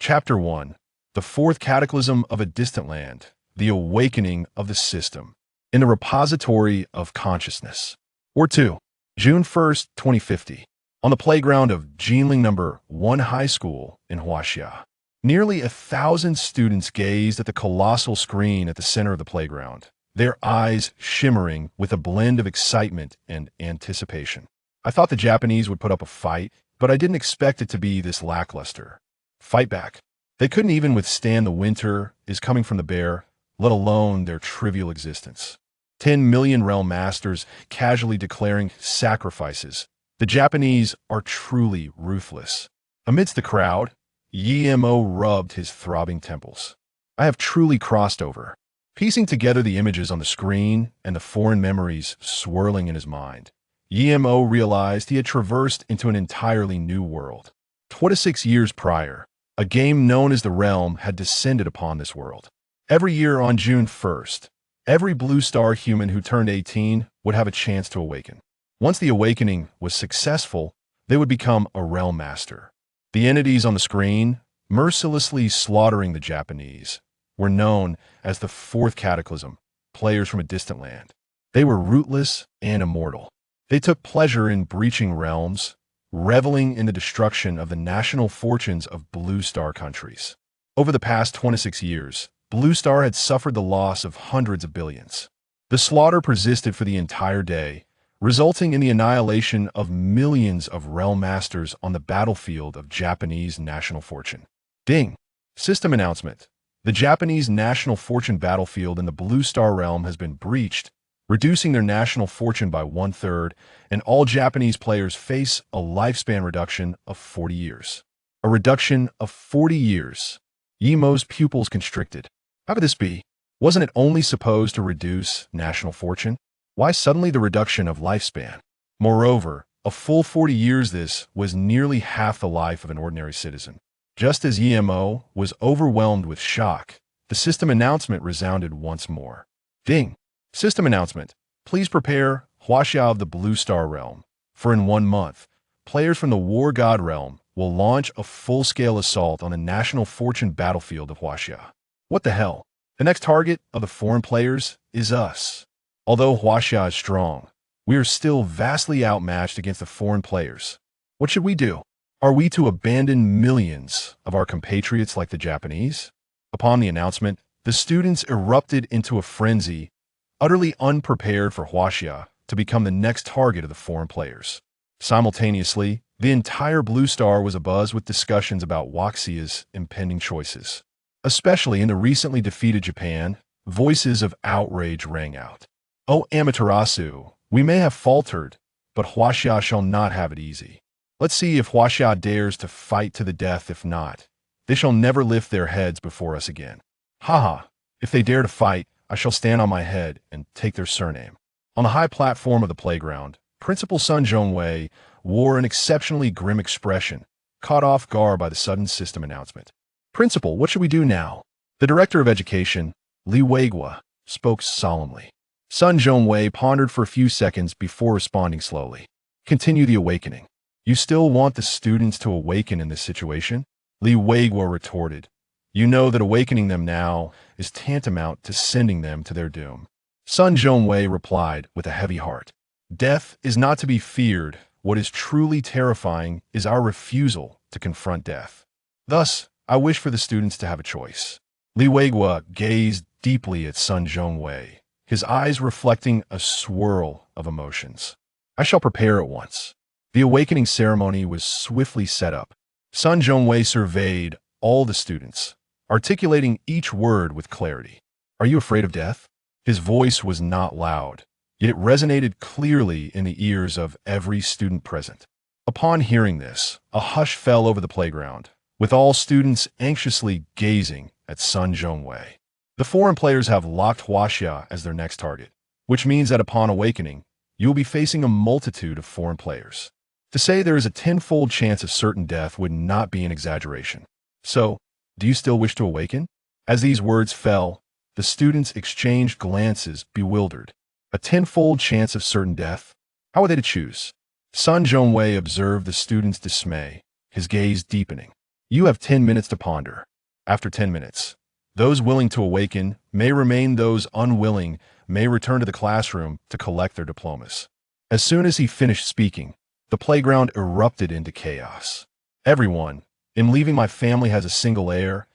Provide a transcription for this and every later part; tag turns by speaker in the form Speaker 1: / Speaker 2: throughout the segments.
Speaker 1: Chapter 1. The Fourth Cataclysm of a Distant Land. The Awakening of the System. In the Repository of Consciousness. Or 2. June 1st, 2050. On the playground of Jinling No. 1 High School in Huaxia. Nearly 1,000 students gazed at the colossal screen at the center of the playground, their eyes shimmering with a blend of excitement and anticipation. I thought the Japanese would put up a fight, but I didn't expect it to be this lackluster. Fight back. They couldn't even withstand the winter is coming from the bear, let alone their trivial existence. 10 million realm masters casually declaring sacrifices. The Japanese are truly ruthless. Amidst the crowd, Yemo rubbed his throbbing temples. I have truly crossed over. Piecing together the images on the screen and the foreign memories swirling in his mind, Yemo realized he had traversed into an entirely new world. 26 years prior, a game known as the Realm had descended upon this world. Every year on June 1st, every blue star human who turned 18 would have a chance to awaken. Once the awakening was successful, they would become a Realm Master. The entities on the screen, mercilessly slaughtering the Japanese, were known as the Fourth Cataclysm, players from a distant land. They were rootless and immortal. They took pleasure in breaching realms, reveling in the destruction of the national fortunes of Blue Star countries. Over the past 26 years, Blue Star had suffered the loss of hundreds of billions. The slaughter persisted for the entire day, resulting in the annihilation of millions of realm masters on the battlefield of Japanese national fortune. Ding! System announcement. The Japanese national fortune battlefield in the Blue Star realm has been breached, reducing their national fortune by 1/3, and all Japanese players face a lifespan reduction of 40 years. A reduction of 40 years. Yemo's pupils constricted. How could this be? Wasn't it only supposed to reduce national fortune? Why suddenly the reduction of lifespan? Moreover, a full 40 years, this was nearly half the life of an ordinary citizen. Just as Yemo was overwhelmed with shock, the system announcement resounded once more. Ding! System announcement. Please prepare Huaxia of the Blue Star Realm, for in 1 month, players from the War God Realm will launch a full-scale assault on the national fortune battlefield of Huaxia. What the hell? The next target of the foreign players is us. Although Huaxia is strong, we are still vastly outmatched against the foreign players. What should we do? Are we to abandon millions of our compatriots like the Japanese? Upon the announcement, the students erupted into a frenzy, utterly unprepared for Huaxia to become the next target of the foreign players. Simultaneously, the entire Blue Star was abuzz with discussions about Huaxia's impending choices. Especially in the recently defeated Japan, voices of outrage rang out. "Oh, Amaterasu, we may have faltered, but Huaxia shall not have it easy. Let's see if Huaxia dares to fight to the death. If not, they shall never lift their heads before us again. Haha, if they dare to fight, I shall stand on my head and take their surname." On the high platform of the playground, Principal Sun Zhongwei wore an exceptionally grim expression, caught off guard by the sudden system announcement. "Principal, what should we do now?" The Director of Education, Li Weigua, spoke solemnly. Sun Zhongwei pondered for a few seconds before responding slowly. "Continue the awakening. You still want the students to awaken in this situation?" Li Weigua retorted. "You know that awakening them now is tantamount to sending them to their doom." Sun Zhongwei replied with a heavy heart. "Death is not to be feared. What is truly terrifying is our refusal to confront death. Thus, I wish for the students to have a choice." Li Weigua gazed deeply at Sun Zhongwei, his eyes reflecting a swirl of emotions. "I shall prepare at once." The awakening ceremony was swiftly set up. Sun Zhongwei surveyed all the students, articulating each word with clarity. "Are you afraid of death?" His voice was not loud, yet it resonated clearly in the ears of every student present. Upon hearing this, a hush fell over the playground, with all students anxiously gazing at Sun Zhongwei. The foreign players have locked Huaxia as their next target, which means that upon awakening, you will be facing a multitude of foreign players. To say there is a tenfold chance of certain death would not be an exaggeration. So, do you still wish to awaken? As these words fell, the students exchanged glances, bewildered. A tenfold chance of certain death? How were they to choose? Sun Zhongwei observed the students' dismay, his gaze deepening. You have 10 minutes to ponder. After 10 minutes, those willing to awaken may remain, those unwilling may return to the classroom to collect their diplomas. As soon as he finished speaking, the playground erupted into chaos. Everyone, in leaving my family, has a single heir,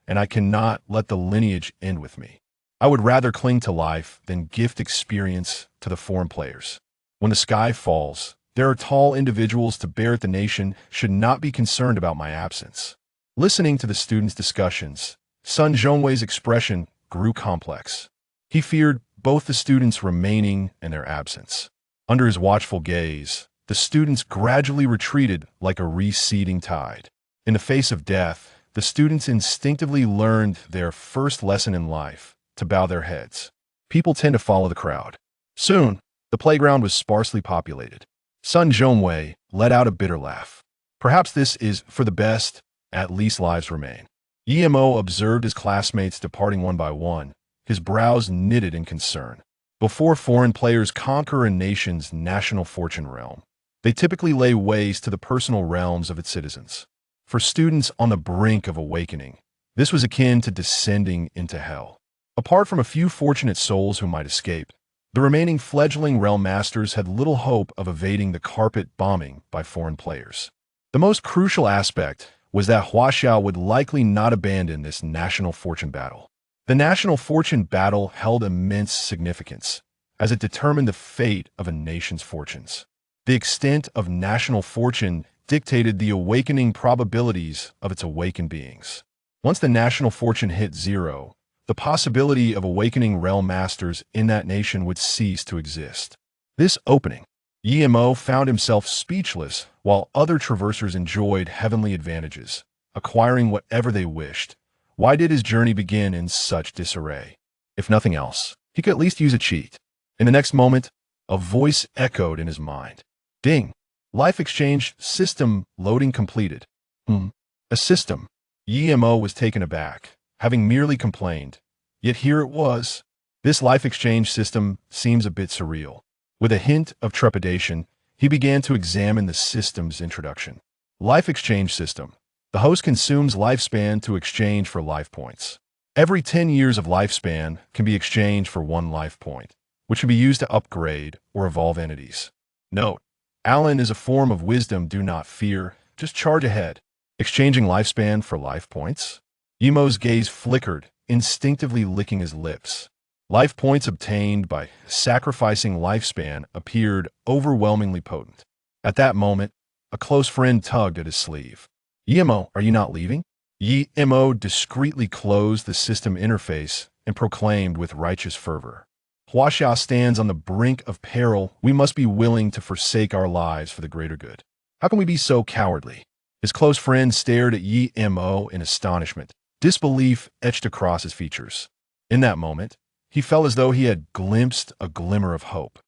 Speaker 1: and I cannot let the lineage end with me. I would rather cling to life than gift experience to the foreign players. When the sky falls, there are tall individuals to bear it. The nation should not be concerned about my absence. Listening to the students' discussions, Sun Zhongwei's expression grew complex. He feared both the students remaining and their absence. Under his watchful gaze, the students gradually retreated like a receding tide. In the face of death, the students instinctively learned their first lesson in life: to bow their heads. People tend to follow the crowd. Soon, the playground was sparsely populated. Sun Zhongwei let out a bitter laugh. Perhaps this is for the best, at least lives remain. Emo observed his classmates departing one by one, his brows knitted in concern. Before foreign players conquer a nation's national fortune realm, they typically lay waste to the personal realms of its citizens. For students on the brink of awakening, this was akin to descending into hell. Apart from a few fortunate souls who might escape, the remaining fledgling realm masters had little hope of evading the carpet bombing by foreign players. The most crucial aspect was that Huaxiao would likely not abandon this national fortune battle. The national fortune battle held immense significance, as it determined the fate of a nation's fortunes. The extent of national fortune dictated the awakening probabilities of its awakened beings. Once the national fortune hit zero, the possibility of awakening realm masters in that nation would cease to exist. This opening, Emo found himself speechless while other traversers enjoyed heavenly advantages, acquiring whatever they wished. Why did his journey begin in such disarray? If nothing else, he could at least use a cheat. In the next moment, a voice echoed in his mind. Ding! Life exchange system loading completed. A system. Emo was taken aback, having merely complained. Yet here it was. This life exchange system seems a bit surreal. With a hint of trepidation, he began to examine the system's introduction. Life exchange system. The host consumes lifespan to exchange for life points. Every 10 years of lifespan can be exchanged for 1 life point, which can be used to upgrade or evolve entities. Note: Alan is a form of wisdom. Do not fear, just charge ahead. Exchanging lifespan for life points? Emo's gaze flickered, instinctively licking his lips. Life points obtained by sacrificing lifespan appeared overwhelmingly potent. At that moment, a close friend tugged at his sleeve. Emo, are you not leaving? Emo discreetly closed the system interface and proclaimed with righteous fervor. Huaxia stands on the brink of peril. We must be willing to forsake our lives for the greater good. How can we be so cowardly? His close friend stared at Emo in astonishment. Disbelief etched across his features. In that moment, he felt as though he had glimpsed a glimmer of hope.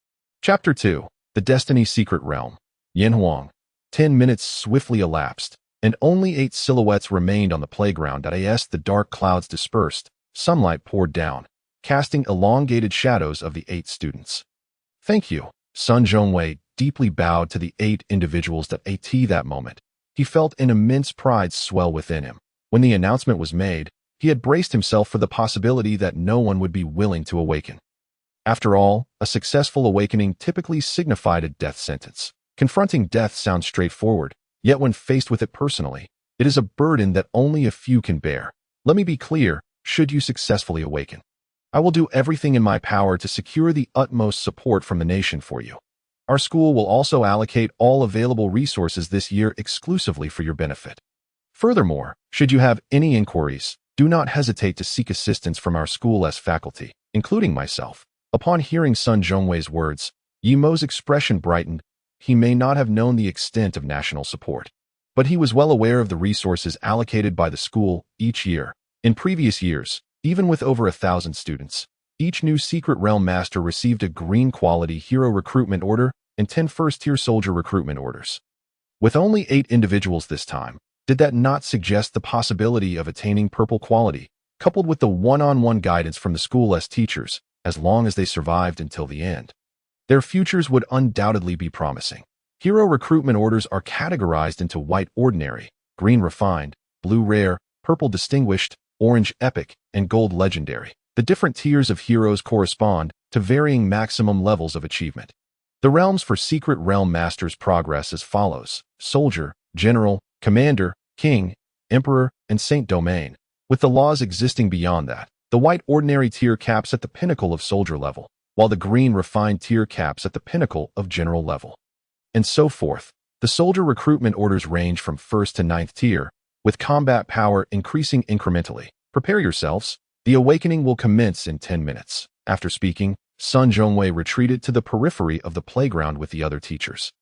Speaker 1: Chapter 2. The Destiny Secret Realm. Yanhuang. 10 minutes swiftly elapsed, and only 8 silhouettes remained on the playground. As the dark clouds dispersed, sunlight poured down, casting elongated shadows of the 8 students. Thank you. Sun Zhongwei deeply bowed to the 8 individuals at that moment. He felt an immense pride swell within him. When the announcement was made, he had braced himself for the possibility that no one would be willing to awaken. After all, a successful awakening typically signified a death sentence. Confronting death sounds straightforward, yet when faced with it personally, it is a burden that only a few can bear. Let me be clear, should you successfully awaken, I will do everything in my power to secure the utmost support from the nation for you. Our school will also allocate all available resources this year exclusively for your benefit. Furthermore, should you have any inquiries, do not hesitate to seek assistance from our school's faculty, including myself. Upon hearing Sun Zhongwei's words, Emo's expression brightened. He may not have known the extent of national support, but he was well aware of the resources allocated by the school each year. In previous years, even with over 1,000 students, each new secret realm master received a green quality hero recruitment order and 10 first-tier soldier recruitment orders. With only 8 individuals this time, did that not suggest the possibility of attaining purple quality, coupled with the one-on-one guidance from the school's teachers, as long as they survived until the end? Their futures would undoubtedly be promising. Hero recruitment orders are categorized into white ordinary, green refined, blue rare, purple distinguished, orange epic, and gold legendary. The different tiers of heroes correspond to varying maximum levels of achievement. The realms for Secret Realm Masters progress as follows: Soldier, General, Commander, King, Emperor, and Saint Domain, with the laws existing beyond that. The white Ordinary tier caps at the pinnacle of Soldier level, while the green Refined tier caps at the pinnacle of General level. And so forth. The Soldier recruitment orders range from 1st to 9th tier, with combat power increasing incrementally. Prepare yourselves. The awakening will commence in 10 minutes. After speaking, Sun Zhongwei retreated to the periphery of the playground with the other teachers.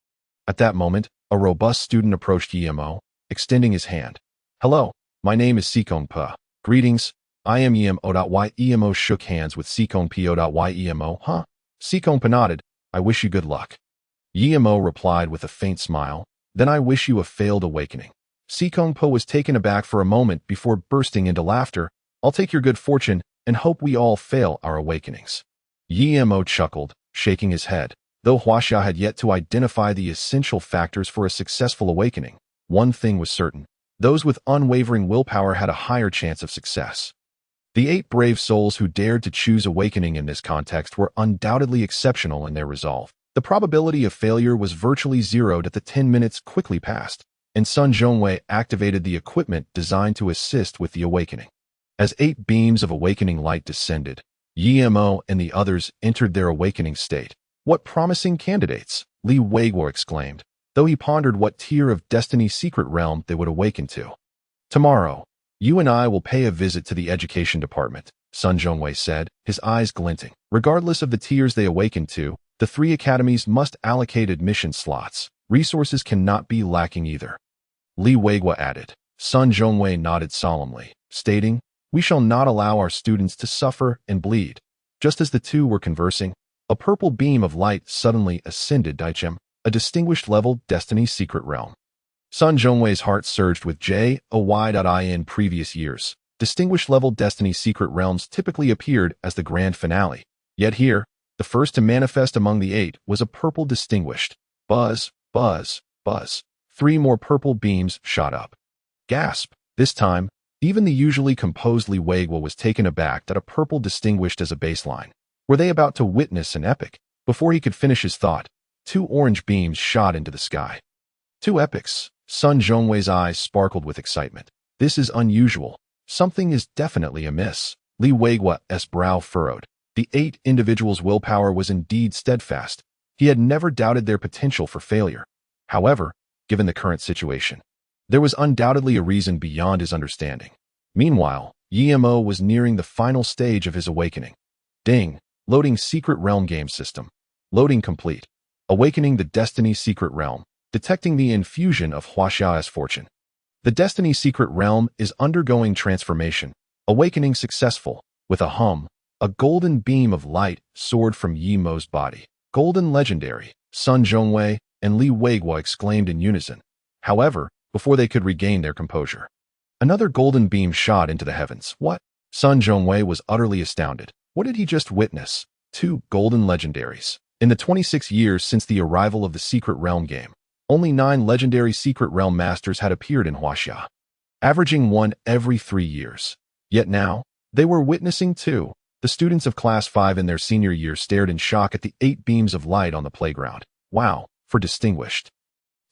Speaker 1: At that moment, a robust student approached Yemo, extending his hand. "Hello, my name is Conquerthe. Greetings, I am Yemo. Yemo shook hands with Conquerthe. Yemo, huh? Conquerthe nodded. I wish you good luck. Yemo replied with a faint smile. Then I wish you a failed awakening. Conquerthe was taken aback for a moment before bursting into laughter. I'll take your good fortune and hope we all fail our awakenings. Yemo chuckled, shaking his head. Though Huaxia had yet to identify the essential factors for a successful awakening, one thing was certain. Those with unwavering willpower had a higher chance of success. The 8 brave souls who dared to choose awakening in this context were undoubtedly exceptional in their resolve. The probability of failure was virtually zeroed at the 10 minutes quickly passed, and Sun Zhongwei activated the equipment designed to assist with the awakening. As 8 beams of awakening light descended, Yemo and the others entered their awakening state. What promising candidates, Li Weiguo exclaimed, though he pondered what tier of Destiny's secret realm they would awaken to. Tomorrow, you and I will pay a visit to the education department, Sun Zhongwei said, his eyes glinting. Regardless of the tiers they awaken to, the 3 academies must allocate admission slots. Resources cannot be lacking either. Li Weiguo added. Sun Zhongwei nodded solemnly, stating, "We shall not allow our students to suffer and bleed." Just as the two were conversing, a purple beam of light suddenly ascended Daichem, a distinguished level Destiny's secret realm. Sun Zhongwei's heart surged with joy. In previous years, distinguished level Destiny's secret realms typically appeared as the grand finale. Yet here, the first to manifest among the 8 was a purple distinguished. Buzz, buzz, buzz. 3 more purple beams shot up. Gasp! This time, even the usually composed Li Weiguo was taken aback that a purple distinguished as a baseline. Were they about to witness an epic? Before he could finish his thought, 2 orange beams shot into the sky. 2 epics. Sun Zhongwei's eyes sparkled with excitement. This is unusual. Something is definitely amiss. Li Weiguo's brow furrowed. The 8 individuals' willpower was indeed steadfast. He had never doubted their potential for failure. However, given the current situation, there was undoubtedly a reason beyond his understanding. Meanwhile, Yemo was nearing the final stage of his awakening. Ding! Loading Secret Realm Game System. Loading complete. Awakening the Destiny's Secret Realm. Detecting the infusion of Huaxia's fortune. The Destiny's Secret Realm is undergoing transformation. Awakening successful. With a hum, a golden beam of light soared from Yemo's body. Golden legendary. Sun Zhongwei and Li Weiguo exclaimed in unison. However, before they could regain their composure, another golden beam shot into the heavens. What? Sun Zhongwei was utterly astounded. What did he just witness? 2 golden legendaries. In the 26 years since the arrival of the Secret Realm game, only 9 legendary Secret Realm Masters had appeared in Huaxia, averaging 1 every 3 years. Yet now, they were witnessing 2. The students of Class 5 in their senior year stared in shock at the 8 beams of light on the playground. Wow, for distinguished.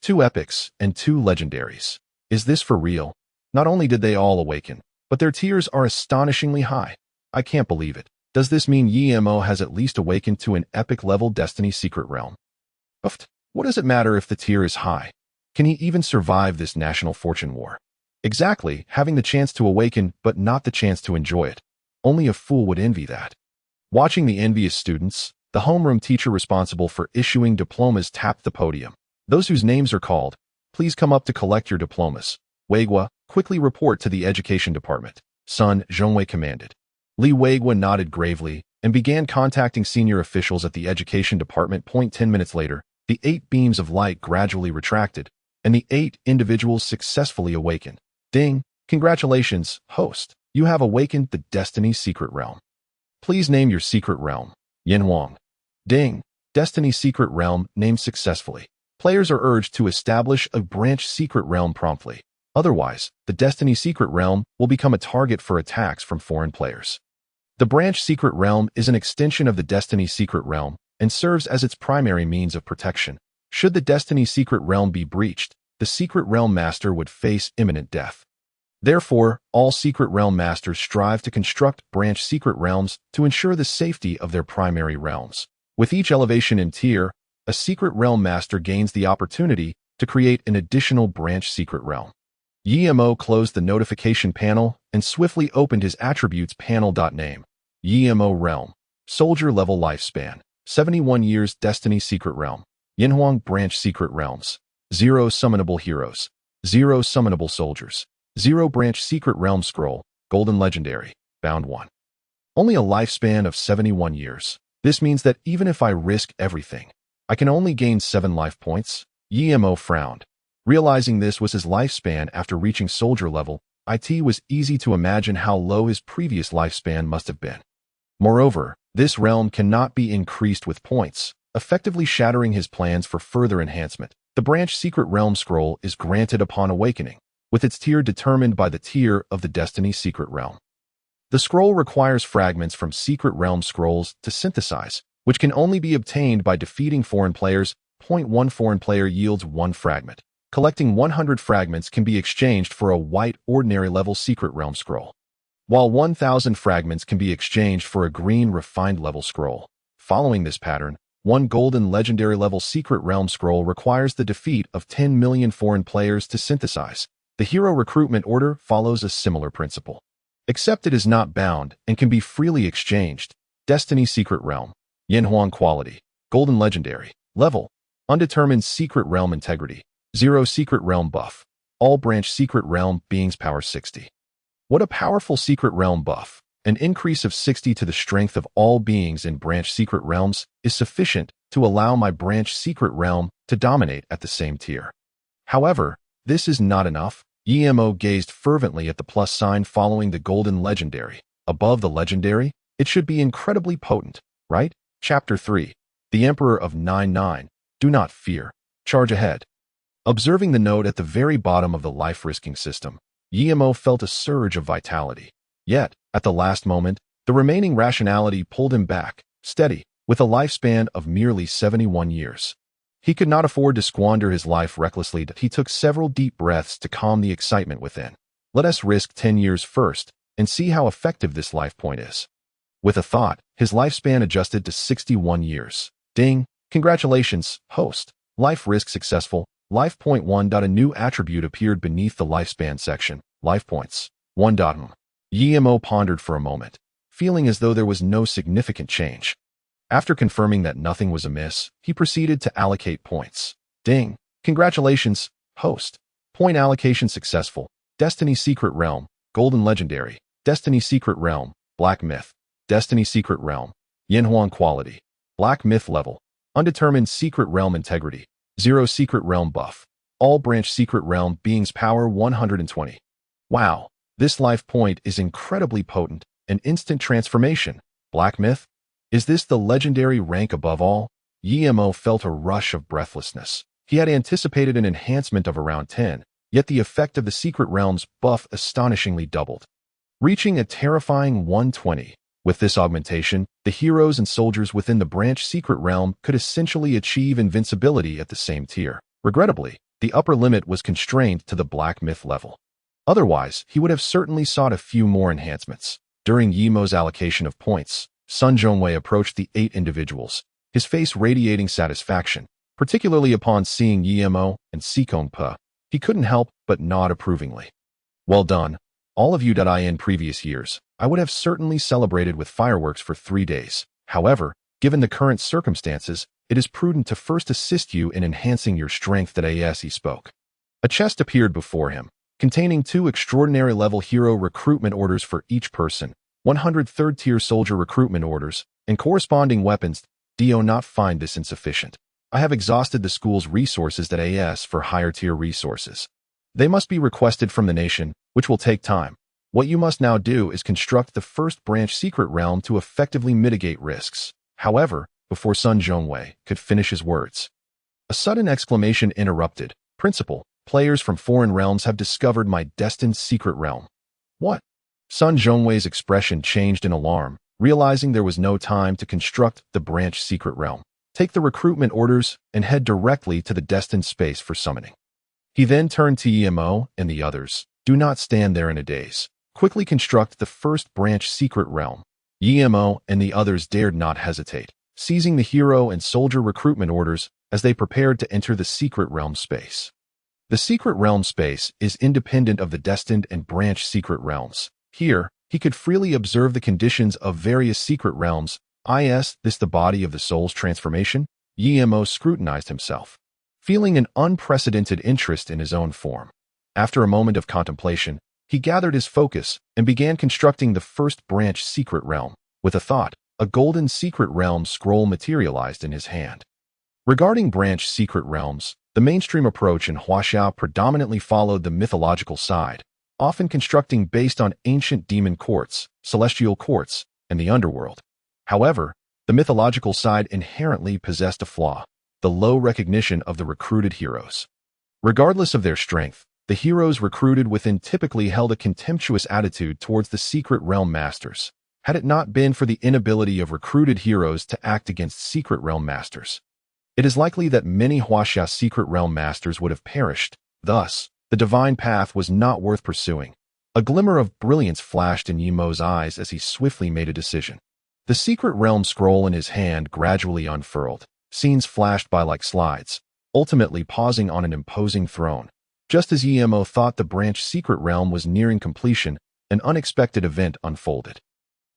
Speaker 1: 2 epics and 2 legendaries. Is this for real? Not only did they all awaken, but their tiers are astonishingly high. I can't believe it. Does this mean Yemo has at least awakened to an epic level Destiny's secret realm? Uft. What does it matter if the tier is high? Can he even survive this national fortune war? Exactly, having the chance to awaken but not the chance to enjoy it. Only a fool would envy that. Watching the envious students, the homeroom teacher responsible for issuing diplomas tapped the podium. Those whose names are called, please come up to collect your diplomas. Weiguo, quickly report to the education department. Sun Zhongwei commanded. Li Weiguo nodded gravely and began contacting senior officials at the education department. 10 minutes later, the 8 beams of light gradually retracted, and the 8 individuals successfully awakened. Ding! Congratulations, host. You have awakened the Destiny's secret realm. Please name your secret realm. Yin Wang. Ding! Destiny's secret realm named successfully. Players are urged to establish a branch secret realm promptly. Otherwise, the Destiny Secret Realm will become a target for attacks from foreign players. The Branch Secret Realm is an extension of the Destiny Secret Realm and serves as its primary means of protection. Should the Destiny Secret Realm be breached, the Secret Realm Master would face imminent death. Therefore, all Secret Realm Masters strive to construct Branch Secret Realms to ensure the safety of their primary realms. With each elevation in tier, a Secret Realm Master gains the opportunity to create an additional Branch Secret Realm. YMO closed the notification panel and swiftly opened his attributes panel. Name: YMO Realm. Soldier level lifespan: 71 years. Destiny Secret Realm. Yinhuang Branch Secret Realms. 0 summonable heroes. 0 summonable soldiers. 0 Branch Secret Realm Scroll. Golden Legendary. Bound 1. Only a lifespan of 71 years. This means that even if I risk everything, I can only gain 7 life points. YMO frowned. Realizing this was his lifespan after reaching soldier level, it was easy to imagine how low his previous lifespan must have been. Moreover, this realm cannot be increased with points, effectively shattering his plans for further enhancement. The Branch Secret Realm Scroll is granted upon awakening, with its tier determined by the tier of the Destiny Secret Realm. The scroll requires fragments from Secret Realm scrolls to synthesize, which can only be obtained by defeating foreign players. 1 foreign player yields 1 fragment. Collecting 100 fragments can be exchanged for a white ordinary level Secret Realm Scroll, while 1,000 fragments can be exchanged for a green refined level scroll. Following this pattern, 1 golden legendary level Secret Realm Scroll requires the defeat of 10 million foreign players to synthesize. The hero recruitment order follows a similar principle, except it is not bound and can be freely exchanged. Destiny Secret Realm. Yinhuang Quality. Golden Legendary. Level: Undetermined. Secret Realm Integrity. 0 Secret Realm Buff. All Branch Secret Realm Beings Power 60. What a powerful Secret Realm buff! An increase of 60 to the strength of all beings in Branch Secret Realms is sufficient to allow my Branch Secret Realm to dominate at the same tier. However, this is not enough. YMO gazed fervently at the plus sign following the Golden Legendary. Above the Legendary, it should be incredibly potent, right? Chapter 3. The Emperor of 99. Do not fear. Charge ahead. Observing the note at the very bottom of the life-risking system, YMO felt a surge of vitality. Yet, at the last moment, the remaining rationality pulled him back, steady, with a lifespan of merely 71 years. He could not afford to squander his life recklessly. He took several deep breaths to calm the excitement within. Let us risk 10 years first and see how effective this life point is. With a thought, his lifespan adjusted to 61 years. Ding! Congratulations, host. Life risk successful. Life point 1. A new attribute appeared beneath the lifespan section. Life points. 1. YMO pondered for a moment, feeling as though there was no significant change. After confirming that nothing was amiss, he proceeded to allocate points. Ding! Congratulations, host. Point allocation successful. Destiny Secret Realm. Golden Legendary. Destiny Secret Realm. Black Myth. Destiny Secret Realm. Yinhuang Quality. Black Myth Level. Undetermined. Secret Realm Integrity. 0 Secret Realm Buff. All Branch Secret Realm Beings Power 120. Wow, this life point is incredibly potent. An instant transformation. Black Myth? Is this the legendary rank above all? YMO felt a rush of breathlessness. He had anticipated an enhancement of around 10, yet the effect of the Secret Realm's buff astonishingly doubled, reaching a terrifying 120. With this augmentation, the heroes and soldiers within the Branch Secret Realm could essentially achieve invincibility at the same tier. Regrettably, the upper limit was constrained to the Black Myth level. Otherwise, he would have certainly sought a few more enhancements. During YMO's allocation of points, Sun Zhongwei approached the 8 individuals, his face radiating satisfaction, particularly upon seeing YMO and Conquerthe. He couldn't help but nod approvingly. Well done, all of you. In previous years, I would have certainly celebrated with fireworks for 3 days. However, given the current circumstances, it is prudent to first assist you in enhancing your strength. As he spoke, a chest appeared before him, containing 2 extraordinary level hero recruitment orders for each person, 100 third-tier soldier recruitment orders, and corresponding weapons. Do not find this insufficient. I have exhausted the school's resources. As for higher-tier resources, they must be requested from the nation, which will take time. What you must now do is construct the first Branch Secret Realm to effectively mitigate risks. However, before Sun Zhongwei could finish his words, a sudden exclamation interrupted. Principal, Players from foreign realms have discovered my destined secret realm. What? Sun Zhongwei's expression changed in alarm, realizing there was no time to construct the branch secret realm. Take the recruitment orders and head directly to the destined space for summoning. He then turned to Emo and the others. Do not stand there in a daze. Quickly construct the first branch secret realm. Emo and the others dared not hesitate, seizing the hero and soldier recruitment orders as they prepared to enter the secret realm space. The secret realm space is independent of the destined and branch secret realms. Here, he could freely observe the conditions of various secret realms. Is this the body of the soul's transformation? Emo scrutinized himself, feeling an unprecedented interest in his own form. After a moment of contemplation, he gathered his focus and began constructing the first branch secret realm. With a thought, a golden secret realm scroll materialized in his hand. Regarding branch secret realms, the mainstream approach in Huaxiao predominantly followed the mythological side, often constructing based on ancient demon courts, celestial courts, and the underworld. However, the mythological side inherently possessed a flaw: the low recognition of the recruited heroes. Regardless of their strength, the heroes recruited within typically held a contemptuous attitude towards the secret realm masters. Had it not been for the inability of recruited heroes to act against secret realm masters, it is likely that many Huaxia secret realm masters would have perished. Thus, the divine path was not worth pursuing. A glimmer of brilliance flashed in Yemo's eyes as he swiftly made a decision. The secret realm scroll in his hand gradually unfurled. Scenes flashed by like slides, ultimately pausing on an imposing throne. Just as Emo thought the branch secret realm was nearing completion, an unexpected event unfolded.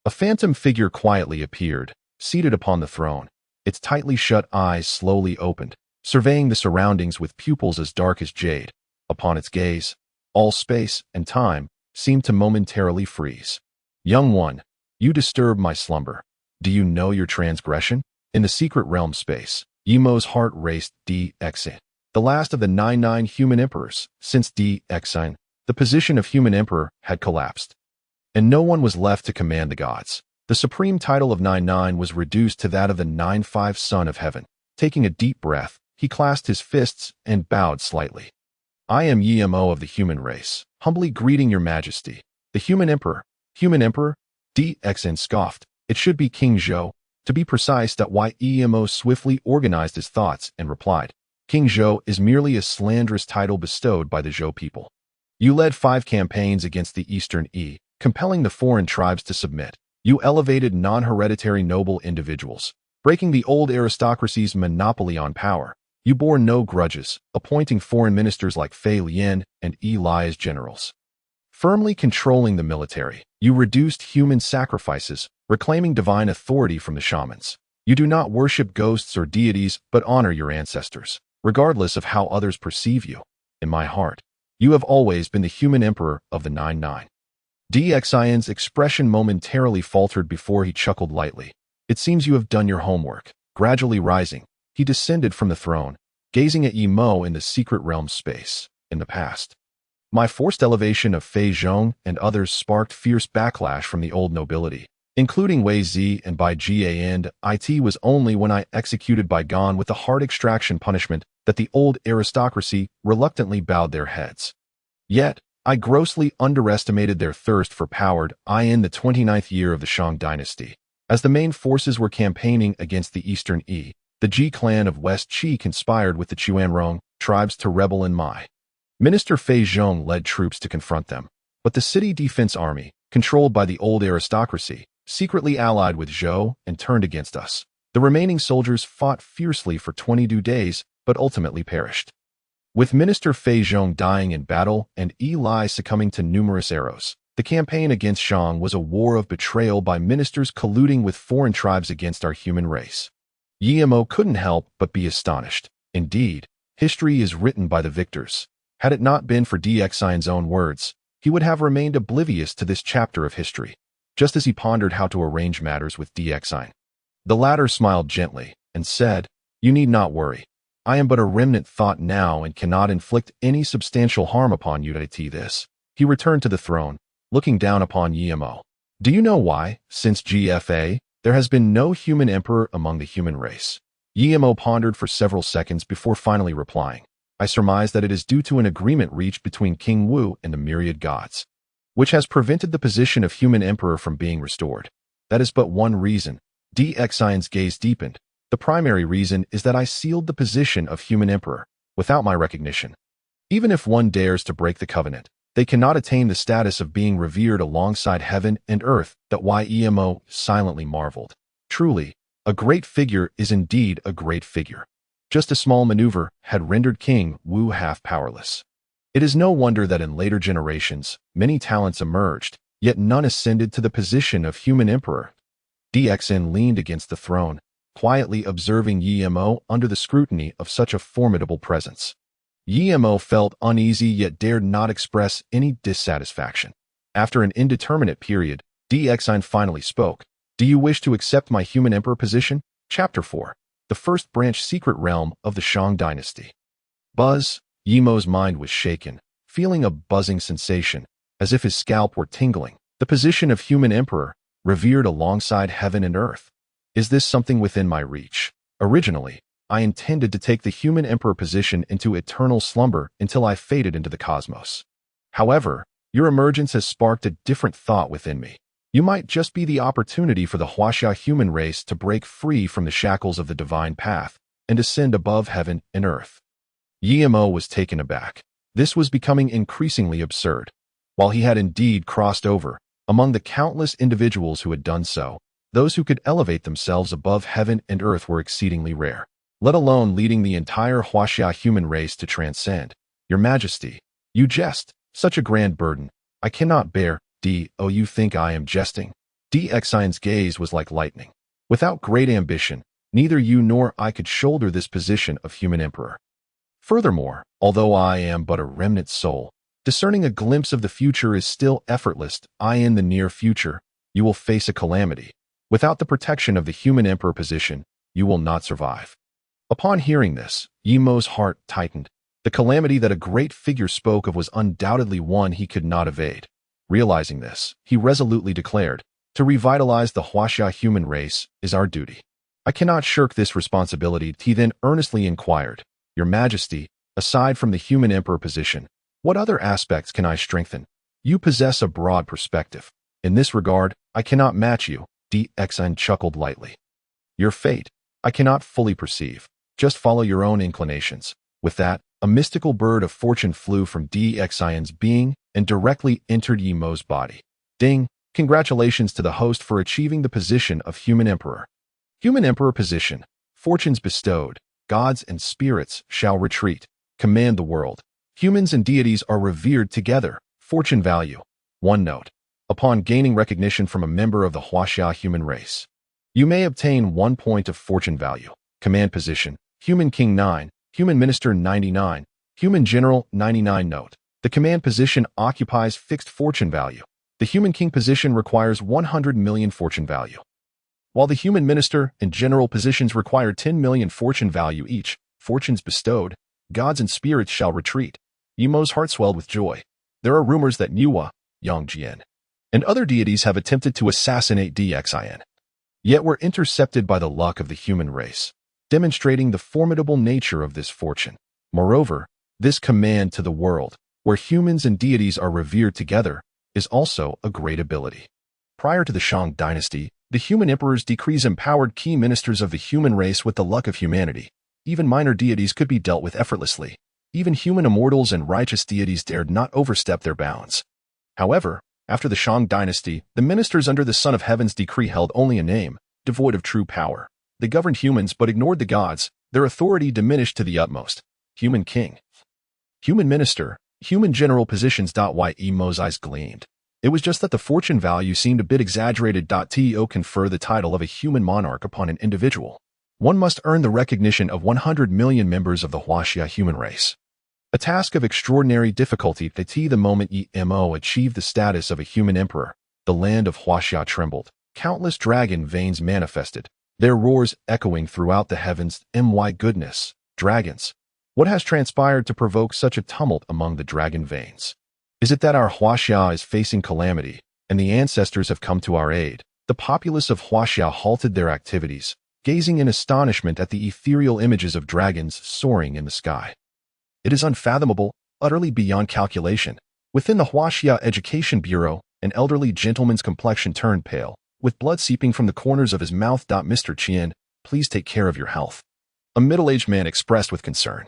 Speaker 1: A phantom figure quietly appeared, seated upon the throne. Its tightly shut eyes slowly opened, surveying the surroundings with pupils as dark as jade. Upon its gaze, all space and time seemed to momentarily freeze. Young one, you disturb my slumber. Do you know your transgression? In the secret realm space, Yemo's heart raced. Xin, the last of the 99 human emperors. Since Xin, the position of human emperor had collapsed, and no one was left to command the gods. The supreme title of 99 was reduced to that of the 95 Son of Heaven. Taking a deep breath, he clasped his fists and bowed slightly. I am Emo of the human race, humbly greeting your majesty. The human emperor. Human emperor? Xin scoffed. It should be King Zhou. To be precise, Emo swiftly organized his thoughts and replied. King Zhou is merely a slanderous title bestowed by the Zhou people. You led 5 campaigns against the Eastern compelling the foreign tribes to submit. You elevated non-hereditary noble individuals, breaking the old aristocracy's monopoly on power. You bore no grudges, appointing foreign ministers like Fei Lian and Li as generals. Firmly controlling the military, you reduced human sacrifices, reclaiming divine authority from the shamans. You do not worship ghosts or deities, but honor your ancestors, regardless of how others perceive you. In my heart, you have always been the human emperor of the 99. Xin's expression momentarily faltered before he chuckled lightly. It seems you have done your homework. Gradually rising, he descended from the throne, gazing at Emo in the secret realm space. In the past, my forced elevation of Fei Zhong and others sparked fierce backlash from the old nobility, including Wei Zi and Bai Jie, and it was only when I executed Bai Gan with the hard extraction punishment that the old aristocracy reluctantly bowed their heads. Yet, I grossly underestimated their thirst for power in the 29th year of the Shang Dynasty. As the main forces were campaigning against the Eastern the Ji clan of West Qi conspired with the Chuanrong tribes to rebel in Mai. Minister Fei Zhong led troops to confront them, but the city defense army, controlled by the old aristocracy, secretly allied with Zhou and turned against us. The remaining soldiers fought fiercely for 22 days, but ultimately perished. With Minister Fei Zhong dying in battle and Li succumbing to numerous arrows, the campaign against Shang was a war of betrayal by ministers colluding with foreign tribes against our human race. Emo couldn't help but be astonished. Indeed, history is written by the victors. Had it not been for Xin's own words, he would have remained oblivious to this chapter of history, just as he pondered how to arrange matters with Xin. The latter smiled gently and said, You need not worry. I am but a remnant thought now and cannot inflict any substantial harm upon you. He returned to the throne, looking down upon Emo. Do you know why, since GFA, there has been no human emperor among the human race? Emo pondered for several seconds before finally replying. I surmise that it is due to an agreement reached between King Wu and the Myriad gods, which has prevented the position of human emperor from being restored. That is but one reason. Xion's gaze deepened. The primary reason is that I sealed the position of human emperor without my recognition. Even if one dares to break the covenant, they cannot attain the status of being revered alongside heaven and earth. That Yemo silently marveled. Truly, a great figure is indeed a great figure. Just a small maneuver had rendered King Wu half powerless. It is no wonder that in later generations, many talents emerged, yet none ascended to the position of human emperor. Xin leaned against the throne, quietly observing Yemo under the scrutiny of such a formidable presence. Yemo felt uneasy yet dared not express any dissatisfaction. After an indeterminate period, Xin finally spoke. Do you wish to accept my human emperor position? Chapter 4. The First Branch Secret Realm of the Shang Dynasty. Buzz. Yemo's mind was shaken, feeling a buzzing sensation, as if his scalp were tingling. The position of human emperor, revered alongside heaven and earth. Is this something within my reach? Originally, I intended to take the human emperor position into eternal slumber until I faded into the cosmos. However, your emergence has sparked a different thought within me. You might just be the opportunity for the Huaxia human race to break free from the shackles of the divine path and ascend above heaven and earth. Yemo was taken aback. This was becoming increasingly absurd. While he had indeed crossed over, among the countless individuals who had done so, those who could elevate themselves above heaven and earth were exceedingly rare, let alone leading the entire Huaxia human race to transcend. Your Majesty, you jest. Such a grand burden. I cannot bear. You think I am jesting? Xion's gaze was like lightning. Without great ambition, neither you nor I could shoulder this position of human emperor. Furthermore, although I am but a remnant soul, discerning a glimpse of the future is still effortless. In the near future, you will face a calamity. Without the protection of the human emperor position, you will not survive. Upon hearing this, Yemo's heart tightened. The calamity that a great figure spoke of was undoubtedly one he could not evade. Realizing this, he resolutely declared, to revitalize the Huaxia human race is our duty. I cannot shirk this responsibility. He then earnestly inquired, Your Majesty, aside from the human emperor position, what other aspects can I strengthen? You possess a broad perspective. In this regard, I cannot match you. Xin chuckled lightly. Your fate, I cannot fully perceive. Just follow your own inclinations. With that, a mystical bird of fortune flew from Xion's being and directly entered Yemo's body. Ding! Congratulations to the host for achieving the position of human emperor. Human emperor position. Fortunes bestowed. Gods and spirits shall retreat. Command the world. Humans and deities are revered together. Fortune value. One note. Upon gaining recognition from a member of the Huaxia human race, you may obtain 1 point of fortune value. Command position. Human King 9. Human Minister 99. Human General 99. Note. The command position occupies fixed fortune value. The Human King position requires 100 million fortune value, while the Human Minister and General positions require 10 million fortune value each. Fortunes bestowed. Gods and spirits shall retreat. Yemo's heart swelled with joy. There are rumors that Nuwa, Yangjian, and other deities have attempted to assassinate Xian, yet were intercepted by the luck of the human race, demonstrating the formidable nature of this fortune. Moreover, this command to the world, where humans and deities are revered together, is also a great ability. Prior to the Shang Dynasty, the human emperors' decrees empowered key ministers of the human race with the luck of humanity. Even minor deities could be dealt with effortlessly. Even human immortals and righteous deities dared not overstep their bounds. However, after the Shang Dynasty, the ministers under the Son of Heaven's decree held only a name, devoid of true power. They governed humans but ignored the gods. Their authority diminished to the utmost. Human King, Human Minister, Human General positions. Yemo's eyes gleamed. It was just that the fortune value seemed a bit exaggerated. To confer the title of a human monarch upon an individual, one must earn the recognition of 100 million members of the Huaxia human race. A task of extraordinary difficulty. The moment Yemo achieved the status of a human emperor, the land of Huaxia trembled. Countless dragon veins manifested, their roars echoing throughout the heavens. My goodness, dragons! What has transpired to provoke such a tumult among the dragon veins? Is it that our Huaxia is facing calamity, and the ancestors have come to our aid? The populace of Huaxia halted their activities, gazing in astonishment at the ethereal images of dragons soaring in the sky. It is unfathomable, utterly beyond calculation. Within the Huaxia Education Bureau, an elderly gentleman's complexion turned pale, with blood seeping from the corners of his mouth. Mr. Qian, please take care of your health. A middle-aged man expressed with concern.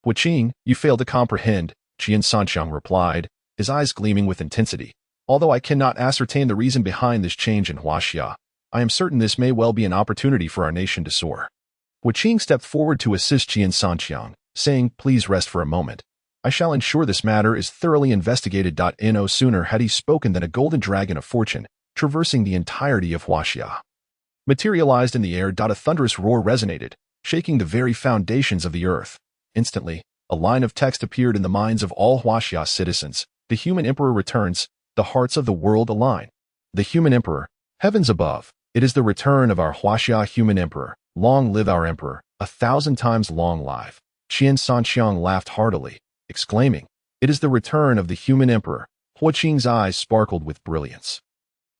Speaker 1: Huaqing, you fail to comprehend, Qian Sanqiang replied, his eyes gleaming with intensity. Although I cannot ascertain the reason behind this change in Huaxia, I am certain this may well be an opportunity for our nation to soar. Huaqing stepped forward to assist Qian Sanqiang, saying, please rest for a moment. I shall ensure this matter is thoroughly investigated. No sooner had he spoken than a golden dragon of fortune, traversing the entirety of Huaxia, materialized in the air. A thunderous roar resonated, shaking the very foundations of the earth. Instantly, a line of text appeared in the minds of all Huaxia citizens. The human emperor returns, the hearts of the world align. The human emperor, heavens above, it is the return of our Huaxia human emperor. Long live our emperor, 1,000 times long live. Qian Sanqiang laughed heartily, exclaiming, it is the return of the human emperor. Huaqing's eyes sparkled with brilliance.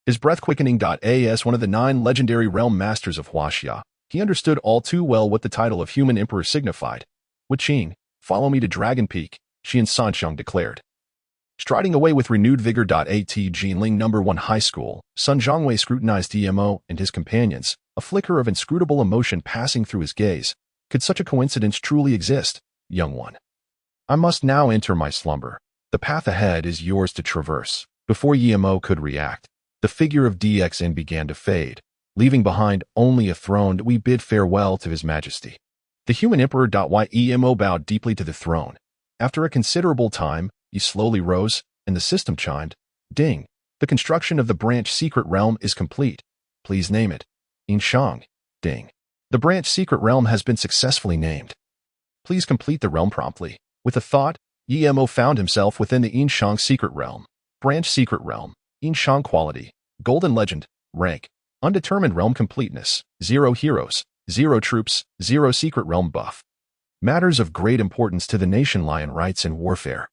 Speaker 1: His breath quickening. As one of the 9 legendary realm masters of Huaxia, he understood all too well what the title of human emperor signified. Huaqing, follow me to Dragon Peak, Qian Sanqiang declared. Striding away with renewed vigor. At Jinling No. 1 High School, Sun Zhongwei scrutinized Emo and his companions, a flicker of inscrutable emotion passing through his gaze. Could such a coincidence truly exist, young one? I must now enter my slumber. The path ahead is yours to traverse. Before Emo could react, the figure of DXN began to fade, leaving behind only a throne. We bid farewell to His Majesty. The human emperor. Emo bowed deeply to the throne. After a considerable time, he slowly rose, and the system chimed. Ding. The construction of the branch secret realm is complete. Please name it. Inshang. Ding. The branch secret realm has been successfully named. Please complete the realm promptly. With a thought, Emo found himself within the Inshang secret realm. Branch secret realm. Inshang quality. Golden legend. Rank. Undetermined realm completeness. 0 heroes. 0 troops. 0 secret realm buff. Matters of great importance to the nation lie in rights and warfare.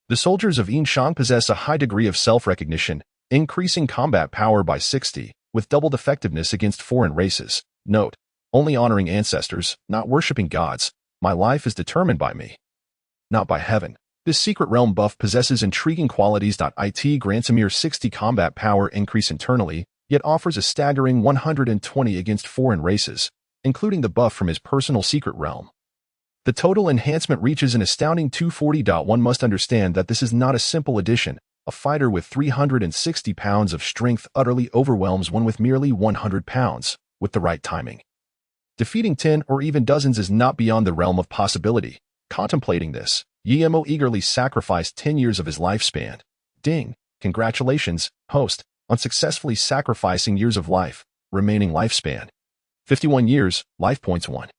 Speaker 1: The soldiers of Inshang possess a high degree of self-recognition, increasing combat power by 60, with doubled effectiveness against foreign races. Note, only honoring ancestors, not worshipping gods. My life is determined by me, not by heaven. This secret realm buff possesses intriguing qualities. It grants a mere 60 combat power increase internally, yet offers a staggering 120 against foreign races, including the buff from his personal secret realm. The total enhancement reaches an astounding 240. One must understand that this is not a simple addition. A fighter with 360 pounds of strength utterly overwhelms one with merely 100 pounds, with the right timing. Defeating 10 or even dozens is not beyond the realm of possibility. Contemplating this, Emo eagerly sacrificed 10 years of his lifespan. Ding! Congratulations, host, on successfully sacrificing years of life. Remaining lifespan. 51 years, life points 1.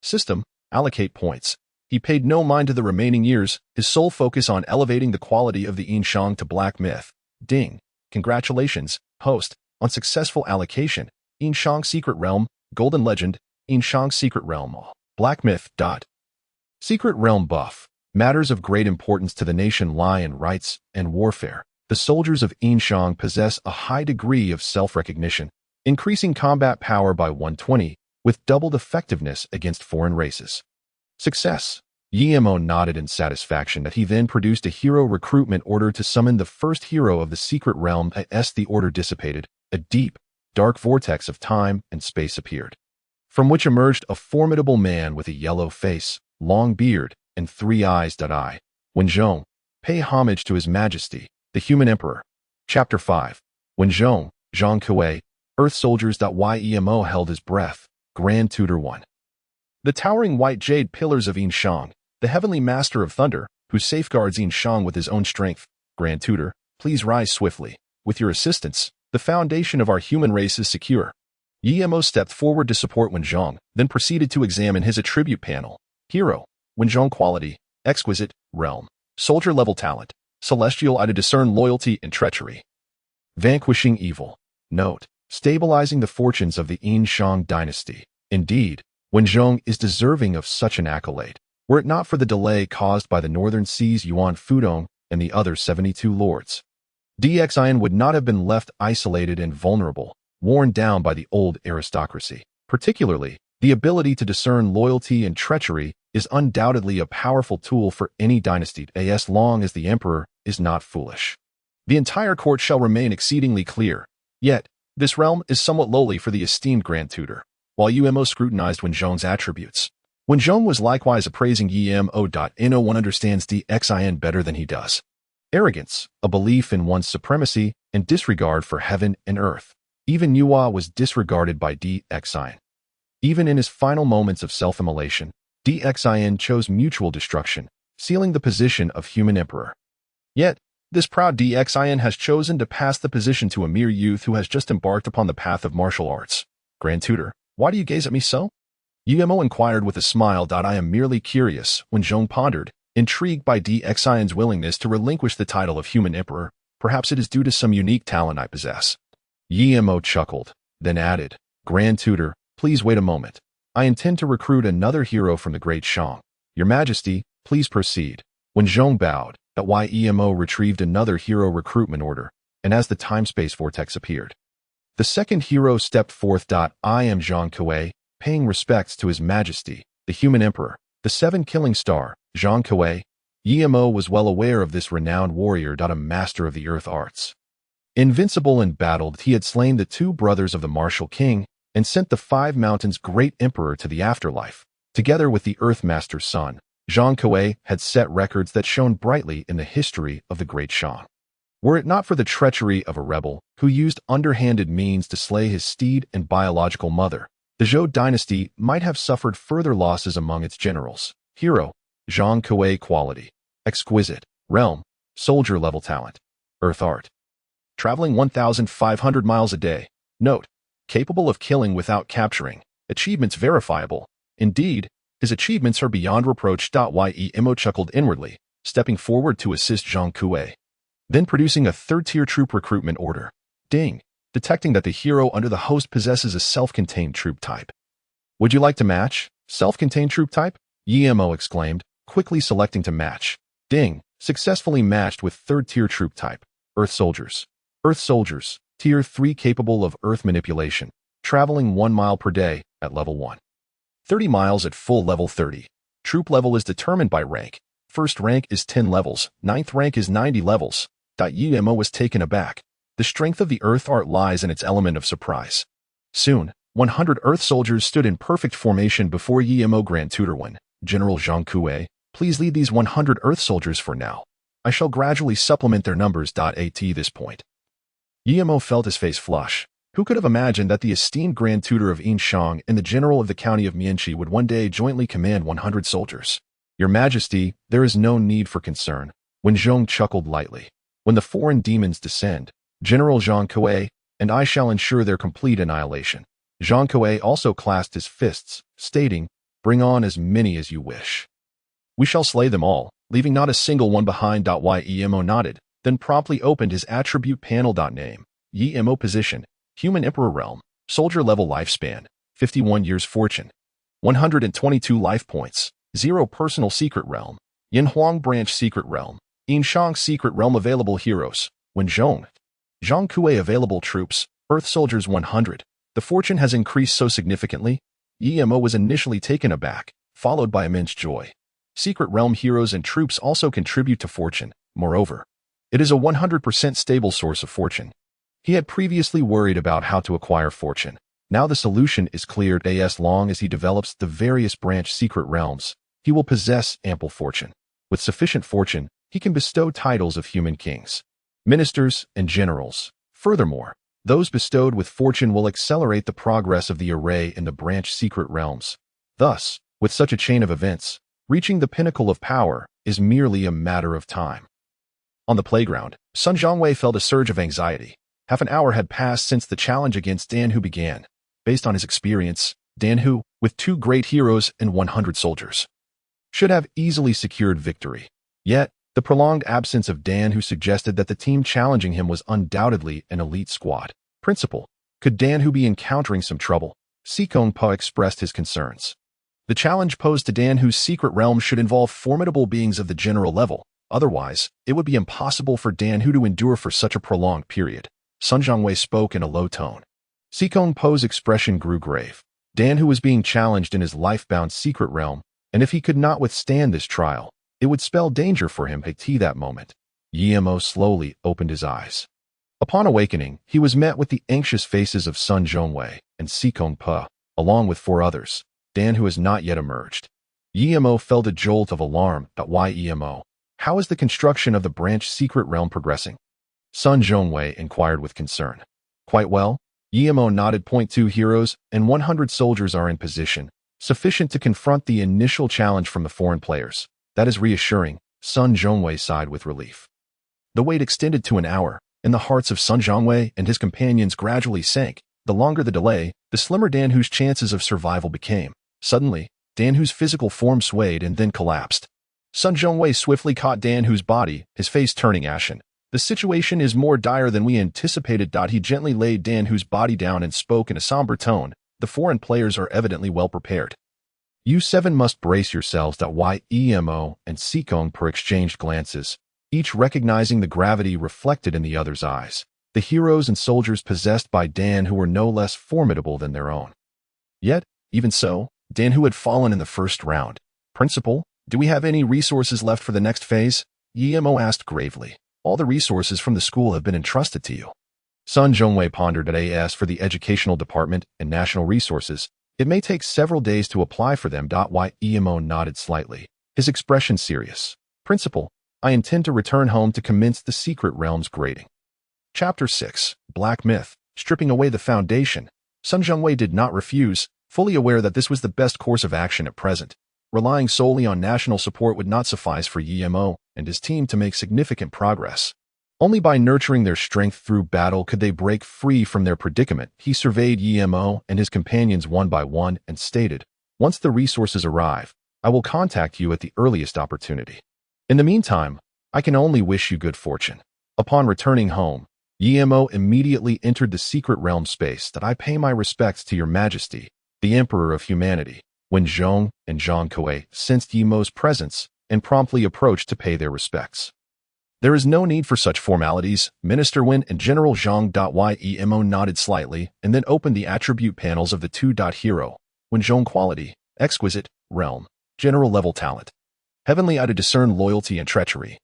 Speaker 1: System. Allocate points. He paid no mind to the remaining years, his sole focus on elevating the quality of the Inshang to black myth. Ding. Congratulations, host, on successful allocation. Inshang Secret Realm, Golden Legend, Inshang Secret Realm, Black Myth. Secret Realm buff. Matters of great importance to the nation lie in rights and warfare. The soldiers of Inshang possess a high degree of self-recognition, increasing combat power by 120, with doubled effectiveness against foreign races. Success. Emo nodded in satisfaction that he then produced a hero recruitment order to summon the first hero of the secret realm. As the order dissipated, a deep, dark vortex of time and space appeared, from which emerged a formidable man with a yellow face, long beard, and 3 eyes. Wenzhong, pay homage to His Majesty, the Human Emperor. Chapter 5. Wenzhong, Zhang Kuei, Earth Soldiers. Emo held his breath. Grand Tutor 1. The towering white jade pillars of Inshang, the heavenly master of thunder, who safeguards Inshang with his own strength. Grand Tutor, please rise swiftly. With your assistance, the foundation of our human race is secure. Emo stepped forward to support Wenzhong, then proceeded to examine his attribute panel. Hero. Wenzhong quality. Exquisite. Realm. Soldier level talent. Celestial eye to discern loyalty and treachery. Vanquishing evil. Note. Stabilizing the fortunes of the Shang Dynasty. Indeed, Wenzhong is deserving of such an accolade, were it not for the delay caused by the Northern Sea's Yuan Fudong and the other 72 lords. Xin would not have been left isolated and vulnerable, worn down by the old aristocracy. Particularly, the ability to discern loyalty and treachery is undoubtedly a powerful tool for any dynasty as long as the emperor is not foolish. The entire court shall remain exceedingly clear. Yet, this realm is somewhat lowly for the esteemed Grand Tutor, while UMO scrutinized Wenzhong's attributes. Wenzhong was likewise appraising EMO. One understands DXIN better than he does. Arrogance, a belief in one's supremacy, and disregard for heaven and earth. Even Yuhua was disregarded by DXIN. Even in his final moments of self-immolation, DXIN chose mutual destruction, sealing the position of human emperor. Yet, this proud DXIN has chosen to pass the position to a mere youth who has just embarked upon the path of martial arts. Grand Tutor, why do you gaze at me so? UMO inquired with a smile. I am merely curious, when Zhong pondered, intrigued by DXIN's willingness to relinquish the title of human emperor. Perhaps it is due to some unique talent I possess. UMO chuckled, then added, Grand Tutor, please wait a moment. I intend to recruit another hero from the great Shang. Your Majesty, please proceed. When Zhong bowed, EMO retrieved another hero recruitment order, and as the time-space vortex appeared, the second hero stepped forth. I am Zhang Kuei, paying respects to His Majesty, the human emperor, the 7 killing star, Zhang Kuei. EMO was well aware of this renowned warrior. A master of the earth arts. Invincible in battle, he had slain the 2 brothers of the martial king and sent the 5 mountains' great emperor to the afterlife. Together with the Earth Master's son, Zhang Kuei had set records that shone brightly in the history of the great Shang. Were it not for the treachery of a rebel who used underhanded means to slay his steed and biological mother, the Zhou dynasty might have suffered further losses among its generals. Hero, Zhang Kuei quality, exquisite, realm, soldier-level talent, earth art. Traveling 1,500 miles a day. Note, capable of killing without capturing. Achievements verifiable. Indeed, his achievements are beyond reproach. YEMO chuckled inwardly, stepping forward to assist Zhang Kuei. Then producing a 3rd-tier troop recruitment order. Ding, detecting that the hero under the host possesses a self-contained troop type. Would you like to match? Self-contained troop type? EMO exclaimed, quickly selecting to match. Ding, successfully matched with 3rd-tier troop type. Earth Soldiers. Earth Soldiers, Tier 3 capable of earth manipulation, traveling 1 mile per day at level 1. 30 miles at full level 30. Troop level is determined by rank. First rank is 10 levels, 9th rank is 90 levels. UMO was taken aback. The strength of the earth art lies in its element of surprise. Soon, 100 earth soldiers stood in perfect formation before UMO Grand Tutor. General Zhang Kuei, please lead these 100 earth soldiers for now. I shall gradually supplement their numbers. At this point, UMO felt his face flush. Who could have imagined that the esteemed Grand Tutor of Yinshang and the General of the County of Mianxi would one day jointly command 100 soldiers? Your Majesty, there is no need for concern. When Zhong chuckled lightly. When the foreign demons descend, General Zhang Kuei and I shall ensure their complete annihilation. Zhang Kuei also clasped his fists, stating, bring on as many as you wish. We shall slay them all, leaving not a single one behind. YEMO nodded, then promptly opened his attribute panel. Name, YEMO position, Human Emperor realm, soldier level lifespan, 51 years fortune, 122 life points, 0 personal secret realm, Yinhuang branch secret realm, Yinshang secret realm available heroes, Wenzhong. Zhang Kuei available troops, Earth soldiers 100. The fortune has increased so significantly, EMO was initially taken aback, followed by immense joy. Secret realm heroes and troops also contribute to fortune. Moreover, it is a 100% stable source of fortune. He had previously worried about how to acquire fortune. Now the solution is clear. As long as he develops the various branch secret realms, he will possess ample fortune. With sufficient fortune, he can bestow titles of human kings, ministers, and generals. Furthermore, those bestowed with fortune will accelerate the progress of the array in the branch secret realms. Thus, with such a chain of events, reaching the pinnacle of power is merely a matter of time. On the playground, Sun Zhongwei felt a surge of anxiety. Half an hour had passed since the challenge against Dan Hu began. Based on his experience, Dan Hu, with 2 great heroes and 100 soldiers, should have easily secured victory. Yet, the prolonged absence of Dan Hu suggested that the team challenging him was undoubtedly an elite squad. Principal, could Dan Hu be encountering some trouble? Sikong Po expressed his concerns. The challenge posed to Dan Hu's secret realm should involve formidable beings of the general level. Otherwise, it would be impossible for Dan Hu to endure for such a prolonged period. Sun Zhongwei spoke in a low tone. Sikong Po's expression grew grave. Dan Hu was being challenged in his life-bound secret realm, and if he could not withstand this trial, it would spell danger for him at that moment. Yemo slowly opened his eyes. Upon awakening, he was met with the anxious faces of Sun Zhongwei and Sikong Pe, along with 4 others, Dan who has not yet emerged. Yemo felt a jolt of alarm. Why Yemo? How is the construction of the branch secret realm progressing? Sun Zhongwei inquired with concern. Quite well. Yemo nodded. 2 heroes and 100 soldiers are in position, sufficient to confront the initial challenge from the foreign players. That is reassuring. Sun Zhongwei sighed with relief. The wait extended to an hour, and the hearts of Sun Zhongwei and his companions gradually sank. The longer the delay, the slimmer Dan Hu's chances of survival became. Suddenly, Dan Hu's physical form swayed and then collapsed. Sun Zhongwei swiftly caught Dan Hu's body, his face turning ashen. The situation is more dire than we anticipated. He gently laid Dan Hu's body down and spoke in a somber tone. The foreign players are evidently well prepared. You 7 must brace yourselves. Emo and Sikong Per exchanged glances, each recognizing the gravity reflected in the other's eyes. The heroes and soldiers possessed by Dan Hu were no less formidable than their own. Yet, even so, Dan Hu had fallen in the first round. Principal, do we have any resources left for the next phase? Emo asked gravely. All the resources from the school have been entrusted to you. Sun Zhongwei pondered. As for the educational department and national resources, it may take several days to apply for them. Emo nodded slightly, his expression serious. Principal, I intend to return home to commence the secret realm's grading. Chapter 6, Black Myth, stripping away the foundation. Sun Zhongwei did not refuse, fully aware that this was the best course of action at present. Relying solely on national support would not suffice for Yemo and his team to make significant progress. Only by nurturing their strength through battle could they break free from their predicament. He surveyed Yemo and his companions one by one and stated, once the resources arrive, I will contact you at the earliest opportunity. In the meantime, I can only wish you good fortune. Upon returning home, Yemo immediately entered the secret realm space. I pay my respects to your majesty, the Emperor of Humanity. When Zhong and Zhang Kui sensed Yemo's presence and promptly approached to pay their respects. There is no need for such formalities, Minister Wen and General Zhang. Yemo nodded slightly and then opened the attribute panels of the 2. Hero. When Zhong quality, exquisite, realm, general level talent. Heavenly eye to discern loyalty and treachery.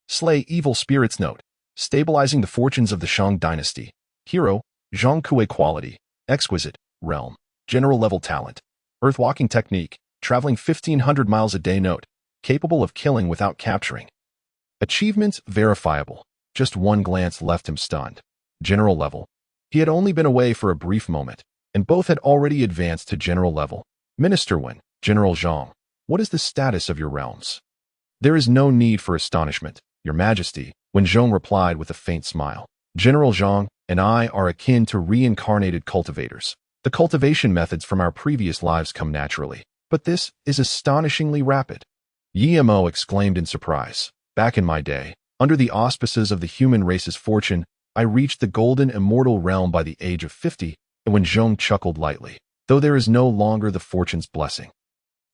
Speaker 1: Slay evil spirits. Note, stabilizing the fortunes of the Shang Dynasty. Hero, Zhang Kui quality, exquisite, realm, general level talent. Earthwalking technique, traveling 1,500 miles a day. Note, capable of killing without capturing. Achievements verifiable. Just one glance left him stunned. General level. He had only been away for a brief moment, and both had already advanced to general level. Minister Wen, General Zhang, what is the status of your realms? There is no need for astonishment, Your Majesty, when Zhong replied with a faint smile. General Zhang and I are akin to reincarnated cultivators. The cultivation methods from our previous lives come naturally, but this is astonishingly rapid. Yemo exclaimed in surprise. Back in my day, under the auspices of the human race's fortune, I reached the golden immortal realm by the age of 50, and when Zhong chuckled lightly, though there is no longer the fortune's blessing.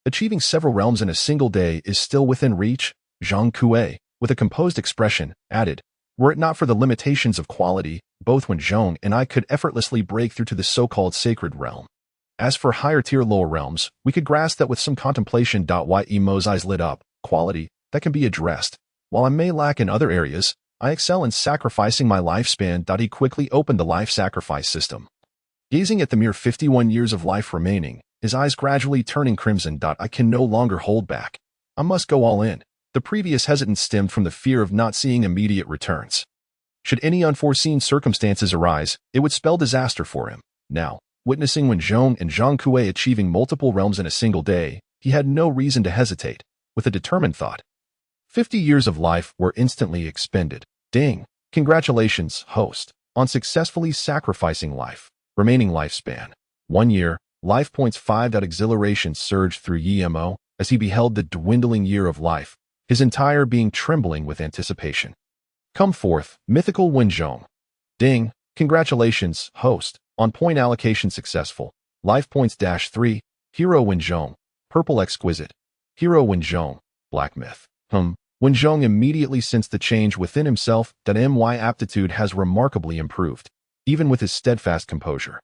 Speaker 1: Achieving several realms in a single day is still within reach, Zhang Kui, with a composed expression, added, were it not for the limitations of quality, both when Zhong and I could effortlessly break through to the so-called sacred realm. As for higher-tier lower realms, we could grasp that with some contemplation. Yemo's eyes lit up, quality, that can be addressed. While I may lack in other areas, I excel in sacrificing my lifespan. He quickly opened the life sacrifice system. Gazing at the mere 51 years of life remaining, his eyes gradually turning crimson. I can no longer hold back. I must go all in. The previous hesitance stemmed from the fear of not seeing immediate returns. Should any unforeseen circumstances arise, it would spell disaster for him. Now, witnessing when Zhong and Zhang Kui achieving multiple realms in a single day, he had no reason to hesitate. With a determined thought, 50 years of life were instantly expended. Ding! Congratulations, host, on successfully sacrificing life. Remaining lifespan. 1 year, life points 5. Exhilaration surged through Yemo as he beheld the dwindling year of life, his entire being trembling with anticipation. Come forth, mythical Wen Zhong. Ding! Congratulations, host, on point allocation successful. Life points -3, Hero Wen Zhong, purple exquisite. Hero Wen Zhong, black myth. Wen Zhong immediately sensed the change within himself. My aptitude has remarkably improved, even with his steadfast composure.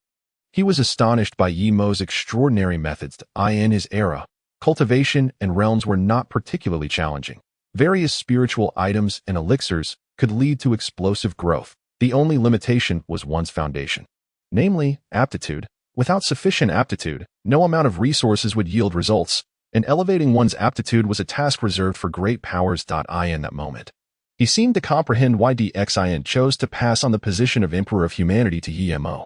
Speaker 1: He was astonished by Yemo's extraordinary methods. In his era, cultivation, and realms were not particularly challenging. Various spiritual items and elixirs could lead to explosive growth. The only limitation was one's foundation, namely aptitude. Without sufficient aptitude, no amount of resources would yield results, and elevating one's aptitude was a task reserved for great powers. In that moment, he seemed to comprehend why Xin chose to pass on the position of Emperor of Humanity to Emo.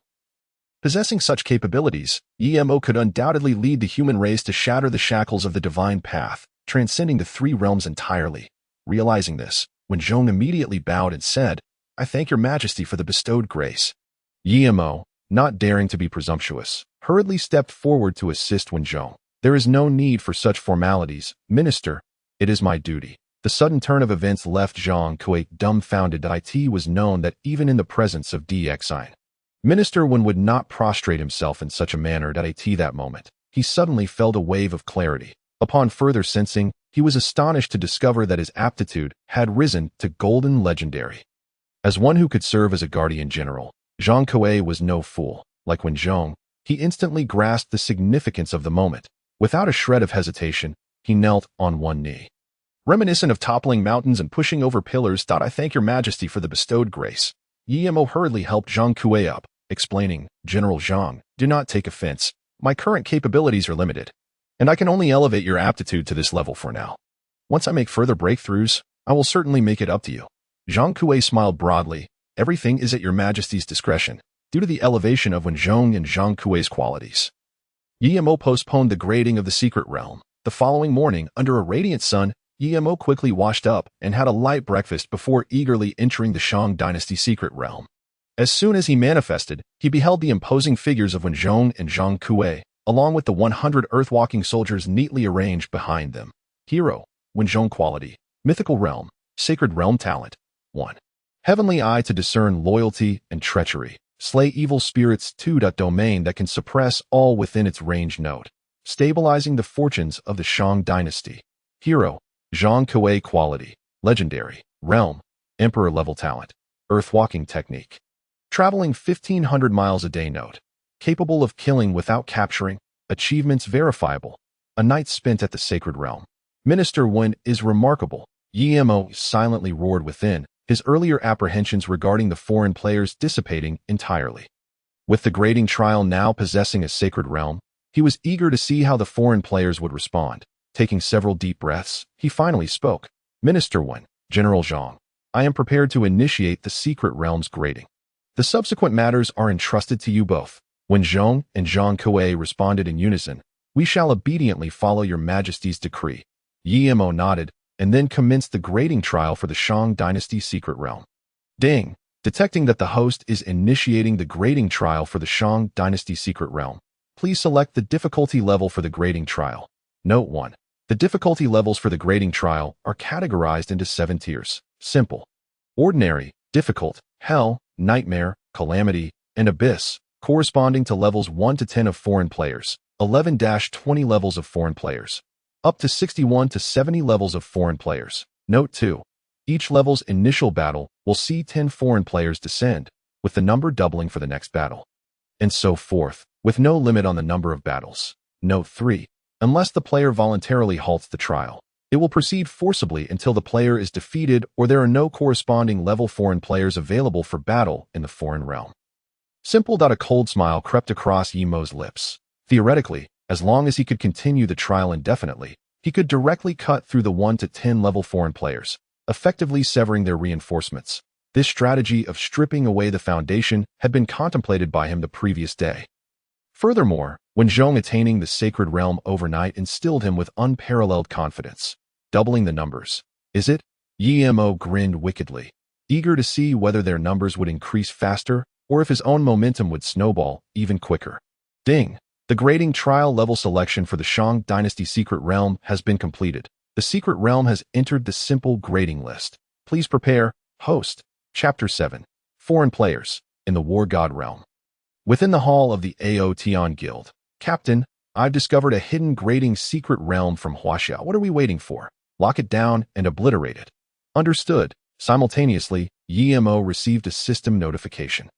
Speaker 1: Possessing such capabilities, Emo could undoubtedly lead the human race to shatter the shackles of the divine path, transcending the three realms entirely. Realizing this, Wen Zhong immediately bowed and said, "I thank your majesty for the bestowed grace." Emo, not daring to be presumptuous, hurriedly stepped forward to assist Wen Zhong. "There is no need for such formalities, minister. It is my duty." The sudden turn of events left Zhang Kui dumbfounded. It was known that even in the presence of Xin, Minister Wen would not prostrate himself in such a manner. That moment, he suddenly felt a wave of clarity. Upon further sensing, he was astonished to discover that his aptitude had risen to golden legendary. As one who could serve as a guardian general, Zhang Kui was no fool. Like Wen Zhong, he instantly grasped the significance of the moment. Without a shred of hesitation, he knelt on one knee. Reminiscent of toppling mountains and pushing over pillars. "I thank your majesty for the bestowed grace." Emo hurriedly helped Zhang Kui up, explaining, "General Zhang, do not take offense. My current capabilities are limited, and I can only elevate your aptitude to this level for now. Once I make further breakthroughs, I will certainly make it up to you." Zhang Kui smiled broadly. "Everything is at your majesty's discretion, due to the elevation of Wen Zhong and Zhang Kui's qualities." Emo postponed the grading of the secret realm. The following morning, under a radiant sun, Emo quickly washed up and had a light breakfast before eagerly entering the Shang Dynasty secret realm. As soon as he manifested, he beheld the imposing figures of Wen Zhong and Zhang Kui, along with the 100 earthwalking soldiers neatly arranged behind them. Hero, Wen Zhong quality, mythical realm, sacred realm talent. 1. Heavenly eye to discern loyalty and treachery. Slay evil spirits. 2. Domain that can suppress all within its range. Note. Stabilizing the fortunes of the Shang Dynasty. Hero, Zhang Kui quality, legendary, realm, emperor level talent, earthwalking technique. Traveling 1,500 miles a day. Note. Capable of killing without capturing, achievements verifiable. A night spent at the sacred realm. Minister Wen is remarkable. Emo silently roared within, his earlier apprehensions regarding the foreign players dissipating entirely. With the grading trial now possessing a sacred realm, he was eager to see how the foreign players would respond. Taking several deep breaths, he finally spoke. "Minister Wen, General Zhang, I am prepared to initiate the secret realm's grading. The subsequent matters are entrusted to you both." When Zhong and Zhang Kui responded in unison, "We shall obediently follow your majesty's decree." Emo nodded, and then commenced the grading trial for the Shang Dynasty secret realm. Ding! Detecting that the host is initiating the grading trial for the Shang Dynasty secret realm, please select the difficulty level for the grading trial. Note 1. The difficulty levels for the grading trial are categorized into 7 tiers: simple, ordinary, difficult, hell, nightmare, calamity, and abyss, corresponding to levels 1 to 10 of foreign players, 11-20 levels of foreign players, up to 61 to 70 levels of foreign players. Note 2. Each level's initial battle will see 10 foreign players descend, with the number doubling for the next battle, and so forth, with no limit on the number of battles. Note 3. Unless the player voluntarily halts the trial, it will proceed forcibly until the player is defeated or there are no corresponding level foreign players available for battle in the foreign realm. Simple. A cold smile crept across Emo's lips. Theoretically, as long as he could continue the trial indefinitely, he could directly cut through the 1 to 10 level foreign players, effectively severing their reinforcements. This strategy of stripping away the foundation had been contemplated by him the previous day. Furthermore, Wen Zhong attaining the sacred realm overnight instilled him with unparalleled confidence. Doubling the numbers. Is it? Emo grinned wickedly, eager to see whether their numbers would increase faster or if his own momentum would snowball even quicker. Ding! The grading trial level selection for the Shang Dynasty secret realm has been completed. The secret realm has entered the simple grading list. Please prepare. Host. Chapter 7. Foreign players in the War God realm. Within the hall of the Aotian Guild. Captain, I've discovered a hidden grading secret realm from Huaxia. What are we waiting for? Lock it down and obliterate it. Understood. Simultaneously, Emo received a system notification.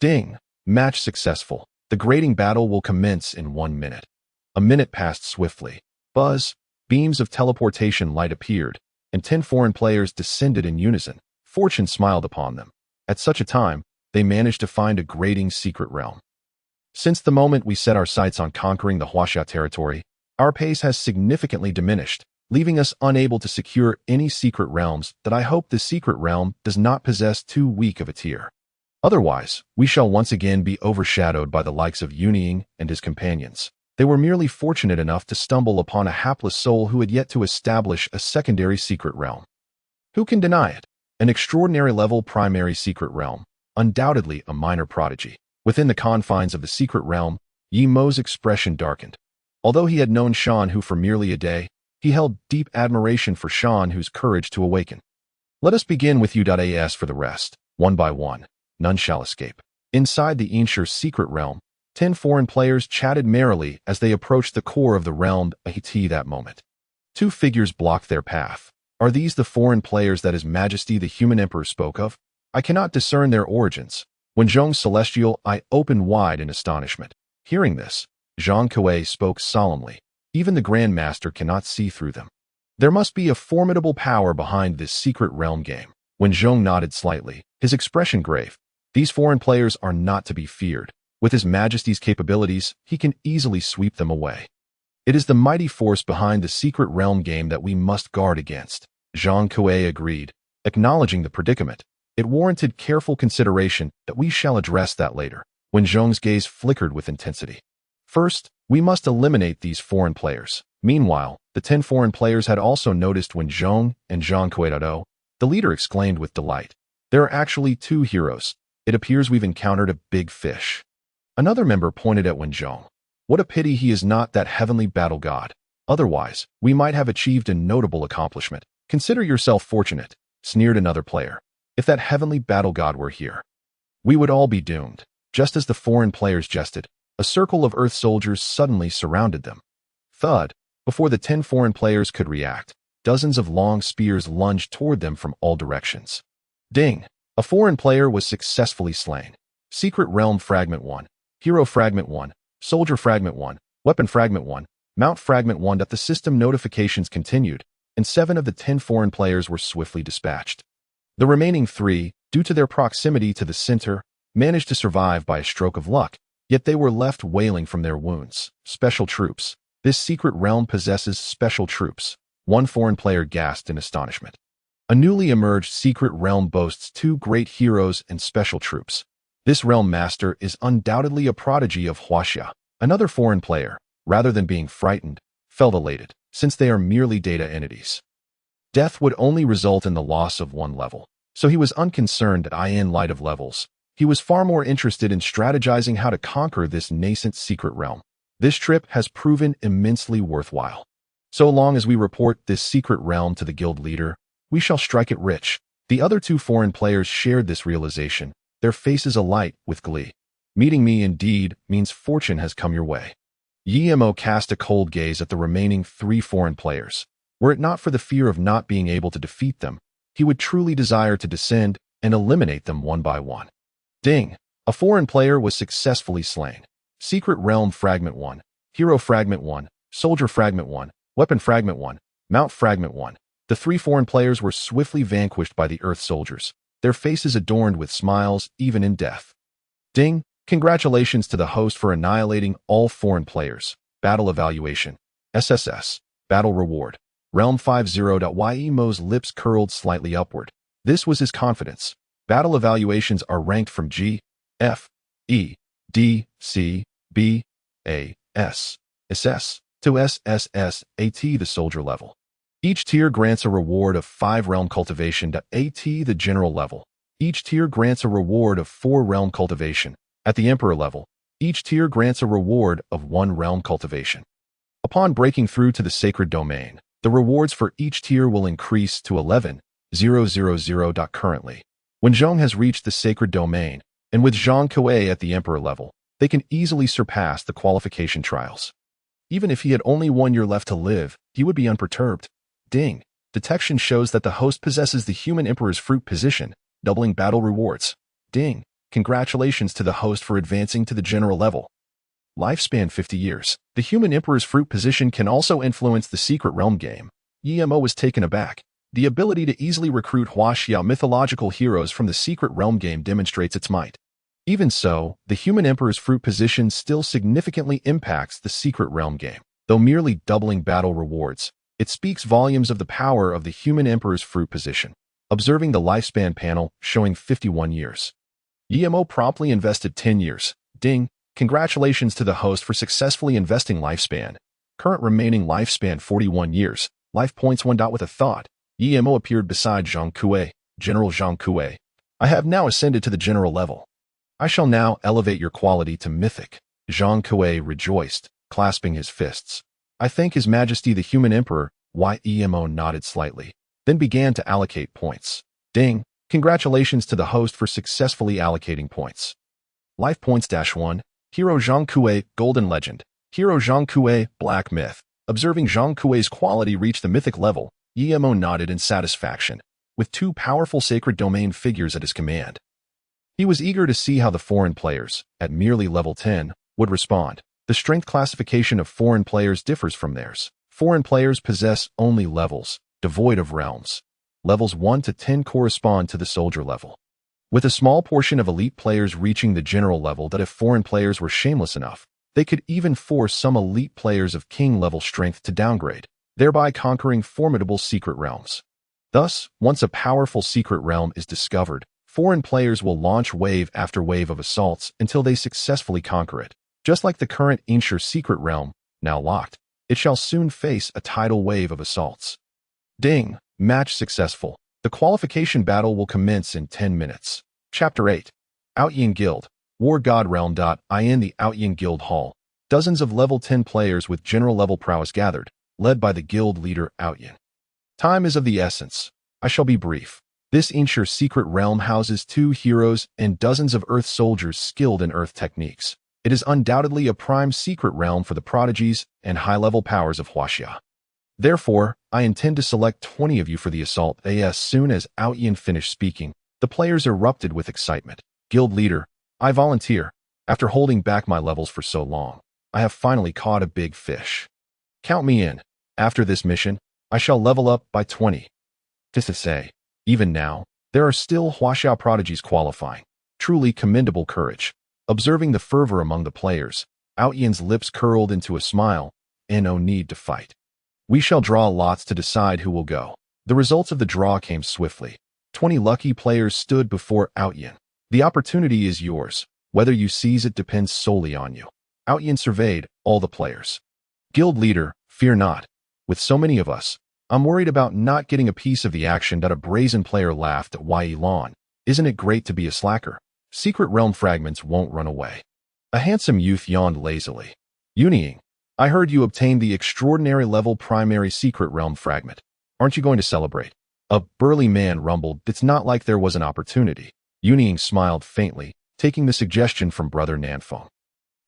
Speaker 1: Ding! Match successful. The grading battle will commence in 1 minute. A minute passed swiftly. Buzz, beams of teleportation light appeared, and 10 foreign players descended in unison. Fortune smiled upon them. At such a time, they managed to find a grating secret realm. Since the moment we set our sights on conquering the Huaxia territory, our pace has significantly diminished, leaving us unable to secure any secret realms that I hope the secret realm does not possess too weak of a tier. Otherwise, we shall once again be overshadowed by the likes of Yunying and his companions. They were merely fortunate enough to stumble upon a hapless soul who had yet to establish a secondary secret realm. Who can deny it? An extraordinary level primary secret realm, undoubtedly a minor prodigy. Within the confines of the secret realm, Yi Mo's expression darkened. Although he had known Shan Hu for merely a day, he held deep admiration for Shan Hu's courage to awaken. Let us begin with U.As for the rest. One by one, none shall escape. Inside the Inshur's secret realm, 10 foreign players chatted merrily as they approached the core of the realm at that moment. Two figures blocked their path. Are these the foreign players that His Majesty the Human Emperor spoke of? I cannot discern their origins. When Zhong's celestial eye opened wide in astonishment. Hearing this, Zhang Kuei spoke solemnly. Even the Grand Master cannot see through them. There must be a formidable power behind this secret realm game. When Zhong nodded slightly, his expression grave. These foreign players are not to be feared. With His Majesty's capabilities, he can easily sweep them away. It is the mighty force behind the secret realm game that we must guard against. Zhang Kuei agreed, acknowledging the predicament. It warranted careful consideration that we shall address that later. When Zhong's gaze flickered with intensity. First, we must eliminate these foreign players. Meanwhile, the 10 foreign players had also noticed when Zhong and Zhang Kuei, the leader exclaimed with delight. There are actually 2 heroes. It appears we've encountered a big fish. Another member pointed at Wen Zhong. What a pity he is not that heavenly battle god. Otherwise, we might have achieved a notable accomplishment. Consider yourself fortunate, sneered another player. If that heavenly battle god were here, we would all be doomed. Just as the foreign players jested, a circle of Earth soldiers suddenly surrounded them. Thud! Before the 10 foreign players could react, dozens of long spears lunged toward them from all directions. Ding! A foreign player was successfully slain. Secret Realm Fragment 1, Hero Fragment 1, Soldier Fragment 1, Weapon Fragment 1, Mount Fragment 1. The system notifications continued, and 7 of the 10 foreign players were swiftly dispatched. The remaining 3, due to their proximity to the center, managed to survive by a stroke of luck, yet they were left wailing from their wounds. Special troops. This secret realm possesses special troops. One foreign player gasped in astonishment. A newly emerged secret realm boasts 2 great heroes and special troops. This realm master is undoubtedly a prodigy of Huaxia. Another foreign player, rather than being frightened, felt elated, since they are merely data entities. Death would only result in the loss of 1 level, so he was unconcerned in light of levels. He was far more interested in strategizing how to conquer this nascent secret realm. This trip has proven immensely worthwhile. So long as we report this secret realm to the guild leader, we shall strike it rich. The other 2 foreign players shared this realization, their faces alight with glee. Meeting me indeed means fortune has come your way. Yi Mo cast a cold gaze at the remaining 3 foreign players. Were it not for the fear of not being able to defeat them, he would truly desire to descend and eliminate them one by one. Ding! A foreign player was successfully slain. Secret Realm Fragment 1, Hero Fragment 1, Soldier Fragment 1, Weapon Fragment 1, Mount Fragment 1. The 3 foreign players were swiftly vanquished by the Earth soldiers, their faces adorned with smiles even in death. Ding! Congratulations to the host for annihilating all foreign players. Battle Evaluation. SSS. Battle Reward. Realm 50. Yi Mo's lips curled slightly upward. This was his confidence. Battle evaluations are ranked from G, F, E, D, C, B, A, S, SS, to SSS, AT the soldier level. Each tier grants a reward of 5 realm cultivation. AT the general level. Each tier grants a reward of 4 realm cultivation. At the Emperor level, each tier grants a reward of 1 realm cultivation. Upon breaking through to the sacred domain, the rewards for each tier will increase to 11,000. Currently, when Zhong has reached the sacred domain, and with Zhang Kuei at the Emperor level, they can easily surpass the qualification trials. Even if he had only 1 year left to live, he would be unperturbed. Ding! Detection shows that the host possesses the Human Emperor's fruit position, doubling battle rewards. Ding! Congratulations to the host for advancing to the general level. Lifespan 50 years. The Human Emperor's fruit position can also influence the Secret Realm game. Emo was taken aback. The ability to easily recruit Huaxia mythological heroes from the Secret Realm game demonstrates its might. Even so, the Human Emperor's fruit position still significantly impacts the Secret Realm game. Though merely doubling battle rewards, it speaks volumes of the power of the Human Emperor's fruit position. Observing the lifespan panel showing 51 years. Emo promptly invested 10 years. Ding! Congratulations to the host for successfully investing lifespan. Current remaining lifespan 41 years. Life points 1. With a thought, Emo appeared beside Zhang Kuei, General Zhang Kuei. I have now ascended to the general level. I shall now elevate your quality to mythic. Zhang Kuei rejoiced, clasping his fists. I thank His Majesty the Human Emperor. Emo nodded slightly, then began to allocate points. Ding! Congratulations to the host for successfully allocating points. Life points -1. Hero Zhang Kuei, Golden Legend. Hero Zhang Kuei, Black Myth. Observing Zhang Kuei's quality reach the mythic level, Emo nodded in satisfaction, with 2 powerful sacred domain figures at his command. He was eager to see how the foreign players, at merely level 10, would respond. The strength classification of foreign players differs from theirs. Foreign players possess only levels, devoid of realms. Levels 1 to 10 correspond to the soldier level, with a small portion of elite players reaching the general level that if foreign players were shameless enough, they could even force some elite players of king-level strength to downgrade, thereby conquering formidable secret realms. Thus, once a powerful secret realm is discovered, foreign players will launch wave after wave of assaults until they successfully conquer it. Just like the current Inshur secret realm, now locked, it shall soon face a tidal wave of assaults. Ding! Match successful. The qualification battle will commence in 10 minutes. Chapter 8. Outyin Guild. War God Realm. In the Outyin Guild Hall, dozens of level 10 players with general level prowess gathered, led by the guild leader Outyin. Time is of the essence. I shall be brief. This Inshur secret realm houses 2 heroes and dozens of earth soldiers skilled in earth techniques. It is undoubtedly a prime secret realm for the prodigies and high-level powers of Huaxia. Therefore, I intend to select 20 of you for the assault. As soon as Outyin finished speaking, the players erupted with excitement. Guild leader, I volunteer. After holding back my levels for so long, I have finally caught a big fish. Count me in. After this mission, I shall level up by 20. Just to say, even now, there are still Huaxia prodigies qualifying. Truly commendable courage. Observing the fervor among the players, Outyin's lips curled into a smile, and no need to fight. We shall draw lots to decide who will go. The results of the draw came swiftly. 20 lucky players stood before Outyin. The opportunity is yours. Whether you seize it depends solely on you. Outyin surveyed all the players. Guild leader, fear not. With so many of us, I'm worried about not getting a piece of the action. A brazen player laughed at Lan. Isn't it great to be a slacker? Secret realm fragments won't run away. A handsome youth yawned lazily. Yunying, I heard you obtained the extraordinary level primary secret realm fragment. Aren't you going to celebrate? A burly man rumbled. It's not like there was an opportunity. Yunying smiled faintly, taking the suggestion from brother Nanfeng.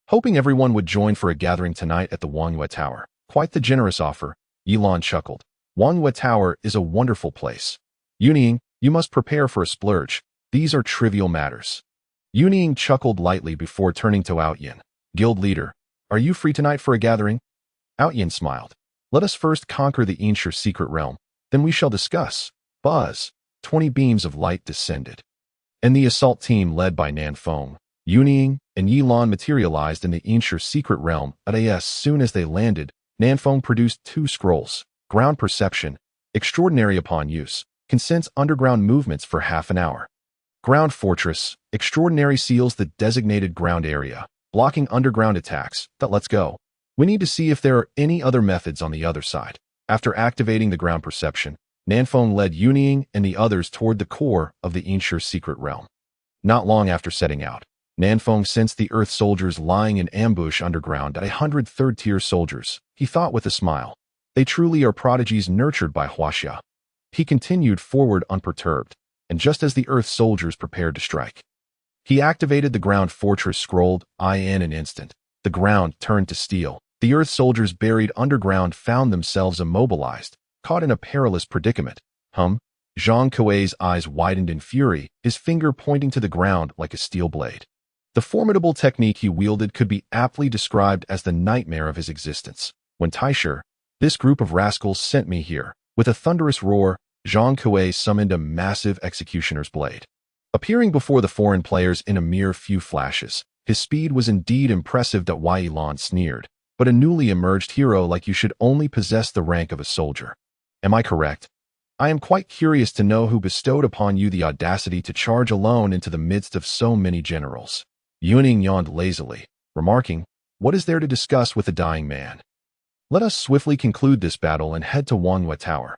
Speaker 1: Hoping everyone would join for a gathering tonight at the Wangyue Tower. Quite the generous offer, Yilan chuckled. Wangyue Tower is a wonderful place. Yunying, you must prepare for a splurge. These are trivial matters. Yunying chuckled lightly before turning to Outyin. Guild leader, are you free tonight for a gathering? Outyin smiled. Let us first conquer the Inshur secret realm, then we shall discuss. Buzz. 20 beams of light descended, and the assault team led by Nanfeng, Yunying, and Yilan materialized in the Inshur secret realm. As soon as they landed, Nanfeng produced 2 scrolls. Ground perception, extraordinary upon use, can sense underground movements for half an hour. Ground fortress, extraordinary seals the designated ground area, blocking underground attacks. Let's go. We need to see if there are any other methods on the other side. After activating the ground perception, Nanfeng led Yunying and the others toward the core of the Inshur secret realm. Not long after setting out, Nanfeng sensed the Earth soldiers lying in ambush underground at 100 third-tier soldiers. He thought with a smile, they truly are prodigies nurtured by Huaxia. He continued forward unperturbed, and just as the Earth soldiers prepared to strike, he activated the ground fortress scrolled. In an instant, the ground turned to steel. The Earth soldiers buried underground found themselves immobilized, caught in a perilous predicament. Zhang Kuei's eyes widened in fury, his finger pointing to the ground like a steel blade. The formidable technique he wielded could be aptly described as the nightmare of his existence. When Taisher, this group of rascals, sent me here, with a thunderous roar, Conquerthe summoned a massive executioner's blade. Appearing before the foreign players in a mere few flashes, his speed was indeed impressive. Yilan sneered, but a newly emerged hero like you should only possess the rank of a soldier. Am I correct? I am quite curious to know who bestowed upon you the audacity to charge alone into the midst of so many generals. Yuning yawned lazily, remarking, "What is there to discuss with a dying man? Let us swiftly conclude this battle and head to Wanhua Tower."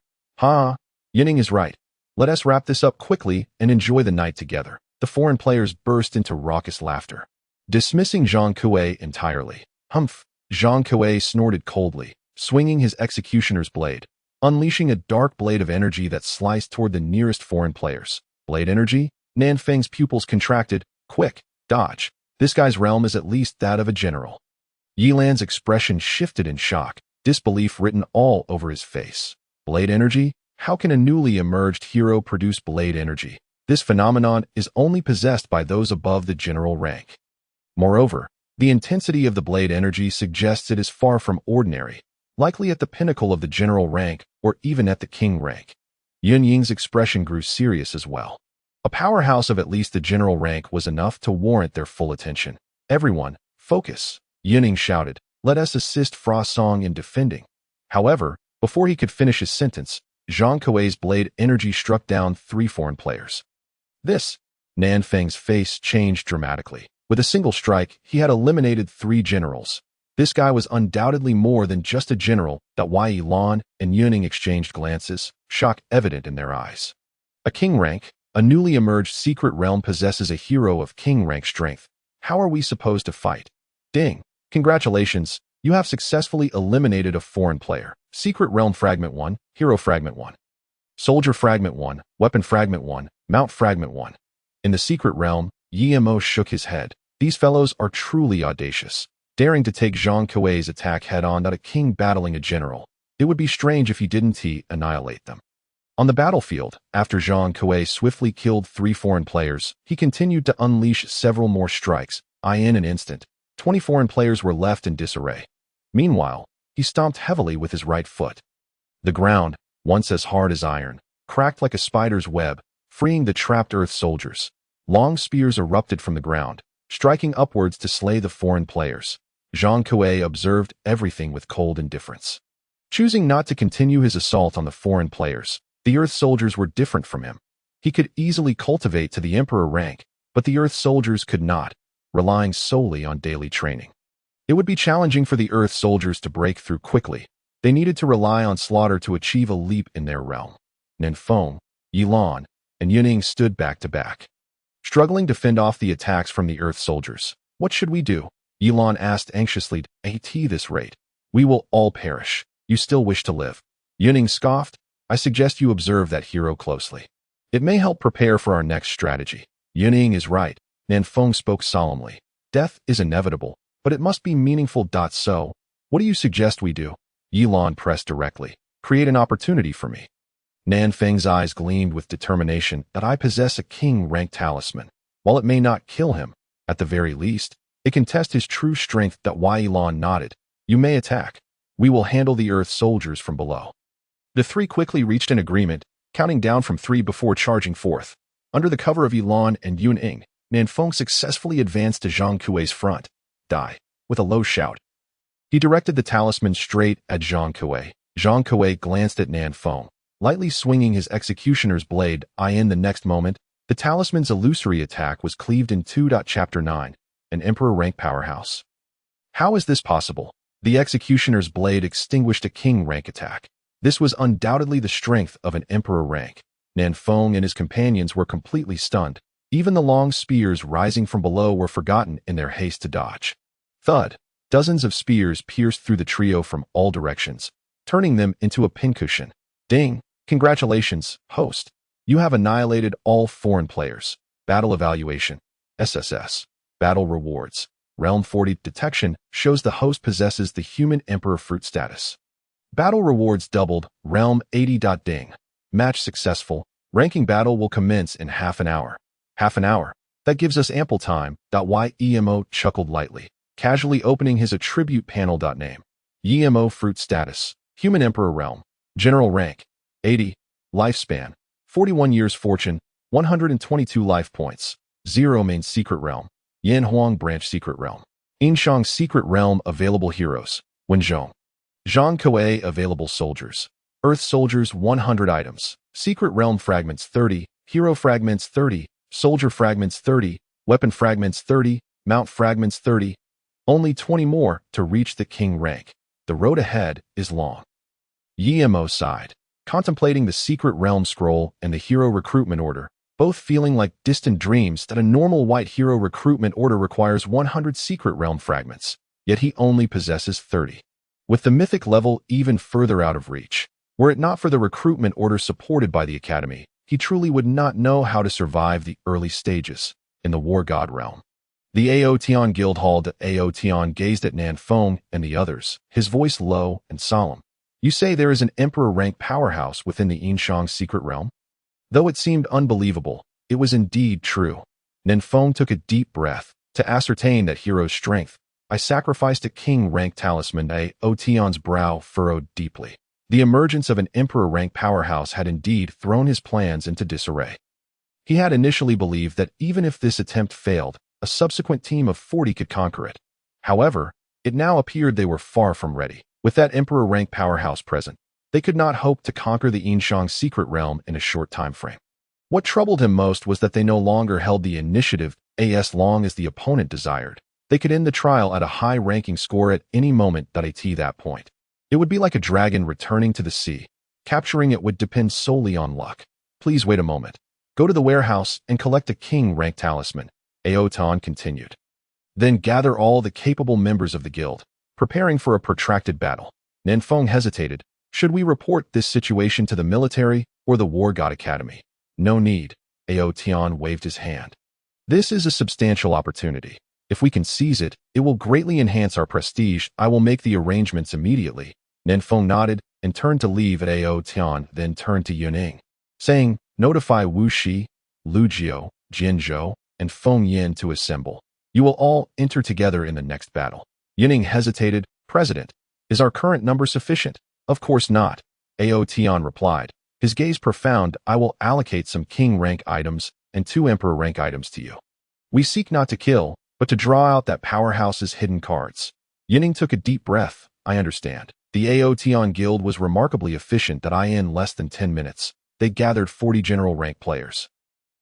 Speaker 1: Yuning is right. Let us wrap this up quickly and enjoy the night together. The foreign players burst into raucous laughter, dismissing Conquerthe entirely. Humph! Conquerthe snorted coldly, swinging his executioner's blade, unleashing a dark blade of energy that sliced toward the nearest foreign players. Blade energy? Nanfeng's pupils contracted. Quick, dodge. This guy's realm is at least that of a general. Yilan's expression shifted in shock, disbelief written all over his face. Blade energy? How can a newly emerged hero produce blade energy? This phenomenon is only possessed by those above the general rank. Moreover, the intensity of the blade energy suggests it is far from ordinary, likely at the pinnacle of the general rank or even at the king rank. Yun Ying's expression grew serious as well. A powerhouse of at least the general rank was enough to warrant their full attention. Everyone, focus! Yuning shouted. Let us assist Fra Song in defending. However, before he could finish his sentence, Conquerthe's blade energy struck down 3 foreign players. Nanfeng's face changed dramatically. With a single strike, he had eliminated 3 generals. This guy was undoubtedly more than just a general. Yilan and Yuning exchanged glances, shock evident in their eyes. A king rank, a newly emerged secret realm possesses a hero of king rank strength. How are we supposed to fight? Ding! Congratulations, you have successfully eliminated a foreign player. Secret Realm Fragment 1, Hero Fragment 1. Soldier Fragment 1, Weapon Fragment 1, Mount Fragment 1. In the Secret Realm, Yimo shook his head. These fellows are truly audacious, daring to take Conquerthe's attack head-on. Not a king battling a general. It would be strange if he didn't annihilate them. On the battlefield, after Conquerthe swiftly killed 3 foreign players, he continued to unleash several more strikes. In an instant, 20 foreign players were left in disarray. Meanwhile, he stomped heavily with his right foot. The ground, once as hard as iron, cracked like a spider's web, freeing the trapped earth soldiers. Long spears erupted from the ground, striking upwards to slay the foreign players. Conquerthe observed everything with cold indifference. Choosing not to continue his assault on the foreign players, the earth soldiers were different from him. He could easily cultivate to the emperor rank, but the earth soldiers could not, relying solely on daily training. It would be challenging for the earth soldiers to break through quickly. They needed to rely on slaughter to achieve a leap in their realm. Nanfeng, Yilan, and Yuning stood back to back, struggling to fend off the attacks from the earth soldiers. What should we do? Yilan asked anxiously. At this rate, we will all perish. You still wish to live? Yuning scoffed. I suggest you observe that hero closely. It may help prepare for our next strategy. Yuning is right. Nanfeng spoke solemnly. Death is inevitable, but it must be meaningful. So, what do you suggest we do? Yilan pressed directly. Create an opportunity for me. Nanfeng's eyes gleamed with determination. That I possess a king-rank talisman. While it may not kill him, at the very least, it can test his true strength. Yilan nodded. You may attack. We will handle the earth soldiers from below. The 3 quickly reached an agreement, counting down from 3 before charging forth. Under the cover of Yilan and Yuning, Nanfeng successfully advanced to Conquerthe's front. Die. With a low shout, he directed the talisman straight at Conquerthe. Conquerthe glanced at Nanfeng, lightly swinging his executioner's blade. In the next moment, the talisman's illusory attack was cleaved in 2. Chapter 9. An Emperor rank powerhouse. How is this possible? The executioner's blade extinguished a king rank attack. This was undoubtedly the strength of an emperor rank. Nanfeng and his companions were completely stunned. Even the long spears rising from below were forgotten in their haste to dodge. Thud! Dozens of spears pierced through the trio from all directions, turning them into a pincushion. Ding! Congratulations, host. You have annihilated all foreign players. Battle Evaluation. SSS. Battle Rewards. Realm 40 Detection shows the host possesses the Human Emperor fruit status. Battle Rewards doubled. Realm 80. Ding. Match successful. Ranking battle will commence in half an hour. Half an hour. That gives us ample time. Yemo chuckled lightly, casually opening his attribute panel. Name. Yemo fruit status. Human Emperor realm. General rank. 80. Lifespan. 41 years fortune. 122 life points. 0 main secret realm. Yan Huang branch secret realm. Inshang secret realm available heroes. Wenzhong. Zhang Kuei available soldiers. Earth soldiers 100 items. Secret realm fragments 30. Hero fragments 30. Soldier fragments 30. Weapon fragments 30. Mount fragments 30. Only 20 more to reach the king rank. The road ahead is long. Yemo sighed, contemplating the secret realm scroll and the hero recruitment order, both feeling like distant dreams that a normal white hero recruitment order requires 100 secret realm fragments, yet he only possesses 30. With the mythic level even further out of reach, were it not for the recruitment order supported by the Academy, he truly would not know how to survive the early stages in the War God realm. The Aotian Guildhall. Aotian gazed at Nanfeng and the others, his voice low and solemn. You say there is an emperor rank powerhouse within the Inshang secret realm? Though it seemed unbelievable, it was indeed true. Nanfeng took a deep breath. To ascertain that hero's strength, I sacrificed a king rank talisman. Aotian's brow furrowed deeply. The emergence of an emperor rank powerhouse had indeed thrown his plans into disarray. He had initially believed that even if this attempt failed, a subsequent team of 40 could conquer it. However, it now appeared they were far from ready. With that emperor rank powerhouse present, they could not hope to conquer the Inshang secret realm in a short time frame. What troubled him most was that they no longer held the initiative as long as the opponent desired. They could end the trial at a high-ranking score at any moment. At that point, it would be like a dragon returning to the sea. Capturing it would depend solely on luck. Please wait a moment. Go to the warehouse and collect a king rank talisman, Aotan continued. Then gather all the capable members of the guild, preparing for a protracted battle. Nanfeng hesitated. Should we report this situation to the military or the War God Academy? No need. Aotian waved his hand. This is a substantial opportunity. If we can seize it, it will greatly enhance our prestige. I will make the arrangements immediately. Nanfeng nodded and turned to leave at Aotian, then turned to Yuning, saying, notify Wu Shi, Lu Jiao, Jin Zhou, and Feng Yin to assemble. You will all enter together in the next battle. Yuning hesitated. President, is our current number sufficient? Of course not. Aotian replied, his gaze profound. I will allocate some king rank items and 2 emperor rank items to you. We seek not to kill, but to draw out that powerhouse's hidden cards. Yuning took a deep breath. I understand. The Aotian guild was remarkably efficient. In less than 10 minutes, they gathered 40 general rank players.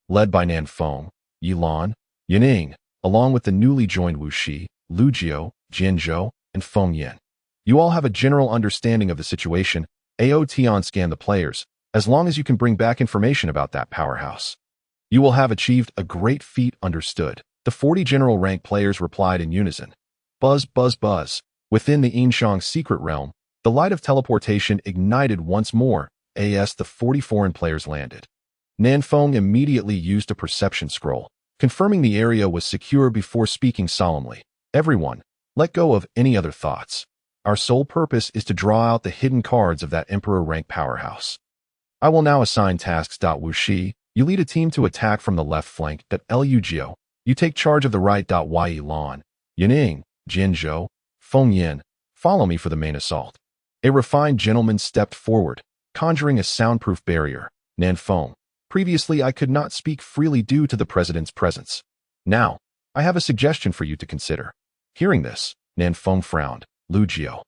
Speaker 1: Led by Nanfeng, Yilan, Yuning, along with the newly joined Wu Shi, Lu Jiao, Jin Zhou, and Feng Yin. You all have a general understanding of the situation. Aotian scanned the players. As long as you can bring back information about that powerhouse, you will have achieved a great feat. Understood. The 40 general rank players replied in unison. Buzz, buzz, buzz. Within the Inshang secret realm, the light of teleportation ignited once more. The 40 foreign players landed. Nanfeng immediately used a perception scroll, confirming the area was secure before speaking solemnly. Everyone, let go of any other thoughts. Our sole purpose is to draw out the hidden cards of that emperor rank powerhouse. I will now assign tasks. Wu Shi, you lead a team to attack from the left flank. Lu Jiao, you take charge of the right. Yi Lan, Yuning, Jin Zhou, Feng Yin, follow me for the main assault. A refined gentleman stepped forward, conjuring a soundproof barrier. Nanfeng, previously I could not speak freely due to the president's presence. Now, I have a suggestion for you to consider. Hearing this, Nanfeng frowned. Lu Jiao,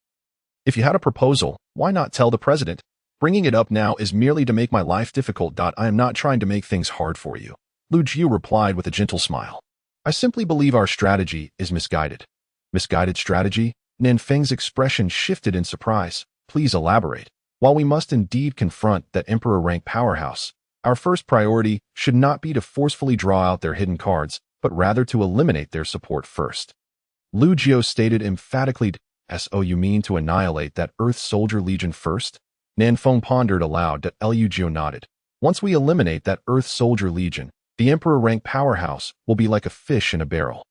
Speaker 1: if you had a proposal, why not tell the president? Bringing it up now is merely to make my life difficult. I am not trying to make things hard for you. Lu Jiao replied with a gentle smile. I simply believe our strategy is misguided. Misguided strategy? Nanfeng's expression shifted in surprise. Please elaborate. While we must indeed confront that emperor rank powerhouse, our first priority should not be to forcefully draw out their hidden cards, but rather to eliminate their support first. Lu Jiao stated emphatically. So you mean to annihilate that Earth Soldier Legion first? Nanfeng pondered aloud. Lu Jiao nodded. Once we eliminate that Earth Soldier Legion, the Emperor rank powerhouse will be like a fish in a barrel.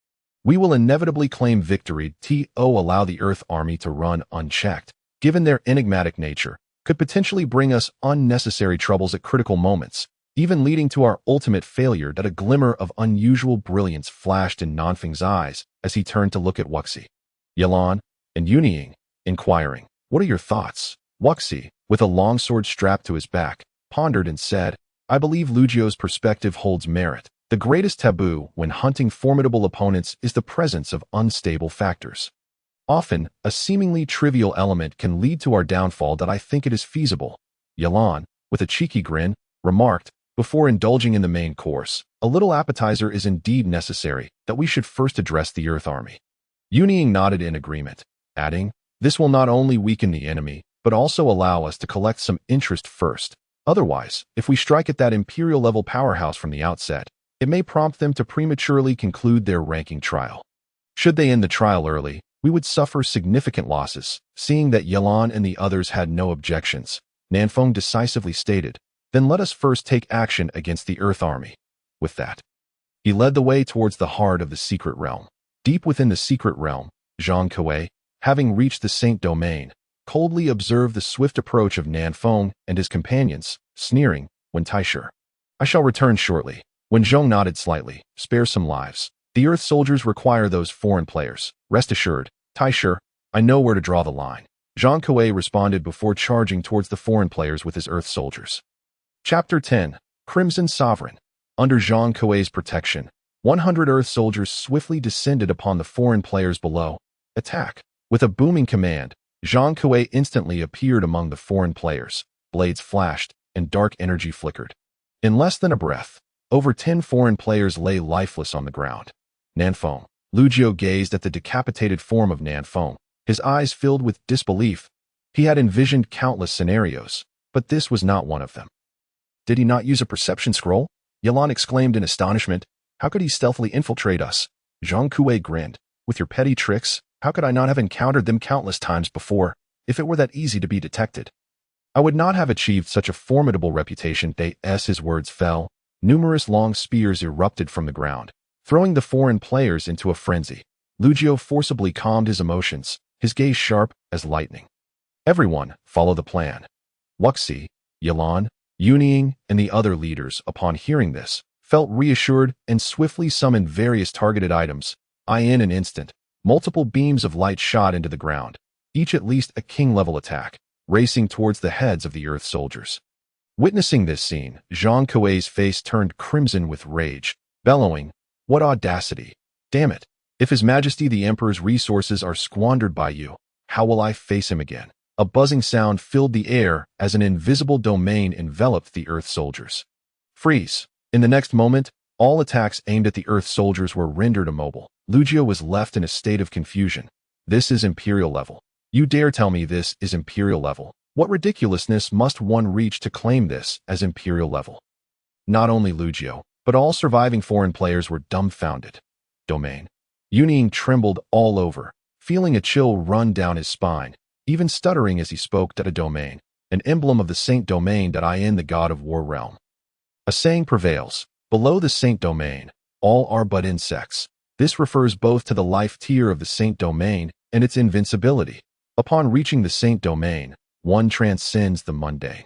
Speaker 1: We will inevitably claim victory. Allow the Earth Army to run unchecked, given their enigmatic nature, could potentially bring us unnecessary troubles at critical moments. even leading to our ultimate failure. That a glimmer of unusual brilliance flashed in Nanfeng's eyes as he turned to look at Wuxi, Yalan, and Yunying, inquiring, "What are your thoughts?" Wuxi, with a long sword strapped to his back, pondered and said, "I believe Lugio's perspective holds merit. The greatest taboo when hunting formidable opponents is the presence of unstable factors. Often, a seemingly trivial element can lead to our downfall. That I think it is feasible," Yalan, with a cheeky grin, remarked, "before indulging in the main course, a little appetizer is indeed necessary, that we should first address the Earth Army." Yunying nodded in agreement, adding, "This will not only weaken the enemy, but also allow us to collect some interest first. Otherwise, if we strike at that Imperial-level powerhouse from the outset, it may prompt them to prematurely conclude their ranking trial. Should they end the trial early, we would suffer significant losses." Seeing that Yalan and the others had no objections, Nanfeng decisively stated, "Then let us first take action against the Earth Army." With that, he led the way towards the heart of the secret realm. Deep within the secret realm, Zhang Kuei, having reached the Saint Domain, coldly observed the swift approach of Nanfeng and his companions, sneering, when Taisher, "I shall return shortly." When Zhong nodded slightly, "Spare some lives. The Earth soldiers require those foreign players. Rest assured, Taisher, I know where to draw the line." Zhang Kuei responded before charging towards the foreign players with his Earth soldiers. Chapter 10. Crimson Sovereign. Under Zhang Kuei's protection, 100 Earth soldiers swiftly descended upon the foreign players below. "Attack!" With a booming command, Zhang Kuei instantly appeared among the foreign players. Blades flashed, and dark energy flickered. In less than a breath, over 10 foreign players lay lifeless on the ground. Nanfeng. Lugio gazed at the decapitated form of Nanfeng, his eyes filled with disbelief. He had envisioned countless scenarios, but this was not one of them. "Did he not use a perception scroll?" Yalan exclaimed in astonishment. "How could he stealthily infiltrate us?" Zhang Kuei grinned. "With your petty tricks, how could I not have encountered them countless times before, if it were that easy to be detected? I would not have achieved such a formidable reputation." As his words fell, numerous long spears erupted from the ground, throwing the foreign players into a frenzy. Lugio forcibly calmed his emotions, his gaze sharp as lightning. "Everyone, follow the plan." Wuxi, Yalan, Yunying, and the other leaders, upon hearing this, felt reassured and swiftly summoned various targeted items. In an instant, multiple beams of light shot into the ground, each at least a king-level attack, racing towards the heads of the Earth soldiers. Witnessing this scene, Zhang Kuei's face turned crimson with rage, bellowing, "What audacity! Damn it! If His Majesty the Emperor's resources are squandered by you, how will I face him again?" A buzzing sound filled the air as an invisible domain enveloped the Earth soldiers. "Freeze!" In the next moment, all attacks aimed at the Earth soldiers were rendered immobile. Lugio was left in a state of confusion. "This is Imperial level. You dare tell me this is Imperial level? What ridiculousness must one reach to claim this as Imperial level?" Not only Lugio, but all surviving foreign players were dumbfounded. Domain. Yunying trembled all over, feeling a chill run down his spine, even stuttering as he spoke. "That a domain, an emblem of the Saint Domain. That I am the god of war realm." A saying prevails, below the Saint Domain, all are but insects. This refers both to the life tier of the Saint Domain and its invincibility. Upon reaching the Saint Domain, one transcends the mundane.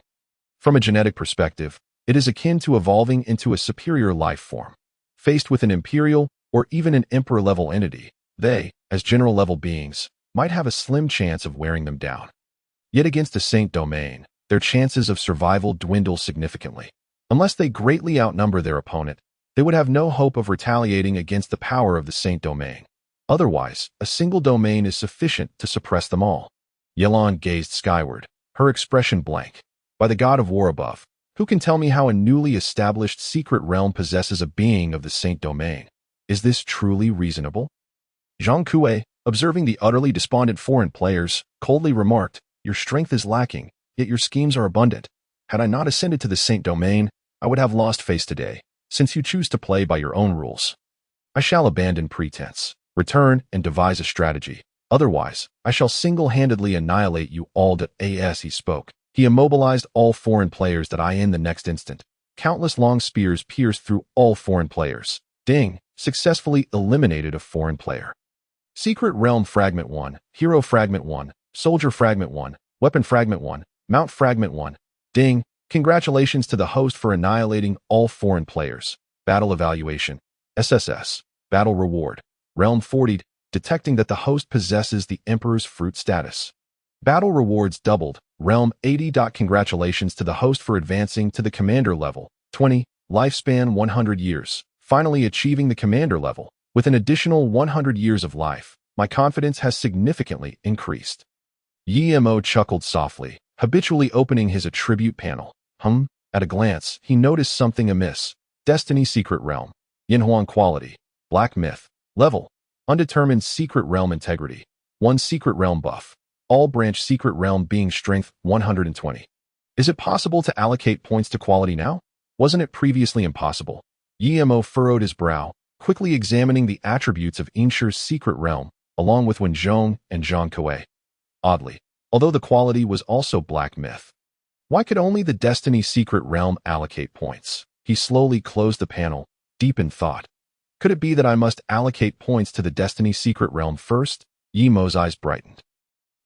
Speaker 1: From a genetic perspective, it is akin to evolving into a superior life form. Faced with an Imperial or even an Emperor-level entity, they, as general-level beings, might have a slim chance of wearing them down. Yet against the Saint Domain, their chances of survival dwindle significantly. Unless they greatly outnumber their opponent, they would have no hope of retaliating against the power of the Saint Domain. Otherwise, a single domain is sufficient to suppress them all. Yalan gazed skyward, her expression blank. "By the god of war above, who can tell me how a newly established secret realm possesses a being of the Saint Domain? Is this truly reasonable?" Zhang Kuei, observing the utterly despondent foreign players, coldly remarked, "Your strength is lacking, yet your schemes are abundant. Had I not ascended to the Saint Domain, I would have lost face today. Since you choose to play by your own rules, I shall abandon pretense, return and devise a strategy. Otherwise, I shall single-handedly annihilate you all." As he spoke, he immobilized all foreign players. In the next instant, countless long spears pierced through all foreign players. Ding! Successfully eliminated a foreign player. Secret Realm Fragment 1, Hero Fragment 1, Soldier Fragment 1, Weapon Fragment 1, Mount Fragment 1. Ding! Congratulations to the host for annihilating all foreign players. Battle Evaluation. SSS. Battle Reward. Realm 40. Detecting that the host possesses the Emperor's Fruit status. Battle Rewards doubled. Realm 80. Congratulations to the host for advancing to the Commander level. 20. Lifespan 100 years. Finally achieving the Commander level. With an additional 100 years of life, my confidence has significantly increased. Yimo chuckled softly, habitually opening his attribute panel. At a glance, he noticed something amiss. Destiny Secret Realm. Yinhuang Quality. Black Myth. Level. Undetermined Secret Realm Integrity. 1 Secret Realm Buff. All Branch Secret Realm Being Strength 120. Is it possible to allocate points to quality now? Wasn't it previously impossible? Yimo furrowed his brow, quickly examining the attributes of Inshur's Secret Realm, along with Wenzhong and Conquerthe. Oddly, although the quality was also Black Myth. Why could only the Destiny Secret Realm allocate points? He slowly closed the panel, deep in thought. Could it be that I must allocate points to the Destiny Secret Realm first? Yimo's eyes brightened.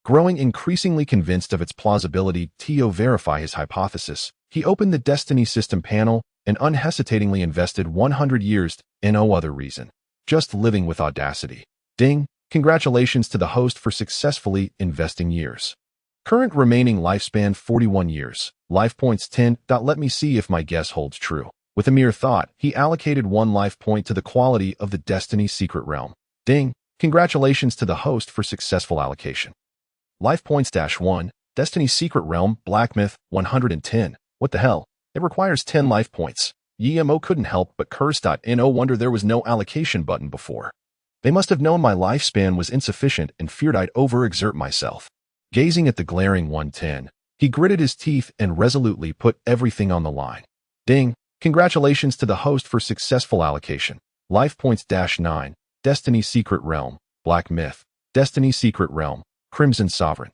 Speaker 1: Growing increasingly convinced of its plausibility to verify his hypothesis, he opened the Destiny System panel and unhesitatingly invested 100 years in no other reason. Just living with audacity. Ding! Congratulations to the host for successfully investing years. Current remaining lifespan 41 years. Life points 10. Let me see if my guess holds true. With a mere thought, he allocated 1 life point to the quality of the Destiny Secret Realm. Ding! Congratulations to the host for successful allocation. Life points -1. Destiny Secret Realm, Black Myth, 110. What the hell? It requires 10 life points. Yimo couldn't help but curse. No wonder there was no allocation button before. They must have known my lifespan was insufficient and feared I'd overexert myself. Gazing at the glaring 110, he gritted his teeth and resolutely put everything on the line. Ding! Congratulations to the host for successful allocation. Life points -9. Destiny Secret Realm, Black Myth. Destiny Secret Realm, Crimson Sovereign.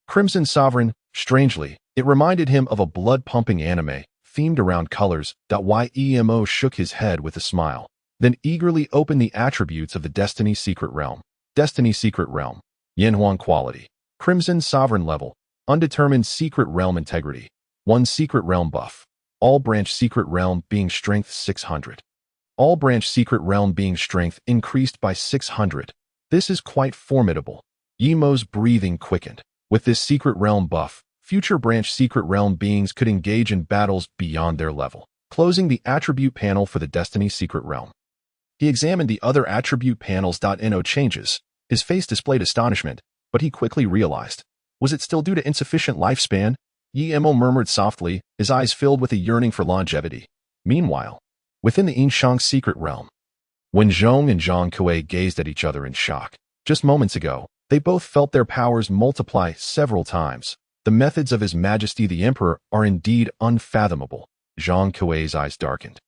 Speaker 1: Crimson Sovereign, strangely, it reminded him of a blood-pumping anime, themed around colors. Yimo shook his head with a smile, then eagerly opened the attributes of the Destiny Secret Realm. Destiny Secret Realm. Yinhuang Quality. Crimson Sovereign Level. Undetermined Secret Realm Integrity. 1 Secret Realm Buff. All Branch Secret Realm Being Strength 600. All Branch Secret Realm Being Strength increased by 600. This is quite formidable. Yimo's breathing quickened. With this Secret Realm buff, future Branch Secret Realm beings could engage in battles beyond their level. Closing the attribute panel for the Destiny Secret Realm, he examined the other attribute panels. No changes. His face displayed astonishment, but he quickly realized. Was it still due to insufficient lifespan? Yimo murmured softly, his eyes filled with a yearning for longevity. Meanwhile, within the Inshang Secret Realm, Wenzhong and Conquerthe gazed at each other in shock. Just moments ago, they both felt their powers multiply several times. The methods of His Majesty the Emperor are indeed unfathomable. Conquerthe's eyes darkened.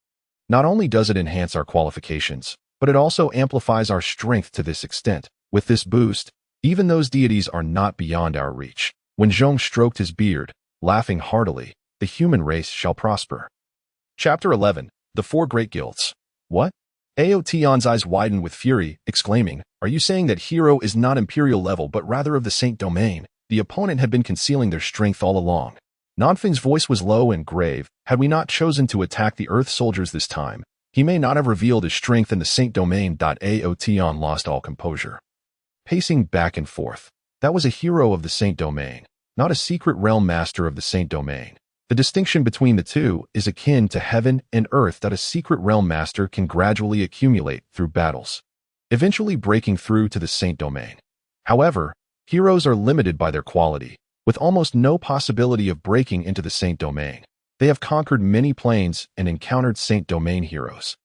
Speaker 1: Not only does it enhance our qualifications, but it also amplifies our strength to this extent. With this boost, even those deities are not beyond our reach. Wenzhong stroked his beard, laughing heartily. The human race shall prosper. Chapter 11. The Four Great Guilds. What? Aotion's eyes widened with fury, exclaiming, "Are you saying that hero is not imperial level but rather of the Saint Domain?" The opponent had been concealing their strength all along. Nanfeng's voice was low and grave. Had we not chosen to attack the Earth soldiers this time, he may not have revealed his strength in the Saint Domain. Aotion lost all composure. Pacing back and forth. That was a hero of the Saint Domain, not a secret realm master of the Saint Domain. The distinction between the two is akin to heaven and earth, that a secret realm master can gradually accumulate through battles, eventually breaking through to the Saint Domain. However, heroes are limited by their quality, with almost no possibility of breaking into the Saint Domain. They have conquered many planes and encountered Saint Domain heroes,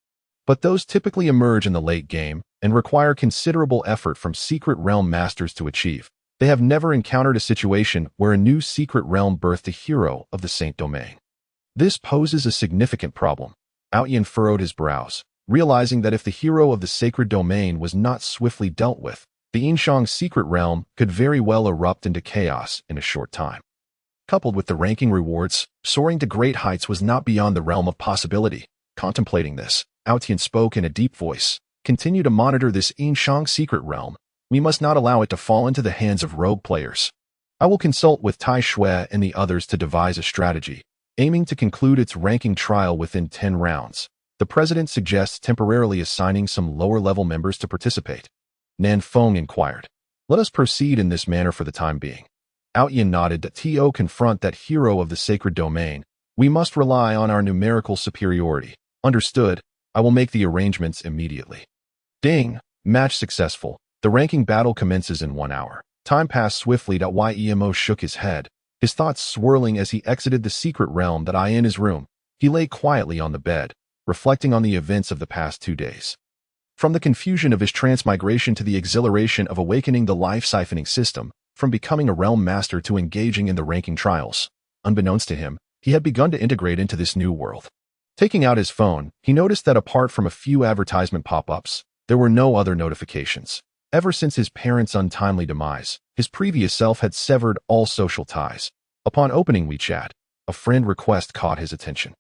Speaker 1: but those typically emerge in the late game and require considerable effort from secret realm masters to achieve. They have never encountered a situation where a new secret realm birthed a hero of the Saint Domain. This poses a significant problem. Aotion furrowed his brows, realizing that if the hero of the sacred domain was not swiftly dealt with, the Inshang secret realm could very well erupt into chaos in a short time. Coupled with the ranking rewards, soaring to great heights was not beyond the realm of possibility. Contemplating this, Aotion spoke in a deep voice. Continue to monitor this Inshang secret realm. We must not allow it to fall into the hands of rogue players. I will consult with Tai Shui and the others to devise a strategy. aiming to conclude its ranking trial within 10 rounds. The president suggests temporarily assigning some lower-level members to participate. Nan Feng inquired. Let us proceed in this manner for the time being. Outyin nodded. To confront that hero of the sacred domain, we must rely on our numerical superiority. Understood. I will make the arrangements immediately. Ding! Match successful. The ranking battle commences in 1 hour. Time passed swiftly. Yemo shook his head, his thoughts swirling as he exited the secret realm that in his room. He lay quietly on the bed, reflecting on the events of the past 2 days. From the confusion of his transmigration to the exhilaration of awakening the life-siphoning system, from becoming a realm master to engaging in the ranking trials, unbeknownst to him, he had begun to integrate into this new world. Taking out his phone, he noticed that apart from a few advertisement pop-ups, there were no other notifications. Ever since his parents' untimely demise, his previous self had severed all social ties. Upon opening WeChat, a friend request caught his attention.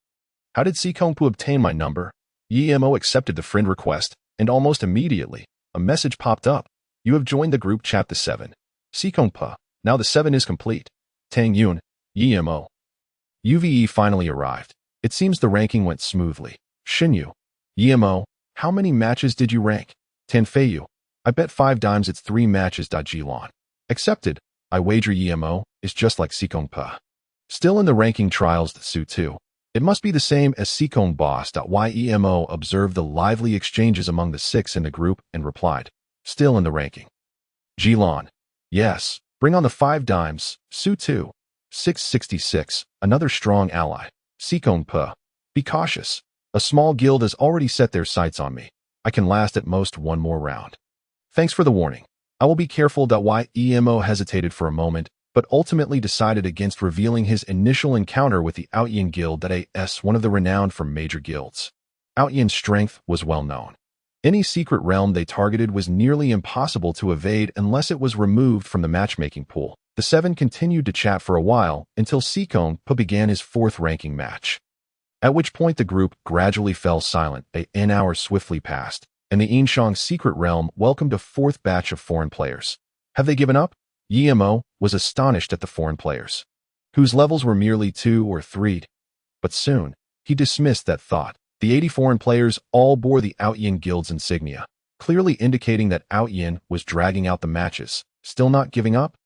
Speaker 1: How did Sikongpu obtain my number? Yemo accepted the friend request, and almost immediately, a message popped up. You have joined the group chat the 7. Sikongpu. Now the 7 is complete. Tang Yun, Yemo. UVE finally arrived. It seems the ranking went smoothly. Xinyu. Yemo, how many matches did you rank? Tanfeiyu. I bet 5 dimes it's 3 matches. Jilan. Accepted. I wager Yemo is just like Sikongpu. Still in the ranking trials. Su 2. It must be the same as Sikong boss. Yemo observed the lively exchanges among the 6 in the group and replied. Still in the ranking. Jilan. Yes. Bring on the 5 dimes. Su 2. 666. Another strong ally. Sikongpu. Be cautious. A small guild has already set their sights on me. I can last at most 1 more round. Thanks for the warning. I will be careful. Yemo hesitated for a moment, but ultimately decided against revealing his initial encounter with the Outyin Guild. One of the renowned from major guilds. Outyin's strength was well known. Any secret realm they targeted was nearly impossible to evade unless it was removed from the matchmaking pool. The 7 continued to chat for a while until Sikongpu began his 4th ranking match. At which point the group gradually fell silent. An hour swiftly passed, and the Yinshang secret realm welcomed a 4th batch of foreign players. Have they given up? Yemo was astonished at the foreign players, whose levels were merely 2 or 3. But soon, he dismissed that thought. The 80 foreign players all bore the Outyin Guild's insignia, clearly indicating that Outyin was dragging out the matches, still not giving up.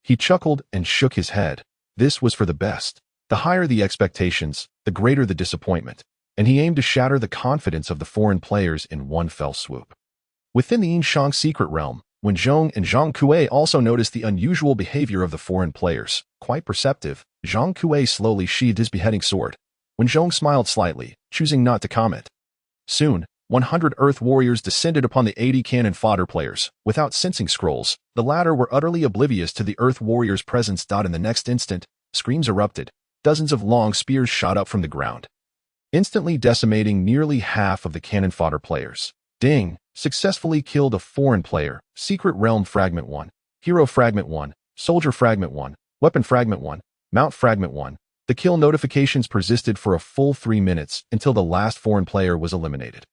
Speaker 1: He chuckled and shook his head. This was for the best. The higher the expectations, the greater the disappointment, and he aimed to shatter the confidence of the foreign players in one fell swoop. Within the Yinshang secret realm, when Zhong and Zhang Kuei also noticed the unusual behavior of the foreign players, quite perceptive, Zhang Kuei slowly sheathed his beheading sword. When Zhong smiled slightly, choosing not to comment. Soon, 100 Earth warriors descended upon the 80 cannon fodder players. Without sensing scrolls, the latter were utterly oblivious to the Earth warriors' presence. In the next instant, screams erupted. Dozens of long spears shot up from the ground, instantly decimating nearly half of the cannon fodder players. Ding! Successfully killed a foreign player. Secret Realm Fragment 1. Hero Fragment 1. Soldier Fragment 1. Weapon Fragment 1. Mount Fragment 1. The kill notifications persisted for a full 3 minutes until the last foreign player was eliminated.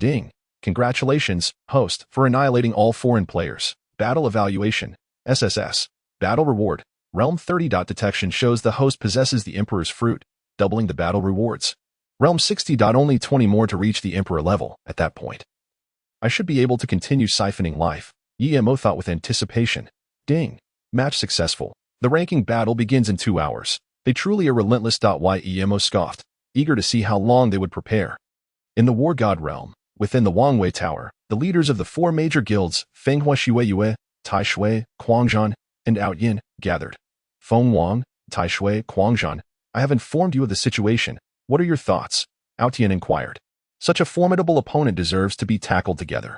Speaker 1: Ding! Congratulations, host, for annihilating all foreign players. Battle Evaluation. SSS. Battle Reward. Realm 30. Detection shows the host possesses the Emperor's fruit, doubling the battle rewards. Realm 60. Only 20 more to reach the Emperor level at that point. I should be able to continue siphoning life, Yemo thought with anticipation. Ding! Match successful. The ranking battle begins in 2 hours. They truly are relentless. Yemo scoffed, eager to see how long they would prepare. In the War God realm, within the Wangwei Tower, the leaders of the 4 major guilds, Fenghua Shuiyue, Taishui, Quangzhan, and Outyin, gathered. Feng Wang, Taishui, Quangzhan, I have informed you of the situation. What are your thoughts? Outyin inquired. Such a formidable opponent deserves to be tackled together.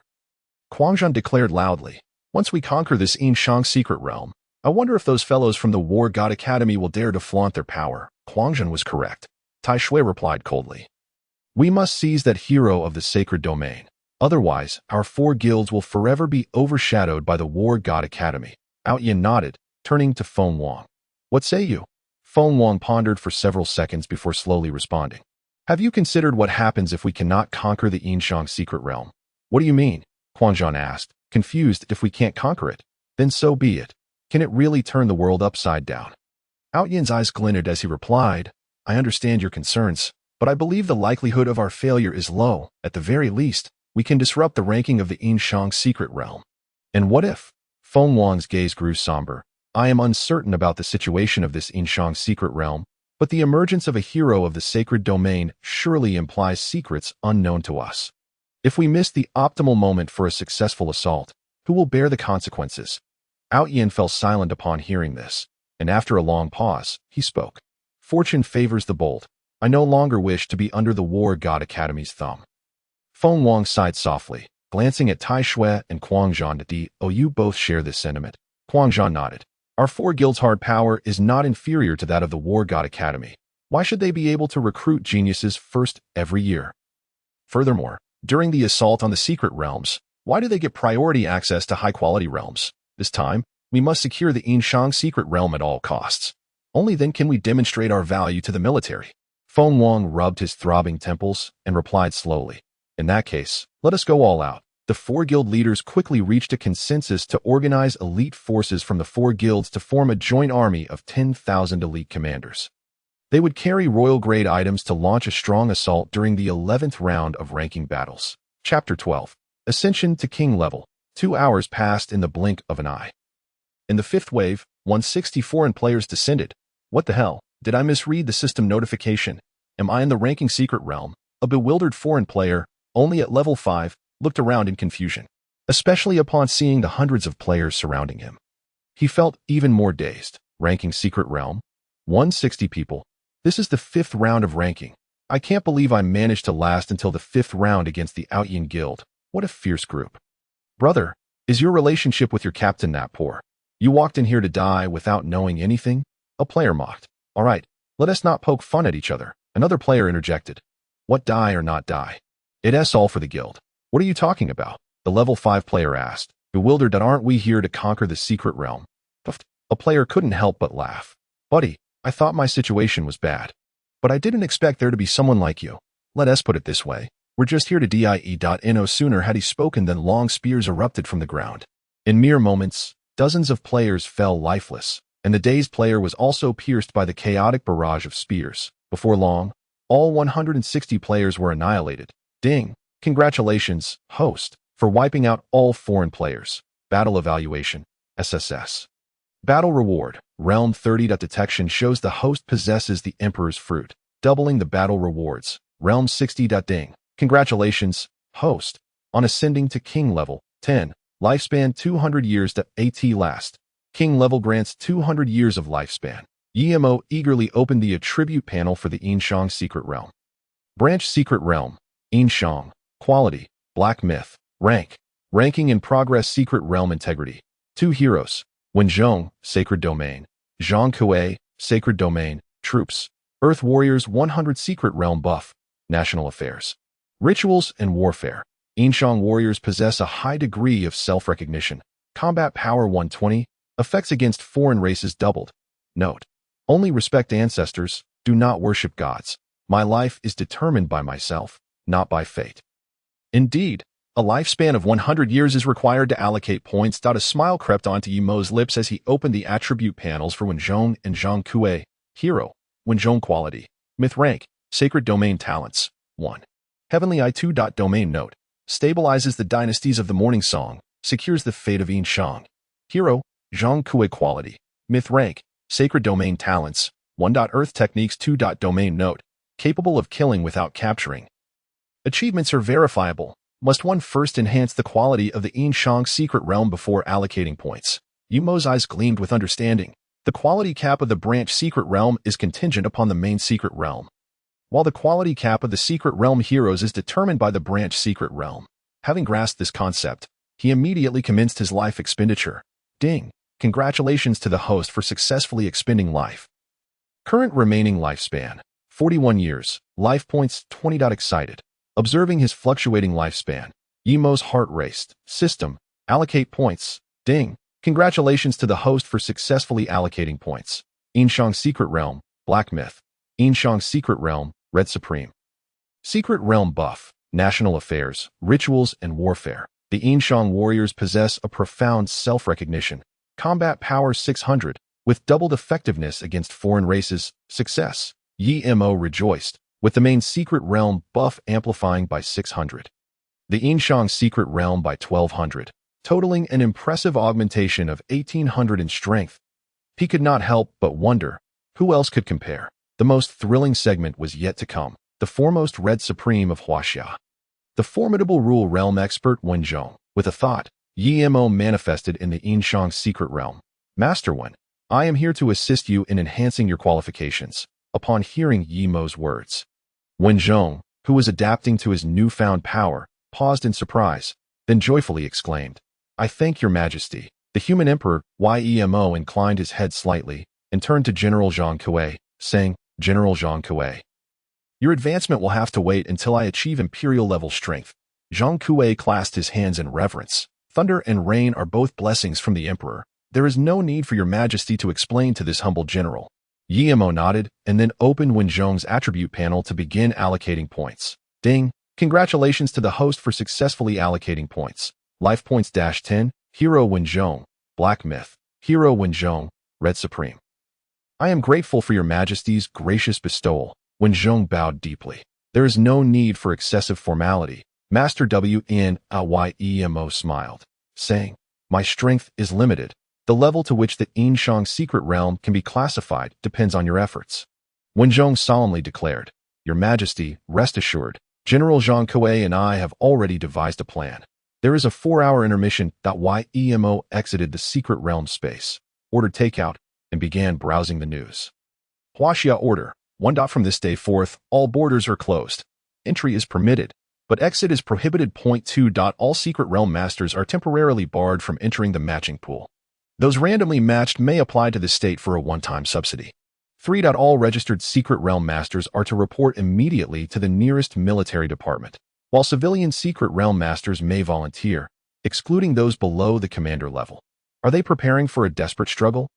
Speaker 1: Quangzhan declared loudly. Once we conquer this Yinshang secret realm, I wonder if those fellows from the War God Academy will dare to flaunt their power. Quangzhan was correct. Taishui replied coldly. We must seize that hero of the sacred domain. Otherwise, our 4 guilds will forever be overshadowed by the War God Academy. Outyin nodded, turning to Feng Wang. What say you? Feng Wang pondered for several seconds before slowly responding. Have you considered what happens if we cannot conquer the Yinshang secret realm? What do you mean? Quangzhan asked, confused. If we can't conquer it, then so be it. Can it really turn the world upside down? Outyin's eyes glinted as he replied, I understand your concerns, but I believe the likelihood of our failure is low. At the very least, we can disrupt the ranking of the Yinshang secret realm. And what if? Feng Wang's gaze grew somber. I am uncertain about the situation of this Yinshang secret realm, but the emergence of a hero of the sacred domain surely implies secrets unknown to us. If we miss the optimal moment for a successful assault, who will bear the consequences? Outyin fell silent upon hearing this, and after a long pause, he spoke. Fortune favors the bold. I no longer wish to be under the War God Academy's thumb. Feng Wang sighed softly, glancing at Tai Shui and Quang Zhan. You both share this sentiment. Quang Zhan nodded. Our four guilds' hard power is not inferior to that of the War God Academy. Why should they be able to recruit geniuses first every year? Furthermore, during the assault on the secret realms, why do they get priority access to high-quality realms? This time, we must secure the Yinshang secret realm at all costs. Only then can we demonstrate our value to the military. Feng Wang rubbed his throbbing temples and replied slowly. In that case, let us go all out. The four guild leaders quickly reached a consensus to organize elite forces from the four guilds to form a joint army of 10,000 elite commanders. They would carry royal-grade items to launch a strong assault during the 11th round of ranking battles. Chapter 12. Ascension to King Level. 2 hours passed in the blink of an eye. In the fifth wave, 160 foreign players descended. What the hell? Did I misread the system notification? Am I in the ranking secret realm? A bewildered foreign player, only at level 5, looked around in confusion, especially upon seeing the hundreds of players surrounding him. He felt even more dazed. Ranking secret realm? 160 people. This is the 5th round of ranking. I can't believe I managed to last until the 5th round against the Outyin Guild. What a fierce group. Brother, is your relationship with your captain that poor? You walked in here to die without knowing anything? A player mocked. All right, let us not poke fun at each other. Another player interjected. What die or not die? It's all for the guild. What are you talking about? The level 5 player asked, bewildered that aren't we here to conquer the secret realm? A player couldn't help but laugh. Buddy, I thought my situation was bad. But I didn't expect there to be someone like you. Let us put it this way. We're just here to die. No sooner had he spoken than long spears erupted from the ground. In mere moments, dozens of players fell lifeless, and the dazed player was also pierced by the chaotic barrage of spears. Before long, all 160 players were annihilated. Ding! Congratulations, host, for wiping out all foreign players. Battle Evaluation, SSS. Battle Reward, Realm 30. Detection shows the host possesses the Emperor's fruit, doubling the battle rewards. Realm 60. Ding. Congratulations, host, on ascending to King Level 10. Lifespan 200 years. At last. King Level grants 200 years of lifespan. Yimo eagerly opened the attribute panel for the Yinshang Secret Realm. Branch Secret Realm, Yinshang. Quality, Black Myth. Rank, Ranking in Progress. Secret Realm Integrity. 2 heroes. Wenzhong, Sacred Domain. Zhang Kui, Sacred Domain. Troops. Earth Warriors 100. Secret Realm Buff. National Affairs. Rituals and Warfare. Yinshang warriors possess a high degree of self-recognition. Combat Power 120. Effects against foreign races doubled. Note: only respect ancestors, do not worship gods. My life is determined by myself, not by fate. Indeed, a lifespan of 100 years is required to allocate points. A smile crept onto Yimo's lips as he opened the attribute panels for Wenzhong and Zhang Kui. Hero, Wenzhong Quality, Myth Rank, Sacred Domain Talents, 1. Heavenly I2. Domain Note, stabilizes the dynasties of the Morning Song, secures the fate of Yinshang. Hero, Zhang Kui Quality, Myth Rank, Sacred Domain Talents, 1. Earth Techniques 2. Domain Note, capable of killing without capturing. Achievements are verifiable. Must one first enhance the quality of the Yinshang secret realm before allocating points? Yumo's eyes gleamed with understanding. The quality cap of the branch secret realm is contingent upon the main secret realm, while the quality cap of the secret realm heroes is determined by the branch secret realm. Having grasped this concept, he immediately commenced his life expenditure. Ding! Congratulations to the host for successfully expending life. Current remaining lifespan, 41 years. Life points, 20. Excited. Observing his fluctuating lifespan, Yimo's heart raced. System, allocate points. Ding! Congratulations to the host for successfully allocating points. Yinshang Secret Realm, Black Myth. Yinshang Secret Realm, Red Supreme. Secret Realm Buff, National Affairs, Rituals and Warfare. The Yinshang warriors possess a profound self-recognition. Combat Power 600, with doubled effectiveness against foreign races. Success. Yi-Mo rejoiced, with the main secret realm buff amplifying by 600. The Yinshang secret realm by 1200, totaling an impressive augmentation of 1800 in strength. He could not help but wonder, who else could compare? The most thrilling segment was yet to come, the foremost Red Supreme of Huaxia. The formidable rule realm expert Wenzhong, with a thought, Yi-Mo manifested in the Yinshang secret realm. Master Wen, I am here to assist you in enhancing your qualifications. Upon hearing Yi-Mo's words, Wenzhong, who was adapting to his newfound power, paused in surprise, then joyfully exclaimed, I thank your majesty. The human emperor, Yi-Mo, inclined his head slightly and turned to General Zhang Kuei, saying, General Zhang Kuei, your advancement will have to wait until I achieve imperial-level strength. Zhang Kuei clasped his hands in reverence. Thunder and rain are both blessings from the emperor. There is no need for your majesty to explain to this humble general. Yi-Mo nodded and then opened Wenzhong's attribute panel to begin allocating points. Ding! Congratulations to the host for successfully allocating points. Life points -10, Hero Wenzhong, Black Myth, Hero Wenzhong, Red Supreme. I am grateful for your majesty's gracious bestowal. Wenzhong bowed deeply. There is no need for excessive formality. Master Yi-Mo smiled, saying, my strength is limited. The level to which the Yinshang secret realm can be classified depends on your efforts. Wenzhong solemnly declared, your majesty, rest assured, General Zhang Kuei and I have already devised a plan. There is a 4-hour intermission. Yi-Mo exited the secret realm space, ordered takeout, and began browsing the news. Huaxia order. 1. From this day forth, all borders are closed. Entry is permitted, but exit is prohibited. 2. All secret realm masters are temporarily barred from entering the matching pool. Those randomly matched may apply to the state for a one-time subsidy. 3. All registered secret realm masters are to report immediately to the nearest military department, while civilian secret realm masters may volunteer, excluding those below the commander level. Are they preparing for a desperate struggle?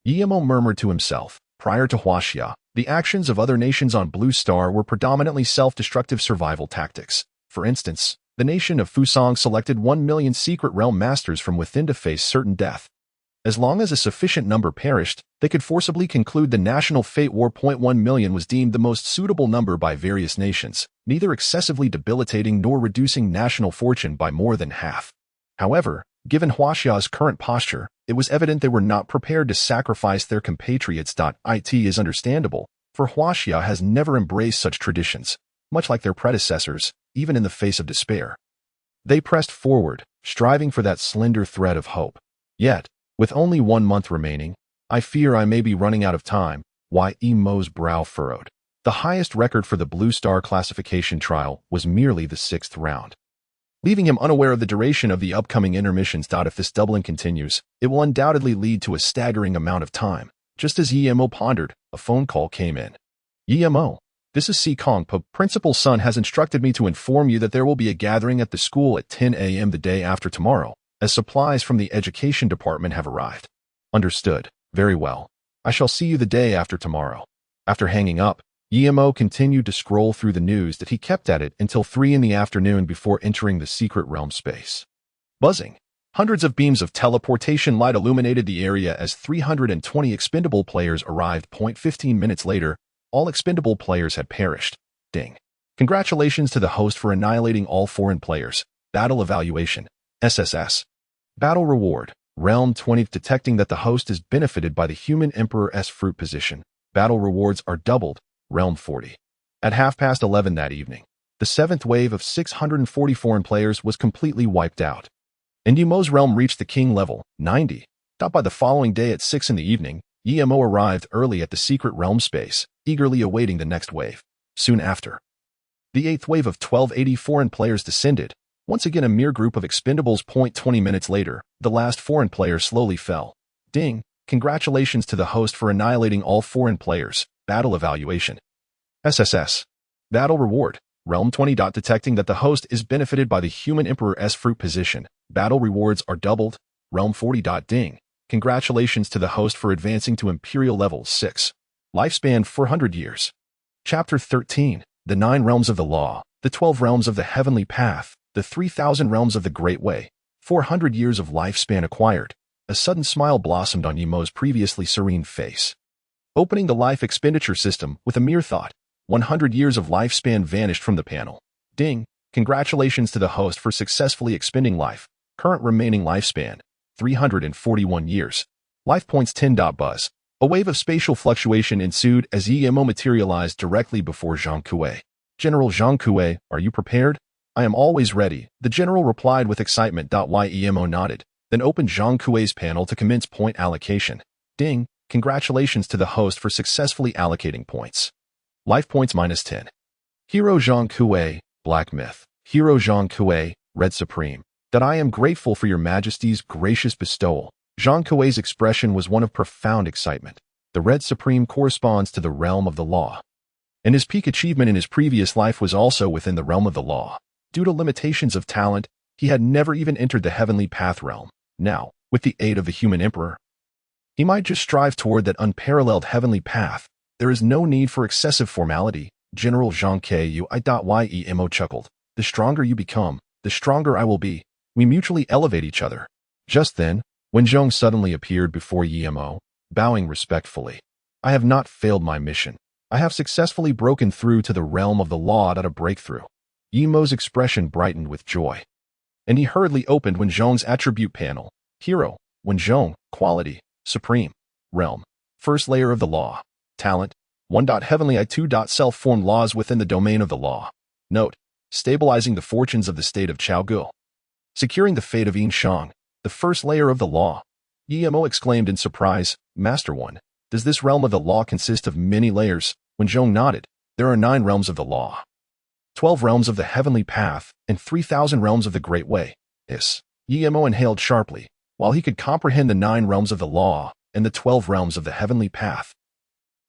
Speaker 1: Yi-Mo murmured to himself. Prior to Huaxia, the actions of other nations on Blue Star were predominantly self-destructive survival tactics. For instance, the nation of Fusang selected 1 million secret realm masters from within to face certain death. As long as a sufficient number perished, they could forcibly conclude the national fate war. 1 million was deemed the most suitable number by various nations, neither excessively debilitating nor reducing national fortune by more than half. However, given Huaxia's current posture, it was evident they were not prepared to sacrifice their compatriots. It is understandable, for Huaxia has never embraced such traditions, much like their predecessors, even in the face of despair. They pressed forward, striving for that slender thread of hope. Yet, with only 1 month remaining, I fear I may be running out of time. Yi-Mo's brow furrowed. The highest record for the Blue Star classification trial was merely the 6th round, leaving him unaware of the duration of the upcoming intermissions. If this doubling continues, it will undoubtedly lead to a staggering amount of time. Just as Yi-Mo pondered, a phone call came in. Yi-Mo, this is Si Kong. Principal Sun has instructed me to inform you that there will be a gathering at the school at 10 a.m. the day after tomorrow, as supplies from the education department have arrived. Understood. Very well. I shall see you the day after tomorrow. After hanging up, Yi-Mo continued to scroll through the news that he kept at it until 3 in the afternoon before entering the secret realm space. Buzzing. Hundreds of beams of teleportation light illuminated the area as 320 expendable players arrived. 15 minutes later, all expendable players had perished. Ding. Congratulations to the host for annihilating all foreign players. Battle evaluation. SSS. Battle reward. Realm 20. Detecting that the host is benefited by the HumanEmperors fruit position. Battle rewards are doubled. Realm 40. At 11:30 that evening, the 7th wave of 640 foreign players was completely wiped out. And Yi-Mo's realm reached the king level, 90. By the following day at 6 in the evening, Yi-Mo arrived early at the secret realm space, eagerly awaiting the next wave. Soon after, the 8th wave of 1280 foreign players descended. Once again a mere group of expendables. 20 minutes later, the last foreign player slowly fell. Ding! Congratulations to the host for annihilating all foreign players. Battle evaluation. SSS. Battle reward. Realm 20. Detecting that the host is benefited by the HumanEmperors fruit position. Battle rewards are doubled. Realm 40. Ding. Congratulations to the host for advancing to Imperial Level 6. Lifespan 400 years. Chapter 13. The 9 Realms of the Law, the 12 Realms of the Heavenly Path, the 3,000 Realms of the Great Way. 400 years of lifespan acquired. A sudden smile blossomed on Yi-Mo's previously serene face. opening the life expenditure system with a mere thought. 100 years of lifespan vanished from the panel. Ding! Congratulations to the host for successfully expending life. Current remaining lifespan, 341 years. Life points 10. Buzz. A wave of spatial fluctuation ensued as EMO materialized directly before Zhang Kuei. General Zhang Kuei, are you prepared? I am always ready, the general replied with excitement. YEMO nodded, then opened Zhang Kuei's panel to commence point allocation. Ding! Congratulations to the host for successfully allocating points. Life points -10. Hero Zhang Kuei, Black Myth. Hero Zhang Kuei, Red Supreme. That I am grateful for your majesty's gracious bestowal. Zhang Kuei's expression was one of profound excitement. The Red Supreme corresponds to the realm of the law, and his peak achievement in his previous life was also within the realm of the law. Due to limitations of talent, he had never even entered the heavenly path realm. Now, with the aid of the human emperor, he might just strive toward that unparalleled heavenly path. There is no need for excessive formality. General Zhang Kuei chuckled. The stronger you become, the stronger I will be. We mutually elevate each other. Just then, Wen Zhong suddenly appeared before Yemo, bowing respectfully. I have not failed my mission. I have successfully broken through to the realm of the law at a breakthrough. Yemo's expression brightened with joy, and he hurriedly opened Wen Zhong's attribute panel. Hero, Wen Zhong, Quality, Supreme, Realm, First Layer of the Law, Talent, 1. Heavenly I 2. Self-formed laws within the domain of the law. Note, stabilizing the fortunes of the state of Chaogu. Securing the fate of Yin Shang, the first layer of the law. Yemo exclaimed in surprise, Master One, does this realm of the law consist of many layers? When Zhong nodded, there are 9 realms of the law, 12 realms of the heavenly path, and 3,000 realms of the great way. Yemo inhaled sharply, while he could comprehend the 9 realms of the law and the 12 realms of the heavenly path.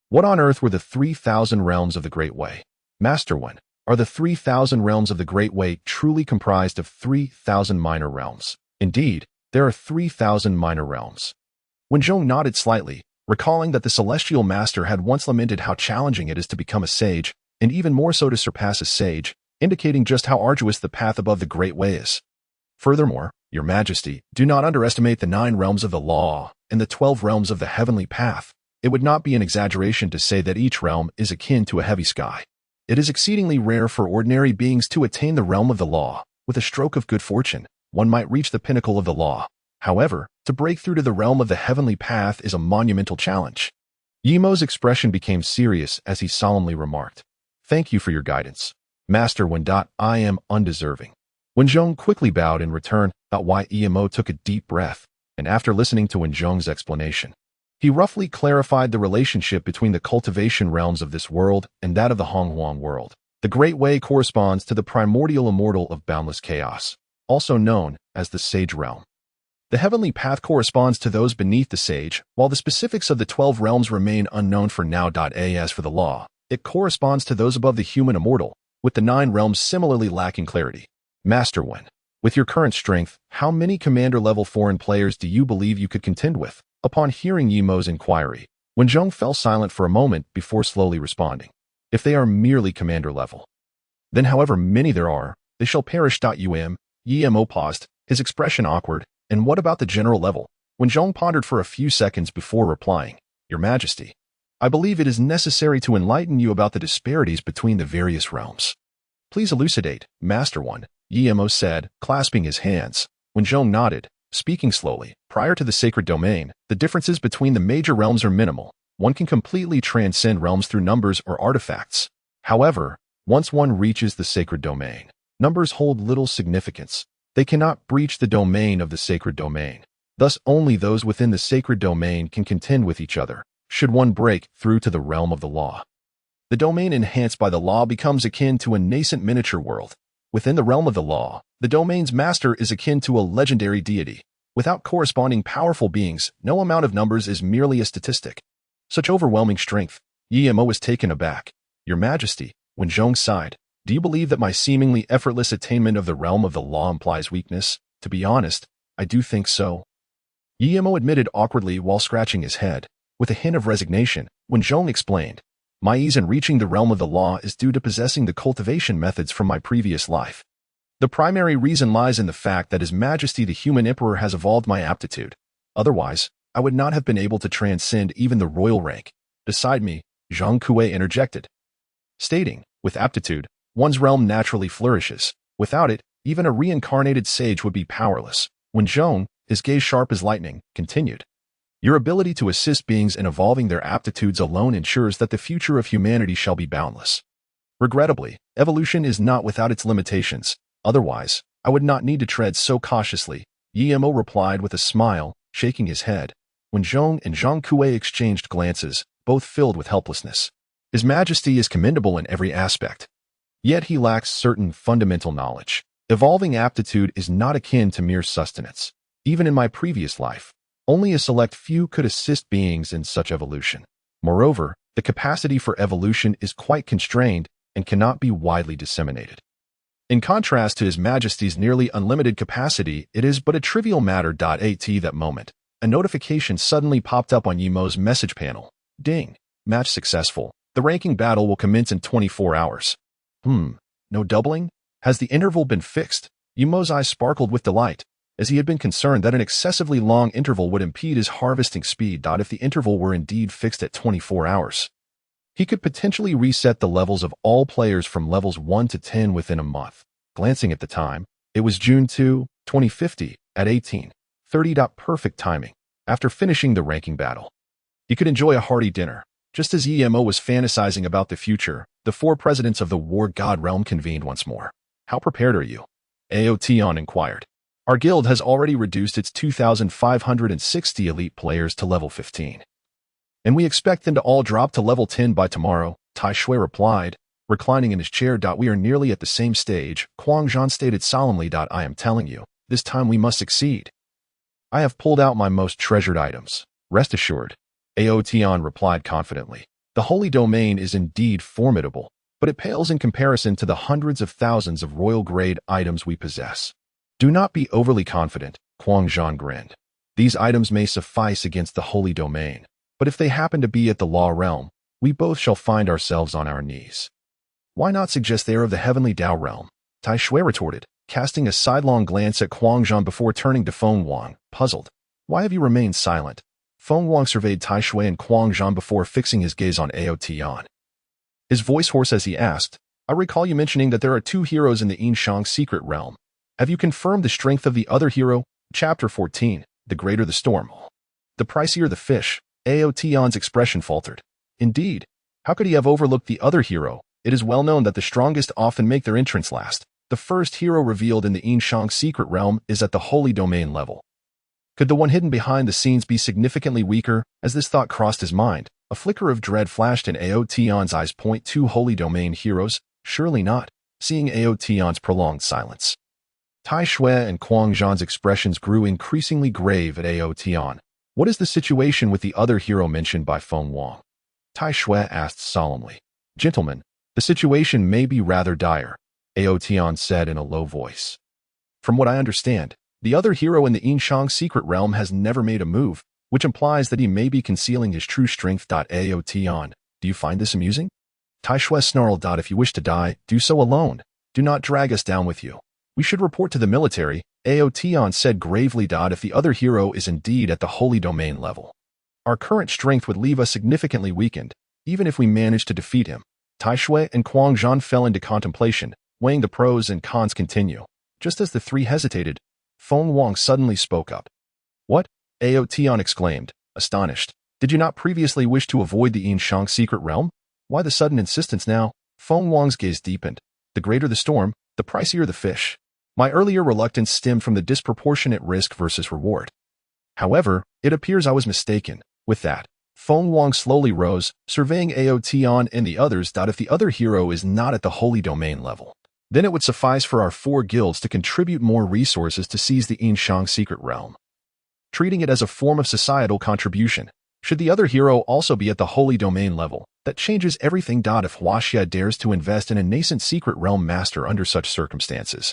Speaker 1: What on earth were the 3,000 realms of the great way? Master One, are the 3,000 realms of the great way truly comprised of 3,000 minor realms? Indeed, there are 3,000 minor realms. When Zhong nodded slightly, recalling that the celestial master had once lamented how challenging it is to become a sage, and even more so to surpass a sage, indicating just how arduous the path above the great way is. Furthermore, Your Majesty, do not underestimate the 9 realms of the law and the 12 realms of the heavenly path. It would not be an exaggeration to say that each realm is akin to a heavy sky. It is exceedingly rare for ordinary beings to attain the realm of the law. With a stroke of good fortune, one might reach the pinnacle of the law. However, to break through to the realm of the heavenly path is a monumental challenge. Yemo's expression became serious as he solemnly remarked, Thank you for your guidance, Master Wen. I am undeserving. Wen Zhong quickly bowed in return. Yemo took a deep breath, and after listening to Wen Zhong's explanation, he roughly clarified the relationship between the cultivation realms of this world and that of the Honghuang world. The Great Way corresponds to the primordial immortal of boundless chaos, also known as the Sage Realm. The heavenly path corresponds to those beneath the Sage, while the specifics of the 12 realms remain unknown for now. As for the law, it corresponds to those above the human immortal, with the 9 realms similarly lacking clarity. Master Wen, with your current strength, how many commander-level foreign players do you believe you could contend with? Upon hearing Yemo's inquiry, Wen Zhong fell silent for a moment before slowly responding. If they are merely commander level, then however many there are, they shall perish. Yemo paused, his expression awkward. And what about the general level? Wen Zhong pondered for a few seconds before replying, Your Majesty, I believe it is necessary to enlighten you about the disparities between the various realms. Please elucidate, Master One, Yemo said, clasping his hands. Wen Zhong nodded, speaking slowly. Prior to the sacred domain, the differences between the major realms are minimal. One can completely transcend realms through numbers or artifacts. However, once one reaches the sacred domain, numbers hold little significance. They cannot breach the domain of the sacred domain. Thus, only those within the sacred domain can contend with each other, should one break through to the realm of the law. The domain enhanced by the law becomes akin to a nascent miniature world. Within the realm of the law, the domain's master is akin to a legendary deity. Without corresponding powerful beings, no amount of numbers is merely a statistic. Such overwhelming strength, Yemo was taken aback. Your Majesty, Wen Zhong sighed, do you believe that my seemingly effortless attainment of the realm of the law implies weakness? To be honest, I do think so. Yemo admitted awkwardly while scratching his head. With a hint of resignation, Wen Zhong explained, my ease in reaching the realm of the law is due to possessing the cultivation methods from my previous life. The primary reason lies in the fact that His Majesty the Human Emperor has evolved my aptitude. Otherwise, I would not have been able to transcend even the royal rank. Beside me, Zhang Kuei interjected, stating, with aptitude, one's realm naturally flourishes. Without it, even a reincarnated sage would be powerless. When Zhang, his gaze sharp as lightning, continued, your ability to assist beings in evolving their aptitudes alone ensures that the future of humanity shall be boundless. Regrettably, evolution is not without its limitations. Otherwise, I would not need to tread so cautiously. Yemo replied with a smile, shaking his head. When Zhang and Zhang Kuei exchanged glances, both filled with helplessness. His Majesty is commendable in every aspect. Yet he lacks certain fundamental knowledge. Evolving aptitude is not akin to mere sustenance. Even in my previous life, only a select few could assist beings in such evolution. Moreover, the capacity for evolution is quite constrained and cannot be widely disseminated. In contrast to His Majesty's nearly unlimited capacity, it is but a trivial matter. At that moment, a notification suddenly popped up on Yemo's message panel. Ding. Match successful. The ranking battle will commence in 24 hours. No doubling? Has the interval been fixed? Yemo's eyes sparkled with delight, as he had been concerned that an excessively long interval would impede his harvesting speed. If the interval were indeed fixed at 24 hours, he could potentially reset the levels of all players from levels 1 to 10 within a month. Glancing at the time, it was June 2, 2050, at 18:30. Perfect timing. After finishing the ranking battle, he could enjoy a hearty dinner. Just as Emo was fantasizing about the future, the 4 presidents of the War God realm convened once more. How prepared are you? Aotion inquired. Our guild has already reduced its 2,560 elite players to level 15. And we expect them to all drop to level 10 by tomorrow, Tai Shui replied, reclining in his chair. We are nearly at the same stage, Quang Zhan stated solemnly. I am telling you, this time we must succeed. I have pulled out my most treasured items. Rest assured. Aotion replied confidently. The Holy Domain is indeed formidable, but it pales in comparison to the hundreds of thousands of royal-grade items we possess. Do not be overly confident, Quang Zhan grinned. These items may suffice against the Holy Domain, but if they happen to be at the Law Realm, we both shall find ourselves on our knees. Why not suggest they are of the Heavenly Dao Realm? Tai Shui retorted, casting a sidelong glance at Quang Zhan before turning to Feng Wang, puzzled. Why have you remained silent? Feng Wang surveyed Tai Shui and Quang Zhan before fixing his gaze on Aotion. His voice hoarse as he asked, I recall you mentioning that there are 2 heroes in the Yinshang secret realm. Have you confirmed the strength of the other hero? Chapter 14, The Greater the Storm. The pricier the fish. Aotion's expression faltered. Indeed, how could he have overlooked the other hero? It is well known that the strongest often make their entrance last. The first hero revealed in the Yinshang secret realm is at the Holy Domain level. Could the one hidden behind the scenes be significantly weaker? As this thought crossed his mind, a flicker of dread flashed in Aotion's eyes. 2 Holy Domain heroes? Surely not. Seeing Aotion's prolonged silence, Tai Shui and Quang Zhan's expressions grew increasingly grave at Aotion. What is the situation with the other hero mentioned by Feng Wang? Tai Shui asked solemnly. Gentlemen, the situation may be rather dire, Aotion said in a low voice. From what I understand, the other hero in the Yinshang secret realm has never made a move, which implies that he may be concealing his true strength. Aotion, do you find this amusing? Tai Shui snarled. If you wish to die, do so alone. Do not drag us down with you. We should report to the military, Aotion said gravely. If the other hero is indeed at the Holy Domain level, our current strength would leave us significantly weakened, even if we managed to defeat him. Tai Shui and Quang Zhan fell into contemplation, weighing the pros and cons. Continue. Just as the 3 hesitated, Feng Wang suddenly spoke up. What? Aotion exclaimed, astonished. Did you not previously wish to avoid the Yinshang secret realm? Why the sudden insistence now? Feng Wang's gaze deepened. The greater the storm, the pricier the fish. My earlier reluctance stemmed from the disproportionate risk versus reward. However, it appears I was mistaken. With that, Feng Wang slowly rose, surveying Aotion and the others. If the other hero is not at the Holy Domain level, then it would suffice for our 4 guilds to contribute more resources to seize the Yinshang secret realm, treating it as a form of societal contribution. Should the other hero also be at the Holy Domain level, that changes everything. If Huaxia dares to invest in a nascent secret realm master under such circumstances,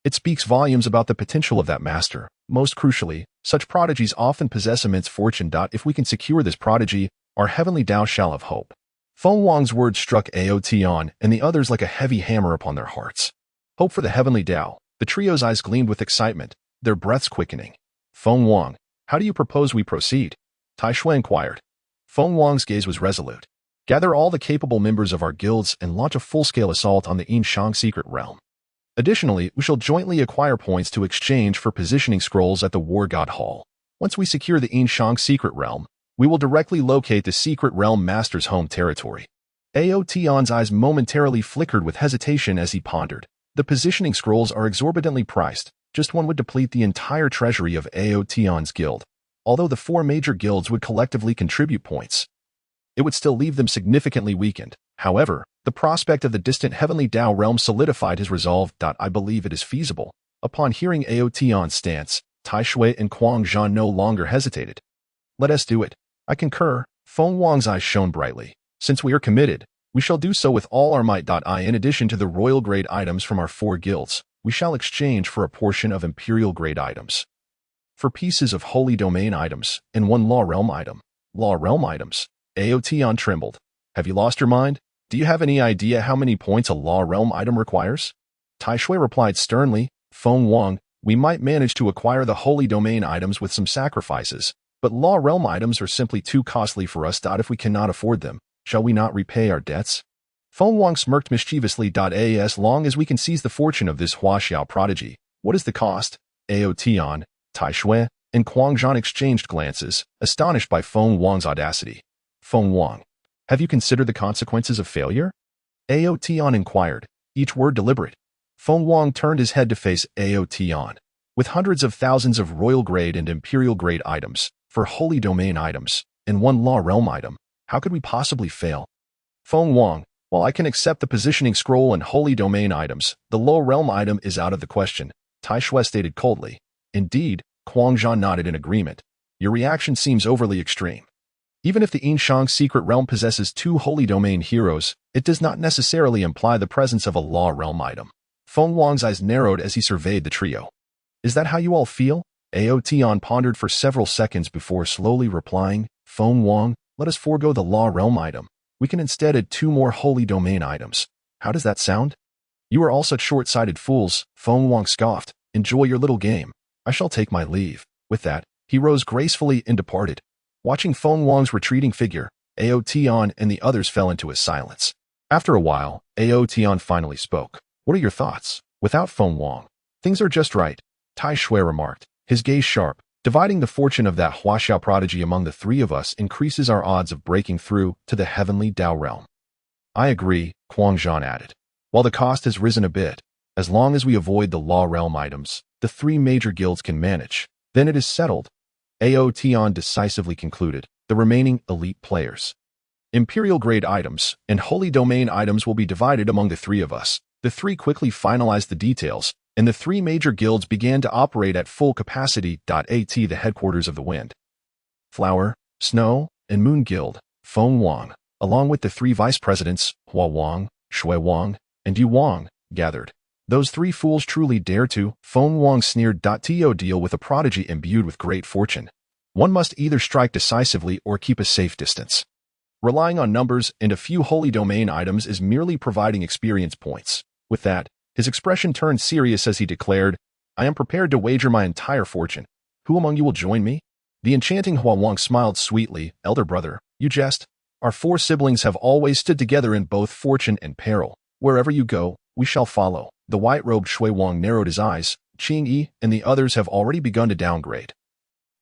Speaker 1: it speaks volumes about the potential of that master. Most crucially, such prodigies often possess immense fortune. If we can secure this prodigy, our heavenly Tao shall have hope. Feng Wang's words struck Aotion and the others like a heavy hammer upon their hearts. Hope for the heavenly Tao. The trio's eyes gleamed with excitement, their breaths quickening. Feng Wang, how do you propose we proceed? Tai Shui inquired. Feng Wang's gaze was resolute. Gather all the capable members of our guilds and launch a full-scale assault on the Yinshang secret realm. Additionally, we shall jointly acquire points to exchange for positioning scrolls at the War God Hall. Once we secure the Yinshang secret realm, we will directly locate the secret realm master's home territory. Ao Tian's eyes momentarily flickered with hesitation as he pondered. The positioning scrolls are exorbitantly priced. Just one would deplete the entire treasury of Ao Tian's guild. Although the 4 major guilds would collectively contribute points, it would still leave them significantly weakened. However, the prospect of the distant heavenly Dao realm solidified his resolve. I believe it is feasible. Upon hearing Ao Tian's stance, Tai Shui and Quang Zhan no longer hesitated. Let us do it. I concur. Feng Wang's eyes shone brightly. Since we are committed, we shall do so with all our might. In addition to the royal grade items from our 4 guilds, we shall exchange for a portion of imperial grade items. For pieces of holy domain items and 1 law realm item. Law realm items. Ao Tian trembled. Have you lost your mind? Do you have any idea how many points a law realm item requires? Tai Shui replied sternly, Feng Wang, we might manage to acquire the holy domain items with some sacrifices, but law realm items are simply too costly for us. If we cannot afford them, shall we not repay our debts? Feng Wang smirked mischievously. As long as we can seize the fortune of this Huaxiao prodigy, what is the cost? Ao Tian, Tai Shui, and Quang Zhan exchanged glances, astonished by Feng Wang's audacity. Feng Wang, have you considered the consequences of failure? Ao Tian inquired, each word deliberate. Feng Wang turned his head to face Ao Tian. With hundreds of thousands of royal grade and imperial grade items, for holy domain items, and 1 law realm item, how could we possibly fail? Feng Wang, while I can accept the positioning scroll and holy domain items, the low realm item is out of the question, Tai Shui stated coldly. Indeed, Quang Zhan nodded in agreement. Your reaction seems overly extreme. Even if the Yinshang secret realm possesses 2 holy domain heroes, it does not necessarily imply the presence of a law realm item. Feng Wang's eyes narrowed as he surveyed the trio. Is that how you all feel? Ao Tian pondered for several seconds before slowly replying, Feng Wang, let us forego the law realm item. We can instead add 2 more holy domain items. How does that sound? You are all such short-sighted fools, Feng Wang scoffed. Enjoy your little game. I shall take my leave. With that, he rose gracefully and departed. Watching Feng Wang's retreating figure, Ao Tian and the others fell into a silence. After a while, Ao Tian finally spoke. What are your thoughts? Without Feng Wang, things are just right, Tai Shui remarked, his gaze sharp. Dividing the fortune of that Huaxiao prodigy among the 3 of us increases our odds of breaking through to the heavenly Dao realm. I agree, Quang Zhan added. While the cost has risen a bit, as long as we avoid the law realm items, the 3 major guilds can manage. Then it is settled. Ao Tian decisively concluded, the remaining elite players. Imperial grade items and holy domain items will be divided among the 3 of us. The 3 quickly finalized the details, and the 3 major guilds began to operate at full capacity. At the headquarters of the Wind, Flower, Snow, and Moon Guild, Feng Wang, along with the 3 vice presidents, Hua Wang, Shui Wang, and Yu Wang, gathered. Those 3 fools truly dare to, Feng Wang sneered. To deal with a prodigy imbued with great fortune, one must either strike decisively or keep a safe distance. Relying on numbers and a few holy domain items is merely providing experience points. With that, his expression turned serious as he declared, I am prepared to wager my entire fortune. Who among you will join me? The enchanting Hua Wang smiled sweetly. Elder brother, you jest. Our 4 siblings have always stood together in both fortune and peril. Wherever you go, we shall follow. The white-robed Shui Wang narrowed his eyes. Qing Yi and the others have already begun to downgrade.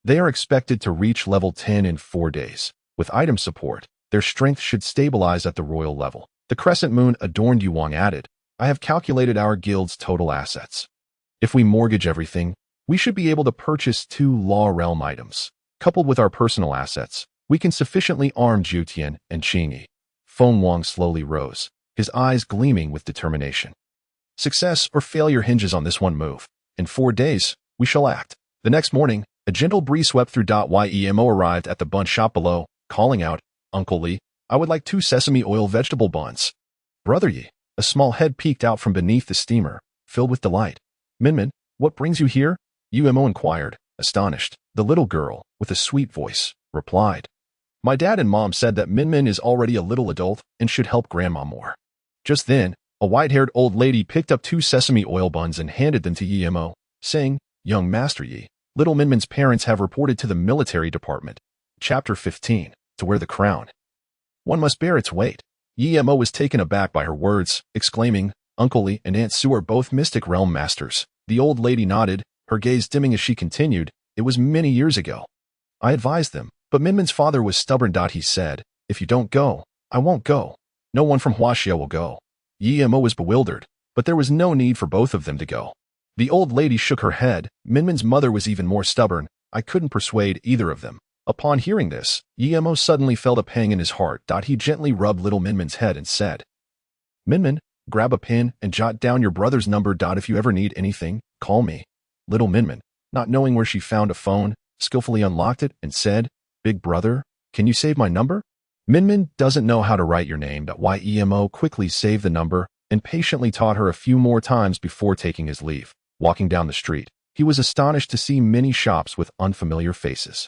Speaker 1: They are expected to reach level 10 in 4 days. With item support, their strength should stabilize at the royal level. The crescent moon adorned Yu Wang added, I have calculated our guild's total assets. If we mortgage everything, we should be able to purchase 2 law realm items. Coupled with our personal assets, we can sufficiently arm Jutian and Qingyi. Feng Wang slowly rose, his eyes gleaming with determination. Success or failure hinges on this one move. In 4 days, we shall act. The next morning, a gentle breeze swept through. Yemo arrived at the bun shop below, calling out, Uncle Li, I would like 2 sesame oil vegetable buns. Brother Yi, a small head peeked out from beneath the steamer, filled with delight. Minmin, what brings you here? Umo inquired, astonished. The little girl, with a sweet voice, replied, My dad and mom said that Minmin is already a little adult and should help grandma more. Just then, a white-haired old lady picked up 2 sesame oil buns and handed them to Yemo, saying, Young Master Yi, little Minmin's parents have reported to the military department. Chapter 15. to wear the crown. One must bear its weight. Emo was taken aback by her words, exclaiming, Uncle Li and Aunt Sue are both Mystic Realm masters. The old lady nodded, her gaze dimming as she continued, it was many years ago. I advised them, but Minmin's father was stubborn. He said, if you don't go, I won't go. No one from Huaxia will go. Emo was bewildered, but there was no need for both of them to go. The old lady shook her head. Minmin's mother was even more stubborn. I couldn't persuade either of them. Upon hearing this, Emo suddenly felt a pang in his heart. He gently rubbed little Minmin's head and said, Minmin, grab a pen and jot down your brother's number. If you ever need anything, call me. Little Minmin, not knowing where she found a phone, skillfully unlocked it and said, Big brother, can you save my number? Minmin doesn't know how to write your name. Emo quickly saved the number and patiently taught her a few more times before taking his leave. Walking down the street, he was astonished to see many shops with unfamiliar faces.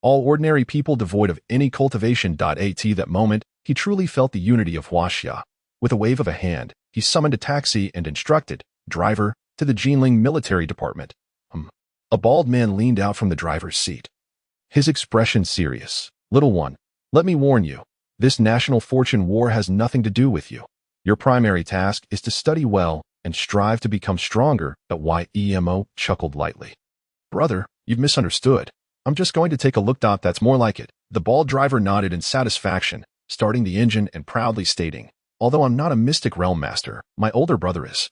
Speaker 1: All ordinary people devoid of any cultivation. At that moment, he truly felt the unity of Huaxia. With a wave of a hand, he summoned a taxi and instructed, driver, to the Jinling military department. A bald man leaned out from the driver's seat. His expression serious. Little one, let me warn you, this national fortune war has nothing to do with you. Your primary task is to study well and strive to become stronger. Emo chuckled lightly. Brother, you've misunderstood. I'm just going to take a look. That's more like it. The bald driver nodded in satisfaction, starting the engine and proudly stating, although I'm not a Mystic Realm master, my older brother is.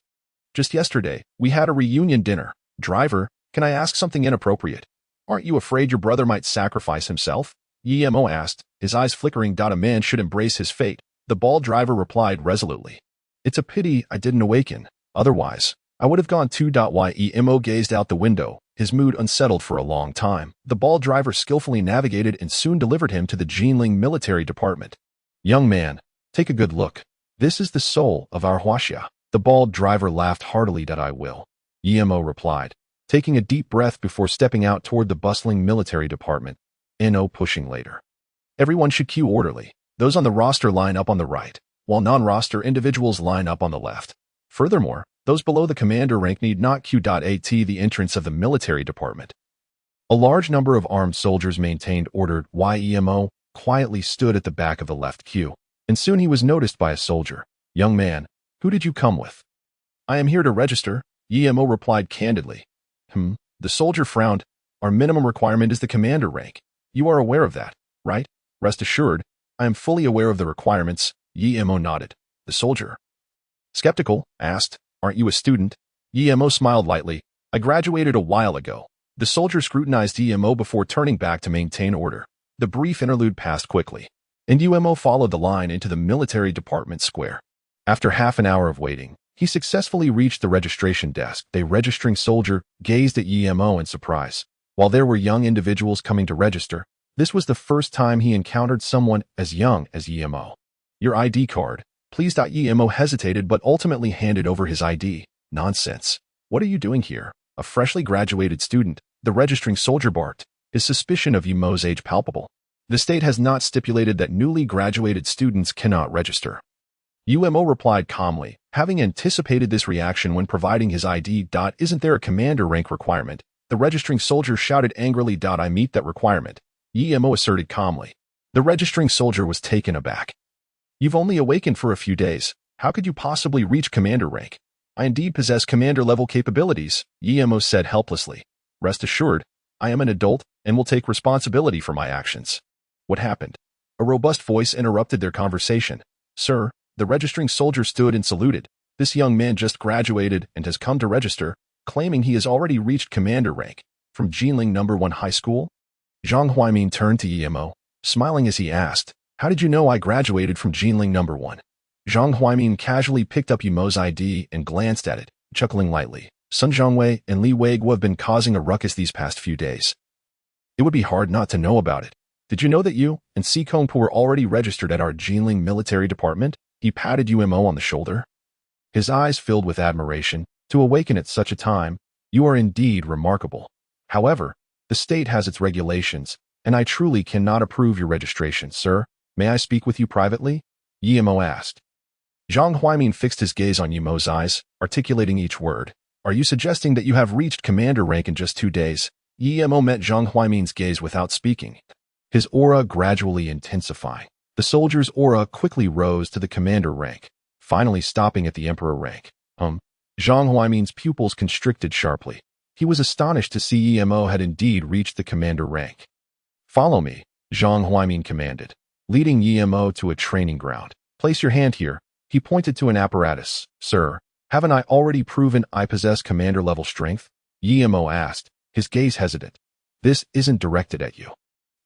Speaker 1: Just yesterday, we had a reunion dinner. Driver, can I ask something inappropriate? Aren't you afraid your brother might sacrifice himself? Emo asked, his eyes flickering. A man should embrace his fate. The bald driver replied resolutely. It's a pity I didn't awaken. Otherwise, I would have gone too. Emo gazed out the window, his mood unsettled for a long time. The bald driver skillfully navigated and soon delivered him to the Jinling military department. Young man, take a good look. This is the soul of our Huaxia. The bald driver laughed heartily. I will. Emo replied, taking a deep breath before stepping out toward the bustling military department. No pushing later. Everyone should queue orderly. Those on the roster line up on the right, while non-roster individuals line up on the left. Furthermore, those below the commander rank need not queue. At the entrance of the military department, a large number of armed soldiers maintained order. Emo quietly stood at the back of the left queue, and soon he was noticed by a soldier. Young man, who did you come with? I am here to register, Emo replied candidly. The soldier frowned. Our minimum requirement is the commander rank. You are aware of that, right? Rest assured, I am fully aware of the requirements. Emo nodded. The soldier, skeptical, asked, aren't you a student? Emo smiled lightly. I graduated a while ago. The soldier scrutinized Emo before turning back to maintain order. The brief interlude passed quickly, and Emo followed the line into the military department square. After half an hour of waiting, he successfully reached the registration desk. The registering soldier gazed at Emo in surprise. While there were young individuals coming to register, this was the first time he encountered someone as young as Emo. Your ID card, please. Emo hesitated but ultimately handed over his ID. Nonsense. What are you doing here? A freshly graduated student, the registering soldier barked, his suspicion of Emo's age palpable. The state has not stipulated that newly graduated students cannot register. Emo replied calmly, having anticipated this reaction when providing his ID. Isn't there a commander rank requirement? The registering soldier shouted angrily. I meet that requirement, Emo asserted calmly. The registering soldier was taken aback. You've only awakened for a few days. How could you possibly reach commander rank? I indeed possess commander-level capabilities, Emo said helplessly. Rest assured, I am an adult and will take responsibility for my actions. What happened? A robust voice interrupted their conversation. Sir, the registering soldier stood and saluted. This young man just graduated and has come to register, claiming he has already reached commander rank. From Jinling No. 1 High School? Zhang Huimin turned to Emo, smiling as he asked, how did you know I graduated from Jinling No. 1? Zhang Huimin casually picked up Emo's ID and glanced at it, chuckling lightly. Sun Zhongwei and Li Weiguo have been causing a ruckus these past few days. It would be hard not to know about it. Did you know that you and Si Kongpu were already registered at our Jinling military department? He patted Emo on the shoulder. His eyes filled with admiration. To awaken at such a time, you are indeed remarkable. However, the state has its regulations, and I truly cannot approve your registration, sir. May I speak with you privately? Emo asked. Zhang Huimin fixed his gaze on Emo's eyes, articulating each word. Are you suggesting that you have reached commander rank in just 2 days? Emo met Zhang Huimin's gaze without speaking. his aura gradually intensifying. The soldier's aura quickly rose to the commander rank, finally stopping at the emperor rank. Zhang Huaimin's pupils constricted sharply. He was astonished to see EMO had indeed reached the commander rank. "Follow me," Zhang Huaimin commanded, leading EMO to a training ground. "Place your hand here." He pointed to an apparatus. "Sir, haven't I already proven I possess commander-level strength?" EMO asked, his gaze hesitant. "This isn't directed at you.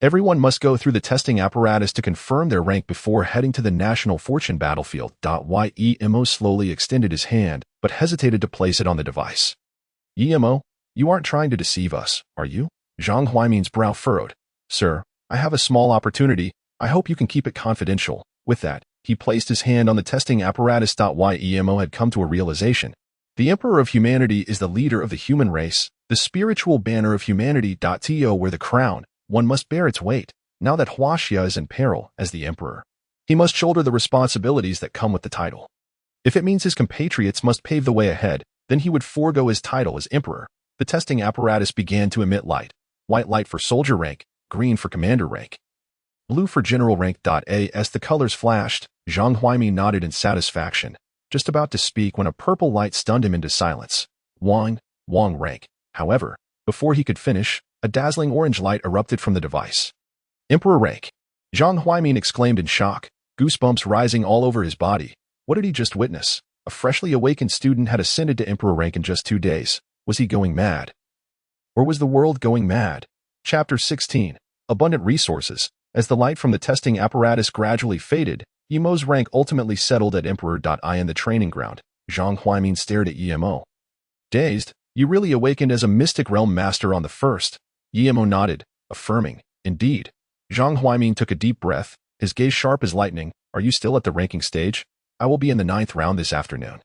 Speaker 1: Everyone must go through the testing apparatus to confirm their rank before heading to the national fortune battlefield." EMO slowly extended his hand, but hesitated to place it on the device. "EMO, you aren't trying to deceive us, are you?" Zhang Huaimin's brow furrowed. "Sir, I have a small opportunity. I hope you can keep it confidential." With that, he placed his hand on the testing apparatus. EMO had come to a realization. The Emperor of Humanity is the leader of the human race. The spiritual banner of humanity. To wear the crown, one must bear its weight. Now that Huaxia is in peril as the emperor, he must shoulder the responsibilities that come with the title. If it means his compatriots must pave the way ahead, then he would forego his title as emperor. The testing apparatus began to emit light. White light for soldier rank, green for commander rank, blue for general rank. As the colors flashed, Zhang Huaimin nodded in satisfaction, just about to speak when a purple light stunned him into silence. Wang rank. However, before he could finish, a dazzling orange light erupted from the device. "Emperor rank!" Zhang Huaimin exclaimed in shock, goosebumps rising all over his body. What did he just witness? A freshly awakened student had ascended to emperor rank in just 2 days. Was he going mad? Or was the world going mad? Chapter 16. Abundant resources. As the light from the testing apparatus gradually faded, EMO's rank ultimately settled at emperor. In the training ground, Zhang Huaimin stared at EMO. Dazed, "You really awakened as a mystic realm master on the first." EMO nodded, affirming, "Indeed." Zhang Huaimin took a deep breath, his gaze sharp as lightning. "Are you still at the ranking stage?" "I will be in the 9th round this afternoon."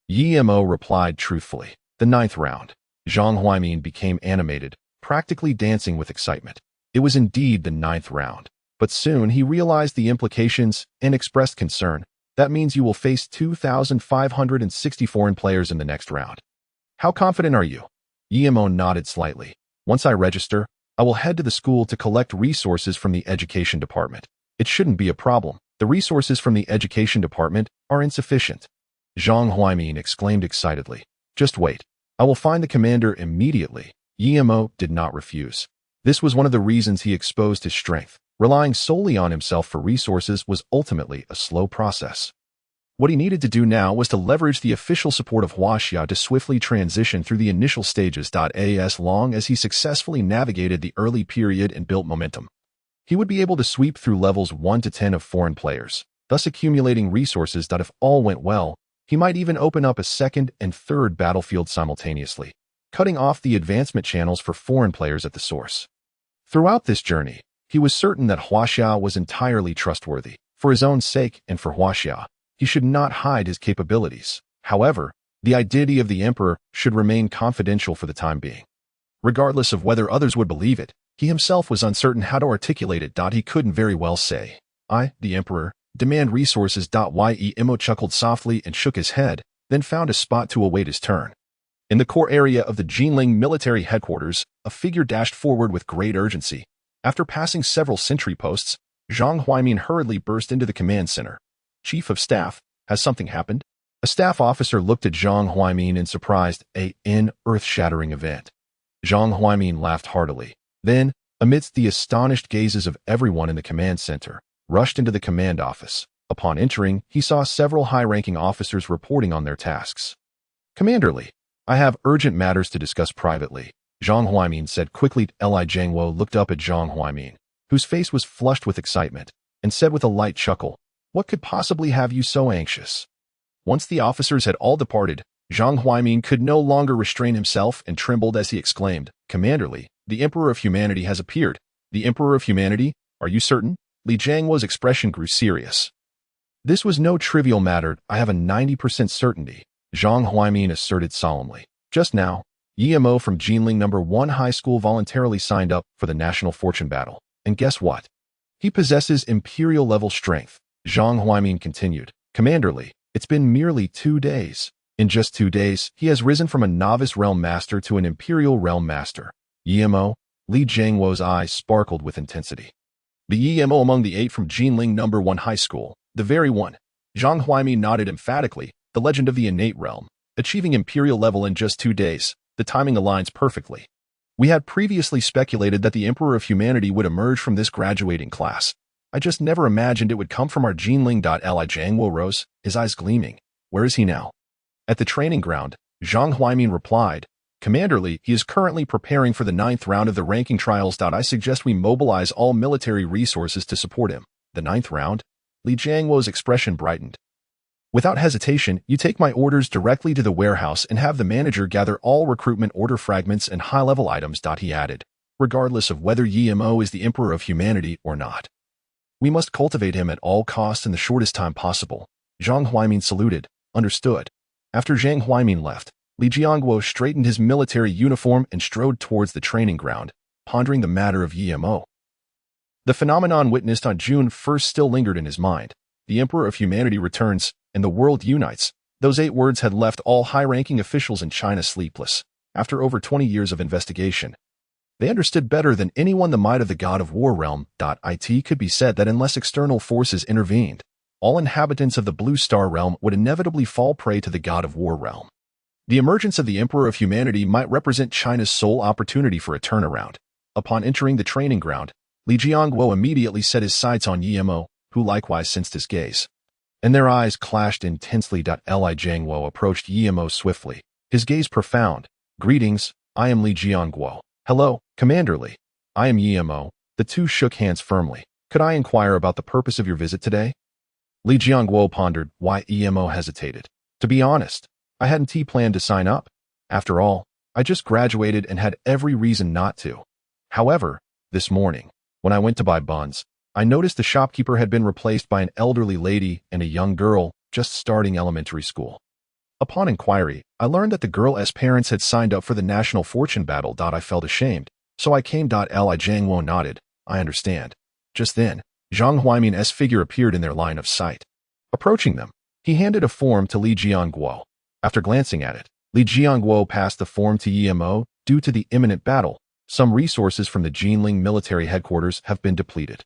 Speaker 1: EMO replied truthfully. The 9th round. Zhang Huaimin became animated, practically dancing with excitement. It was indeed the 9th round. But soon he realized the implications and expressed concern. "That means you will face 2,560 foreign players in the next round. How confident are you?" EMO nodded slightly. "Once I register, I will head to the school to collect resources from the education department. It shouldn't be a problem. The resources from the education department are insufficient." Zhang Huaimin exclaimed excitedly. "Just wait. I will find the commander immediately." EMO did not refuse. This was one of the reasons he exposed his strength. Relying solely on himself for resources was ultimately a slow process. What he needed to do now was to leverage the official support of Huaxia to swiftly transition through the initial stages. As long as he successfully navigated the early period and built momentum, he would be able to sweep through levels 1 to 10 of foreign players, thus accumulating resources. If all went well, he might even open up a 2nd and 3rd battlefield simultaneously, cutting off the advancement channels for foreign players at the source. Throughout this journey, he was certain that Huaxia was entirely trustworthy. For his own sake and for Huaxia, he should not hide his capabilities. However, the identity of the emperor should remain confidential for the time being. Regardless of whether others would believe it, he himself was uncertain how to articulate it. He couldn't very well say, "I, the emperor, demand resources." EMO chuckled softly and shook his head, then found a spot to await his turn. In the core area of the Jinling military headquarters, a figure dashed forward with great urgency. After passing several sentry posts, Zhang Huaimin hurriedly burst into the command center. "Chief of Staff, has something happened?" A staff officer looked at Zhang Huaimin in surprise. "An earth-shattering event." Zhang Huaimin laughed heartily. Then, amidst the astonished gazes of everyone in the command center, rushed into the command office. Upon entering, he saw several high-ranking officers reporting on their tasks. "Commanderly, I have urgent matters to discuss privately," Zhang Huaimin said quickly. Li Jiangwo looked up at Zhang Huaimin, whose face was flushed with excitement, and said with a light chuckle, "What could possibly have you so anxious?" Once the officers had all departed, Zhang Huaimin could no longer restrain himself and trembled as he exclaimed, "Commanderly, the Emperor of Humanity has appeared." "The Emperor of Humanity? Are you certain?" Li Jiangwo's expression grew serious. "This was no trivial matter. I have a 90% certainty," Zhang Huaimin asserted solemnly. "Just now, EMO from Jinling No. 1 High School voluntarily signed up for the National Fortune Battle. And guess what? He possesses imperial-level strength." Zhang Huaimin continued, "Commanderly, it's been merely 2 days. In just 2 days, he has risen from a novice realm master to an imperial realm master." EMO, Li Jiangwo's eyes sparkled with intensity. The EMO among the 8 from Jinling No. 1 High School. The very one. Zhang Huaimin nodded emphatically. The legend of the innate realm. Achieving imperial level in just 2 days. The timing aligns perfectly. We had previously speculated that the Emperor of Humanity would emerge from this graduating class. I just never imagined it would come from our Jinling. Ally Zhangwo rose, his eyes gleaming. Where is he now? At the training ground, Zhang Huaimin replied. Commanderly, he is currently preparing for the 9th round of the ranking trials. I suggest we mobilize all military resources to support him. The 9th round? Li Jiangwo's expression brightened. Without hesitation, you take my orders directly to the warehouse and have the manager gather all recruitment order fragments and high-level items. He added, regardless of whether Emo is the Emperor of Humanity or not. We must cultivate him at all costs in the shortest time possible. Zhang Huaimin saluted. Understood. After Zhang Huaimin left, Li Jiangwo straightened his military uniform and strode towards the training ground, pondering the matter of Emo. The phenomenon witnessed on June 1st still lingered in his mind. The Emperor of Humanity returns, and the world unites. Those 8 words had left all high-ranking officials in China sleepless. After over 20 years of investigation, they understood better than anyone the might of the God of War realm. It could be said that unless external forces intervened, all inhabitants of the Blue Star realm would inevitably fall prey to the God of War realm. The emergence of the Emperor of Humanity might represent China's sole opportunity for a turnaround. Upon entering the training ground, Li Jiangwo immediately set his sights on Emo, who likewise sensed his gaze. And their eyes clashed intensely. Li Jiangwo approached Emo swiftly, his gaze profound. Greetings, I am Li Jiangwo. Hello, Commander Li. I am Emo. The two shook hands firmly. Could I inquire about the purpose of your visit today? Li Jiangwo pondered why Emo hesitated. To be honest, I hadn't planned to sign up. After all, I just graduated and had every reason not to. However, this morning, when I went to buy buns, I noticed the shopkeeper had been replaced by an elderly lady and a young girl just starting elementary school. Upon inquiry, I learned that the girl's parents had signed up for the national fortune battle. I felt ashamed, so I came. Li Jiangwo nodded. I understand. Just then, Zhang Huaimin's figure appeared in their line of sight. Approaching them, he handed a form to Li Jiangwo. After glancing at it, Li Jiangwo passed the form to Emo. Due to the imminent battle, some resources from the Jinling military headquarters have been depleted.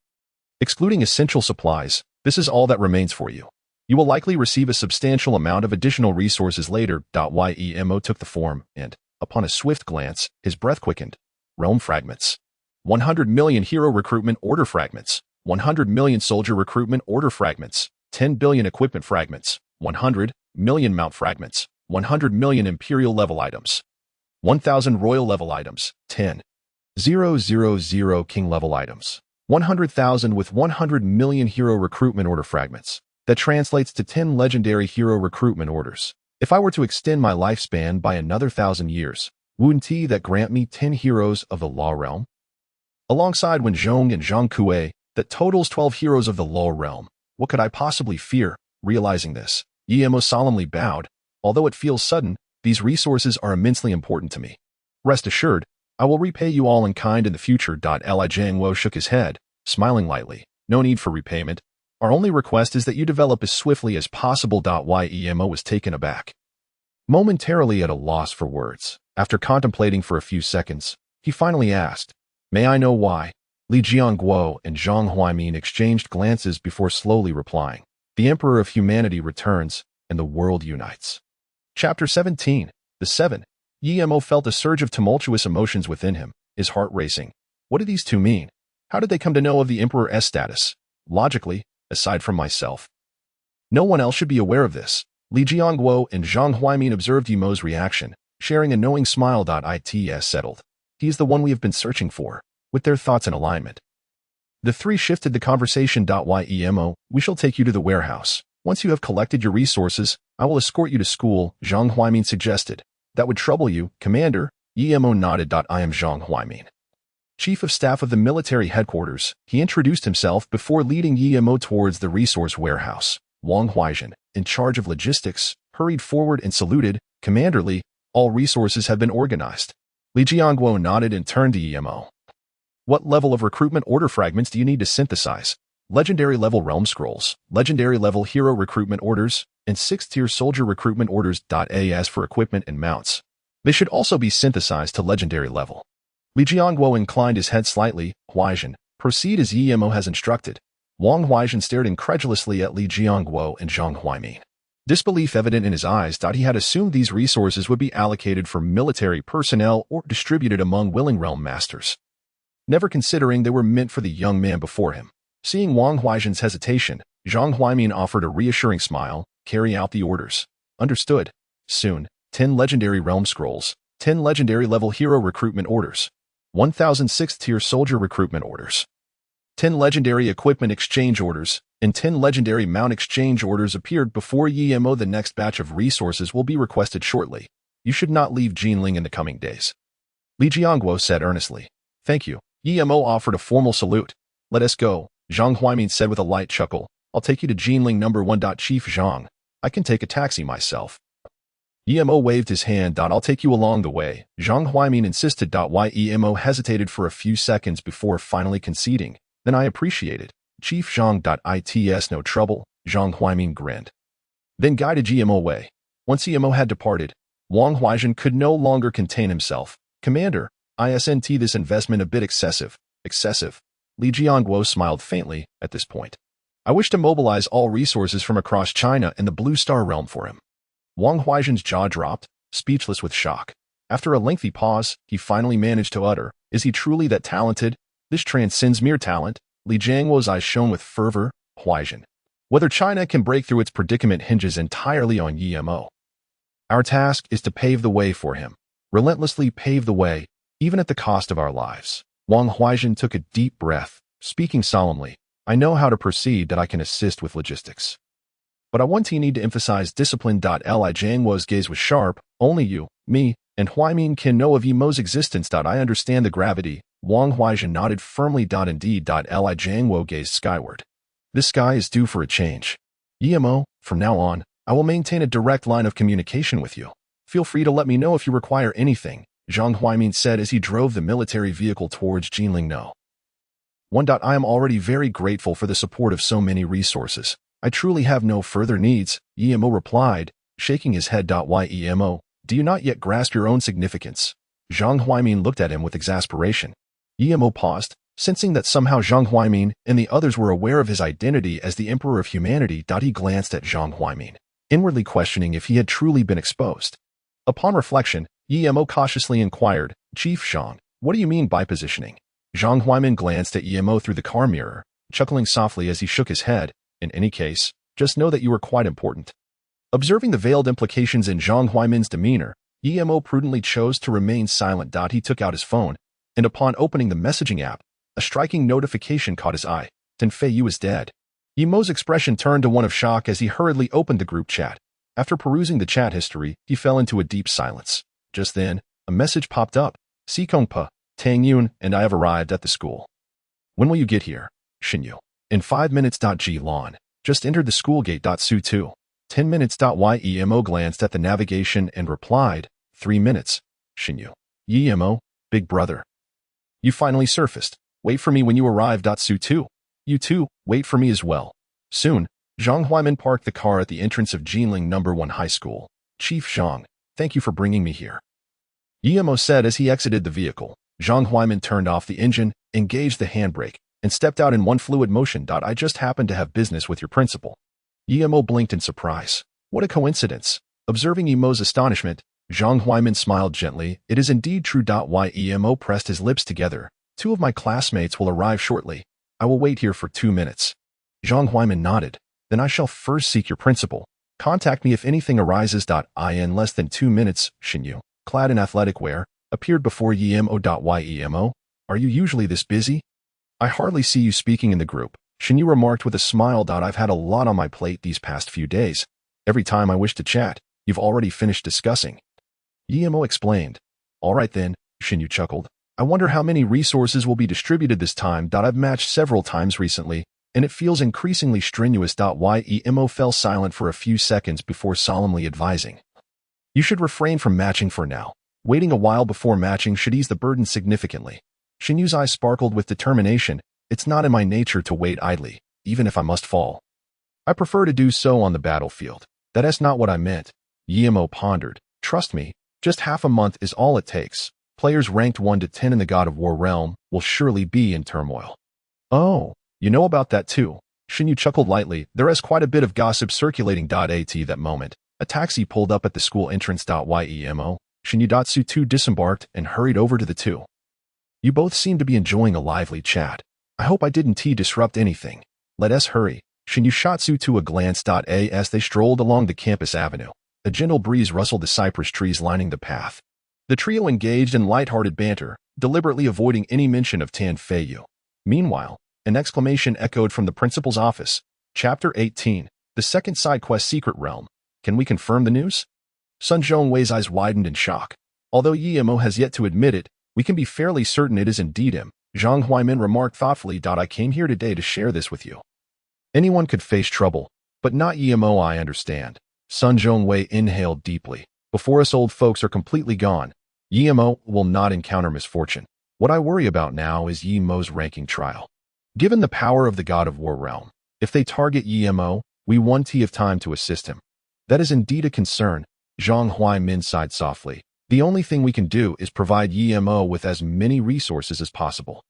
Speaker 1: Excluding essential supplies, this is all that remains for you. You will likely receive a substantial amount of additional resources later. Emo took the form, and, upon a swift glance, his breath quickened. Realm fragments. 100 million hero recruitment order fragments. 100 million soldier recruitment order fragments. 10 billion equipment fragments. 100 million mount fragments. 100 million imperial level items. 1,000 royal level items. 10,000 king level items. 100,000 with 100 million hero recruitment order fragments. That translates to 10 legendary hero recruitment orders. If I were to extend my lifespan by another 1,000 years, wouldn't that grant me 10 heroes of the Law realm? Alongside Wen Zhong and Zhang Kue, that totals 12 heroes of the Law realm. What could I possibly fear? Realizing this, Emo solemnly bowed. Although it feels sudden, these resources are immensely important to me. Rest assured, I will repay you all in kind in the future. Li Jiangwo shook his head, smiling lightly. No need for repayment. Our only request is that you develop as swiftly as possible. Emo was taken aback. Momentarily at a loss for words, after contemplating for a few seconds, he finally asked, May I know why? Li Jiangwo and Zhang Huaimin exchanged glances before slowly replying. The Emperor of Humanity returns, and the world unites. Chapter 17. The 7. Emo felt a surge of tumultuous emotions within him, his heart racing. What did these two mean? How did they come to know of the Emperor's status? Logically, aside from myself, no one else should be aware of this. Li Jiangwo and Zhang Huaimin observed Emo's reaction, sharing a knowing smile. It's settled. He is the one we have been searching for, with their thoughts in alignment. The three shifted the conversation. Emo, we shall take you to the warehouse. Once you have collected your resources, I will escort you to school, Zhang Huaimin suggested. That would trouble you, Commander. Emo nodded. I am Zhang Huaimin, Chief of Staff of the military headquarters. He introduced himself before leading Emo towards the resource warehouse. Wang Huaizhen, in charge of logistics, hurried forward and saluted. Commander Li, all resources have been organized. Li Jiangwo nodded and turned to Emo. What level of recruitment order fragments do you need to synthesize? Legendary level realm scrolls, legendary level hero recruitment orders, and 6th-tier soldier recruitment orders. As for equipment and mounts, they should also be synthesized to legendary level. Li Jiangwo inclined his head slightly. Huaizhen, Proceed as Yemo has instructed. Wang Huaizhen stared incredulously at Li Jiangguo and Zhang Huaimin. Disbelief evident in his eyes. He had assumed these resources would be allocated for military personnel or distributed among willing realm masters, never considering they were meant for the young man before him. Seeing Wang Huaizhen's hesitation, Zhang Huaimin offered a reassuring smile. Carry out the orders. Understood. Soon, 10 legendary realm scrolls, 10 legendary level hero recruitment orders, 1,006th tier soldier recruitment orders, 10 legendary equipment exchange orders, and 10 legendary mount exchange orders appeared before Yemo. The next batch of resources will be requested shortly. You should not leave Jinling in the coming days. Li Jiangguo said earnestly. Thank you. Yemo offered a formal salute. Let us go, Zhang Huaimin said with a light chuckle. I'll take you to Jinling number 1. Chief Zhang. I can take a taxi myself. Yemo waved his hand. I'll take you along the way, Zhang Huaimin insisted. Yemo hesitated for a few seconds before finally conceding. Then I appreciate it, Chief Zhang. It's no trouble, Zhang Huaimin grinned. Then guided Yemo away. Once Yemo had departed, Wang Huaizhen could no longer contain himself. Commander, isn't this investment a bit excessive? Excessive? Li Jiangguo smiled faintly at this point. I wish to mobilize all resources from across China and the Blue Star realm for him. Wang Huaizhen's jaw dropped, speechless with shock. After a lengthy pause, he finally managed to utter, is he truly that talented? This transcends mere talent. Li Jiangguo's eyes shone with fervor. Huaizhen. Whether China can break through its predicament hinges entirely on Yemo. Our task is to pave the way for him. Relentlessly pave the way, even at the cost of our lives. Wang Huaizhen took a deep breath, speaking solemnly. I know how to proceed. I can assist with logistics. But I want you need to emphasize discipline. Li Jiangguo's gaze was sharp. Only you, me, and Huaimin can know of Yemo's existence. I understand the gravity. Wang Huaizhen nodded firmly. Indeed. Li Jiangguo gazed skyward. This sky is due for a change. Yemo, from now on, I will maintain a direct line of communication with you. Feel free to let me know if you require anything, Zhang Huaimin said as he drove the military vehicle towards Jinling No. 1. I am already very grateful for the support of so many resources. I truly have no further needs, Yemo replied, shaking his head. Yemo, do you not yet grasp your own significance? Zhang Huaimin looked at him with exasperation. Yemo paused, sensing that somehow Zhang Huaimin and the others were aware of his identity as the Emperor of Humanity. He glanced at Zhang Huaimin, inwardly questioning if he had truly been exposed. Upon reflection, Yemo cautiously inquired, Chief Zhang, what do you mean by positioning? Zhang Huaimin glanced at Yemo through the car mirror, chuckling softly as he shook his head. In any case, just know that you are quite important. Observing the veiled implications in Zhang Huaimin's demeanor, Yemo prudently chose to remain silent. He took out his phone, and upon opening the messaging app, a striking notification caught his eye. Tenfei Yu is dead. Yemo's expression turned to one of shock as he hurriedly opened the group chat. After perusing the chat history, he fell into a deep silence. Just then, a message popped up. Sikongpa, Tang Yun, and I have arrived at the school. When will you get here? Xinyu. In 5 minutes. Ji Lan. Just entered the school gate. Su 2. 10 minutes. Yemo glanced at the navigation and replied, 3 minutes. Xinyu. Yemo, big brother. You finally surfaced. Wait for me when you arrive. Su 2. You too, wait for me as well. Soon, Zhang Huaimin parked the car at the entrance of Jinling No. 1 High School. Chief Zhang, thank you for bringing me here. Yemo said as he exited the vehicle. Zhang Huaimin turned off the engine, engaged the handbrake, and stepped out in one fluid motion. I just happened to have business with your principal. Yemo blinked in surprise. What a coincidence. Observing Yemo's astonishment, Zhang Huaimin smiled gently. It is indeed true. Yemo pressed his lips together. 2 of my classmates will arrive shortly. I will wait here for 2 minutes. Zhang Huaimin nodded. Then I shall first seek your principal. Contact me if anything arises. In less than 2 minutes, Xinyu, clad in athletic wear, appeared before Yemo. Yemo, are you usually this busy? I hardly see you speaking in the group, Xinyu remarked with a smile. I've had a lot on my plate these past few days. Every time I wish to chat, you've already finished discussing. Yemo explained. All right then, Xinyu chuckled. I wonder how many resources will be distributed this time. I've matched several times recently, and it feels increasingly strenuous. Yemo fell silent for a few seconds before solemnly advising. You should refrain from matching for now. Waiting a while before matching should ease the burden significantly. Xinyu's eyes sparkled with determination. It's not in my nature to wait idly, even if I must fall. I prefer to do so on the battlefield. That's not what I meant. Yemo pondered. Trust me, just half a month is all it takes. Players ranked 1 to 10 in the God of War realm will surely be in turmoil. Oh, you know about that too. Shinyu chuckled lightly. There is quite a bit of gossip circulating. At that moment, a taxi pulled up at the school entrance. Yemo, Shinyu.Su2 disembarked and hurried over to the two. You both seem to be enjoying a lively chat. I hope I didn't disrupt anything. Let us hurry. Shinyu shot Su2 a glance. As they strolled along the campus avenue, a gentle breeze rustled the cypress trees lining the path. The trio engaged in light-hearted banter, deliberately avoiding any mention of Tan Feiyu. Meanwhile, an exclamation echoed from the principal's office. Chapter 18, the second side quest Secret Realm. Can we confirm the news? Sun Zhongwei's eyes widened in shock. Although Yemo has yet to admit it, we can be fairly certain it is indeed him. Zhang Huaimin remarked thoughtfully. I came here today to share this with you. Anyone could face trouble, but not Yemo. I understand. Sun Zhongwei inhaled deeply. Before us old folks are completely gone, Yemo will not encounter misfortune. What I worry about now is Yemo's ranking trial. Given the power of the God of War realm, if they target Yemo, we want of time to assist him. That is indeed a concern. Zhang Huaimin sighed softly. The only thing we can do is provide Yemo with as many resources as possible.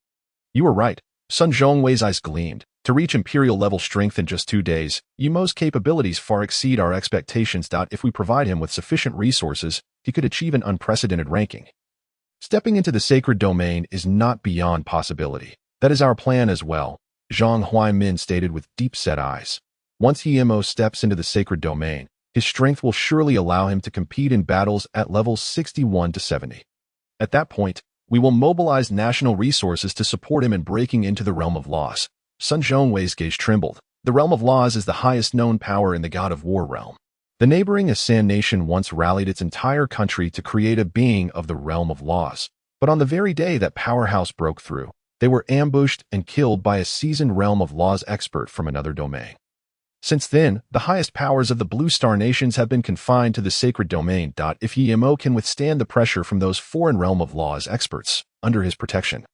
Speaker 1: You are right. Sun Zhongwei's eyes gleamed. To reach imperial-level strength in just 2 days, Yemo's capabilities far exceed our expectations. If we provide him with sufficient resources, he could achieve an unprecedented ranking. Stepping into the sacred domain is not beyond possibility. That is our plan as well, Zhang Huaimin stated with deep-set eyes. Once Yemo steps into the sacred domain, his strength will surely allow him to compete in battles at levels 61 to 70. At that point, we will mobilize national resources to support him in breaking into the realm of laws. Sun Zhongwei's gaze trembled. The realm of laws is the highest known power in the God of War realm. The neighboring Asan nation once rallied its entire country to create a being of the realm of laws. But on the very day that powerhouse broke through, they were ambushed and killed by a seasoned realm of laws expert from another domain. Since then, the highest powers of the Blue Star nations have been confined to the sacred domain. If Yemo can withstand the pressure from those foreign realm of laws experts under his protection,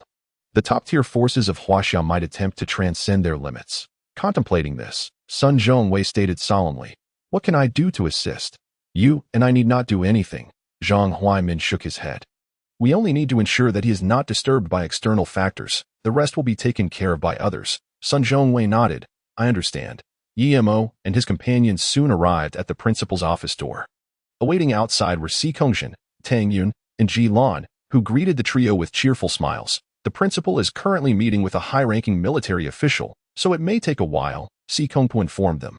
Speaker 1: the top-tier forces of Huaxia might attempt to transcend their limits. Contemplating this, Sun Zhongwei stated solemnly, "What can I do to assist? You and I need not do anything." Zhang Huaimin shook his head. "We only need to ensure that he is not disturbed by external factors. The rest will be taken care of by others." Sun Zhongwei nodded. "I understand." Yemo and his companions soon arrived at the principal's office door. Awaiting outside were Si Kongxin, Tang Yun, and Ji Lan, who greeted the trio with cheerful smiles. The principal is currently meeting with a high-ranking military official, so it may take a while, Si Kongpu informed them.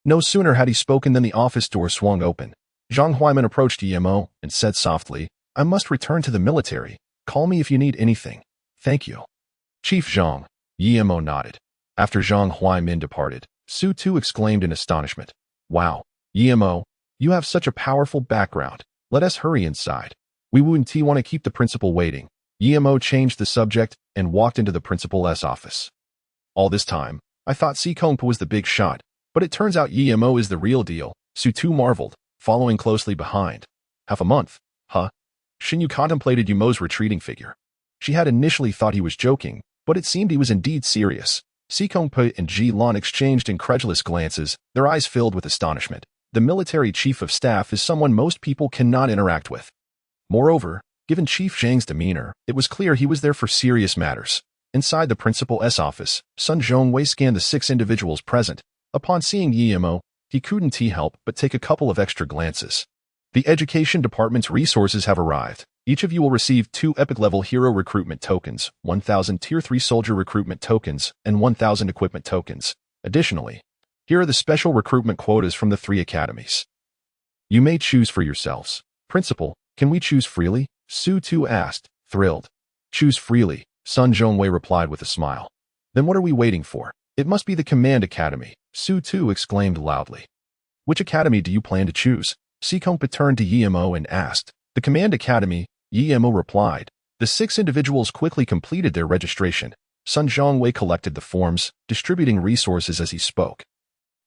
Speaker 1: No sooner had he spoken than the office door swung open. Zhang Huaimin approached Yemo and said softly, "I must return to the military. Call me if you need anything." "Thank you, Chief Zhang." Yemo nodded. After Zhang Huaimin departed, Su2 exclaimed in astonishment, "Wow, Yemo, you have such a powerful background. Let us hurry inside. We wouldn't want to keep the principal waiting." Yemo changed the subject and walked into the principal's office. All this time, I thought Si Kongpa was the big shot, but it turns out Yemo is the real deal. Su2 marveled, following closely behind. "Half a month, huh?" Shinyu contemplated Yemo's retreating figure. She had initially thought he was joking, but it seemed he was indeed serious. Si Kongpa and Ji Lan exchanged incredulous glances, their eyes filled with astonishment. The military chief of staff is someone most people cannot interact with. Moreover, given Chief Zhang's demeanor, it was clear he was there for serious matters. Inside the principal's office, Sun Zhongwei scanned the 6 individuals present. Upon seeing Yemo, he couldn't help but take a couple of extra glances. The education department's resources have arrived. Each of you will receive 2 epic-level hero recruitment tokens, 1,000 Tier 3 soldier recruitment tokens, and 1,000 equipment tokens. Additionally, here are the special recruitment quotas from the 3 academies. You may choose for yourselves. Principal, can we choose freely? Su2 asked, thrilled. Choose freely, Sun Zhongwei replied with a smile. Then what are we waiting for? It must be the Command Academy, Su2 exclaimed loudly. Which academy do you plan to choose? Si Kongpa turned to Yemo and asked. The Command Academy, Yemo replied. The 6 individuals quickly completed their registration. Sun Zhongwei collected the forms, distributing resources as he spoke.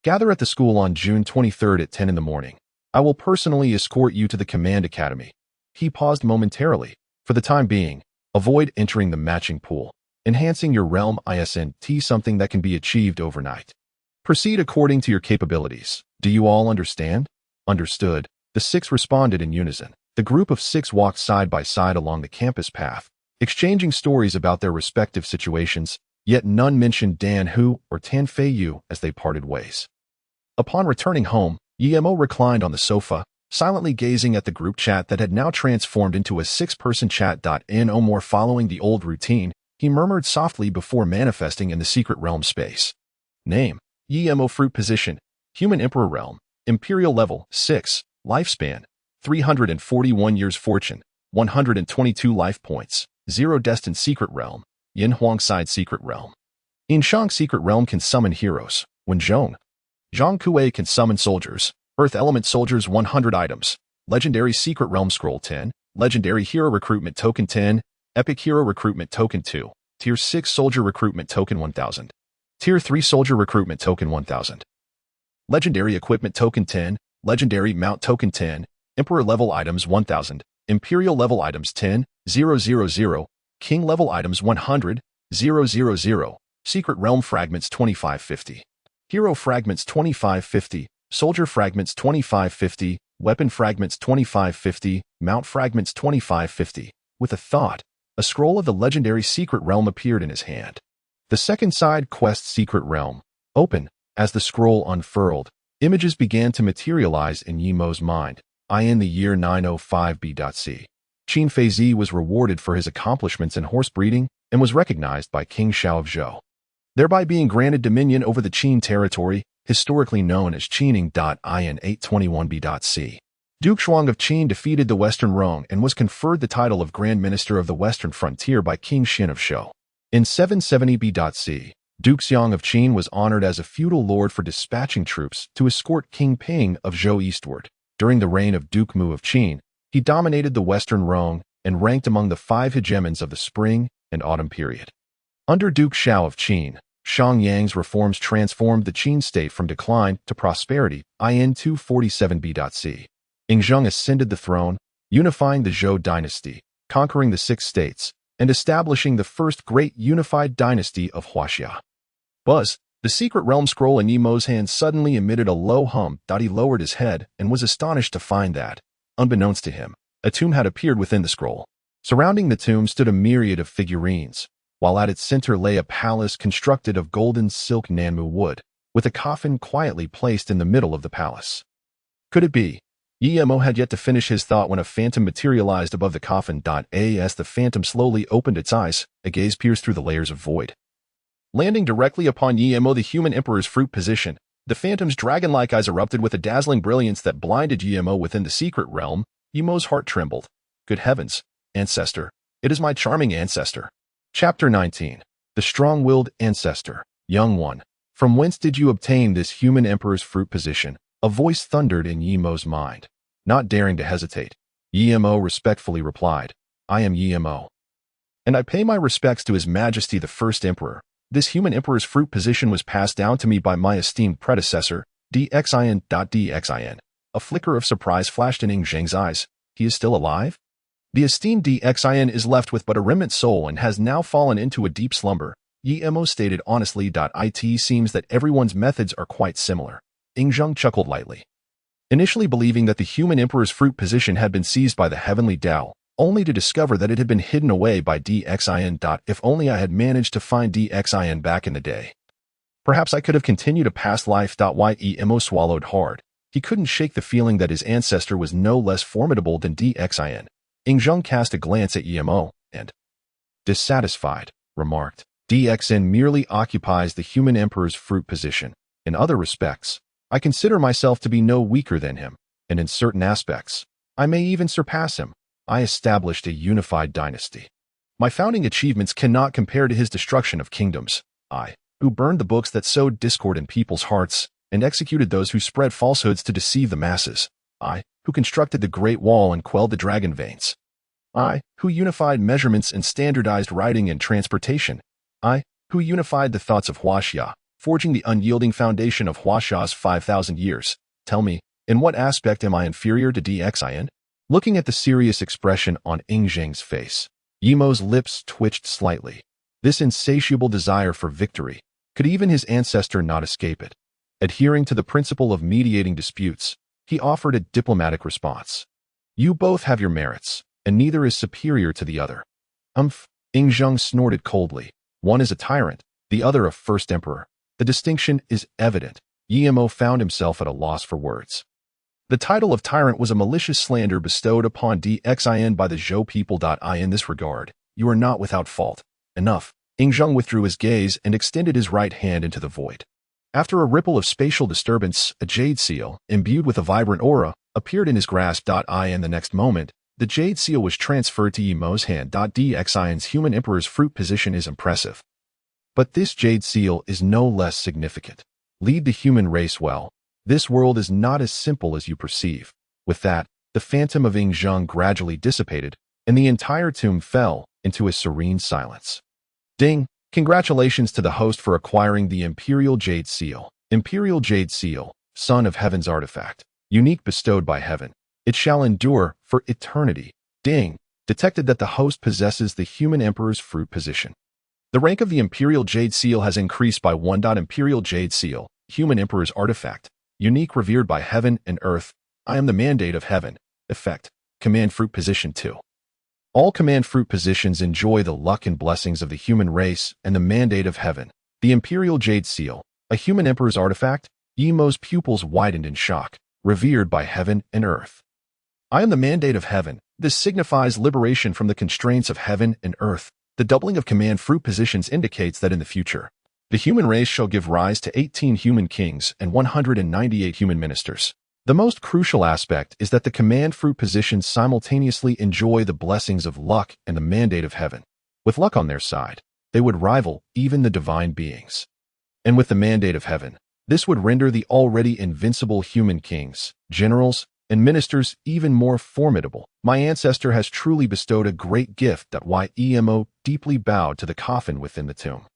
Speaker 1: Gather at the school on June 23rd at 10 in the morning. I will personally escort you to the Command Academy. He paused momentarily. For the time being, avoid entering the matching pool. Enhancing your realm isn't something that can be achieved overnight. Proceed according to your capabilities. Do you all understand? Understood. The 6 responded in unison. The group of 6 walked side by side along the campus path, exchanging stories about their respective situations. yet none mentioned Dan Hu or Tan Fei Yu as they parted ways. Upon returning home, Yemo reclined on the sofa, silently gazing at the group chat that had now transformed into a 6-person chat. No more following the old routine, he murmured softly before manifesting in the secret realm space. Name: Yemo. Fruit position: Human Emperor realm. Imperial level 6. Lifespan: 341 years. Fortune: 122 life points. 0 destined. Secret realm: Yin Huangside secret realm. In Shang secret realm can summon heroes. When Zhong Kue can summon soldiers. Earth element soldiers 100 items. Legendary secret realm scroll 10. Legendary hero recruitment token 10. Epic hero recruitment token 2. Tier 6 soldier recruitment token 1000. Tier 3 soldier recruitment token 1000. Legendary equipment token 10. Legendary mount token 10. Emperor level items 1000. Imperial level items 10. 000. King level items 100. 000. Secret realm fragments 2550. Hero fragments 2550. Soldier fragments 2550. Weapon fragments 2550. Mount fragments 2550. With a thought, a scroll of the legendary secret realm appeared in his hand. The second side quest secret realm. Open. As the scroll unfurled, images began to materialize in Yemo's mind. In the year 905 BC, Qin Feizi was rewarded for his accomplishments in horse breeding and was recognized by King Shao of Zhou, thereby being granted dominion over the Qin territory, historically known as Qining. In 821 BC, Duke Shuang of Qin defeated the Western Rong and was conferred the title of Grand Minister of the Western Frontier by King Xin of Zhou. In 770 BC, Duke Xiang of Qin was honored as a feudal lord for dispatching troops to escort King Ping of Zhou eastward. During the reign of Duke Mu of Qin, he dominated the Western Rong and ranked among the 5 hegemons of the spring and autumn period. Under Duke Shao of Qin, Shang Yang's reforms transformed the Qin state from decline to prosperity. In 247 BC, Yingzheng ascended the throne, unifying the Zhou dynasty, conquering the 6 states, and establishing the first great unified dynasty of Huaxia. Buzz, the secret realm scroll in Yemo's hand suddenly emitted a low hum. He lowered his head and was astonished to find that, unbeknownst to him, a tomb had appeared within the scroll. Surrounding the tomb stood a myriad of figurines, while at its center lay a palace constructed of golden silk Nanmu wood, with a coffin quietly placed in the middle of the palace. Could it be? Yemo had yet to finish his thought when a phantom materialized above the coffin. As the phantom slowly opened its eyes, a gaze pierced through the layers of void. Landing directly upon Yemo, the human emperor's fruit position, the phantom's dragon-like eyes erupted with a dazzling brilliance that blinded Yemo within the secret realm. Yemo's heart trembled. Good heavens, ancestor. It is my charming ancestor. Chapter 19. The Strong-Willed Ancestor. Young one, from whence did you obtain this human emperor's fruit position? A voice thundered in Yemo's mind. Not daring to hesitate, Yemo respectfully replied, I am Yemo, and I pay my respects to His Majesty the First Emperor. This human emperor's fruit position was passed down to me by my esteemed predecessor, Dxin. A flicker of surprise flashed in Yingzheng's eyes. He is still alive? The esteemed Dxin is left with but a remnant soul and has now fallen into a deep slumber. Yemo stated honestly. It seems that everyone's methods are quite similar. Yingzheng chuckled lightly. Initially believing that the human emperor's fruit position had been seized by the heavenly Tao, only to discover that it had been hidden away by Dxin. If only I had managed to find Dxin back in the day. Perhaps I could have continued a past life. Yemo swallowed hard. He couldn't shake the feeling that his ancestor was no less formidable than Dxin. Yingzheng cast a glance at Yemo, and, dissatisfied, remarked, Dxin merely occupies the human emperor's fruit position. In other respects, I consider myself to be no weaker than him, and in certain aspects, I may even surpass him. I established a unified dynasty. My founding achievements cannot compare to his destruction of kingdoms. I, who burned the books that sowed discord in people's hearts, and executed those who spread falsehoods to deceive the masses. I, who constructed the Great Wall and quelled the dragon veins. I, who unified measurements and standardized writing and transportation. I, who unified the thoughts of Huaxia, forging the unyielding foundation of Huaxia's 5,000 years. Tell me, in what aspect am I inferior to Dxin? Looking at the serious expression on Yingzheng's face, Yemo's lips twitched slightly. This insatiable desire for victory, could even his ancestor not escape it? Adhering to the principle of mediating disputes, he offered a diplomatic response. You both have your merits, and neither is superior to the other. Yingzheng snorted coldly. One is a tyrant, the other a first emperor. The distinction is evident. Yimo found himself at a loss for words. The title of tyrant was a malicious slander bestowed upon Xin by the Zhou people. In this regard, you are not without fault. Enough. Yingzheng withdrew his gaze and extended his right hand into the void. After a ripple of spatial disturbance, a jade seal, imbued with a vibrant aura, appeared in his grasp. In the next moment, the jade seal was transferred to Yimo's hand. Xin's human emperor's fruit position is impressive. But this jade seal is no less significant. Lead the human race well. This world is not as simple as you perceive. With that, the phantom of Yingzheng gradually dissipated, and the entire tomb fell into a serene silence. Ding! Congratulations to the host for acquiring the Imperial Jade Seal. Imperial Jade Seal, son of heaven's artifact, unique bestowed by heaven. It shall endure for eternity. Ding! Detected that the host possesses the human emperor's fruit position. The rank of the Imperial Jade Seal has increased by 1. Imperial Jade Seal, human emperor's artifact, unique revered by heaven and earth. I am the mandate of heaven. Effect. Command fruit position 2. All command fruit positions enjoy the luck and blessings of the human race and the mandate of heaven. The Imperial Jade Seal, a human emperor's artifact. Yimo's pupils widened in shock, revered by heaven and earth. I am the mandate of heaven. This signifies liberation from the constraints of heaven and earth. The doubling of command fruit positions indicates that in the future, the human race shall give rise to 18 human kings and 198 human ministers. The most crucial aspect is that the command fruit positions simultaneously enjoy the blessings of luck and the mandate of heaven. With luck on their side, they would rival even the divine beings. And with the mandate of heaven, this would render the already invincible human kings, generals, and ministers even more formidable. My ancestor has truly bestowed a great gift. Yimo deeply bowed to the coffin within the tomb.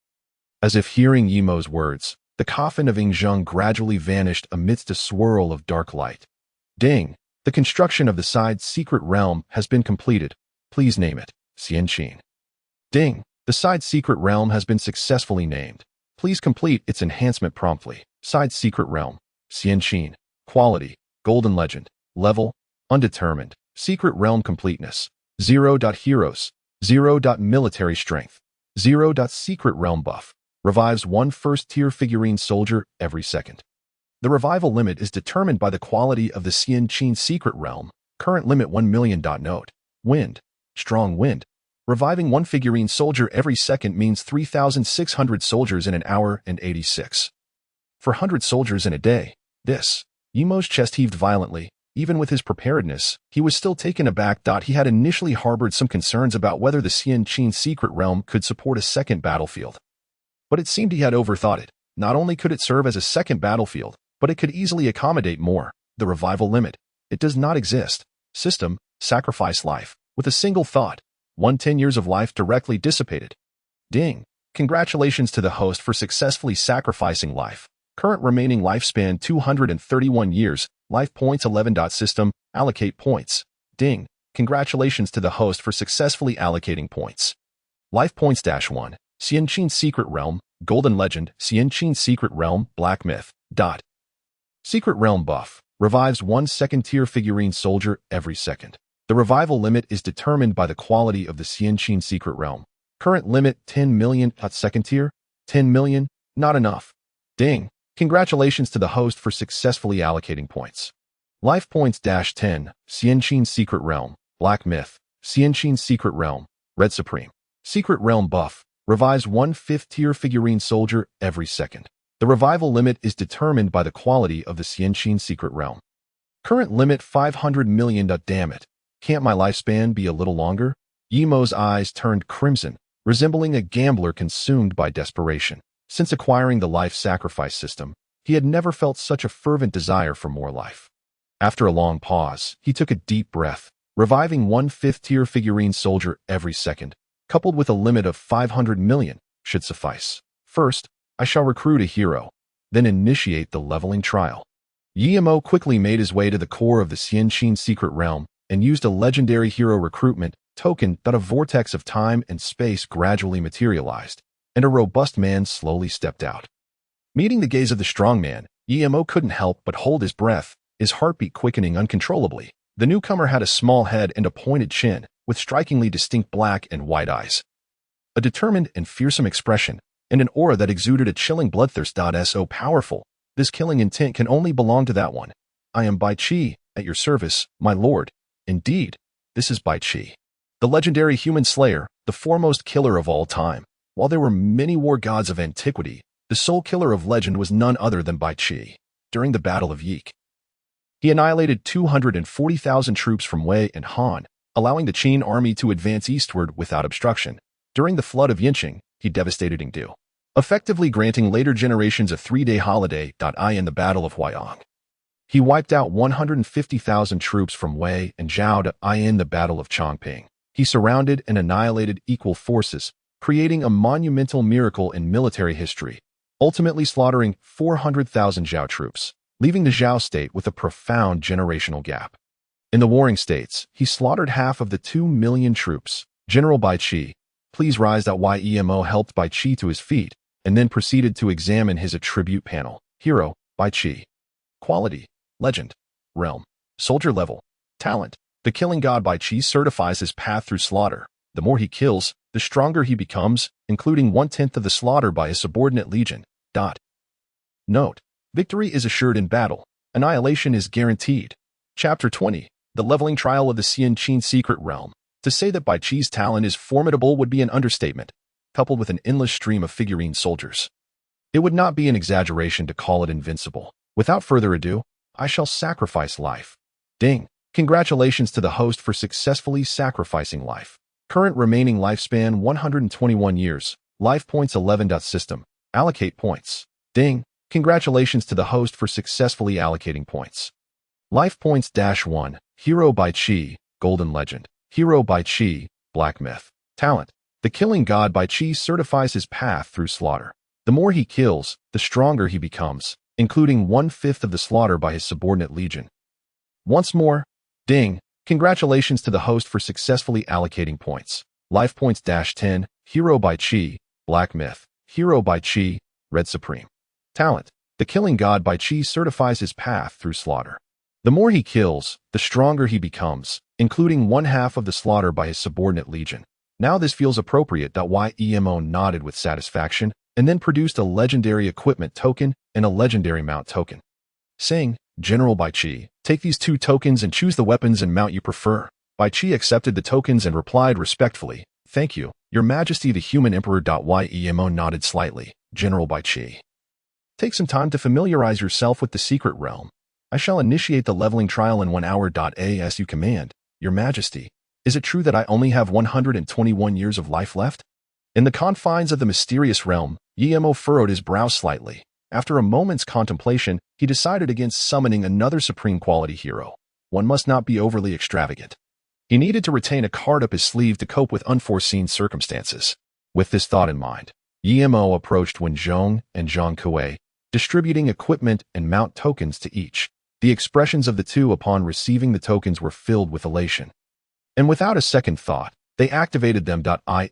Speaker 1: As if hearing Yimo's words, the coffin of Yingzheng gradually vanished amidst a swirl of dark light. Ding! The construction of the side secret realm has been completed. Please name it. Xianqin. Ding! The side secret realm has been successfully named. Please complete its enhancement promptly. Side secret realm. Xianqin. Quality. Golden legend. Level. Undetermined. Secret realm completeness. 0. Heroes. 0. Military strength. 0. Secret realm buff. Revives 1 first-tier figurine soldier every second. The revival limit is determined by the quality of the Xianqin secret realm. Current limit 1 million. Note. Wind. Strong wind. Reviving 1 figurine soldier every second means 3,600 soldiers in an hour and 86. For 100 soldiers in a day. This. Yimo's chest heaved violently. Even with his preparedness, he was still taken aback. He had initially harbored some concerns about whether the Xianqin secret realm could support a second battlefield. But it seemed he had overthought it. Not only could it serve as a second battlefield, but it could easily accommodate more. The revival limit. It does not exist. System, sacrifice life. With a single thought. 10 years of life directly dissipated. Ding! Congratulations to the host for successfully sacrificing life. Current remaining lifespan 231 years. Life points 11. System, allocate points. Ding! Congratulations to the host for successfully allocating points. Life points -1. Xianqin Secret Realm, Golden Legend, Xianqin Secret Realm, Black Myth. Secret Realm buff. Revives 1 second-tier figurine soldier every second. The revival limit is determined by the quality of the Xianqin Secret Realm. Current limit 10 million. Second tier? 10 million? Not enough. Ding! Congratulations to the host for successfully allocating points. Life points -10. Xianqin Secret Realm, Black Myth. Xianqin Secret Realm, Red Supreme. Secret Realm buff. Revives 1 5th-tier figurine soldier every second. The revival limit is determined by the quality of the Xianqin Secret Realm. Current limit 500 million. Damn it. Can't my lifespan be a little longer? Yimo's eyes turned crimson, resembling a gambler consumed by desperation. Since acquiring the life sacrifice system, he had never felt such a fervent desire for more life. After a long pause, he took a deep breath, reviving 1 5th-tier figurine soldier every second, coupled with a limit of 500 million, should suffice. First, I shall recruit a hero, then initiate the leveling trial. Yimo quickly made his way to the core of the Xianqin Secret Realm and used a legendary hero recruitment token. A vortex of time and space gradually materialized, and a robust man slowly stepped out. Meeting the gaze of the strong man, Yimo couldn't help but hold his breath, his heartbeat quickening uncontrollably. The newcomer had a small head and a pointed chin, with strikingly distinct black and white eyes. A determined and fearsome expression, and an aura that exuded a chilling bloodthirst. So powerful, this killing intent can only belong to that one. I am Bai Qi, at your service, my lord. Indeed, this is Bai Qi, the legendary human slayer, the foremost killer of all time. While there were many war gods of antiquity, the sole killer of legend was none other than Bai Qi. During the Battle of Yik, he annihilated 240,000 troops from Wei and Han, allowing the Qin army to advance eastward without obstruction. During the flood of Yinqing, he devastated Yingdu, effectively granting later generations a 3-day holiday. In the Battle of Huayong, he wiped out 150,000 troops from Wei and Zhao. In the Battle of Chongping, he surrounded and annihilated equal forces, creating a monumental miracle in military history, ultimately slaughtering 400,000 Zhao troops, leaving the Zhao state with a profound generational gap. In the Warring States, he slaughtered half of the 2 million troops. General Bai Qi, please rise. Yemo helped Bai Qi to his feet, and then proceeded to examine his attribute panel. Hero, Bai Qi. Quality, legend. Realm, soldier level. Talent, the killing god Bai Qi certifies his path through slaughter. The more he kills, the stronger he becomes, including 1/10 of the slaughter by his subordinate legion. Note, victory is assured in battle. Annihilation is guaranteed. Chapter 20, The Leveling Trial of the Xian Qin Secret Realm. To say that Bai Qi's talent is formidable would be an understatement, coupled with an endless stream of figurine soldiers. It would not be an exaggeration to call it invincible. Without further ado, I shall sacrifice life. Ding! Congratulations to the host for successfully sacrificing life. Current remaining lifespan 121 years. Life points 11. System. Allocate points. Ding! Congratulations to the host for successfully allocating points. Life points -1. Hero Bai Qi, Golden Legend. Hero Bai Qi, Black Myth. Talent. The killing god Bai Qi certifies his path through slaughter. The more he kills, the stronger he becomes, including 1/5 of the slaughter by his subordinate legion. Once more, ding! Congratulations to the host for successfully allocating points. Life points -10. Hero Bai Qi, Black Myth. Hero Bai Qi, Red Supreme. Talent. The killing god Bai Qi certifies his path through slaughter. The more he kills, the stronger he becomes, including 1/2 of the slaughter by his subordinate legion. Now this feels appropriate. Yemo nodded with satisfaction, and then produced a legendary equipment token and a legendary mount token. Saying, General Bai Qi, take these 2 tokens and choose the weapons and mount you prefer. Bai Qi accepted the tokens and replied respectfully, Thank you, Your Majesty the Human Emperor. Yemo nodded slightly. General Bai Qi, take some time to familiarize yourself with the secret realm. I shall initiate the leveling trial in 1 hour. As you command, Your Majesty. Is it true that I only have 121 years of life left? In the confines of the mysterious realm, Yemo furrowed his brow slightly. After a moment's contemplation, he decided against summoning another supreme quality hero. One must not be overly extravagant. He needed to retain a card up his sleeve to cope with unforeseen circumstances. With this thought in mind, Yemo approached Wen Zhong and Zhang Kuei, distributing equipment and mount tokens to each. The expressions of the two upon receiving the tokens were filled with elation. And without a second thought, they activated them.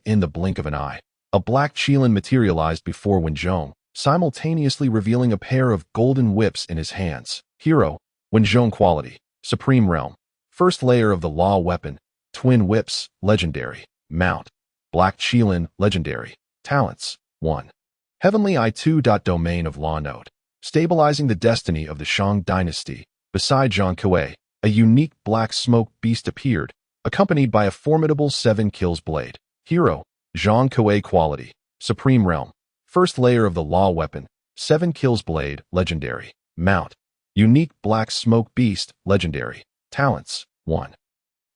Speaker 1: In the blink of an eye, a black qilin materialized before Wen Zhong, simultaneously revealing a pair of golden whips in his hands. Hero, Wen Zhong quality, Supreme Realm. First layer of the law weapon, Twin Whips, Legendary. Mount, Black Qilin, Legendary. Talents, 1. Heavenly I2. Domain of Law Note. Stabilizing the destiny of the Shang Dynasty. Beside Zhang Kuei, a unique black smoke beast appeared, accompanied by a formidable 7 kills blade. Hero, Zhang Kuei quality, Supreme Realm. First layer of the law weapon, 7 kills blade, Legendary. Mount, unique black smoke beast, Legendary. Talents, 1.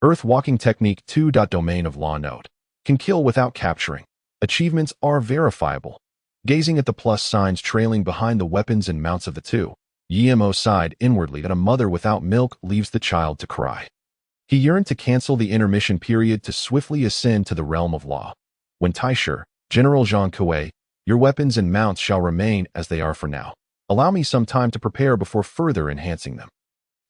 Speaker 1: Earth walking technique. 2. Domain of Law Note. Can kill without capturing. Achievements are verifiable. Gazing at the plus signs trailing behind the weapons and mounts of the two, Yemo sighed inwardly that a mother without milk leaves the child to cry. He yearned to cancel the intermission period to swiftly ascend to the realm of law. When Taisher, General Zhang Kuei, your weapons and mounts shall remain as they are for now. Allow me some time to prepare before further enhancing them.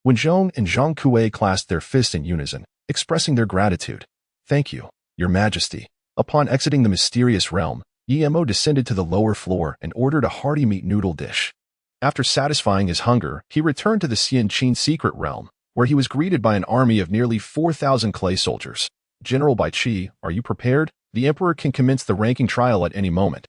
Speaker 1: When Zhong and Zhang Kuei clasped their fists in unison, expressing their gratitude. Thank you, Your Majesty. Upon exiting the mysterious realm, Yemo descended to the lower floor and ordered a hearty meat noodle dish. After satisfying his hunger, he returned to the Xian Qin secret realm, where he was greeted by an army of nearly 4,000 clay soldiers. General Bai Qi, are you prepared? The Emperor can commence the ranking trial at any moment.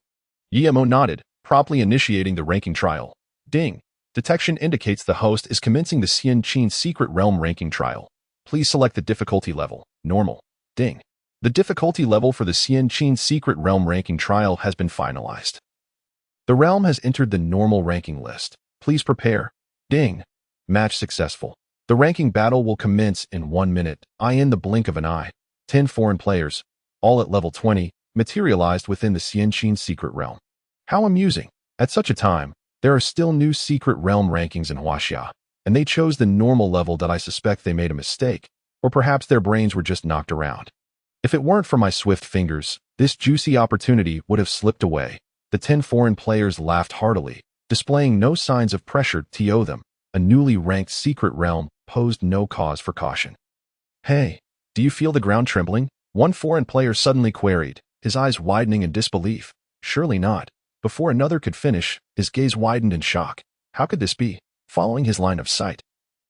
Speaker 1: Yemo nodded, promptly initiating the ranking trial. Ding. Detection indicates the host is commencing the Xin Secret Realm ranking trial. Please select the difficulty level, normal. Ding. The difficulty level for the Xin Secret Realm ranking trial has been finalized. The realm has entered the normal ranking list. Please prepare. Ding. Match successful. The ranking battle will commence in 1 minute, in the blink of an eye. 10 foreign players, all at level 20, materialized within the Xin Secret Realm. How amusing. At such a time, there are still new Secret Realm rankings in Huaxia, and they chose the normal level that I suspect they made a mistake, or perhaps their brains were just knocked around. If it weren't for my swift fingers, this juicy opportunity would have slipped away. The 10 foreign players laughed heartily, displaying no signs of pressure to owe them. A newly ranked Secret Realm posed no cause for caution. Hey, do you feel the ground trembling? One foreign player suddenly queried, his eyes widening in disbelief. Surely not. Before another could finish, his gaze widened in shock. How could this be? Following his line of sight,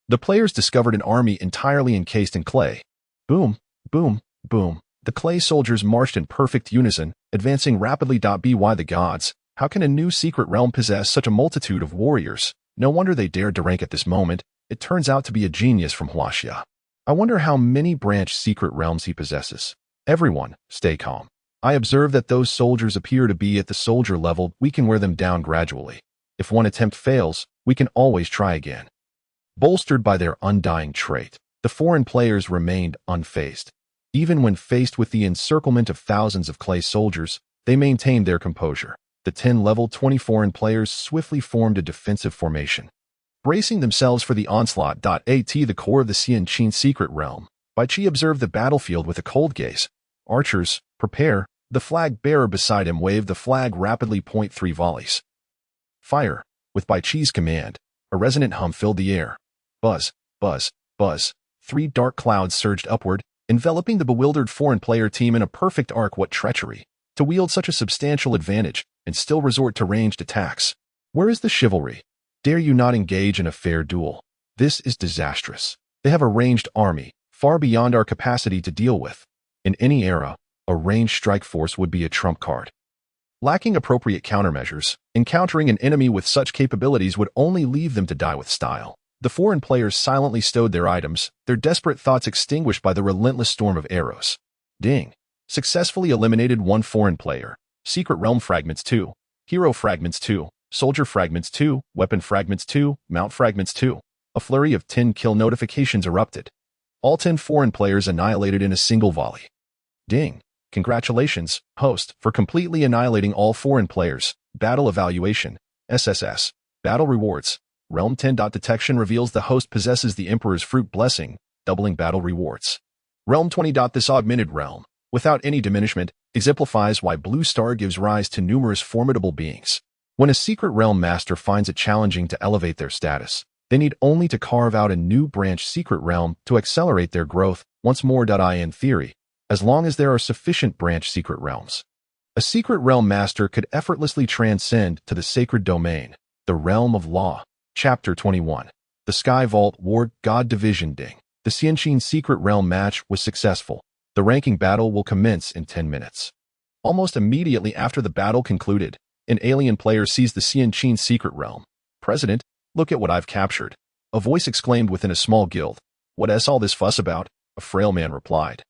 Speaker 1: the players discovered an army entirely encased in clay. Boom, boom, boom. The clay soldiers marched in perfect unison, advancing rapidly. By the gods, how can a new secret realm possess such a multitude of warriors? No wonder they dared to rank at this moment. It turns out to be a genius from Huaxia. I wonder how many branch secret realms he possesses. Everyone, stay calm. I observe that those soldiers appear to be at the soldier level. We can wear them down gradually. If one attempt fails, we can always try again. Bolstered by their undying trait, the foreign players remained unfazed. Even when faced with the encirclement of thousands of clay soldiers, they maintained their composure. The 10 level 20 foreign players swiftly formed a defensive formation, bracing themselves for the onslaught. At the core of the Xin Secret Realm, Bai Qi observed the battlefield with a cold gaze. Archers, prepare. The flag bearer beside him waved the flag rapidly. 3 volleys. Fire. With Bai Qi's command, a resonant hum filled the air. Buzz, buzz, buzz. 3 dark clouds surged upward, enveloping the bewildered foreign player team in a perfect arc. What treachery! To wield such a substantial advantage and still resort to ranged attacks. Where is the chivalry? Dare you not engage in a fair duel? This is disastrous. They have a ranged army, far beyond our capacity to deal with. In any era, a ranged strike force would be a trump card. Lacking appropriate countermeasures, encountering an enemy with such capabilities would only leave them to die with style. The foreign players silently stowed their items, their desperate thoughts extinguished by the relentless storm of arrows. Ding. Successfully eliminated 1 foreign player. Secret Realm Fragments 2. Hero Fragments 2. Soldier Fragments 2. Weapon Fragments 2. Mount Fragments 2. A flurry of 10 kill notifications erupted. All 10 foreign players annihilated in a single volley. Ding. Congratulations, host, for completely annihilating all foreign players. Battle Evaluation. SSS. Battle Rewards. Realm 10. Detection reveals the host possesses the Emperor's Fruit Blessing, doubling battle rewards. Realm 20. This augmented realm, without any diminishment, exemplifies why Blue Star gives rise to numerous formidable beings. When a secret realm master finds it challenging to elevate their status, they need only to carve out a new branch secret realm to accelerate their growth. Once more. In theory, as long as there are sufficient branch secret realms, a secret realm master could effortlessly transcend to the sacred domain, the realm of law. Chapter 21. The Sky Vault Ward God Division. Ding. The Xin Secret Realm match was successful. The ranking battle will commence in 10 minutes. Almost immediately after the battle concluded, an alien player seized the Xin Secret Realm. President, look at what I've captured. A voice exclaimed within a small guild. What's all this fuss about? A frail man replied.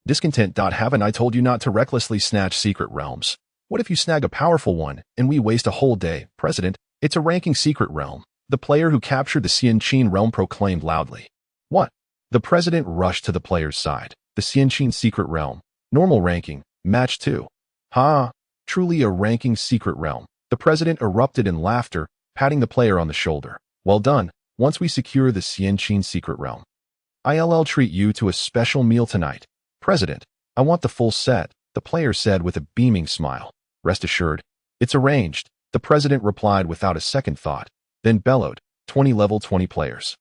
Speaker 1: Discontent. Haven't I told you not to recklessly snatch secret realms? What if you snag a powerful one, and we waste a whole day? President, it's a ranking secret realm. The player who captured the Xin realm proclaimed loudly. What? The president rushed to the player's side. The Xin Secret Realm. Normal ranking. Match 2. Ha! Truly a ranking secret realm. The president erupted in laughter, patting the player on the shoulder. Well done. Once we secure the Xin Secret Realm, I'll treat you to a special meal tonight. President, I want the full set, the player said with a beaming smile. Rest assured, it's arranged, the president replied without a second thought, then bellowed, 20 level 20 players.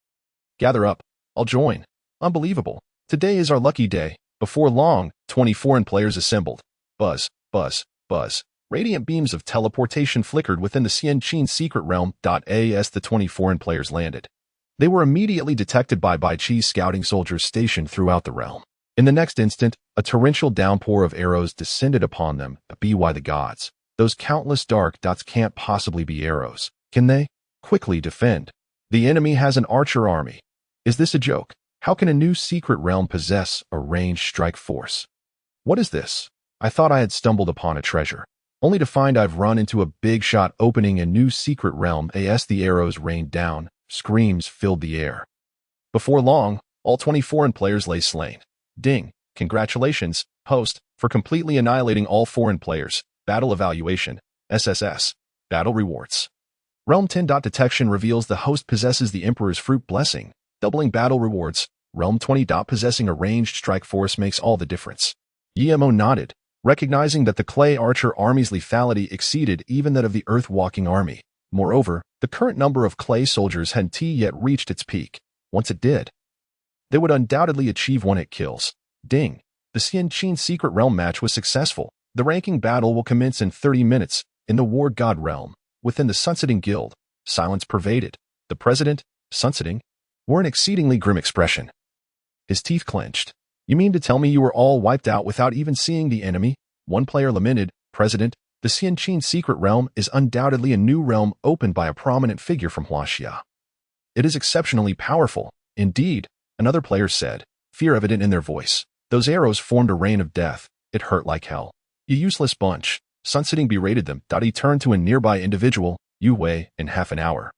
Speaker 1: Gather up, I'll join. Unbelievable. Today is our lucky day. Before long, 20 foreign players assembled. Buzz, buzz, buzz. Radiant beams of teleportation flickered within the Xin Secret Realm. As the 20 foreign players landed, they were immediately detected by Bai Qi's scouting soldiers stationed throughout the realm. In the next instant, a torrential downpour of arrows descended upon them. By the gods, Those countless dark dots can't possibly be arrows, can they? Quickly defend. The enemy has an archer army. Is this a joke? How can a new secret realm possess a ranged strike force? What is this? I thought I had stumbled upon a treasure, only to find I've run into a big shot opening a new secret realm as the arrows rained down. Screams filled the air. Before long, all 24 players lay slain. Ding. Congratulations, host, for completely annihilating all foreign players. Battle evaluation. SSS. Battle rewards. Realm 10. Detection reveals the host possesses the Emperor's fruit blessing, doubling battle rewards. Realm 20. Possessing a ranged strike force makes all the difference. Yemo nodded, recognizing that the clay archer army's lethality exceeded even that of the earth-walking army. Moreover, the current number of clay soldiers hadn't yet reached its peak. Once it did, they would undoubtedly achieve one-hit kills. Ding. The Xin secret realm match was successful. The ranking battle will commence in 30 minutes in the War God realm. Within the Sunsetting Guild, silence pervaded. The president, Sunsetting, wore an exceedingly grim expression. His teeth clenched. You mean to tell me you were all wiped out without even seeing the enemy? One player lamented. President, the Xin secret realm is undoubtedly a new realm opened by a prominent figure from Huaxia. It is exceptionally powerful. Indeed, another player said, fear evident in their voice. Those arrows formed a rain of death. It hurt like hell. You useless bunch. Sunsetting berated them. He turned to a nearby individual. You weigh in half an hour.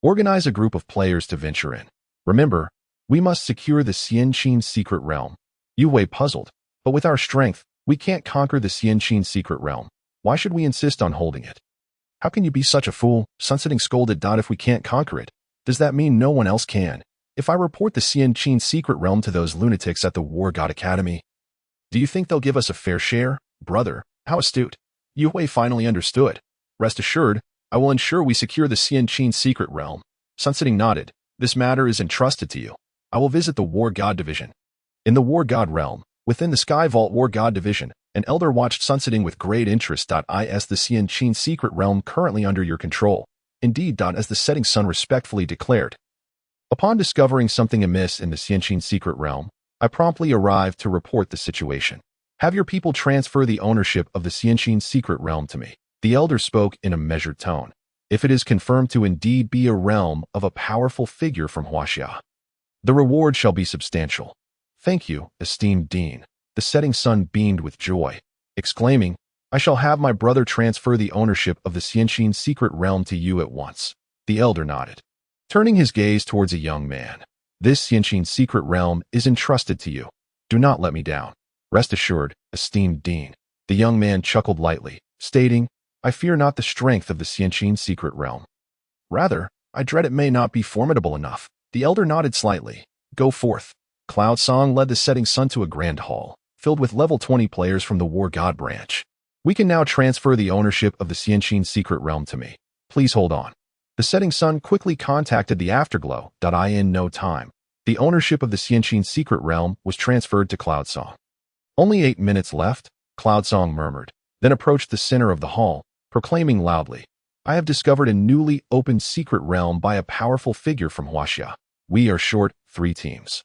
Speaker 1: Organize a group of players to venture in. Remember, we must secure the Xin secret realm. You weigh puzzled. But with our strength, we can't conquer the Xin secret realm. Why should we insist on holding it? How can you be such a fool? Sunsetting scolded. If we can't conquer it, does that mean no one else can? If I report the Xin secret realm to those lunatics at the War God Academy, do you think they'll give us a fair share? Brother, how astute. Yue finally understood. Rest assured, I will ensure we secure the Xin secret realm. Sunsetting nodded. This matter is entrusted to you. I will visit the War God division. In the War God realm, within the Sky Vault War God division, an elder watched Sunsetting with great interest. Is the Xin secret realm currently under your control? Indeed. As the setting sun respectfully declared. Upon discovering something amiss in the Xin secret realm, I promptly arrived to report the situation. Have your people transfer the ownership of the Xin secret realm to me. The elder spoke in a measured tone. If it is confirmed to indeed be a realm of a powerful figure from Huaxia, the reward shall be substantial. Thank you, esteemed Dean. The setting sun beamed with joy, exclaiming, I shall have my brother transfer the ownership of the Xin secret realm to you at once. The elder nodded, turning his gaze towards a young man. This Xin secret realm is entrusted to you. Do not let me down. Rest assured, esteemed Dean. The young man chuckled lightly, stating, I fear not the strength of the Xin secret realm. Rather, I dread it may not be formidable enough. The elder nodded slightly. Go forth. Cloud Song led the setting sun to a grand hall, filled with level 20 players from the War God branch. We can now transfer the ownership of the Xin secret realm to me. Please hold on. The setting sun quickly contacted the Afterglow. In no time, the ownership of the Xin secret realm was transferred to Cloud Song. Only 8 minutes left, Cloud Song murmured, then approached the center of the hall, proclaiming loudly, I have discovered a newly opened secret realm by a powerful figure from Huaxia. We are short 3 teams.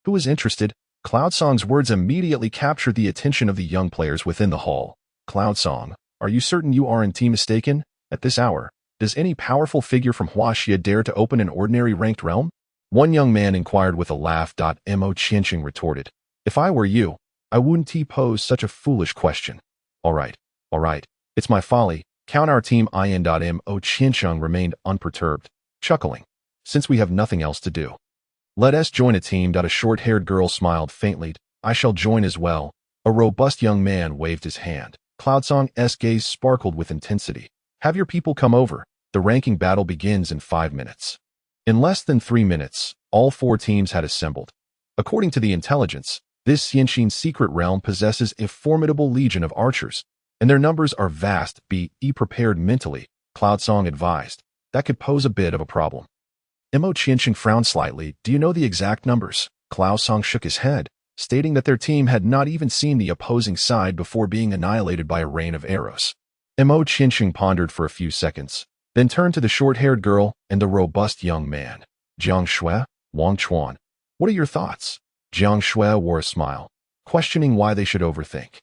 Speaker 1: Who is interested? Cloud Song's words immediately captured the attention of the young players within the hall. Cloud Song, are you certain you aren't mistaken? At this hour, does any powerful figure from Huaxia dare to open an ordinary ranked realm? One young man inquired with a laugh. Mo Qianqing retorted, if I were you, I wouldn't pose such a foolish question. All right, it's my folly. Count our team in. Mo Qianqing remained unperturbed, chuckling, since we have nothing else to do. Let us join a team. A short-haired girl smiled faintly. I shall join as well. A robust young man waved his hand. Cloud Song's gaze sparkled with intensity. Have your people come over. The ranking battle begins in 5 minutes. In less than 3 minutes, all 4 teams had assembled. According to the intelligence, this Xin secret realm possesses a formidable legion of archers, and their numbers are vast. Be prepared mentally, Cloud Song advised. That could pose a bit of a problem. Mo Qianqing frowned slightly. Do you know the exact numbers? Cloud Song shook his head, stating that their team had not even seen the opposing side before being annihilated by a rain of arrows. Mo Qianqing pondered for a few seconds, then turned to the short-haired girl and the robust young man. Jiang Shui, Wang Chuan, what are your thoughts? Jiang Shui wore a smile, questioning why they should overthink.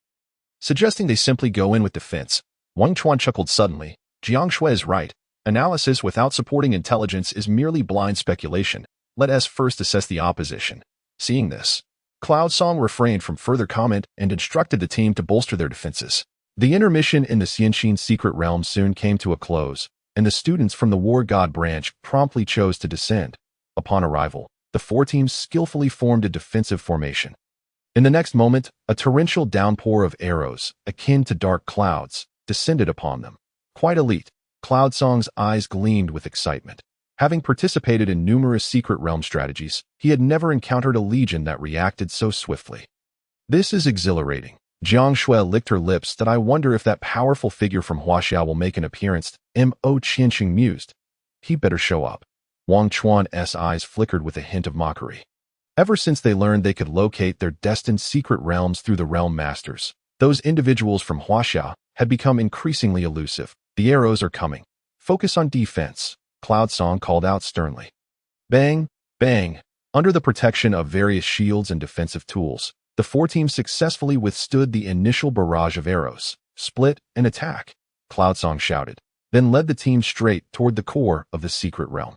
Speaker 1: Suggesting they simply go in with defense. Wang Chuan chuckled suddenly. Jiang Shui is right. Analysis without supporting intelligence is merely blind speculation. Let us first assess the opposition. Seeing this, Cloud Song refrained from further comment and instructed the team to bolster their defenses. The intermission in the Xianxin secret realm soon came to a close, and the students from the War God branch promptly chose to descend. Upon arrival, the four teams skillfully formed a defensive formation. In the next moment, a torrential downpour of arrows, akin to dark clouds, descended upon them. Quite elite, Cloud Song's eyes gleamed with excitement. Having participated in numerous secret realm strategies, he had never encountered a legion that reacted so swiftly. This is exhilarating. Jiang Shui licked her lips that I wonder if that powerful figure from Huaxia will make an appearance. Mo Qianqing mused. He better show up. Wang Chuan's eyes flickered with a hint of mockery. Ever since they learned they could locate their destined secret realms through the realm masters, those individuals from Huaxia had become increasingly elusive. The arrows are coming. Focus on defense, Cloud Song called out sternly. Bang, bang. Under the protection of various shields and defensive tools, the four teams successfully withstood the initial barrage of arrows. Split and attack, Cloud Song shouted, then led the team straight toward the core of the secret realm.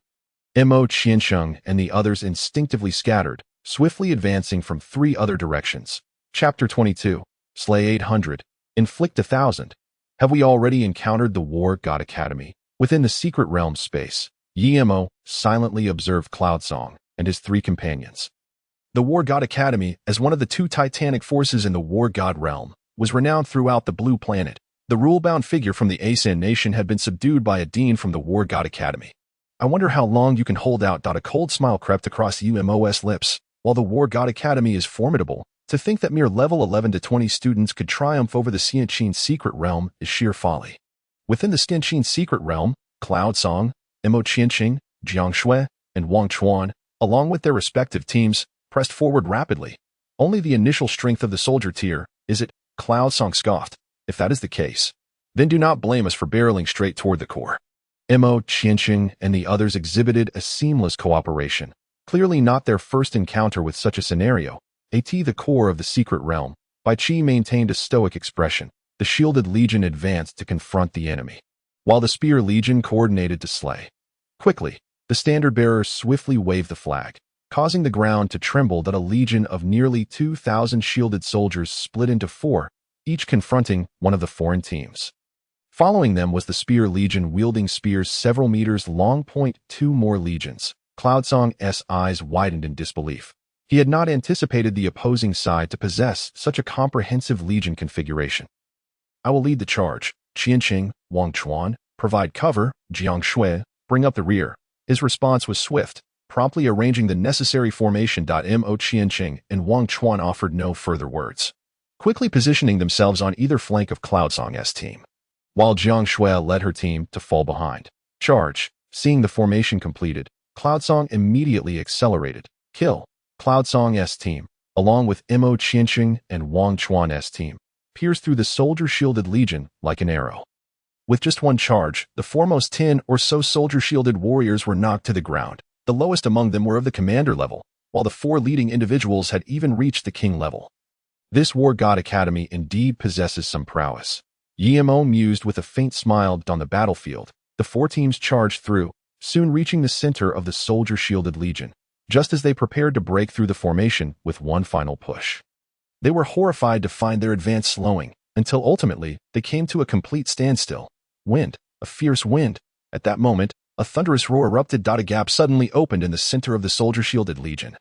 Speaker 1: Mo Qiansheng and the others instinctively scattered, swiftly advancing from three other directions. Chapter 22. Slay 800. Inflict 1,000. Have we already encountered the War God Academy? Within the secret realm space, Mo silently observed Cloud Song and his three companions. The War God Academy, as one of the two titanic forces in the War God realm, was renowned throughout the Blue Planet. The rule-bound figure from the Asan nation had been subdued by a dean from the War God Academy. I wonder how long you can hold out. A cold smile crept across Umos lips. While the War God Academy is formidable, to think that mere level 11 to 20 students could triumph over the Xianqin secret realm is sheer folly. Within the Xianqin secret realm, Cloud Song, Mo Qianqing, Jiang Shui, and Wang Chuan, along with their respective teams, pressed forward rapidly. Only the initial strength of the soldier tier, is it? Cloud Song scoffed. If that is the case, then do not blame us for barreling straight toward the core. Mo Qianqing and the others exhibited a seamless cooperation. Clearly not their first encounter with such a scenario. At the core of the secret realm, Bai Qi maintained a stoic expression. The shielded legion advanced to confront the enemy, while the spear legion coordinated to slay. Quickly, the standard-bearers swiftly waved the flag, causing the ground to tremble. That a legion of nearly 2,000 shielded soldiers split into four, each confronting one of the foreign teams. Following them was the spear legion wielding spears several meters long. 2 more legions. Cloud Song's eyes widened in disbelief. He had not anticipated the opposing side to possess such a comprehensive legion configuration. I will lead the charge. Qianqing, Wang Chuan, provide cover. Jiang Shui, bring up the rear. His response was swift, promptly arranging the necessary formation. Mo Qianqing and Wang Chuan offered no further words, quickly positioning themselves on either flank of Cloud Song's team, while Jiang Shui led her team to fall behind. Charge. Seeing the formation completed, Cloud Song immediately accelerated. Kill. Cloud Song's team, along with Mo Qianqing and Wang Chuan's team, pierced through the soldier-shielded legion like an arrow. With just one charge, the foremost 10 or so soldier-shielded warriors were knocked to the ground. The lowest among them were of the commander level, while the 4 leading individuals had even reached the king level. This War God Academy indeed possesses some prowess. Mo mused with a faint smile. On the battlefield, the 4 teams charged through, soon reaching the center of the soldier-shielded legion, just as they prepared to break through the formation with one final push. They were horrified to find their advance slowing, until ultimately they came to a complete standstill. Wind, a fierce wind. At that moment, a thunderous roar erupted. A gap suddenly opened in the center of the soldier-shielded legion,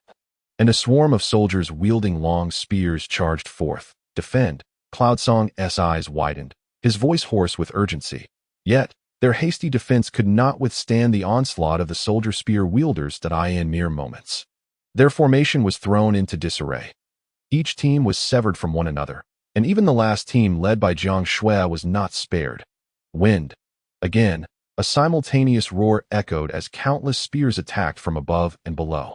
Speaker 1: and a swarm of soldiers wielding long spears charged forth. Defend. Cloud Song's eyes widened, his voice hoarse with urgency. Yet, their hasty defense could not withstand the onslaught of the soldier spear wielders. In mere moments, their formation was thrown into disarray. Each team was severed from one another, and even the last team led by Jiang Shui was not spared. Wind. Again, a simultaneous roar echoed as countless spears attacked from above and below,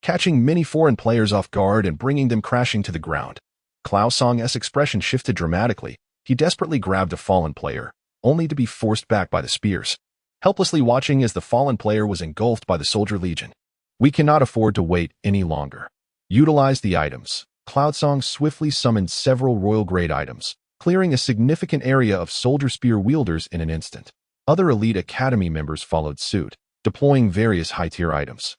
Speaker 1: catching many foreign players off guard and bringing them crashing to the ground. Cloud Song's expression shifted dramatically. He desperately grabbed a fallen player, only to be forced back by the spears, helplessly watching as the fallen player was engulfed by the soldier legion. We cannot afford to wait any longer. Utilize the items. Cloud Song swiftly summoned several royal-grade items, clearing a significant area of soldier spear wielders in an instant. Other elite academy members followed suit, deploying various high-tier items.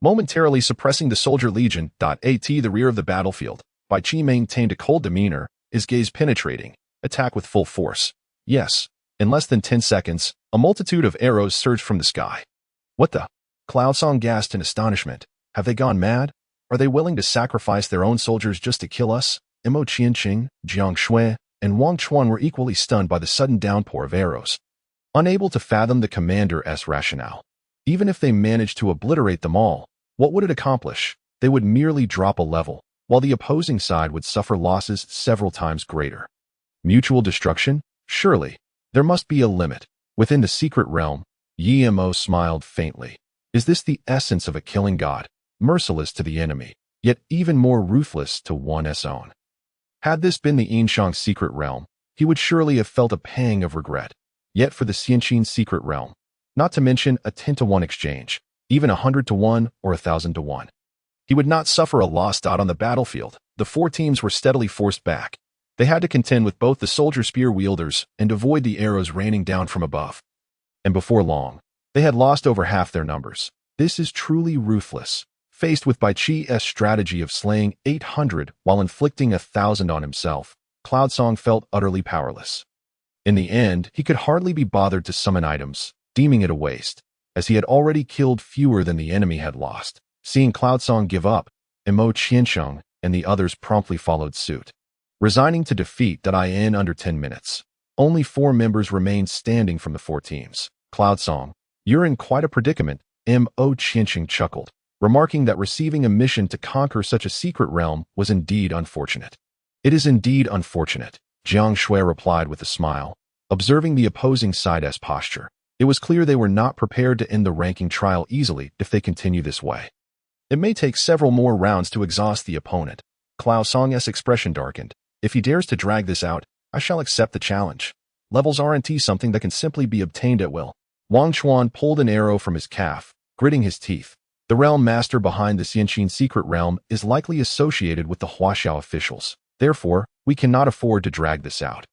Speaker 1: Momentarily suppressing the soldier legion. At the rear of the battlefield, Bai Qi maintained a cold demeanor, his gaze penetrating, attack with full force. Yes, in less than 10 seconds, a multitude of arrows surged from the sky. What the? Cloud Song gasped in astonishment. Have they gone mad? Are they willing to sacrifice their own soldiers just to kill us? Mo Qianqing, Jiang Shui, and Wang Chuan were equally stunned by the sudden downpour of arrows. Unable to fathom the commander's rationale. Even if they managed to obliterate them all, what would it accomplish? They would merely drop a level, while the opposing side would suffer losses several times greater. Mutual destruction? Surely. There must be a limit. Within the secret realm, Yi Mo smiled faintly. Is this the essence of a killing god? Merciless to the enemy, yet even more ruthless to one's own. Had this been the Yinshang's secret realm, he would surely have felt a pang of regret. Yet for the Xianqin secret realm, not to mention a 10-to-1 exchange, even 100-to-1 or 1,000-to-1, he would not suffer a loss. On the battlefield, the four teams were steadily forced back. They had to contend with both the soldier spear wielders and avoid the arrows raining down from above. And before long, they had lost over half their numbers. This is truly ruthless. Faced with Bai Qi's strategy of slaying 800 while inflicting 1,000 on himself, Cloud Song felt utterly powerless. In the end, he could hardly be bothered to summon items, deeming it a waste, as he had already killed fewer than the enemy had lost. Seeing Cloud Song give up, Mo Qianqing and the others promptly followed suit. Resigning to defeat in under 10 minutes, only 4 members remained standing from the 4 teams. Cloud Song, you're in quite a predicament, Mo Qianqing chuckled, remarking that receiving a mission to conquer such a secret realm was indeed unfortunate. It is indeed unfortunate, Jiang Shui replied with a smile. Observing the opposing side's posture, it was clear they were not prepared to end the ranking trial easily if they continue this way. It may take several more rounds to exhaust the opponent. Cloud Song's expression darkened. If he dares to drag this out, I shall accept the challenge. Levels aren't something that can simply be obtained at will. Wang Chuan pulled an arrow from his calf, gritting his teeth. The realm master behind the Xianqin secret realm is likely associated with the Huaxiao officials. Therefore, we cannot afford to drag this out.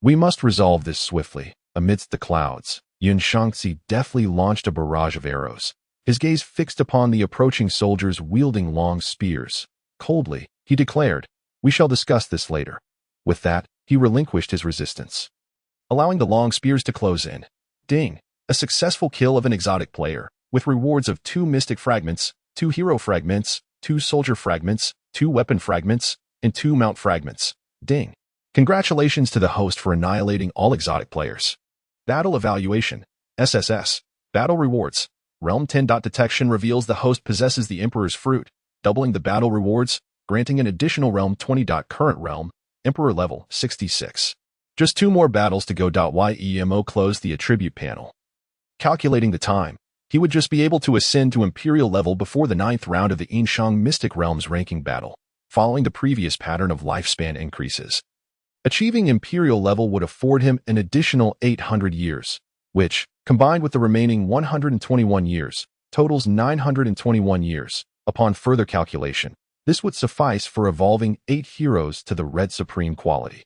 Speaker 1: We must resolve this swiftly. Amidst the clouds, Yun Shangzi deftly launched a barrage of arrows, his gaze fixed upon the approaching soldiers wielding long spears. Coldly, he declared, "We shall discuss this later." With that, he relinquished his resistance, allowing the long spears to close in. Ding! A successful kill of an exotic player, with rewards of 2 mystic fragments, 2 hero fragments, 2 soldier fragments, 2 weapon fragments, and 2 mount fragments. Ding! Congratulations to the host for annihilating all exotic players. Battle Evaluation, SSS, Battle Rewards, Realm 10. Detection reveals the host possesses the Emperor's fruit, doubling the battle rewards, granting an additional Realm 20. Current realm, Emperor level 66. Just 2 more battles to go. Yemo closed the attribute panel. Calculating the time, he would just be able to ascend to Imperial level before the 9th round of the Yinshang Mystic Realms ranking battle, following the previous pattern of lifespan increases. Achieving Imperial level would afford him an additional 800 years, which, combined with the remaining 121 years, totals 921 years. Upon further calculation, this would suffice for evolving 8 heroes to the Red Supreme quality.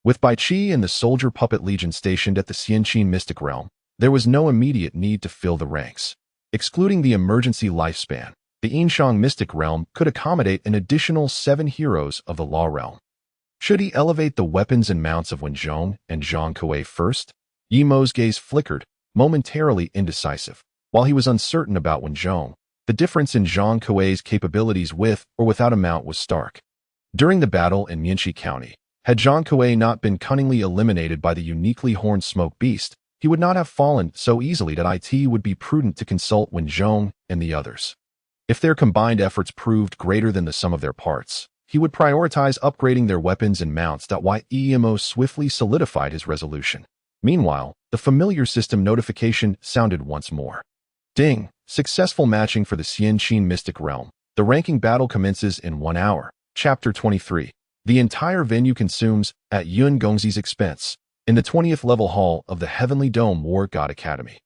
Speaker 1: With Bai Qi and the Soldier Puppet Legion stationed at the Xianqin Mystic Realm, there was no immediate need to fill the ranks. Excluding the emergency lifespan, the Yinshang Mystic Realm could accommodate an additional 7 heroes of the Law Realm. Should he elevate the weapons and mounts of Wenzhong and Zhang Kuei first? Yimo's gaze flickered, momentarily indecisive. While he was uncertain about Wenzhong, the difference in Zhang Kuei's capabilities with or without a mount was stark. During the battle in Mianxi County, had Zhang Kuei not been cunningly eliminated by the uniquely horned smoke beast, he would not have fallen so easily. It would be prudent to consult Wenzhong and the others. If their combined efforts proved greater than the sum of their parts, he would prioritize upgrading their weapons and mounts. Yemo swiftly solidified his resolution. Meanwhile, the familiar system notification sounded once more. Ding! Successful matching for the Xianqin Mystic Realm. The ranking battle commences in 1 hour. Chapter 23. The entire venue consumes, at Yun Gongzi's expense, in the 20th level hall of the Heavenly Dome War God Academy.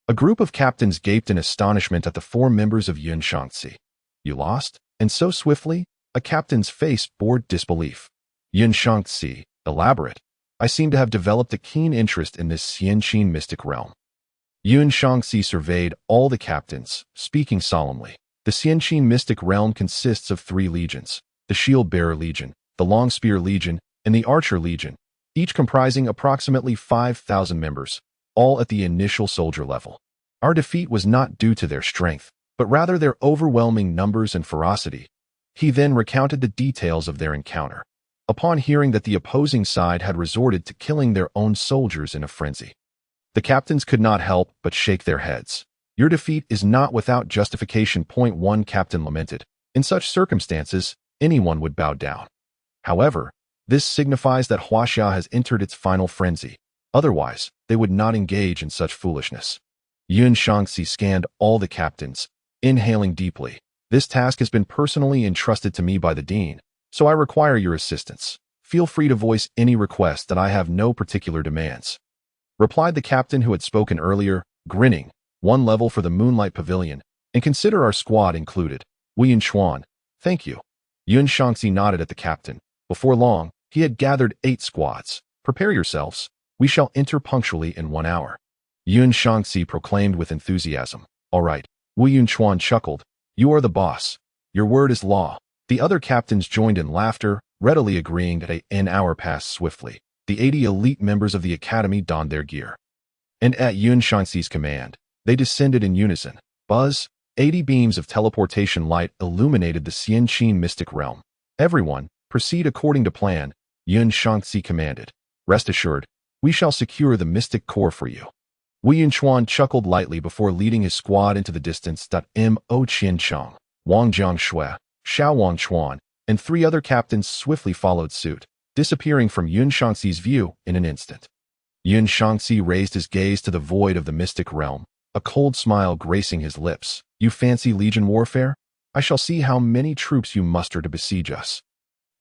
Speaker 1: A group of captains gaped in astonishment at the 4 members of Yun Shangzi. You lost? And so swiftly? A captain's face bore disbelief. Yun Shangzi, elaborate. I seem to have developed a keen interest in this Xianqin mystic realm. Yuan Shangxi surveyed all the captains, speaking solemnly. The Xianqin mystic realm consists of 3 legions, the Shield-Bearer Legion, the Long-Spear Legion, and the Archer Legion, each comprising approximately 5,000 members, all at the initial soldier level. Our defeat was not due to their strength, but rather their overwhelming numbers and ferocity. He then recounted the details of their encounter. Upon hearing that the opposing side had resorted to killing their own soldiers in a frenzy, the captains could not help but shake their heads. Your defeat is not without justification. One captain lamented. In such circumstances, anyone would bow down. However, this signifies that Huaxia has entered its final frenzy. Otherwise, they would not engage in such foolishness. Yuan Shangxi scanned all the captains, inhaling deeply. This task has been personally entrusted to me by the Dean, so I require your assistance. Feel free to voice any request that I have no particular demands. Replied the captain who had spoken earlier, grinning. 1 level for the Moonlight Pavilion, and consider our squad included. Wu Yunchuan, thank you. Yuan Shangxi nodded at the captain. Before long, he had gathered 8 squads. Prepare yourselves. We shall enter punctually in 1 hour. Yuan Shangxi proclaimed with enthusiasm. All right. Wu Yunchuan chuckled. You are the boss. Your word is law. The other captains joined in laughter, readily agreeing that an hour passed swiftly. The 80 elite members of the academy donned their gear. And at Yuan Shangxi's command, they descended in unison. Buzz, 80 beams of teleportation light illuminated the Xianqin mystic realm. Everyone, proceed according to plan, Yuan Shangxi commanded. Rest assured, we shall secure the mystic core for you. Wu Yunchuan chuckled lightly before leading his squad into the distance. Mo Qiancheng, Wang Jiangshui, Xiao Wangchuan, and 3 other captains swiftly followed suit, disappearing from Yuan Shangxi's view in an instant. Yuan Shangxi raised his gaze to the void of the mystic realm, a cold smile gracing his lips. You fancy legion warfare? I shall see how many troops you muster to besiege us.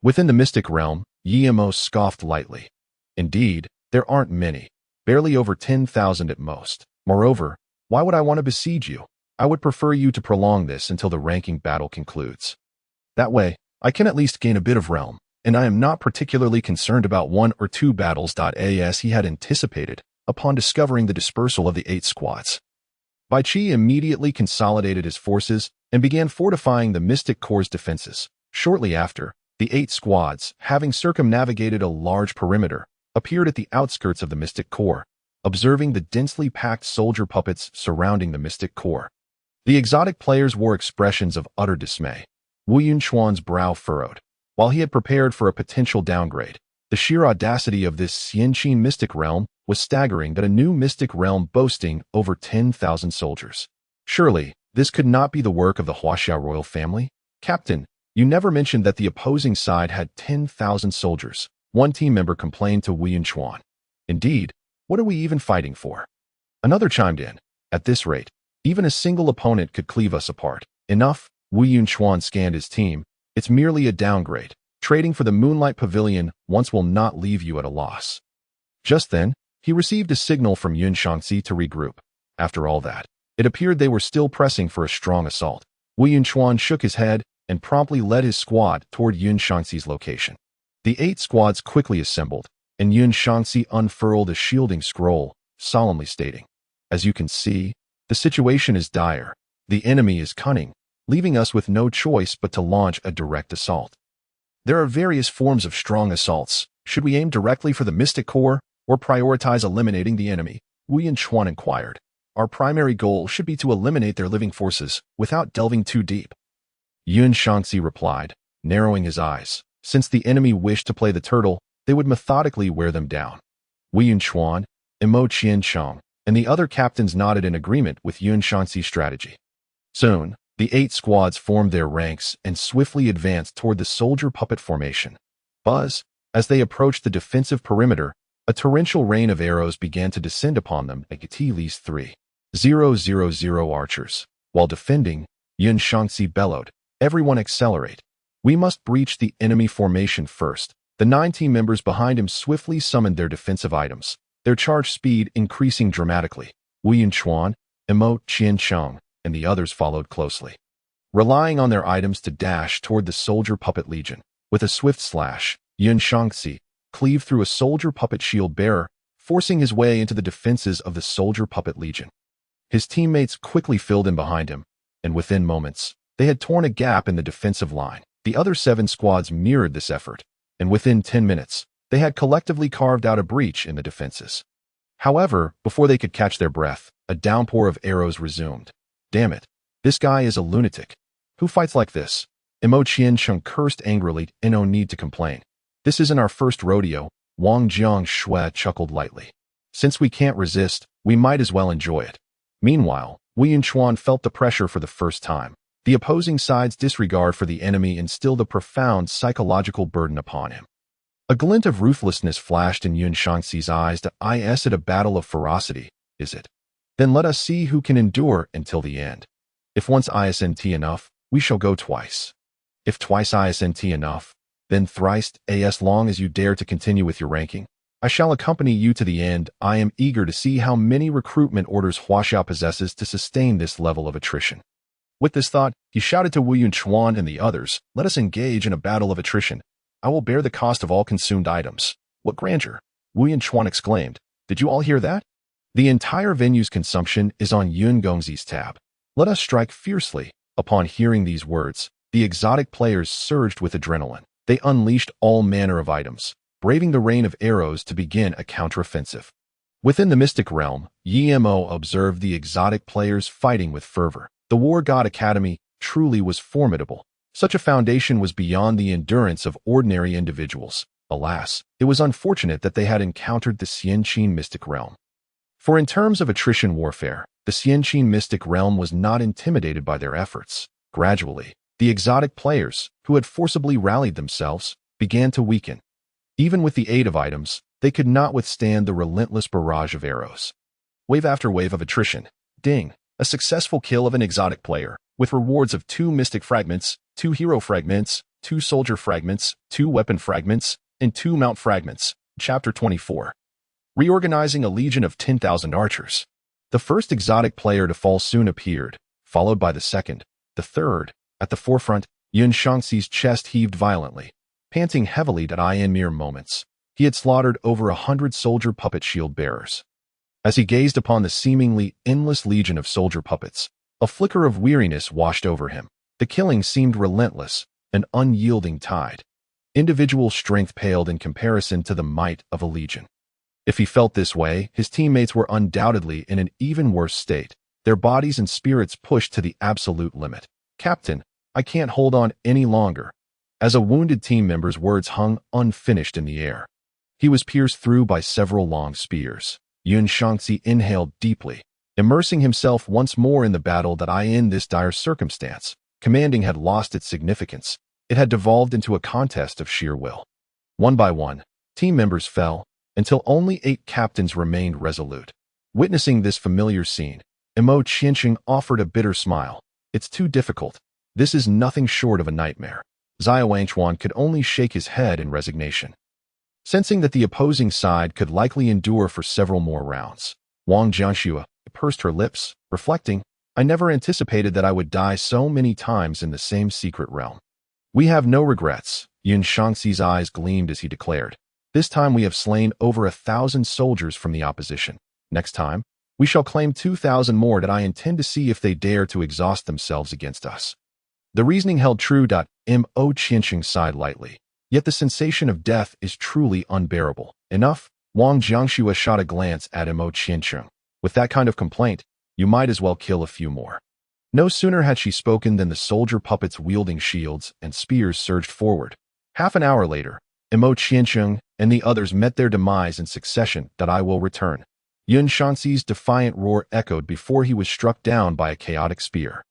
Speaker 1: Within the mystic realm, Yimo scoffed lightly. Indeed, there aren't many, barely over 10,000 at most. Moreover, why would I want to besiege you? I would prefer you to prolong this until the ranking battle concludes. That way, I can at least gain a bit of realm, and I am not particularly concerned about 1 or 2 battles. As he had anticipated, upon discovering the dispersal of the 8 squads, Bai Qi immediately consolidated his forces and began fortifying the Mystic Core's defenses. Shortly after, the 8 squads, having circumnavigated a large perimeter, appeared at the outskirts of the Mystic Core, observing the densely packed soldier puppets surrounding the Mystic Core. The exotic players wore expressions of utter dismay. Wu Yunchuan's brow furrowed. While he had prepared for a potential downgrade, the sheer audacity of this Xianqin mystic realm was staggering. That a new mystic realm boasting over 10,000 soldiers. Surely, this could not be the work of the Huaxia royal family? Captain, you never mentioned that the opposing side had 10,000 soldiers. One team member complained to Wu Yunchuan. Indeed, what are we even fighting for? Another chimed in. At this rate, even a single opponent could cleave us apart. Enough, Wu Yunchuan scanned his team. It's merely a downgrade. Trading for the Moonlight Pavilion once will not leave you at a loss. Just then, he received a signal from Yuan Shangxi to regroup. After all that, it appeared they were still pressing for a strong assault. Wu Yunchuan shook his head and promptly led his squad toward Yuan Shangxi's location. The 8 squads quickly assembled, and Yuan Shangxi unfurled a shielding scroll, solemnly stating, "As you can see, the situation is dire. The enemy is cunning, leaving us with no choice but to launch a direct assault. There are various forms of strong assaults. Should we aim directly for the Mystic Core or prioritize eliminating the enemy?" Wu Yunchuan inquired. "Our primary goal should be to eliminate their living forces without delving too deep." Yuan Shangxi replied, narrowing his eyes. Since the enemy wished to play the turtle, they would methodically wear them down. Wu Yunchuan, Mo Qiancheng, and the other captains nodded in agreement with Yuan Shangxi's strategy. Soon, the 8 squads formed their ranks and swiftly advanced toward the soldier puppet formation. Buzz, as they approached the defensive perimeter, a torrential rain of arrows began to descend upon them at Least 3,000 archers. While defending, Yuan Shangxi bellowed, "Everyone accelerate. We must breach the enemy formation first." The 9 team members behind him swiftly summoned their defensive items, their charge speed increasing dramatically. Wu Yunchuan, Mo Qiancheng, and the others followed closely, relying on their items to dash toward the soldier puppet legion. With a swift slash, Yuan Shangxi, cleave through a soldier puppet shield bearer, forcing his way into the defenses of the soldier puppet legion. His teammates quickly filled in behind him, and within moments, they had torn a gap in the defensive line. The other 7 squads mirrored this effort, and within 10 minutes, they had collectively carved out a breach in the defenses. However, before they could catch their breath, a downpour of arrows resumed. Damn it, this guy is a lunatic. Who fights like this? Qiancheng cursed angrily, and no need to complain. This isn't our first rodeo, Wang Jiangshui chuckled lightly. Since we can't resist, we might as well enjoy it. Meanwhile, Wu Yunchuan felt the pressure for the first time. The opposing side's disregard for the enemy instilled a profound psychological burden upon him. A glint of ruthlessness flashed in Yun Shangxi's eyes. Is it a battle of ferocity, is it? Then let us see who can endure until the end. If once isn't enough, we shall go twice. If twice isn't enough, then thrice, as long as you dare to continue with your ranking. I shall accompany you to the end. I am eager to see how many recruitment orders Huaxiao possesses to sustain this level of attrition. With this thought, he shouted to Wu Yunchuan and the others, let us engage in a battle of attrition. I will bear the cost of all consumed items. What grandeur! Wu Yunchuan exclaimed. Did you all hear that? The entire venue's consumption is on Yun Gongzi's tab. Let us strike fiercely. Upon hearing these words, the exotic players surged with adrenaline. They unleashed all manner of items, braving the rain of arrows to begin a counteroffensive. Within the mystic realm, Yimo observed the exotic players fighting with fervor. The War God Academy truly was formidable. Such a foundation was beyond the endurance of ordinary individuals. Alas, it was unfortunate that they had encountered the Xianqin mystic realm. For in terms of attrition warfare, the Xianqin mystic realm was not intimidated by their efforts. Gradually, the exotic players, who had forcibly rallied themselves, began to weaken. Even with the aid of items, they could not withstand the relentless barrage of arrows. Wave after wave of attrition. Ding! A successful kill of an exotic player, with rewards of 2 mystic fragments, 2 hero fragments, 2 soldier fragments, 2 weapon fragments, and 2 mount fragments. Chapter 24. Reorganizing a legion of 10,000 archers. The first exotic player to fall soon appeared, followed by the second, the third. At the forefront, Yun Shangxi's chest heaved violently, panting heavily in mere moments. He had slaughtered over 100 soldier puppet shield bearers. As he gazed upon the seemingly endless legion of soldier puppets, a flicker of weariness washed over him. The killing seemed relentless, an unyielding tide. Individual strength paled in comparison to the might of a legion. If he felt this way, his teammates were undoubtedly in an even worse state, their bodies and spirits pushed to the absolute limit. Captain, I can't hold on any longer. As a wounded team member's words hung unfinished in the air. He was pierced through by several long spears. Yun Shangxi inhaled deeply, immersing himself once more in the battle. In this dire circumstance, commanding had lost its significance. It had devolved into a contest of sheer will. One by one, team members fell, until only 8 captains remained resolute. Witnessing this familiar scene, Qiancheng offered a bitter smile. It's too difficult. This is nothing short of a nightmare. Zhao Wangchuan could only shake his head in resignation. Sensing that the opposing side could likely endure for several more rounds, Wang Jianxue pursed her lips, reflecting, I never anticipated that I would die so many times in the same secret realm. We have no regrets. Yun Shangxi's eyes gleamed as he declared. This time we have slain over 1,000 soldiers from the opposition. Next time, we shall claim 2,000 more. I intend to see if they dare to exhaust themselves against us. The reasoning held true. Qiancheng sighed lightly. Yet the sensation of death is truly unbearable. Enough. Wang Jianxue shot a glance at Qiancheng. With that kind of complaint, you might as well kill a few more. No sooner had she spoken than the soldier puppets wielding shields and spears surged forward. Half an hour later, Qiancheng and the others met their demise in succession. I will return. Yun Shangxi's defiant roar echoed before he was struck down by a chaotic spear.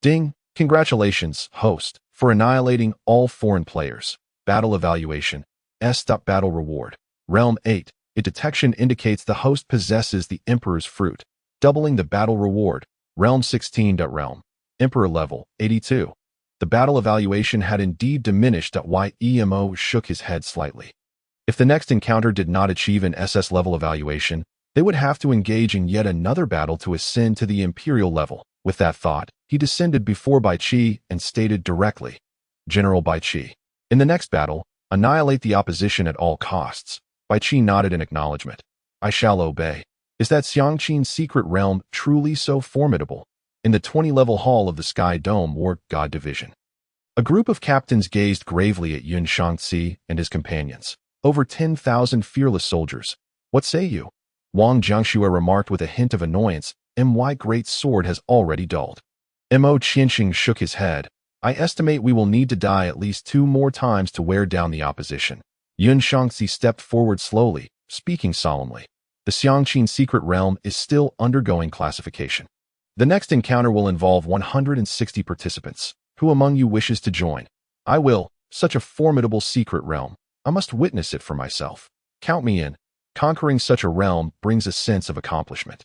Speaker 1: Ding! Congratulations, host, for annihilating all foreign players. Battle evaluation. Battle reward. Realm 8. A detection indicates the host possesses the Emperor's fruit, doubling the battle reward. Realm 16. Realm. Emperor level, 82. The battle evaluation had indeed diminished. Emo shook his head slightly. If the next encounter did not achieve an SS level evaluation, they would have to engage in yet another battle to ascend to the Imperial level. With that thought, he descended before Bai Qi and stated directly, General Bai Qi. In the next battle, Annihilate the opposition at all costs. Bai Qi nodded in acknowledgement. I shall obey. Is that Xiangqin's secret realm truly so formidable? In the 20-level hall of the Sky Dome War God Division, a group of captains gazed gravely at Yun Shangxi and his companions. Over 10,000 fearless soldiers. What say you? Wang Jiangxue remarked with a hint of annoyance. My great sword has already dulled. Mo Qianxing shook his head. I estimate we will need to die at least 2 more times to wear down the opposition. Yun Shangxi stepped forward slowly, speaking solemnly. The Xiangqin secret realm is still undergoing classification. The next encounter will involve 160 participants. Who among you wishes to join? I will. Such a formidable secret realm. I must witness it for myself. Count me in. Conquering such a realm brings a sense of accomplishment.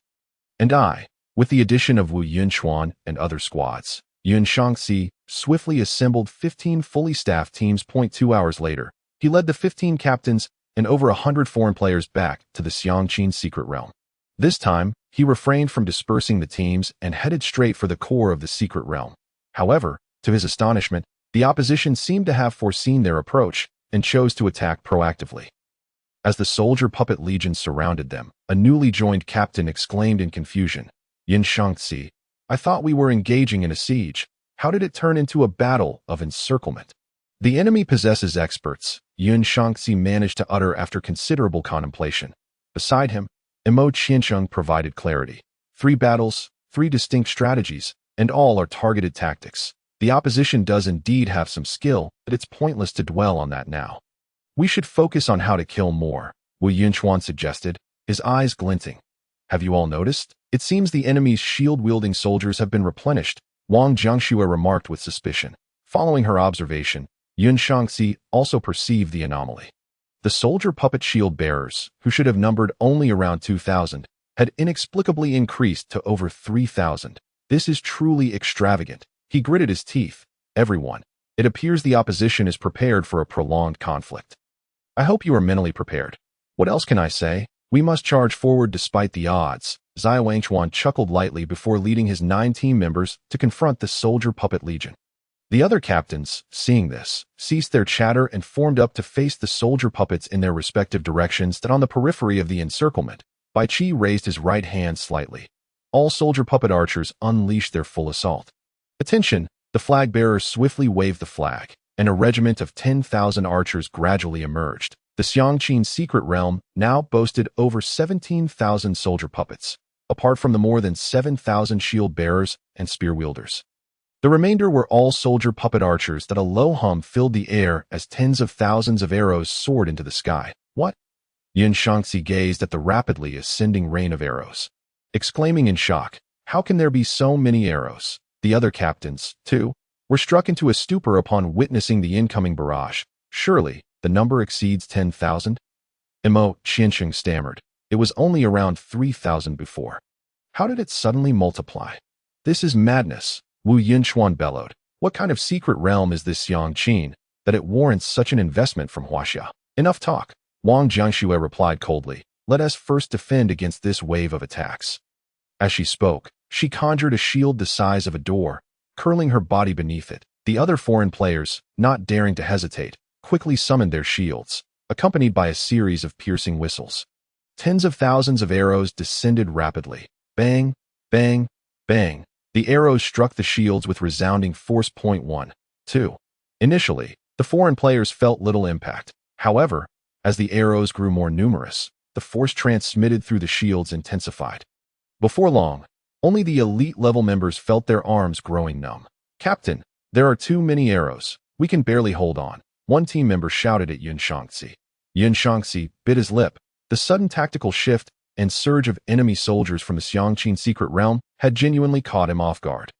Speaker 1: And I, with the addition of Wu Yunchuan and other squads, Yun Shangxi swiftly assembled 15 fully staffed teams. 2 hours later, he led the 15 captains and over 100 foreign players back to the Xiangqin secret realm. This time, he refrained from dispersing the teams and headed straight for the core of the secret realm. However, to his astonishment, the opposition seemed to have foreseen their approach and chose to attack proactively. As the soldier puppet legion surrounded them, a newly joined captain exclaimed in confusion, Yun Shangxi, I thought we were engaging in a siege. How did it turn into a battle of encirclement? The enemy possesses experts, Yun Shangxi managed to utter after considerable contemplation. Beside him, Mo Qianxing provided clarity. 3 battles, 3 distinct strategies, and all are targeted tactics. The opposition does indeed have some skill, but it's pointless to dwell on that now. We should focus on how to kill more, Wu Yunchuan suggested, his eyes glinting. Have you all noticed? It seems the enemy's shield-wielding soldiers have been replenished, Wang Jiangxue remarked with suspicion. Following her observation, Yun Shangxi also perceived the anomaly. The soldier puppet shield bearers, who should have numbered only around 2,000, had inexplicably increased to over 3,000. This is truly extravagant. He gritted his teeth. Everyone, it appears the opposition is prepared for a prolonged conflict. I hope you are mentally prepared. What else can I say? We must charge forward despite the odds. Zhao Wangchuan chuckled lightly before leading his 9 team members to confront the soldier puppet legion. The other captains, seeing this, ceased their chatter and formed up to face the soldier puppets in their respective directions that on the periphery of the encirclement. Bai Qi raised his right hand slightly. All soldier puppet archers unleashed their full assault. Attention! The flag bearer swiftly waved the flag, and a regiment of 10,000 archers gradually emerged. The Xiangqin secret realm now boasted over 17,000 soldier puppets, apart from the more than 7,000 shield bearers and spear wielders. The remainder were all soldier puppet archers that a low hum filled the air as tens of thousands of arrows soared into the sky. What? Yun Shangxi gazed at the rapidly ascending rain of arrows, exclaiming in shock, how can there be so many arrows? The other captains, too, were struck into a stupor upon witnessing the incoming barrage. Surely, the number exceeds 10,000? Mo Qianxing stammered. It was only around 3,000 before. How did it suddenly multiply? This is madness, Wu Yunchuan bellowed. What kind of secret realm is this Xiangqin, that it warrants such an investment from Huaxia? Enough talk, Wang Jiangxue replied coldly. Let us first defend against this wave of attacks. As she spoke, she conjured a shield the size of a door, curling her body beneath it. The other foreign players, not daring to hesitate, quickly summoned their shields, accompanied by a series of piercing whistles. Tens of thousands of arrows descended rapidly. Bang, bang, bang. The arrows struck the shields with resounding force. 1, 2. Initially, the foreign players felt little impact. However, as the arrows grew more numerous, the force transmitted through the shields intensified. Before long, only the elite-level members felt their arms growing numb. Captain, there are too many arrows. We can barely hold on, one team member shouted at Yun Shangxi. Yun Shangxi bit his lip. The sudden tactical shift and surge of enemy soldiers from the Xiangqin secret realm had genuinely caught him off guard.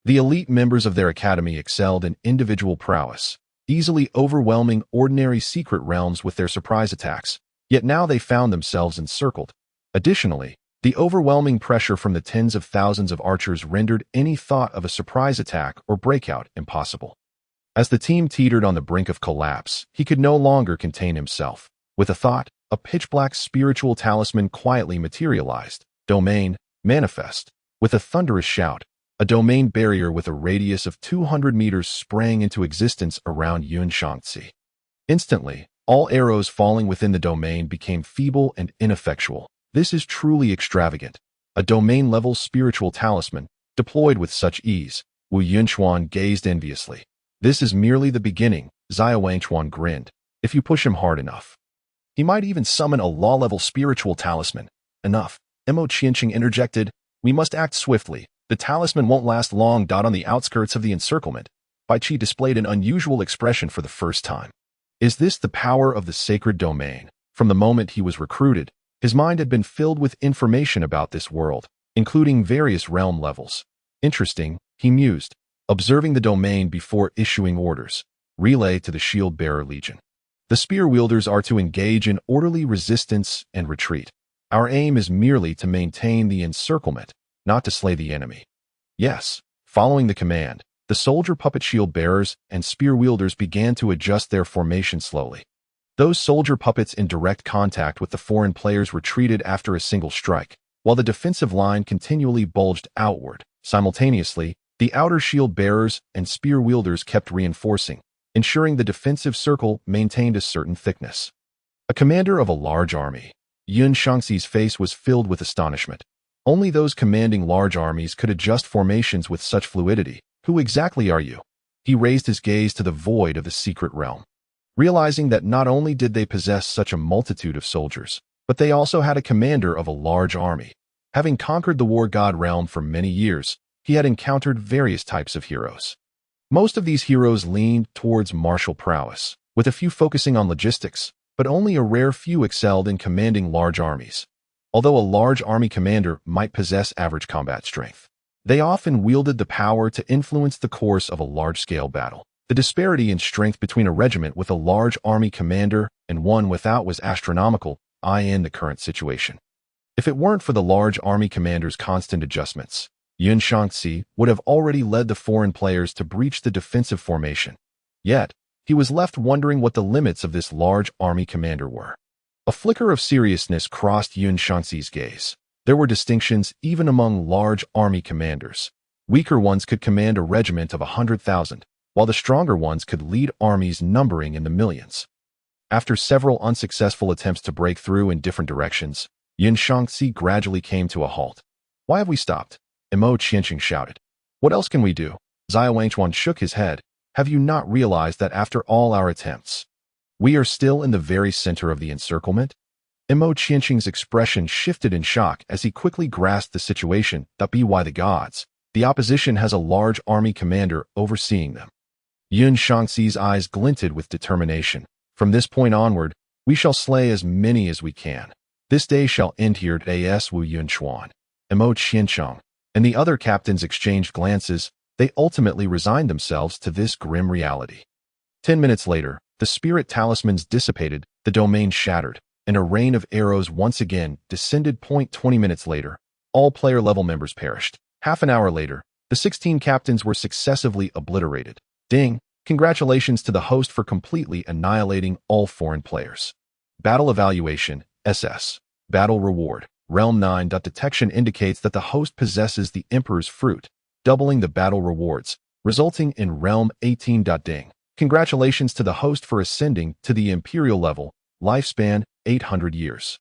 Speaker 1: The elite members of their academy excelled in individual prowess, easily overwhelming ordinary secret realms with their surprise attacks, yet now they found themselves encircled. Additionally, the overwhelming pressure from the tens of thousands of archers rendered any thought of a surprise attack or breakout impossible. As the team teetered on the brink of collapse, he could no longer contain himself. With a thought, a pitch-black spiritual talisman quietly materialized. Domain, manifest. With a thunderous shout, a domain barrier with a radius of 200 meters sprang into existence around Yun Shangxi. Instantly, all arrows falling within the domain became feeble and ineffectual. This is truly extravagant. A domain-level spiritual talisman, deployed with such ease. Wu Yunchuan gazed enviously. This is merely the beginning, Zia Wangchuan grinned. If you push him hard enough, he might even summon a law-level spiritual talisman. Enough. Mo Qianqing interjected. We must act swiftly. The talisman won't last long. On the outskirts of the encirclement, Bai Qi displayed an unusual expression for the first time. Is this the power of the sacred domain? From the moment he was recruited, his mind had been filled with information about this world, including various realm levels. Interesting, he mused, observing the domain before issuing orders. Relay to the Shield-Bearer Legion. The spear-wielders are to engage in orderly resistance and retreat. Our aim is merely to maintain the encirclement, not to slay the enemy. Yes, following the command, the soldier puppet shield-bearers and spear-wielders began to adjust their formation slowly. Those soldier puppets in direct contact with the foreign players retreated after a single strike, while the defensive line continually bulged outward. Simultaneously, the outer shield-bearers and spear-wielders kept reinforcing, ensuring the defensive circle maintained a certain thickness. A commander of a large army. Yun Shangxi's face was filled with astonishment. Only those commanding large armies could adjust formations with such fluidity. Who exactly are you? He raised his gaze to the void of the secret realm, realizing that not only did they possess such a multitude of soldiers, but they also had a commander of a large army. Having conquered the war god realm for many years, he had encountered various types of heroes. Most of these heroes leaned towards martial prowess, with a few focusing on logistics, but only a rare few excelled in commanding large armies. Although a large army commander might possess average combat strength, they often wielded the power to influence the course of a large-scale battle. The disparity in strength between a regiment with a large army commander and one without was astronomical, in the current situation. If it weren't for the large army commander's constant adjustments, Yun Shangxi would have already led the foreign players to breach the defensive formation. Yet, he was left wondering what the limits of this large army commander were. A flicker of seriousness crossed Yun Shangxi's gaze. There were distinctions even among large army commanders. Weaker ones could command a regiment of 100,000, while the stronger ones could lead armies numbering in the millions. After several unsuccessful attempts to break through in different directions, Yun Shangxi gradually came to a halt. Why have we stopped? Mo Qianqing shouted. What else can we do? Zia Wangchuan shook his head. Have you not realized that after all our attempts, we are still in the very center of the encirclement? Mo Qianqing's expression shifted in shock as he quickly grasped the situation. By the gods, the opposition has a large army commander overseeing them. Yun Shangxi's eyes glinted with determination. From this point onward, we shall slay as many as we can. This day shall end here. As Wu Yunchuan, Mo Qianqing, and the other captains exchanged glances. They ultimately resigned themselves to this grim reality. 10 minutes later, the spirit talismans dissipated, the domain shattered, and a rain of arrows once again descended. 20 minutes later, all player-level members perished. Half an hour later, the 16 captains were successively obliterated. Ding! Congratulations to the host for completely annihilating all foreign players. Battle Evaluation, SS. Battle Reward, Realm 9. Detection indicates that the host possesses the Emperor's Fruit, doubling the battle rewards, resulting in Realm 18. Ding. Congratulations to the host for ascending to the Imperial level, lifespan 800 years.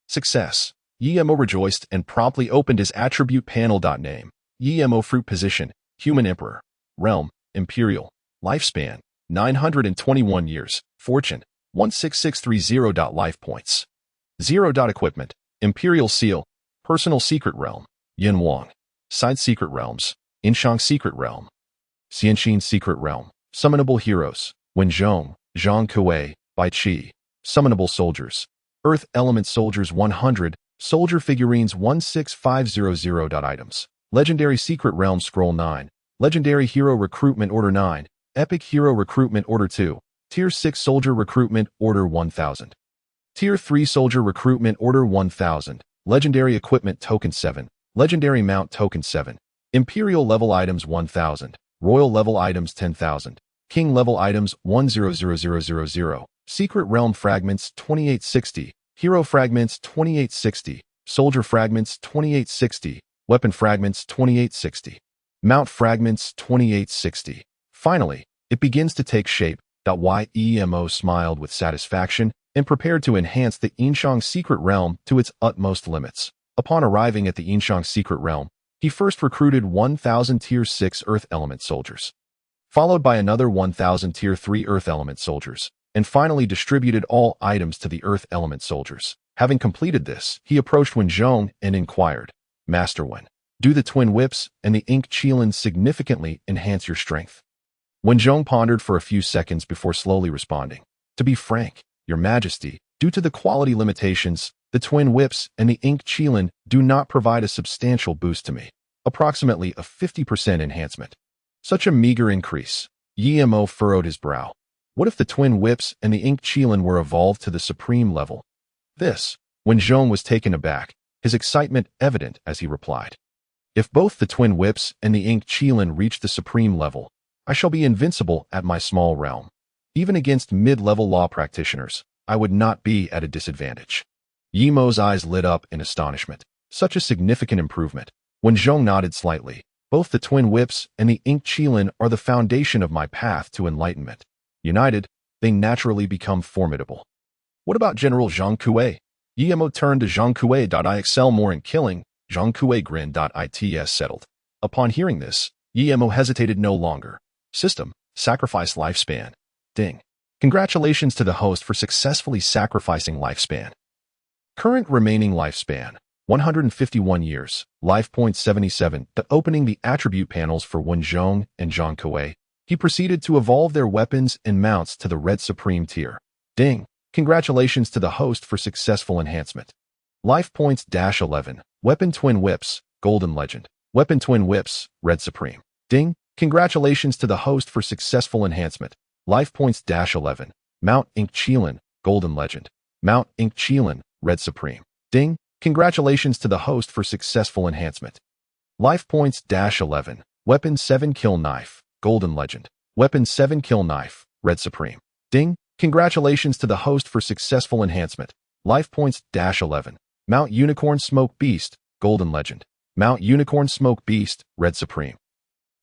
Speaker 1: Success. Mo rejoiced and promptly opened his attribute panel. Name. Mo Fruit Position, Human Emperor. Realm, Imperial. Lifespan, 921 years. Fortune, 16630. Life points. 0. Equipment, Imperial Seal, Personal Secret Realm, Yin Wang. Side Secret Realms, Inshang Secret Realm, Xianxin Secret Realm. Summonable Heroes, Wenzhong, Zhang Kuei, Bai Qi. Summonable Soldiers, Earth Element Soldiers 100, Soldier Figurines 16500. Items, Legendary Secret Realm Scroll 9, Legendary Hero Recruitment Order 9, Epic Hero Recruitment Order 2, Tier 6 Soldier Recruitment Order 1000, Tier 3 Soldier Recruitment Order 1000, Legendary Equipment Token 7, Legendary Mount Token 7, Imperial Level Items 1000, Royal Level Items 10,000, King Level Items 100000, Secret Realm Fragments 2860, Hero Fragments 2860, Soldier Fragments 2860, Weapon Fragments 2860, Mount Fragments 2860. Finally, it begins to take shape. Yemo smiled with satisfaction and prepared to enhance the Yinshang secret realm to its utmost limits. Upon arriving at the Yinshang secret realm, he first recruited 1,000 Tier 6 Earth Element soldiers, followed by another 1,000 Tier 3 Earth Element soldiers, and finally distributed all items to the Earth Element soldiers. Having completed this, he approached Wenzhong and inquired, Master Wen, do the twin whips and the ink qilin significantly enhance your strength? Wenzhong pondered for a few seconds before slowly responding, to be frank, Your Majesty, due to the quality limitations, the twin whips and the ink qilin do not provide a substantial boost to me, approximately a 50% enhancement. Such a meager increase. Yemo furrowed his brow. What if the twin whips and the ink qilin were evolved to the supreme level? When Zhong was taken aback, his excitement evident as he replied, if both the twin whips and the ink qilin reach the supreme level, I shall be invincible at my small realm. Even against mid-level law practitioners, I would not be at a disadvantage. Yemo's eyes lit up in astonishment. Such a significant improvement. When Zhong nodded slightly, both the twin whips and the ink qilin are the foundation of my path to enlightenment. United, they naturally become formidable. What about General Zhang Kuei? Yemo turned to Zhang Kuei. I excel more in killing. Zhang Kuei grinned. Its settled. Upon hearing this, Yemo hesitated no longer. System, sacrifice lifespan. Ding. Congratulations to the host for successfully sacrificing lifespan. Current remaining lifespan, 151 years, life point 77. Opening the attribute panels for Wenzhong and Zhang Kuei, he proceeded to evolve their weapons and mounts to the Red Supreme tier. Ding. Congratulations to the host for successful enhancement. Life points -11. Weapon Twin Whips, Golden Legend. Weapon Twin Whips, Red Supreme. Ding. Congratulations to the host for successful enhancement. Life points -11. Mount Ink qilin, Golden Legend. Mount Ink qilin, Red Supreme. Ding. Congratulations to the host for successful enhancement. Life points -11. Weapon 7 Kill Knife, Golden Legend. Weapon 7 Kill Knife, Red Supreme. Ding. Congratulations to the host for successful enhancement. Life points -11. Mount Unicorn Smoke Beast, Golden Legend. Mount Unicorn Smoke Beast, Red Supreme.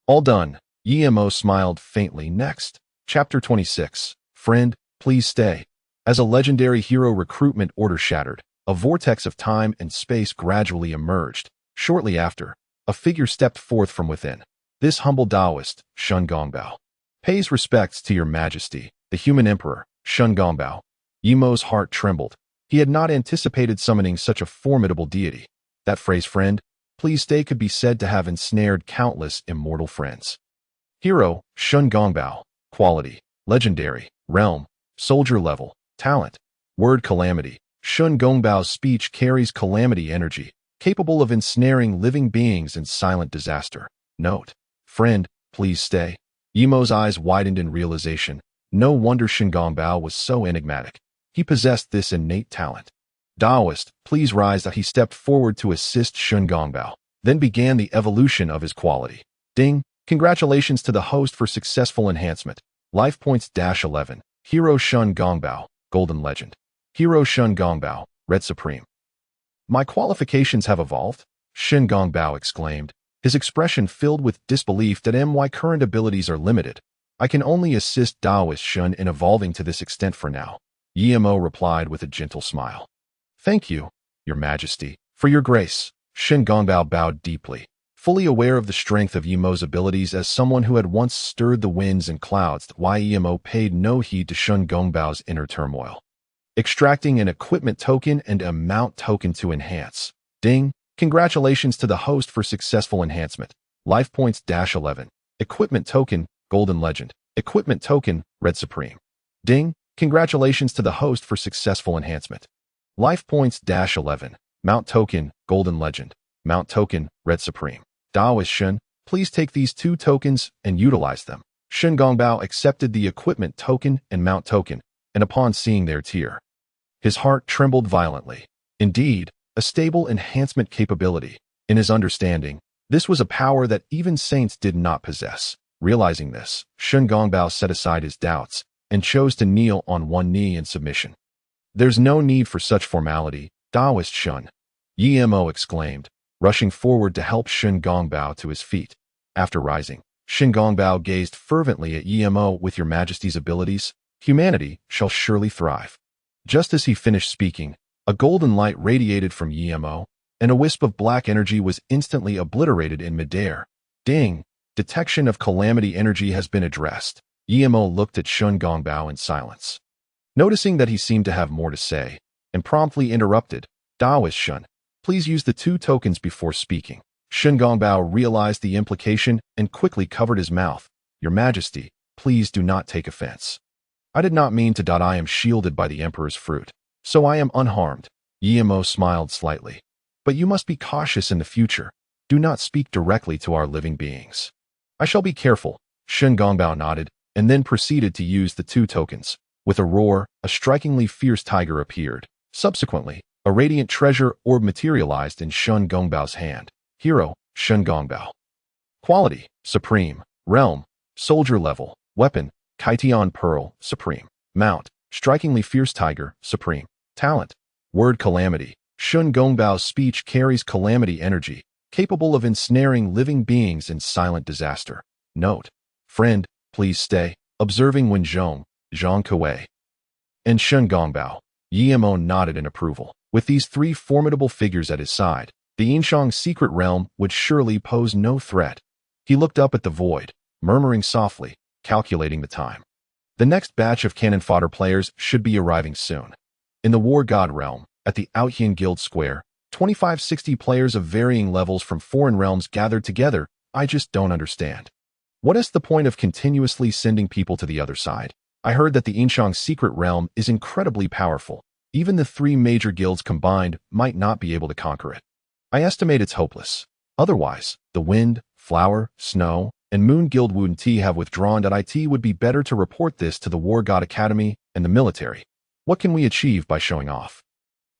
Speaker 1: All done. Yemo smiled faintly. Next. Chapter 26. Friend, please stay. As a legendary hero recruitment order shattered, a vortex of time and space gradually emerged. Shortly after, a figure stepped forth from within. This humble Taoist, Shun Gongbao, pays respects to your majesty, the human emperor, Shun Gongbao. Yemo's heart trembled. He had not anticipated summoning such a formidable deity. That phrase, friend, please stay, could be said to have ensnared countless immortal friends. Hero, Shun Gongbao. Quality, legendary. Realm, soldier level. Talent, word calamity. Shun Gongbao's speech carries calamity energy, capable of ensnaring living beings in silent disaster. Note, friend, please stay. Yemo's eyes widened in realization. No wonder Shun Gongbao was so enigmatic. He possessed this innate talent. Taoist, please rise. He stepped forward to assist Shun Gongbao, then began the evolution of his quality. Ding. Congratulations to the host for successful enhancement. Life points -11. Hero Shun Gongbao, Golden Legend. Hero Shun Gongbao, Red Supreme. My qualifications have evolved? Shun Gongbao exclaimed, his expression filled with disbelief that my current abilities are limited. I can only assist Taoist Shun in evolving to this extent for now. Yemo replied with a gentle smile. Thank you, your majesty, for your grace. Shun Gongbao bowed deeply, fully aware of the strength of Yemo's abilities as someone who had once stirred the winds and clouds. Yemo paid no heed to Shun Gongbao's inner turmoil. Extracting an equipment token and a mount token to enhance. Ding. Congratulations to the host for successful enhancement. Life points -11. Equipment token, Golden Legend. Equipment token, Red Supreme. Ding. Congratulations to the host for successful enhancement. Life points -11. Mount token, Golden Legend. Mount token, Red Supreme. Taoist Shun, please take these 2 tokens and utilize them. Shun Gongbao accepted the equipment token and mount token, and upon seeing their tier, his heart trembled violently. Indeed, a stable enhancement capability. In his understanding, this was a power that even saints did not possess. Realizing this, Shun Gongbao set aside his doubts and chose to kneel on one knee in submission. There's no need for such formality, Taoist Shun, Yemo exclaimed, rushing forward to help Shun Gongbao to his feet. After rising, Xin Gongbao gazed fervently at Emo. With your majesty's abilities, humanity shall surely thrive. Just as he finished speaking, a golden light radiated from Emo, and a wisp of black energy was instantly obliterated in midair. Ding! Detection of calamity energy has been addressed. Emo looked at Xin Gongbao in silence. Noticing that he seemed to have more to say, and promptly interrupted, Daoist Shun, please use the 2 tokens before speaking. Xin Gongbao realized the implication and quickly covered his mouth. Your Majesty, please do not take offense. I did not mean to. I am shielded by the Emperor's fruit, so I am unharmed. Emo smiled slightly. But you must be cautious in the future. Do not speak directly to our living beings. I shall be careful. Xin Gongbao nodded, and then proceeded to use the 2 tokens. With a roar, a strikingly fierce tiger appeared. Subsequently, a radiant treasure orb materialized in Xin Gongbao's hand. Hero, Xin Gongbao. Quality, Supreme. Realm, Soldier level. Weapon, Kaition Pearl, Supreme. Mount, Strikingly Fierce Tiger, Supreme. Talent, Word Calamity. Xin Gongbao's speech carries calamity energy, capable of ensnaring living beings in silent disaster. Note, friend, please stay. Observing Wen Zhong, Zhang Kuei, and Xin Gongbao. Emo nodded in approval. With these 3 formidable figures at his side, the Yinshang's secret realm would surely pose no threat. He looked up at the void, murmuring softly, calculating the time. The next batch of cannon fodder players should be arriving soon. In the War God realm, at the Outhian Guild Square, 2560 players of varying levels from foreign realms gathered together. I just don't understand. What is the point of continuously sending people to the other side? I heard that the Yinshang's secret realm is incredibly powerful. Even the 3 major guilds combined might not be able to conquer it. I estimate it's hopeless. Otherwise, the Wind, Flower, Snow, and Moon Guild Wooden Tea have withdrawn. It would be better to report this to the War God Academy and the military. What can we achieve by showing off?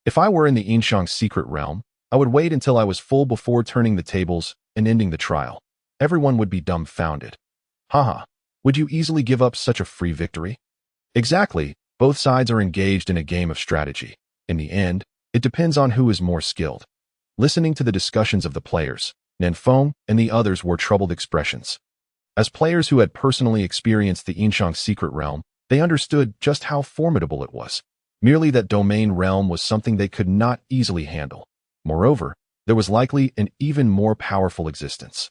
Speaker 1: If I were in the Yinshang's secret realm, I would wait until I was full before turning the tables and ending the trial. Everyone would be dumbfounded. Haha, would you easily give up such a free victory? Exactly, both sides are engaged in a game of strategy. In the end, it depends on who is more skilled. Listening to the discussions of the players, Nanfeng and the others wore troubled expressions. As players who had personally experienced the Yinshang's secret realm, they understood just how formidable it was. Merely that domain realm was something they could not easily handle. Moreover, there was likely an even more powerful existence.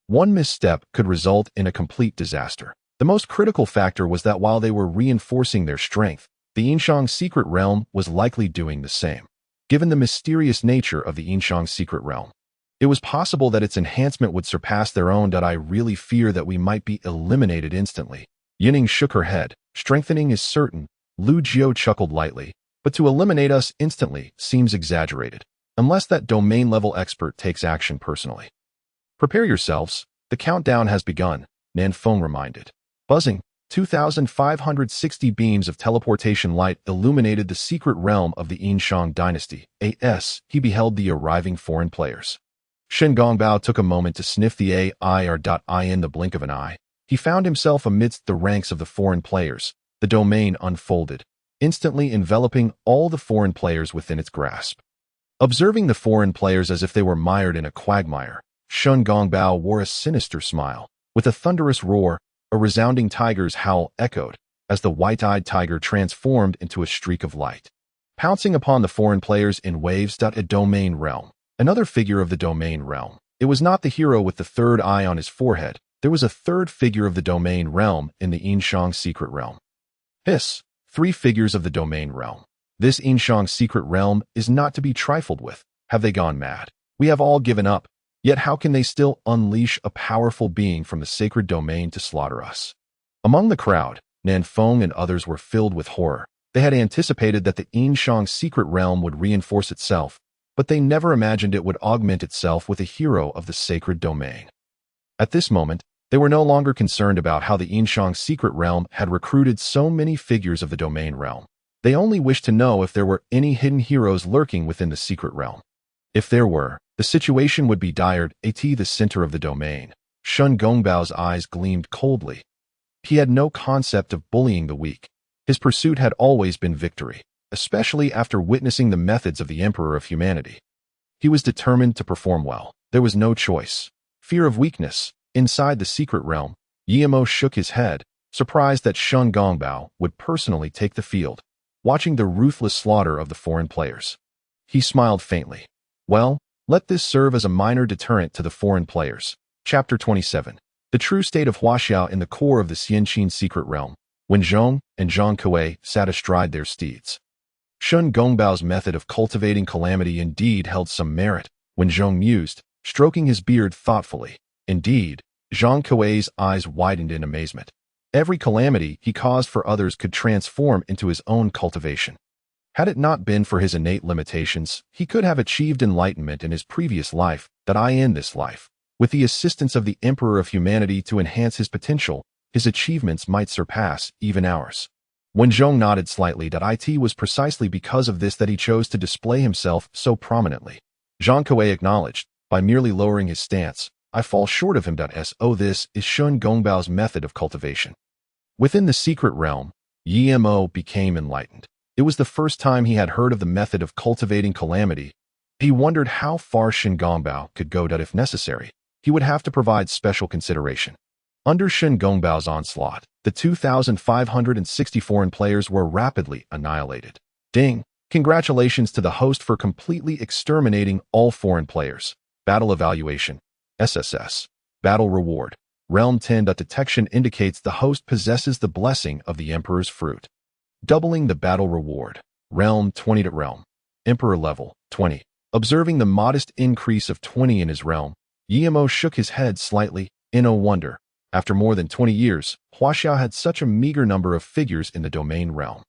Speaker 1: One misstep could result in a complete disaster. The most critical factor was that while they were reinforcing their strength, the Yinshang's secret realm was likely doing the same. Given the mysterious nature of the Yinshang's secret realm, it was possible that its enhancement would surpass their own. I really fear that we might be eliminated instantly. Yining shook her head. Strengthening is certain. Lu Jiao chuckled lightly, but to eliminate us instantly seems exaggerated, unless that domain-level expert takes action personally. Prepare yourselves, the countdown has begun, Nanfeng reminded. Buzzing, 2,560 beams of teleportation light illuminated the secret realm of the Shang Dynasty. He beheld the arriving foreign players. Xin Gongbao took a moment to sniff the AIR. In the blink of an eye, he found himself amidst the ranks of the foreign players. The domain unfolded, instantly enveloping all the foreign players within its grasp. Observing the foreign players as if they were mired in a quagmire, Xin Gongbao wore a sinister smile. With a thunderous roar, a resounding tiger's howl echoed as the white-eyed tiger transformed into a streak of light, pouncing upon the foreign players in waves. A domain realm. Another figure of the domain realm. It was not the hero with the third eye on his forehead. There was a third figure of the domain realm in the Yinshang's secret realm. Hiss, 3 figures of the domain realm. This Yinshang's secret realm is not to be trifled with. Have they gone mad? We have all given up. Yet how can they still unleash a powerful being from the sacred domain to slaughter us? Among the crowd, Nanfeng and others were filled with horror. They had anticipated that the Yinshang's secret realm would reinforce itself, but they never imagined it would augment itself with a hero of the sacred domain. At this moment, they were no longer concerned about how the Yinshang's secret realm had recruited so many figures of the domain realm. They only wished to know if there were any hidden heroes lurking within the secret realm. If there were, the situation would be dire. At the center of the domain, Xin Gongbao's eyes gleamed coldly. He had no concept of bullying the weak. His pursuit had always been victory, especially after witnessing the methods of the Emperor of Humanity. He was determined to perform well. There was no choice. Fear of weakness, Inside the secret realm, Yimo shook his head, surprised that Shun Gongbao would personally take the field, watching the ruthless slaughter of the foreign players. He smiled faintly. Well, let this serve as a minor deterrent to the foreign players. Chapter 27. The true state of Huaxiao in the core of the Xianqin secret realm, when Zhong and Zhang Kuei sat astride their steeds. Shun Gongbao's method of cultivating calamity indeed held some merit, when Zhong mused, stroking his beard thoughtfully. Indeed, Zhang Kuei's eyes widened in amazement. Every calamity he caused for others could transform into his own cultivation. Had it not been for his innate limitations, he could have achieved enlightenment in his previous life, that in this life. With the assistance of the Emperor of Humanity to enhance his potential, his achievements might surpass even ours. When Zhong nodded slightly, it was precisely because of this that he chose to display himself so prominently. Zhang Kuei acknowledged, by merely lowering his stance, I fall short of him. This is Shun Gongbao's method of cultivation. Within the secret realm, Yimo became enlightened. It was the first time he had heard of the method of cultivating calamity. He wondered how far Shun Gongbao could go. If necessary, he would have to provide special consideration. Under Shun Gongbao's onslaught, the 2,560 foreign players were rapidly annihilated. Ding! Congratulations to the host for completely exterminating all foreign players. Battle Evaluation. SSS. Battle Reward. Realm 10. Detection indicates the host possesses the blessing of the Emperor's fruit. Doubling the battle reward. Realm 20. Realm. Emperor level 20. Observing the modest increase of 20 in his realm, Yimo shook his head slightly, in a wonder. After more than 20 years, Huaxiao had such a meager number of figures in the domain realm.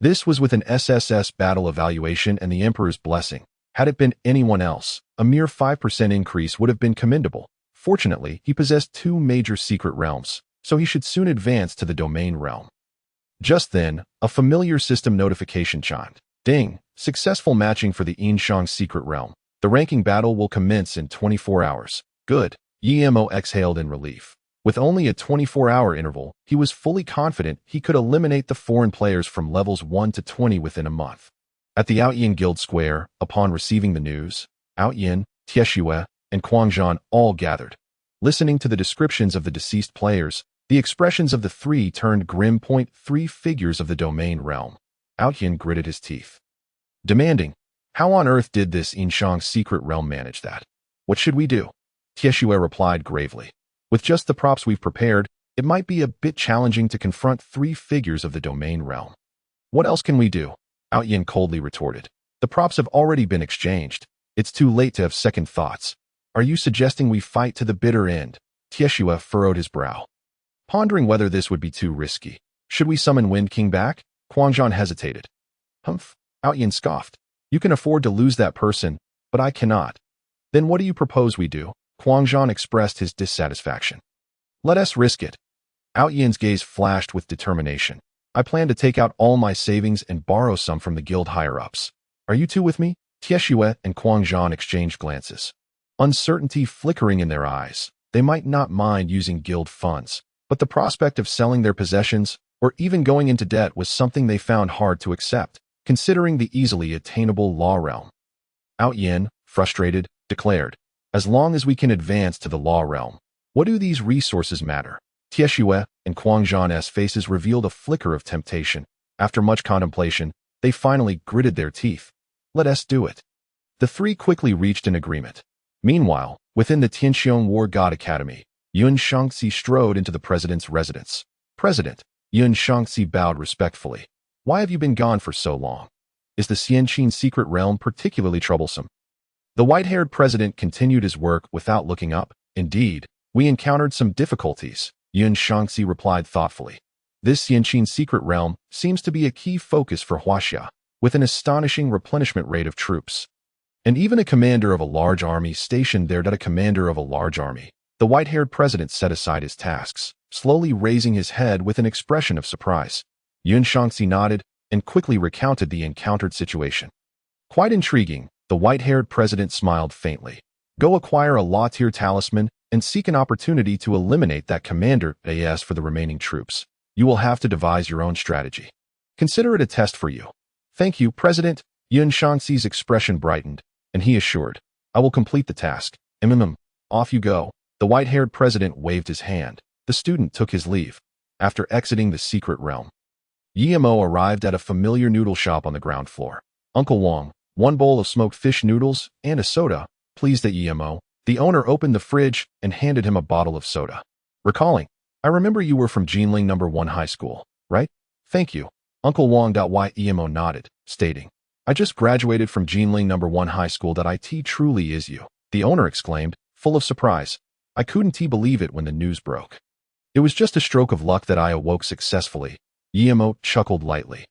Speaker 1: This was with an SSS battle evaluation and the Emperor's blessing. Had it been anyone else, a mere 5% increase would have been commendable. Fortunately, he possessed 2 major secret realms, so he should soon advance to the domain realm. Just then, a familiar system notification chimed. Ding! Successful matching for the Yinshang secret realm. The ranking battle will commence in 24 hours. Good. Yimo exhaled in relief. With only a 24-hour interval, he was fully confident he could eliminate the foreign players from levels 1 to 20 within a month. At the Outyin Guild Square, upon receiving the news, Outyin, Tieshue, and Quangzhan all gathered. Listening to the descriptions of the deceased players, the expressions of the 3 turned grim. 3 figures of the domain realm. Outyin gritted his teeth, demanding, how on earth did this Yinshang secret realm manage that? What should we do? Tieshue replied gravely. With just the props we've prepared, it might be a bit challenging to confront 3 figures of the domain realm. What else can we do? Outyin coldly retorted. The props have already been exchanged. It's too late to have second thoughts. Are you suggesting we fight to the bitter end? Tieshue furrowed his brow, pondering whether this would be too risky. Should we summon Wind King back? Quangzhan hesitated. Humph, Outyin scoffed. You can afford to lose that person, but I cannot. Then what do you propose we do? Quangzhan expressed his dissatisfaction. Let us risk it. Outyin's gaze flashed with determination. I plan to take out all my savings and borrow some from the guild higher-ups. Are you two with me? Tieshue and Quangzhan exchanged glances, uncertainty flickering in their eyes. They might not mind using guild funds, but the prospect of selling their possessions or even going into debt was something they found hard to accept, considering the easily attainable law realm. Outyin, frustrated, declared, as long as we can advance to the law realm, what do these resources matter? Tieshue and Quangzhan's faces revealed a flicker of temptation. After much contemplation, they finally gritted their teeth. Let us do it. The 3 quickly reached an agreement. Meanwhile, within the Tianxiong War God Academy, Yun Shangxi strode into the president's residence. President, Yun Shangxi bowed respectfully. Why have you been gone for so long? Is the Xianqin secret realm particularly troublesome? The white-haired president continued his work without looking up. Indeed, we encountered some difficulties, Yun Shangxi replied thoughtfully. This Xianqin secret realm seems to be a key focus for Huaxia, with an astonishing replenishment rate of troops. And even a commander of a large army stationed there. A commander of a large army. The white-haired president set aside his tasks, slowly raising his head with an expression of surprise. Yun Shangxi nodded and quickly recounted the encountered situation. Quite intriguing, the white-haired president smiled faintly. Go acquire a law-tier talisman and seek an opportunity to eliminate that commander. As for the remaining troops, you will have to devise your own strategy. Consider it a test for you. Thank you, President. Yun Shangxi's expression brightened, and he assured, I will complete the task. Off you go. The white-haired president waved his hand. The student took his leave. After exiting the secret realm, Yemo arrived at a familiar noodle shop on the ground floor. Uncle Wong, one bowl of smoked fish noodles and a soda, pleased at Yemo. The owner opened the fridge and handed him a bottle of soda. Recalling, I remember you were from Jinling No. 1 High School, right? Thank you. Uncle Wong. Yemo nodded, stating, I just graduated from Jinling No. 1 High School. It truly is you. The owner exclaimed, full of surprise. I couldn't believe it when the news broke. It was just a stroke of luck that I awoke successfully. Yemo chuckled lightly.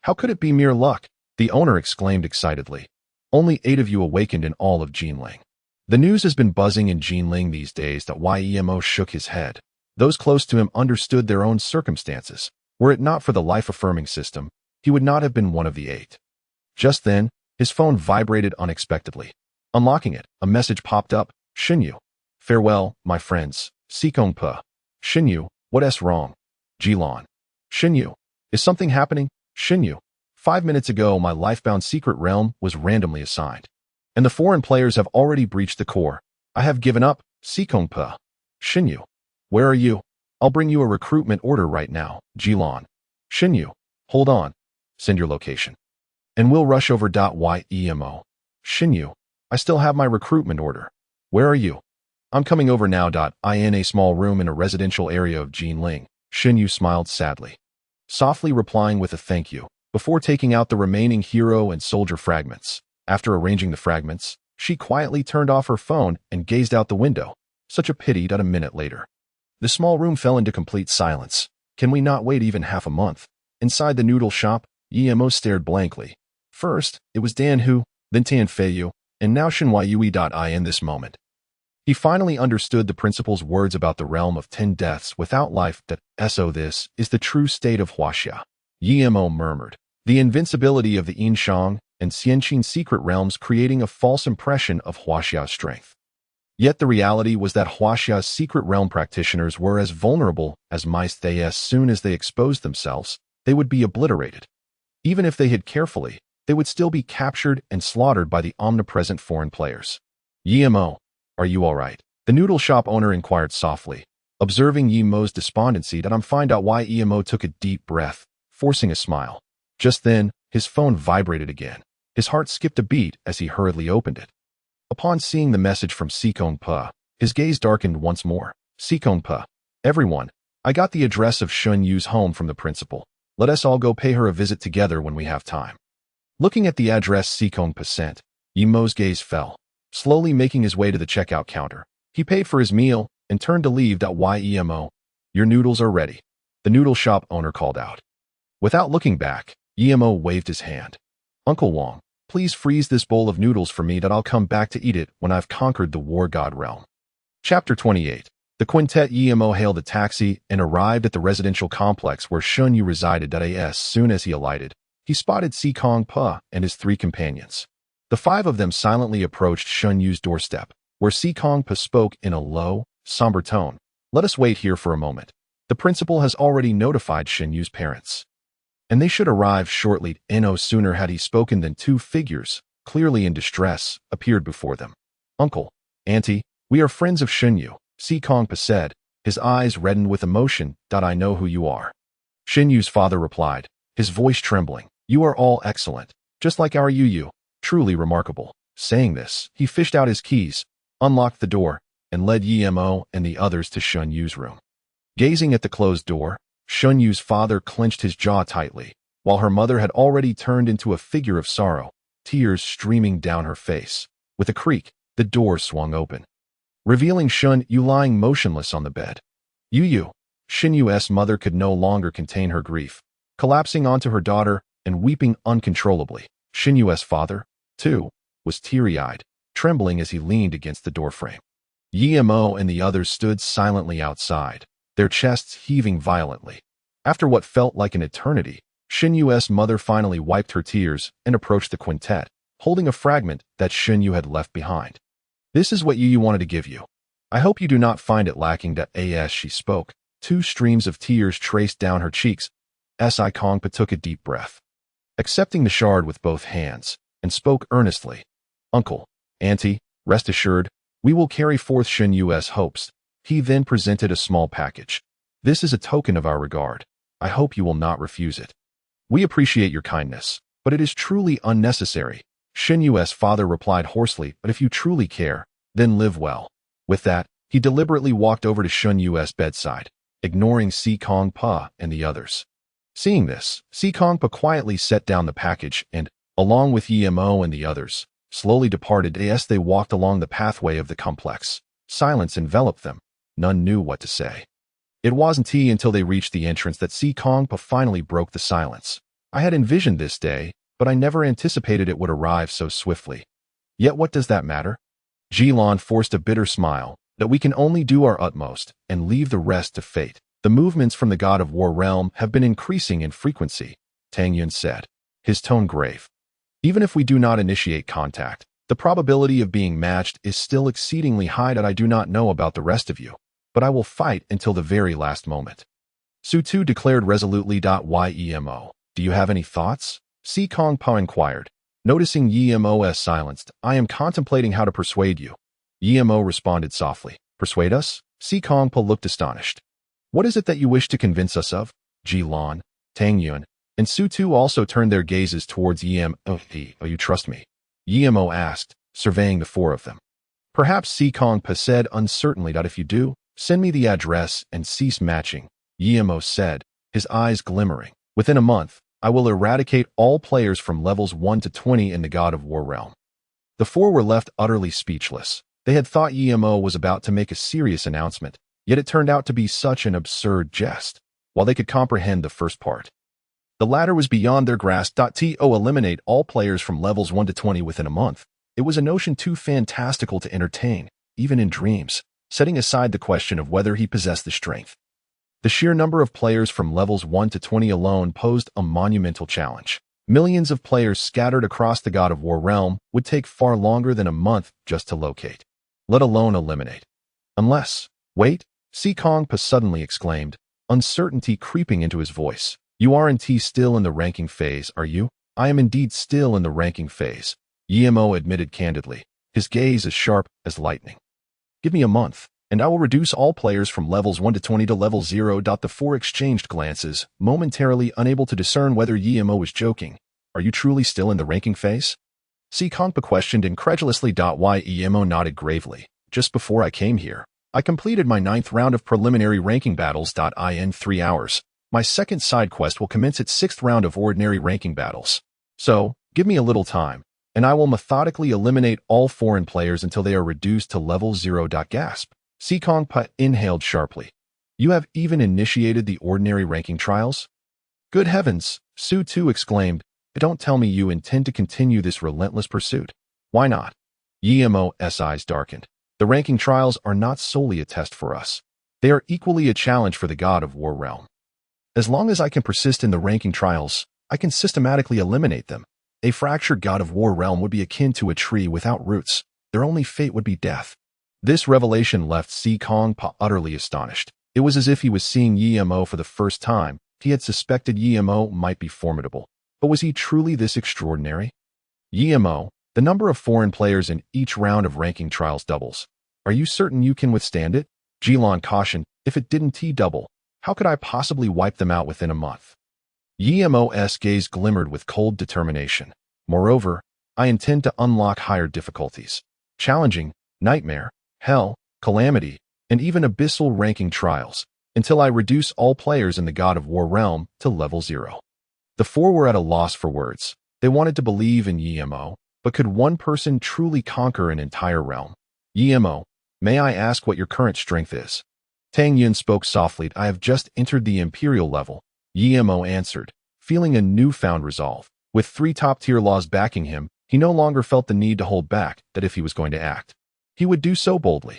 Speaker 1: How could it be mere luck? The owner exclaimed excitedly. Only 8 of you awakened in all of Jinling. The news has been buzzing in Jinling these days. Yemo shook his head. Those close to him understood their own circumstances. Were it not for the life-affirming system, he would not have been one of the 8. Just then, his phone vibrated unexpectedly. Unlocking it, a message popped up. Xinyu. Farewell, my friends. Conquerthe. Xinyu, what's wrong? Jilan. Xinyu. Is something happening? Xinyu. 5 minutes ago, my lifebound secret realm was randomly assigned. And the foreign players have already breached the core. I have given up. Conquerthe. Xinyu. Where are you? I'll bring you a recruitment order right now. Jilan. Xinyu. Hold on. Send your location. And we'll rush over. Yemo. Xinyu. I still have my recruitment order. Where are you? I'm coming over now. In a small room in a residential area of Jinling. Xinyu smiled sadly, softly replying with a thank you, before taking out the remaining hero and soldier fragments. After arranging the fragments, she quietly turned off her phone and gazed out the window. Such a pity. A minute later, the small room fell into complete silence. Can we not wait even half a month? Inside the noodle shop, Yemo stared blankly. First, it was Dan Hu, then Tan Feiyu, and now Shen Yui. In this moment, he finally understood the principal's words about the realm of 10 deaths without life. So this is the true state of Huaxia. Yemo murmured. The invincibility of the Yinshang and Xianqin secret realms creating a false impression of Huaxia's strength. Yet the reality was that Huaxia's secret realm practitioners were as vulnerable as mice. As soon as they exposed themselves, they would be obliterated. Even if they hid carefully, they would still be captured and slaughtered by the omnipresent foreign players. Yemo. Are you all right? The noodle shop owner inquired softly. Observing Yemo's despondency. I'm fine. Yemo took a deep breath, forcing a smile. Just then, his phone vibrated again. His heart skipped a beat as he hurriedly opened it. Upon seeing the message from Conquerthe, his gaze darkened once more. Conquerthe. Everyone, I got the address of Shun Yu's home from the principal. Let us all go pay her a visit together when we have time. Looking at the address Conquerthe sent, Yemo's gaze fell. Slowly making his way to the checkout counter, he paid for his meal and turned to leave. Yemo. Your noodles are ready. The noodle shop owner called out. Without looking back, Yemo waved his hand. Uncle Wong, please freeze this bowl of noodles for me. I'll come back to eat it when I've conquered the war god realm. Chapter 28. The quintet. Yemo hailed a taxi and arrived at the residential complex where Shun Yu resided. As soon as he alighted, he spotted Conquerthe and his 3 companions. The 5 of them silently approached Shun Yu's doorstep, where Conquerthe spoke in a low, somber tone. Let us wait here for a moment. The principal has already notified Shun Yu's parents, and they should arrive shortly. No sooner had he spoken than 2 figures, clearly in distress, appeared before them. Uncle, Auntie, we are friends of Shun Yu, Conquerthe said, his eyes reddened with emotion. I know who you are. Shun Yu's father replied, his voice trembling. You are all excellent, just like our Yu. Truly remarkable. Saying this, he fished out his keys, unlocked the door, and led Yemo and the others to Shun Yu's room. Gazing at the closed door, Shun Yu's father clenched his jaw tightly, while her mother had already turned into a figure of sorrow, tears streaming down her face. With a creak, the door swung open, revealing Shun Yu lying motionless on the bed. Shun Yu's mother could no longer contain her grief, collapsing onto her daughter and weeping uncontrollably. Shun Yu's father, too, was teary-eyed, trembling as he leaned against the doorframe. Yemo and the others stood silently outside, their chests heaving violently. After what felt like an eternity, Shun Yu's mother finally wiped her tears and approached the quintet, holding a fragment that Shun Yu had left behind. This is what Yu wanted to give you. I hope you do not find it lacking. As she spoke, 2 streams of tears traced down her cheeks. Conquerthe took a deep breath, accepting the shard with both hands, and spoke earnestly. Uncle, Auntie, rest assured, we will carry forth Shun Yu's hopes. He then presented a small package. "This is a token of our regard. I hope you will not refuse it." "We appreciate your kindness, but it is truly unnecessary," Xin Yu's father replied hoarsely, "but if you truly care, then live well." With that, he deliberately walked over to Xin Yu's bedside, ignoring Si Kongpa and the others. Seeing this, Si Kongpa quietly set down the package and, along with Emo and the others, slowly departed. As they walked along the pathway of the complex, silence enveloped them. None knew what to say. It wasn't until they reached the entrance that Si Kongpa finally broke the silence. "I had envisioned this day, but I never anticipated it would arrive so swiftly. Yet what does that matter?" Jilin forced a bitter smile. "That we can only do our utmost and leave the rest to fate. The movements from the God of War realm have been increasing in frequency," Tang Yun said, his tone grave. "Even if we do not initiate contact, the probability of being matched is still exceedingly high. That I do not know about the rest of you, but I will fight until the very last moment." Su Tu declared resolutely. "Yemo, do you have any thoughts?" Si Kongpa inquired. Noticing Yemo's silenced, "I am contemplating how to persuade you." Yemo responded softly. "Persuade us?" Si Kongpa looked astonished. "What is it that you wish to convince us of?" Jilin, Tang Yun, and Su Tu also turned their gazes towards Yemo. "Oh, you trust me?" Yemo asked, surveying the four of them. "Perhaps," Si Kongpa said uncertainly. "If you do, send me the address and cease matching," Yemo said, his eyes glimmering. "Within a month, I will eradicate all players from levels 1 to 20 in the God of War realm." The four were left utterly speechless. They had thought Yemo was about to make a serious announcement, yet it turned out to be such an absurd jest. While they could comprehend the first part, the latter was beyond their grasp. To eliminate all players from levels 1 to 20 within a month. It was a notion too fantastical to entertain, even in dreams, setting aside the question of whether he possessed the strength. The sheer number of players from levels 1 to 20 alone posed a monumental challenge. Millions of players scattered across the God of War realm would take far longer than a month just to locate, let alone eliminate. Unless, wait, Si Kongpa suddenly exclaimed, uncertainty creeping into his voice. "You aren't still in the ranking phase, are you?" "I am indeed still in the ranking phase," Yemo admitted candidly, his gaze as sharp as lightning. "Give me a month, and I will reduce all players from levels 1 to 20 to level 0. The four exchanged glances, momentarily unable to discern whether Yemo was joking. "Are you truly still in the ranking phase?" Si Kongpa questioned incredulously. Yemo nodded gravely. "Just before I came here, I completed my 9th round of preliminary ranking battles. In 3 hours, my second side quest will commence its 6th round of ordinary ranking battles. So, give me a little time, and I will methodically eliminate all foreign players until they are reduced to level 0. Gasp. Si Kongpa inhaled sharply. "You have even initiated the ordinary ranking trials?" "Good heavens," Su Tu exclaimed. "Don't tell me you intend to continue this relentless pursuit." "Why not?" Yemo's eyes darkened. "The ranking trials are not solely a test for us. They are equally a challenge for the God of War realm. As long as I can persist in the ranking trials, I can systematically eliminate them. A fractured God of War realm would be akin to a tree without roots. Their only fate would be death." This revelation left Si Kongpa utterly astonished. It was as if he was seeing Yemo for the first time. He had suspected Yemo might be formidable, but was he truly this extraordinary? "Yemo, the number of foreign players in each round of ranking trials doubles. Are you certain you can withstand it?" Jilin cautioned. "If it didn't double, how could I possibly wipe them out within a month?" Yemo's gaze glimmered with cold determination. "Moreover, I intend to unlock higher difficulties. Challenging, nightmare, hell, calamity, and even abyssal ranking trials, until I reduce all players in the God of War realm to level 0. The four were at a loss for words. They wanted to believe in Yemo, but could one person truly conquer an entire realm? "Yemo, may I ask what your current strength is?" Tang Yun spoke softly. "I have just entered the Imperial level," Yemo answered, feeling a newfound resolve. With 3 top-tier laws backing him, he no longer felt the need to hold back. That if he was going to act, he would do so boldly.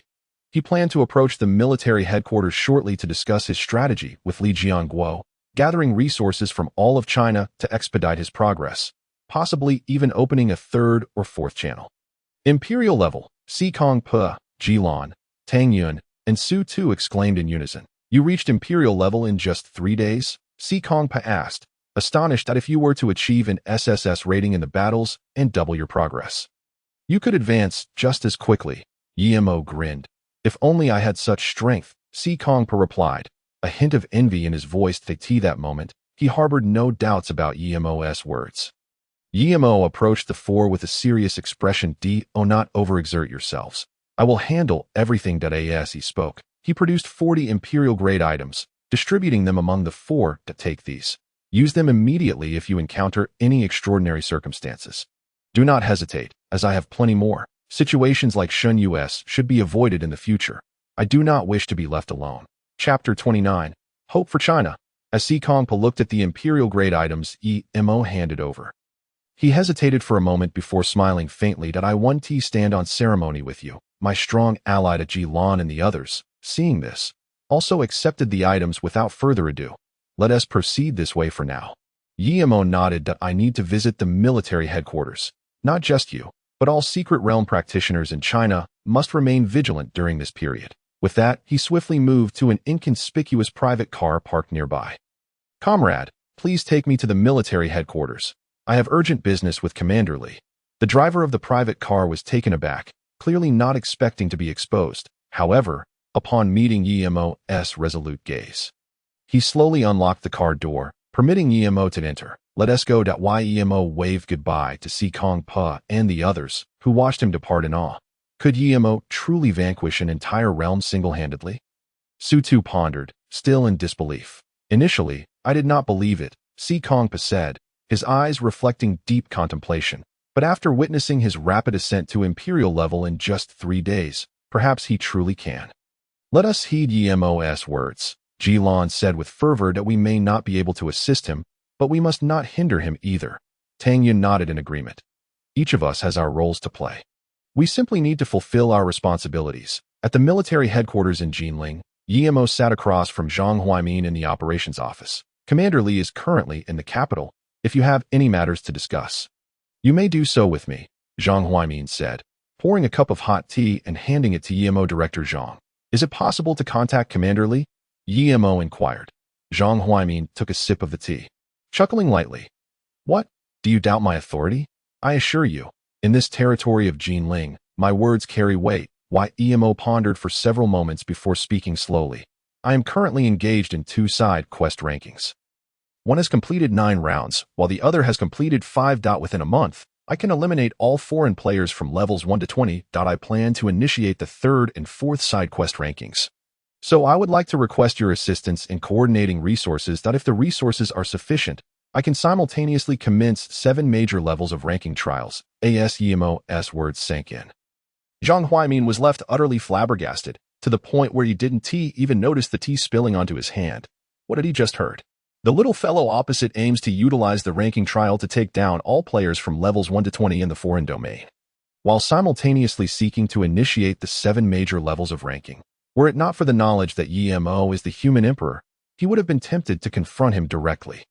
Speaker 1: He planned to approach the military headquarters shortly to discuss his strategy with Li Jianguo, gathering resources from all of China to expedite his progress, possibly even opening a 3rd or 4th channel. Imperial level, Si Kongpa, Jilin, Tang Yun, and Su Tu exclaimed in unison. "You reached Imperial level in just 3 days?" Si Kongpa asked, astonished that if you were to achieve an SSS rating in the battles and double your progress, you could advance just as quickly. Yemo grinned. If only I had such strength, Conquerthe replied, a hint of envy in his voice. That moment, he harbored no doubts about Yemo's words. Yemo approached the four with a serious expression. Do not overexert yourselves. I will handle everything. As he spoke, he produced 40 imperial-grade items, distributing them among the four. Take these. Use them immediately if you encounter any extraordinary circumstances. Do not hesitate, as I have plenty more. Situations like Shun US should be avoided in the future. I do not wish to be left alone. Chapter 29. Hope for China. As Conquerthe looked at the imperial-grade items Emo handed over, he hesitated for a moment before smiling faintly. I want to stand on ceremony with you, my strong ally. Lan and the others, seeing this, also accepted the items without further ado. Let us proceed this way for now. Yemo nodded. I need to visit the military headquarters. Not just you, but all secret realm practitioners in China must remain vigilant during this period. With that, he swiftly moved to an inconspicuous private car parked nearby. Comrade, please take me to the military headquarters. I have urgent business with Commander Li. The driver of the private car was taken aback, clearly not expecting to be exposed. However, upon meeting Yemo's resolute gaze, he slowly unlocked the car door, permitting Yemo to enter. Let us go. Yemo waved goodbye to Conquerthe and the others, who watched him depart in awe. Could Yemo truly vanquish an entire realm single-handedly? Su pondered, still in disbelief. Initially, I did not believe it, Conquerthe said, his eyes reflecting deep contemplation. But after witnessing his rapid ascent to imperial level in just 3 days, perhaps he truly can. Let us heed Yemo's words, Lan said with fervor. We may not be able to assist him, but we must not hinder him either. Tang Yin nodded in agreement. Each of us has our roles to play. We simply need to fulfill our responsibilities. At the military headquarters in Jinling, Yemo sat across from Zhang Huaimin in the operations office. Commander Li is currently in the capital. If you have any matters to discuss, you may do so with me, Zhang Huaimin said, pouring a cup of hot tea and handing it to Yemo. Director Zhang, is it possible to contact Commander Li? Yemo inquired. Zhang Huaimin took a sip of the tea, chuckling lightly. What? Do you doubt my authority? I assure you, in this territory of Jinling, my words carry weight. Yemo pondered for several moments before speaking slowly. I am currently engaged in 2 side quest rankings. One has completed 9 rounds, while the other has completed 5. Within a month, I can eliminate all foreign players from levels 1 to 20. I plan to initiate the 3rd and 4th side quest rankings. So I would like to request your assistance in coordinating resources. If the resources are sufficient, I can simultaneously commence 7 major levels of ranking trials. Yemo's words sank in. Zhang Huaimin was left utterly flabbergasted, to the point where he didn't even notice the tea spilling onto his hand. What had he just heard? The little fellow opposite aims to utilize the ranking trial to take down all players from levels 1 to 20 in the foreign domain, while simultaneously seeking to initiate the 7 major levels of ranking. Were it not for the knowledge that Yemo is the human emperor, he would have been tempted to confront him directly.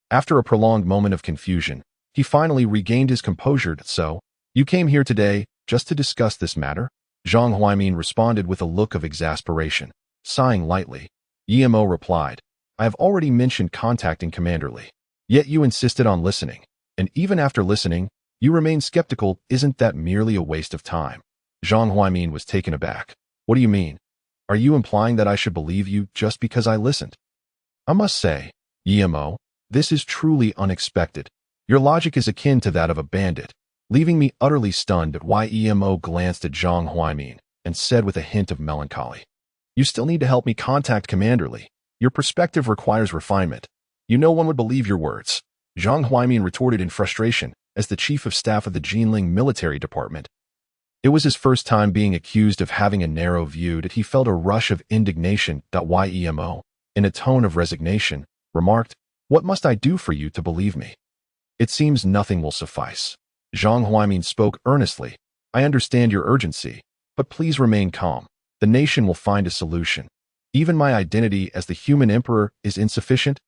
Speaker 1: After a prolonged moment of confusion, he finally regained his composure. So, you came here today just to discuss this matter? Zhang Huaimin responded with a look of exasperation. Sighing lightly, Yemo replied, I have already mentioned contacting Commander Li. Yet you insisted on listening, and even after listening, you remain skeptical. Isn't that merely a waste of time? Zhang Huaimin was taken aback. What do you mean? Are you implying that I should believe you just because I listened? I must say, Yemo, this is truly unexpected. Your logic is akin to that of a bandit, leaving me utterly stunned. Yemo glanced at Zhang Huaimin and said with a hint of melancholy, You still need to help me contact Commander Li. Your perspective requires refinement. No one would believe your words. Zhang Huaimin retorted in frustration as the chief of staff of the Jinling military department. It was his first time being accused of having a narrow view that he felt a rush of indignation. Yemo, in a tone of resignation, remarked, What must I do for you to believe me? It seems nothing will suffice. Zhang Huaimin spoke earnestly. I understand your urgency, but please remain calm. The nation will find a solution. Even my identity as the human emperor is insufficient.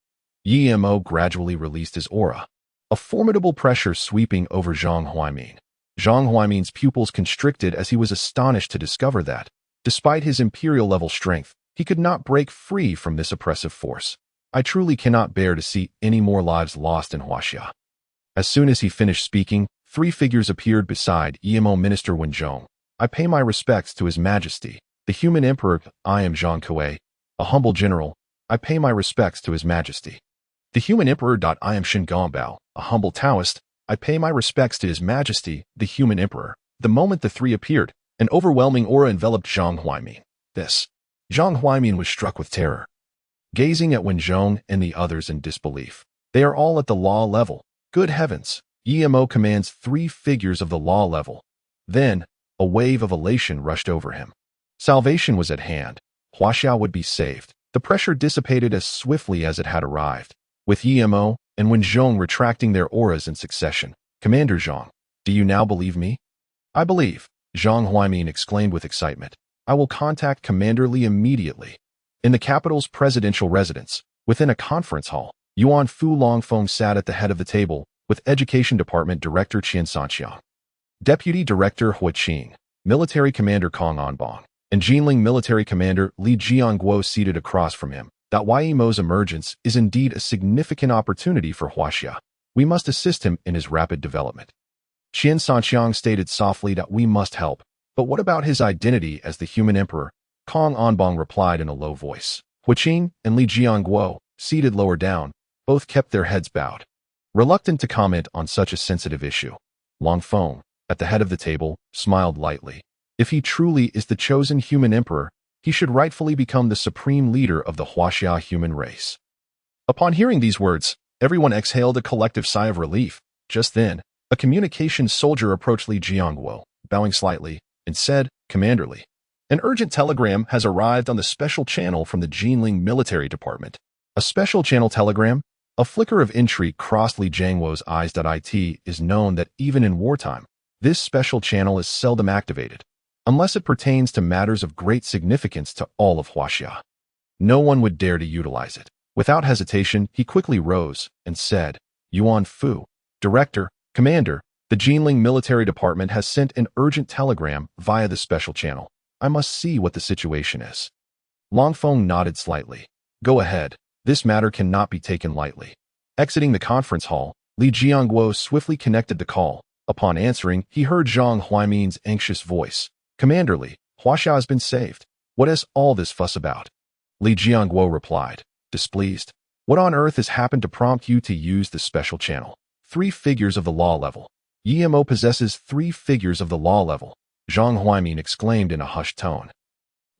Speaker 1: Yemo gradually released his aura, a formidable pressure sweeping over Zhang Huaimin. Zhang Huaimin's pupils constricted as he was astonished to discover that, despite his imperial-level strength, he could not break free from this oppressive force. I truly cannot bear to see any more lives lost in Huaxia. As soon as he finished speaking, 3 figures appeared beside Yemo. Minister Wenzhong. I pay my respects to His Majesty. The human emperor, I am Conquerthe, a humble general. I pay my respects to his majesty. The human emperor. I am Xin Dynasty, a humble Taoist. I pay my respects to his majesty, the human emperor. The moment the three appeared, an overwhelming aura enveloped Zhang Huaimin. Zhang Huaimin was struck with terror, gazing at Wen Zhong and the others in disbelief. They are all at the law level. Good heavens! Emo commands 3 figures of the law level. Then, a wave of elation rushed over him. Salvation was at hand. Huaxia would be saved. The pressure dissipated as swiftly as it had arrived, with Emo and Wen Zhong retracting their auras in succession. Commander Zhang, do you now believe me? I believe, Zhang Huaimin exclaimed with excitement. I will contact Commander Li immediately. In the capital's presidential residence, within a conference hall, Yuan Fu Longfeng sat at the head of the table, with Education Department Director Qian Sanxiang, Deputy Director Hu Qing, Military Commander Kong Anbong, and Jinling Military Commander Li Jianguo seated across from him. Yemo's emergence is indeed a significant opportunity for Huaxia. We must assist him in his rapid development. Qian Sanxiang stated softly that we must help. But what about his identity as the human emperor? Kong Anbong replied in a low voice. Hu Qing and Li Jianguo, seated lower down, both kept their heads bowed, reluctant to comment on such a sensitive issue. Longfeng, at the head of the table, smiled lightly. If he truly is the chosen human emperor, he should rightfully become the supreme leader of the Huaxia human race. Upon hearing these words, everyone exhaled a collective sigh of relief. Just then, a communications soldier approached Li Jianguo, bowing slightly, and said, Commander Li, an urgent telegram has arrived on the special channel from the Jinling Military Department. A special channel telegram? A flicker of intrigue crossed Li Jianguo's eyes. It is known that even in wartime, this special channel is seldom activated, unless it pertains to matters of great significance to all of Huaxia. No one would dare to utilize it. Without hesitation, he quickly rose and said, Yuan Fu, Director, Commander, the Jinling Military Department has sent an urgent telegram via the special channel. I must see what the situation is. Longfeng nodded slightly. Go ahead. This matter cannot be taken lightly. Exiting the conference hall, Li Jianguo swiftly connected the call. Upon answering, he heard Zhang Huaimin's anxious voice. Commander Li, Huaxia has been saved. What is all this fuss about? Li Jianguo replied, displeased. What on earth has happened to prompt you to use the special channel? 3 figures of the law level. Emo possesses 3 figures of the law level, Zhang Huaimin exclaimed in a hushed tone.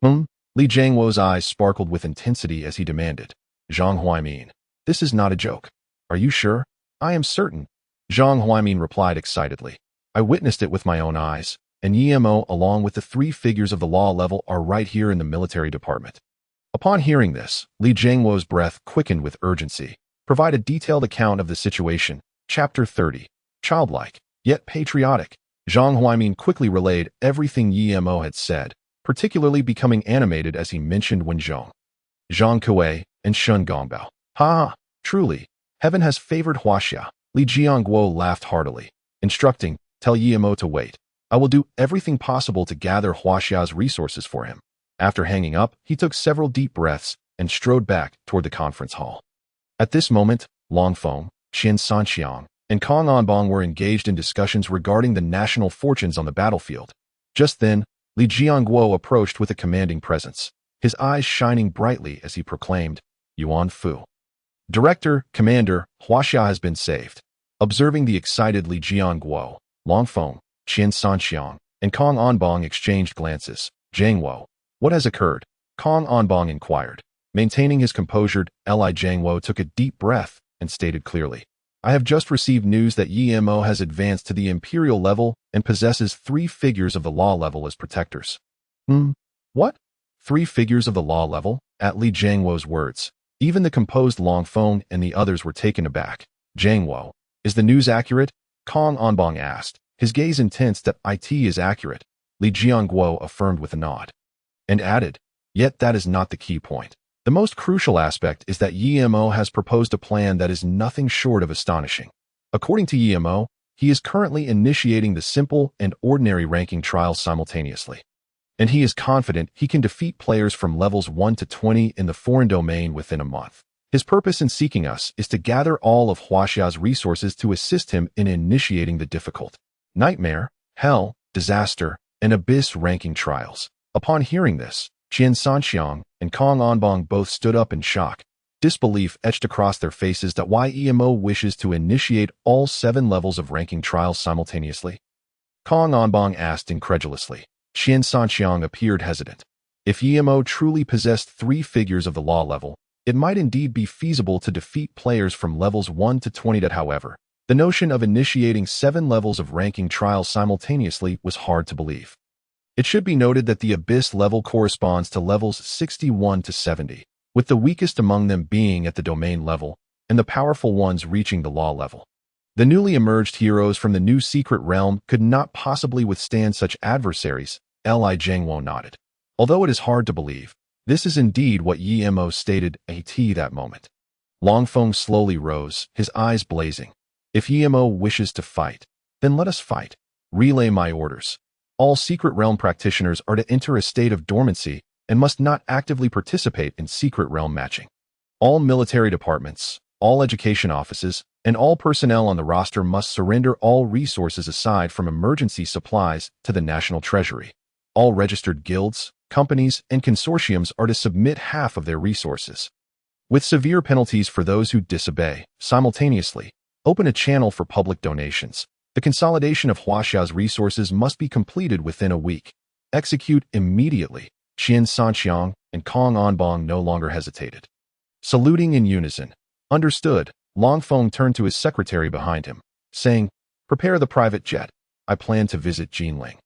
Speaker 1: Li Jianguo's eyes sparkled with intensity as he demanded. Zhang Huaimin, this is not a joke. Are you sure? I am certain, Zhang Huaimin replied excitedly. I witnessed it with my own eyes, and Emo along with the 3 figures of the law level are right here in the military department. Upon hearing this, Li Jianguo's breath quickened with urgency. Provide a detailed account of the situation. Chapter 30. Childlike, yet patriotic. Zhang Huaimin quickly relayed everything Emo had said, particularly becoming animated as he mentioned Wen Zhong, Zhang Kuei, and Shun Gongbao. Ha! Truly, heaven has favored Huaxia. Li Jianguo laughed heartily, instructing, tell Emo to wait. I will do everything possible to gather Huaxia's resources for him. After hanging up, he took several deep breaths and strode back toward the conference hall. At this moment, Longfeng, Qian Sanxiang, and Kong Anbong were engaged in discussions regarding the national fortunes on the battlefield. Just then, Li Jianguo approached with a commanding presence, his eyes shining brightly as he proclaimed, Yuan Fu, Director, Commander, Huaxia has been saved. Observing the excited Li Jianguo, Longfeng, Qian Sanxiang, and Kong Anbong exchanged glances. Jianguo, what has occurred? Kong Anbong inquired. Maintaining his composure, Li Jianguo took a deep breath and stated clearly, I have just received news that Emo has advanced to the imperial level and possesses 3 figures of the law level as protectors. What? 3 figures of the law level? At Li Jianguo's words, even the composed Longfeng and the others were taken aback. Jianguo, is the news accurate? Kong Anbong asked, his gaze intense. That it is accurate, Li Jianguo affirmed with a nod, and added, yet that is not the key point. The most crucial aspect is that Emo has proposed a plan that is nothing short of astonishing. According to Emo, he is currently initiating the simple and ordinary ranking trials simultaneously, and he is confident he can defeat players from levels 1 to 20 in the foreign domain within a month. His purpose in seeking us is to gather all of Huaxia's resources to assist him in initiating the difficult Nightmare, Hell, Disaster, and Abyss ranking trials. Upon hearing this, Qian Sanxiang and Kong Anbong both stood up in shock. Disbelief etched across their faces that why EMO wishes to initiate all 7 levels of ranking trials simultaneously. Kong Anbong asked incredulously. Qian Sanxiang appeared hesitant. If EMO truly possessed 3 figures of the law level, it might indeed be feasible to defeat players from levels 1 to 20. However, the notion of initiating 7 levels of ranking trials simultaneously was hard to believe. It should be noted that the Abyss level corresponds to levels 61 to 70, with the weakest among them being at the domain level, and the powerful ones reaching the law level. The newly emerged heroes from the new secret realm could not possibly withstand such adversaries, Li Zhengwo nodded. Although it is hard to believe, this is indeed what Yi Mo stated at that moment. Long Feng slowly rose, his eyes blazing. If Yi Mo wishes to fight, then let us fight. Relay my orders. All secret realm practitioners are to enter a state of dormancy and must not actively participate in secret realm matching. All military departments, all education offices, and all personnel on the roster must surrender all resources aside from emergency supplies to the National Treasury. All registered guilds, companies, and consortiums are to submit half of their resources, with severe penalties for those who disobey. Simultaneously, open a channel for public donations. The consolidation of Huaxia's resources must be completed within a week. Execute immediately. Qian Sanxiang and Kong Anbong no longer hesitated. Saluting in unison. Understood. Long Feng turned to his secretary behind him, saying, "Prepare the private jet. I plan to visit Jinling."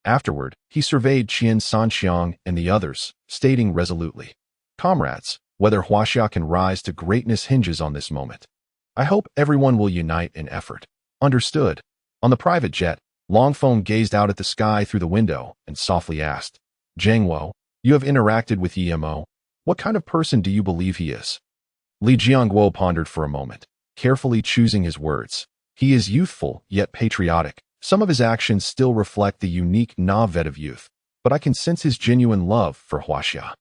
Speaker 1: Afterward, he surveyed Qian Sanxiang and the others, stating resolutely, "Comrades, whether Huaxia can rise to greatness hinges on this moment. I hope everyone will unite in effort." Understood. On the private jet, Long Feng gazed out at the sky through the window and softly asked, "Zhengwo, you have interacted with EMO. What kind of person do you believe he is?" Li Jiangguo pondered for a moment, carefully choosing his words. He is youthful, yet patriotic. Some of his actions still reflect the unique navet of youth, but I can sense his genuine love for Huaxia.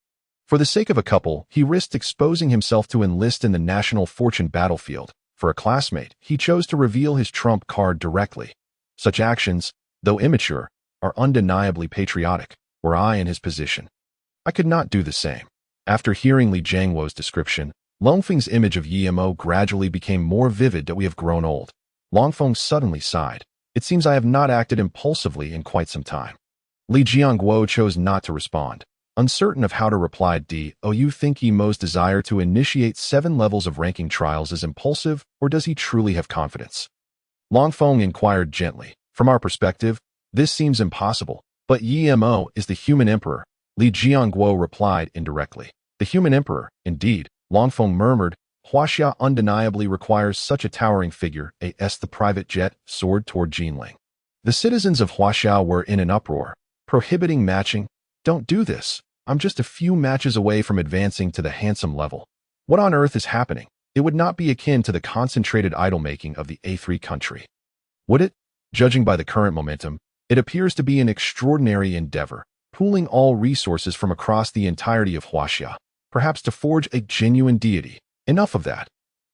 Speaker 1: For the sake of a couple, he risked exposing himself to enlist in the national fortune battlefield. For a classmate, he chose to reveal his trump card directly. Such actions, though immature, are undeniably patriotic. Were I in his position, I could not do the same. After hearing Li Jiangguo's description, Longfeng's image of Yi Mo gradually became more vivid that we have grown old. Longfeng suddenly sighed. It seems I have not acted impulsively in quite some time. Li Jiangguo chose not to respond. Uncertain of how to reply, do you think Yi Mo's desire to initiate 7 levels of ranking trials is impulsive, or does he truly have confidence? Longfeng inquired gently. From our perspective, this seems impossible, but Yi Mo is the human emperor. Li Jiangguo replied indirectly. The human emperor, indeed, Longfeng murmured. Huaxia undeniably requires such a towering figure. The private jet soared toward Jinling. The citizens of Huaxia were in an uproar, prohibiting matching. Don't do this. I'm just a few matches away from advancing to the handsome level. What on earth is happening? It would not be akin to the concentrated idol-making of the A3 country. Would it? Judging by the current momentum, it appears to be an extraordinary endeavor, pooling all resources from across the entirety of Huaxia, perhaps to forge a genuine deity. Enough of that.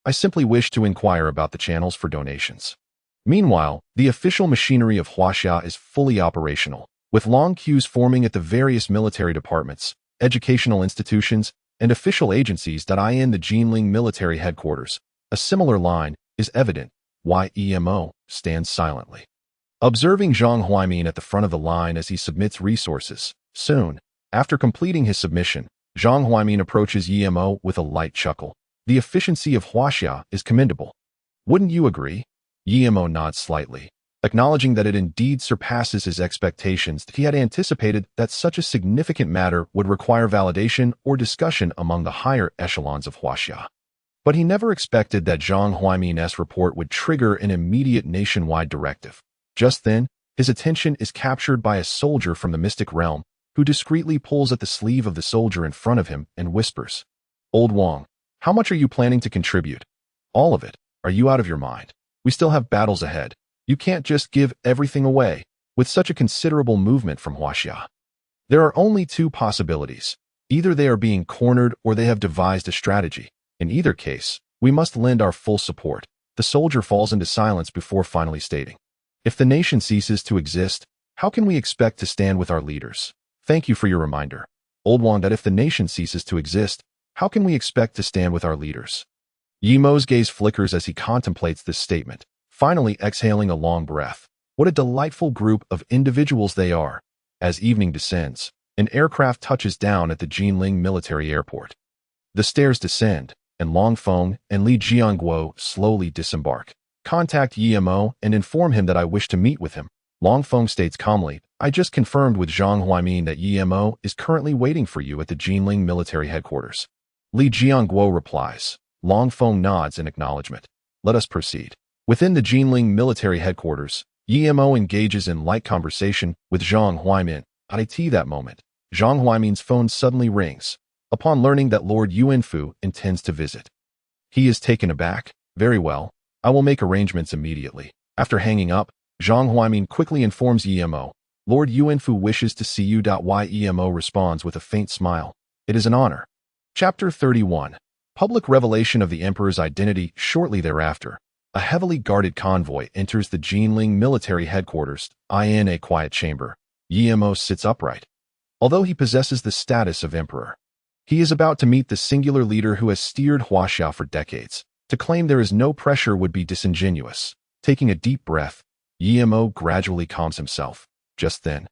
Speaker 1: I simply wish to inquire about the channels for donations. Meanwhile, the official machinery of Huaxia is fully operational, with long queues forming at the various military departments, educational institutions, and official agencies that in the Jinling military headquarters. A similar line is evident. Why EMO stands silently, observing Zhang Huaimin at the front of the line as he submits resources. Soon, after completing his submission, Zhang Huaimin approaches EMO with a light chuckle. The efficiency of Huaxia is commendable. Wouldn't you agree? EMO nods slightly, acknowledging that it indeed surpasses his expectations. He had anticipated that such a significant matter would require validation or discussion among the higher echelons of Huaxia. But he never expected that Zhang Huaimin's report would trigger an immediate nationwide directive. Just then, his attention is captured by a soldier from the mystic realm, who discreetly pulls at the sleeve of the soldier in front of him and whispers, "Old Wang, how much are you planning to contribute?" "All of it. Are you out of your mind? We still have battles ahead. You can't just give everything away with such a considerable movement from Huaxia." There are only 2 possibilities. Either they are being cornered or they have devised a strategy. In either case, we must lend our full support. The soldier falls into silence before finally stating, "If the nation ceases to exist, how can we expect to stand with our leaders?" Thank you for your reminder, Old One, that if the nation ceases to exist, how can we expect to stand with our leaders? Yimo's gaze flickers as he contemplates this statement, finally exhaling a long breath. What a delightful group of individuals they are. As evening descends, an aircraft touches down at the Jinling military airport. The stairs descend, and Long Feng and Li Jianguo slowly disembark. Contact Yimo and inform him that I wish to meet with him. Long Feng states calmly, I just confirmed with Zhang Huaimin that Yimo is currently waiting for you at the Jinling military headquarters. Li Jianguo replies. Long Feng nods in acknowledgement. Let us proceed. Within the Jinling military headquarters, Yimo engages in light conversation with Zhang Huaimin. At that moment, Zhang Huaimin's phone suddenly rings, upon learning that Lord Yuanfu intends to visit. He is taken aback. Very well, I will make arrangements immediately. After hanging up, Zhang Huaimin quickly informs Yimo, Lord Yuanfu wishes to see you. Yimo responds with a faint smile. It is an honor. Chapter 31. Public revelation of the Emperor's identity. Shortly thereafter, a heavily guarded convoy enters the Jinling military headquarters. In a quiet chamber, Yimo sits upright. Although he possesses the status of emperor, he is about to meet the singular leader who has steered Huaxia for decades. To claim there is no pressure would be disingenuous. Taking a deep breath, Yimo gradually calms himself. Just then,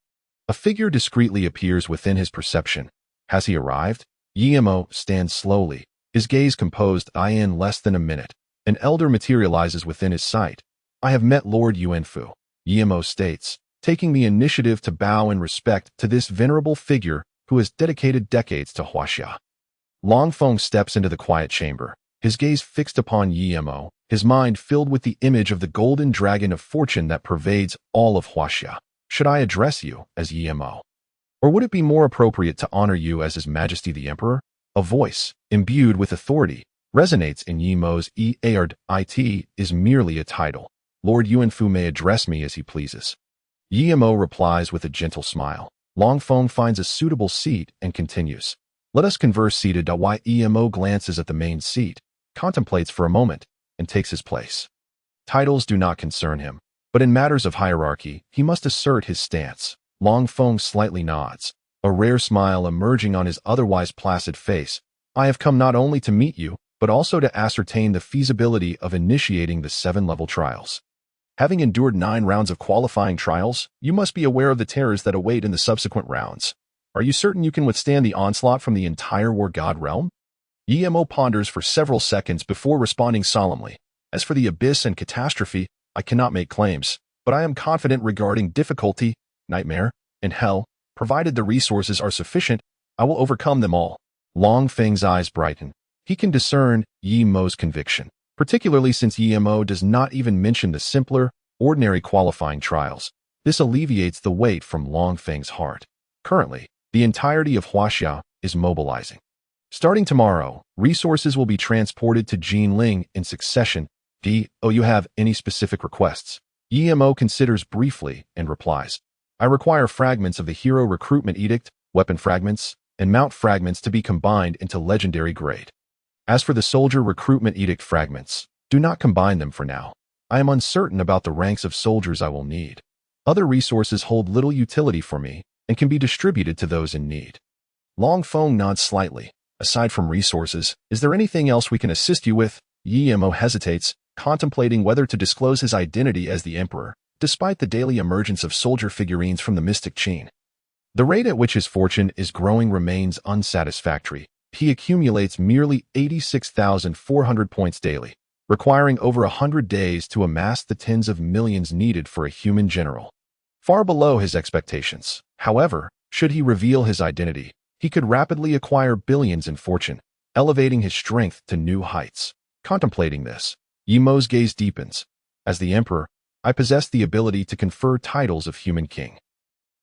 Speaker 1: a figure discreetly appears within his perception. Has he arrived? Yimo stands slowly, his gaze composed. In less than a minute, an elder materializes within his sight. I have met Lord Yuanfu, Yimo states, taking the initiative to bow in respect to this venerable figure who has dedicated decades to Huaxia. Long Feng steps into the quiet chamber, his gaze fixed upon Yimo, his mind filled with the image of the golden dragon of fortune that pervades all of Huaxia. Should I address you as Yimo? Or would it be more appropriate to honor you as His Majesty the Emperor? A voice, imbued with authority, resonates in Yimo's ear. It is merely a title. Lord Yuanfu may address me as he pleases. Yimo replies with a gentle smile. Long Feng finds a suitable seat and continues. Let us converse seated. Yimo glances at the main seat, contemplates for a moment, and takes his place. Titles do not concern him, but in matters of hierarchy, he must assert his stance. Long Feng slightly nods, a rare smile emerging on his otherwise placid face. I have come not only to meet you, but also to ascertain the feasibility of initiating the 7-level trials. Having endured 9 rounds of qualifying trials, you must be aware of the terrors that await in the subsequent rounds. Are you certain you can withstand the onslaught from the entire War God realm? Yimo ponders for several seconds before responding solemnly. As for the abyss and catastrophe, I cannot make claims, but I am confident regarding difficulty, nightmare, and hell. Provided the resources are sufficient, I will overcome them all. Long Feng's eyes brighten. He can discern Yimo's conviction, particularly since Yimo does not even mention the simpler, ordinary qualifying trials. This alleviates the weight from Long Feng's heart. Currently, the entirety of Huaxia is mobilizing. Starting tomorrow, resources will be transported to Jinling in succession. Do you have any specific requests? Yimo considers briefly and replies, I require fragments of the Hero Recruitment Edict, weapon fragments, and mount fragments to be combined into legendary grade. As for the Soldier Recruitment Edict fragments, do not combine them for now. I am uncertain about the ranks of soldiers I will need. Other resources hold little utility for me and can be distributed to those in need. Long Feng nods slightly. Aside from resources, is there anything else we can assist you with? Yimo hesitates, contemplating whether to disclose his identity as the Emperor, despite the daily emergence of soldier figurines from the mystic Xin. The rate at which his fortune is growing remains unsatisfactory. He accumulates merely 86,400 points daily, requiring over 100 days to amass the tens of millions needed for a human general. Far below his expectations. However, should he reveal his identity, he could rapidly acquire billions in fortune, elevating his strength to new heights. Contemplating this, Yimo's gaze deepens. As the Emperor, I possess the ability to confer titles of Human King,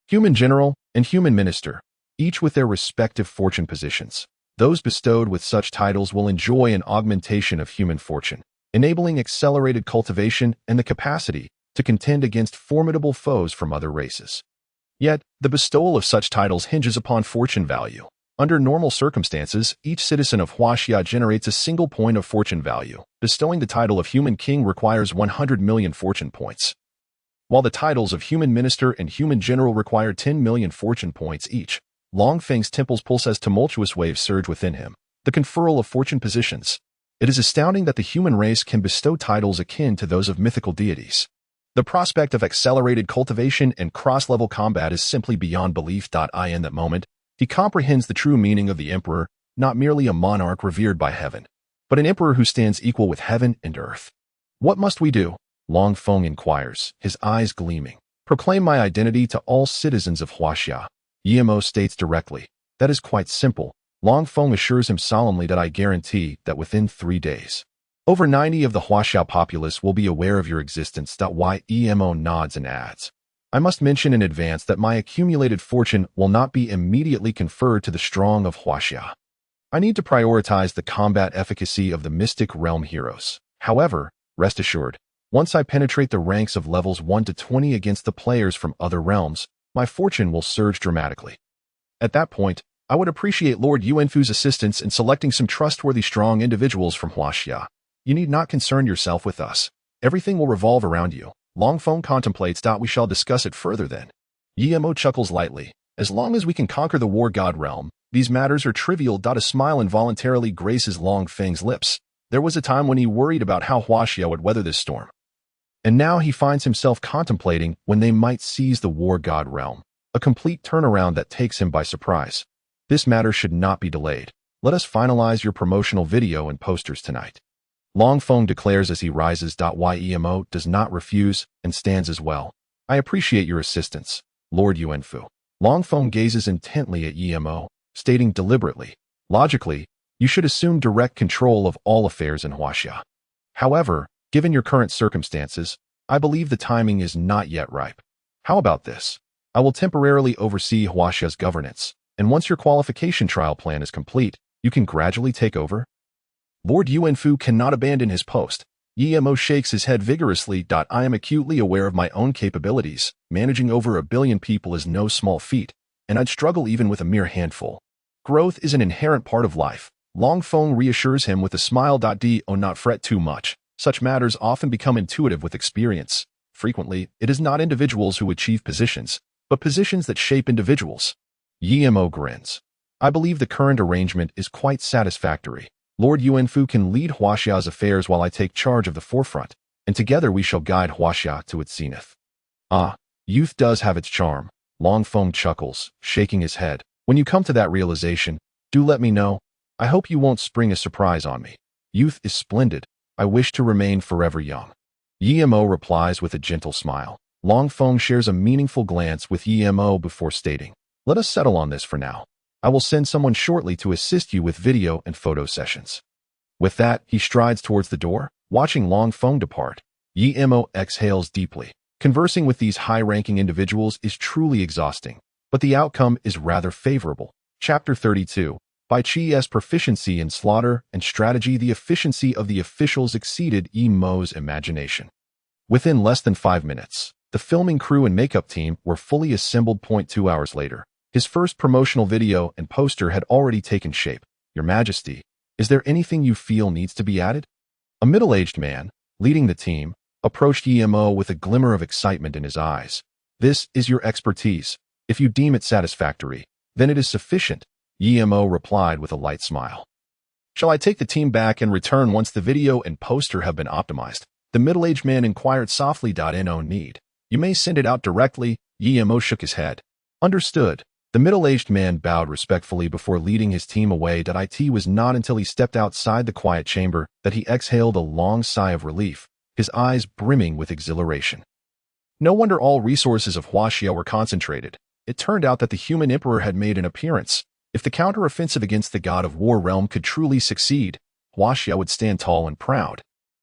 Speaker 1: Human General, and Human Minister, each with their respective fortune positions. Those bestowed with such titles will enjoy an augmentation of human fortune, enabling accelerated cultivation and the capacity to contend against formidable foes from other races. Yet, the bestowal of such titles hinges upon fortune value. Under normal circumstances, each citizen of Huaxia generates a single point of fortune value. Bestowing the title of Human King requires 100 million fortune points. While the titles of Human Minister and Human General require 10 million fortune points each, Long Feng's temple's pulse as tumultuous waves surge within him, the conferral of fortune positions. It is astounding that the human race can bestow titles akin to those of mythical deities. The prospect of accelerated cultivation and cross-level combat is simply beyond belief. In that moment, he comprehends the true meaning of the emperor, not merely a monarch revered by heaven, but an emperor who stands equal with heaven and earth. What must we do? Long Feng inquires, his eyes gleaming. Proclaim my identity to all citizens of Huaxia. Yimo states directly. That is quite simple. Long Feng assures him solemnly that I guarantee that within 3 days, over 90 of the Huaxia populace will be aware of your existence. Yimo nods and adds, I must mention in advance that my accumulated fortune will not be immediately conferred to the strong of Huaxia. I need to prioritize the combat efficacy of the Mystic Realm heroes. However, rest assured, once I penetrate the ranks of levels 1 to 20 against the players from other realms, my fortune will surge dramatically. At that point, I would appreciate Lord Yuanfu's assistance in selecting some trustworthy strong individuals from Huaxia. You need not concern yourself with us. Everything will revolve around you. Long Feng contemplates. We shall discuss it further then. Yimo chuckles lightly. As long as we can conquer the war god realm, these matters are trivial. A smile involuntarily graces Long Feng's lips. There was a time when he worried about how Huaxia would weather this storm. And now he finds himself contemplating when they might seize the war god realm, a complete turnaround that takes him by surprise. This matter should not be delayed. Let us finalize your promotional video and posters tonight. Long Feng declares as he rises. Yemo does not refuse and stands as well. I appreciate your assistance, Lord Yuanfu. Long Feng gazes intently at Yemo, stating deliberately, logically, you should assume direct control of all affairs in Huaxia. However, given your current circumstances, I believe the timing is not yet ripe. How about this? I will temporarily oversee Huaxia's governance, and once your qualification trial plan is complete, you can gradually take over. Lord Yuanfu cannot abandon his post. Yemo shakes his head vigorously. I am acutely aware of my own capabilities. Managing over 1 billion people is no small feat, and I'd struggle even with a mere handful. Growth is an inherent part of life. Long Feng reassures him with a smile. Do not fret too much. Such matters often become intuitive with experience. Frequently, it is not individuals who achieve positions, but positions that shape individuals. Yemo grins. I believe the current arrangement is quite satisfactory. Lord Yuanfu can lead Huaxia's affairs while I take charge of the forefront, and together we shall guide Huaxia to its zenith. Ah, youth does have its charm. Long Feng chuckles, shaking his head. When you come to that realization, do let me know. I hope you won't spring a surprise on me. Youth is splendid. I wish to remain forever young. Yemo replies with a gentle smile. Long Feng shares a meaningful glance with Yemo before stating, let us settle on this for now. I will send someone shortly to assist you with video and photo sessions. With that, he strides towards the door, watching Long Feng depart. Yemo exhales deeply. Conversing with these high-ranking individuals is truly exhausting, but the outcome is rather favorable. Chapter 32. By Chi's proficiency in slaughter and strategy, the efficiency of the officials exceeded Yemo's imagination. Within less than 5 minutes, the filming crew and makeup team were fully assembled. 2 hours later, his first promotional video and poster had already taken shape. Your Majesty, is there anything you feel needs to be added? A middle-aged man, leading the team, approached Yemo with a glimmer of excitement in his eyes. This is your expertise. If you deem it satisfactory, then it is sufficient. Yemo replied with a light smile. Shall I take the team back and return once the video and poster have been optimized? The middle-aged man inquired softly. No need. You may send it out directly. Yemo shook his head. Understood. The middle-aged man bowed respectfully before leading his team away. It was not until he stepped outside the quiet chamber that he exhaled a long sigh of relief, his eyes brimming with exhilaration. No wonder all resources of Huaxia were concentrated. It turned out that the human emperor had made an appearance. If the counter-offensive against the god of war realm could truly succeed, Huaxia would stand tall and proud.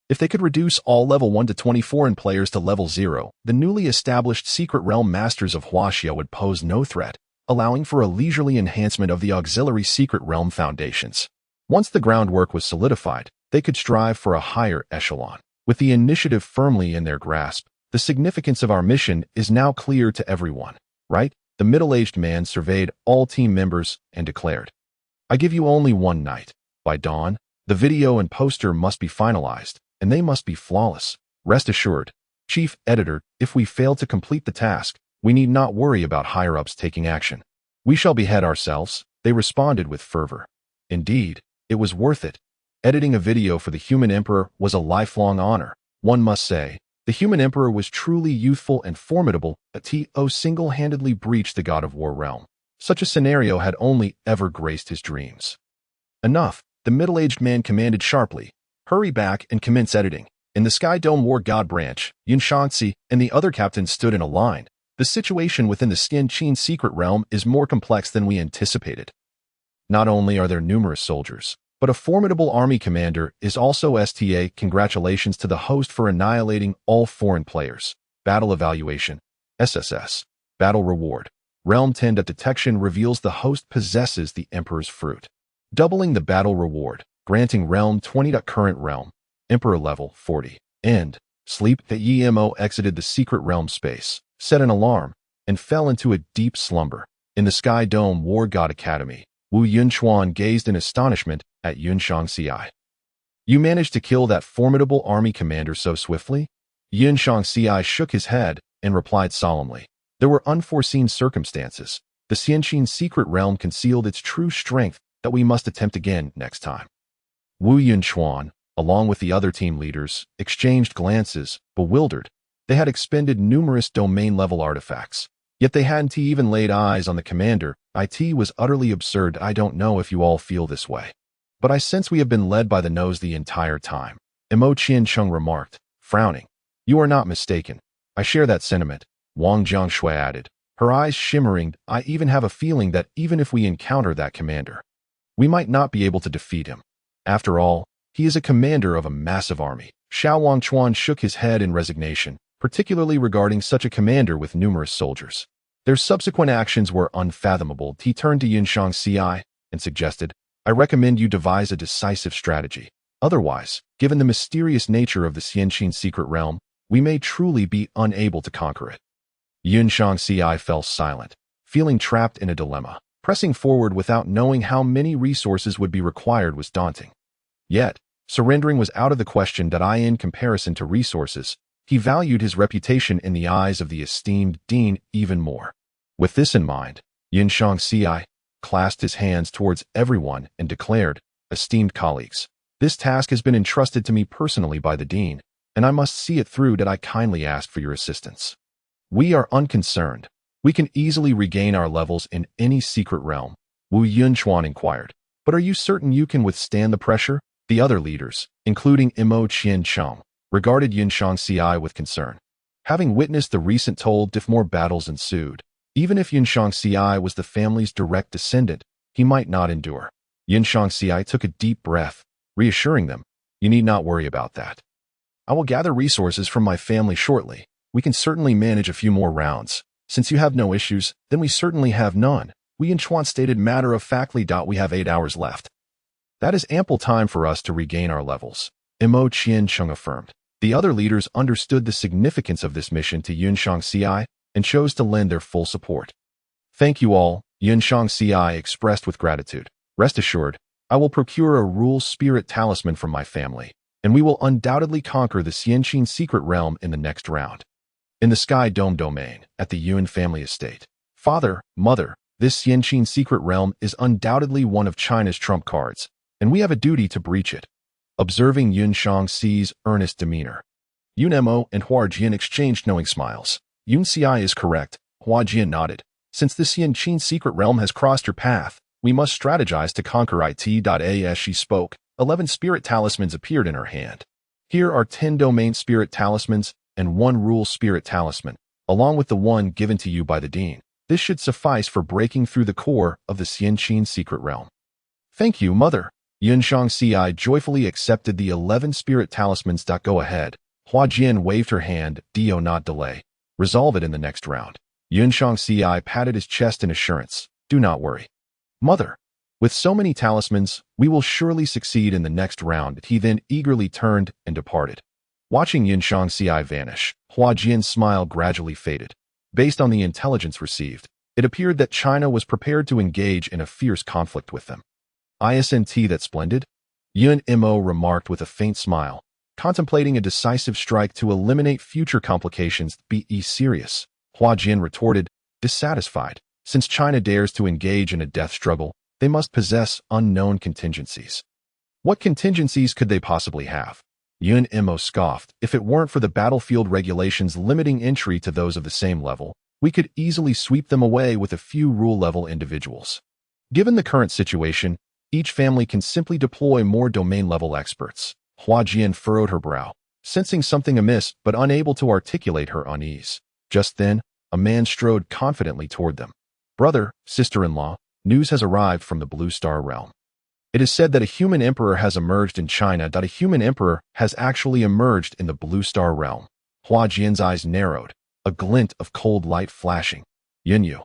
Speaker 1: If they could reduce all level 1 to 24 players to level 0, the newly established secret realm masters of Huaxia would pose no threat, allowing for a leisurely enhancement of the auxiliary secret realm foundations. Once the groundwork was solidified, they could strive for a higher echelon. With the initiative firmly in their grasp, the significance of our mission is now clear to everyone, right? The middle-aged man surveyed all team members and declared, I give you only one night. By dawn, the video and poster must be finalized, and they must be flawless. Rest assured, Chief Editor, if we fail to complete the task, we need not worry about higher-ups taking action. We shall behead ourselves, they responded with fervor. Indeed, it was worth it. Editing a video for the Human Emperor was a lifelong honor. One must say, the Human Emperor was truly youthful and formidable. A single-handedly breached the God of War realm. Such a scenario had only ever graced his dreams. Enough, the middle-aged man commanded sharply. Hurry back and commence editing. In the Sky Dome War God branch, Yun Shangxi and the other captains stood in a line. The situation within the Xianqin secret realm is more complex than we anticipated. Not only are there numerous soldiers, but a formidable army commander is also STA. Congratulations to the host for annihilating all foreign players. Battle Evaluation. SSS. Battle Reward. Realm 10. Detection reveals the host possesses the Emperor's fruit. Doubling the battle reward, granting Realm 20. Current realm. Emperor level 40. End. Sleep. The EMO exited the secret realm space, set an alarm, and fell into a deep slumber. In the Sky Dome War God Academy, Wu Yunchuan gazed in astonishment at Yun Shangxi. You managed to kill that formidable army commander so swiftly? Yun Shangxi shook his head and replied solemnly. There were unforeseen circumstances. The Xianqin secret realm concealed its true strength that we must attempt again next time. Wu Yunchuan, along with the other team leaders, exchanged glances, bewildered. They had expended numerous domain-level artifacts, yet they hadn't even laid eyes on the commander. It was utterly absurd. I don't know if you all feel this way, but I sense we have been led by the nose the entire time. Imo Qiancheng remarked, frowning. You are not mistaken. I share that sentiment, Wang Jiangshui added, her eyes shimmering. I even have a feeling that even if we encounter that commander, we might not be able to defeat him. After all, he is a commander of a massive army. Xiao Wangchuan shook his head in resignation, particularly regarding such a commander with numerous soldiers. Their subsequent actions were unfathomable. He turned to Yun Shangxi and suggested, I recommend you devise a decisive strategy. Otherwise, given the mysterious nature of the Xianqin secret realm, we may truly be unable to conquer it. Yun Shangxi fell silent, feeling trapped in a dilemma. Pressing forward without knowing how many resources would be required was daunting. Yet, surrendering was out of the question. In comparison to resources, he valued his reputation in the eyes of the esteemed dean even more. With this in mind, Yun Shangxi clasped his hands towards everyone and declared, Esteemed colleagues, this task has been entrusted to me personally by the dean, and I must see it through. I kindly ask for your assistance. We are unconcerned. We can easily regain our levels in any secret realm, Wu Yunchuan inquired. But are you certain you can withstand the pressure? The other leaders, including Imo Qiancheng, regarded Yun Shangxi with concern. Having witnessed the recent told if more battles ensued, even if Yun Shangxi was the family's direct descendant, he might not endure. Yun Shangxi took a deep breath, reassuring them, You need not worry about that. I will gather resources from my family shortly. We can certainly manage a few more rounds. Since you have no issues, then we certainly have none. Wu Yunchuan stated matter-of-factly. We have 8 hours left. That is ample time for us to regain our levels, Imo Qiancheng affirmed. The other leaders understood the significance of this mission to Yun Shangxi and chose to lend their full support. Thank you all, Yun Shangxi expressed with gratitude. Rest assured, I will procure a rule spirit talisman from my family, and we will undoubtedly conquer the Xianqin secret realm in the next round. In the Sky Dome domain, at the Yuan family estate. Father, Mother, this Xianqin secret realm is undoubtedly one of China's trump cards, and we have a duty to breach it. Observing Yun Shangxi's earnest demeanor, Yun Mo and Hua Jian exchanged knowing smiles. Yun Ci is correct, Hua Jian nodded. Since the Xianqin secret realm has crossed your path, we must strategize to conquer it. As she spoke, 11 spirit talismans appeared in her hand. Here are 10 domain spirit talismans and 1 rule spirit talisman, along with the one given to you by the dean. This should suffice for breaking through the core of the Xianqin secret realm. Thank you, Mother. Yun Shangxi joyfully accepted the 11 spirit talismans. Go ahead. Hua Jian waved her hand. Do not delay. Resolve it in the next round. Yun Shangxi patted his chest in assurance. Do not worry. Mother, with so many talismans, we will surely succeed in the next round. He then eagerly turned and departed. Watching Yun Shangxi vanish, Hua Jian's smile gradually faded. Based on the intelligence received, it appeared that China was prepared to engage in a fierce conflict with them. Isn't that splendid? Yun Mo remarked with a faint smile. contemplating a decisive strike to eliminate future complications. Be serious, Hua Jin retorted, dissatisfied. Since China dares to engage in a death struggle, they must possess unknown contingencies. What contingencies could they possibly have? HumanEmperors scoffed. If it weren't for the battlefield regulations limiting entry to those of the same level, we could easily sweep them away with a few rule-level individuals. Given the current situation, each family can simply deploy more domain-level experts. Hua Jian furrowed her brow, sensing something amiss but unable to articulate her unease. Just then, a man strode confidently toward them. Brother, sister-in-law, news has arrived from the Blue Star realm. It is said that a human emperor has emerged in China. A human emperor has actually emerged in the Blue Star realm. Hua Jian's eyes narrowed, a glint of cold light flashing. Yunyu.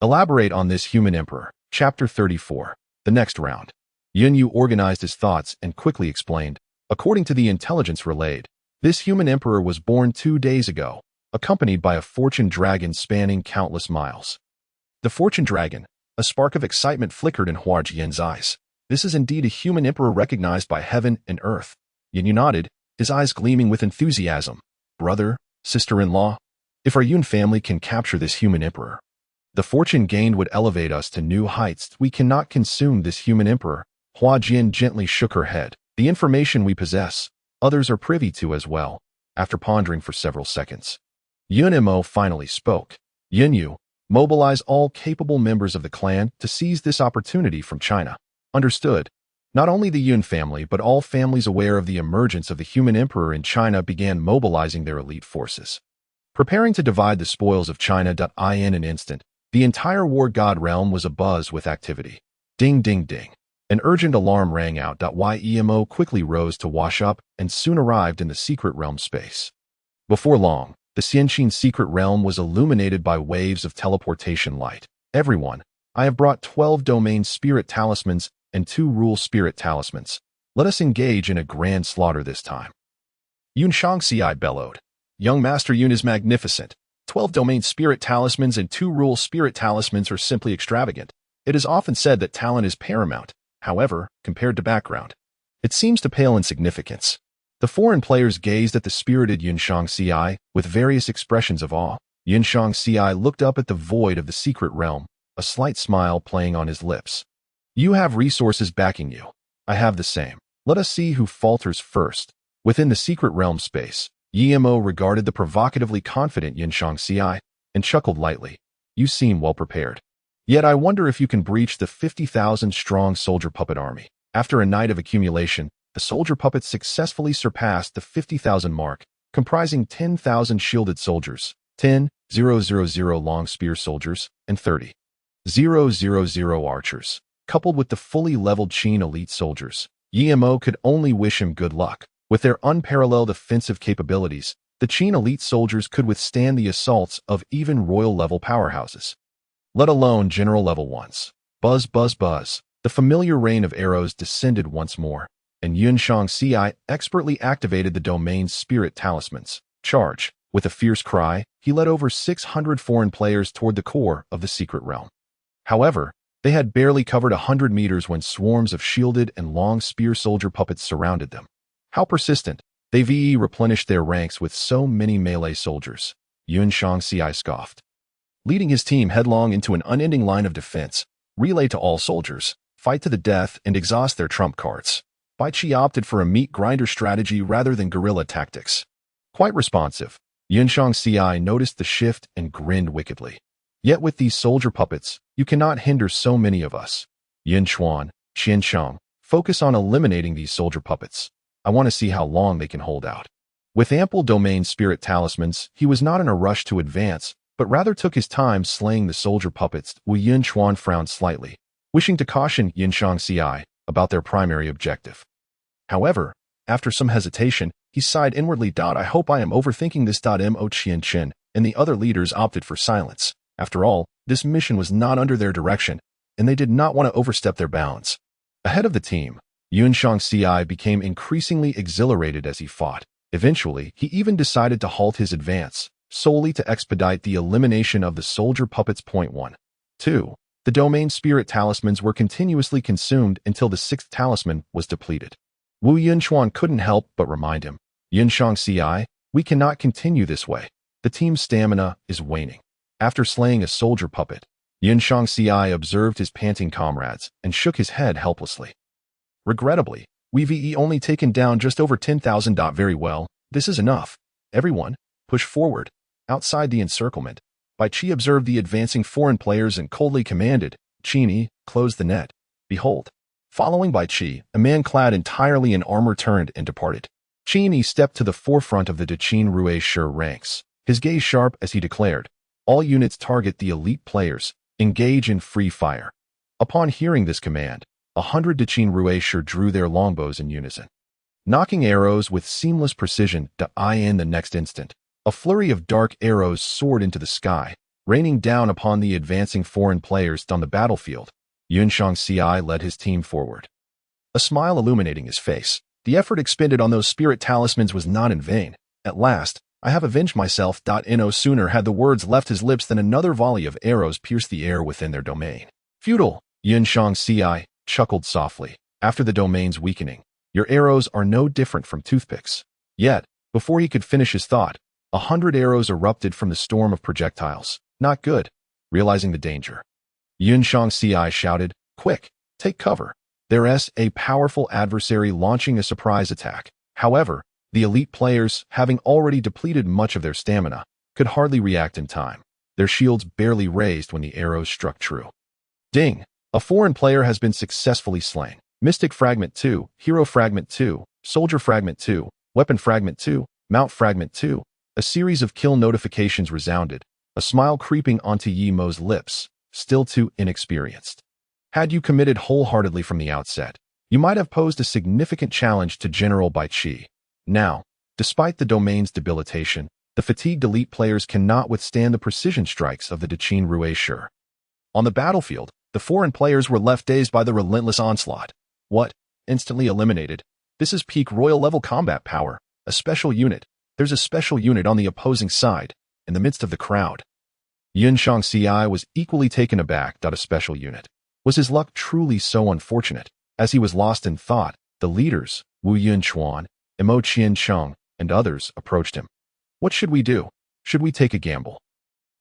Speaker 1: Elaborate on this human emperor. Chapter 34. The next round. Yunyu organized his thoughts and quickly explained. According to the intelligence relayed, this human emperor was born 2 days ago, accompanied by a fortune dragon spanning countless miles. The fortune dragon, a spark of excitement flickered in Hua Jian's eyes. This is indeed a human emperor recognized by heaven and earth. Yunyu nodded, his eyes gleaming with enthusiasm. Brother, sister-in-law, if our Yun family can capture this human emperor, the fortune gained would elevate us to new heights. We cannot consume this human emperor. Hua Jian gently shook her head. The information we possess, others are privy to as well. After pondering for several seconds, HumanEmperors finally spoke. Yunyu, mobilize all capable members of the clan to seize this opportunity from China. Understood. Not only the Yun family but all families aware of the emergence of the human emperor in China began mobilizing their elite forces. Preparing to divide the spoils of China. In an instant, the entire war god realm was abuzz with activity. Ding ding ding. An urgent alarm rang out. YEMO quickly rose to wash up and soon arrived in the secret realm space. Before long, the Xianqin secret realm was illuminated by waves of teleportation light. Everyone, I have brought 12 domain spirit talismans and 2 rule spirit talismans. Let us engage in a grand slaughter this time. Yun Shangxi bellowed. Young Master Yun is magnificent. 12 domain spirit talismans and 2 rule spirit talismans are simply extravagant. It is often said that talent is paramount. However, compared to background, it seems to pale in significance. The foreign players gazed at the spirited Yun Shangxi with various expressions of awe. Yun Shangxi looked up at the void of the secret realm, a slight smile playing on his lips. You have resources backing you. I have the same. Let us see who falters first. Within the secret realm space, YEMO regarded the provocatively confident Yun Shangxi and chuckled lightly. You seem well prepared. Yet I wonder if you can breach the 50,000-strong soldier puppet army. After a night of accumulation, the soldier puppets successfully surpassed the 50,000 mark, comprising 10,000 shielded soldiers, 10,000 long spear soldiers, and 30,000 archers. Coupled with the fully leveled Qin elite soldiers, YEMO could only wish him good luck. With their unparalleled offensive capabilities, the Qin elite soldiers could withstand the assaults of even royal-level powerhouses, let alone general-level ones. Buzz, buzz, buzz. The familiar rain of arrows descended once more, and Yun Shangxi expertly activated the domain's spirit talismans. Charge! With a fierce cry, he led over 600 foreign players toward the core of the secret realm. However, they had barely covered 100 meters when swarms of shielded and long spear soldier puppets surrounded them. How persistent! They replenished their ranks with so many melee soldiers. Yun Shangxi scoffed. Leading his team headlong into an unending line of defense, relay to all soldiers, fight to the death, and exhaust their trump cards. Bai Qi opted for a meat grinder strategy rather than guerrilla tactics. Quite responsive, Yun Shangxi noticed the shift and grinned wickedly. Yet with these soldier puppets, you cannot hinder so many of us. Yin Chuan, Qian Shang, focus on eliminating these soldier puppets. I want to see how long they can hold out. With ample domain spirit talismans, he was not in a rush to advance, but rather took his time slaying the soldier puppets. Wu Yin Chuan frowned slightly, wishing to caution Yin Shangxi about their primary objective. However, after some hesitation, he sighed inwardly. I hope I am overthinking this. Mo Qian Chen and the other leaders opted for silence. After all, this mission was not under their direction, and they did not want to overstep their bounds. Ahead of the team, Yun Shangxi became increasingly exhilarated as he fought. Eventually, he even decided to halt his advance, solely to expedite the elimination of the soldier puppets. 1. 2. The domain spirit talismans were continuously consumed until the 6th talisman was depleted. Wu Yunchuan couldn't help but remind him, Yunshang Ci, we cannot continue this way. The team's stamina is waning. After slaying a soldier puppet, Yunshang Ci observed his panting comrades and shook his head helplessly. Regrettably, we've only taken down just over 10,000. Very well, this is enough. Everyone, push forward. Outside the encirclement, Bai Qi observed the advancing foreign players and coldly commanded, Qini, close the net. Behold. Following Bai Qi, a man clad entirely in armor turned and departed. Qini stepped to the forefront of the Daqin Rue Shi ranks, his gaze sharp as he declared, all units target the elite players, engage in free fire. Upon hearing this command, 100 Daqin Rue Shi drew their longbows in unison, knocking arrows with seamless precision. In the next instant, a flurry of dark arrows soared into the sky, raining down upon the advancing foreign players on the battlefield. Yunshang Ci led his team forward, a smile illuminating his face. The effort expended on those spirit talismans was not in vain. At last, I have avenged myself. No sooner had the words left his lips than another volley of arrows pierced the air within their domain. Futile, Yunshang Ci chuckled softly. After the domain's weakening, your arrows are no different from toothpicks. Yet, before he could finish his thought, 100 arrows erupted from the storm of projectiles. Not good. Realizing the danger, Yunshang Ci shouted, quick, take cover. There's a powerful adversary launching a surprise attack. However, the elite players, having already depleted much of their stamina, could hardly react in time. Their shields barely raised when the arrows struck true. Ding! A foreign player has been successfully slain. Mystic Fragment 2, Hero Fragment 2, Soldier Fragment 2, Weapon Fragment 2, Mount Fragment 2. A series of kill notifications resounded, a smile creeping onto Yi Mo's lips, still too inexperienced. Had you committed wholeheartedly from the outset, you might have posed a significant challenge to General Bai Qi. Now, despite the domain's debilitation, the fatigued elite players cannot withstand the precision strikes of the Daqin Rue Shi. On the battlefield, the foreign players were left dazed by the relentless onslaught. What? Instantly eliminated. This is peak royal level combat power. A special unit. There's a special unit on the opposing side, in the midst of the crowd. Yunshang Ci was equally taken aback. A special unit. Was his luck truly so unfortunate? As he was lost in thought, the leaders, Wu Yunchuan, Imo Qiancheng, and others, approached him. What should we do? Should we take a gamble?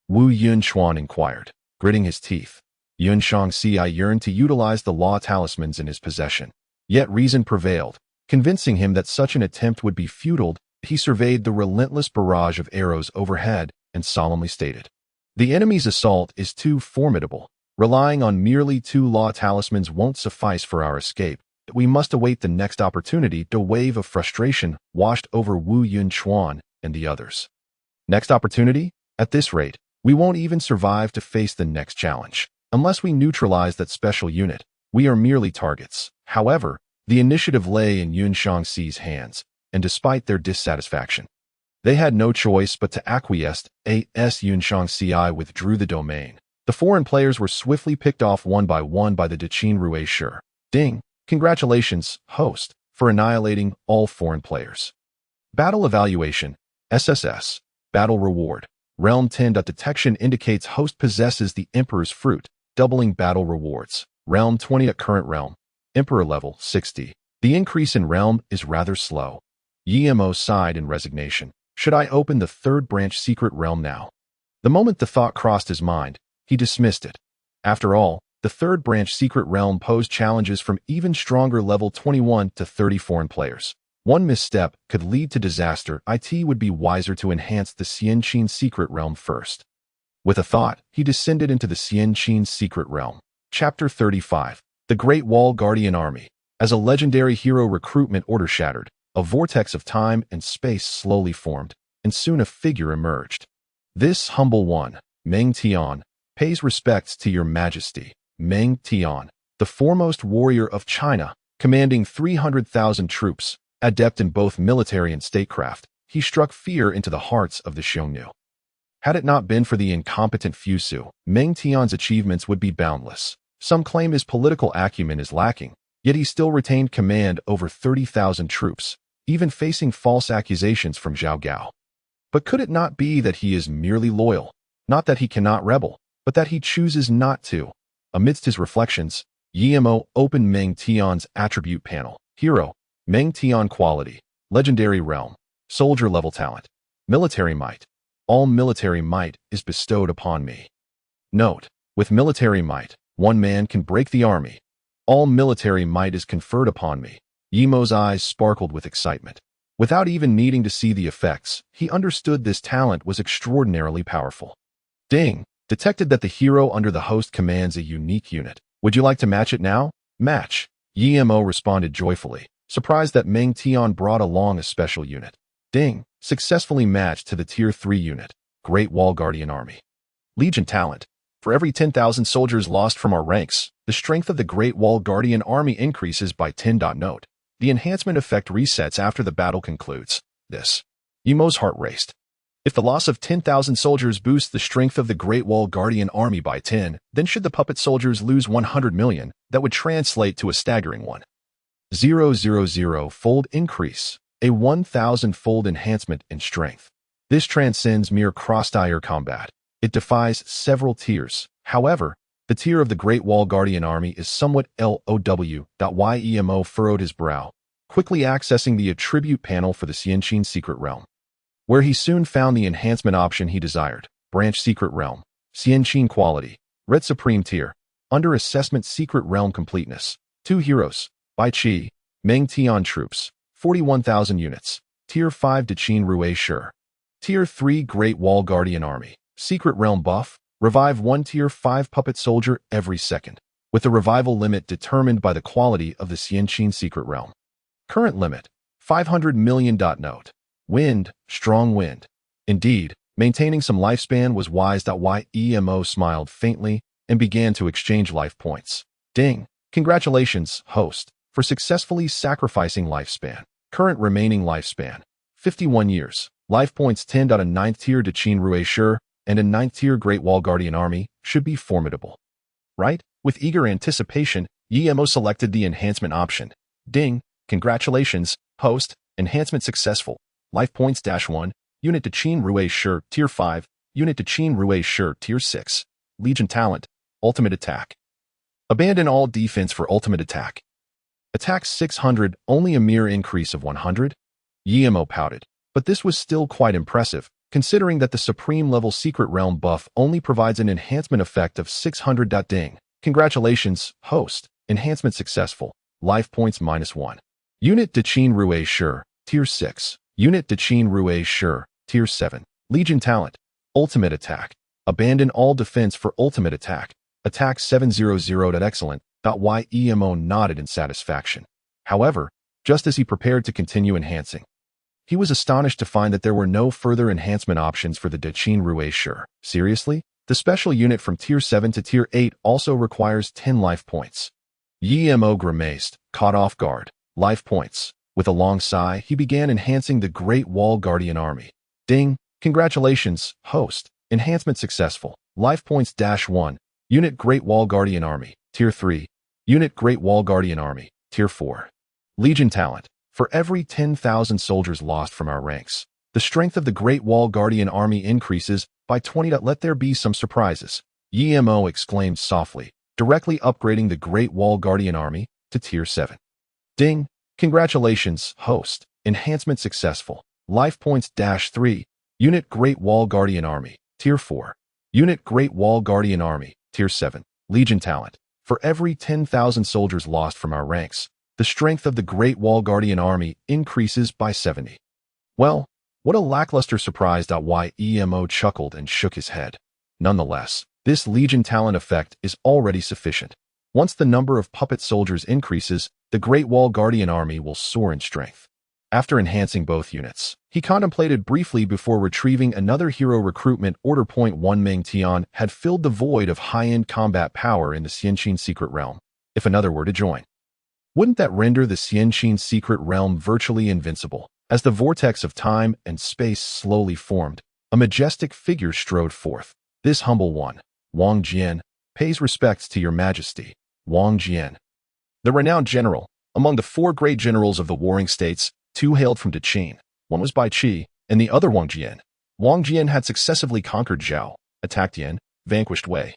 Speaker 1: Wu Yunchuan inquired, gritting his teeth. Yunshang Ci yearned to utilize the law talismans in his possession. Yet reason prevailed, convincing him that such an attempt would be futile. He surveyed the relentless barrage of arrows overhead and solemnly stated, the enemy's assault is too formidable. Relying on merely 2 law talismans won't suffice for our escape. We must await the next opportunity. A wave of frustration washed over Wu Yunchuan and the others. Next opportunity? At this rate, we won't even survive to face the next challenge. Unless we neutralize that special unit, we are merely targets. However, the initiative lay in Yunshang Ci's hands, and despite their dissatisfaction, they had no choice but to acquiesce. As Yunshang Ci withdrew the domain, the foreign players were swiftly picked off one by the Daqin Rue Shi. Ding! Congratulations, host, for annihilating all foreign players. Battle Evaluation, SSS, Battle Reward, Realm 10. Detection indicates host possesses the Emperor's Fruit, doubling battle rewards. Realm 20 at current realm, Emperor level 60. The increase in realm is rather slow. Yimo sighed in resignation. Should I open the 3rd branch secret realm now? The moment the thought crossed his mind, he dismissed it. After all, the 3rd branch secret realm posed challenges from even stronger level 21 to 30 foreign players. One misstep could lead to disaster. It would be wiser to enhance the Xianqin secret realm first. With a thought, he descended into the Xianqin secret realm. Chapter 35. The Great Wall Guardian Army. As a legendary hero recruitment order shattered, a vortex of time and space slowly formed, and soon a figure emerged. This humble one, Meng Tian, pays respects to your majesty. Meng Tian, the foremost warrior of China, commanding 300,000 troops, adept in both military and statecraft, he struck fear into the hearts of the Xiongnu. Had it not been for the incompetent Fusu, Meng Tian's achievements would be boundless. Some claim his political acumen is lacking, yet he still retained command over 30,000 troops, even facing false accusations from Zhao Gao. But could it not be that he is merely loyal? Not that he cannot rebel, but that he chooses not to. Amidst his reflections, Yimo opened Meng Tian's attribute panel. Hero, Meng Tian quality, legendary realm, Soldier-level talent. Military might. All military might is bestowed upon me. Note: with military might, one man can break the army. All military might is conferred upon me. Yemo's eyes sparkled with excitement. Without even needing to see the effects, he understood this talent was extraordinarily powerful. Ding! Detected that the hero under the host commands a unique unit. Would you like to match it now? Match. Yemo responded joyfully, surprised that Meng Tian brought along a special unit. Ding! Successfully matched to the Tier 3 unit, Great Wall Guardian Army. Legion talent. For every 10,000 soldiers lost from our ranks, the strength of the Great Wall Guardian Army increases by 10. Note: the enhancement effect resets after the battle concludes. Yemo's heart raced. If the loss of 10,000 soldiers boosts the strength of the Great Wall Guardian Army by 10, then should the puppet soldiers lose 100 million, that would translate to a staggering 1,000-fold increase, a 1,000-fold enhancement in strength. This transcends mere cross-tier combat. It defies several tiers. However, the tier of the Great Wall Guardian Army is somewhat low. Yemo furrowed his brow, quickly accessing the attribute panel for the Xianqin Secret Realm, where he soon found the enhancement option he desired. Branch Secret Realm, Xianqin Quality, Red Supreme Tier, under Assessment Secret Realm Completeness. 2 heroes, Bai Qi, Meng Tian Troops, 41,000 units, Tier 5 Daqin Rui Shi. Tier 3 Great Wall Guardian Army, Secret Realm Buff, revive 1 Tier 5 puppet soldier every second, with the revival limit determined by the quality of the Xianqin Secret Realm. Current limit, 500 million. Note: wind, strong wind. Indeed, maintaining some lifespan was wise. Yemo smiled faintly and began to exchange life points. Ding! Congratulations, host, for successfully sacrificing lifespan. Current remaining lifespan, 51 years. Life points 10. A 9th tier Daqin Rui Shi and a 9th tier Great Wall Guardian Army should be formidable. Right? With eager anticipation, Yemo selected the enhancement option. Ding! Congratulations, host, enhancement successful. Life points -1, Unit Daqin Rui Shi, Tier 5, Unit Daqin Rui Shi, Tier 6. Legion talent, ultimate attack. Abandon all defense for ultimate attack. Attack 600, only a mere increase of 100? Yemo pouted, but this was still quite impressive, considering that the Supreme level Secret Realm buff only provides an enhancement effect of 600. Ding! Congratulations, host, enhancement successful. Life points -1. Unit Daqin Rui Shi, Tier 6. Unit Daqin Rui Shi, Tier 7. Legion talent, ultimate attack. Abandon all defense for ultimate attack. Attack 700. Excellent. Yemo nodded in satisfaction. However, just as he prepared to continue enhancing, he was astonished to find that there were no further enhancement options for the Daqin Rui Shi. Seriously? The special unit from Tier 7 to Tier 8 also requires 10 life points. Yemo grimaced, caught off guard. Life points. With a long sigh, he began enhancing the Great Wall Guardian Army. Ding! Congratulations, host. Enhancement successful. Life points -1. Unit Great Wall Guardian Army, Tier 3. Unit Great Wall Guardian Army, Tier 4. Legion talent. For every 10,000 soldiers lost from our ranks, the strength of the Great Wall Guardian Army increases by 20. Let there be some surprises. Yemo exclaimed softly, directly upgrading the Great Wall Guardian Army to Tier 7. Ding! Congratulations, host. Enhancement successful. Life points -3. Unit Great Wall Guardian Army, Tier 4. Unit Great Wall Guardian Army, Tier 7. Legion talent. For every 10,000 soldiers lost from our ranks, the strength of the Great Wall Guardian Army increases by 70. Well, what a lackluster surprise. Yemo chuckled and shook his head. Nonetheless, this Legion talent effect is already sufficient. Once the number of puppet soldiers increases, the Great Wall Guardian Army will soar in strength. After enhancing both units, he contemplated briefly before retrieving another hero recruitment order. 1 Meng Tian had filled the void of high-end combat power in the Xianqin Secret Realm. If another were to join, wouldn't that render the Xianqin Secret Realm virtually invincible? As the vortex of time and space slowly formed, a majestic figure strode forth. This humble one, Wang Jian, pays respects to your majesty. Wang Jian, the renowned general. Among the 4 great generals of the warring states, 2 hailed from Daqin. One was Bai Qi, and the other Wang Jian. Wang Jian had successively conquered Zhao, attacked Yan, vanquished Wei,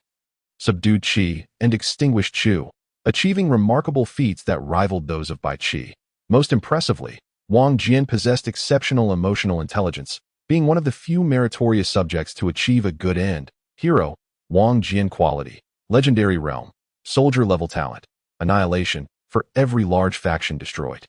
Speaker 1: subdued Qi, and extinguished Chu, achieving remarkable feats that rivaled those of Bai Qi. Most impressively, Wang Jian possessed exceptional emotional intelligence, being one of the few meritorious subjects to achieve a good end. Hero, Wang Jian quality, legendary realm, soldier-level talent, annihilation, for every large faction destroyed.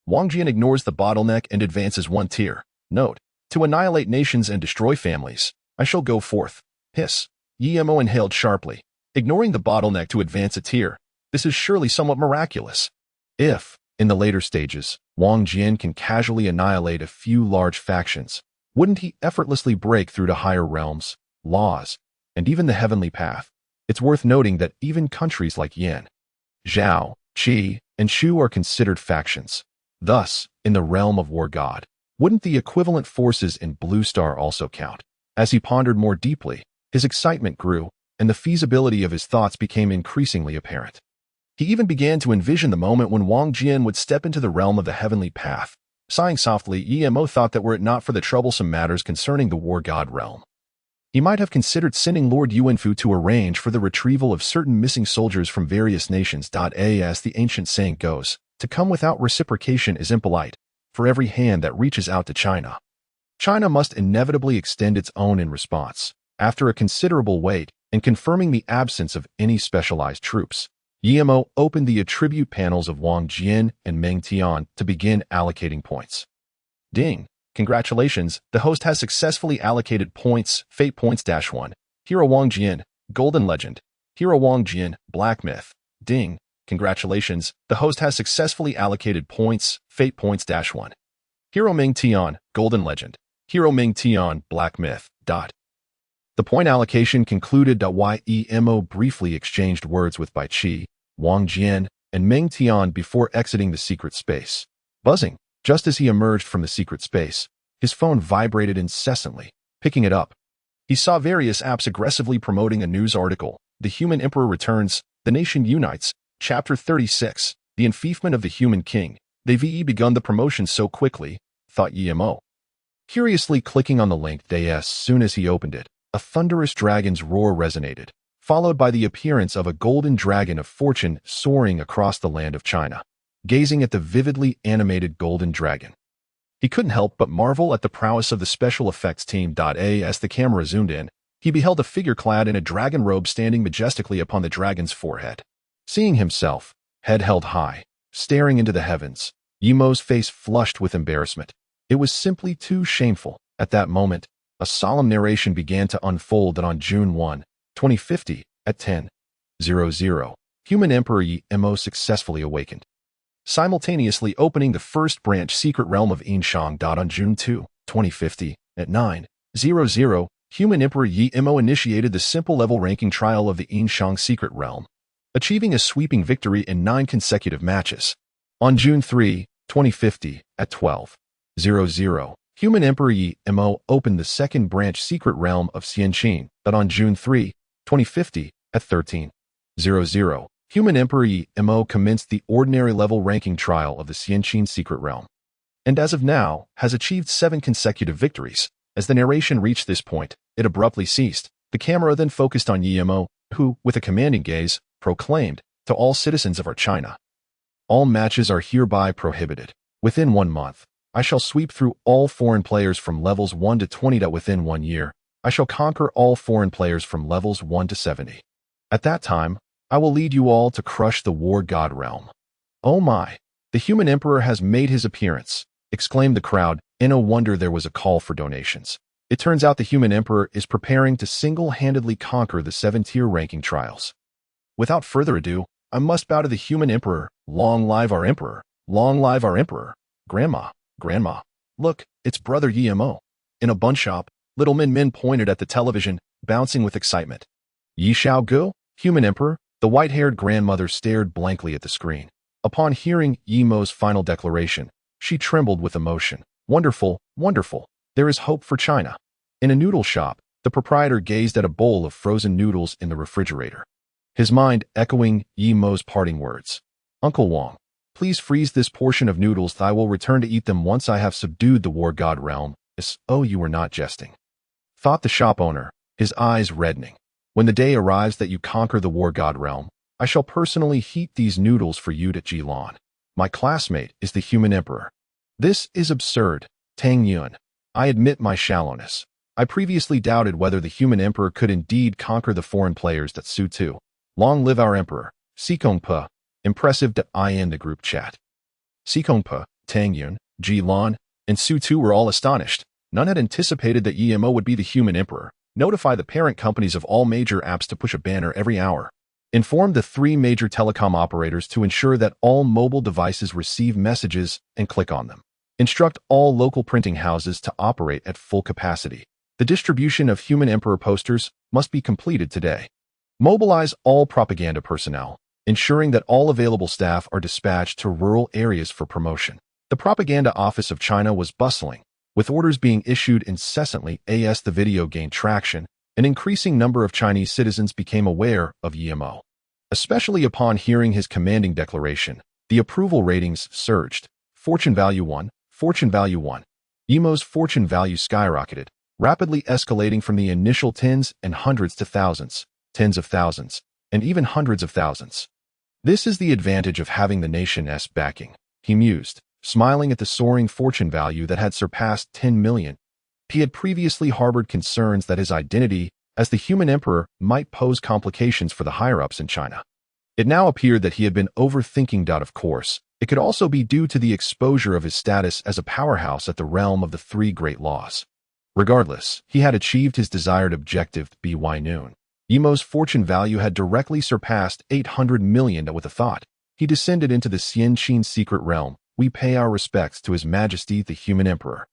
Speaker 1: Wang Jian ignores the bottleneck and advances one tier. Note, to annihilate nations and destroy families, I shall go forth. Hiss. Emo inhaled sharply, ignoring the bottleneck to advance a tier. This is surely somewhat miraculous. If, in the later stages, Wang Jian can casually annihilate a few large factions, wouldn't he effortlessly break through to higher realms, laws, and even the heavenly path? It's worth noting that even countries like Yin, Zhao, Qi, and Shu are considered factions. Thus, in the realm of War God, wouldn't the equivalent forces in Blue Star also count? As he pondered more deeply, his excitement grew, and the feasibility of his thoughts became increasingly apparent. He even began to envision the moment when Wang Jian would step into the realm of the heavenly path. Sighing softly, Emo thought that were it not for the troublesome matters concerning the War God realm, he might have considered sending Lord Yuanfu to arrange for the retrieval of certain missing soldiers from various nations. As the ancient saying goes, to come without reciprocation is impolite. For every hand that reaches out to China, China must inevitably extend its own in response. After a considerable wait, and confirming the absence of any specialized troops, Emo opened the attribute panels of Wang Jian and Meng Tian to begin allocating points. Ding! Congratulations, the host has successfully allocated points. Fate points -1. Hero Wang Jian, Golden Legend. Hero Wang Jian, Black Myth. Ding! Congratulations, the host has successfully allocated points. Fate points -1. Hero Meng Tian, Golden Legend. Hero Meng Tian, Black Myth. The point allocation concluded. Emo briefly exchanged words with Bai Qi, Wang Jian, and Meng Tian before exiting the secret space. Buzzing, just as he emerged from the secret space, his phone vibrated incessantly. Picking it up, he saw various apps aggressively promoting a news article. The Human Emperor returns, the nation unites. Chapter 36, The Enfeoffment of the Human King. They've begun the promotion so quickly, thought Emo. Curiously clicking on the link, as soon as he opened it, a thunderous dragon's roar resonated, followed by the appearance of a golden dragon of fortune soaring across the land of China. Gazing at the vividly animated golden dragon, he couldn't help but marvel at the prowess of the special effects team. As the camera zoomed in, he beheld a figure clad in a dragon robe standing majestically upon the dragon's forehead. Seeing himself, head held high, staring into the heavens, Emo's face flushed with embarrassment. It was simply too shameful. At that moment, a solemn narration began to unfold that on June 1, 2050, at 10:00, Human Emperor Emo successfully awakened, simultaneously opening the first branch secret realm of Yinshang. On June 2, 2050, at 9:00, Human Emperor Emo initiated the simple level ranking trial of the Yinshang secret realm, achieving a sweeping victory in 9 consecutive matches. On June 3, 2050, at 12:00, Human Emperor Emo opened the second branch secret realm of Xianqin. On June 3, 2050, at 13:00, Human Emperor Emo commenced the ordinary level ranking trial of the Xianqin secret realm, and as of now, has achieved 7 consecutive victories. As the narration reached this point, it abruptly ceased. The camera then focused on Emo, who, with a commanding gaze, proclaimed, to all citizens of our China, all matches are hereby prohibited. Within 1 month, I shall sweep through all foreign players from levels 1 to 20. Within 1 year, I shall conquer all foreign players from levels 1 to 70. At that time, I will lead you all to crush the War God realm. Oh my, the Human Emperor has made his appearance, exclaimed the crowd. In no wonder there was a call for donations. It turns out the Human Emperor is preparing to single-handedly conquer the 7-tier ranking trials. Without further ado, I must bow to the Human Emperor. Long live our Emperor! Long live our Emperor! Grandma, look, it's Brother Emo. In a bun shop, little Min pointed at the television, bouncing with excitement. Yi Xiao Gu, Human Emperor, the white-haired grandmother stared blankly at the screen. Upon hearing Emo's final declaration, she trembled with emotion. Wonderful, wonderful, there is hope for China. In a noodle shop, the proprietor gazed at a bowl of frozen noodles in the refrigerator, his mind echoing Emo's parting words. Uncle Wang, please freeze this portion of noodles. I will return to eat them once I have subdued the War God realm. Oh, you are not jesting, thought the shop owner, his eyes reddening. When the day arrives that you conquer the War God realm, I shall personally heat these noodles for you at Jilan. My classmate is the Human Emperor. This is absurd. Tang Yun. I admit my shallowness. I previously doubted whether the human emperor could indeed conquer the foreign players that Su Tu. Long live our emperor. Sikongpa. Impressive to I in the group chat. Sikongpa, Tang Yun, Ji Lan, and Su Tu were all astonished. None had anticipated that Emo would be the human emperor. Notify the parent companies of all major apps to push a banner every hour. Inform the 3 major telecom operators to ensure that all mobile devices receive messages and click on them. Instruct all local printing houses to operate at full capacity. The distribution of human emperor posters must be completed today. Mobilize all propaganda personnel, ensuring that all available staff are dispatched to rural areas for promotion. The propaganda office of China was bustling, with orders being issued incessantly as the video gained traction. An increasing number of Chinese citizens became aware of Emo. Especially upon hearing his commanding declaration, the approval ratings surged. Fortune value 1, fortune value 1. Emo's fortune value skyrocketed, rapidly escalating from the initial tens and hundreds to thousands, tens of thousands, and even hundreds of thousands. This is the advantage of having the nation's backing, he mused, smiling at the soaring fortune value that had surpassed 10 million. He had previously harbored concerns that his identity as the human emperor might pose complications for the higher-ups in China. It now appeared that he had been overthinking. Of course, it could also be due to the exposure of his status as a powerhouse at the realm of the 3 great laws. Regardless, he had achieved his desired objective by noon. Emo's fortune value had directly surpassed 800 million. With a thought, he descended into the Xianqin secret realm. We pay our respects to His Majesty the human emperor.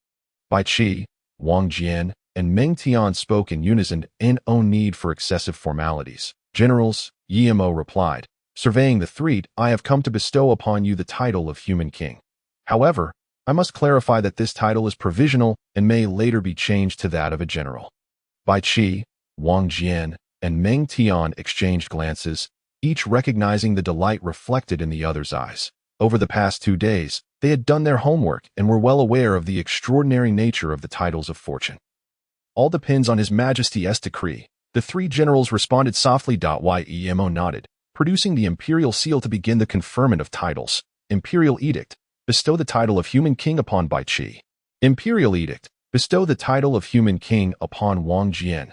Speaker 1: Bai Qi, Wang Jian, and Meng Tian spoke in unison. No need for excessive formalities. Generals, Emo replied, surveying the 3, I have come to bestow upon you the title of human king. However, I must clarify that this title is provisional and may later be changed to that of a general. Bai Qi, Wang Jian, and Meng Tian exchanged glances, each recognizing the delight reflected in the other's eyes. Over the past 2 days, they had done their homework and were well aware of the extraordinary nature of the titles of fortune. All depends on His Majesty's decree. The 3 generals responded softly. Emo nodded, producing the imperial seal to begin the conferment of titles. Imperial edict. Bestow the title of human king upon Bai Qi. Imperial edict. Bestow the title of human king upon Wang Jian.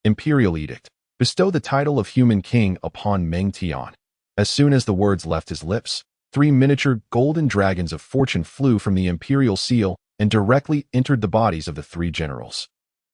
Speaker 1: Imperial edict. Bestow the title of human king upon Meng Tian. As soon as the words left his lips, 3 miniature golden dragons of fortune flew from the imperial seal and directly entered the bodies of the 3 generals.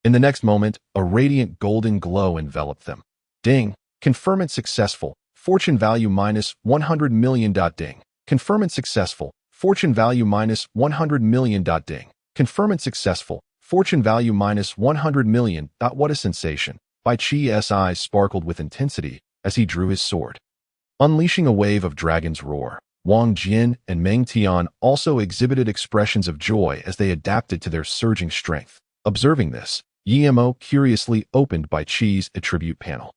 Speaker 1: In the next moment, a radiant golden glow enveloped them. Ding! Conferment successful. Fortune value minus 100 million. Ding! Conferment successful. Fortune value minus 100 million. Ding! Conferment successful. Fortune value minus 100 million. What a sensation! Bai Qi's eyes sparkled with intensity as he drew his sword. Unleashing a wave of dragon's roar, Wang Jian and Meng Tian also exhibited expressions of joy as they adapted to their surging strength. Observing this, Emo curiously opened Bai Qi's attribute panel.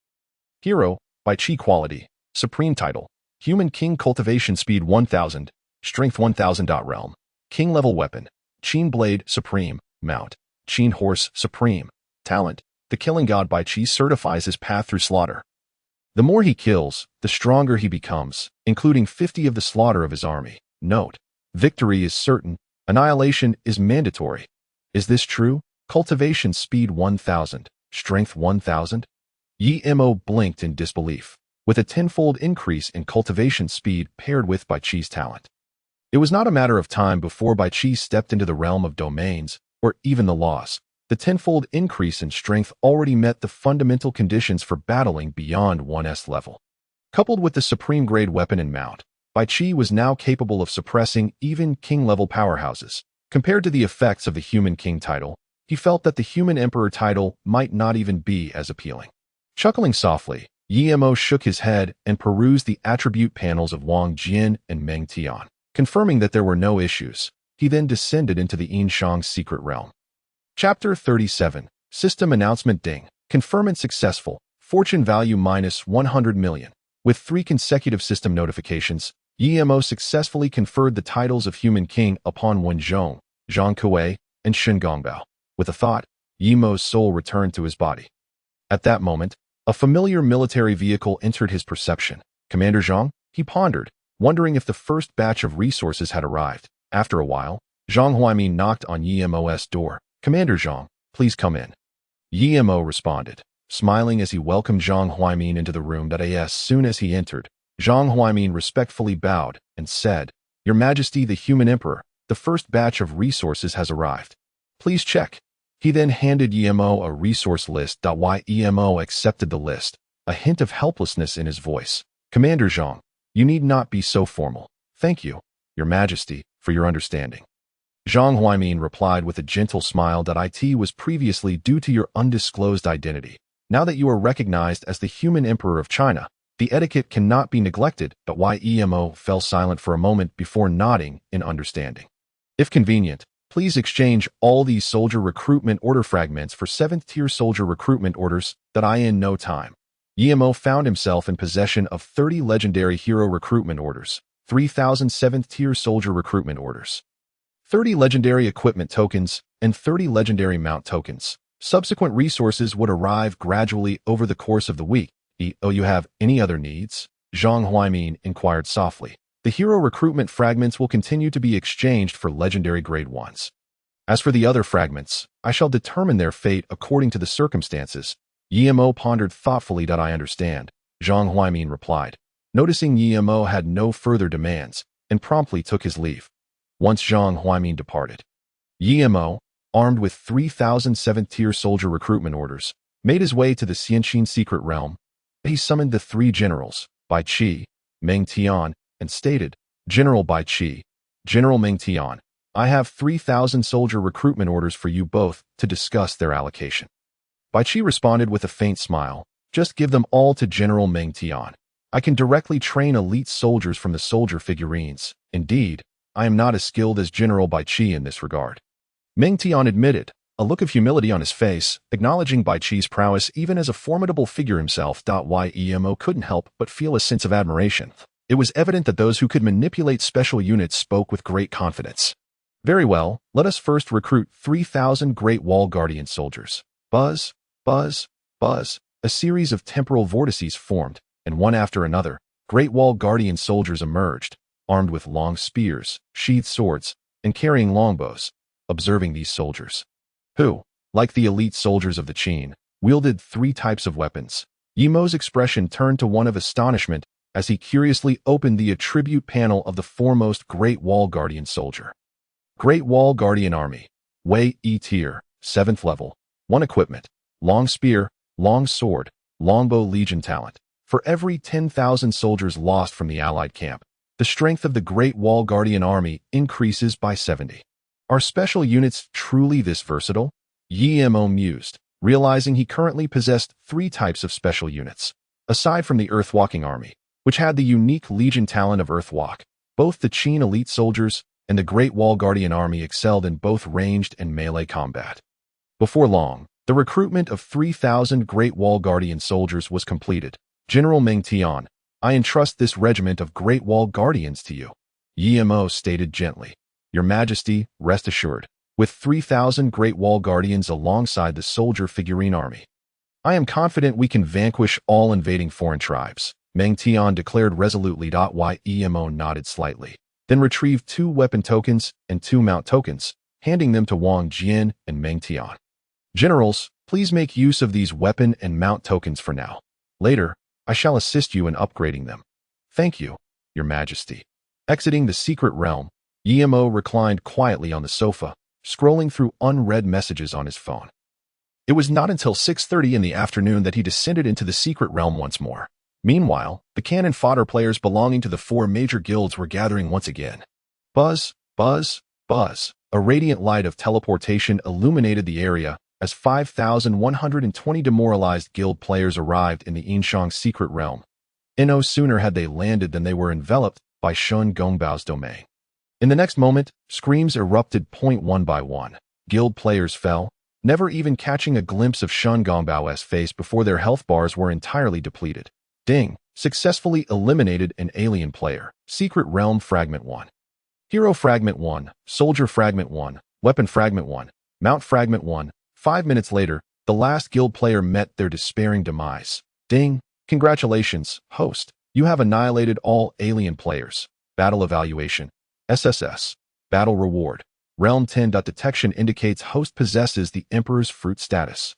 Speaker 1: Hero, Bai Qi quality, supreme title, human king cultivation speed 1000, strength 1000. Realm, king level weapon, Qin blade supreme, mount, Qin horse supreme, talent, the killing god Bai Qi certifies his path through slaughter. The more he kills, the stronger he becomes, including 50 of the slaughter of his army. Note, victory is certain, annihilation is mandatory. Is this true? Cultivation speed 1000, strength 1000? Emo blinked in disbelief, with a tenfold increase in cultivation speed paired with Bai Qi's talent. It was not a matter of time before Bai Qi stepped into the realm of domains, or even the laws. The tenfold increase in strength already met the fundamental conditions for battling beyond 1's level. Coupled with the supreme grade weapon and mount, Bai Qi was now capable of suppressing even king-level powerhouses. Compared to the effects of the human king title, he felt that the human emperor title might not even be as appealing. Chuckling softly, Emo shook his head and perused the attribute panels of Wang Jian and Meng Tian. Confirming that there were no issues, he then descended into the Yinshang's secret realm. Chapter 37, System Announcement. Ding! Conferment successful. Fortune value minus 100 million. With 3 consecutive system notifications, Emo successfully conferred the titles of Human King upon Wenzhong, Zhang Kuei, and Shen Gongbao. With a thought, Emo's soul returned to his body. At that moment, a familiar military vehicle entered his perception. Commander Zhang? He pondered, wondering if the first batch of resources had arrived. After a while, Zhang Huaimin knocked on Yemo's door. "Commander Zhang, please come in." Yemo responded, smiling as he welcomed Zhang Huaimin into the room. As soon as he entered, Zhang Huaimin respectfully bowed and said, "Your Majesty, the Human Emperor, the first batch of resources has arrived. Please check." He then handed Yemo a resource list. Yemo accepted the list, a hint of helplessness in his voice. "Commander Zhang, you need not be so formal. Thank you, Your Majesty, for your understanding." Zhang Huaimin replied with a gentle smile. "It was previously due to your undisclosed identity. Now that you are recognized as the Human Emperor of China, the etiquette cannot be neglected." Yemo fell silent for a moment before nodding in understanding. "If convenient, please exchange all these soldier recruitment order fragments for 7th-tier soldier recruitment orders in no time." Yemo found himself in possession of 30 legendary hero recruitment orders, 3,000 7th-tier soldier recruitment orders, 30 legendary equipment tokens, and 30 legendary mount tokens. Subsequent resources would arrive gradually over the course of the week. You have any other needs?" Zhang Huaimin inquired softly. "The hero recruitment fragments will continue to be exchanged for legendary grade ones. As for the other fragments, I shall determine their fate according to the circumstances." Yemo pondered thoughtfully. "I understand," Zhang Huaimin replied, noticing Yemo had no further demands, and promptly took his leave. Once Zhang Huaimin departed, Yemo, armed with 3,000 7th-tier soldier recruitment orders, made his way to the Xianxin secret realm. He summoned the 3 generals, Bai Qi, Meng Tian, and stated, "General Bai Qi, General Meng Tian, I have 3,000 soldier recruitment orders for you both to discuss their allocation." Bai Qi responded with a faint smile, "Just give them all to General Meng Tian. I can directly train elite soldiers from the soldier figurines. Indeed, I am not as skilled as General Bai Qi in this regard." Meng Tian admitted, a look of humility on his face, acknowledging Bai Qi's prowess even as a formidable figure himself. Yemo couldn't help but feel a sense of admiration. It was evident that those who could manipulate special units spoke with great confidence. "Very well, let us first recruit 3,000 Great Wall Guardian soldiers." Buzz, buzz, buzz. A series of temporal vortices formed, and one after another, Great Wall Guardian soldiers emerged, armed with long spears, sheathed swords, and carrying longbows. Observing these soldiers, who, like the elite soldiers of the Qin, wielded 3 types of weapons, Yemo's expression turned to one of astonishment as he curiously opened the attribute panel of the foremost Great Wall Guardian soldier. Great Wall Guardian Army, Wei E tier, 7th level, 1 equipment, long spear, long sword, longbow legion talent. For every 10,000 soldiers lost from the allied camp, the strength of the Great Wall Guardian Army increases by 70. Are special units truly this versatile? Yemo mused, realizing he currently possessed 3 types of special units. Aside from the Earthwalking Army, which had the unique Legion talent of Earthwalk, both the Qin elite soldiers and the Great Wall Guardian Army excelled in both ranged and melee combat. Before long, the recruitment of 3,000 Great Wall Guardian soldiers was completed. "General Meng Tian, I entrust this regiment of Great Wall Guardians to you," Yemo stated gently. "Your Majesty, rest assured, with 3,000 Great Wall Guardians alongside the soldier figurine army, I am confident we can vanquish all invading foreign tribes," Meng Tian declared resolutely. Yemo nodded slightly, then retrieved 2 weapon tokens and 2 mount tokens, handing them to Wang Jian and Meng Tian. "Generals, please make use of these weapon and mount tokens for now. Later, I shall assist you in upgrading them." "Thank you, Your Majesty." Exiting the secret realm, Yemo reclined quietly on the sofa, scrolling through unread messages on his phone. It was not until 6:30 in the afternoon that he descended into the secret realm once more. Meanwhile, the cannon fodder players belonging to the 4 major guilds were gathering once again. Buzz, buzz, buzz. A radiant light of teleportation illuminated the area as 5,120 demoralized guild players arrived in the Yinshang secret realm. No sooner had they landed than they were enveloped by Shun Gongbao's domain. In the next moment, screams erupted. One by one, guild players fell, never even catching a glimpse of Shun Gongbao's face before their health bars were entirely depleted. Ding! Successfully eliminated an alien player. Secret Realm Fragment 1. Hero Fragment 1, Soldier Fragment 1, Weapon Fragment 1, Mount Fragment 1. 5 minutes later, the last guild player met their despairing demise. Ding! Congratulations, host. You have annihilated all alien players. Battle Evaluation. SSS. Battle Reward. Realm 10. Detection indicates host possesses the Emperor's fruit status.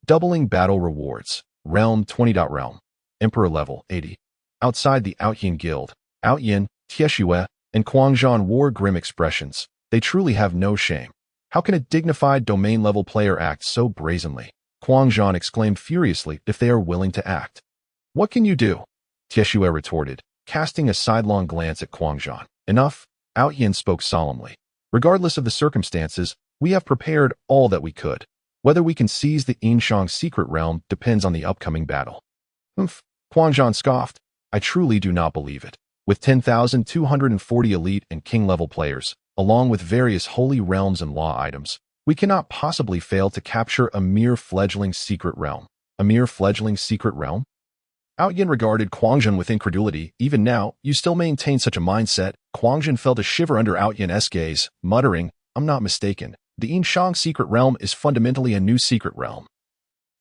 Speaker 1: Doubling battle rewards. Realm 20. Realm. Emperor level 80. Outside the Outyin Guild, Outyin, Tieshue, and Quangzhan wore grim expressions. They truly have no shame. How can a dignified domain-level player act so brazenly? Quangzhan exclaimed furiously if they are willing to act. What can you do? Tieshue retorted, casting a sidelong glance at Quangzhan. Enough, Outyin spoke solemnly. Regardless of the circumstances, we have prepared all that we could. Whether we can seize the Yinshang secret realm depends on the upcoming battle. Quangzhan scoffed. I truly do not believe it. With 10,240 elite and king-level players, along with various holy realms and law items, we cannot possibly fail to capture a mere fledgling secret realm. A mere fledgling secret realm? Outyin regarded Quangzhan with incredulity. Even now, you still maintain such a mindset. Quangzhan felt a shiver under Outyin-esque gaze, muttering, I'm not mistaken. The Yinshang secret realm is fundamentally a new secret realm.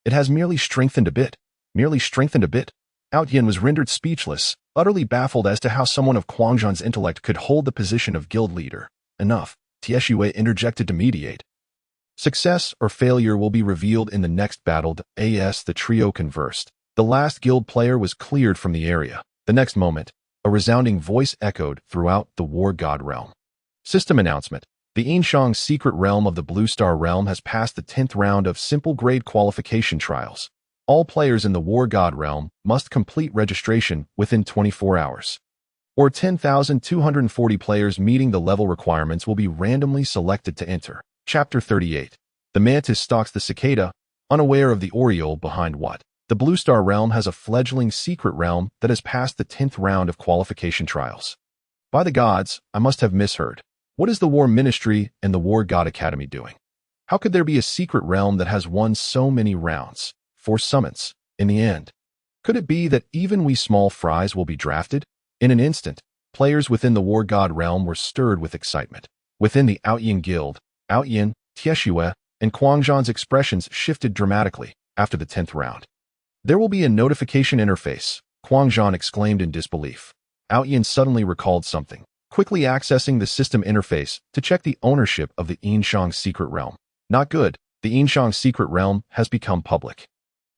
Speaker 1: It has merely strengthened a bit. Merely strengthened a bit? Outyin was rendered speechless, utterly baffled as to how someone of Quangzhan's intellect could hold the position of guild leader. Enough. Tieshue interjected to mediate. Success or failure will be revealed in the next battle. The trio conversed. The last guild player was cleared from the area. The next moment, a resounding voice echoed throughout the War God realm. System announcement. The Yinshang secret realm of the Blue Star realm has passed the 10th round of simple grade qualification trials. All players in the War God realm must complete registration within 24 hours. Or 10,240 players meeting the level requirements will be randomly selected to enter. Chapter 38. The mantis stalks the cicada, unaware of the oriole behind what. The Blue Star realm has a fledgling secret realm that has passed the 10th round of qualification trials. By the gods, I must have misheard. What is the War Ministry and the War God Academy doing? How could there be a secret realm that has won so many rounds, 4 summons, in the end? Could it be that even we small fries will be drafted? In an instant, players within the War God realm were stirred with excitement. Within the Outyin Guild, Outyin, Tieshue, and Quangzhan's expressions shifted dramatically after the 10th round. There will be a notification interface, Quangzhan exclaimed in disbelief. Outyin suddenly recalled something, quickly accessing the system interface to check the ownership of the Yinshang secret realm. Not good, the Yinshang secret realm has become public.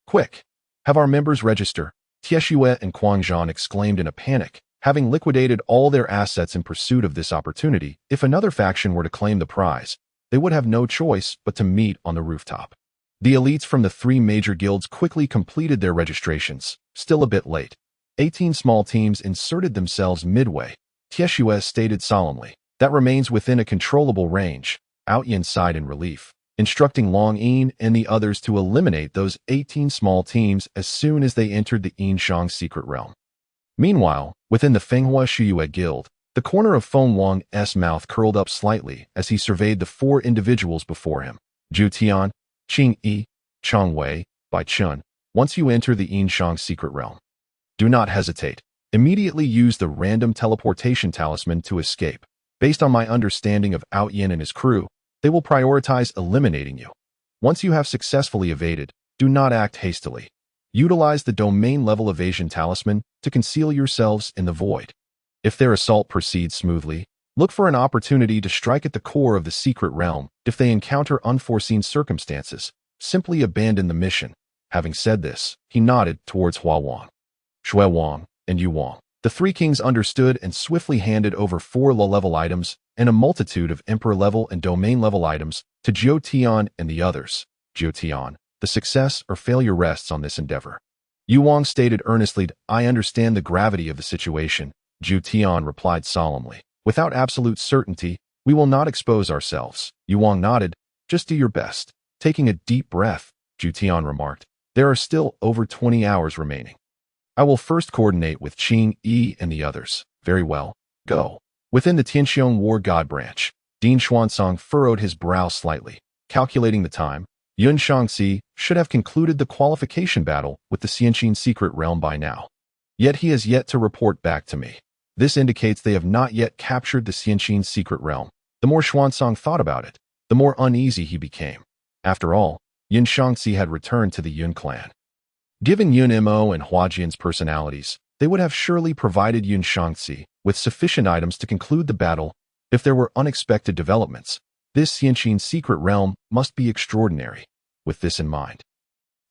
Speaker 1: Quick! Have our members register? Tieshue and Quangzhan exclaimed in a panic, having liquidated all their assets in pursuit of this opportunity. If another faction were to claim the prize, they would have no choice but to meet on the rooftop. The elites from the 3 major guilds quickly completed their registrations, still a bit late. 18 small teams inserted themselves midway. Tieshue stated solemnly, that remains within a controllable range. Outyin sighed in relief, instructing Long Yin and the others to eliminate those 18 small teams as soon as they entered the Yinshang secret realm. Meanwhile, within the Fenghua Shuyue Guild, the corner of Feng Wang's mouth curled up slightly as he surveyed the 4 individuals before him. Zhu Tian, Qing Yi, Chang Wei, Bai Chun. Once you enter the Yinshang secret realm, do not hesitate. Immediately use the random teleportation talisman to escape. Based on my understanding of Outyin and his crew, they will prioritize eliminating you. Once you have successfully evaded, do not act hastily. Utilize the domain-level evasion talisman to conceal yourselves in the void. If their assault proceeds smoothly, look for an opportunity to strike at the core of the secret realm. If they encounter unforeseen circumstances, simply abandon the mission. Having said this, he nodded towards Hua Wang, Shui Wang, and Yu Wang. The 3 kings understood and swiftly handed over 4 low-level items and a multitude of emperor-level and domain-level items to Zhou Tian and the others. Zhou Tian, the success or failure rests on this endeavor. Yu Wang stated earnestly, I understand the gravity of the situation. Zhou Tian replied solemnly, without absolute certainty, we will not expose ourselves. Yu Wang nodded, just do your best. Taking a deep breath, Zhou Tian remarked, there are still over 20 hours remaining. I will first coordinate with Qing Yi and the others. Very well, go. Within the Tianxiong War God branch, Dean Xuansong furrowed his brow slightly. Calculating the time, Yun Shangxi should have concluded the qualification battle with the Xianqin secret realm by now. Yet he has yet to report back to me. This indicates they have not yet captured the Xianqin secret realm. The more Xuansong thought about it, the more uneasy he became. After all, Yun Shangxi had returned to the Yun clan. Given Yun Mo and Huajian's personalities, they would have surely provided Yun Shangxi with sufficient items to conclude the battle. If there were unexpected developments, This Xianqin secret realm must be extraordinary. With this in mind,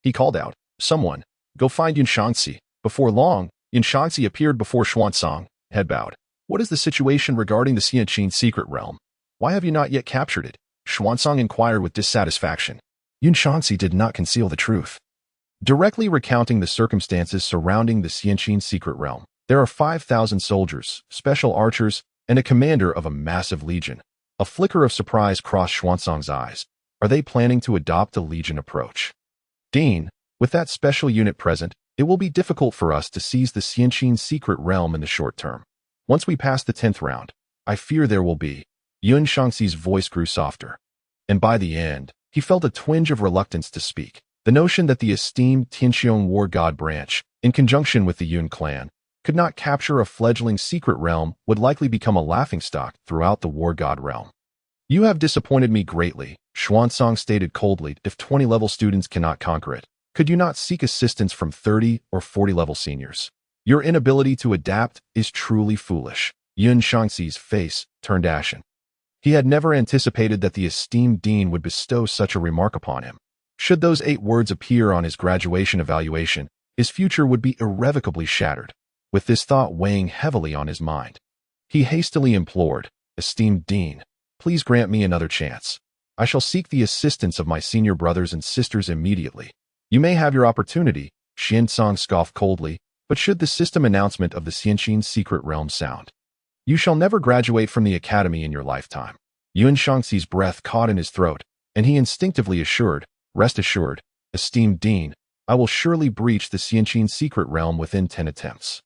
Speaker 1: he called out, "Someone, go find Yun Shangxi." Before long, Yun Shangxi appeared before Xuanzang, head bowed. "What is the situation regarding the Xianqin secret realm? Why have you not yet captured it?" Xuanzang inquired with dissatisfaction. Yun Shangxi did not conceal the truth, directly recounting the circumstances surrounding the Xianqin secret realm. There are 5,000 soldiers, special archers, and a commander of a massive legion. A flicker of surprise crossed Xuanzang's eyes. Are they planning to adopt a legion approach? Dean, with that special unit present, it will be difficult for us to seize the Xianqin secret realm in the short term. Once we pass the 10th round, I fear there will be. Yun Shangxi's voice grew softer, and by the end, he felt a twinge of reluctance to speak. The notion that the esteemed Tianqiong war god branch, in conjunction with the Yun clan, could not capture a fledgling secret realm would likely become a laughingstock throughout the war god realm. "You have disappointed me greatly," Xuanzang stated coldly. "If 20-level students cannot conquer it, could you not seek assistance from 30 or 40-level seniors? Your inability to adapt is truly foolish." Yun Shangxi's face turned ashen. He had never anticipated that the esteemed dean would bestow such a remark upon him. Should those 8 words appear on his graduation evaluation, his future would be irrevocably shattered. With this thought weighing heavily on his mind, he hastily implored, "Esteemed dean, please grant me another chance. I shall seek the assistance of my senior brothers and sisters immediately." "You may have your opportunity," Xuanzang scoffed coldly, "but should the system announcement of the Xianqin secret realm sound, you shall never graduate from the academy in your lifetime." Yun Shangxi's breath caught in his throat, and he instinctively assured, "Rest assured, esteemed dean, I will surely breach the Xianqin secret realm within 10 attempts."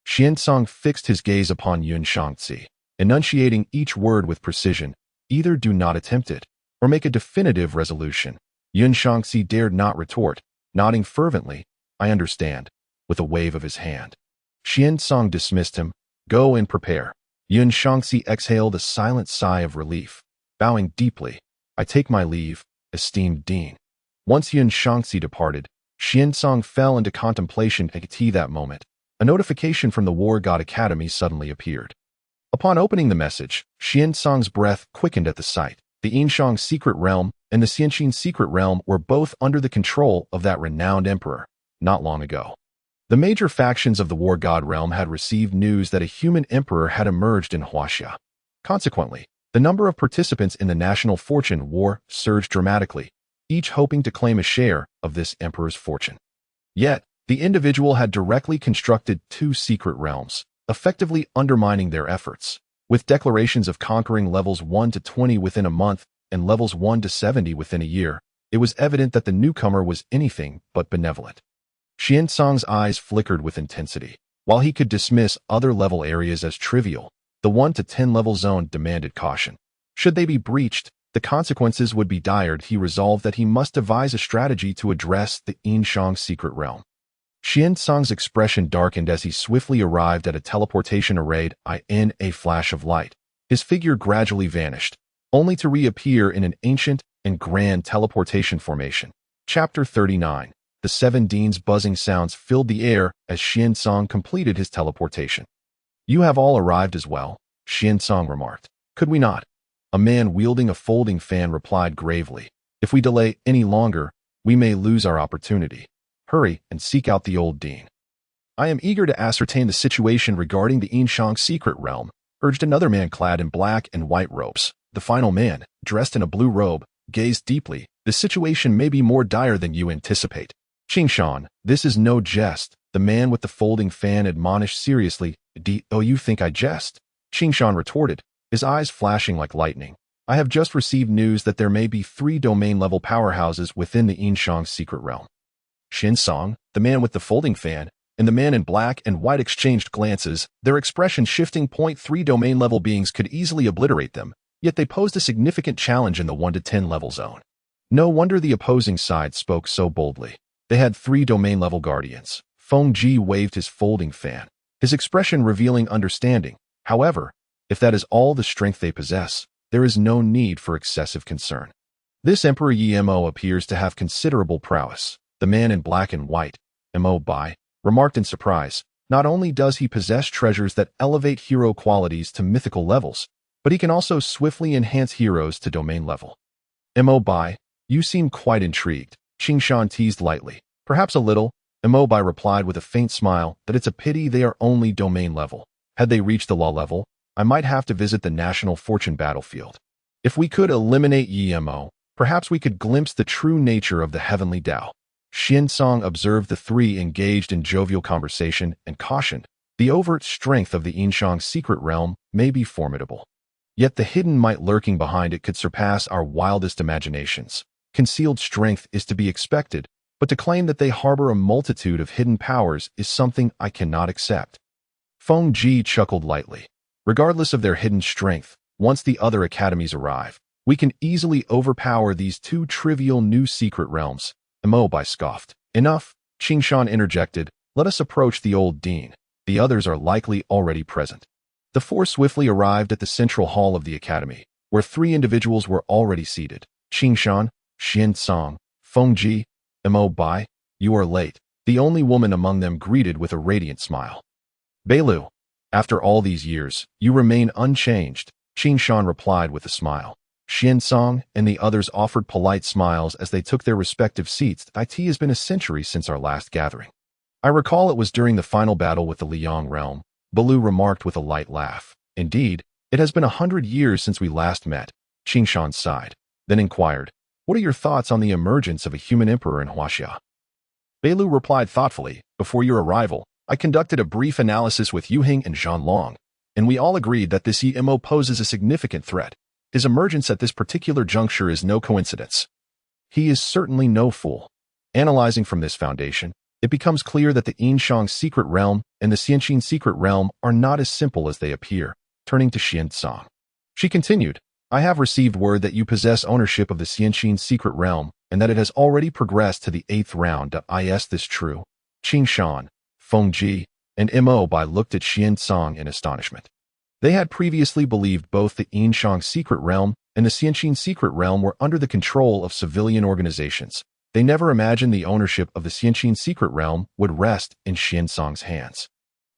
Speaker 1: Xuanzang fixed his gaze upon Yun Shangxi, enunciating each word with precision. "Either do not attempt it, or make a definitive resolution." Yun Shangxi dared not retort, nodding fervently, "I understand," with a wave of his hand. Xuanzang dismissed him. "Go and prepare." Yun Shangxi exhaled a silent sigh of relief, bowing deeply. "I take my leave, esteemed dean." Once Yun Shangxi departed, Xuanzang fell into contemplation. At that moment, a notification from the War God Academy suddenly appeared. Upon opening the message, Xuanzang's breath quickened at the sight. The Yinshang secret realm and the Xianqin secret realm were both under the control of that renowned emperor, not long ago. The major factions of the War God realm had received news that a human emperor had emerged in Huaxia. Consequently, the number of participants in the national fortune war surged dramatically, each hoping to claim a share of this emperor's fortune. Yet, the individual had directly constructed 2 secret realms, effectively undermining their efforts. With declarations of conquering levels 1 to 20 within a month and levels 1 to 70 within a year, it was evident that the newcomer was anything but benevolent. Xuanzang's eyes flickered with intensity. While he could dismiss other level areas as trivial, the 1 to 10 level zone demanded caution. Should they be breached, the consequences would be dire. He resolved that he must devise a strategy to address the Yinshang secret realm. Xuanzang's expression darkened as he swiftly arrived at a teleportation array. In a flash of light, his figure gradually vanished, only to reappear in an ancient and grand teleportation formation. Chapter 39. The 7 Deans' buzzing sounds filled the air as Xuanzang completed his teleportation. "You have all arrived as well," Xuanzang remarked. "Could we not?" A man wielding a folding fan replied gravely, "If we delay any longer, we may lose our opportunity. Hurry and seek out the old dean." "I am eager to ascertain the situation regarding the Yinshang secret realm," urged another man clad in black and white robes. The final man, dressed in a blue robe, gazed deeply. "The situation may be more dire than you anticipate. Qingshan, this is no jest," the man with the folding fan admonished seriously. "Oh, you think I jest?" Qingshan retorted, his eyes flashing like lightning. "I have just received news that there may be 3 domain-level powerhouses within the Yinshang secret realm." Xuanzang, the man with the folding fan, and the man in black and white exchanged glances, their expression shifting. 3 domain-level beings could easily obliterate them, yet they posed a significant challenge in the 1 to 10 level zone. No wonder the opposing side spoke so boldly. They had 3 domain-level guardians. Feng Ji waved his folding fan, his expression revealing understanding. "However, if that is all the strength they possess, there is no need for excessive concern. This Emperor Yimo appears to have considerable prowess." The man in black and white, Mo Bai, remarked in surprise. "Not only does he possess treasures that elevate hero qualities to mythical levels, but he can also swiftly enhance heroes to domain level. Bai, you seem quite intrigued, Qingshan teased lightly. Perhaps a little, Bai replied with a faint smile that it's a pity they are only domain level. Had they reached the law level, I might have to visit the national fortune battlefield. If we could eliminate Mo, perhaps we could glimpse the true nature of the heavenly Tao. Xiansong observed the three engaged in jovial conversation and cautioned, the overt strength of the Yinshang's secret realm may be formidable. Yet the hidden might lurking behind it could surpass our wildest imaginations. Concealed strength is to be expected, but to claim that they harbor a multitude of hidden powers is something I cannot accept. Feng Ji chuckled lightly. Regardless of their hidden strength, once the other academies arrive, we can easily overpower these two trivial new secret realms. Bai scoffed. Enough, Qingshan interjected. Let us approach the old dean. The others are likely already present. The four swiftly arrived at the central hall of the academy, where three individuals were already seated. Qingshan, Xiansong, Feng Ji, Bai, you are late. The only woman among them greeted with a radiant smile. Beilu, after all these years, you remain unchanged, Qingshan replied with a smile. Xiansong and the others offered polite smiles as they took their respective seats. It has been a century since our last gathering. I recall it was during the final battle with the Liang realm, Beilu remarked with a light laugh. Indeed, it has been 100 years since we last met, Qingshan sighed, then inquired, what are your thoughts on the emergence of a human emperor in Huaxia? Beilu replied thoughtfully, before your arrival, I conducted a brief analysis with Yuhing and Zhanlong, and we all agreed that this Mo poses a significant threat. His emergence at this particular juncture is no coincidence. He is certainly no fool. Analyzing from this foundation, it becomes clear that the Yinshang secret realm and the Xianqin secret realm are not as simple as they appear. Turning to Xiansong, she continued, I have received word that you possess ownership of the Xianqin secret realm and that it has already progressed to the 8th round. Is this true? Qingshan, Feng Ji, and Bai looked at Xiansong in astonishment. They had previously believed both the Yinshang secret realm and the Xianqin secret realm were under the control of civilian organizations. They never imagined the ownership of the Xianqin secret realm would rest in Xiansong's hands,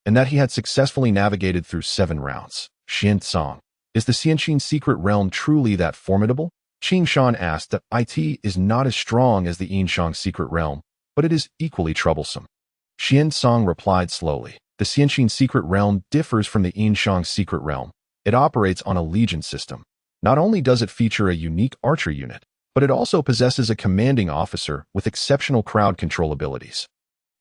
Speaker 1: and that he had successfully navigated through 7 rounds. Xiansong, is the Xianqin secret realm truly that formidable? Qingshan asked. That it is not as strong as the Yinshang secret realm, but it is equally troublesome. Xiansong replied slowly. The Xianqin secret realm differs from the Yinshang secret realm. It operates on a legion system. Not only does it feature a unique archer unit, but it also possesses a commanding officer with exceptional crowd control abilities.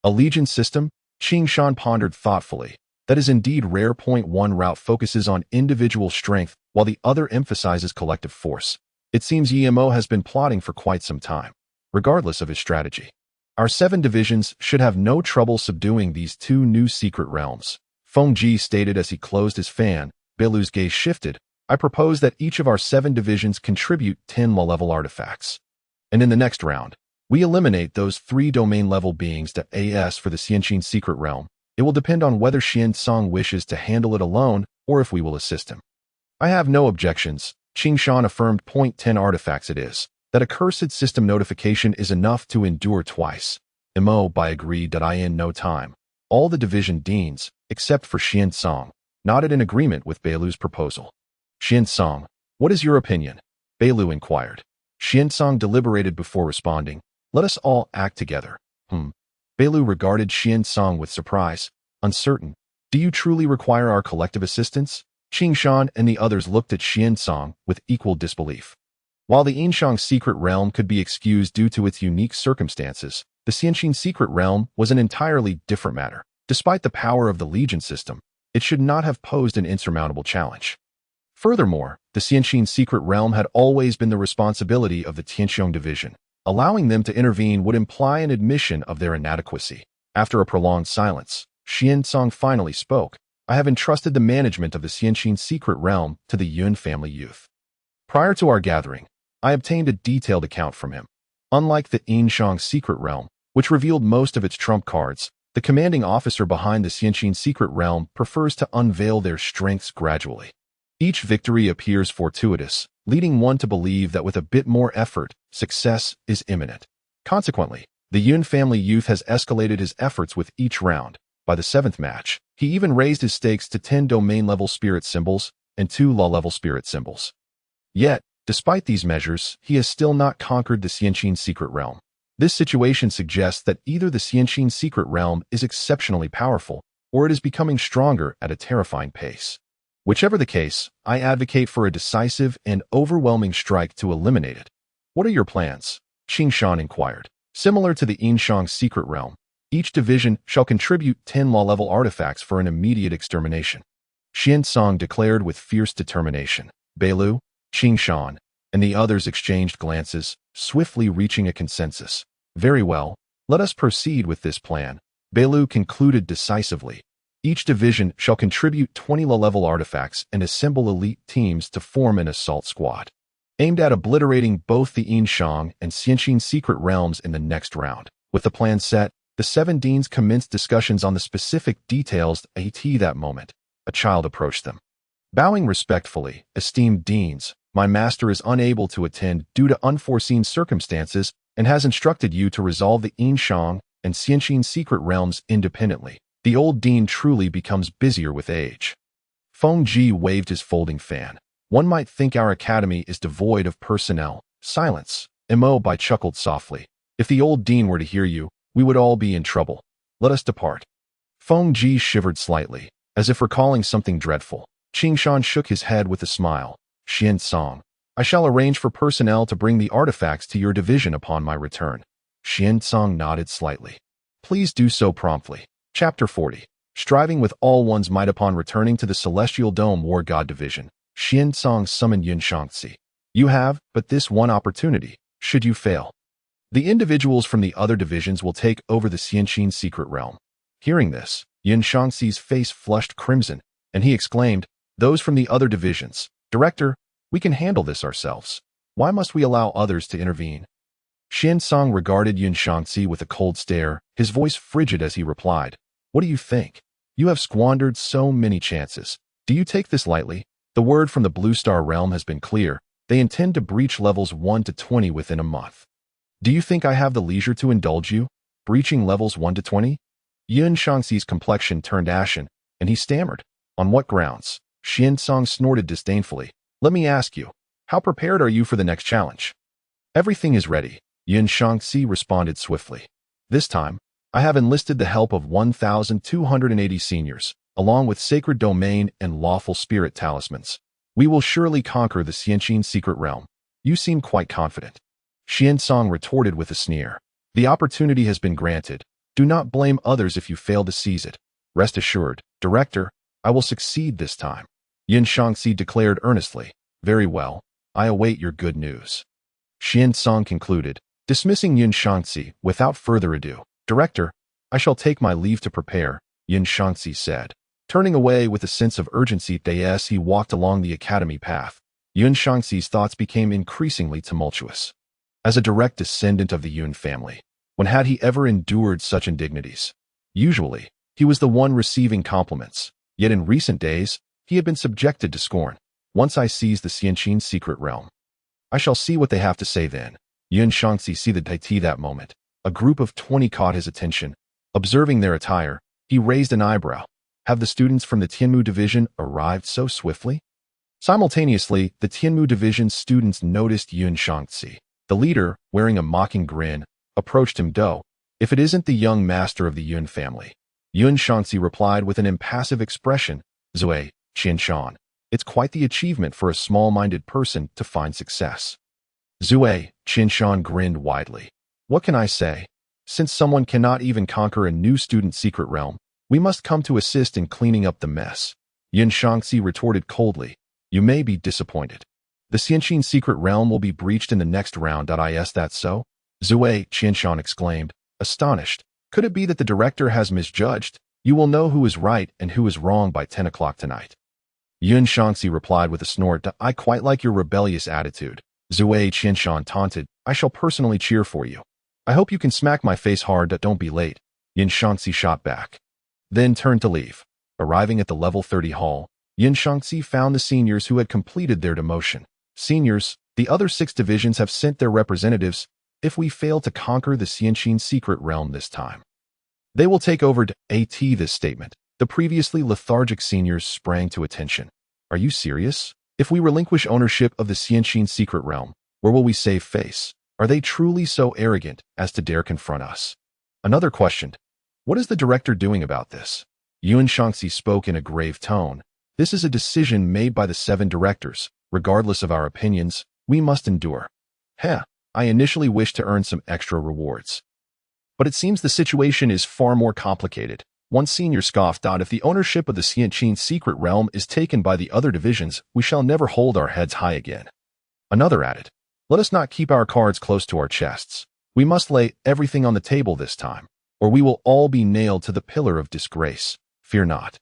Speaker 1: A legion system? Qingshan pondered thoughtfully. That is indeed rare. One route focuses on individual strength, while the other emphasizes collective force. It seems Mo has been plotting for quite some time, regardless of his strategy. Our 7 divisions should have no trouble subduing these 2 new secret realms, Feng Ji stated as he closed his fan. Beilu's gaze shifted. I propose that each of our 7 divisions contribute 10 law-level artifacts. And in the next round, we eliminate those 3 domain-level beings to AS for the Xianqin secret realm. It will depend on whether Xiansong wishes to handle it alone or if we will assist him. I have no objections, Qingshan affirmed. 10 artifacts it is. That accursed system notification is enough to endure twice. Bai agreed that in no time. All the division deans, except for Xiansong, nodded in agreement with Beilu's proposal. Xiansong, what is your opinion? Beilu inquired. Xiansong deliberated before responding. Let us all act together. Beilu regarded Xiansong with surprise. Uncertain. Do you truly require our collective assistance? Qingshan and the others looked at Xiansong with equal disbelief. While the Yinshang secret realm could be excused due to its unique circumstances, the Xianqin secret realm was an entirely different matter. Despite the power of the legion system, it should not have posed an insurmountable challenge. Furthermore, the Xianqin secret realm had always been the responsibility of the Tianqiong division. Allowing them to intervene would imply an admission of their inadequacy. After a prolonged silence, Xiansong finally spoke. I have entrusted the management of the Xianqin secret realm to the Yun family youth. Prior to our gathering, I obtained a detailed account from him. Unlike the Yinshang secret realm, which revealed most of its trump cards, the commanding officer behind the Xianqin secret realm prefers to unveil their strengths gradually. Each victory appears fortuitous, leading one to believe that with a bit more effort, success is imminent. Consequently, the Yun family youth has escalated his efforts with each round. By the 7th match, he even raised his stakes to 10 domain-level spirit symbols. and 2 low-level spirit symbols. Yet, despite these measures, he has still not conquered the Xianqin secret realm. This situation suggests that either the Xianqin secret realm is exceptionally powerful, or it is becoming stronger at a terrifying pace. Whichever the case, I advocate for a decisive and overwhelming strike to eliminate it. What are your plans? Qing Shan inquired. Similar to the Yinshang secret realm, each division shall contribute 10 law-level artifacts for an immediate extermination. Xian Song declared with fierce determination. Beilu, Qing Shan, and the others exchanged glances, swiftly reaching a consensus. Very well, let us proceed with this plan. Beilu concluded decisively. Each division shall contribute 20 low-level artifacts and assemble elite teams to form an assault squad, aimed at obliterating both the Yinshang and Xianqin secret realms in the next round. With the plan set, the 7 deans commenced discussions on the specific details. At that moment, a child approached them. Bowing respectfully, esteemed deans, my master is unable to attend due to unforeseen circumstances and has instructed you to resolve the Yinshang and Xianqin secret realms independently. The old dean truly becomes busier with age. Feng Ji waved his folding fan. One might think our academy is devoid of personnel. Silence. Mo Bai chuckled softly. If the old dean were to hear you, we would all be in trouble. Let us depart. Feng Ji shivered slightly, as if recalling something dreadful. Qing Shan shook his head with a smile. Xian Song, I shall arrange for personnel to bring the artifacts to your division upon my return. Xian Song nodded slightly. Please do so promptly. Chapter 40. Striving with all one's might upon returning to the Celestial Dome War God Division, Xian Song summoned Yun Shangxi. You have but this one opportunity, should you fail. The individuals from the other divisions will take over the Xianqin secret realm. Hearing this, Yun Shangxi's face flushed crimson, and he exclaimed, Those from the other divisions, Director, we can handle this ourselves. Why must we allow others to intervene? Xian Song regarded Yun Shangxi with a cold stare, his voice frigid as he replied, What do you think? You have squandered so many chances. Do you take this lightly? The word from the Blue Star realm has been clear. They intend to breach levels 1 to 20 within a month. Do you think I have the leisure to indulge you? Breaching levels 1 to 20? Yun Shangxi's complexion turned ashen, and he stammered. On what grounds? Xian Song snorted disdainfully. Let me ask you, how prepared are you for the next challenge? Everything is ready, Yun Shangxi responded swiftly. This time, I have enlisted the help of 1,280 seniors, along with sacred domain and lawful spirit talismans. We will surely conquer the Xianqin secret realm. You seem quite confident. Xian Song retorted with a sneer. The opportunity has been granted. Do not blame others if you fail to seize it. Rest assured, Director, I will succeed this time. Yun Shangxi declared earnestly. Very well, I await your good news. Xian Song concluded, dismissing Yun Shangxi without further ado. Director, I shall take my leave to prepare, Yun Shangxi said. Turning away with a sense of urgency as he walked along the academy path, Yun Shangxi's thoughts became increasingly tumultuous. As a direct descendant of the Yun family, when had he ever endured such indignities? Usually, he was the one receiving compliments, yet in recent days, he had been subjected to scorn. Once I seize the Xianqin secret realm, I shall see what they have to say then. Yun Shangxi seethed at that moment. A group of 20 caught his attention. Observing their attire, he raised an eyebrow. Have the students from the Tianmu division arrived so swiftly? Simultaneously, the Tianmu division students noticed Yun Shangxi. The leader, wearing a mocking grin, approached him. If it isn't the young master of the Yun family. Yun Shangxi replied with an impassive expression. Zui, Qianshan. It's quite the achievement for a small-minded person to find success. Zui, Qianshan grinned widely. What can I say? Since someone cannot even conquer a new student secret realm, we must come to assist in cleaning up the mess. Yun Shangxi retorted coldly. You may be disappointed. The Xianqin secret realm will be breached in the next round. Is that so? Zui, Qianshan exclaimed, astonished. Could it be that the director has misjudged? You will know who is right and who is wrong by 10 o'clock tonight. Yun Shangxi replied with a snort. I quite like your rebellious attitude. Zui, Qianshan taunted. I shall personally cheer for you. I hope you can smack my face hard. Don't be late. Yun Shangxi shot back, then turned to leave. Arriving at the level 30 hall, Yun Shangxi found the seniors who had completed their demotion. Seniors, the other 6 divisions have sent their representatives. If we fail to conquer the Xianqin secret realm this time, they will take over. This statement. The previously lethargic seniors sprang to attention. Are you serious? If we relinquish ownership of the Xianqin secret realm, where will we save face? Are they truly so arrogant as to dare confront us? Another questioned, what is the director doing about this? Yuan Shangxi spoke in a grave tone. This is a decision made by the 7 directors. Regardless of our opinions, we must endure. I initially wished to earn some extra rewards. But it seems the situation is far more complicated. One senior scoffed out, if the ownership of the Xianqin secret realm is taken by the other divisions, we shall never hold our heads high again. Another added, let us not keep our cards close to our chests. We must lay everything on the table this time, or we will all be nailed to the pillar of disgrace. Fear not.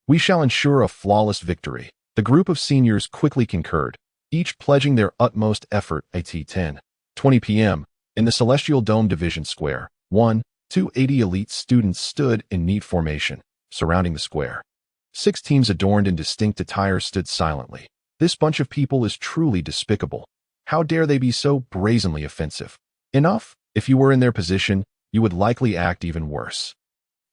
Speaker 1: We shall ensure a flawless victory. The group of seniors quickly concurred, each pledging their utmost effort. At 10:20 p.m., in the Celestial Dome Division Square, 280 elite students stood in neat formation, surrounding the square. 6 teams adorned in distinct attire stood silently. This bunch of people is truly despicable. How dare they be so brazenly offensive? Enough? If you were in their position, you would likely act even worse.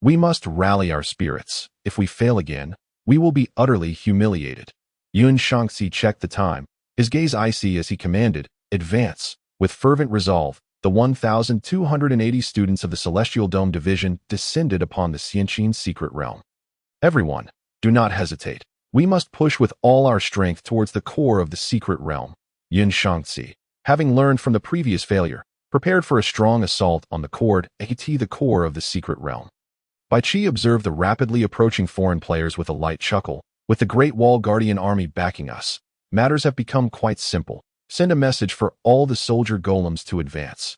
Speaker 1: We must rally our spirits. If we fail again, we will be utterly humiliated. Yuan Shangxi checked the time, his gaze icy as he commanded, advance. With fervent resolve, the 1,280 students of the Celestial Dome Division descended upon the Xianqin secret realm. Everyone, do not hesitate. We must push with all our strength towards the core of the secret realm. Yuan Shangxi, having learned from the previous failure, prepared for a strong assault on the core of the secret realm. Bai Qi observed the rapidly approaching foreign players with a light chuckle. With the Great Wall Guardian army backing us, matters have become quite simple. Send a message for all the soldier golems to advance.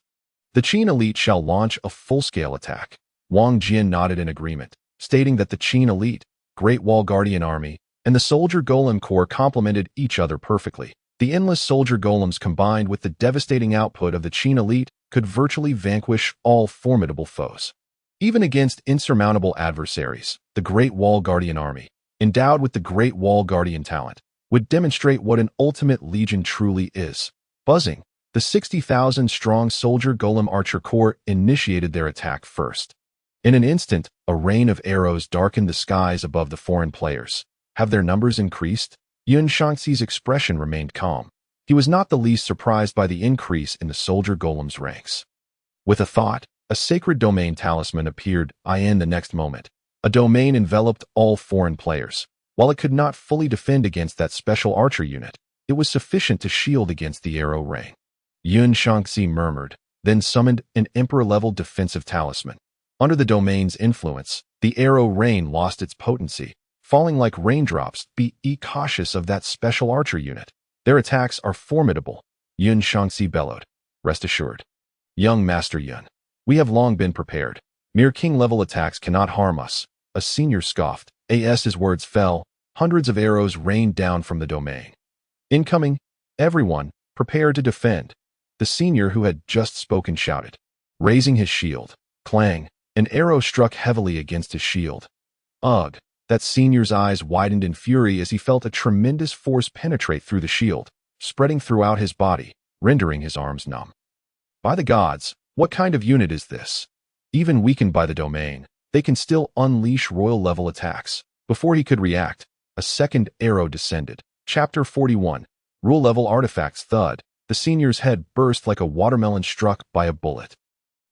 Speaker 1: The Qin elite shall launch a full-scale attack. Wang Jian nodded in agreement, stating that the Qin elite, Great Wall Guardian army, and the soldier golem corps complemented each other perfectly. The endless soldier golems combined with the devastating output of the Qin elite could virtually vanquish all formidable foes. Even against insurmountable adversaries, the Great Wall Guardian army, endowed with the Great Wall Guardian talent, would demonstrate what an ultimate legion truly is. Buzzing, the 60,000-strong soldier golem archer corps initiated their attack first. In an instant, a rain of arrows darkened the skies above the foreign players. Have their numbers increased? Yuan Shangxi's expression remained calm. He was not the least surprised by the increase in the soldier golem's ranks. With a thought, a sacred domain talisman appeared in the next moment. A domain enveloped all foreign players. While it could not fully defend against that special archer unit, it was sufficient to shield against the arrow rain. Yuan Shangxi murmured, then summoned an emperor-level defensive talisman. Under the domain's influence, the arrow rain lost its potency, falling like raindrops. Be cautious of that special archer unit. Their attacks are formidable. Yuan Shangxi bellowed. Rest assured. Young Master Yuan, we have long been prepared. Mere king-level attacks cannot harm us. A senior scoffed. As his words fell, hundreds of arrows rained down from the domain. Incoming, everyone, prepare to defend. The senior who had just spoken shouted. Raising his shield, clang, an arrow struck heavily against his shield. Ugh, that senior's eyes widened in fury as he felt a tremendous force penetrate through the shield, spreading throughout his body, rendering his arms numb. By the gods, what kind of unit is this? Even weakened by the domain, they can still unleash royal-level attacks. Before he could react, a second arrow descended. Chapter 41. Rule-level artifacts. Thud. The senior's head burst like a watermelon struck by a bullet.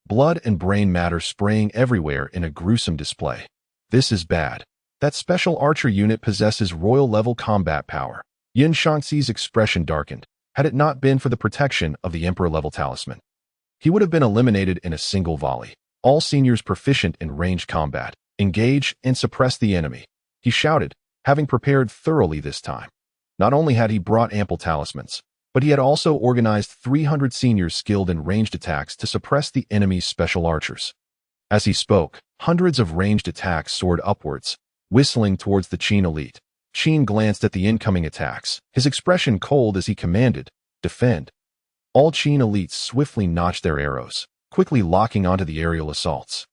Speaker 1: Blood and brain matter spraying everywhere in a gruesome display. This is bad. That special archer unit possesses royal-level combat power. Yuan Shangxi's expression darkened. Had it not been for the protection of the emperor-level talisman, he would have been eliminated in a single volley. All seniors proficient in ranged combat, engage and suppress the enemy. He shouted, having prepared thoroughly this time. Not only had he brought ample talismans, but he had also organized 300 seniors skilled in ranged attacks to suppress the enemy's special archers. As he spoke, hundreds of ranged attacks soared upwards, whistling towards the Qin elite. Qin glanced at the incoming attacks, his expression cold as he commanded, defend. All Qin elites swiftly notched their arrows, quickly locking onto the aerial assaults.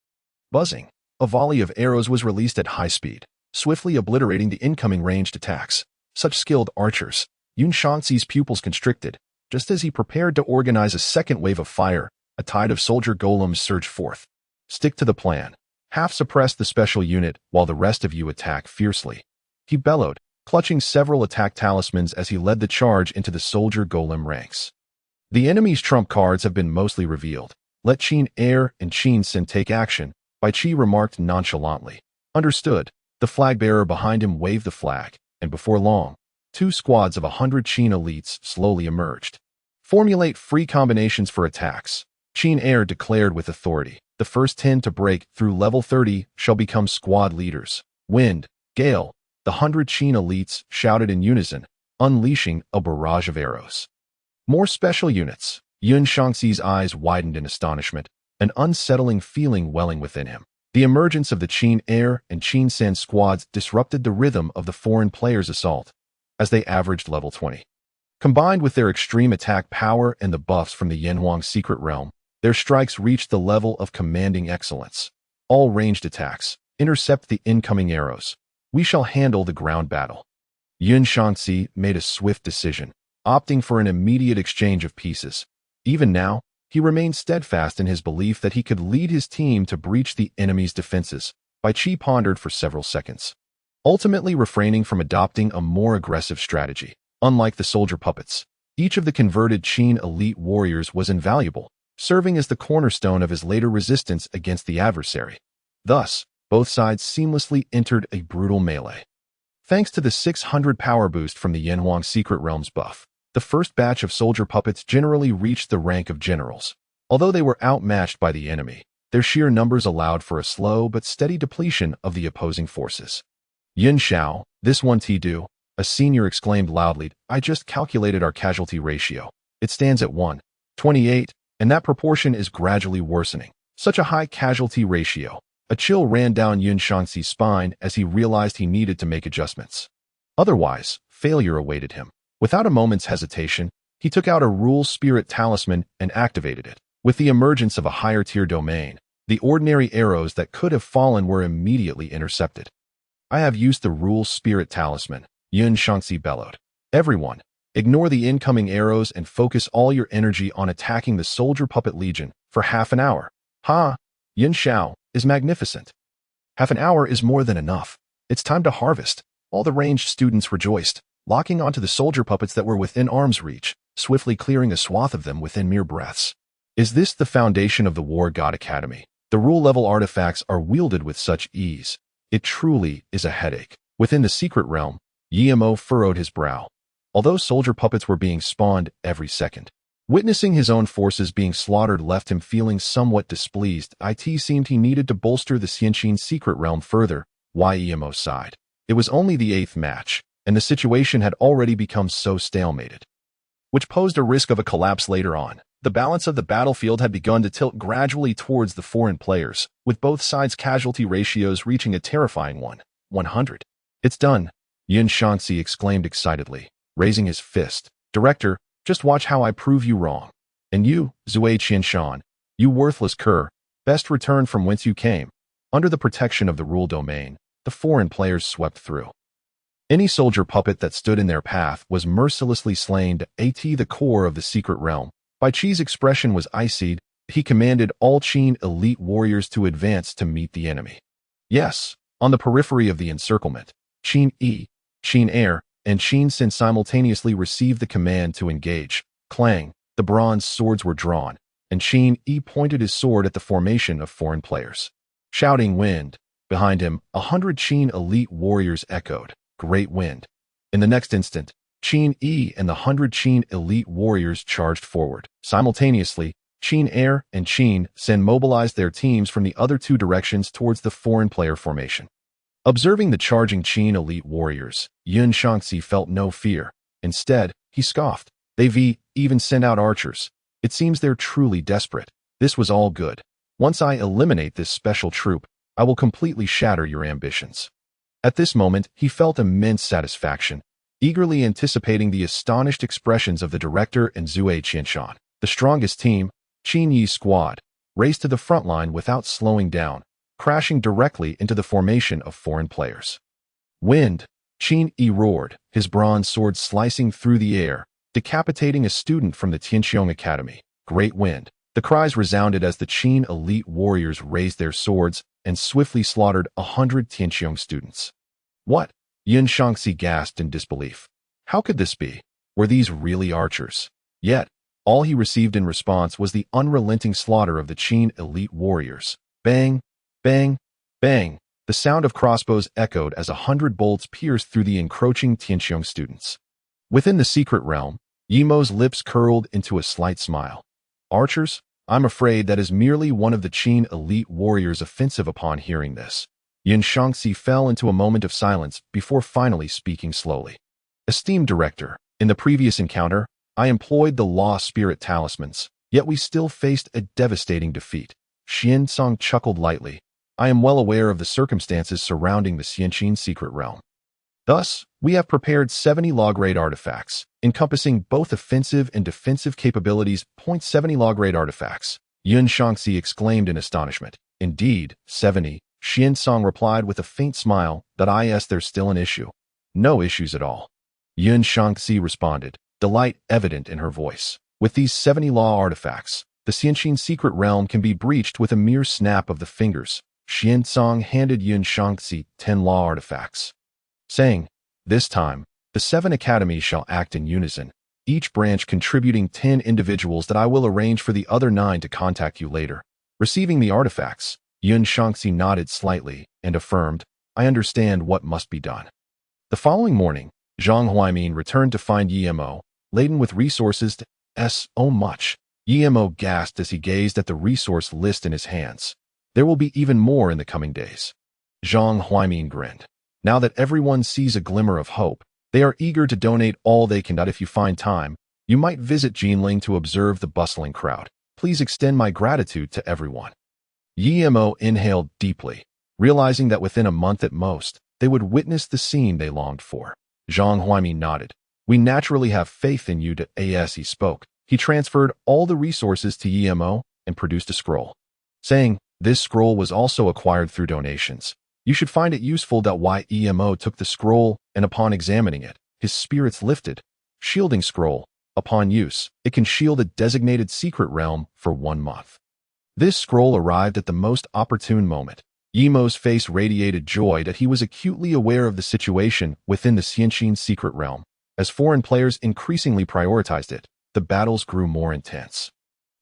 Speaker 1: Buzzing, a volley of arrows was released at high speed, swiftly obliterating the incoming ranged attacks. Such skilled archers, Yuan Shangxi's pupils constricted. Just as he prepared to organize a second wave of fire, a tide of soldier golems surged forth. Stick to the plan. Half suppress the special unit while the rest of you attack fiercely. He bellowed, clutching several attack talismans as he led the charge into the soldier golem ranks. The enemy's trump cards have been mostly revealed. Let Qin err and Qin Xin take action, Bai Qi remarked nonchalantly. Understood. The flag-bearer behind him waved the flag, and before long, 2 squads of 100 Qin elites slowly emerged. Formulate free combinations for attacks, Qin err declared with authority. The first 10 to break through level 30 shall become squad leaders. Wind, gale, the 100 Qin elites shouted in unison, unleashing a barrage of arrows. More special units. Yun Shangxi's eyes widened in astonishment, an unsettling feeling welling within him. The emergence of the Qin err and Qin Xin squads disrupted the rhythm of the foreign players' assault, as they averaged level 20. Combined with their extreme attack power and the buffs from the Yanhuang secret realm, their strikes reached the level of commanding excellence. All ranged attacks, intercept the incoming arrows. We shall handle the ground battle. Yun Shangxi made a swift decision, opting for an immediate exchange of pieces. Even now, he remained steadfast in his belief that he could lead his team to breach the enemy's defenses. Bai Qi pondered for several seconds, ultimately refraining from adopting a more aggressive strategy. Unlike the soldier puppets, each of the converted Qin elite warriors was invaluable, serving as the cornerstone of his later resistance against the adversary. Thus, both sides seamlessly entered a brutal melee. Thanks to the 600 power boost from the Yanhuang secret realm's buff, the first batch of soldier puppets generally reached the rank of generals. Although they were outmatched by the enemy, their sheer numbers allowed for a slow but steady depletion of the opposing forces. Yin Xiao, this one do, a senior exclaimed loudly, I just calculated our casualty ratio. It stands at 1:28, and that proportion is gradually worsening. Such a high casualty ratio. A chill ran down Yun Shangxi's spine as he realized he needed to make adjustments. Otherwise, failure awaited him. Without a moment's hesitation, he took out a Rule Spirit talisman and activated it. With the emergence of a higher-tier domain, the ordinary arrows that could have fallen were immediately intercepted. I have used the Rule Spirit talisman, Yun Shangxi bellowed. Everyone, ignore the incoming arrows and focus all your energy on attacking the soldier puppet legion for half an hour. Ha! Yin Xiao is magnificent. Half an hour is more than enough. It's time to harvest. All the ranged students rejoiced, locking onto the soldier puppets that were within arm's reach, swiftly clearing a swath of them within mere breaths. Is this the foundation of the War God Academy? The rule-level artifacts are wielded with such ease. It truly is a headache. Within the secret realm, Yimo furrowed his brow. Although soldier puppets were being spawned every second, witnessing his own forces being slaughtered left him feeling somewhat displeased. It seemed he needed to bolster the Xianqin secret realm further. Yimo sighed. It was only the 8th match, and the situation had already become so stalemated, which posed a risk of a collapse later on. The balance of the battlefield had begun to tilt gradually towards the foreign players, with both sides' casualty ratios reaching a terrifying 100. It's done, Yun Shangxi exclaimed excitedly, raising his fist. Director, just watch how I prove you wrong. And you, Zui Qianshan, you worthless cur, best return from whence you came. Under the protection of the rule domain, the foreign players swept through. Any soldier puppet that stood in their path was mercilessly slain. At the core of the secret realm, Bai Qi's expression was icy. He commanded all Qin elite warriors to advance to meet the enemy. Yes, on the periphery of the encirclement, Qin Yi, Qin err, and Qin Xin simultaneously received the command to engage. Clang, the bronze swords were drawn, and Qin Yi pointed his sword at the formation of foreign players. Shouting wind. Behind him, 100 Qin elite warriors echoed, great wind. In the next instant, Qin Yi and the 100 Qin elite warriors charged forward. Simultaneously, Qin err and Qin Xin mobilized their teams from the other 2 directions towards the foreign player formation. Observing the charging Qin elite warriors, Yun Shangxi felt no fear. Instead, he scoffed. They've even sent out archers. It seems they're truly desperate. This was all good. Once I eliminate this special troop, I will completely shatter your ambitions. At this moment, he felt immense satisfaction, eagerly anticipating the astonished expressions of the director and Zui Qianshan. The strongest team, Qin Yi's squad, raced to the front line without slowing down, crashing directly into the formation of foreign players. Wind, Qin Yi roared, his bronze sword slicing through the air, decapitating a student from the Tianqiong Academy. Great wind. The cries resounded as the Qin elite warriors raised their swords and swiftly slaughtered 100 Tianqiong students. What? Yun Shangxi gasped in disbelief. How could this be? Were these really archers? Yet, all he received in response was the unrelenting slaughter of the Qin elite warriors. Bang, bang, bang. The sound of crossbows echoed as 100 bolts pierced through the encroaching Tianqiong students. Within the secret realm, Yimo's lips curled into a slight smile. Archers? I'm afraid that is merely one of the Qin elite warriors offensive. Upon hearing this, Yun Shangxi fell into a moment of silence before finally speaking slowly. Esteemed director, in the previous encounter, I employed the law spirit talismans, yet we still faced a devastating defeat. Xian Song chuckled lightly. I am well aware of the circumstances surrounding the Xianqin secret realm. Thus, we have prepared 70 law-grade artifacts, encompassing both offensive and defensive capabilities. 70 law-grade artifacts, Yun Shangxi exclaimed in astonishment. Indeed, 70, Xian Song replied with a faint smile. There's still an issue. No issues at all. Yun Shangxi responded, delight evident in her voice. With these 70 law artifacts, the Xianqin secret realm can be breached with a mere snap of the fingers. Xian Song handed Yun Shangxi 10 law artifacts, saying, this time, the 7 academies shall act in unison, each branch contributing 10 individuals that I will arrange for the other 9 to contact you later. Receiving the artifacts, Yun Shangxi nodded slightly and affirmed, I understand what must be done. The following morning, Zhang Huaimin returned to find Yimo, laden with resources to so much. Yimo gasped as he gazed at the resource list in his hands. There will be even more in the coming days. Zhang Huaimin grinned. Now that everyone sees a glimmer of hope, they are eager to donate all they can. If you find time, you might visit Jinling to observe the bustling crowd. Please extend my gratitude to everyone. Yimo inhaled deeply, realizing that within a month at most, they would witness the scene they longed for. Zhang Huaimin nodded. We naturally have faith in you. As he spoke, he transferred all the resources to Yimo and produced a scroll, saying, this scroll was also acquired through donations. You should find it useful. Yimo took the scroll, and upon examining it, his spirits lifted. Shielding scroll. Upon use, it can shield a designated secret realm for 1 month. This scroll arrived at the most opportune moment. Yimo's face radiated joy that he was acutely aware of the situation within the Xianqin secret realm. As foreign players increasingly prioritized it, the battles grew more intense.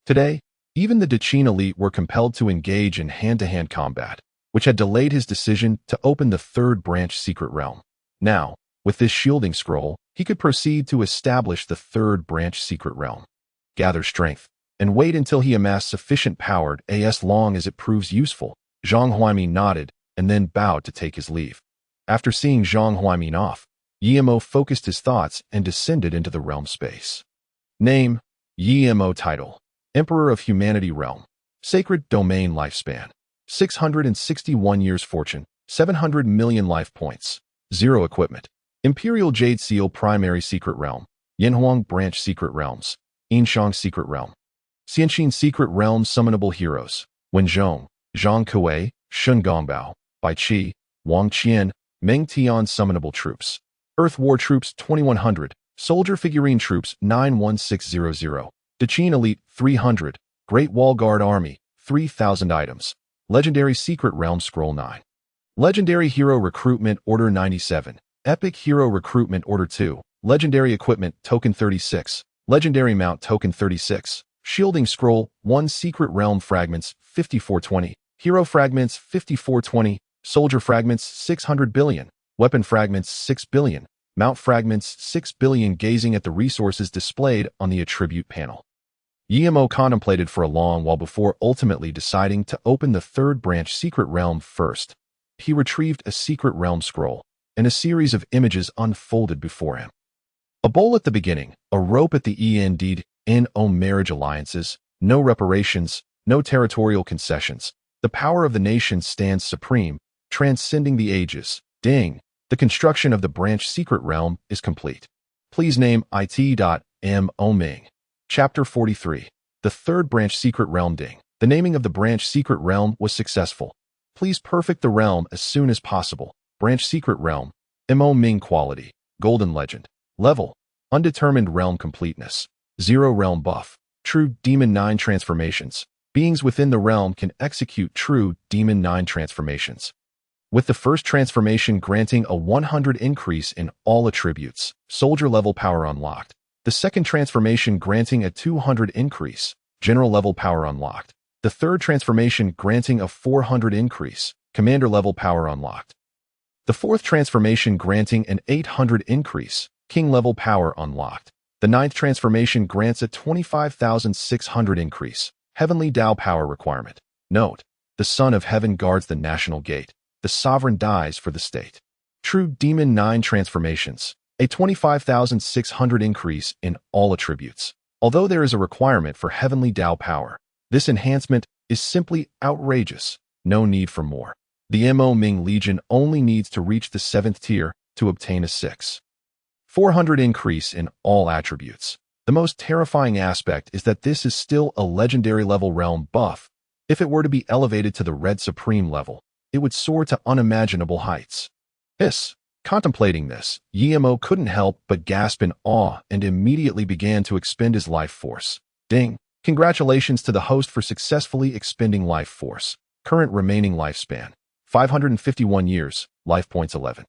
Speaker 1: Today, even the Qin elite were compelled to engage in hand-to-hand combat, which had delayed his decision to open the 3rd branch secret realm. Now, with this shielding scroll, he could proceed to establish the 3rd branch secret realm. Gather strength, and wait until he amassed sufficient power as long as it proves useful. Zhang Huaimin nodded, and then bowed to take his leave. After seeing Zhang Huaimin off, Yimo focused his thoughts and descended into the realm space. Name, Yimo. Title, Emperor of Humanity Realm. Sacred Domain. Lifespan, 661 years. Fortune, 700 million life points. 0 equipment. Imperial Jade Seal. Primary Secret Realm. Yanhuang Branch Secret Realms. Yinshang Secret Realm. Xianqin Secret Realm. Summonable Heroes. Wenzhong, Zhang Kuei, Shun Gongbao, Bai Qi, Wang Qian, Meng Tian. Summonable Troops. Earth War Troops 2100, Soldier Figurine Troops 91600, Qin Elite 300, Great Wall Guard Army 3000 items. Legendary Secret Realm Scroll 9. Legendary Hero Recruitment Order 97, Epic Hero Recruitment Order 2, Legendary Equipment Token 36, Legendary Mount Token 36, Shielding Scroll 1. Secret Realm Fragments 5420, Hero Fragments 5420, Soldier Fragments 600 billion, Weapon Fragments 6 billion, Mount Fragments 6 billion. Gazing at the resources displayed on the attribute panel, Yimo contemplated for a long while before ultimately deciding to open the 3rd branch secret realm first. He retrieved a secret realm scroll, and a series of images unfolded before him. A bowl at the beginning, a rope at the end. No marriage alliances, no reparations, no territorial concessions. The power of the nation stands supreme, transcending the ages. Ding. The construction of the branch secret realm is complete. Please name it.mo Ming. Chapter 43. The 3rd branch secret realm. Ding. The naming of the branch secret realm was successful. Please perfect the realm as soon as possible. Branch secret realm. Mo Ming. Quality, Golden Legend. Level, Undetermined. Realm completeness, 0 realm buff. True Demon 9 transformations. Beings within the realm can execute true Demon 9 transformations. with the first transformation granting a 100 increase in all attributes, soldier level power unlocked. The second transformation granting a 200 increase, general level power unlocked. The third transformation granting a 400 increase, commander level power unlocked. The fourth transformation granting an 800 increase, king level power unlocked. The ninth transformation grants a 25,600 increase, heavenly Tao power requirement. Note, the Son of Heaven guards the national gate. The sovereign dies for the state. True Demon 9 transformations, a 25,600 increase in all attributes. Although there is a requirement for heavenly Tao power, this enhancement is simply outrageous. No need for more. The Mo Ming Legion only needs to reach the 7th tier to obtain a 400 increase in all attributes. The most terrifying aspect is that this is still a legendary level realm buff. If it were to be elevated to the Red Supreme level, it would soar to unimaginable heights. Contemplating this, Mo couldn't help but gasp in awe and immediately began to expend his life force. Ding! Congratulations to the host for successfully expending life force. Current remaining lifespan, 551 years, life points 11.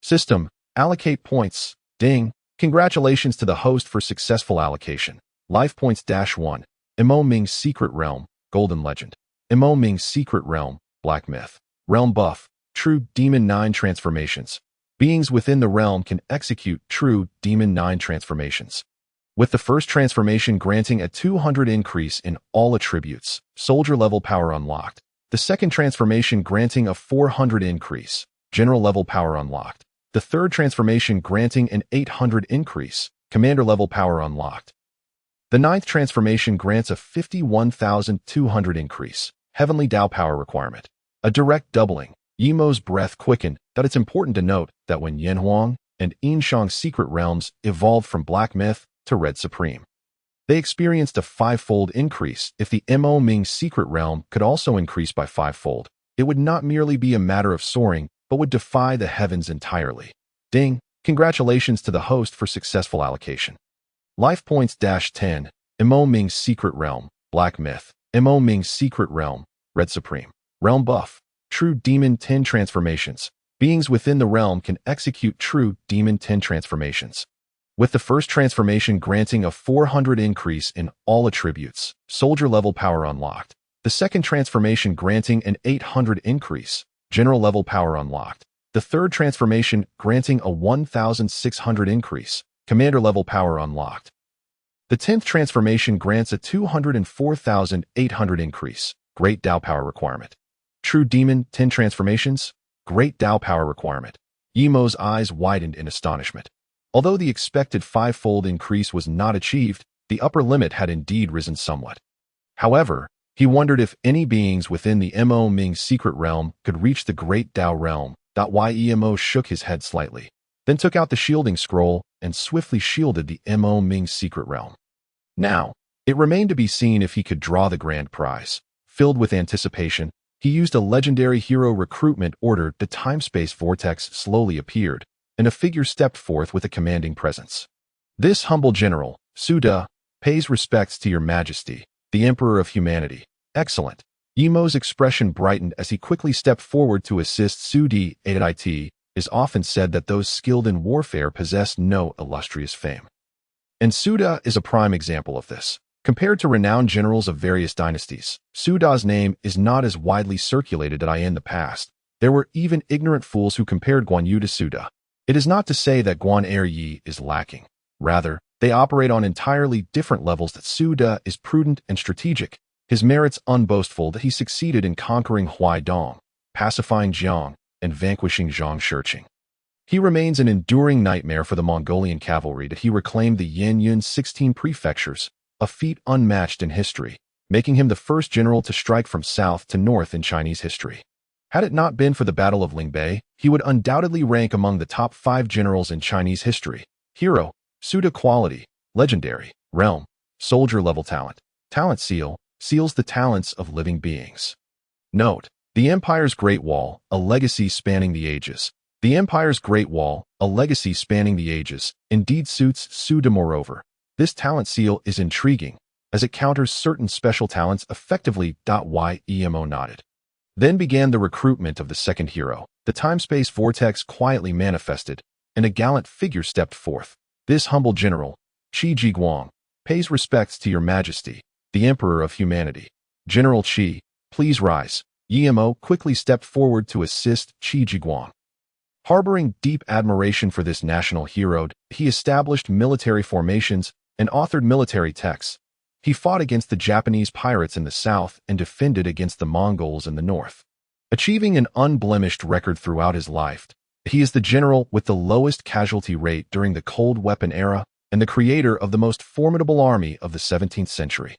Speaker 1: System, allocate points. Ding! Congratulations to the host for successful allocation. Life points -1. Mo Ming's Secret Realm, Golden Legend. Mo Ming's Secret Realm, Black Myth. Realm buff, True Demon 9 transformations. Beings within the realm can execute True Demon 9 transformations, with the first transformation granting a 200 increase in all attributes, soldier level power unlocked. The second transformation granting a 400 increase, general level power unlocked. The third transformation granting an 800 increase, commander level power unlocked. The ninth transformation grants a 51,200 increase, heavenly Tao power requirement. A direct doubling. Mo's breath quickened. That it's important to note that when Yanhuang and Yinshang's secret realms evolved from Black Myth to Red Supreme, they experienced a 5-fold increase. If the Mo Ming secret realm could also increase by 5-fold, it would not merely be a matter of soaring, but would defy the heavens entirely. Ding! Congratulations to the host for successful allocation. Life points -10. Mo Ming's Secret Realm, Black Myth. Mo Ming's Secret Realm, Red Supreme. Realm buff, True Demon 10 transformations. Beings within the realm can execute True Demon 10 transformations, with the first transformation granting a 400 increase in all attributes, soldier level power unlocked. The second transformation granting an 800 increase, general level power unlocked. The third transformation granting a 1,600 increase, commander level power unlocked. The 10th transformation grants a 204,800 increase, Great Tao power requirement. True Demon 10 transformations, Great Tao power requirement. Mo's eyes widened in astonishment. Although the expected 5-fold increase was not achieved, the upper limit had indeed risen somewhat. However, he wondered if any beings within the Mo Ming secret realm could reach the Great Tao realm. Mo shook his head slightly, then took out the shielding scroll and swiftly shielded the Mo Ming secret realm. Now, it remained to be seen if he could draw the grand prize. Filled with anticipation, he used a legendary hero recruitment order. The time-space vortex slowly appeared, and a figure stepped forth with a commanding presence. This humble general, Su De, pays respects to your majesty, the Emperor of Humanity. Excellent. Mo's expression brightened as he quickly stepped forward to assist Su De. It is often said that those skilled in warfare possess no illustrious fame, and Su De is a prime example of this. Compared to renowned generals of various dynasties, Su De's name is not as widely circulated as in the past. There were even ignorant fools who compared Guan Yu to Su De. It is not to say that Guan Yi is lacking. Rather, they operate on entirely different levels. That Su De is prudent and strategic. His merits unboastful that he succeeded in conquering Huaidong, pacifying Jiang, and vanquishing Zhang Shiqing. He remains an enduring nightmare for the Mongolian cavalry. That he reclaimed the Yanyun 16 prefectures, a feat unmatched in history, making him the first general to strike from south to north in Chinese history. Had it not been for the Battle of Lingbei, he would undoubtedly rank among the top 5 generals in Chinese history. Hero, Su De quality, legendary, realm, soldier level talent. Talent seal, seals the talents of living beings. Note, the Empire's Great Wall, a legacy spanning the ages. The Empire's Great Wall, a legacy spanning the ages, indeed suits Su De. Moreover, this talent seal is intriguing, as it counters certain special talents effectively. Mo nodded. Then began the recruitment of the second hero. The time-space vortex quietly manifested, and a gallant figure stepped forth. This humble general, Qi Jiguang, pays respects to your majesty, the Emperor of humanity. General Qi, please rise. Emo quickly stepped forward to assist Qi Jiguang. Harboring deep admiration for this national hero, he established military formations and authored military texts. He fought against the Japanese pirates in the south and defended against the Mongols in the north. Achieving an unblemished record throughout his life, he is the general with the lowest casualty rate during the Cold Weapon era and the creator of the most formidable army of the 17th century.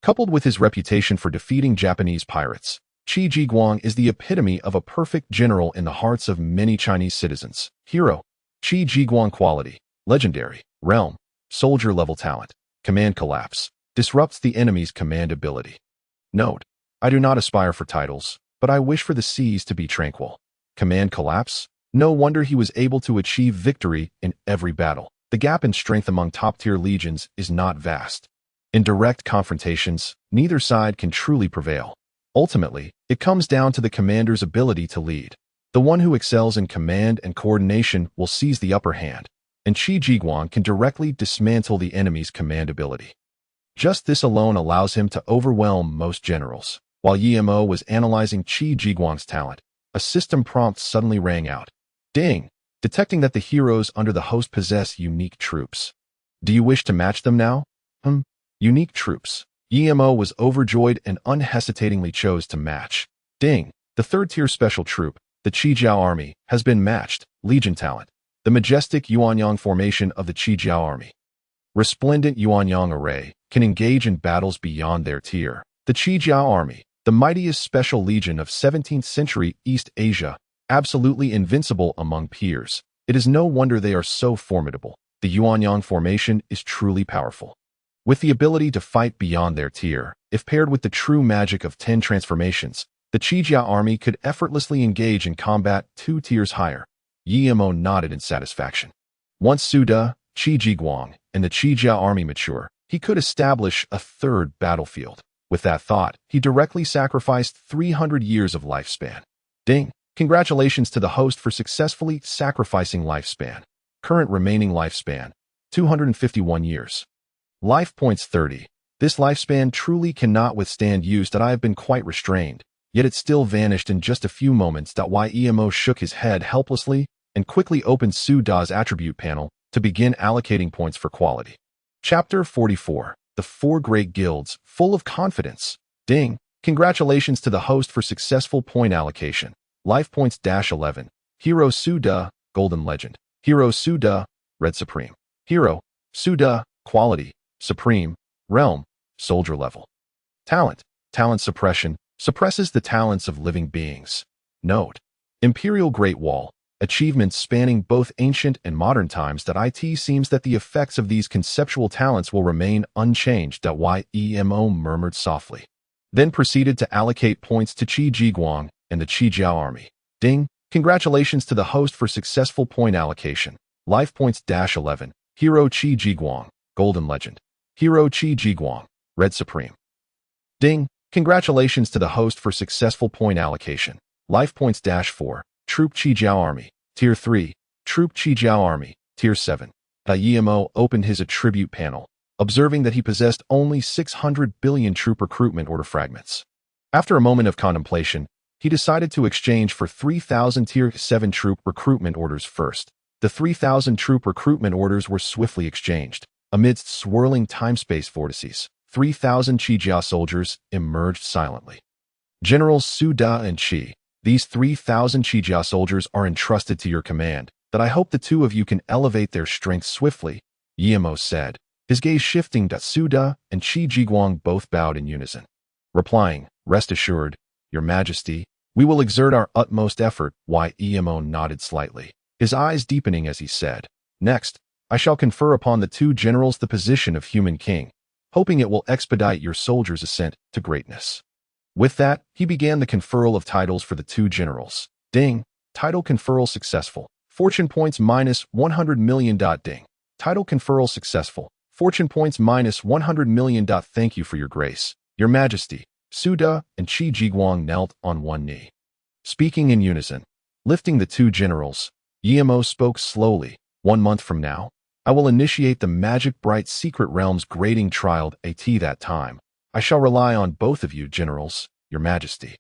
Speaker 1: Coupled with his reputation for defeating Japanese pirates, Qi Jiguang is the epitome of a perfect general in the hearts of many Chinese citizens. Hero, Qi Jiguang quality, legendary, realm, soldier-level talent, command collapse, disrupts the enemy's command ability. Note, I do not aspire for titles, but I wish for the seas to be tranquil. Command collapse? No wonder he was able to achieve victory in every battle. The gap in strength among top-tier legions is not vast. In direct confrontations, neither side can truly prevail. Ultimately, it comes down to the commander's ability to lead. The one who excels in command and coordination will seize the upper hand, and Qi Jiguang can directly dismantle the enemy's command ability. Just this alone allows him to overwhelm most generals. While Emo was analyzing Qi Jiguang's talent, a system prompt suddenly rang out. Ding! Detecting that the heroes under the host possess unique troops. Do you wish to match them now? Unique troops. Emo was overjoyed and unhesitatingly chose to match. Ding! The third-tier special troop, the Qijiao Army, has been matched. Legion talent. The majestic Yuanyang formation of the Qijiao Army. Resplendent Yuanyang array can engage in battles beyond their tier. The Qijiao Army, the mightiest special legion of 17th century East Asia, absolutely invincible among peers. It is no wonder they are so formidable. The Yuanyang formation is truly powerful. With the ability to fight beyond their tier, if paired with the true magic of 10 transformations, the Qijiao Army could effortlessly engage in combat 2 tiers higher. Emo nodded in satisfaction. Once Suda, Qi Jiguang, and the Qijiao Army mature, he could establish a third battlefield. With that thought, he directly sacrificed 300 years of lifespan. Ding! Congratulations to the host for successfully sacrificing lifespan. Current remaining lifespan, 251 years. Life points 30. This lifespan truly cannot withstand use that I have been quite restrained, yet it still vanished in just a few moments. Emo shook his head helplessly and quickly opened Suda's attribute panel to begin allocating points for quality. Chapter 44. The 4 Great Guilds, full of confidence. Ding! Congratulations to the host for successful point allocation. Life points -11. Hero Suda, Golden Legend. Hero Suda, Red Supreme. Hero Suda, Quality, Supreme. Realm, Soldier level. Talent, Talent Suppression, suppresses the talents of living beings. Note, Imperial Great Wall, achievements spanning both ancient and modern times. It seems that the effects of these conceptual talents will remain unchanged. Emo murmured softly. Then proceeded to allocate points to Qi Jiguang and the Qijiao Army. Ding! Congratulations to the host for successful point allocation. Life points -11. Hero Qi Jiguang, Golden Legend. Hero Qi Jiguang, Red Supreme. Ding! Congratulations to the host for successful point allocation. Life points -4. Troop Qijiao Army, Tier 3. Troop Qijiao Army, Tier 7. Emo opened his attribute panel, observing that he possessed only 600 billion troop recruitment order fragments. After a moment of contemplation, he decided to exchange for 3,000 Tier 7 troop recruitment orders first. The 3,000 troop recruitment orders were swiftly exchanged. Amidst swirling time-space vortices, 3,000 Qijiao soldiers emerged silently. Generals Suda and Qi, these 3,000 Qijiao soldiers are entrusted to your command, that I hope the two of you can elevate their strength swiftly, Emo said, his gaze shifting. Suda and Qi Jiguang both bowed in unison, replying, "Rest assured, Your Majesty, we will exert our utmost effort." Emo nodded slightly, his eyes deepening as he said, "Next, I shall confer upon the 2 generals the position of human king, hoping it will expedite your soldiers' ascent to greatness." With that, he began the conferral of titles for the 2 generals. Ding! Title conferral successful. Fortune points -100 million. Ding! Title conferral successful. Fortune points -100 million. Thank you for your grace, Your Majesty. Su De and Qi Jiguang knelt on one knee. Speaking in unison, lifting the two generals, Yemo spoke slowly. 1 month from now, I will initiate the magic bright secret realms grading trial at that time. I shall rely on both of you, generals, your majesty.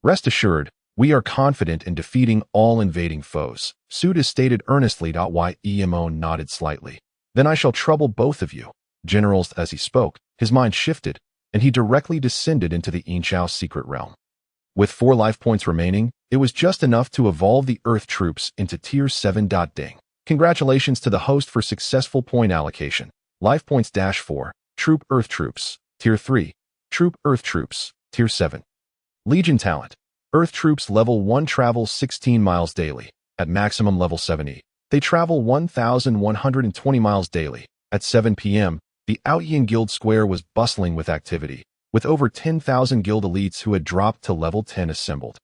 Speaker 1: Rest assured, we are confident in defeating all invading foes, Su De stated earnestly. Yemo nodded slightly. Then I shall trouble both of you, generals. As he spoke, his mind shifted, and he directly descended into the Inchao secret realm. With 4 life points remaining, it was just enough to evolve the Earth troops into Tier 7. Ding. Congratulations to the host for successful point allocation. Life points -4, Troop Earth Troops, Tier 3, Troop Earth Troops, Tier 7. Legion Talent. Earth Troops Level 1 travel 16 miles daily. At maximum level 70, they travel 1,120 miles daily. At 7 p.m., the Outyin Guild Square was bustling with activity, with over 10,000 guild elites who had dropped to level 10 assembled.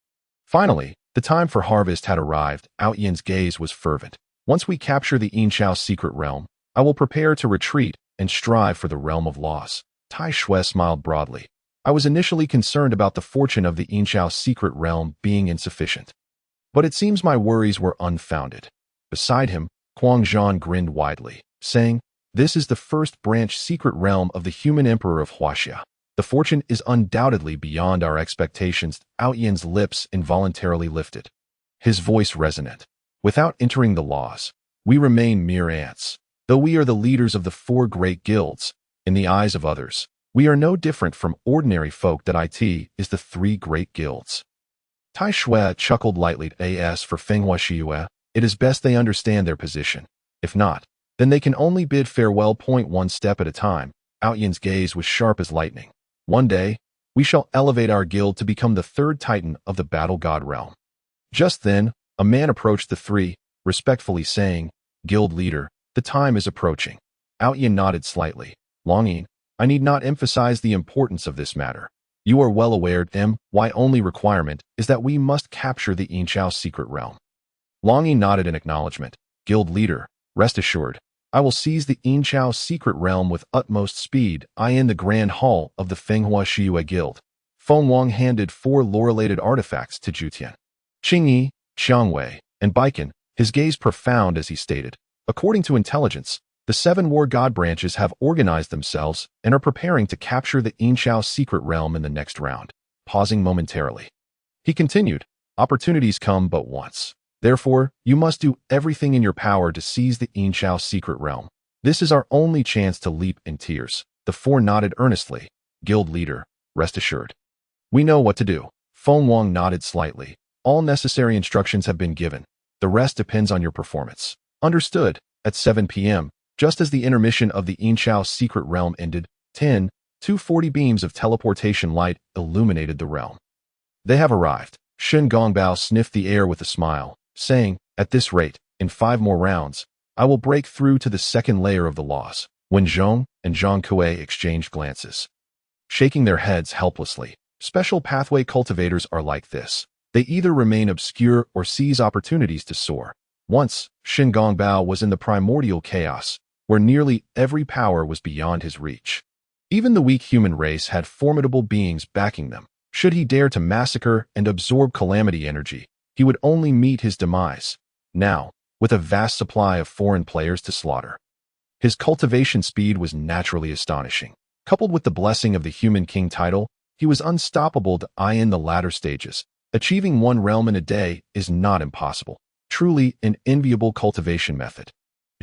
Speaker 1: Finally, the time for harvest had arrived. Outyin's gaze was fervent. Once we capture the Inchao secret realm, I will prepare to retreat and strive for the realm of loss. Tai Shui smiled broadly. I was initially concerned about the fortune of the Inchao secret realm being insufficient, but it seems my worries were unfounded. Beside him, Kuang Zhan grinned widely, saying, "This is the first branch secret realm of the human emperor of Huaxia. The fortune is undoubtedly beyond our expectations." Outyin's lips involuntarily lifted, his voice resonant. Without entering the laws, we remain mere ants. Though we are the leaders of the 4 great guilds, in the eyes of others, we are no different from ordinary folk. It is the 3 great guilds. Tai Shui chuckled lightly. As for Fenghua Xiue, it is best they understand their position. If not, then they can only bid farewell. 1 step at a time. Outyin's gaze was sharp as lightning. One day, we shall elevate our guild to become the 3rd titan of the battle god realm. Just then, a man approached the 3, respectfully saying, "Guild leader, the time is approaching." Outyin nodded slightly. "Longyin, I need not emphasize the importance of this matter. You are well aware, my only requirement is that we must capture the Inchao secret realm." Longyin nodded in acknowledgement. "Guild leader, rest assured, I will seize the Inchao secret realm with utmost speed." In the grand hall of the Fenghua Xiue Guild, Feng Wang handed 4 laurelated artifacts to Jutian. Qingyi, Xiangwei, and Baikan, his gaze profound as he stated, "According to intelligence, the 7 war god branches have organized themselves and are preparing to capture the Inchao secret realm in the next round." Pausing momentarily, he continued, "Opportunities come but once. Therefore, you must do everything in your power to seize the Inchao secret realm. This is our only chance to leap in tears." The 4 nodded earnestly. "Guild leader, rest assured, we know what to do." Feng Wang nodded slightly. "All necessary instructions have been given. The rest depends on your performance." "Understood." At 7 p.m., just as the intermission of the Inchao secret realm ended, 240 beams of teleportation light illuminated the realm. "They have arrived." Shen Gongbao sniffed the air with a smile, saying, "At this rate, in 5 more rounds, I will break through to the 2nd layer of the laws." Wen Zhong and Zhang Kui exchanged glances, shaking their heads helplessly. Special pathway cultivators are like this. They either remain obscure or seize opportunities to soar. Once, Shen Gongbao was in the primordial chaos, where nearly every power was beyond his reach. Even the weak human race had formidable beings backing them. Should he dare to massacre and absorb calamity energy, he would only meet his demise. Now, with a vast supply of foreign players to slaughter, his cultivation speed was naturally astonishing. Coupled with the blessing of the Human King title, he was unstoppable in the latter stages. Achieving 1 realm in a day is not impossible. Truly an enviable cultivation method.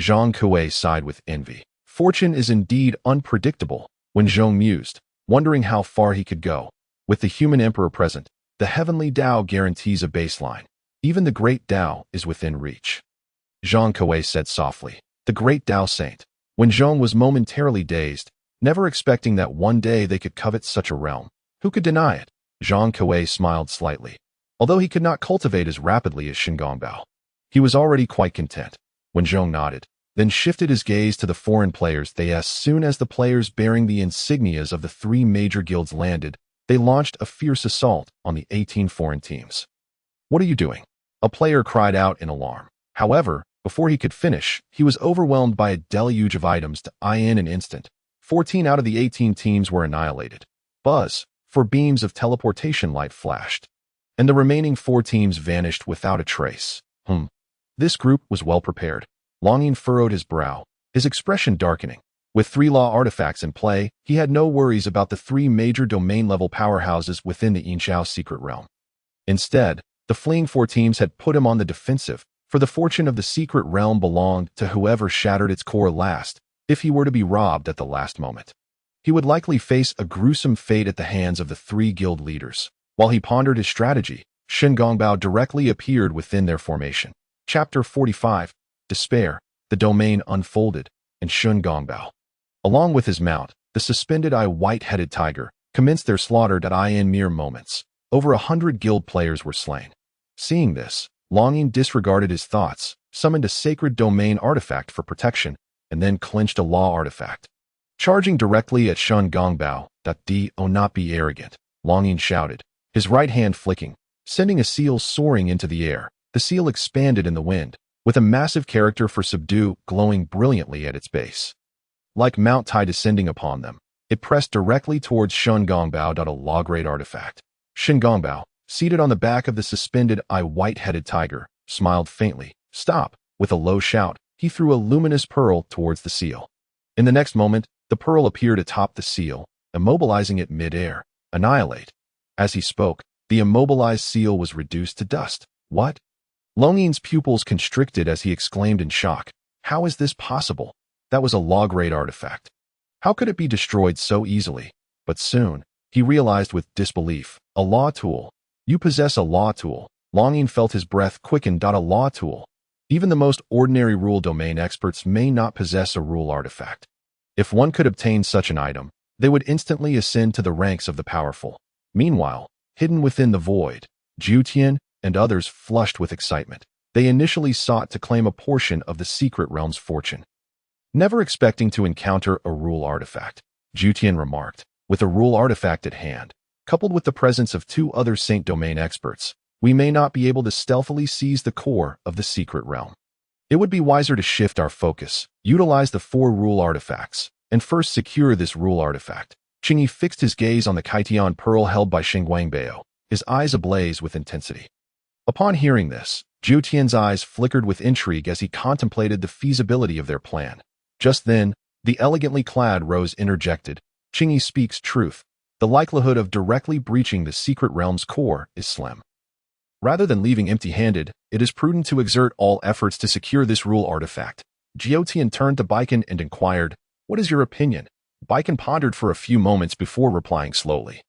Speaker 1: Zhang Kui sighed with envy. Fortune is indeed unpredictable. When Zhong mused, wondering how far he could go. With the human emperor present, the heavenly Tao guarantees a baseline. Even the great Tao is within reach. Zhang Kui said softly, "The great Tao saint." When Zhong was momentarily dazed, never expecting that one day they could covet such a realm. Who could deny it? Zhang Kui smiled slightly. Although he could not cultivate as rapidly as Shen Gongbao, he was already quite content. When Zhong nodded, then shifted his gaze to the foreign players. As soon as the players bearing the insignias of the 3 major guilds landed, they launched a fierce assault on the 18 foreign teams. "What are you doing?" a player cried out in alarm. However, before he could finish, he was overwhelmed by a deluge of items in an instant. 14 out of the 18 teams were annihilated. Buzz, 4 beams of teleportation light flashed, and the remaining 4 teams vanished without a trace. This group was well prepared. Longing furrowed his brow, his expression darkening. With 3 law artifacts in play, he had no worries about the 3 major domain-level powerhouses within the Inxiao secret realm. Instead, the fleeing 4 teams had put him on the defensive, for the fortune of the secret realm belonged to whoever shattered its core last. If he were to be robbed at the last moment, he would likely face a gruesome fate at the hands of the 3 guild leaders. While he pondered his strategy, Shen Gongbao directly appeared within their formation. Chapter 45, Despair. The domain unfolded, and Shen Gongbao, along with his mount, the suspended white-headed tiger, commenced their slaughter in mere moments. Over 100 guild players were slain. Seeing this, Longing disregarded his thoughts, summoned a sacred domain artifact for protection, and then clenched a law artifact. Charging directly at Shen Gongbao, "Do not be arrogant," Longing shouted, his right hand flicking, sending a seal soaring into the air. The seal expanded in the wind, with a massive character for subdue glowing brilliantly at its base. Like Mount Tai descending upon them, it pressed directly towards Shen Gongbao. A law-grade artifact. Shen Gongbao, seated on the back of the suspended white-headed tiger, smiled faintly. "Stop!" With a low shout, he threw a luminous pearl towards the seal. In the next moment, the pearl appeared atop the seal, immobilizing it mid-air. "Annihilate." As he spoke, the immobilized seal was reduced to dust. "What?" Longing's pupils constricted as he exclaimed in shock. "How is this possible? That was a law-grade artifact. How could it be destroyed so easily?" But soon, he realized with disbelief. "A law tool. You possess a law tool." Longing felt his breath quicken. "A law tool. Even the most ordinary rule domain experts may not possess a rule artifact. If one could obtain such an item, they would instantly ascend to the ranks of the powerful." Meanwhile, hidden within the void, Zhu Tian and others flushed with excitement. They initially sought to claim a portion of the secret realm's fortune, never expecting to encounter a rule artifact. Zhu Tian remarked, "With a rule artifact at hand, coupled with the presence of 2 other Saint Domain experts, we may not be able to stealthily seize the core of the secret realm. It would be wiser to shift our focus, utilize the 4 rule artifacts, and first secure this rule artifact." Qingyi fixed his gaze on the Kaitian pearl held by Shen Gongbao, his eyes ablaze with intensity. Upon hearing this, Zhu Tian's eyes flickered with intrigue as he contemplated the feasibility of their plan. Just then, the elegantly clad Rose interjected, "Qingyi speaks truth. The likelihood of directly breaching the secret realm's core is slim. Rather than leaving empty-handed, it is prudent to exert all efforts to secure this rule artifact." Zhu Tian turned to Baiken and inquired, "What is your opinion?" Baiken pondered for a few moments before replying slowly,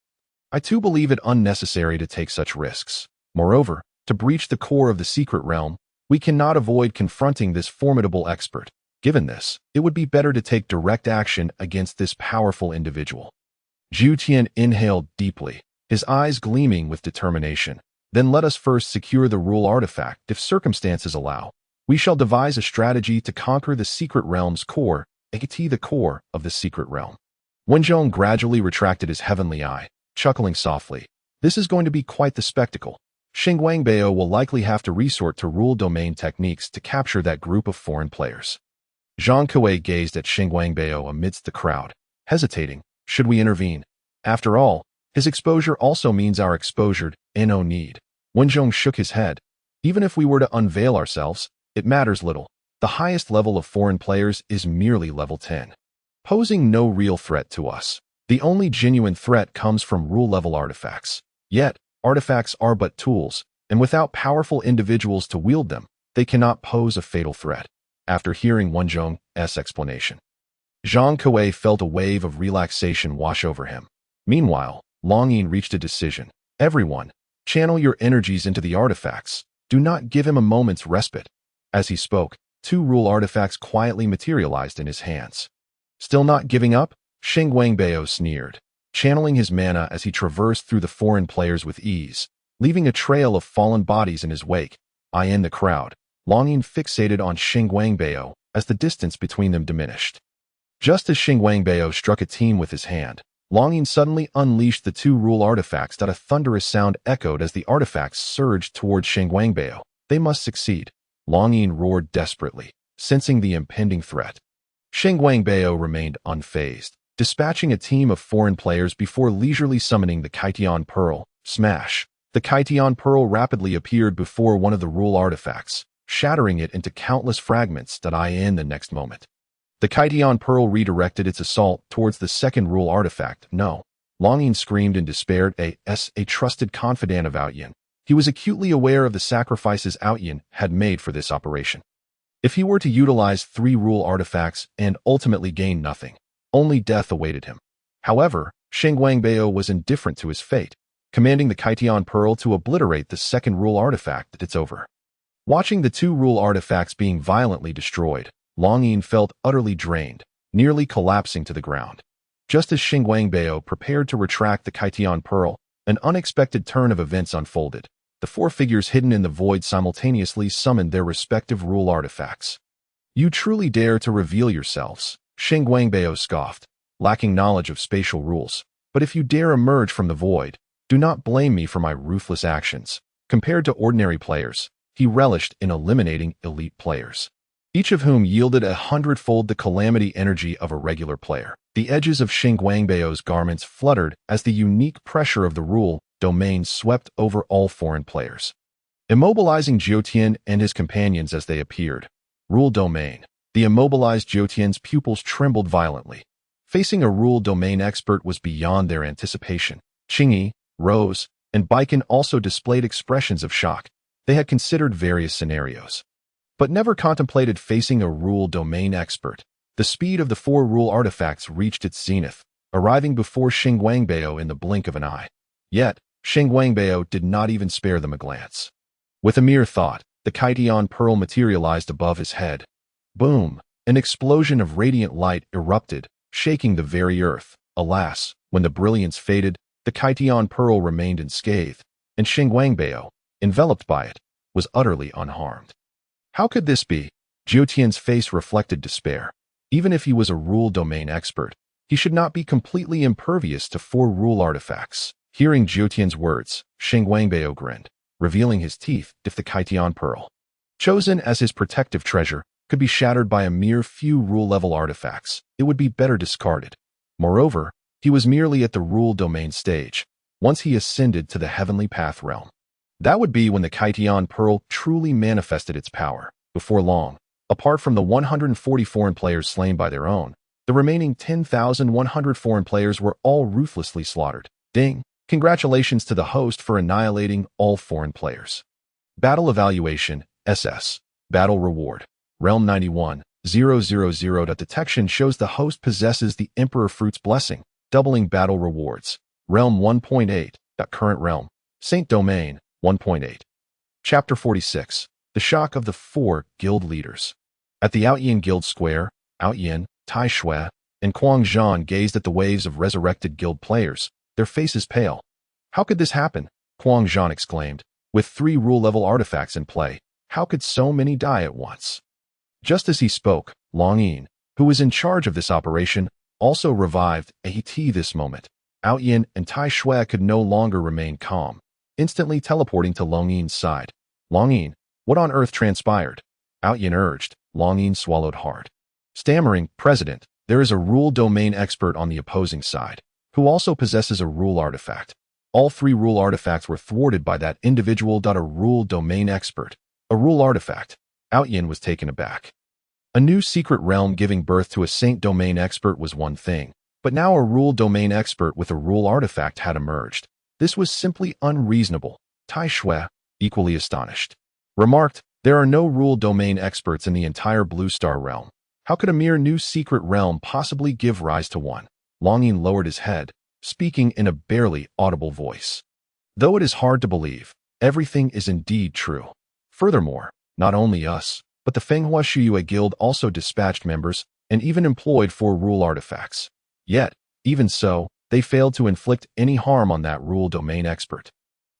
Speaker 1: "I too believe it unnecessary to take such risks. Moreover, to breach the core of the secret realm, we cannot avoid confronting this formidable expert. Given this, it would be better to take direct action against this powerful individual." Zhu Tian inhaled deeply, his eyes gleaming with determination. "Then let us first secure the rule artifact. If circumstances allow, we shall devise a strategy to conquer the secret realm's core, the core of the secret realm." Wenzhong gradually retracted his heavenly eye, chuckling softly. "This is going to be quite the spectacle. Shen Gongbao will likely have to resort to rule domain techniques to capture that group of foreign players." Zhang Kuei gazed at Shen Gongbao amidst the crowd, hesitating. Should we intervene? After all, his exposure also means our exposure. No need. Wenzhong shook his head. "Even if we were to unveil ourselves, it matters little. The highest level of foreign players is merely level 10, posing no real threat to us. The only genuine threat comes from rule-level artifacts. Yet, artifacts are but tools, and without powerful individuals to wield them, they cannot pose a fatal threat." After hearing Wenzhong's explanation, Zhang Kuei felt a wave of relaxation wash over him. Meanwhile, Longing reached a decision. "Everyone, channel your energies into the artifacts. Do not give him a moment's respite." As he spoke, 2 rule artifacts quietly materialized in his hands. Still not giving up? Shen Gongbao sneered, channeling his mana as he traversed through the foreign players with ease, leaving a trail of fallen bodies in his wake. I in the crowd, Longing fixated on Shen Gongbao as the distance between them diminished. Just as Shen Gongbao struck a team with his hand, Longing suddenly unleashed the 2 rule artifacts. A thunderous sound echoed as the artifacts surged towards Shen Gongbao. They must succeed. Longing roared desperately, sensing the impending threat. Shen Gongbao remained unfazed, dispatching a team of foreign players before leisurely summoning the Kytion Pearl. Smash! The Kytion Pearl rapidly appeared before one of the rule artifacts, shattering it into countless fragments. In the next moment, the Kytion Pearl redirected its assault towards the second rule artifact. No. Longin screamed in despair. A trusted confidant of Outyin. He was acutely aware of the sacrifices Outyin had made for this operation. If he were to utilize 3 rule artifacts and ultimately gain nothing, only death awaited him. However, Shangwangbao was indifferent to his fate, commanding the Kytion Pearl to obliterate the second rule artifact. It's over. Watching the 2 rule artifacts being violently destroyed, Longin felt utterly drained, nearly collapsing to the ground. Just as Shangwangbao prepared to retract the Kytion Pearl, an unexpected turn of events unfolded. The 4 figures hidden in the void simultaneously summoned their respective rule artifacts. You truly dare to reveal yourselves, Shangwangbao scoffed, lacking knowledge of spatial rules. But if you dare emerge from the void, do not blame me for my ruthless actions. Compared to ordinary players, he relished in eliminating elite players, each of whom yielded 100-fold the calamity energy of a regular player. The edges of Shangwangbao's garments fluttered as the unique pressure of the rule domain swept over all foreign players, immobilizing Jiutian and his companions as they appeared. Rule domain. The immobilized Jiutian's pupils trembled violently. Facing a rule domain expert was beyond their anticipation. Qingyi, Rose, and Baiken also displayed expressions of shock. They had considered various scenarios, but never contemplated facing a rule domain expert. The speed of the 4 rule artifacts reached its zenith, arriving before Shangwangbao in the blink of an eye. Yet, Shangwangbao did not even spare them a glance. With a mere thought, the Kytion Pearl materialized above his head. Boom! An explosion of radiant light erupted, shaking the very earth. Alas, when the brilliance faded, the Kytion Pearl remained unscathed, and Shangwangbao, enveloped by it, was utterly unharmed. How could this be? Jiutian's face reflected despair. Even if he was a rule domain expert, he should not be completely impervious to 4 rule artifacts. Hearing Jiutian's words, Shangwangbao grinned, revealing his teeth. If the Kytion Pearl, chosen as his protective treasure, could be shattered by a mere few rule-level artifacts, it would be better discarded. Moreover, he was merely at the rule domain stage. Once he ascended to the heavenly path realm, that would be when the Kytion Pearl truly manifested its power. Before long, apart from the 140 foreign players slain by their own, the remaining 10,100 foreign players were all ruthlessly slaughtered. Ding! Congratulations to the host for annihilating all foreign players. Battle Evaluation, SS. Battle Reward. Realm 91, 000. Detection shows the host possesses the Emperor Fruit's blessing, doubling battle rewards. Realm 1.8. Current realm. Saint Domain, 1.8. Chapter 46. The Shock of the 4 Guild Leaders. At the Outyin Guild Square, Outyin, Tai Shui, and Kuang Zhan gazed at the waves of resurrected guild players, their faces pale. How could this happen? Kuang Zhan exclaimed. With 3 rule-level artifacts in play, how could so many die at once? Just as he spoke, Longin, who was in charge of this operation, also revived. This moment, Outyin and Tai Shui could no longer remain calm, instantly teleporting to Longin's side. Longin, what on earth transpired? Outyin urged. Longin swallowed hard, stammering, President, there is a rule domain expert on the opposing side, who also possesses a rule artifact. All 3 rule artifacts were thwarted by that individual. A rule domain expert. A rule artifact. Outyin was taken aback. A new secret realm giving birth to a saint domain expert was one thing, but now a rule domain expert with a rule artifact had emerged. This was simply unreasonable. Tai Shui, equally astonished, remarked, there are no rule domain experts in the entire Blue Star realm. How could a mere new secret realm possibly give rise to one? Longin lowered his head, speaking in a barely audible voice. Though it is hard to believe, everything is indeed true. Furthermore, not only us, but the Fenghua Shuyue Guild also dispatched members and even employed 4 rule artifacts. Yet, even so, they failed to inflict any harm on that rule domain expert.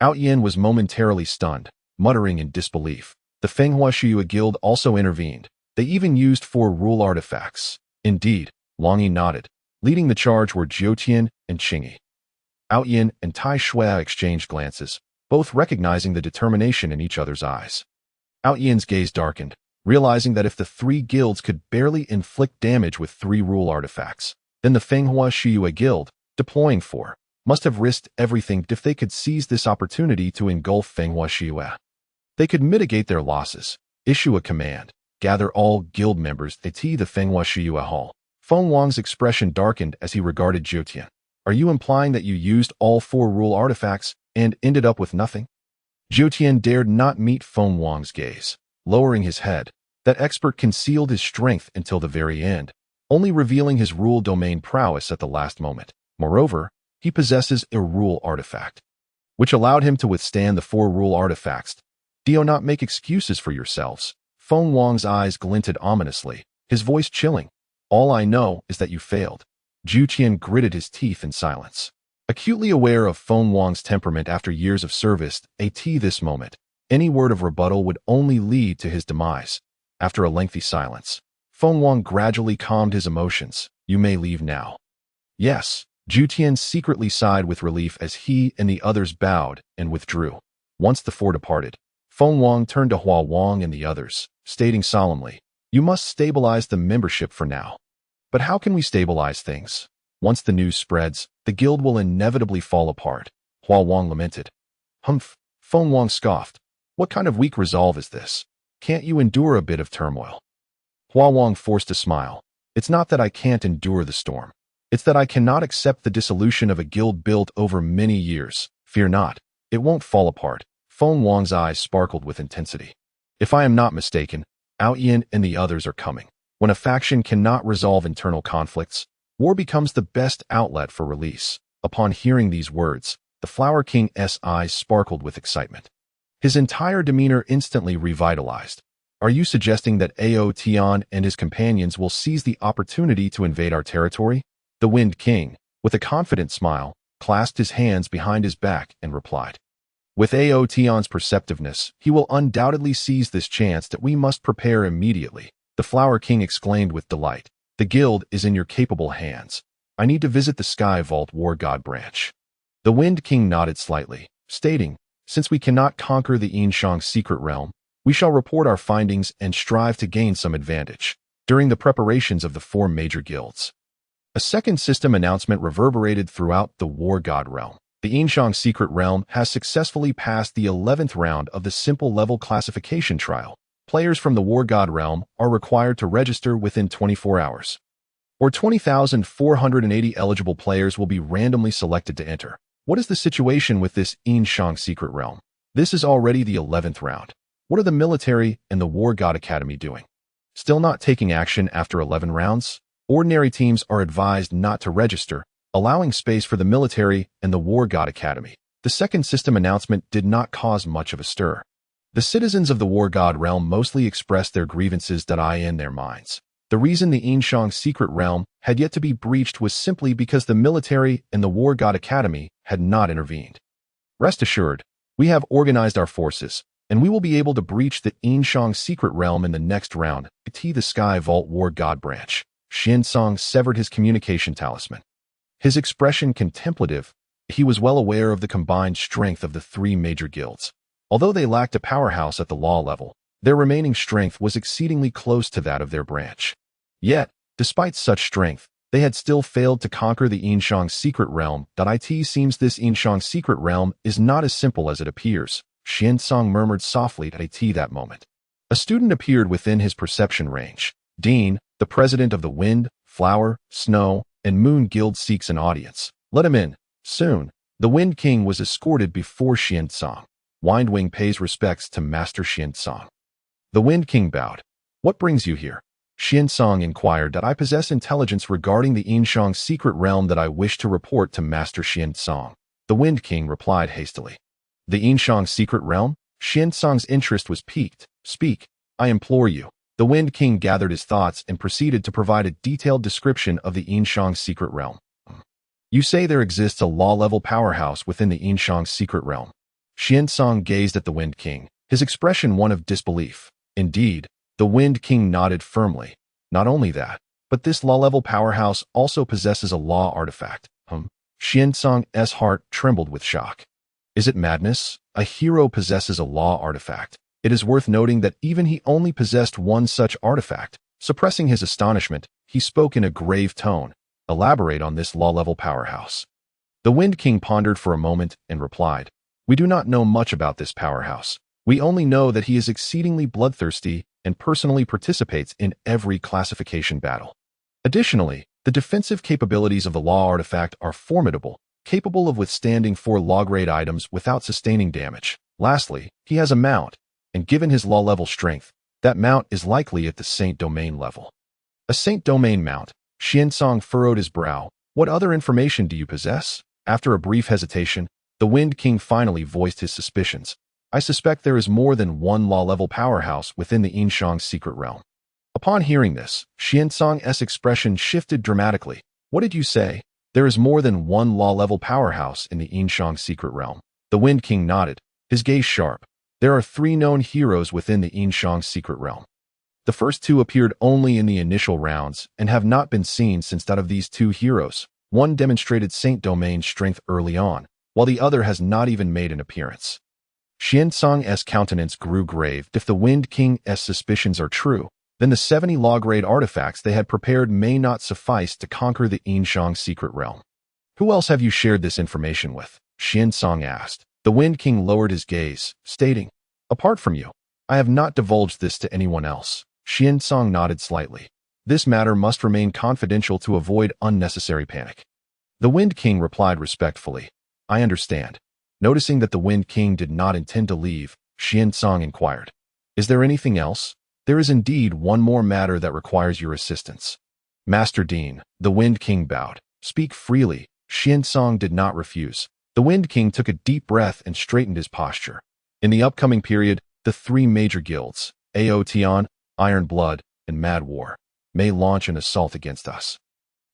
Speaker 1: Outyin was momentarily stunned, muttering in disbelief. The Fenghua Shuyue Guild also intervened. They even used 4 rule artifacts. Indeed, Longin nodded. Leading the charge were Jiutian and Qingyi. Outyin and Tai Shui exchanged glances, both recognizing the determination in each other's eyes. Outyin's gaze darkened, realizing that if the 3 guilds could barely inflict damage with 3 rule artifacts, Then the Fenghua Shiyue Guild, deploying for, must have risked everything if they could seize this opportunity to engulf Fenghua Shiyue. They could mitigate their losses, issue a command, gather all guild members at the Fenghua Shiyue Hall. Feng Wang's expression darkened as he regarded Zhou Tian. Are you implying that you used all 4 rule artifacts and ended up with nothing? Zhou Tian dared not meet Feng Wang's gaze. Lowering his head, that expert concealed his strength until the very end, only revealing his rule domain prowess at the last moment. Moreover, he possesses a rule artifact, which allowed him to withstand the 4 rule artifacts. Do not make excuses for yourselves. Feng Wang's eyes glinted ominously, his voice chilling. All I know is that you failed. Zhou Tian gritted his teeth in silence. Acutely aware of Feng Wang's temperament after years of service, at this moment, any word of rebuttal would only lead to his demise. After a lengthy silence, Feng Wang gradually calmed his emotions. You may leave now. Yes, Zhou Tian secretly sighed with relief as he and the others bowed and withdrew. Once the 4 departed, Feng Wang turned to Hua Wang and the others, stating solemnly, you must stabilize the membership for now. But how can we stabilize things? Once the news spreads, the guild will inevitably fall apart. Hua Wang lamented. Humph, Feng Wang scoffed. What kind of weak resolve is this? Can't you endure a bit of turmoil? Hua Wang forced a smile. It's not that I can't endure the storm. It's that I cannot accept the dissolution of a guild built over many years. Fear not, it won't fall apart. Feng Wang's eyes sparkled with intensity. If I am not mistaken, Ao Yin and the others are coming. When a faction cannot resolve internal conflicts, war becomes the best outlet for release. Upon hearing these words, the Flower King's eyes sparkled with excitement. His entire demeanor instantly revitalized. Are you suggesting that Ao Tian and his companions will seize the opportunity to invade our territory? The Wind King, with a confident smile, clasped his hands behind his back and replied. With Ao Tian's perceptiveness, he will undoubtedly seize this chance that we must prepare immediately. The Flower King exclaimed with delight. The guild is in your capable hands. I need to visit the Sky Vault War God branch. The Wind King nodded slightly, stating, since we cannot conquer the Yinshang secret realm, we shall report our findings and strive to gain some advantage. During the preparations of the 4 major guilds, a second system announcement reverberated throughout the War God realm. The Yinshang secret realm has successfully passed the 11th round of the simple level classification trial. Players from the War God realm are required to register within 24 hours, or 20,480 eligible players will be randomly selected to enter. What is the situation with this Yinshang secret realm? This is already the 11th round. What are the military and the War God Academy doing? Still not taking action after 11 rounds? Ordinary teams are advised not to register, allowing space for the military and the War God Academy. The second system announcement did not cause much of a stir. The citizens of the War God realm mostly expressed their grievances in their minds. The reason the Yinshang secret realm had yet to be breached was simply because the military and the War God Academy had not intervened. Rest assured, we have organized our forces, and we will be able to breach the Yinshang secret realm in the next round. The Sky Vault War God branch. Xin Song severed his communication talisman. His expression contemplative, he was well aware of the combined strength of the 3 major guilds. Although they lacked a powerhouse at the law level, their remaining strength was exceedingly close to that of their branch. Yet, despite such strength, they had still failed to conquer the Yinshang secret realm. It seems this Yinshang secret realm is not as simple as it appears. Xin Song murmured softly at that moment. A student appeared within his perception range. Dean, the president of the Wind, Flower, Snow, and Moon Guild seeks an audience. Let him in. Soon, the Wind King was escorted before Xin Song. Windwing pays respects to Master Xin Song. The Wind King bowed. What brings you here? Xin Song inquired. I possess intelligence regarding the Yinshang secret realm that I wish to report to Master Xin Song. The Wind King replied hastily. The Yinshang secret realm? Xin Song's interest was piqued. Speak, I implore you. The Wind King gathered his thoughts and proceeded to provide a detailed description of the Yinshang secret realm. You say there exists a law-level powerhouse within the Yinshang secret realm. Xin Song gazed at the Wind King, his expression one of disbelief. Indeed, the Wind King nodded firmly. Not only that, but this law-level powerhouse also possesses a law artifact. Xin Song's heart trembled with shock. Is it madness? A hero possesses a law artifact. It is worth noting that even he only possessed one such artifact. Suppressing his astonishment, he spoke in a grave tone. Elaborate on this law-level powerhouse. The Wind King pondered for a moment and replied, "We do not know much about this powerhouse. We only know that he is exceedingly bloodthirsty and personally participates in every classification battle. Additionally, the defensive capabilities of the law artifact are formidable, capable of withstanding 4 law-grade items without sustaining damage. Lastly, he has a mount, and given his law-level strength, that mount is likely at the Saint Domain level." A Saint Domain mount. Xiansong furrowed his brow. "What other information do you possess?" After a brief hesitation, the Wind King finally voiced his suspicions. "I suspect there is more than one law-level powerhouse within the Yinshang's secret realm." Upon hearing this, Xiansong's expression shifted dramatically. "What did you say? There is more than one law-level powerhouse in the Yinshang's secret realm?" The Wind King nodded, his gaze sharp. "There are 3 known heroes within the Yinshang's secret realm. The first 2 appeared only in the initial rounds and have not been seen since. Out of these 2 heroes, one demonstrated Saint Domain strength early on, while the other has not even made an appearance." Xiansong's countenance grew grave. If the Wind King's suspicions are true, then the 70 law-grade artifacts they had prepared may not suffice to conquer the Yinshang secret realm. "Who else have you shared this information with?" Xiansong asked. The Wind King lowered his gaze, stating, "Apart from you, I have not divulged this to anyone else." Xiansong nodded slightly. "This matter must remain confidential to avoid unnecessary panic." The Wind King replied respectfully, "I understand." Noticing that the Wind King did not intend to leave, Xiansong inquired, "Is there anything else?" "There is indeed one more matter that requires your assistance." "Master Dean," the Wind King bowed. "Speak freely." Xiansong did not refuse. The Wind King took a deep breath and straightened his posture. "In the upcoming period, the 3 major guilds, Aotian, Iron Blood, and Mad War, may launch an assault against us.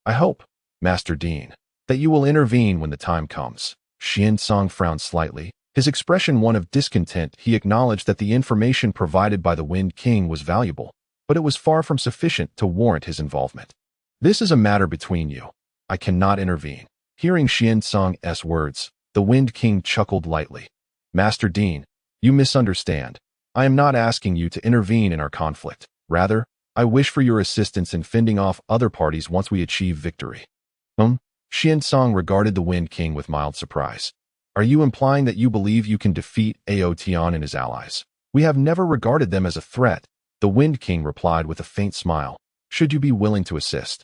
Speaker 1: I hope, Master Dean, that you will intervene when the time comes." Xiansong frowned slightly, his expression one of discontent. He acknowledged that the information provided by the Wind King was valuable, but it was far from sufficient to warrant his involvement. "This is a matter between you. I cannot intervene." Hearing Xiansong's words, the Wind King chuckled lightly. "Master Dean, you misunderstand. I am not asking you to intervene in our conflict. Rather, I wish for your assistance in fending off other parties once we achieve victory." Xiansong regarded the Wind King with mild surprise. "Are you implying that you believe you can defeat Aotian and his allies?" "We have never regarded them as a threat," the Wind King replied with a faint smile. "Should you be willing to assist,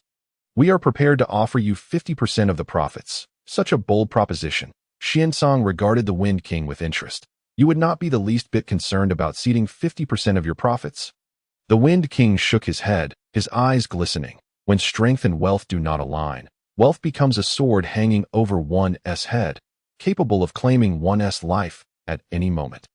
Speaker 1: we are prepared to offer you 50% of the profits." Such a bold proposition. Xiansong regarded the Wind King with interest. "You would not be the least bit concerned about ceding 50% of your profits?" The Wind King shook his head, his eyes glistening. "When strength and wealth do not align, wealth becomes a sword hanging over one's head, capable of claiming one's life at any moment."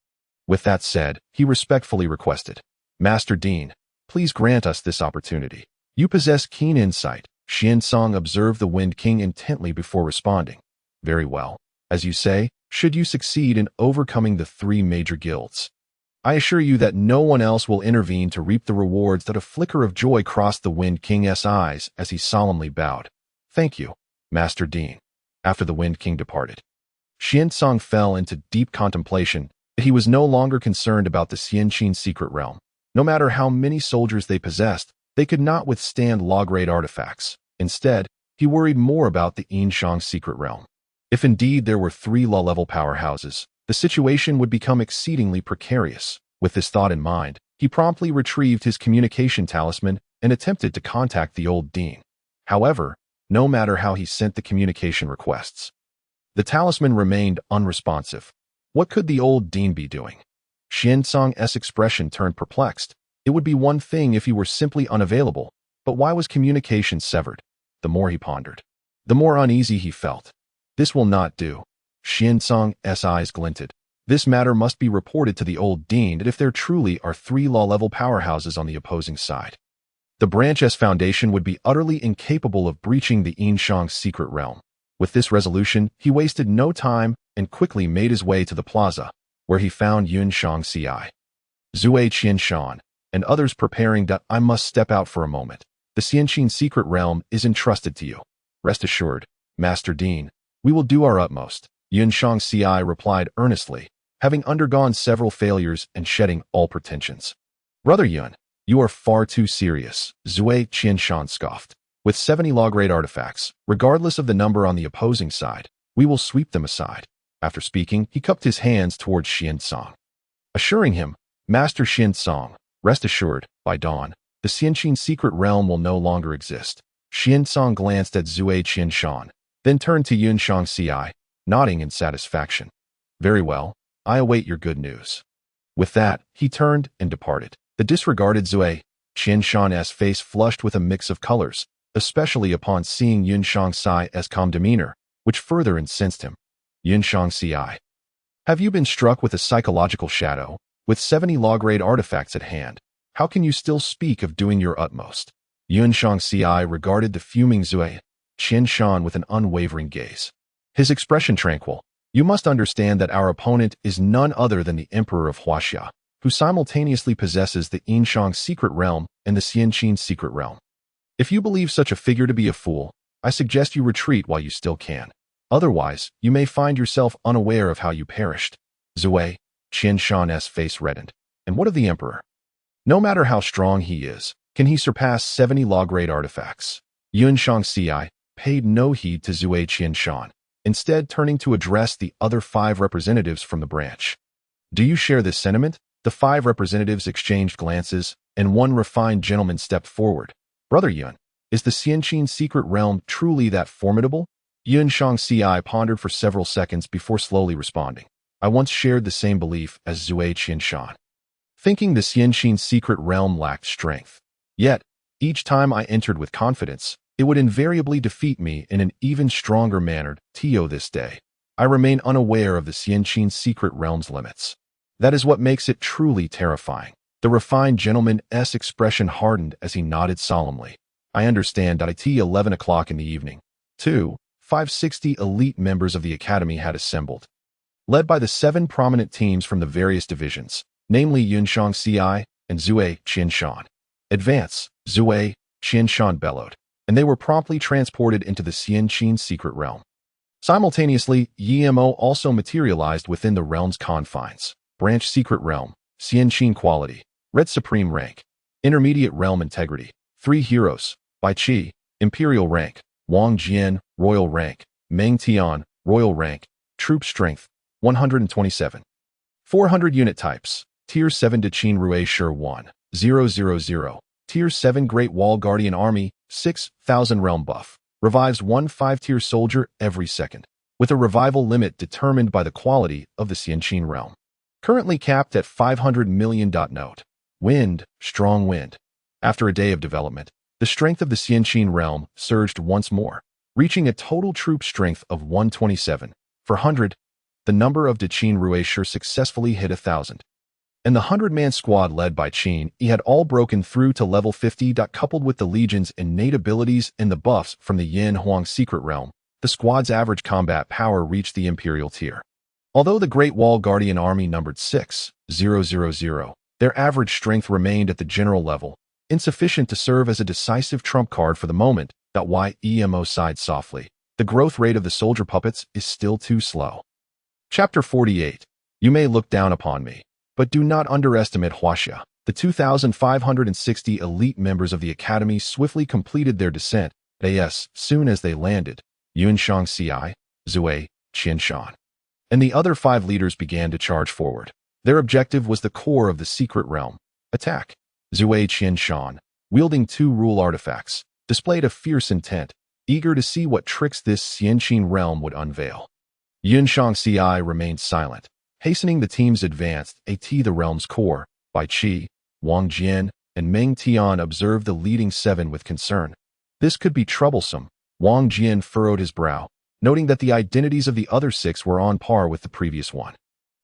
Speaker 1: With that said, he respectfully requested, "Master Dean, please grant us this opportunity. You possess keen insight." Xiansong observed the Wind King intently before responding. "Very well. As you say, should you succeed in overcoming the 3 major guilds, I assure you that no one else will intervene to reap the rewards." That a flicker of joy crossed the Wind King's eyes as he solemnly bowed. "Thank you, Master Dean." After the Wind King departed, Xiansong fell into deep contemplation. He was no longer concerned about the Xianqin secret realm. No matter how many soldiers they possessed, they could not withstand law-grade artifacts. Instead, he worried more about the Yinshang secret realm. If indeed there were 3 law-level powerhouses, the situation would become exceedingly precarious. With this thought in mind, he promptly retrieved his communication talisman and attempted to contact the old Dean. However, no matter how he sent the communication requests, the talisman remained unresponsive. What could the old Dean be doing? Xiansong's expression turned perplexed. It would be one thing if he were simply unavailable, but why was communication severed? The more he pondered, the more uneasy he felt. This will not do. Xiansong's eyes glinted. This matter must be reported to the old Dean if there truly are 3 law-level powerhouses on the opposing side. The branch's foundation would be utterly incapable of breaching the Yinshang's secret realm. With this resolution, he wasted no time and quickly made his way to the plaza, where he found Yunshang Ci, Zue Qianshan, and others preparing. "I must step out for a moment. The Xianqin secret realm is entrusted to you. Rest assured, Master Dean, we will do our utmost." Yunshang Ci replied earnestly, having undergone several failures and shedding all pretensions. "Brother Yun, you are far too serious," Zue Qianshan scoffed. With 70 low-grade artifacts, regardless of the number on the opposing side, we will sweep them aside. After speaking, he cupped his hands towards Xiansong, assuring him, Master Xiansong, rest assured, by dawn, the Xianqin secret realm will no longer exist. Xiansong glanced at Zui Qianshan, then turned to Yun Shangxi, nodding in satisfaction. Very well, I await your good news. With that, he turned and departed. The disregarded Zui Qianshan's face flushed with a mix of colors, especially upon seeing Yun Shangxi's calm demeanor, which further incensed him. Yun Shangxi, have you been struck with a psychological shadow? With 70 low-grade artifacts at hand, how can you still speak of doing your utmost? Yun Shangxi regarded the fuming Zui Qianshan with an unwavering gaze. His expression tranquil. You must understand that our opponent is none other than the Emperor of Huaxia, who simultaneously possesses the Yinshang secret realm and the Xianqin secret realm. If you believe such a figure to be a fool, I suggest you retreat while you still can. Otherwise, you may find yourself unaware of how you perished. Zui Qianshan's face reddened. And what of the Emperor? No matter how strong he is, can he surpass 70 low-grade artifacts? Yun Shangxi paid no heed to Zui Qianshan, instead turning to address the other 5 representatives from the branch. Do you share this sentiment? The 5 representatives exchanged glances, and one refined gentleman stepped forward. Brother Yun, is the Xianqin secret realm truly that formidable? Yun Shangxi pondered for several seconds before slowly responding. I once shared the same belief as Zui Qianshan, thinking the Xianqin secret realm lacked strength. Yet, each time I entered with confidence, it would invariably defeat me in an even stronger manner. This day, I remain unaware of the Xianqin secret realm's limits. That is what makes it truly terrifying. The refined gentleman's expression hardened as he nodded solemnly. I understand that at 11 o'clock in the evening, 560 elite members of the Academy had assembled, led by the 7 prominent teams from the various divisions, namely Yun Shangxi and Zui Qianshan. Advance, Zui Qianshan bellowed, and they were promptly transported into the Xianqin secret realm. Simultaneously, Yimo also materialized within the realm's confines. Branch secret realm, Xianqin quality, red supreme rank, intermediate realm integrity, 3 heroes, Bai Qi, imperial rank, Wang Jian, royal rank, Meng Tian, royal rank, troop strength, 127. 400 unit types, Tier 7 Daqin Rui Shi 1,000, Tier 7 Great Wall Guardian Army, 6,000 realm buff, revives 1 5-tier soldier every second, with a revival limit determined by the quality of the Xianqin realm. Currently capped at 500 million. Note. Wind, strong wind. After a day of development, the strength of the Xianqin realm surged once more, reaching a total troop strength of 127. For 100, the number of Daqin Rui Shi successfully hit 1,000. And the 100-man squad led by Qin, he had all broken through to level 50. Coupled with the legion's innate abilities and the buffs from the Yin Huang secret realm, the squad's average combat power reached the imperial tier. Although the Great Wall Guardian Army numbered 6,000, their average strength remained at the general level, insufficient to serve as a decisive trump card for the moment. Yemo sighed softly. The growth rate of the soldier puppets is still too slow. Chapter 48. You may look down upon me, but do not underestimate Huaxia. The 2,560 elite members of the Academy swiftly completed their descent. Soon as they landed, Yun Shangxi, Zui Qianshan, and the other 5 leaders began to charge forward. Their objective was the core of the secret realm. Attack. Zui Qianshan, wielding 2 rule artifacts, displayed a fierce intent, eager to see what tricks this Xianqin realm would unveil. Yun Shangxi remained silent, hastening the team's advance at the realm's core. Bai Qi, Wang Jian, and Meng Tian observed the leading 7 with concern. This could be troublesome. Wang Jian furrowed his brow, noting that the identities of the other 6 were on par with the previous one.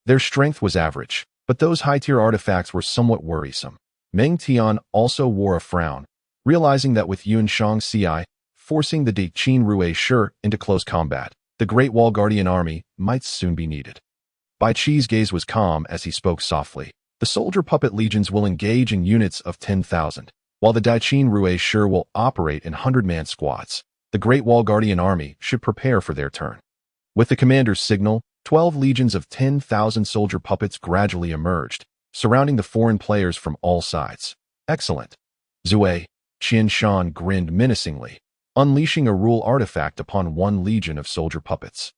Speaker 1: Their strength was average, but those high-tier artifacts were somewhat worrisome. Meng Tian also wore a frown, realizing that with Yun Shangxi forcing the Daqin Rui Shi into close combat, the Great Wall Guardian Army might soon be needed. Bai Qi's gaze was calm as he spoke softly. The soldier puppet legions will engage in units of 10,000, while the Daqin Rui Shi will operate in 100-man squads. The Great Wall Guardian Army should prepare for their turn. With the commander's signal, 12 legions of 10,000 soldier puppets gradually emerged, surrounding the foreign players from all sides. Excellent. Zui Qianshan grinned menacingly, unleashing a rule artifact upon one legion of soldier puppets.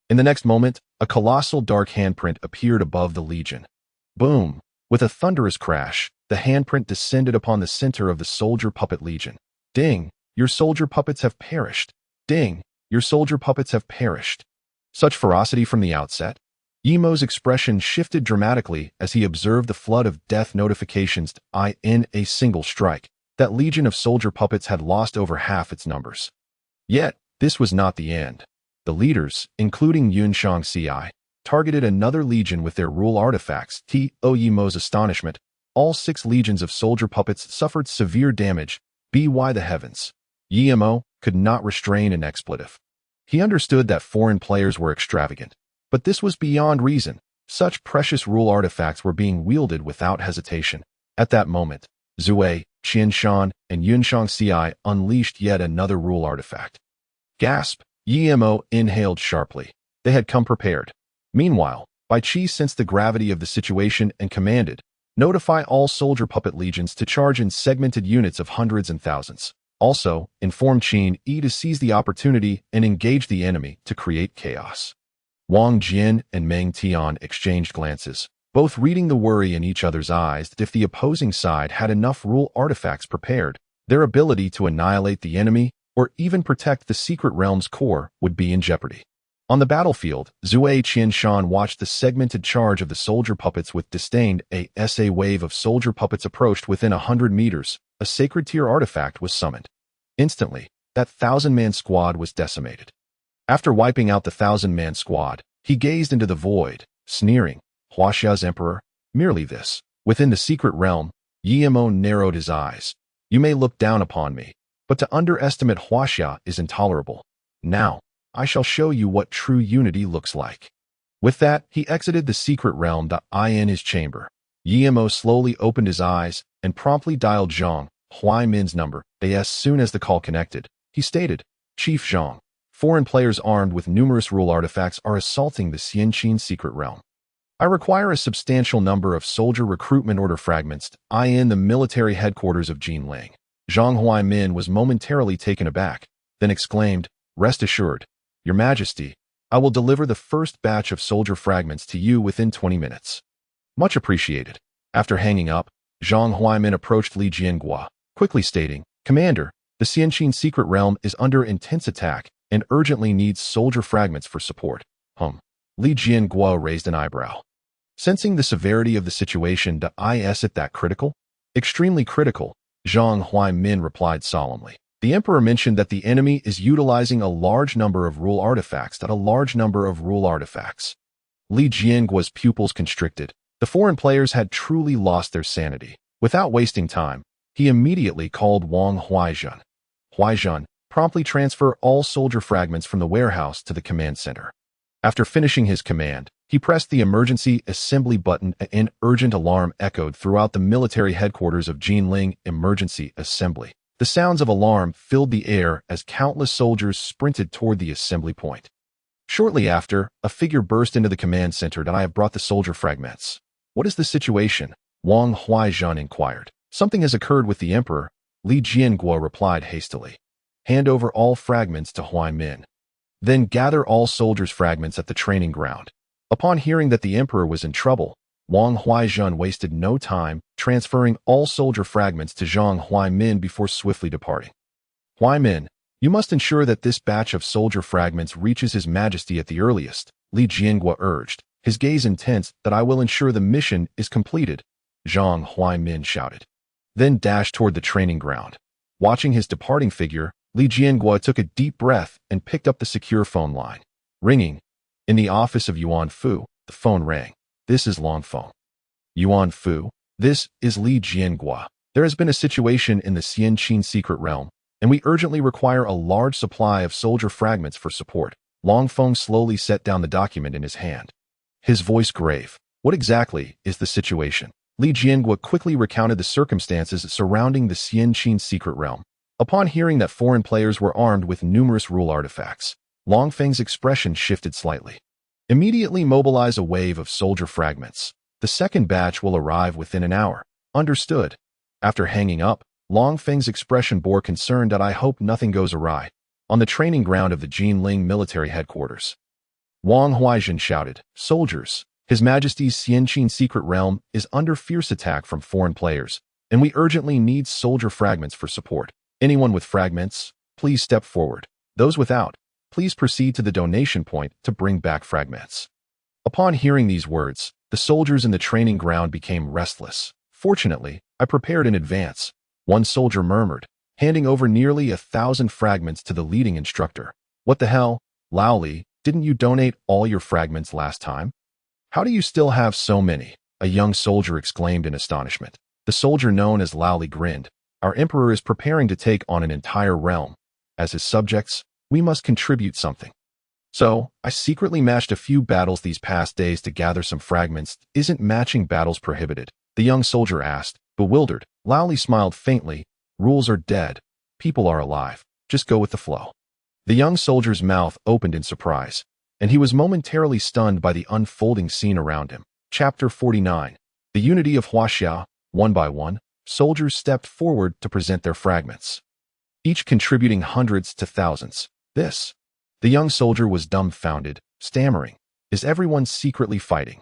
Speaker 1: In the next moment, a colossal dark handprint appeared above the legion. Boom! With a thunderous crash, the handprint descended upon the center of the soldier puppet legion. Ding! Your soldier puppets have perished. Ding! Your soldier puppets have perished. Such ferocity from the outset? Yemo's expression shifted dramatically as he observed the flood of death notifications. In a single strike, that legion of soldier puppets had lost over half its numbers. Yet, this was not the end. The leaders, including Yun Shangxi, targeted another legion with their rule artifacts. To Yemo's astonishment, all 6 legions of soldier puppets suffered severe damage. By the heavens! Yemo could not restrain an expletive. He understood that foreign players were extravagant, but this was beyond reason. Such precious rule artifacts were being wielded without hesitation. At that moment, Zue, Qianshan, and Yun Shangxi unleashed yet another rule artifact. Gasp! Yemo inhaled sharply. They had come prepared. Meanwhile, Bai Qi sensed the gravity of the situation and commanded, "Notify all soldier puppet legions to charge in segmented units of hundreds and thousands. Also, inform Qin Yi to seize the opportunity and engage the enemy to create chaos." Wang Jin and Meng Tian exchanged glances, both reading the worry in each other's eyes that if the opposing side had enough rule artifacts prepared, their ability to annihilate the enemy or even protect the secret realm's core would be in jeopardy. On the battlefield, Zue Qianshan watched the segmented charge of the soldier puppets with disdain. As a wave of soldier puppets approached within 100 meters, a sacred tier artifact was summoned. Instantly, that 1,000-man squad was decimated. After wiping out the 1,000-man squad, he gazed into the void, sneering, "Huaxia's emperor? Merely this." Within the secret realm, Yemo narrowed his eyes. "You may look down upon me, but to underestimate Huaxia is intolerable. Now, I shall show you what true unity looks like." With that, he exited the secret realm. In his chamber, Yemo slowly opened his eyes and promptly dialed Zhang Huaimin's number. As soon as the call connected, he stated, "Chief Zhang, foreign players armed with numerous rule artifacts are assaulting the Xianqin secret realm. I require a substantial number of soldier recruitment order fragments in the military headquarters of Jinling." Zhang Huaimin was momentarily taken aback, then exclaimed, "Rest assured, Your Majesty, I will deliver the first batch of soldier fragments to you within 20 minutes. Much appreciated." After hanging up, Zhang Huaimin approached Li Jiangua, quickly stating, "Commander, the Xianqin secret realm is under intense attack and urgently needs soldier fragments for support." Li Jiangua raised an eyebrow. Sensing the severity of the situation, is it that critical? "Extremely critical," Zhang Huaimin replied solemnly. "The Emperor mentioned that the enemy is utilizing a large number of rule artifacts. Li Jiangua's pupils constricted. The foreign players had truly lost their sanity. Without wasting time, he immediately called Wang Huaizhen. "Huaizhen, promptly transfer all soldier fragments from the warehouse to the command center." After finishing his command, he pressed the emergency assembly button. An urgent alarm echoed throughout the military headquarters of Jinling. Emergency assembly. The sounds of alarm filled the air as countless soldiers sprinted toward the assembly point. Shortly after, a figure burst into the command center. "I have brought the soldier fragments." "What is the situation?" Wang Huaizhen inquired. "Something has occurred with the Emperor," Li Jiangua replied hastily. "Hand over all fragments to Huaimin. Then gather all soldiers' fragments at the training ground." Upon hearing that the Emperor was in trouble, Wang Huaizhen wasted no time, transferring all soldier fragments to Zhang Huaimin before swiftly departing. "Huaimin, you must ensure that this batch of soldier fragments reaches His Majesty at the earliest," Li Jiangua urged, his gaze intense. "That I will ensure the mission is completed," Zhang Huaimin shouted. Then dashed toward the training ground. Watching his departing figure, Li Jiangua took a deep breath and picked up the secure phone line. Ringing. In the office of Yuan Fu, the phone rang. "This is Long Phone." "Yuan Fu, this is Li Jiangua. There has been a situation in the Xianqin secret realm, and we urgently require a large supply of soldier fragments for support." Long Phone slowly set down the document in his hand. His voice grave. "What exactly is the situation?" Li Jiangua quickly recounted the circumstances surrounding the Xianqin secret realm. Upon hearing that foreign players were armed with numerous rule artifacts, Long Feng's expression shifted slightly. "Immediately mobilize a wave of soldier fragments. The second batch will arrive within an hour." "Understood." After hanging up, Long Feng's expression bore concern that I hope nothing goes awry. On the training ground of the Jinling military headquarters, Wang Huaijin shouted, "Soldiers, His Majesty's Xianqin secret realm is under fierce attack from foreign players, and we urgently need soldier fragments for support. Anyone with fragments, please step forward. Those without, please proceed to the donation point to bring back fragments." Upon hearing these words, the soldiers in the training ground became restless. "Fortunately, I prepared in advance," one soldier murmured, handing over nearly 1,000 fragments to the leading instructor. "What the hell, Lao Li, didn't you donate all your fragments last time? How do you still have so many?" a young soldier exclaimed in astonishment. The soldier known as Lao Li grinned. "Our emperor is preparing to take on an entire realm. As his subjects, we must contribute something. So, I secretly matched a few battles these past days to gather some fragments. Isn't matching battles prohibited?" the young soldier asked, bewildered. Lao Li smiled faintly. "Rules are dead. People are alive. Just go with the flow." The young soldier's mouth opened in surprise, and he was momentarily stunned by the unfolding scene around him. Chapter 49. The Unity of Huaxia. One by one, soldiers stepped forward to present their fragments, each contributing hundreds to thousands. "This." The young soldier was dumbfounded, stammering. "Is everyone secretly fighting?"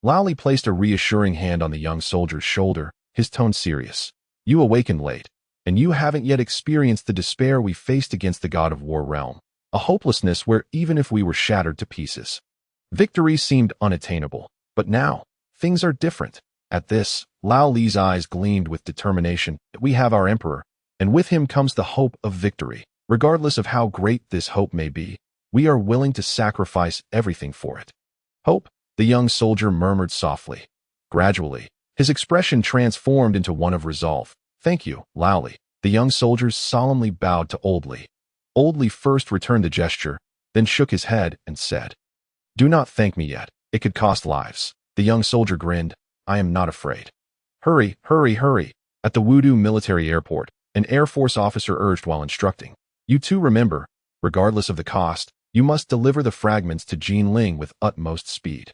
Speaker 1: Lao Li placed a reassuring hand on the young soldier's shoulder, his tone serious. "You awakened late, and you haven't yet experienced the despair we faced against the god of war realm, a hopelessness where even if we were shattered to pieces, victory seemed unattainable. But now, things are different." At this, Lao Li's eyes gleamed with determination. "We have our emperor, and with him comes the hope of victory. Regardless of how great this hope may be, we are willing to sacrifice everything for it." "Hope?" the young soldier murmured softly. Gradually, his expression transformed into one of resolve. "Thank you, Lao Li." The young soldiers solemnly bowed to Old Li. Old Li first returned the gesture, then shook his head and said, "Do not thank me yet. It could cost lives." The young soldier grinned. "I am not afraid." "Hurry, hurry, hurry." At the Wudu military airport, an Air Force officer urged while instructing. "You too remember, regardless of the cost, you must deliver the fragments to Jinling with utmost speed."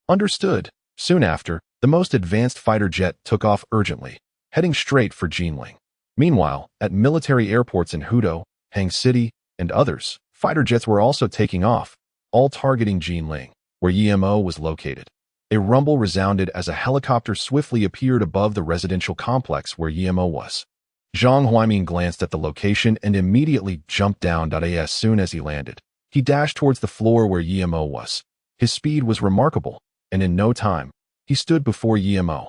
Speaker 1: Understood. Soon after, the most advanced fighter jet took off urgently, heading straight for Jinling. Meanwhile, at military airports in Hudou, Hang City, and others, fighter jets were also taking off, all targeting Jinling, where YMO was located. A rumble resounded as a helicopter swiftly appeared above the residential complex where YMO was. Zhang Huaimin glanced at the location and immediately jumped down. As soon as he landed, he dashed towards the floor where YMO was. His speed was remarkable, and in no time, he stood before YMO.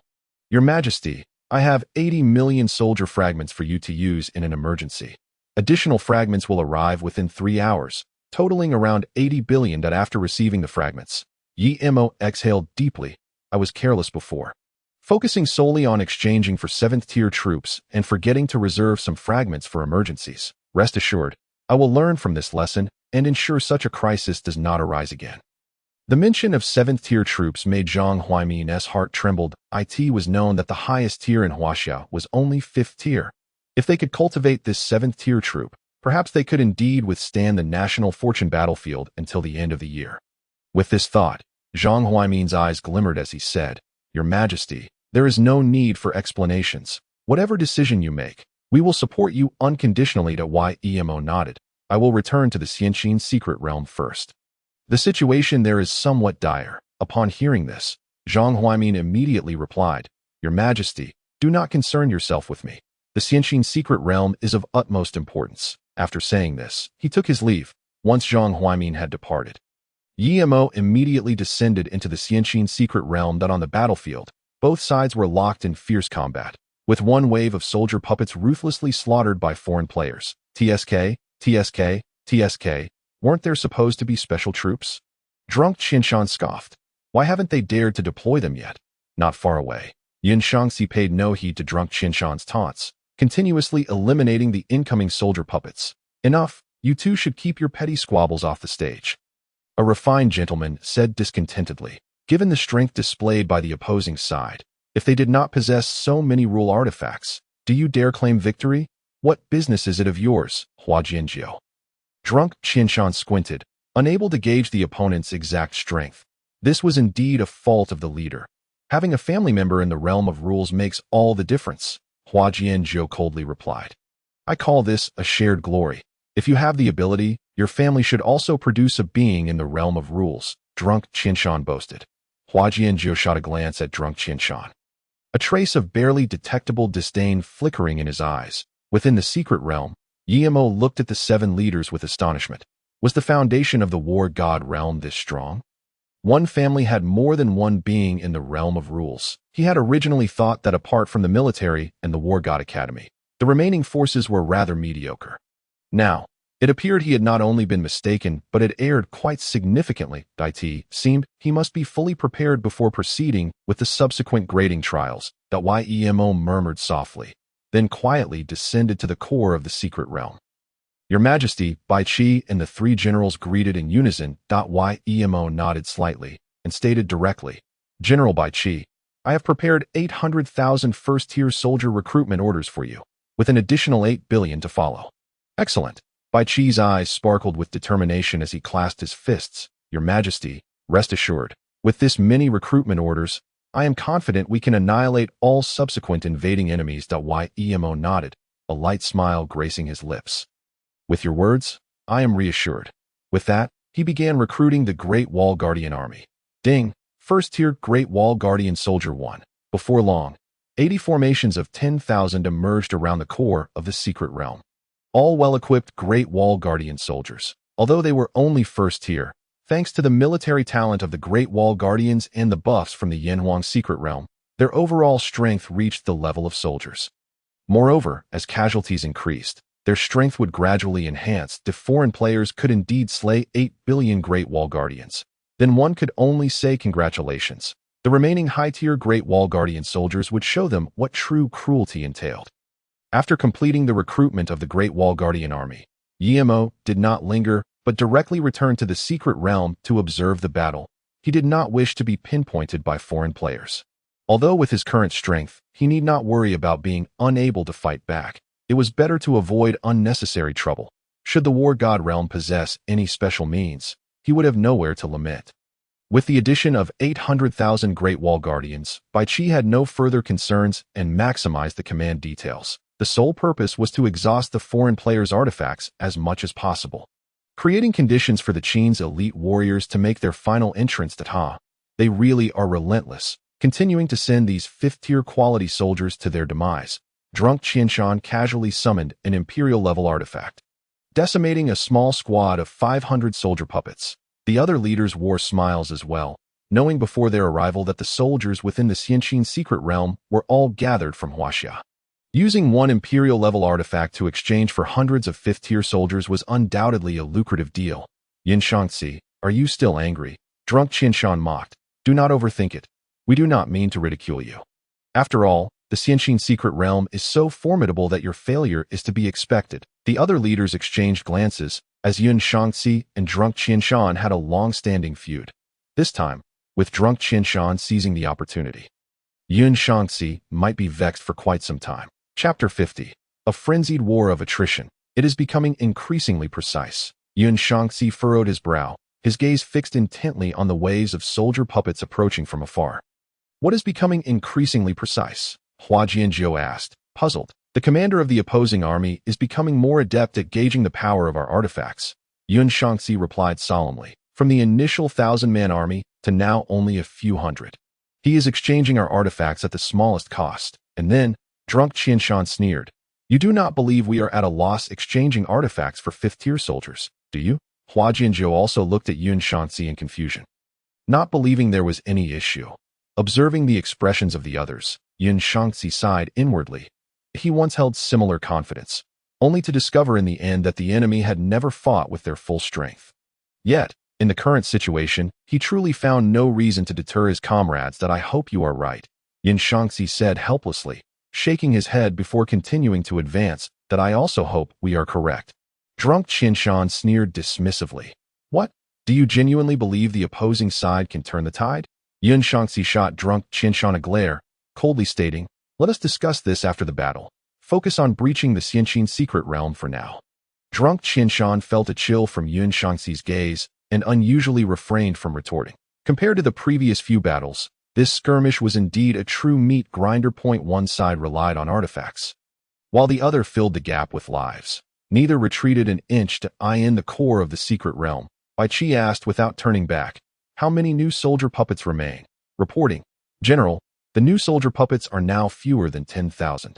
Speaker 1: "Your Majesty, I have 80 million soldier fragments for you to use in an emergency. Additional fragments will arrive within 3 hours, totaling around 80 billion. After receiving the fragments, YMO exhaled deeply. "I was careless before, focusing solely on exchanging for 7th-tier troops and forgetting to reserve some fragments for emergencies. Rest assured, I will learn from this lesson and ensure such a crisis does not arise again." The mention of 7th-tier troops made Zhang Huaimin's heart trembled. It was known that the highest tier in Huaxia was only 5th tier. If they could cultivate this 7th-tier troop, perhaps they could indeed withstand the national fortune battlefield until the end of the year. With this thought, Zhang Huaimin's eyes glimmered as he said, "Your Majesty, there is no need for explanations. Whatever decision you make, we will support you unconditionally." To YMO nodded. "I will return to the Xianqin secret realm first. The situation there is somewhat dire." Upon hearing this, Zhang Huaimin immediately replied, "Your Majesty, do not concern yourself with me. The Xianqin secret realm is of utmost importance." After saying this, he took his leave. Once Zhang Huaimin had departed, YMO immediately descended into the Xianqin secret realm. On the battlefield, both sides were locked in fierce combat, with one wave of soldier puppets ruthlessly slaughtered by foreign players. TSK, TSK, TSK. Weren't there supposed to be special troops? Drunk Qinshan scoffed. Why haven't they dared to deploy them yet? Not far away, Yin Shangxi paid no heed to drunk Qinshan's taunts, continuously eliminating the incoming soldier puppets. "Enough, you two should keep your petty squabbles off the stage," a refined gentleman said discontentedly. Given the strength displayed by the opposing side, if they did not possess so many rule artifacts, do you dare claim victory? What business is it of yours, Hua Jianjiu? Drunk Qinshan squinted, unable to gauge the opponent's exact strength. This was indeed a fault of the leader. Having a family member in the realm of rules makes all the difference. Hua Jianzhou coldly replied. I call this a shared glory. If you have the ability, your family should also produce a being in the realm of rules, drunk Qinshan boasted. Hua Jianzhou shot a glance at drunk Qinshan. A trace of barely detectable disdain flickering in his eyes. Within the secret realm, Yimo looked at the 7 leaders with astonishment. Was the foundation of the war god realm this strong? One family had more than one being in the realm of rules. He had originally thought that apart from the military and the war god academy, the remaining forces were rather mediocre. Now, it appeared he had not only been mistaken, but had erred quite significantly. It seemed he must be fully prepared before proceeding with the subsequent grading trials. Yemo murmured softly, then quietly descended to the core of the secret realm. Your Majesty, Bai Qi and the 3 generals greeted in unison. Yemo nodded slightly and stated directly, General Bai Qi, I have prepared 800,000 first-tier soldier recruitment orders for you, with an additional 8 billion to follow. Excellent. Bai Qi's eyes sparkled with determination as he clasped his fists. Your Majesty, rest assured, with this many recruitment orders, I am confident we can annihilate all subsequent invading enemies. Yemo nodded, a light smile gracing his lips. With your words, I am reassured. With that, he began recruiting the Great Wall Guardian Army. Ding, first-tier Great Wall Guardian Soldier 1. Before long, 80 formations of 10,000 emerged around the core of the secret realm. All well-equipped Great Wall Guardian soldiers. Although they were only first-tier, thanks to the military talent of the Great Wall Guardians and the buffs from the Yanhuang secret realm, their overall strength reached the level of soldiers. Moreover, as casualties increased, their strength would gradually enhance. If foreign players could indeed slay 8 billion Great Wall Guardians, then one could only say congratulations. The remaining high-tier Great Wall Guardian soldiers would show them what true cruelty entailed. After completing the recruitment of the Great Wall Guardian Army, Yemo did not linger, but directly returned to the secret realm to observe the battle. He did not wish to be pinpointed by foreign players. Although with his current strength, he need not worry about being unable to fight back. It was better to avoid unnecessary trouble. Should the war god realm possess any special means, he would have nowhere to lament. With the addition of 800,000 Great Wall Guardians, Bai Qi had no further concerns and maximized the command details. The sole purpose was to exhaust the foreign players' artifacts as much as possible, creating conditions for the Qin's elite warriors to make their final entrance to Ta. They really are relentless, continuing to send these 5th-tier quality soldiers to their demise. Drunk Qinshan casually summoned an imperial-level artifact, decimating a small squad of 500 soldier puppets. The other leaders wore smiles as well, knowing before their arrival that the soldiers within the Xianqin secret realm were all gathered from Huaxia. Using one imperial-level artifact to exchange for hundreds of 5th-tier soldiers was undoubtedly a lucrative deal. Yin Shangxi, are you still angry? Drunk Qinshan mocked. Do not overthink it. We do not mean to ridicule you. After all, the Xianqin secret realm is so formidable that your failure is to be expected. The other leaders exchanged glances, as Yun Shangxi and Drunk Qinshan had a long-standing feud. This time, with Drunk Qinshan seizing the opportunity. Yun Shangxi might be vexed for quite some time. Chapter 50. A frenzied war of attrition. It is becoming increasingly precise. Yun Shangxi furrowed his brow, his gaze fixed intently on the waves of soldier puppets approaching from afar. What is becoming increasingly precise? Hua Jianzhou asked, puzzled. The commander of the opposing army is becoming more adept at gauging the power of our artifacts. Yun Shangxi replied solemnly. From the initial 1,000-man army to now only a few hundred. He is exchanging our artifacts at the smallest cost. And then, Drunk Qinshan sneered. You do not believe we are at a loss exchanging artifacts for 5th-tier soldiers, do you? Hua Jianzhou also looked at Yun Shangxi in confusion, not believing there was any issue. Observing the expressions of the others, Yun Shangxi sighed inwardly. He once held similar confidence, only to discover in the end that the enemy had never fought with their full strength. Yet, in the current situation, he truly found no reason to deter his comrades. That I hope you are right, Yun Shangxi said helplessly, shaking his head before continuing to advance. That I also hope we are correct. Drunk Qinshan sneered dismissively. What? Do you genuinely believe the opposing side can turn the tide? Yun Shangxi shot Drunk Qinshan a glare, coldly stating, let us discuss this after the battle. Focus on breaching the Xianqin secret realm for now. Drunk Qinshan felt a chill from Yun Shangxi's gaze and unusually refrained from retorting. Compared to the previous few battles, This skirmish was indeed a true meat grinder. One side relied on artifacts, while the other filled the gap with lives. Neither retreated an inch to eye in the core of the secret realm. Bai Qi asked without turning back, "How many new soldier puppets remain?" Reporting, "General, the new soldier puppets are now fewer than 10,000.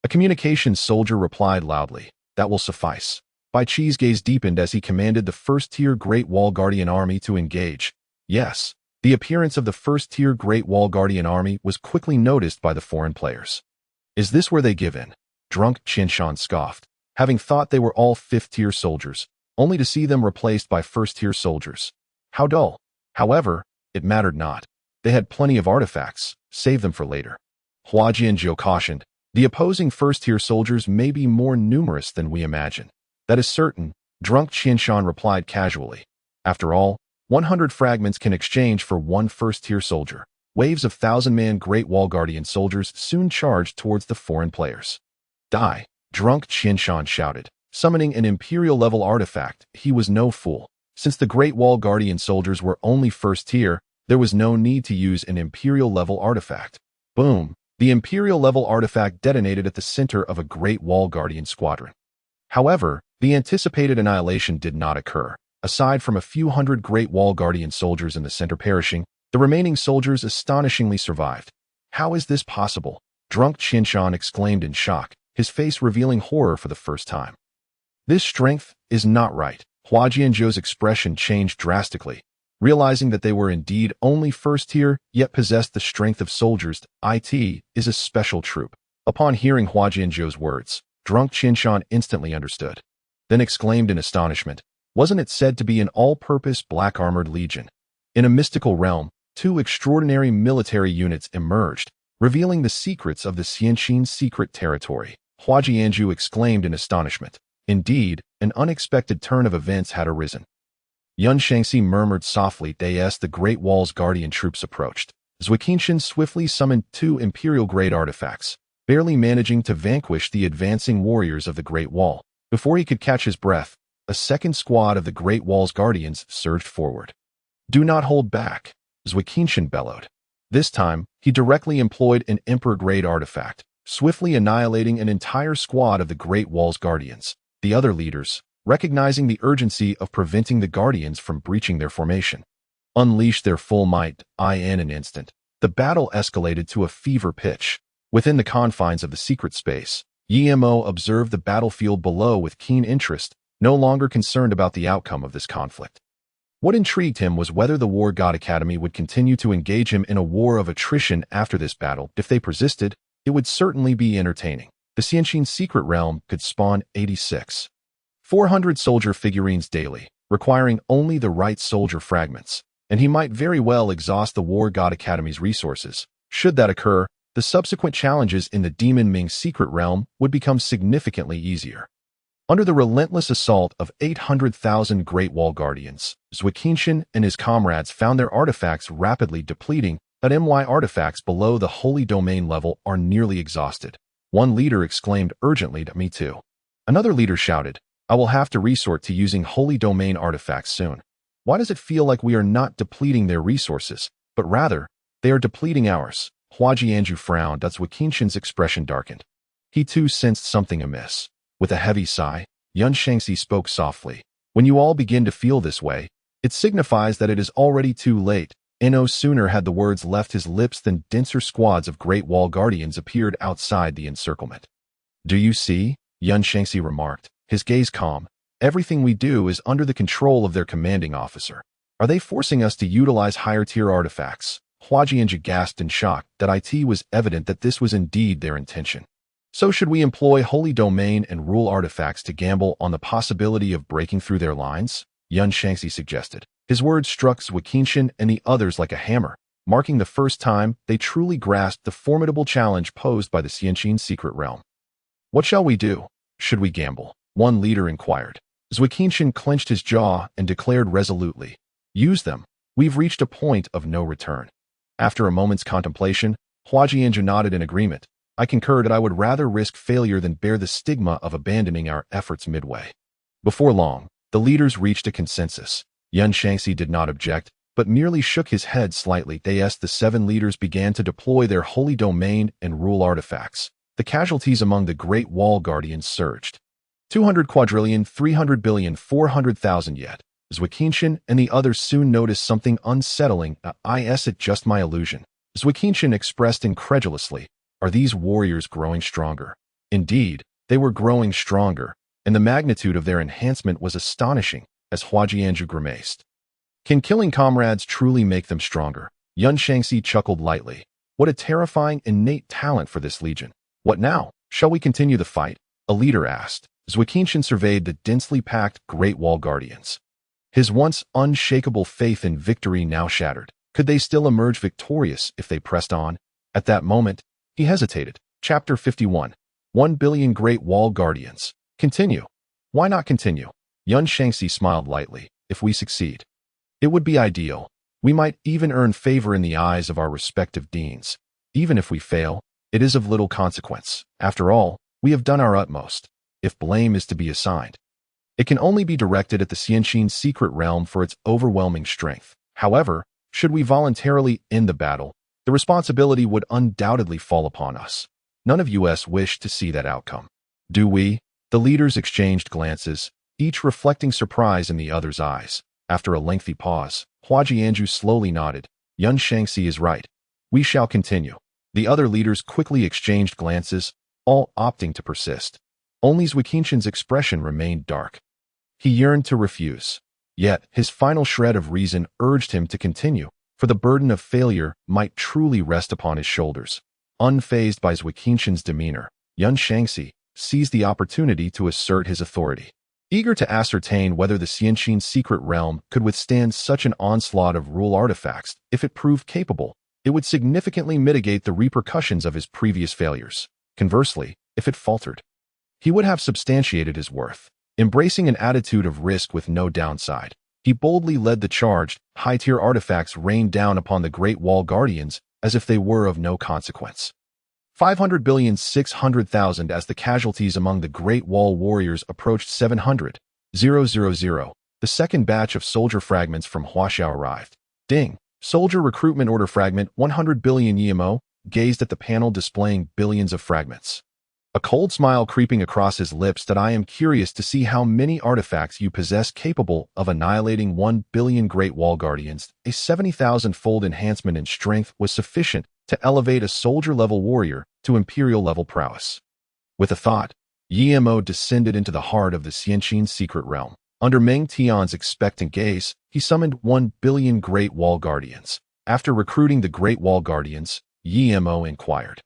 Speaker 1: A communications soldier replied loudly, "That will suffice." Bai Qi's gaze deepened as he commanded the first-tier Great Wall Guardian Army to engage. Yes, the appearance of the first-tier Great Wall Guardian Army was quickly noticed by the foreign players. "Is this where they give in?" Drunk Qinshan scoffed, having thought they were all fifth-tier soldiers, only to see them replaced by first-tier soldiers. How dull. However, it mattered not. They had plenty of artifacts. Save them for later. Hua Jianzhou cautioned, "The opposing first-tier soldiers may be more numerous than we imagine." "That is certain," Drunk Qinshan replied casually. "After all, 100 fragments can exchange for one first-tier soldier." Waves of 1,000-man Great Wall Guardian soldiers soon charged towards the foreign players. "Die!" Drunk Qinshan shouted. Summoning an Imperial-level artifact, he was no fool. Since the Great Wall Guardian soldiers were only first-tier, there was no need to use an Imperial-level artifact. Boom! The Imperial-level artifact detonated at the center of a Great Wall Guardian squadron. However, the anticipated annihilation did not occur. Aside from a few hundred Great Wall Guardian soldiers in the center perishing, the remaining soldiers astonishingly survived. "How is this possible?" Drunk Qinshan exclaimed in shock, his face revealing horror for the first time. "This strength is not right." Hua Jianzhou's expression changed drastically, realizing that they were indeed only first-tier, yet possessed the strength of soldiers. "It is a special troop." Upon hearing Hua Jianzhou's words, Drunk Qinshan instantly understood, then exclaimed in astonishment, "Wasn't it said to be an all-purpose black-armored legion?" In a mystical realm, two extraordinary military units emerged, revealing the secrets of the Xianqin secret territory. Hua Jianzhou exclaimed in astonishment. Indeed, an unexpected turn of events had arisen. Yun Shangxi murmured softly as the Great Wall's guardian troops approached. Zuiqinshan swiftly summoned 2 Imperial-grade artifacts, barely managing to vanquish the advancing warriors of the Great Wall. Before he could catch his breath, a second squad of the Great Wall's guardians surged forward. "Do not hold back," Zuiqinshan bellowed. This time, he directly employed an Emperor-grade artifact, swiftly annihilating an entire squad of the Great Wall's guardians. The other leaders, recognizing the urgency of preventing the guardians from breaching their formation, unleashed their full might. In an instant, the battle escalated to a fever pitch. Within the confines of the secret space, Yemo observed the battlefield below with keen interest, no longer concerned about the outcome of this conflict. What intrigued him was whether the War God Academy would continue to engage him in a war of attrition after this battle. If they persisted, it would certainly be entertaining. The Xianqin secret realm could spawn 400 soldier figurines daily, requiring only the right soldier fragments, and he might very well exhaust the War God Academy's resources. Should that occur, the subsequent challenges in the Demon Ming secret realm would become significantly easier. Under the relentless assault of 800,000 Great Wall Guardians, Zuiqinshan and his comrades found their artifacts rapidly depleting. Artifacts below the Holy Domain level are nearly exhausted. One leader exclaimed urgently, "Me too." Another leader shouted, "I will have to resort to using Holy Domain artifacts soon." Why does it feel like we are not depleting their resources, but rather, they are depleting ours? Hua Jianzhou frowned. Zuiqinshan's expression darkened. He too sensed something amiss. With a heavy sigh, Yun Shangxi spoke softly. "When you all begin to feel this way, it signifies that it is already too late." No sooner had the words left his lips than denser squads of Great Wall Guardians appeared outside the encirclement. "Do you see?" Yun Shangxi remarked, his gaze calm. "Everything we do is under the control of their commanding officer. Are they forcing us to utilize higher-tier artifacts?" Hua Jianzhou gasped in shock. It was evident that this was indeed their intention. "So should we employ Holy Domain and rule artifacts to gamble on the possibility of breaking through their lines?" Yun Shangxi suggested. His words struck Zuiqinshan and the others like a hammer, marking the first time they truly grasped the formidable challenge posed by the Xianqin secret realm. "What shall we do? Should we gamble?" one leader inquired. Zuiqinshan clenched his jaw and declared resolutely, "Use them. We've reached a point of no return." After a moment's contemplation, Hua Jianzhou nodded in agreement. "I concur that I would rather risk failure than bear the stigma of abandoning our efforts midway." Before long, the leaders reached a consensus. Yun Shangxi did not object, but merely shook his head slightly. As the 7 leaders began to deploy their holy domain and rule artifacts, the casualties among the Great Wall Guardians surged. 200 quadrillion, 300 billion, 400,000 yet. Zwickenshin and the others soon noticed something unsettling. Is it just my illusion? Zwickenshin expressed incredulously. Are these warriors growing stronger? Indeed, they were growing stronger, and the magnitude of their enhancement was astonishing, as Huajianzhu grimaced. Can killing comrades truly make them stronger? Yun Shangxi chuckled lightly. What a terrifying innate talent for this legion. What now? Shall we continue the fight? A leader asked. Zwickenshin surveyed the densely packed Great Wall Guardians. His once unshakable faith in victory now shattered. Could they still emerge victorious if they pressed on? At that moment, he hesitated. Chapter 51. 1 billion Great Wall Guardians. Continue. Why not continue? Yun Shangxi smiled lightly. If we succeed, it would be ideal. We might even earn favor in the eyes of our respective deans. Even if we fail, it is of little consequence. After all, we have done our utmost. If blame is to be assigned, it can only be directed at the Xianxin secret realm for its overwhelming strength. However, should we voluntarily end the battle, the responsibility would undoubtedly fall upon us. None of us wish to see that outcome. Do we? The leaders exchanged glances, each reflecting surprise in the other's eyes. After a lengthy pause, Huajianzhu slowly nodded. Yun Shangxi is right. We shall continue. The other leaders quickly exchanged glances, all opting to persist. Only Zwickenshin's expression remained dark. He yearned to refuse. Yet, his final shred of reason urged him to continue, for the burden of failure might truly rest upon his shoulders. Unfazed by Zwickenshin's demeanor, Yun Shangxi seized the opportunity to assert his authority. Eager to ascertain whether the Xianxin secret realm could withstand such an onslaught of rule artifacts, if it proved capable, it would significantly mitigate the repercussions of his previous failures. Conversely, if it faltered, he would have substantiated his worth. Embracing an attitude of risk with no downside, he boldly led the charge. High-tier artifacts rained down upon the Great Wall Guardians as if they were of no consequence. 500,600,000 as the casualties among the Great Wall warriors approached 700,000. The second batch of soldier fragments from Huaxiao arrived. Ding! Soldier recruitment order fragment 100 billion Yimo gazed at the panel displaying billions of fragments. A cold smile creeping across his lips. That I am curious to see how many artifacts you possess capable of annihilating 1 billion Great Wall Guardians. A 70,000-fold enhancement in strength was sufficient to elevate a soldier-level warrior to imperial-level prowess. With a thought, Yimo descended into the heart of the Xianxin secret realm. Under Meng Tian's expectant gaze, he summoned 1 billion Great Wall Guardians. After recruiting the Great Wall Guardians, Yimo inquired.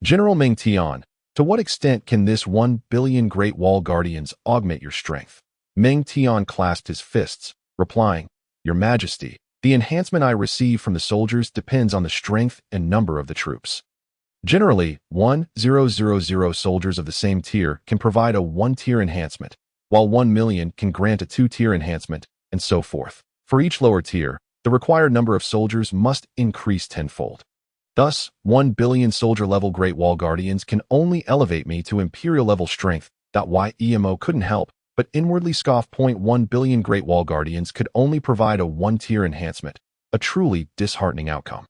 Speaker 1: General Meng Tian, to what extent can this 1 billion Great Wall Guardians augment your strength? Meng Tian clasped his fists, replying, Your Majesty, the enhancement I receive from the soldiers depends on the strength and number of the troops. Generally, 1,000 soldiers of the same tier can provide a 1-tier enhancement, while 1 million can grant a 2-tier enhancement, and so forth. For each lower tier, the required number of soldiers must increase tenfold. Thus, 1 billion soldier-level Great Wall Guardians can only elevate me to imperial-level strength. Yemo couldn't help but inwardly scoff. 1 billion Great Wall Guardians could only provide a 1-tier enhancement, a truly disheartening outcome.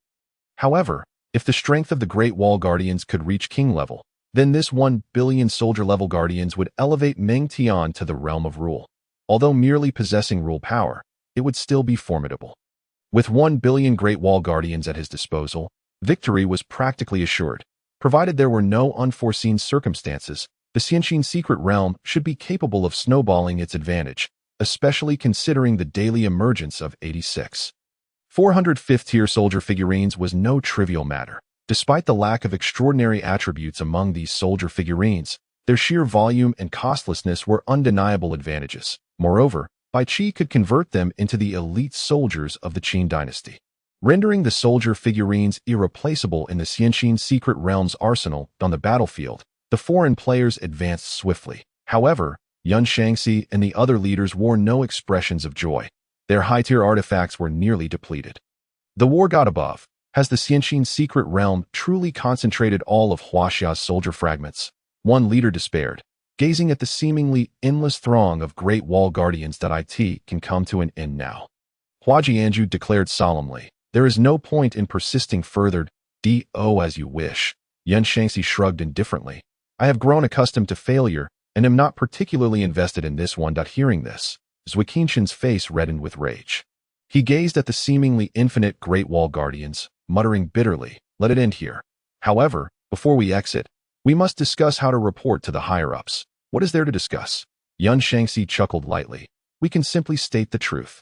Speaker 1: However, if the strength of the Great Wall Guardians could reach king level, then this 1 billion soldier-level Guardians would elevate Meng Tian to the realm of rule. Although merely possessing rule power, it would still be formidable. With 1 billion Great Wall Guardians at his disposal, victory was practically assured. Provided there were no unforeseen circumstances, the Xianxin secret realm should be capable of snowballing its advantage, especially considering the daily emergence of 86. 405th-tier soldier figurines was no trivial matter. Despite the lack of extraordinary attributes among these soldier figurines, their sheer volume and costlessness were undeniable advantages. Moreover, Bai Qi could convert them into the elite soldiers of the Qin dynasty, rendering the soldier figurines irreplaceable in the Xianxin secret realm's arsenal. On the battlefield, the foreign players advanced swiftly. However, Yun Shangxi and the other leaders wore no expressions of joy. Their high-tier artifacts were nearly depleted. The war god above, has the Xianxin secret realm truly concentrated all of Huaxia's soldier fragments? One leader despaired, gazing at the seemingly endless throng of Great Wall Guardians. It can come to an end now. Hua Jianju declared solemnly. There is no point in persisting further. Do as you wish. Yuan Shangxi shrugged indifferently. I have grown accustomed to failure and am not particularly invested in this one. Hearing this, Zui Qingshan's face reddened with rage. He gazed at the seemingly infinite Great Wall Guardians, muttering bitterly, let it end here. However, before we exit, we must discuss how to report to the higher-ups. What is there to discuss? Yuan Shangxi chuckled lightly. We can simply state the truth.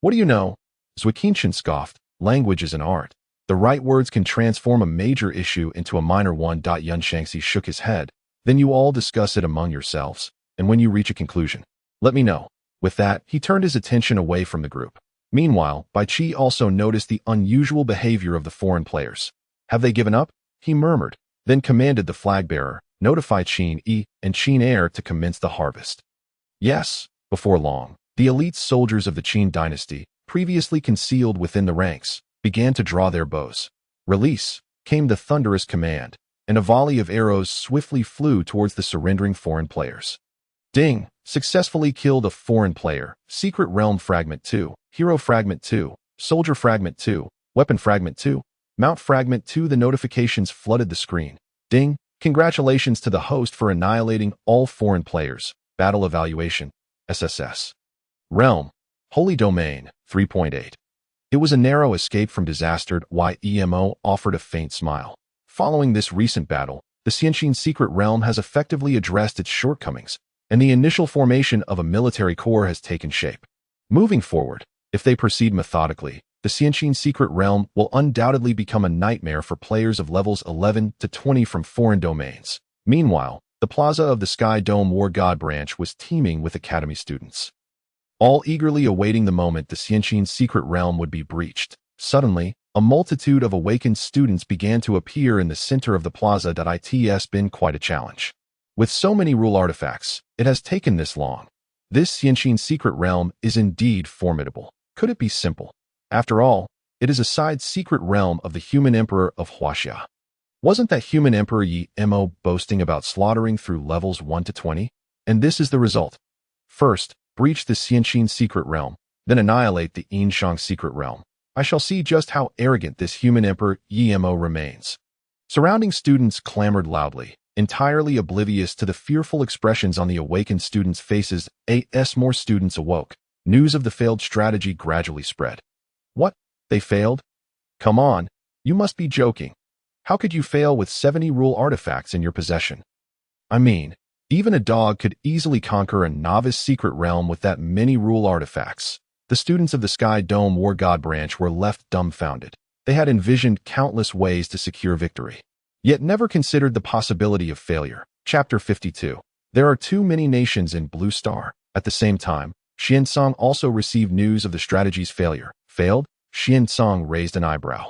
Speaker 1: What do you know? Zui Qingshan scoffed. Language is an art. The right words can transform a major issue into a minor one. Yuan Shangxi shook his head. Then you all discuss it among yourselves, and when you reach a conclusion, let me know. With that, he turned his attention away from the group. Meanwhile, Bai Qi also noticed the unusual behavior of the foreign players. Have they given up? He murmured, then commanded the flag-bearer, notify Qin Yi and Qin Heir to commence the harvest. Yes, before long, the elite soldiers of the Qin dynasty, previously concealed within the ranks, began to draw their bows. Release, came the thunderous command, and a volley of arrows swiftly flew towards the surrendering foreign players. Ding! Successfully killed a foreign player. Secret Realm Fragment 2, Hero Fragment 2, Soldier Fragment 2, Weapon Fragment 2, Mount Fragment 2. The notifications flooded the screen. Ding! Congratulations to the host for annihilating all foreign players. Battle Evaluation. SSS. Realm. Holy Domain. 3.8. It was a narrow escape from disaster. YEMO offered a faint smile. Following this recent battle, the Xianxin Secret Realm has effectively addressed its shortcomings, and the initial formation of a military corps has taken shape. Moving forward, if they proceed methodically, the Xianxin Secret Realm will undoubtedly become a nightmare for players of levels 11 to 20 from foreign domains. Meanwhile, the plaza of the Sky Dome War God branch was teeming with academy students, all eagerly awaiting the moment the Xianxin Secret Realm would be breached. Suddenly, a multitude of awakened students began to appear in the center of the plaza. It's been quite a challenge. With so many rule artifacts, it has taken this long. This Xianxin Secret Realm is indeed formidable. Could it be simple? After all, it is a side secret realm of the human emperor of Huaxia. Wasn't that human emperor Yi Mo boasting about slaughtering through levels 1 to 20? And this is the result. First, breach the Xianxin Secret Realm, then annihilate the Yinshang Secret Realm. I shall see just how arrogant this human emperor Yi Mo remains. Surrounding students clamored loudly, entirely oblivious to the fearful expressions on the awakened students' faces. As more students awoke, news of the failed strategy gradually spread. What? They failed? Come on, you must be joking. How could you fail with 70 rule artifacts in your possession? I mean, even a dog could easily conquer a novice secret realm with that many rule artifacts. The students of the Sky Dome War God branch were left dumbfounded. They had envisioned countless ways to secure victory, yet never considered the possibility of failure. Chapter 52. There are too many nations in Blue Star. At the same time, Xiansong also received news of the strategy's failure. Failed? Xiansong raised an eyebrow.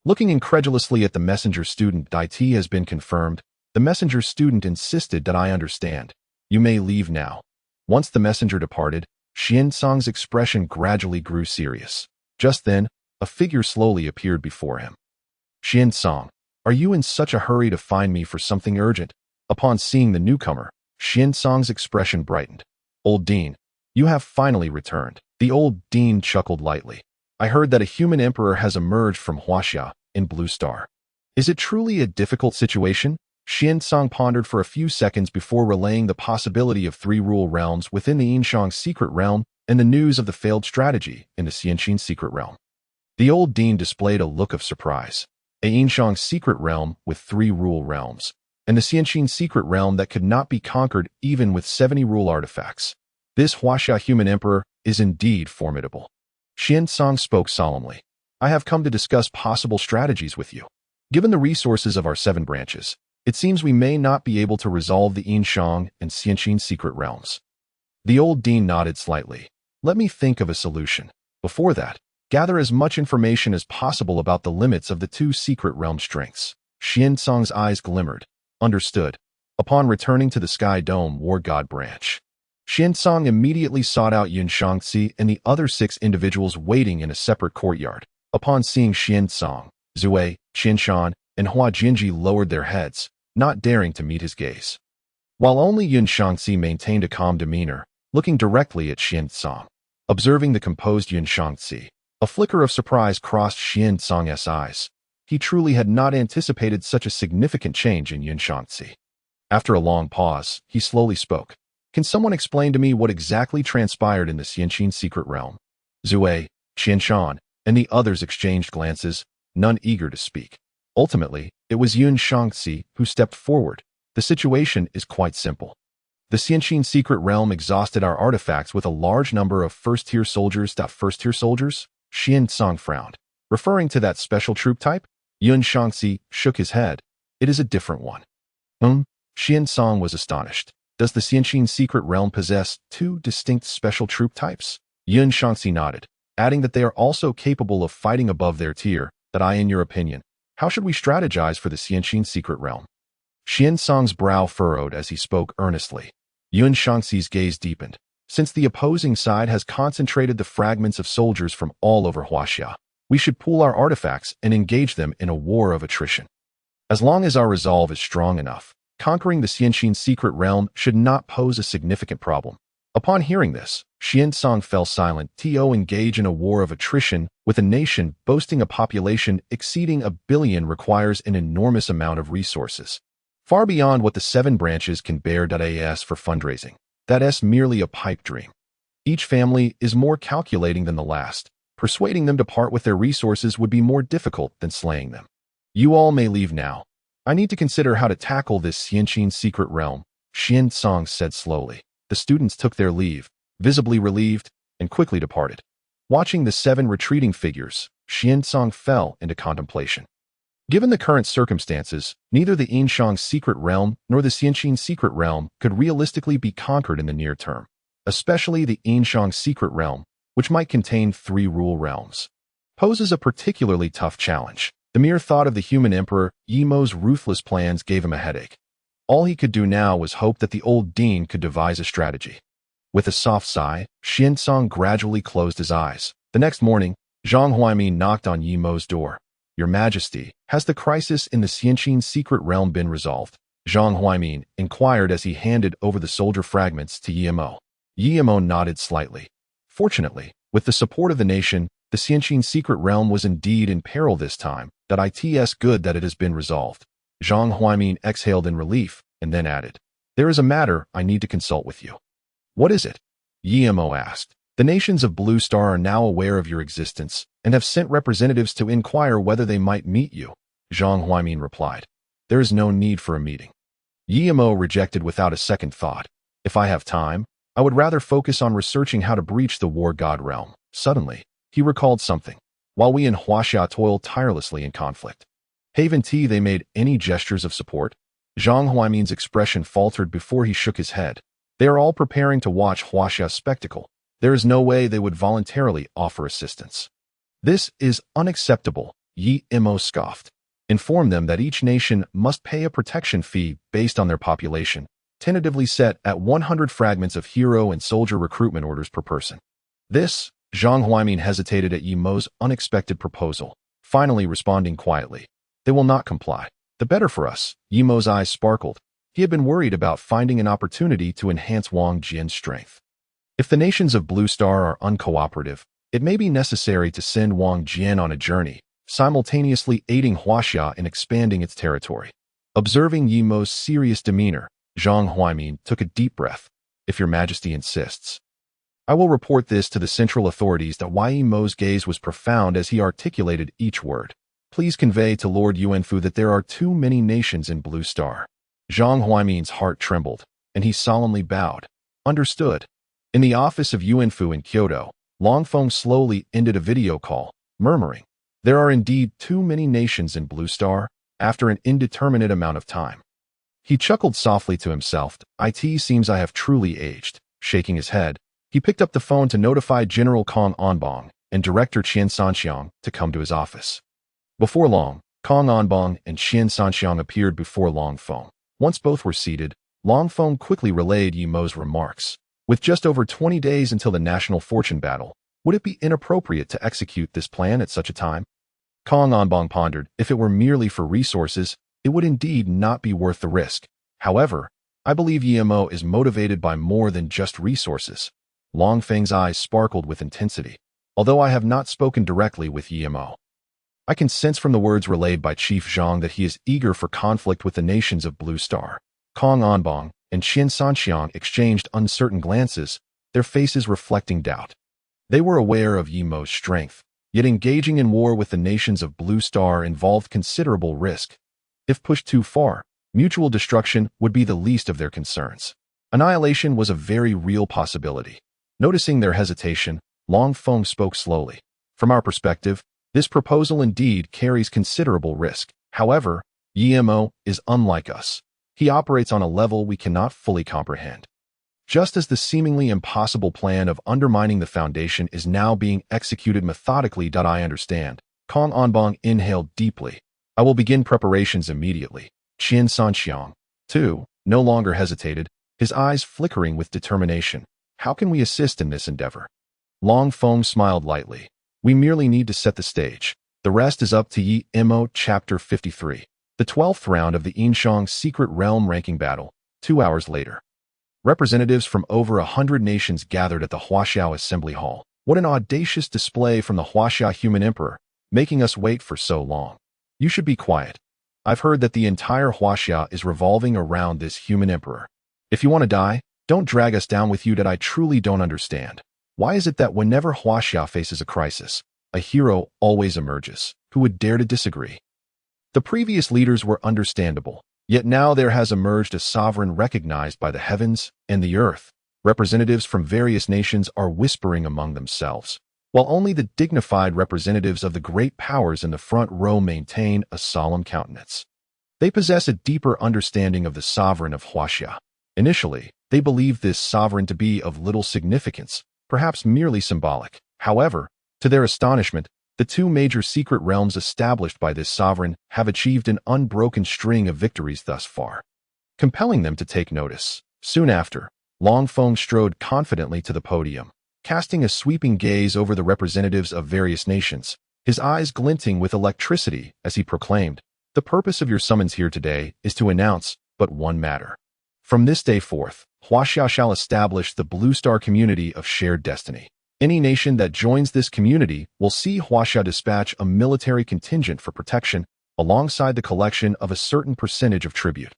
Speaker 1: Looking incredulously at the messenger student, "IT has been confirmed." The messenger student insisted, "That I understand. You may leave now." Once the messenger departed, Xiansong's expression gradually grew serious. Just then, a figure slowly appeared before him. "Xiansong, are you in such a hurry to find me for something urgent?" Upon seeing the newcomer, Xiansong's expression brightened. "Old Dean, you have finally returned." The old Dean chuckled lightly. "I heard that a human emperor has emerged from Huaxia in Blue Star. Is it truly a difficult situation?" Xiansong pondered for a few seconds before relaying the possibility of 3 rule realms within the Yinshang Secret Realm and the news of the failed strategy in the Xianxin Secret Realm. The old Dean displayed a look of surprise. A Yinshang Secret Realm with 3 rule realms, and the Xianxin Secret Realm that could not be conquered even with 70 rule artifacts. This Huaxia human emperor is indeed formidable. Xiansong spoke solemnly. "I have come to discuss possible strategies with you. Given the resources of our 7 branches, it seems we may not be able to resolve the Yinshang and Xianxin secret realms." The old Dean nodded slightly. "Let me think of a solution. Before that, gather as much information as possible about the limits of the 2 secret realm strengths." Xiansong's eyes glimmered. "Understood." Upon returning to the Sky Dome War God branch, Xiansong immediately sought out Yun Shangxi and the other 6 individuals waiting in a separate courtyard. Upon seeing Xiansong, Zui, Qianshan, and Hua Jinji lowered their heads, not daring to meet his gaze. While only Yun Shangxi maintained a calm demeanor, looking directly at Xiansong. Observing the composed Yun Shangzi, a flicker of surprise crossed Xian Tsang's eyes. He truly had not anticipated such a significant change in Yun Shangzi. After a long pause, he slowly spoke. Can someone explain to me what exactly transpired in the Xianqin secret realm? Zue, Qianshan, and the others exchanged glances, none eager to speak. Ultimately, it was Yun Shangzi who stepped forward. The situation is quite simple. The Xianqin secret realm exhausted our artifacts with a large number of first-tier soldiers. First-tier soldiers? Xian Tsang frowned. Referring to that special troop type? Yun Shangzi shook his head. It is a different one. Xian Tsang was astonished. Does the Xianqin secret realm possess two distinct special troop types? Yun Shangzi nodded, adding that they are also capable of fighting above their tier. In your opinion, how should we strategize for the Xianqin secret realm? Xian Tsang's brow furrowed as he spoke earnestly. Yun Shangzi's gaze deepened. Since the opposing side has concentrated the fragments of soldiers from all over Huaxia, we should pool our artifacts and engage them in a war of attrition. As long as our resolve is strong enough, conquering the Xianqin secret realm should not pose a significant problem. Upon hearing this, Xian Tsang fell silent. Engage in a war of attrition with a nation boasting a population exceeding 1 billion requires an enormous amount of resources, far beyond what the 7 branches can bear. As for fundraising, that's merely a pipe dream. Each family is more calculating than the last. Persuading them to part with their resources would be more difficult than slaying them. You all may leave now. I need to consider how to tackle this Xianqin secret realm, Xian Tsang said slowly. The students took their leave, visibly relieved, and quickly departed. Watching the 7 retreating figures, Xian Tsang fell into contemplation. Given the current circumstances, neither the Yinshang secret realm nor the Xianqin secret realm could realistically be conquered in the near term, especially the Yinshang secret realm, which might contain 3 rule realms, poses a particularly tough challenge. The mere thought of the human emperor, Yimo's ruthless plans gave him a headache. All he could do now was hope that the old dean could devise a strategy. With a soft sigh, Xian Tsang gradually closed his eyes. The next morning, Zhang Huaimin knocked on Yimo's door. Your Majesty, has the crisis in the Xianqin secret realm been resolved? Zhang Huaimin inquired as he handed over the soldier fragments to Yimo. Yimo nodded slightly. Fortunately, with the support of the nation, the Xianqin secret realm was indeed in peril this time. It's good that it has been resolved. Zhang Huaimin exhaled in relief, and then added, There is a matter I need to consult with you. What is it? Yimo asked. The nations of Blue Star are now aware of your existence, and have sent representatives to inquire whether they might meet you. Zhang Huaimin replied. There is no need for a meeting. Yimo rejected without a second thought. If I have time, I would rather focus on researching how to breach the war god realm. Suddenly, he recalled something. While we in Huaxia toil tirelessly in conflict, Haven T, they made any gestures of support? Zhang Huaimin's expression faltered before he shook his head. They are all preparing to watch Huaxia's spectacle. There is no way they would voluntarily offer assistance. This is unacceptable, Yimo scoffed. Inform them that each nation must pay a protection fee based on their population, tentatively set at 100 fragments of hero and soldier recruitment orders per person. This, Zhang Huaimin hesitated at Yimo's unexpected proposal, finally responding quietly. They will not comply. The better for us. Yimo's eyes sparkled. He had been worried about finding an opportunity to enhance Wang Jian's strength. If the nations of Blue Star are uncooperative, it may be necessary to send Wang Jian on a journey, simultaneously aiding Huaxia in expanding its territory. Observing Yimo's serious demeanor, Zhang Huaimin took a deep breath. If your Majesty insists, I will report this to the central authorities. Yimo's gaze was profound as he articulated each word. Please convey to Lord Yuanfu that there are too many nations in Blue Star. Zhang Huaimin's heart trembled, and he solemnly bowed. Understood. In the office of Yuanfu in Kyoto, Longfeng slowly ended a video call, murmuring, There are indeed too many nations in Blue Star, after an indeterminate amount of time. He chuckled softly to himself. It seems I have truly aged. Shaking his head, he picked up the phone to notify General Kong Anbong and Director Qian Sanxiang to come to his office. Before long, Kong Anbong and Qian Sanxiang appeared before Longfeng. Once both were seated, Longfeng quickly relayed Yimo's remarks. With just over 20 days until the national fortune battle, would it be inappropriate to execute this plan at such a time? Kong Anbong pondered. If it were merely for resources, it would indeed not be worth the risk. However, I believe Yimo is motivated by more than just resources. Long Feng's eyes sparkled with intensity. Although I have not spoken directly with Yimo, I can sense from the words relayed by Chief Zhang that he is eager for conflict with the nations of Blue Star. Kong Anbong and Qian Sanxiang exchanged uncertain glances, their faces reflecting doubt. They were aware of Yimo's strength, yet engaging in war with the nations of Blue Star involved considerable risk. If pushed too far, mutual destruction would be the least of their concerns. Annihilation was a very real possibility. Noticing their hesitation, Long Feng spoke slowly. From our perspective, this proposal indeed carries considerable risk. However, Yimo is unlike us. He operates on a level we cannot fully comprehend. Just as the seemingly impossible plan of undermining the Foundation is now being executed methodically. I understand. Kong Anbong inhaled deeply. I will begin preparations immediately. Qian Sanxiang, too, no longer hesitated, his eyes flickering with determination. How can we assist in this endeavor? Long Feng smiled lightly. We merely need to set the stage. The rest is up to Yimo. Chapter 53. The 12th round of the Yinshang Secret Realm ranking battle, 2 hours later. Representatives from over 100 nations gathered at the Huaxiao Assembly Hall. What an audacious display from the Huaxia Human Emperor, making us wait for so long. You should be quiet. I've heard that the entire Huaxia is revolving around this Human Emperor. If you want to die, don't drag us down with you. That I truly don't understand. Why is it that whenever Huaxia faces a crisis, a hero always emerges? Who would dare to disagree? The previous leaders were understandable, yet now there has emerged a sovereign recognized by the heavens and the earth. Representatives from various nations are whispering among themselves, while only the dignified representatives of the great powers in the front row maintain a solemn countenance. They possess a deeper understanding of the sovereign of Huaxia. Initially, they believed this sovereign to be of little significance, perhaps merely symbolic. However, to their astonishment, the two major secret realms established by this sovereign have achieved an unbroken string of victories thus far, compelling them to take notice. Soon after, Long Feng strode confidently to the podium, casting a sweeping gaze over the representatives of various nations, his eyes glinting with electricity as he proclaimed, "The purpose of your summons here today is to announce but one matter. From this day forth, Huaxia shall establish the Blue Star community of shared destiny. Any nation that joins this community will see Huaxia dispatch a military contingent for protection alongside the collection of a certain percentage of tribute.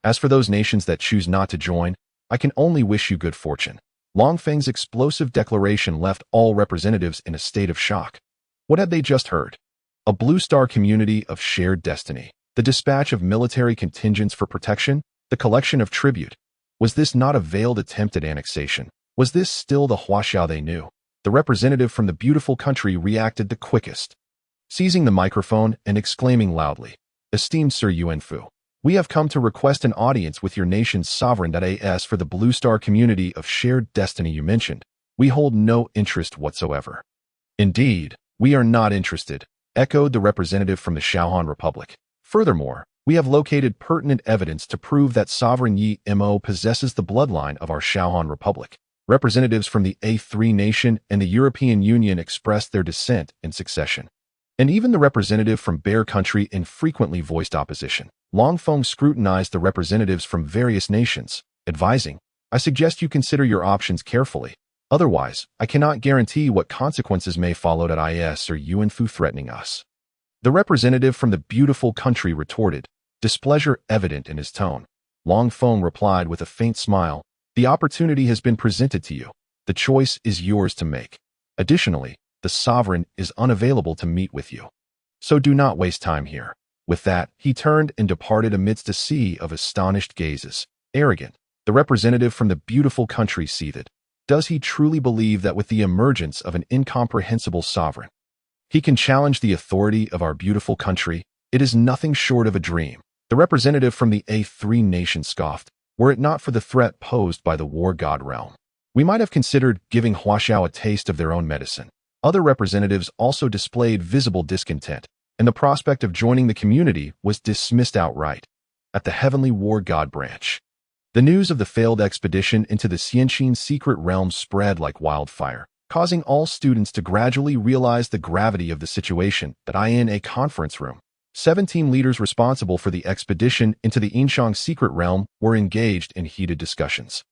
Speaker 1: As for those nations that choose not to join, I can only wish you good fortune." Long Feng's explosive declaration left all representatives in a state of shock. What had they just heard? A Blue Star community of shared destiny. The dispatch of military contingents for protection? The collection of tribute? Was this not a veiled attempt at annexation? Was this still the Huaxia they knew? The representative from the beautiful country reacted the quickest, seizing the microphone and exclaiming loudly, "Esteemed Sir Yuanfu, we have come to request an audience with your nation's sovereign. As for the Blue Star community of shared destiny you mentioned, we hold no interest whatsoever." "Indeed, we are not interested," echoed the representative from the Shaohan Republic. "Furthermore, we have located pertinent evidence to prove that Sovereign Yimo possesses the bloodline of our Shaohan Republic." Representatives from the A3 nation and the European Union expressed their dissent in succession. And even the representative from Bear Country infrequently voiced opposition. Long Feng scrutinized the representatives from various nations, advising, "I suggest you consider your options carefully. Otherwise, I cannot guarantee what consequences may follow. Is or Yuanfu threatening us?" The representative from the beautiful country retorted, displeasure evident in his tone. Long Feng replied with a faint smile, "The opportunity has been presented to you. The choice is yours to make. Additionally, the sovereign is unavailable to meet with you. So do not waste time here." With that, he turned and departed amidst a sea of astonished gazes. Arrogant, the representative from the beautiful country seethed. Does he truly believe that with the emergence of an incomprehensible sovereign, he can challenge the authority of our beautiful country? It is nothing short of a dream. The representative from the A3 nation scoffed. Were it not for the threat posed by the war god realm, we might have considered giving Huaxiao a taste of their own medicine. Other representatives also displayed visible discontent, and the prospect of joining the community was dismissed outright. At the Heavenly War God branch, the news of the failed expedition into the Xianqin secret realm spread like wildfire, causing all students to gradually realize the gravity of the situation. In a conference room, 17 leaders responsible for the expedition into the Yinshang secret realm were engaged in heated discussions.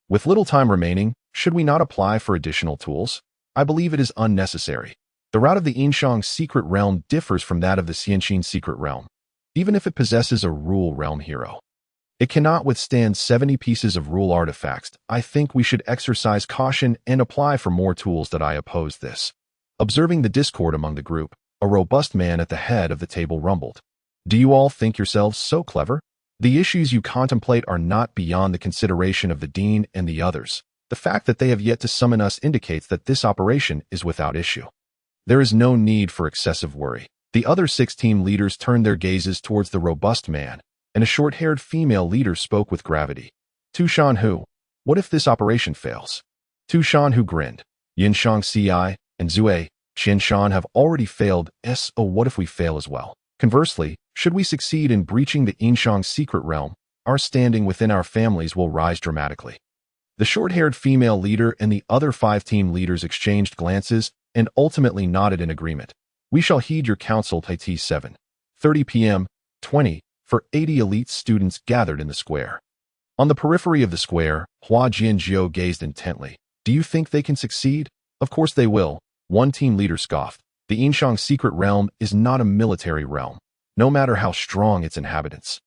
Speaker 1: With little time remaining, should we not apply for additional tools? I believe it is unnecessary. The route of the Inshang secret realm differs from that of the Xianqin secret realm, even if it possesses a rule realm hero. It cannot withstand 70 pieces of rule artifacts. I think we should exercise caution and apply for more tools that I oppose this. Observing the discord among the group, a robust man at the head of the table rumbled. Do you all think yourselves so clever? The issues you contemplate are not beyond the consideration of the dean and the others. The fact that they have yet to summon us indicates that this operation is without issue. There is no need for excessive worry. The other 6 team leaders turned their gazes towards the robust man, and a short-haired female leader spoke with gravity. Tu Shanhu, what if this operation fails? Tu Shanhu grinned. Yinshang Ci and Zue Qianshan have already failed. So what if we fail as well? Conversely, should we succeed in breaching the Inshang secret realm, our standing within our families will rise dramatically. The short-haired female leader and the other 5 team leaders exchanged glances and ultimately nodded in agreement. We shall heed your counsel. At 7:30 p.m. 20 for 80 elite students gathered in the square. On the periphery of the square, Hua Jianjiu gazed intently. Do you think they can succeed? Of course they will. One team leader scoffed. The Inshang secret realm is not a military realm, no matter how strong its inhabitants.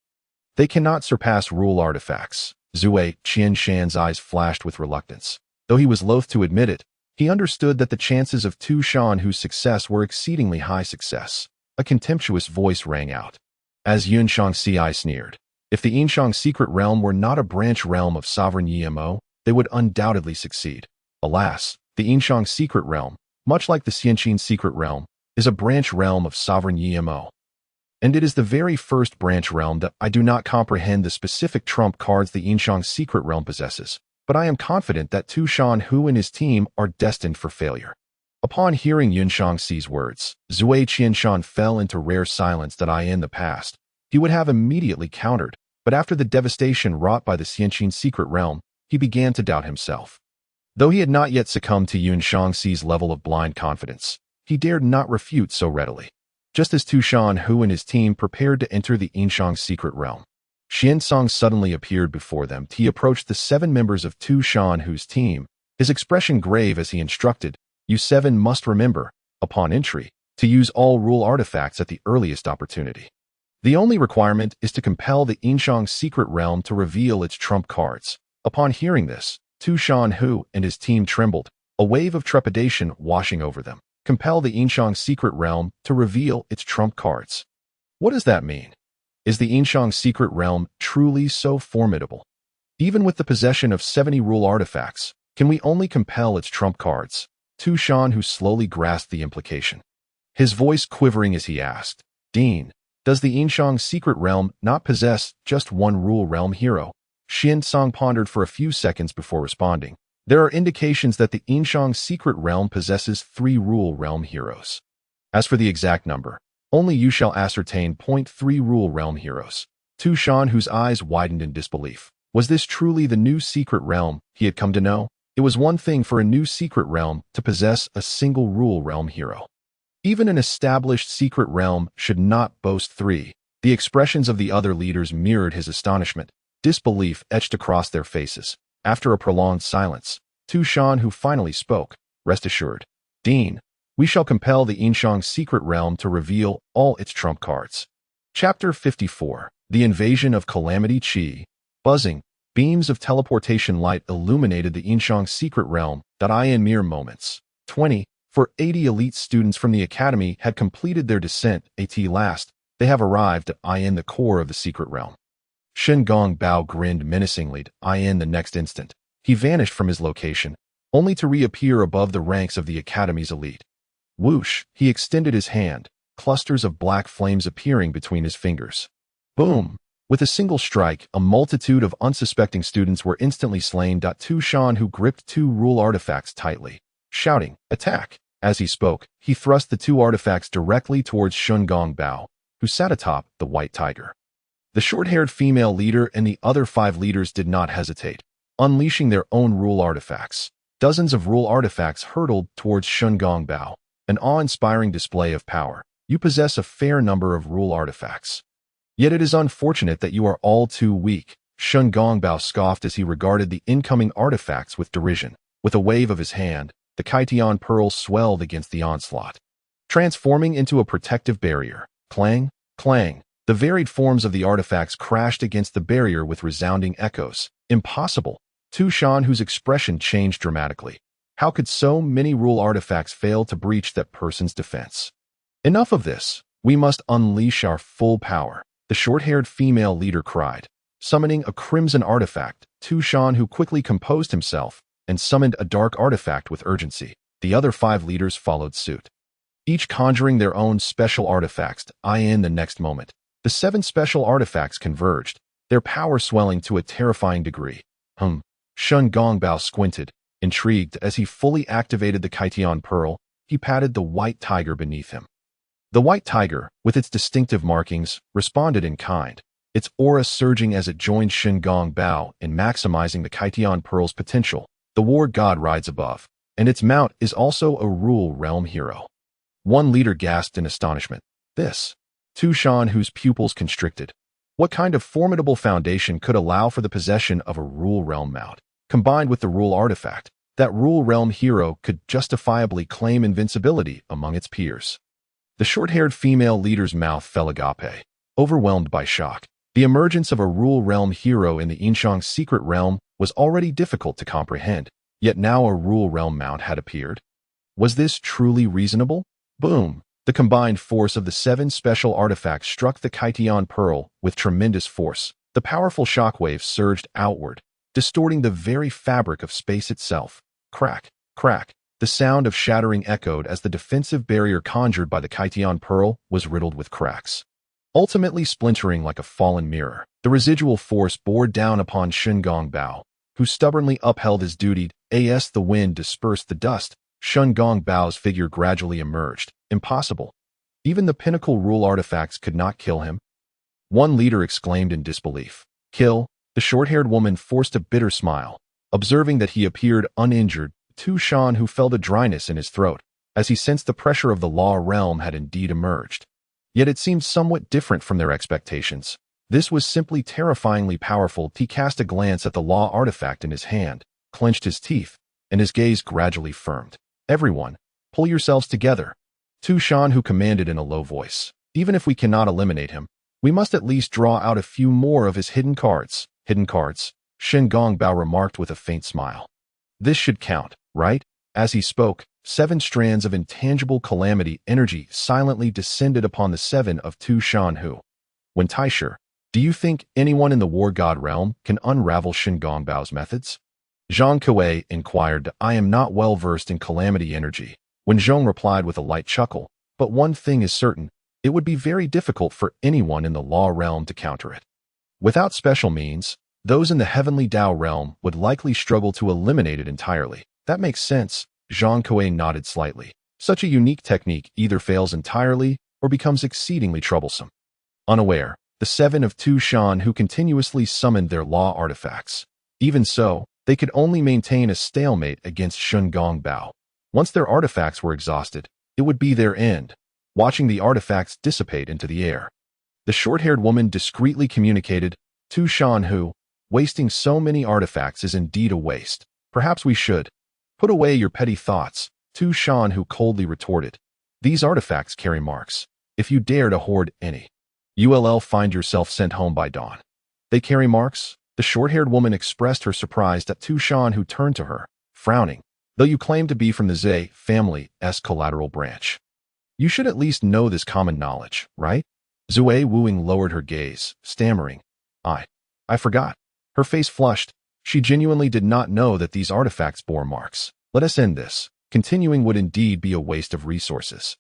Speaker 1: They cannot surpass rule artifacts. Zue Qianshan's eyes flashed with reluctance. Though he was loath to admit it, he understood that the chances of Tu Shanhu's success were exceedingly high success. A contemptuous voice rang out. As Yunshang Ci sneered, if the Inshang secret realm were not a branch realm of sovereign Yimo, they would undoubtedly succeed. Alas, the Inshang secret realm, much like the Xianqin secret realm, is a branch realm of sovereign Yimo. And it is the very first branch realm that I do not comprehend the specific trump cards the Inshang secret realm possesses, but I am confident that Tu Shanhu and his team are destined for failure. Upon hearing Yunshang Ci's words, Zue Qianshan fell into rare silence that in the past he would have immediately countered, but after the devastation wrought by the Xianqin secret realm, he began to doubt himself. Though he had not yet succumbed to Yunshang Ci's level of blind confidence, he dared not refute so readily. Just as Tu Shanhu and his team prepared to enter the Inshang secret realm, Xiansong suddenly appeared before them. He approached the 7 members of Tu Shanhu's team, his expression grave as he instructed, "You 7 must remember, upon entry, to use all rule artifacts at the earliest opportunity. The only requirement is to compel the Inshang secret realm to reveal its trump cards." Upon hearing this, Tu Shanhu and his team trembled, a wave of trepidation washing over them. Compel the Inshang secret realm to reveal its trump cards. What does that mean? Is the Inshang secret realm truly so formidable? Even with the possession of 70 rule artifacts, can we only compel its trump cards? Tu Shanhu slowly grasped the implication, his voice quivering as he asked, "Dean, does the Inshang secret realm not possess just one rule realm hero?" Xiansong pondered for a few seconds before responding. There are indications that the Inshang secret realm possesses 3 rule realm heroes. As for the exact number, only you shall ascertain. 3 rule realm heroes. Tu Shanhu's eyes widened in disbelief. Was this truly the new secret realm he had come to know? It was one thing for a new secret realm to possess a single rule realm hero. Even an established secret realm should not boast 3. The expressions of the other leaders mirrored his astonishment. Disbelief etched across their faces. After a prolonged silence, Tu Shanhu finally spoke. "Rest assured, Dean, we shall compel the Inshang secret realm to reveal all its trump cards." Chapter 54. The Invasion of Calamity Chi. Buzzing, beams of teleportation light illuminated the Inshang secret realm in mere moments. 20 for 80 elite students from the academy had completed their descent. At last, they have arrived in the core of the secret realm. Shen Gong Bao grinned menacingly. In the next instant, he vanished from his location, only to reappear above the ranks of the academy's elite. Whoosh, he extended his hand, clusters of black flames appearing between his fingers. Boom! With a single strike, a multitude of unsuspecting students were instantly slain. Tu Shanhu gripped 2 rule artifacts tightly, shouting, "Attack!" As he spoke, he thrust the 2 artifacts directly towards Shen Gong Bao, who sat atop the white tiger. The short-haired female leader and the other 5 leaders did not hesitate, unleashing their own rule artifacts. Dozens of rule artifacts hurtled towards Shen Gong Bao, an awe-inspiring display of power. You possess a fair number of rule artifacts. Yet it is unfortunate that you are all too weak. Shun Gongbao scoffed as he regarded the incoming artifacts with derision. With a wave of his hand, the Kaitian Pearl swelled against the onslaught, transforming into a protective barrier. Clang, clang. The varied forms of the artifacts crashed against the barrier with resounding echoes. Impossible. Tu Shan, whose expression changed dramatically. How could so many rule artifacts fail to breach that person's defense? Enough of this. We must unleash our full power, the short-haired female leader cried. Summoning a crimson artifact, Tu Shan, who quickly composed himself and summoned a dark artifact with urgency. The other 5 leaders followed suit, each conjuring their own special artifacts. In the next moment, the 7 special artifacts converged, their power swelling to a terrifying degree. Shun Gongbao squinted, intrigued as he fully activated the Kaitian Pearl. He patted the white tiger beneath him. The white tiger, with its distinctive markings, responded in kind, its aura surging as it joined Shun Gongbao in maximizing the Kaitian Pearl's potential. The war god rides above, and its mount is also a rule realm hero. One leader gasped in astonishment. This. Tu Shan, whose pupils constricted. What kind of formidable foundation could allow for the possession of a rule realm mount? Combined with the rule artifact, that rule realm hero could justifiably claim invincibility among its peers. The short-haired female leader's mouth fell agape, overwhelmed by shock. The emergence of a rule realm hero in the Inshang's secret realm was already difficult to comprehend, yet now a rule realm mount had appeared. Was this truly reasonable? Boom! The combined force of the 7 special artifacts struck the Kaitian Pearl with tremendous force. The powerful shockwaves surged outward, distorting the very fabric of space itself. Crack, crack. The sound of shattering echoed as the defensive barrier conjured by the Kaitian Pearl was riddled with cracks, ultimately splintering like a fallen mirror. The residual force bore down upon Shun Gongbao, who stubbornly upheld his duty. As the wind dispersed the dust, Shun Gongbao's figure gradually emerged. Impossible. Even the pinnacle rule artifacts could not kill him. One leader exclaimed in disbelief. Kill? The short-haired woman forced a bitter smile, observing that he appeared uninjured. Tu Shan, who felt a dryness in his throat, as he sensed the pressure of the law realm had indeed emerged. Yet it seemed somewhat different from their expectations. This was simply terrifyingly powerful. He cast a glance at the law artifact in his hand, clenched his teeth, and his gaze gradually firmed. Everyone, pull yourselves together. Tu Shan, who commanded in a low voice. Even if we cannot eliminate him, we must at least draw out a few more of his hidden cards. Hidden cards, Shun Gongbao remarked with a faint smile. This should count, right? As he spoke, 7 strands of intangible calamity energy silently descended upon the 7 of Tu Shan, who. When Taisher, do you think anyone in the war god realm can unravel Shun Gongbao's methods? Zhang Kuei inquired. I am not well versed in calamity energy. When Zhong replied with a light chuckle, but one thing is certain, it would be very difficult for anyone in the law realm to counter it. Without special means, those in the heavenly Dao realm would likely struggle to eliminate it entirely. That makes sense. Zhang Kuei nodded slightly. Such a unique technique either fails entirely or becomes exceedingly troublesome. Unaware, the 7 of Tu Shan who continuously summoned their law artifacts. Even so, they could only maintain a stalemate against Shun Gongbao. Once their artifacts were exhausted, it would be their end, watching the artifacts dissipate into the air. The short-haired woman discreetly communicated, Tu Shan, who, wasting so many artifacts is indeed a waste. Perhaps we should. Put away your petty thoughts. Tu Shan, who coldly retorted. These artifacts carry marks. If you dare to hoard any, you'll find yourself sent home by dawn. They carry marks? The short-haired woman expressed her surprise at Tu Shan, who turned to her, frowning. Though you claim to be from the Zhe family's collateral branch, you should at least know this common knowledge, right? Zue Wuing lowered her gaze, stammering. I forgot. Her face flushed. She genuinely did not know that these artifacts bore marks. Let us end this. Continuing would indeed be a waste of resources.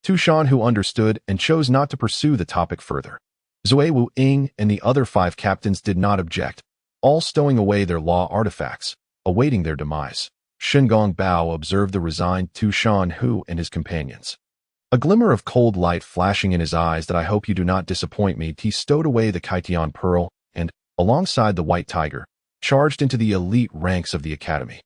Speaker 1: Tu Shan, who understood and chose not to pursue the topic further. Zue Wu Ying and the other 5 captains did not object, all stowing away their law artifacts, awaiting their demise. Shun Gongbao observed the resigned Tu Shan, who and his companions. A glimmer of cold light flashing in his eyes. That I hope you do not disappoint me. He stowed away the Kaitian Pearl and, alongside the white tiger, charged into the elite ranks of the academy.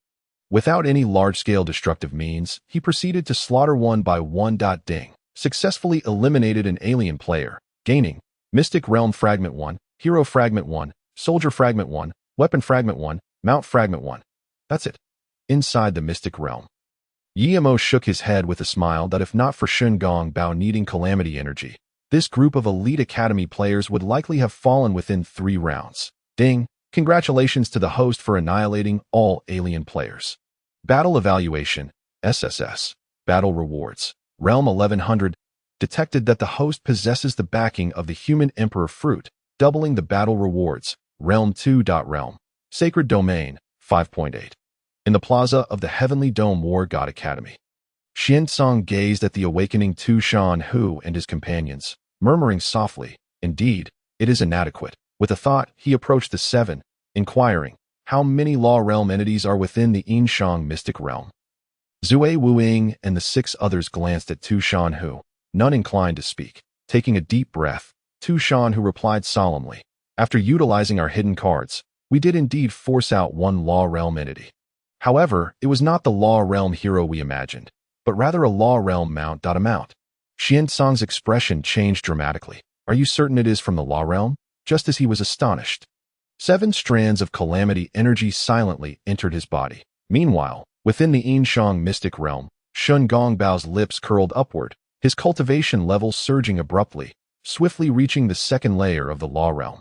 Speaker 1: Without any large-scale destructive means, he proceeded to slaughter one by one. Ding. Successfully eliminated an alien player, gaining Mystic Realm Fragment 1, Hero Fragment 1, Soldier Fragment 1, Weapon Fragment 1, Mount Fragment 1. That's it. Inside the mystic realm. Yemo shook his head with a smile that if not for Shun Gong Bao needing calamity energy, this group of elite academy players would likely have fallen within 3 rounds. Ding! Congratulations to the host for annihilating all alien players. Battle Evaluation, SSS. Battle Rewards. Realm 1100. Detected that the host possesses the backing of the Human Emperor fruit, doubling the battle rewards. Realm 2. Realm. Sacred Domain, 5.8. In the plaza of the Heavenly Dome War God Academy. Xiansong gazed at the awakening Tu Shan Hu and his companions, murmuring softly, "Indeed, it is inadequate." With a thought, he approached the 7, inquiring, "How many law realm entities are within the Yinshang mystic realm?" Zui Wuing and the 6 others glanced at Tu Shan Hu, none inclined to speak. Taking a deep breath, Tu Shan Hu replied solemnly, "After utilizing our hidden cards, we did indeed force out 1 law realm entity. However, it was not the law realm hero we imagined, but rather a law realm mount. Xiansong's expression changed dramatically. "Are you certain it is from the law realm?" Just as he was astonished. 7 strands of calamity energy silently entered his body. Meanwhile, within the Yinshang mystic realm, Shun Gongbao's lips curled upward, his cultivation level surging abruptly, swiftly reaching the 2nd layer of the law realm.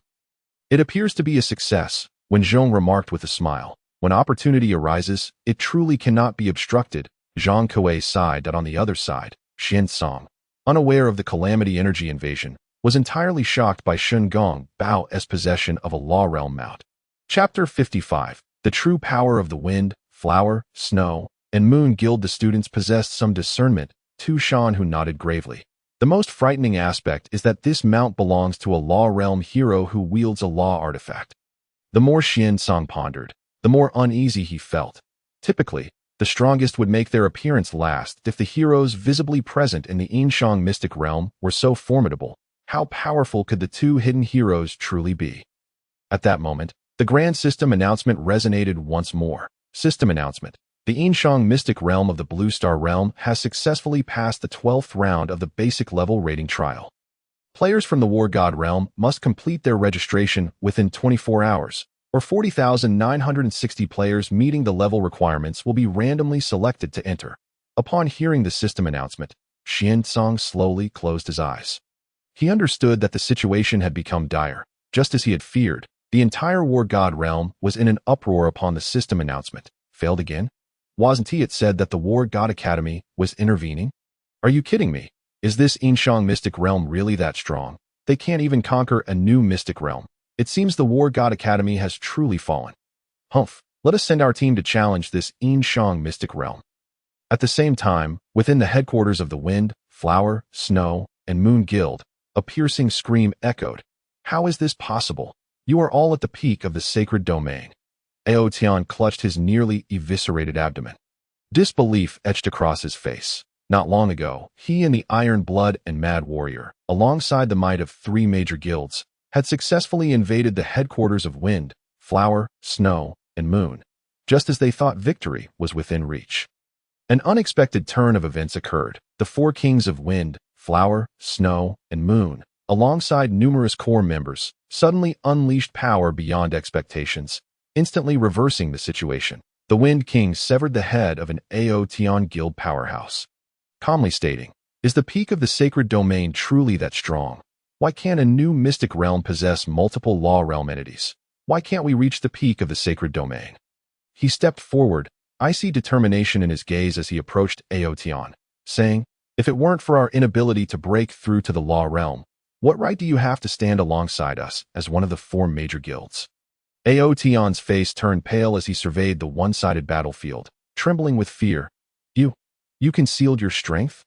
Speaker 1: "It appears to be a success," Wen Zhong remarked with a smile. "When opportunity arises, it truly cannot be obstructed." Zhang Kuei sighed that on the other side, Xiansong, unaware of the calamity energy invasion, was entirely shocked by Shun Gong Bao's possession of a law realm mount. Chapter 55. The True Power of the Wind, Flower, Snow, and Moon Guild. The students possessed some discernment. Tu Shan Hu nodded gravely. The most frightening aspect is that this mount belongs to a law realm hero who wields a law artifact. The more Xiansong pondered, the more uneasy he felt. Typically, the strongest would make their appearance last if the heroes visibly present in the Yinshang mystic realm were so formidable. How powerful could the 2 hidden heroes truly be? At that moment, the grand system announcement resonated once more. System announcement. The Yinshang mystic realm of the Blue Star realm has successfully passed the 12th round of the basic level rating trial. Players from the War God realm must complete their registration within 24 hours, or 40,960 players meeting the level requirements will be randomly selected to enter. Upon hearing the system announcement, Xiansong slowly closed his eyes. He understood that the situation had become dire. Just as he had feared, the entire War God realm was in an uproar upon the system announcement. Failed again? Wasn't it said that the War God Academy was intervening? Are you kidding me? Is this Yinshang mystic realm really that strong? They can't even conquer a new mystic realm. It seems the War God Academy has truly fallen. Humph, let us send our team to challenge this Yinshang mystic realm. At the same time, within the headquarters of the Wind, Flower, Snow, and Moon Guild, a piercing scream echoed. "How is this possible? You are all at the peak of the sacred domain." Ao Tian clutched his nearly eviscerated abdomen. Disbelief etched across his face. Not long ago, he and the Iron Blood and Mad Warrior, alongside the might of 3 major guilds, had successfully invaded the headquarters of Wind, Flower, Snow, and Moon, just as they thought victory was within reach. An unexpected turn of events occurred. The 4 kings of Wind, Flower, Snow, and Moon, alongside numerous core members, suddenly unleashed power beyond expectations, instantly reversing the situation. The Wind King severed the head of an Ao Tian guild powerhouse, calmly stating, "Is the peak of the sacred domain truly that strong? Why can't a new mystic realm possess multiple law realm entities? Why can't we reach the peak of the sacred domain?" He stepped forward, icy determination in his gaze as he approached Ao Tian, saying, "If it weren't for our inability to break through to the law realm, what right do you have to stand alongside us as one of the 4 major guilds?" Ao Tian's face turned pale as he surveyed the one-sided battlefield, trembling with fear. You concealed your strength?"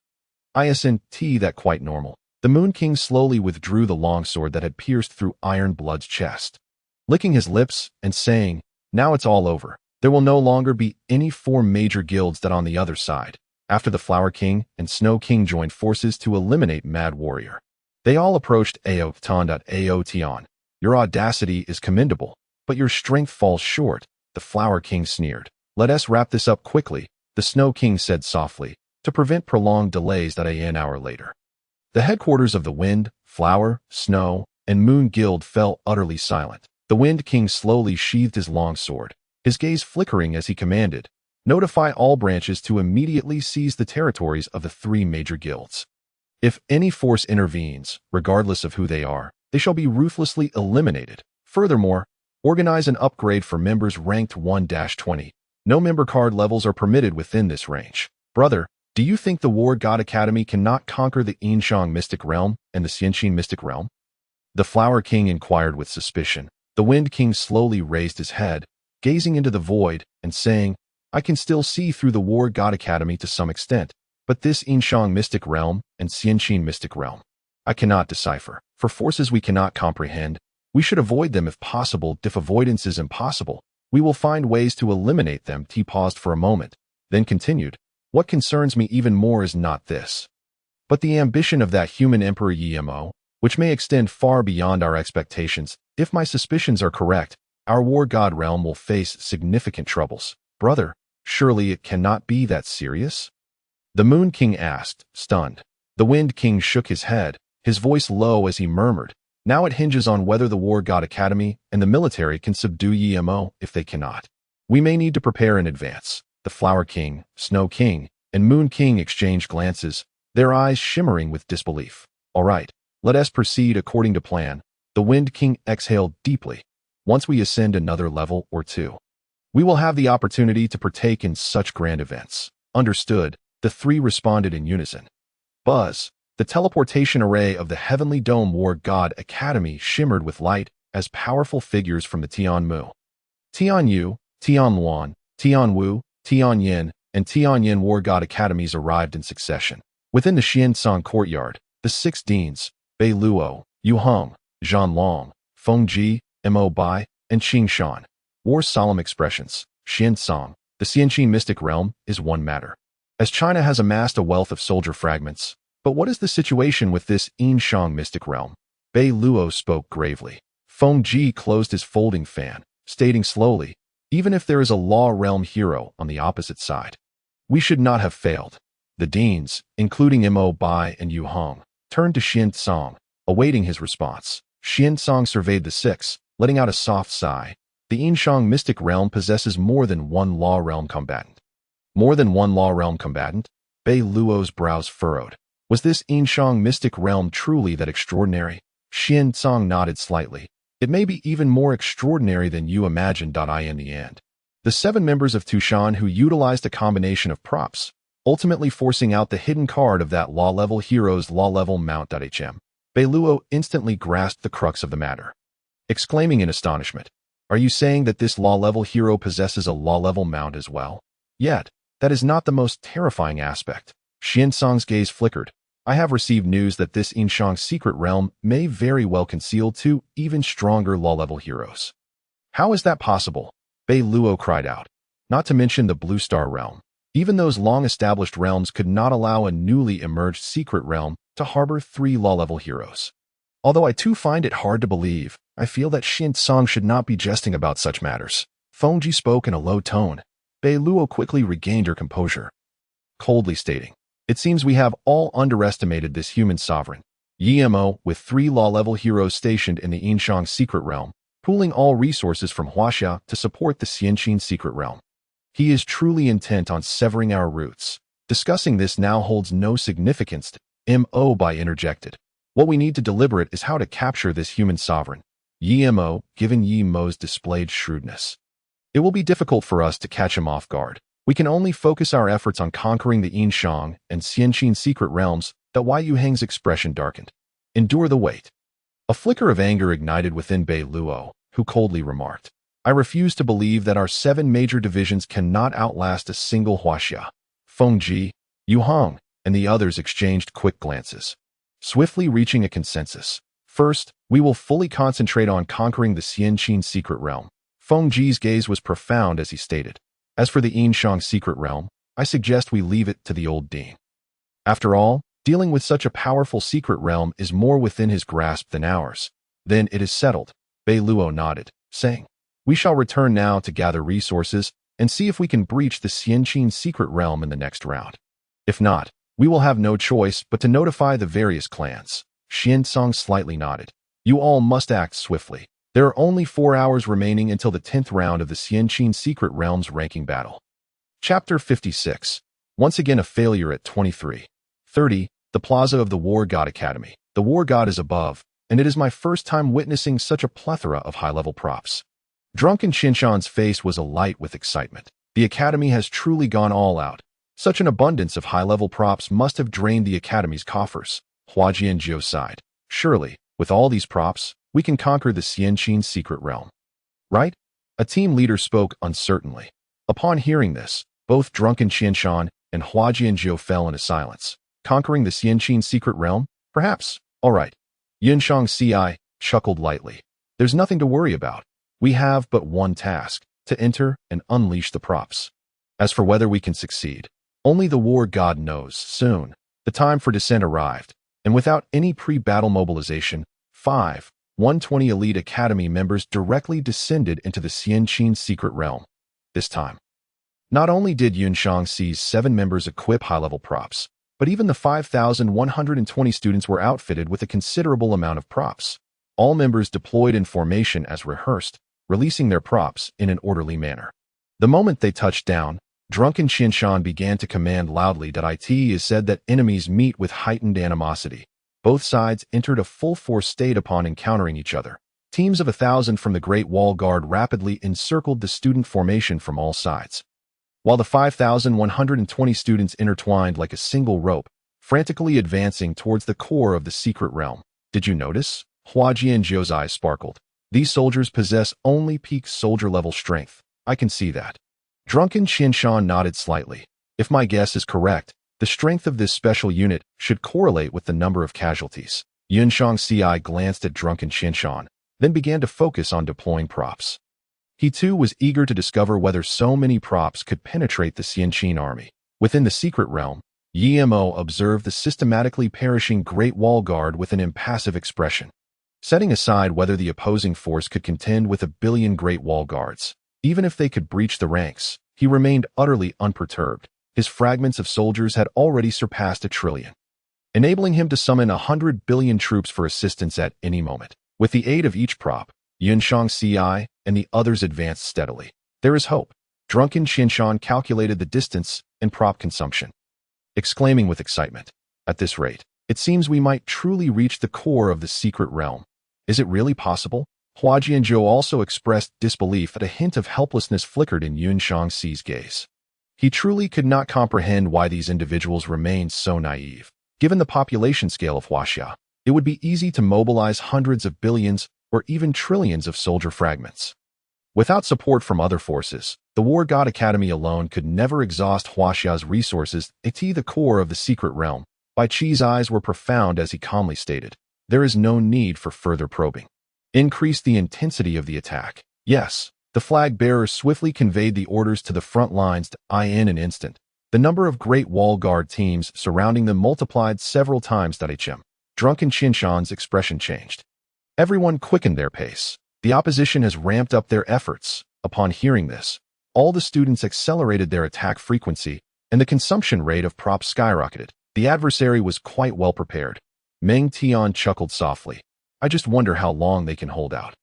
Speaker 1: "Isn't that quite normal?" The Moon King slowly withdrew the longsword that had pierced through Iron Blood's chest, licking his lips and saying, "Now it's all over. There will no longer be any 4 major guilds that on the other side." After the Flower King and Snow King joined forces to eliminate Mad Warrior, they all approached Ao Tian. "Your audacity is commendable, but your strength falls short," the Flower King sneered. "Let us wrap this up quickly," the Snow King said softly, to prevent prolonged delays. An hour later, the headquarters of the Wind, Flower, Snow, and Moon Guild fell utterly silent. The Wind King slowly sheathed his long sword, his gaze flickering as he commanded, "Notify all branches to immediately seize the territories of the 3 major guilds. If any force intervenes, regardless of who they are, they shall be ruthlessly eliminated. Furthermore, organize an upgrade for members ranked 1-20. No member card levels are permitted within this range. Brother, do you think the War God Academy cannot conquer the Yinshang Mystic Realm and the Xianqin Mystic Realm?" The Flower King inquired with suspicion. The Wind King slowly raised his head, gazing into the void and saying, "I can still see through the War God Academy to some extent, but this Yinshang Mystic Realm and Xianqin Mystic Realm, I cannot decipher. For forces we cannot comprehend, we should avoid them if possible. If avoidance is impossible, we will find ways to eliminate them." He paused for a moment, then continued, "What concerns me even more is not this, but the ambition of that human emperor Yimo, which may extend far beyond our expectations. If my suspicions are correct, our War God realm will face significant troubles. Brother, surely it cannot be that serious?" The Moon King asked, stunned. The Wind King shook his head, his voice low as he murmured, "Now it hinges on whether the War God Academy and the military can subdue Yimo. If they cannot, we may need to prepare in advance." The Flower King, Snow King, and Moon King exchanged glances, their eyes shimmering with disbelief. "All right, let us proceed according to plan." The Wind King exhaled deeply. "Once we ascend another level or 2, we will have the opportunity to partake in such grand events." "Understood," the 3 responded in unison. Buzz, the teleportation array of the Heavenly Dome War God Academy shimmered with light as powerful figures from the Tianmu, Tianyu, Tianluan, Tianwu, Tianyin, and Tianyin War God Academies arrived in succession. Within the Xiansong courtyard, the 6 deans, Bei Luo, Yu Hong, Zhan Long, Feng Ji, Mo Bai, and Qing Shan, wore solemn expressions. Xiansong, the Xianqin Mystic Realm, is one matter, as China has amassed a wealth of soldier fragments. But what is the situation with this Yinshang Mystic Realm? Bei Luo spoke gravely. Feng Ji closed his folding fan, stating slowly, "Even if there is a Law Realm hero on the opposite side, we should not have failed." The deans, including Mo Bai and Yu Hong, turned to Xiansong, awaiting his response. Xiansong surveyed the 6, letting out a soft sigh. The Yinshang Mystic Realm possesses more than one Law Realm combatant. More than one Law Realm combatant? Bei Luo's brows furrowed. Was this Yinshang Mystic Realm truly that extraordinary? Xiansong nodded slightly. "It may be even more extraordinary than you imagined." In the end, the 7 members of Tushan who utilized a combination of props, ultimately forcing out the hidden card of that law-level hero's law-level mount. Bei Luo instantly grasped the crux of the matter, exclaiming in astonishment, "Are you saying that this law-level hero possesses a law-level mount as well? Yet, that is not the most terrifying aspect." Xiansong's gaze flickered. "I have received news that this Yinshang secret realm may very well conceal 2 even stronger law-level heroes." "How is that possible?" Bei Luo cried out. "Not to mention the Blue Star realm. Even those long-established realms could not allow a newly emerged secret realm to harbor 3 law-level heroes. Although I too find it hard to believe, I feel that Xiansong should not be jesting about such matters." Feng Ji spoke in a low tone. Bei Luo quickly regained her composure, coldly stating, "It seems we have all underestimated this human sovereign. Yimo, with 3 law-level heroes stationed in the Yinshang secret realm, pooling all resources from Huaxia to support the Xianqin secret realm. He is truly intent on severing our roots. Discussing this now holds no significance." Mo Bai interjected. "What we need to deliberate is how to capture this human sovereign." Mo, given Mo's displayed shrewdness, "It will be difficult for us to catch him off guard. We can only focus our efforts on conquering the Yinshang and Xianqin secret realms." That Yu Heng's expression darkened. "Endure the wait." A flicker of anger ignited within Bei Luo, who coldly remarked, "I refuse to believe that our 7 major divisions cannot outlast a single Huaxia." Feng Ji, Yu Hong, and the others exchanged quick glances, swiftly reaching a consensus. "First, we will fully concentrate on conquering the Xianqin secret realm." Feng Ji's gaze was profound as he stated, "As for the Yinshang secret realm, I suggest we leave it to the old dean. After all, dealing with such a powerful secret realm is more within his grasp than ours." "Then it is settled." Bei Luo nodded, saying, "We shall return now to gather resources and see if we can breach the Xianqin secret realm in the next round. If not, we will have no choice but to notify the various clans." Xiansong slightly nodded. "You all must act swiftly. There are only 4 hours remaining until the 10th round of the Xianqin Secret Realms ranking battle. Chapter 56. Once again a failure at 23:30, the plaza of the War God Academy. The War God is above, and it is my first time witnessing such a plethora of high-level props. Drunken Qinshan's face was alight with excitement. The Academy has truly gone all out. Such an abundance of high-level props must have drained the Academy's coffers. Hua Jianzhou sighed. Surely, with all these props, we can conquer the Xianqin Secret Realm. Right? A team leader spoke uncertainly. Upon hearing this, both Drunken Qinshan and Hua Jianzhou fell into silence. Conquering the Xianqin Secret Realm? Perhaps. All right. Yunshang Ci chuckled lightly. There's nothing to worry about. We have but one task, to enter and unleash the props. As for whether we can succeed, only the War God knows. Soon, the time for descent arrived, and without any pre-battle mobilization, 120 elite Academy members directly descended into the Xianqin Secret Realm. This time, not only did Yunshang Ci's 7 members equip high-level props, but even the 5,120 students were outfitted with a considerable amount of props. All members deployed in formation as rehearsed, releasing their props in an orderly manner. The moment they touched down, Drunken Qinshan began to command loudly that it is said that enemies meet with heightened animosity. Both sides entered a full-force state upon encountering each other. Teams of 1,000 from the Great Wall Guard rapidly encircled the student formation from all sides, while the 5,120 students intertwined like a single rope, frantically advancing towards the core of the secret realm. Did you notice? Hua Jianzhou's eyes sparkled. These soldiers possess only peak soldier-level strength. I can see that. Drunken Qinshan nodded slightly. If my guess is correct, the strength of this special unit should correlate with the number of casualties. Yunshang Ci glanced at Drunken Qinshan, then began to focus on deploying props. He too was eager to discover whether so many props could penetrate the Xianqin army. Within the secret realm, Yimo observed the systematically perishing Great Wall Guard with an impassive expression. Setting aside whether the opposing force could contend with 1 billion Great Wall Guards, even if they could breach the ranks, he remained utterly unperturbed. His fragments of soldiers had already surpassed 1 trillion, enabling him to summon 100 billion troops for assistance at any moment. With the aid of each prop, Yunshang Ci and the others advanced steadily. There is hope. Drunken Qinshan calculated the distance and prop consumption, exclaiming with excitement, at this rate, it seems we might truly reach the core of the secret realm. Is it really possible? Hua Jianzhou also expressed disbelief that a hint of helplessness flickered in Yunshang Ci's gaze. He truly could not comprehend why these individuals remained so naive. Given the population scale of Huaxia, it would be easy to mobilize hundreds of billions or even trillions of soldier fragments. Without support from other forces, the War God Academy alone could never exhaust Huaxia's resources. The core of the secret realm. Bai Qi's eyes were profound as he calmly stated, there is no need for further probing. Increase the intensity of the attack. Yes, the flag bearers swiftly conveyed the orders to the front lines in an instant. The number of Great Wall Guard teams surrounding them multiplied several times. Drunken Qinshan's expression changed. Everyone quickened their pace. The opposition has ramped up their efforts. Upon hearing this, all the students accelerated their attack frequency, and the consumption rate of props skyrocketed. The adversary was quite well prepared. Meng Tian chuckled softly. I just wonder how long they can hold out.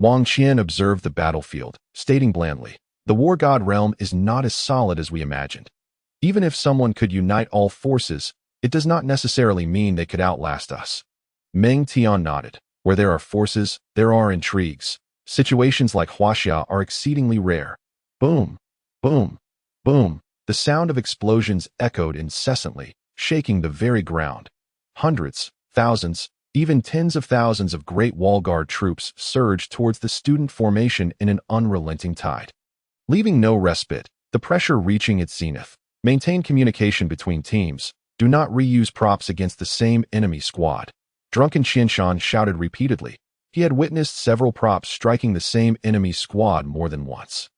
Speaker 1: Wang Qian observed the battlefield, stating blandly, the War God realm is not as solid as we imagined. Even if someone could unite all forces, it does not necessarily mean they could outlast us. Meng Tian nodded. Where there are forces, there are intrigues. Situations like Huaxia are exceedingly rare. Boom, boom, boom. The sound of explosions echoed incessantly, shaking the very ground. Hundreds, thousands, even tens of thousands of Great Wall Guard troops surged towards the student formation in an unrelenting tide, leaving no respite, the pressure reaching its zenith. Maintain communication between teams. Do not reuse props against the same enemy squad. Drunken Qinshan shouted repeatedly. He had witnessed several props striking the same enemy squad more than once.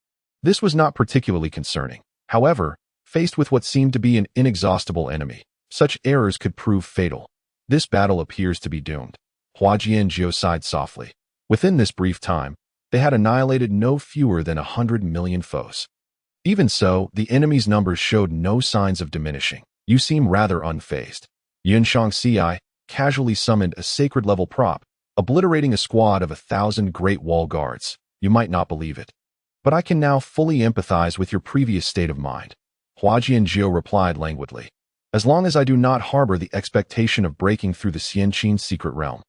Speaker 1: This was not particularly concerning. However, faced with what seemed to be an inexhaustible enemy, such errors could prove fatal. This battle appears to be doomed. Hua Jianzhou sighed softly. Within this brief time, they had annihilated no fewer than 100 million foes. Even so, the enemy's numbers showed no signs of diminishing. You seem rather unfazed. Yunshang Ci casually summoned a sacred-level prop, obliterating a squad of 1,000 Great Wall Guards. You might not believe it, but I can now fully empathize with your previous state of mind. Huajianjiu replied languidly. As long as I do not harbor the expectation of breaking through the Xianqin secret realm,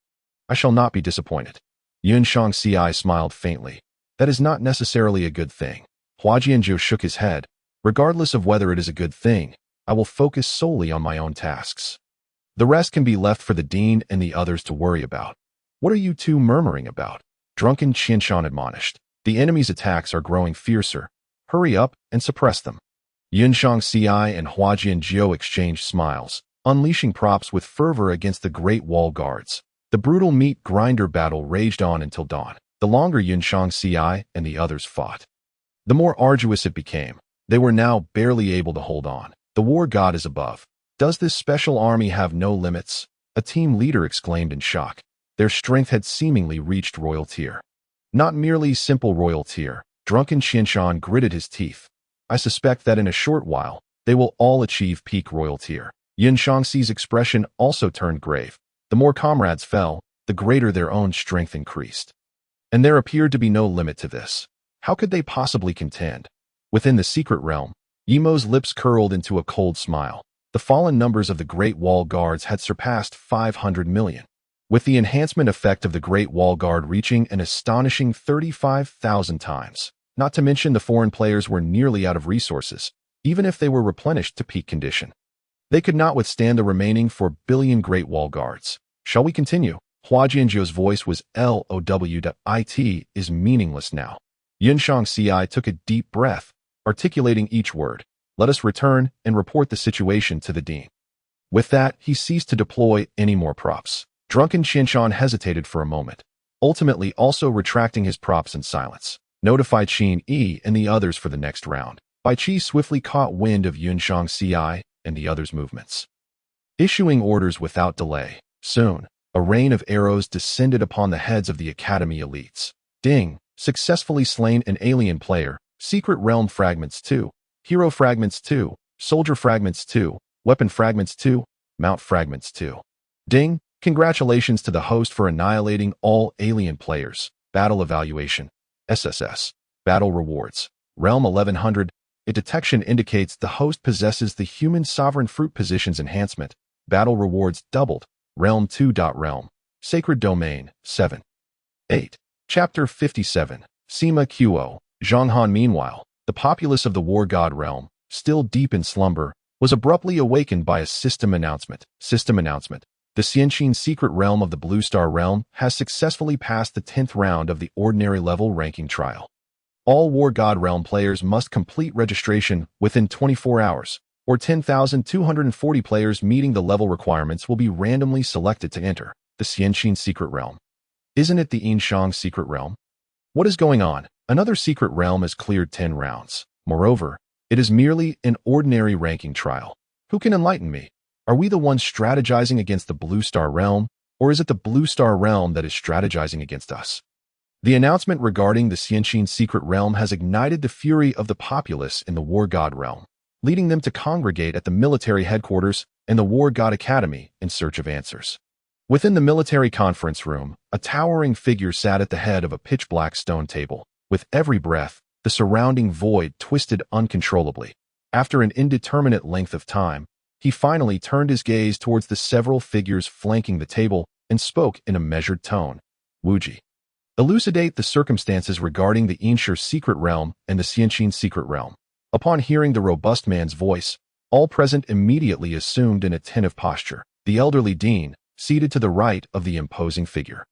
Speaker 1: I shall not be disappointed. Yun Shangxi smiled faintly. That is not necessarily a good thing. Huajianjiu shook his head. Regardless of whether it is a good thing, I will focus solely on my own tasks. The rest can be left for the dean and the others to worry about. What are you two murmuring about? Drunken Qinshan admonished. The enemy's attacks are growing fiercer. Hurry up and suppress them. Yun Shangxi and Huajianjiu exchanged smiles, unleashing props with fervor against the Great Wall Guards. The brutal meat grinder battle raged on until dawn. The longer Yun Shangxi and the others fought, the more arduous it became. They were now barely able to hold on. The war god is above. Does this special army have no limits? A team leader exclaimed in shock. Their strength had seemingly reached royal tier. Not merely simple royal tier. Drunken Qinshan gritted his teeth. I suspect that in a short while, they will all achieve peak royal tier. Yun Shangxi's expression also turned grave. The more comrades fell, the greater their own strength increased. And there appeared to be no limit to this. How could they possibly contend? Within the secret realm, Yimo's lips curled into a cold smile. The fallen numbers of the Great Wall Guards had surpassed 500 million, with the enhancement effect of the Great Wall Guard reaching an astonishing 35,000 times. Not to mention the foreign players were nearly out of resources, even if they were replenished to peak condition. They could not withstand the remaining 4 billion Great Wall Guards. Shall we continue? Huajianjiu's voice was LOW.IT is meaningless now. Yun Shangxi took a deep breath, articulating each word. Let us return and report the situation to the dean. With that, he ceased to deploy any more props. Drunken Qinshan hesitated for a moment, ultimately also retracting his props in silence. Notified Xin Yi and the others for the next round. Bai Qi swiftly caught wind of Yun Shangxi and the others' movements, issuing orders without delay. Soon, a rain of arrows descended upon the heads of the academy elites. Ding! Successfully slain an alien player. Secret realm fragments 2. Hero fragments 2. Soldier fragments 2. Weapon fragments 2. Mount fragments 2. Ding! Congratulations to the host for annihilating all alien players. Battle evaluation. SSS. Battle rewards. Realm 1100. A detection indicates the host possesses the human sovereign fruit positions enhancement. Battle rewards doubled. Realm 2. Realm. Sacred domain. 7. 8. Chapter 57. Sima Qo. Zhanghan. Meanwhile, the populace of the war god realm, still deep in slumber, was abruptly awakened by a system announcement. The Xianqin secret realm of the Blue Star realm has successfully passed the 10th round of the ordinary level ranking trial. All war god realm players must complete registration within 24 hours, or 10,240 players meeting the level requirements will be randomly selected to enter the Xianqin secret realm. Isn't it the Yinshang secret realm? What is going on? Another secret realm has cleared 10 rounds. Moreover, it is merely an ordinary ranking trial. Who can enlighten me? Are we the ones strategizing against the Blue Star realm, or is it the Blue Star realm that is strategizing against us? The announcement regarding the Xianqin secret realm has ignited the fury of the populace in the War God realm, leading them to congregate at the military headquarters and the War God Academy in search of answers. Within the military conference room, a towering figure sat at the head of a pitch-black stone table. With every breath, the surrounding void twisted uncontrollably. After an indeterminate length of time, he finally turned his gaze towards the several figures flanking the table and spoke in a measured tone. Wuji. Elucidate the circumstances regarding the Yinshi secret realm and the Xianqin secret realm. Upon hearing the robust man's voice, all present immediately assumed an attentive posture. The elderly dean, seated to the right of the imposing figure,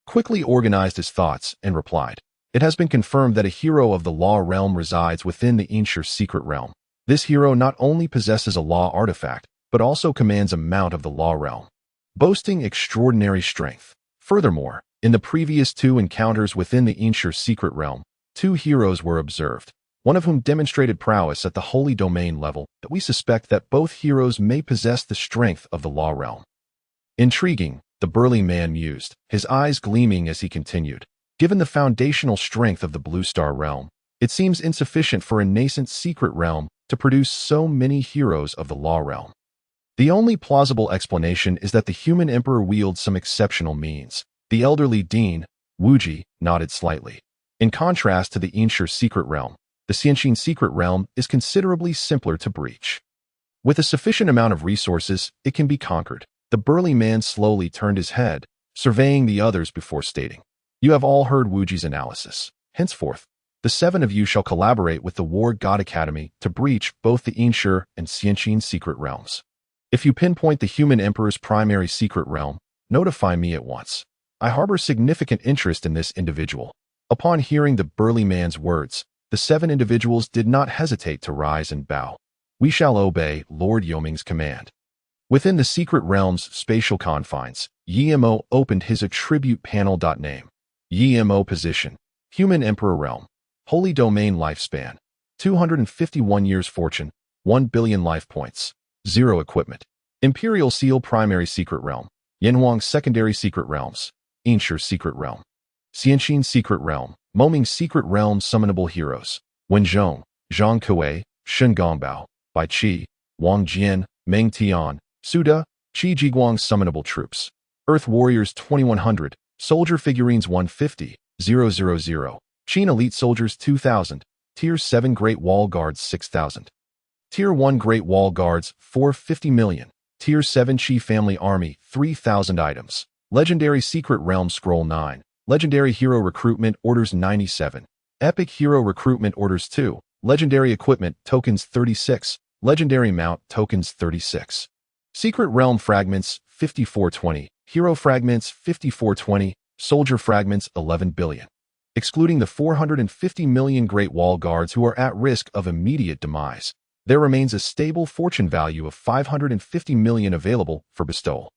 Speaker 1: quickly organized his thoughts and replied. It has been confirmed that a hero of the law realm resides within the Yinshi secret realm. This hero not only possesses a law artifact, but also commands a mount of the law realm, boasting extraordinary strength. Furthermore, in the previous 2 encounters within the Yinshi secret realm, 2 heroes were observed, one of whom demonstrated prowess at the holy domain level, that we suspect that both heroes may possess the strength of the law realm. Intriguing, the burly man mused, his eyes gleaming as he continued. Given the foundational strength of the Blue Star realm, it seems insufficient for a nascent secret realm to produce so many heroes of the law realm. The only plausible explanation is that the human emperor wields some exceptional means, The elderly Dean, Wuji, nodded slightly. In contrast to the Inshur secret realm, the Xianxin secret realm is considerably simpler to breach. With a sufficient amount of resources, it can be conquered. The burly man slowly turned his head, surveying the others before stating, "You have all heard Wuji's analysis. Henceforth, the 7 of you shall collaborate with the War God Academy to breach both the Inshur and Xianxin secret realms. If you pinpoint the Human Emperor's primary secret realm, notify me at once. I harbor significant interest in this individual." Upon hearing the burly man's words, the 7 individuals did not hesitate to rise and bow. "We shall obey Lord Yoming's command." Within the secret realm's spatial confines, Yimo opened his attribute panel. Name: Yimo position: Human Emperor realm. Holy domain lifespan: 251 years. Fortune: 1 billion life points. 0 equipment. Imperial seal primary secret realm. Yanhuang secondary secret realms. Inshur secret realm. Xianxin secret realm. Moming secret realm. Summonable heroes: Wenzhong, Zhang Kuei, Shen Gongbao, Bai Qi, Wang Jian, Meng Tian, Suda, Qi Jiguang. Summonable troops: Earth warriors 2100, soldier figurines 150, 000, Qin elite soldiers 2000, Tier 7 Great Wall Guards 6000. Tier 1 Great Wall Guards 450 million, Tier 7 Qi Family Army 3000 items. Legendary Secret Realm Scroll 9, Legendary Hero Recruitment Orders 97, Epic Hero Recruitment Orders 2, Legendary Equipment Tokens 36, Legendary Mount Tokens 36. Secret Realm Fragments 5420, Hero Fragments 5420, Soldier Fragments 11 billion. Excluding the 450 million Great Wall Guards who are at risk of immediate demise, there remains a stable fortune value of 550 million available for bestowal.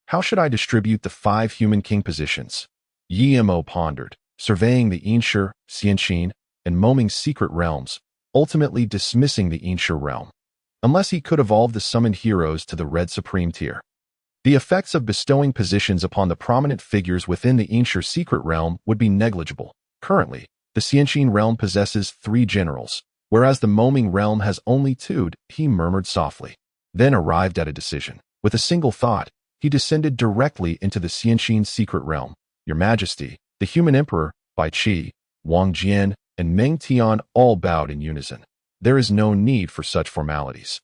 Speaker 1: How should I distribute the 5 human king positions? Yimo pondered, surveying the Inshur, Xianxin, and Moming secret realms, ultimately dismissing the Inshur realm, unless he could evolve the summoned heroes to the Red Supreme tier. The effects of bestowing positions upon the prominent figures within the Inshur secret realm would be negligible. Currently, the Xianxin realm possesses 3 generals, whereas the Moming realm has only 2. He murmured softly, then arrived at a decision. With a single thought, he descended directly into the Xianxin secret realm. "Your Majesty, the Human Emperor, Bai Qi, Wang Jian, and Meng Tian all bowed in unison. There is no need for such formalities.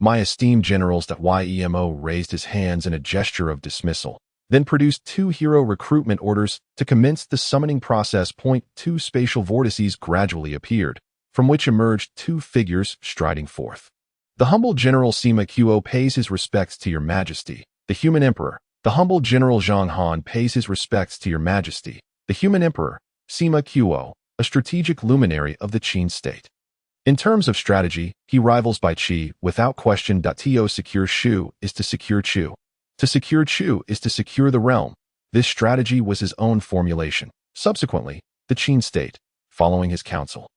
Speaker 1: My esteemed generals." Yemo raised his hands in a gesture of dismissal, then produced 2 hero recruitment orders to commence the summoning process. 2 spatial vortices gradually appeared, from which emerged 2 figures striding forth. "The humble General Sima Qiu pays his respects to Your Majesty, the Human Emperor." The humble General Zhang Han pays his respects to Your Majesty, the Human Emperor, Sima Qiu, a strategic luminary of the Qin state. In terms of strategy, he rivals Bai Qi without question. To secure Shu is to secure Chu. To secure Chu is to secure the realm. This strategy was his own formulation. Subsequently, the Qin state, following his counsel,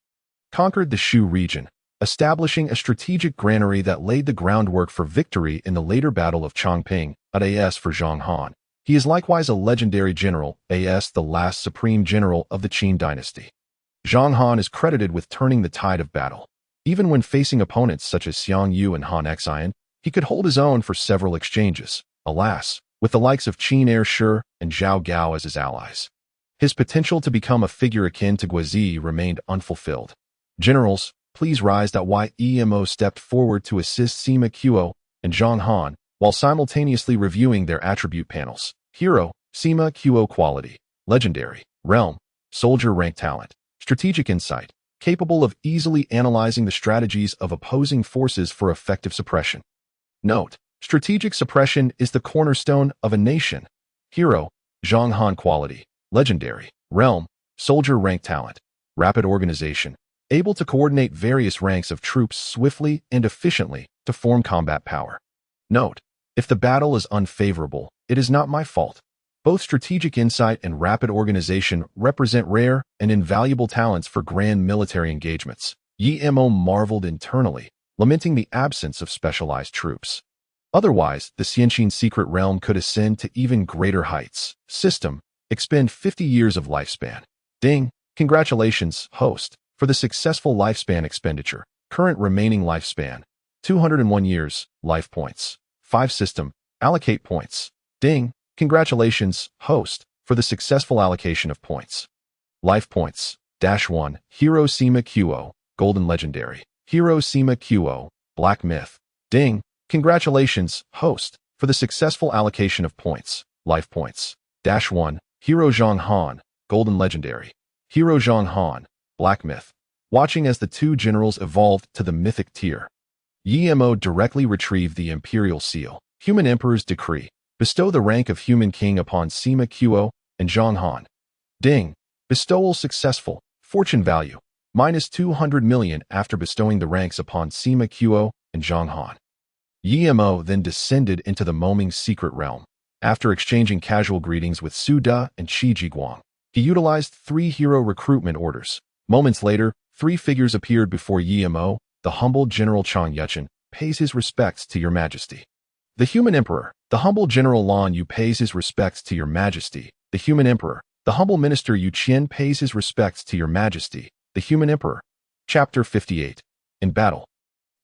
Speaker 1: conquered the Shu region, establishing a strategic granary that laid the groundwork for victory in the later Battle of Chongping. As for Zhang Han, he is likewise a legendary general, the last supreme general of the Qin dynasty. Zhang Han is credited with turning the tide of battle. Even when facing opponents such as Xiang Yu and Han Xian, he could hold his own for several exchanges. Alas, with the likes of Qin Er Shi and Zhao Gao as his allies, his potential to become a figure akin to Guizi remained unfulfilled. "Generals, please rise." Yemo stepped forward to assist Sima Qiu and Zhang Han, while simultaneously reviewing their attribute panels. Hero, Sima Qiu quality, legendary, realm, soldier rank talent, strategic insight, capable of easily analyzing the strategies of opposing forces for effective suppression. Note: strategic suppression is the cornerstone of a nation. Hero, Zhang Han quality, legendary, realm, soldier rank talent, rapid organization, able to coordinate various ranks of troops swiftly and efficiently to form combat power. Note: if the battle is unfavorable, it is not my fault. Both strategic insight and rapid organization represent rare and invaluable talents for grand military engagements. Yemo marveled internally, lamenting the absence of specialized troops. Otherwise, the Xianxin secret realm could ascend to even greater heights. System: expend 50 years of lifespan. Ding! Congratulations, host, for the successful lifespan expenditure. Current remaining lifespan: 201 years, life points. 5 system: allocate points. Ding! Congratulations, host, for the successful allocation of points. Life points. -1. Hero Sima Qo, Golden Legendary. Hero Sima Qo, Black Myth. Ding! Congratulations, host, for the successful allocation of points. Life points. -1. Hero Zhang Han, Golden Legendary. Hero Zhang Han, Black Myth. Watching as the two generals evolved to the mythic tier. Yimo directly retrieved the Imperial Seal. Human Emperor's Decree. Bestow the rank of Human King upon Sima Qo and Zhang Han. Ding! Bestowal successful. Fortune value. -200 million after bestowing the ranks upon Sima Qo and Zhang Han. Yimo then descended into the Moming's secret realm. After exchanging casual greetings with Su De and Qi Jiguang, he utilized 3 hero recruitment orders. Moments later, 3 figures appeared before Yimo. The humble General Chang Yuchen pays his respects to your majesty. The Human Emperor, the humble General Lan Yu pays his respects to your majesty. The Human Emperor, the humble Minister Yu Qian pays his respects to your majesty. The Human Emperor. Chapter 58. In battle.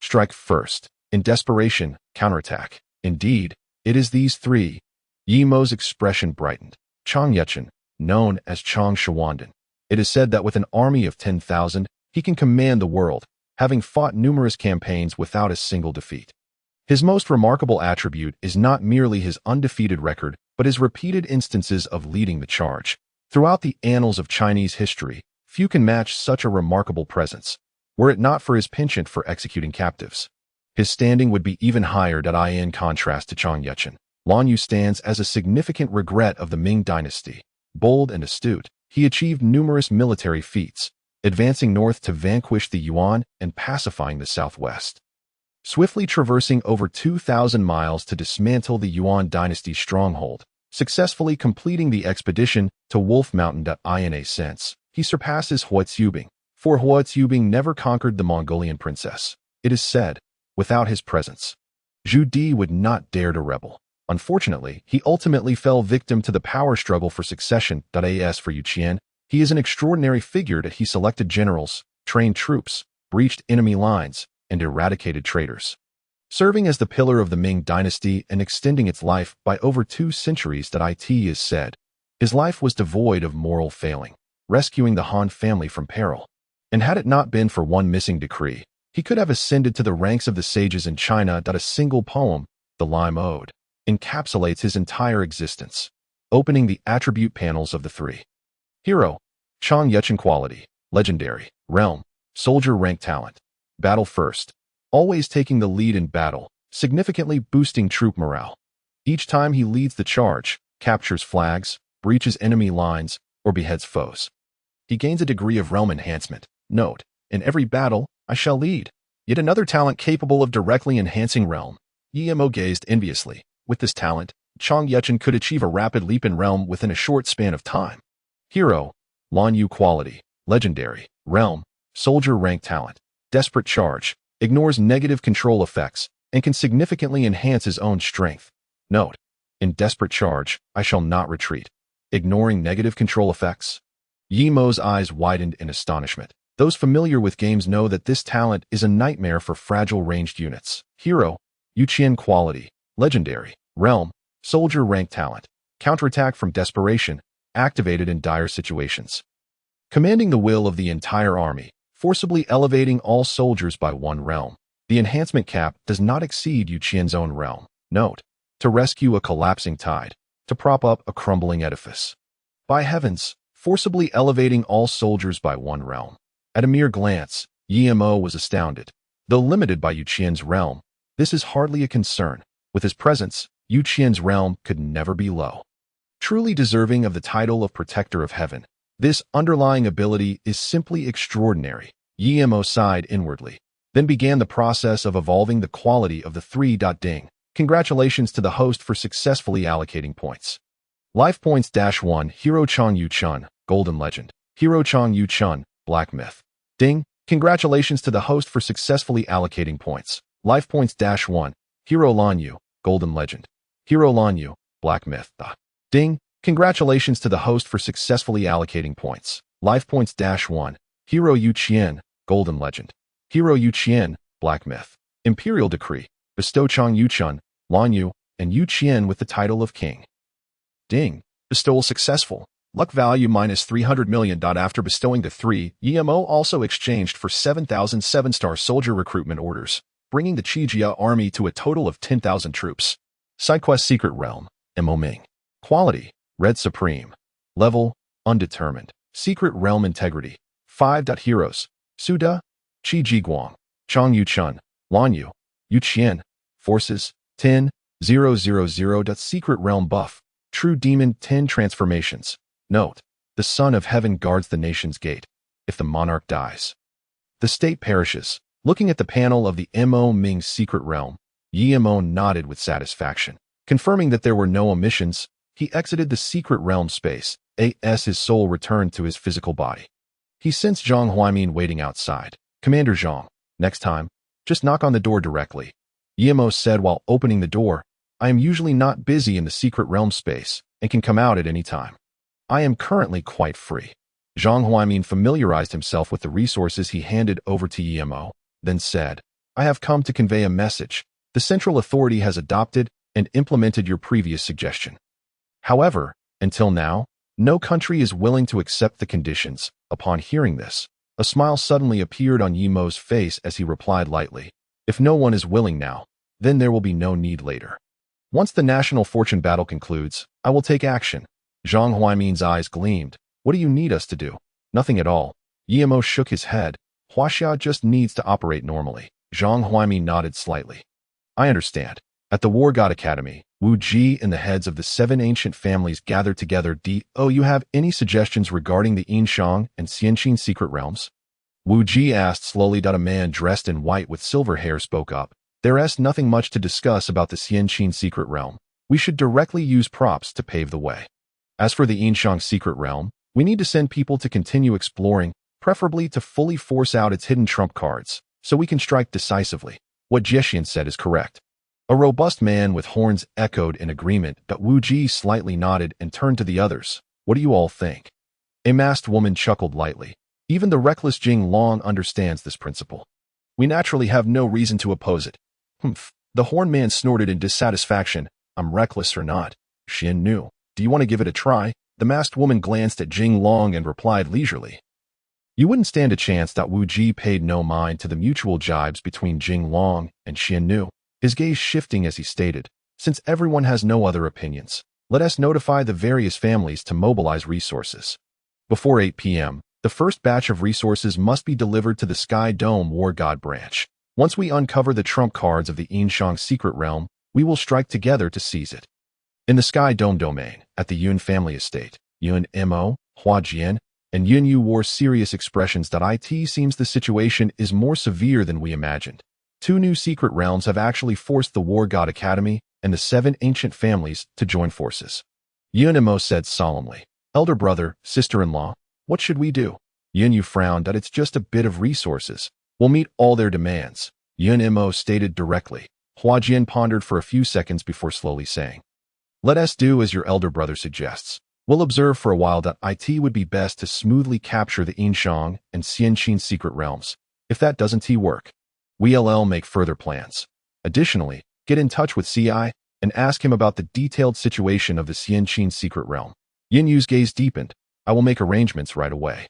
Speaker 1: Strike first. In desperation, counterattack. Indeed, it is these 3. Yimo's expression brightened. Chang Yuchen, known as Chang Shawandan. It is said that with an army of 10,000, he can command the world, having fought numerous campaigns without a single defeat. His most remarkable attribute is not merely his undefeated record, but his repeated instances of leading the charge. Throughout the annals of Chinese history, few can match such a remarkable presence, were it not for his penchant for executing captives. His standing would be even higher in contrast to Chang Yuchen. Lan Yu stands as a significant regret of the Ming Dynasty. Bold and astute, he achieved numerous military feats, advancing north to vanquish the Yuan and pacifying the southwest. Swiftly traversing over 2,000 miles to dismantle the Yuan dynasty's stronghold, successfully completing the expedition to Wolf Mountain. In a sense, he surpasses Hua Zubing, for Hua Zubing never conquered the Mongolian princess. It is said, without his presence, Zhu Di would not dare to rebel. Unfortunately, he ultimately fell victim to the power struggle for succession. As for Yu Qian, he is an extraordinary figure that he selected generals, trained troops, breached enemy lines, and eradicated traitors. Serving as the pillar of the Ming Dynasty and extending its life by over 2 centuries. It is said, his life was devoid of moral failing, rescuing the Han family from peril. And had it not been for one missing decree, he could have ascended to the ranks of the sages in China. A single poem, the Lime Ode, encapsulates his entire existence, opening the attribute panels of the 3. Hero, Chang Yuchen quality, legendary, realm, soldier rank talent, battle first, always taking the lead in battle, significantly boosting troop morale. Each time he leads the charge, captures flags, breaches enemy lines, or beheads foes, he gains a degree of realm enhancement. Note, in every battle, I shall lead. Yet another talent capable of directly enhancing realm. Yimo gazed enviously. With this talent, Chang Yuchen could achieve a rapid leap in realm within a short span of time. Hero, Lan Yu quality, legendary, realm, soldier rank talent, desperate charge, ignores negative control effects, and can significantly enhance his own strength. Note, in desperate charge, I shall not retreat. Ignoring negative control effects. Yimo's eyes widened in astonishment. Those familiar with games know that this talent is a nightmare for fragile ranged units. Hero, Yu Qian quality, legendary, realm, soldier rank talent, counterattack from desperation, activated in dire situations. Commanding the will of the entire army, forcibly elevating all soldiers by 1 realm. The enhancement cap does not exceed Yu Qian's own realm. Note, to rescue a collapsing tide, to prop up a crumbling edifice. By heavens, forcibly elevating all soldiers by 1 realm. At a mere glance, Yimo was astounded. Though limited by Yu Qian's realm, this is hardly a concern. With his presence, Yu Qian's realm could never be low. Truly deserving of the title of Protector of Heaven, this underlying ability is simply extraordinary. Yimo sighed inwardly, then began the process of evolving the quality of the 3. Ding. Congratulations to the host for successfully allocating points. Life points -1 Hero Chang Yuchen, Golden Legend. Hero Chang Yuchen, Black Myth. Ding. Congratulations to the host for successfully allocating points. Life points -1 Hero Lan Yu, Golden Legend. Hero Lan Yu, Black Myth. Ding. Congratulations to the host for successfully allocating points. Life points -1 Hero Yu Qian, Golden Legend. Hero Yu Qian, Black Myth. Imperial Decree. Bestow Chang Yuchen, Lan Yu, and Yu Qian with the title of King. Ding. Bestowal successful. Luck value minus 300 million. After bestowing the 3, EMO also exchanged for 7,000 7-star soldier recruitment orders, bringing the Qijia army to a total of 10,000 troops. Side quest Secret Realm, Mo Ming. Quality, Red Supreme. Level, Undetermined. Secret Realm Integrity, 5. Heroes, Su De, Qi Jiguang, Chang Yuchun, Lan Yu, Yu Qian. Forces, 10, 000. Secret Realm Buff, True Demon 10 Transformations. Note, the Son of Heaven guards the nation's gate. If the monarch dies, the state perishes. Looking at the panel of the Mo Ming Secret Realm, Mo nodded with satisfaction. Confirming that there were no omissions, he exited the Secret Realm space. His soul returned to his physical body. He sensed Zhang Huaimin waiting outside. Commander Zhang, next time, just knock on the door directly. Mo said while opening the door, I am usually not busy in the Secret Realm space and can come out at any time. I am currently quite free. Zhang Huaimin familiarized himself with the resources he handed over to Mo, then said, I have come to convey a message. The central authority has adopted and implemented your previous suggestion. However, until now, no country is willing to accept the conditions. Upon hearing this, a smile suddenly appeared on Mo's face as he replied lightly, if no one is willing now, then there will be no need later. Once the national fortune battle concludes, I will take action. Zhang Huaimin's eyes gleamed. What do you need us to do? Nothing at all. Mo shook his head. Huaxia just needs to operate normally. Zhang Huaimin nodded slightly. I understand. At the War God Academy, Wu Ji and the heads of the 7 ancient families gathered together. Do you have any suggestions regarding the Yinshang and Xianqin secret realms? Wu Ji asked slowly. A man dressed in white with silver hair spoke up. There's nothing much to discuss about the Xianqin secret realm. We should directly use props to pave the way. As for the Yinshang secret realm, we need to send people to continue exploring, preferably to fully force out its hidden trump cards, so we can strike decisively. What Jiexian said is correct. A robust man with horns echoed in agreement. Wu Ji slightly nodded and turned to the others. What do you all think? A masked woman chuckled lightly. Even the reckless Jing Long understands this principle. We naturally have no reason to oppose it. Humph. The horn man snorted in dissatisfaction. I'm reckless or not, Xin knew. Do you want to give it a try? The masked woman glanced at Jing Long and replied leisurely. You wouldn't stand a chance. Wu Ji paid no mind to the mutual jibes between Jing Long and Xian Nu, his gaze shifting as he stated, since everyone has no other opinions, let us notify the various families to mobilize resources. Before 8 p.m., the first batch of resources must be delivered to the Sky Dome War God branch. Once we uncover the trump cards of the Yinshang secret realm, we will strike together to seize it. In the Sky Dome domain, at the Yun family estate, Yun Mo, Hua Jian, and Yun Yu wore serious expressions. It seems the situation is more severe than we imagined. 2 new secret realms have actually forced the War God Academy and the 7 ancient families to join forces. Yun Mo said solemnly, Elder brother, sister-in-law, what should we do? Yun Yu frowned. It's just a bit of resources. We'll meet all their demands. Yun Mo stated directly. Hua Jian pondered for a few seconds before slowly saying, let us do as your elder brother suggests. We'll observe for a while. It would be best to smoothly capture the Yinshang and Xianqin secret realms. If that doesn't work, we'll make further plans. Additionally, get in touch with CI and ask him about the detailed situation of the Xianqin secret realm. Yin Yu's gaze deepened. I will make arrangements right away.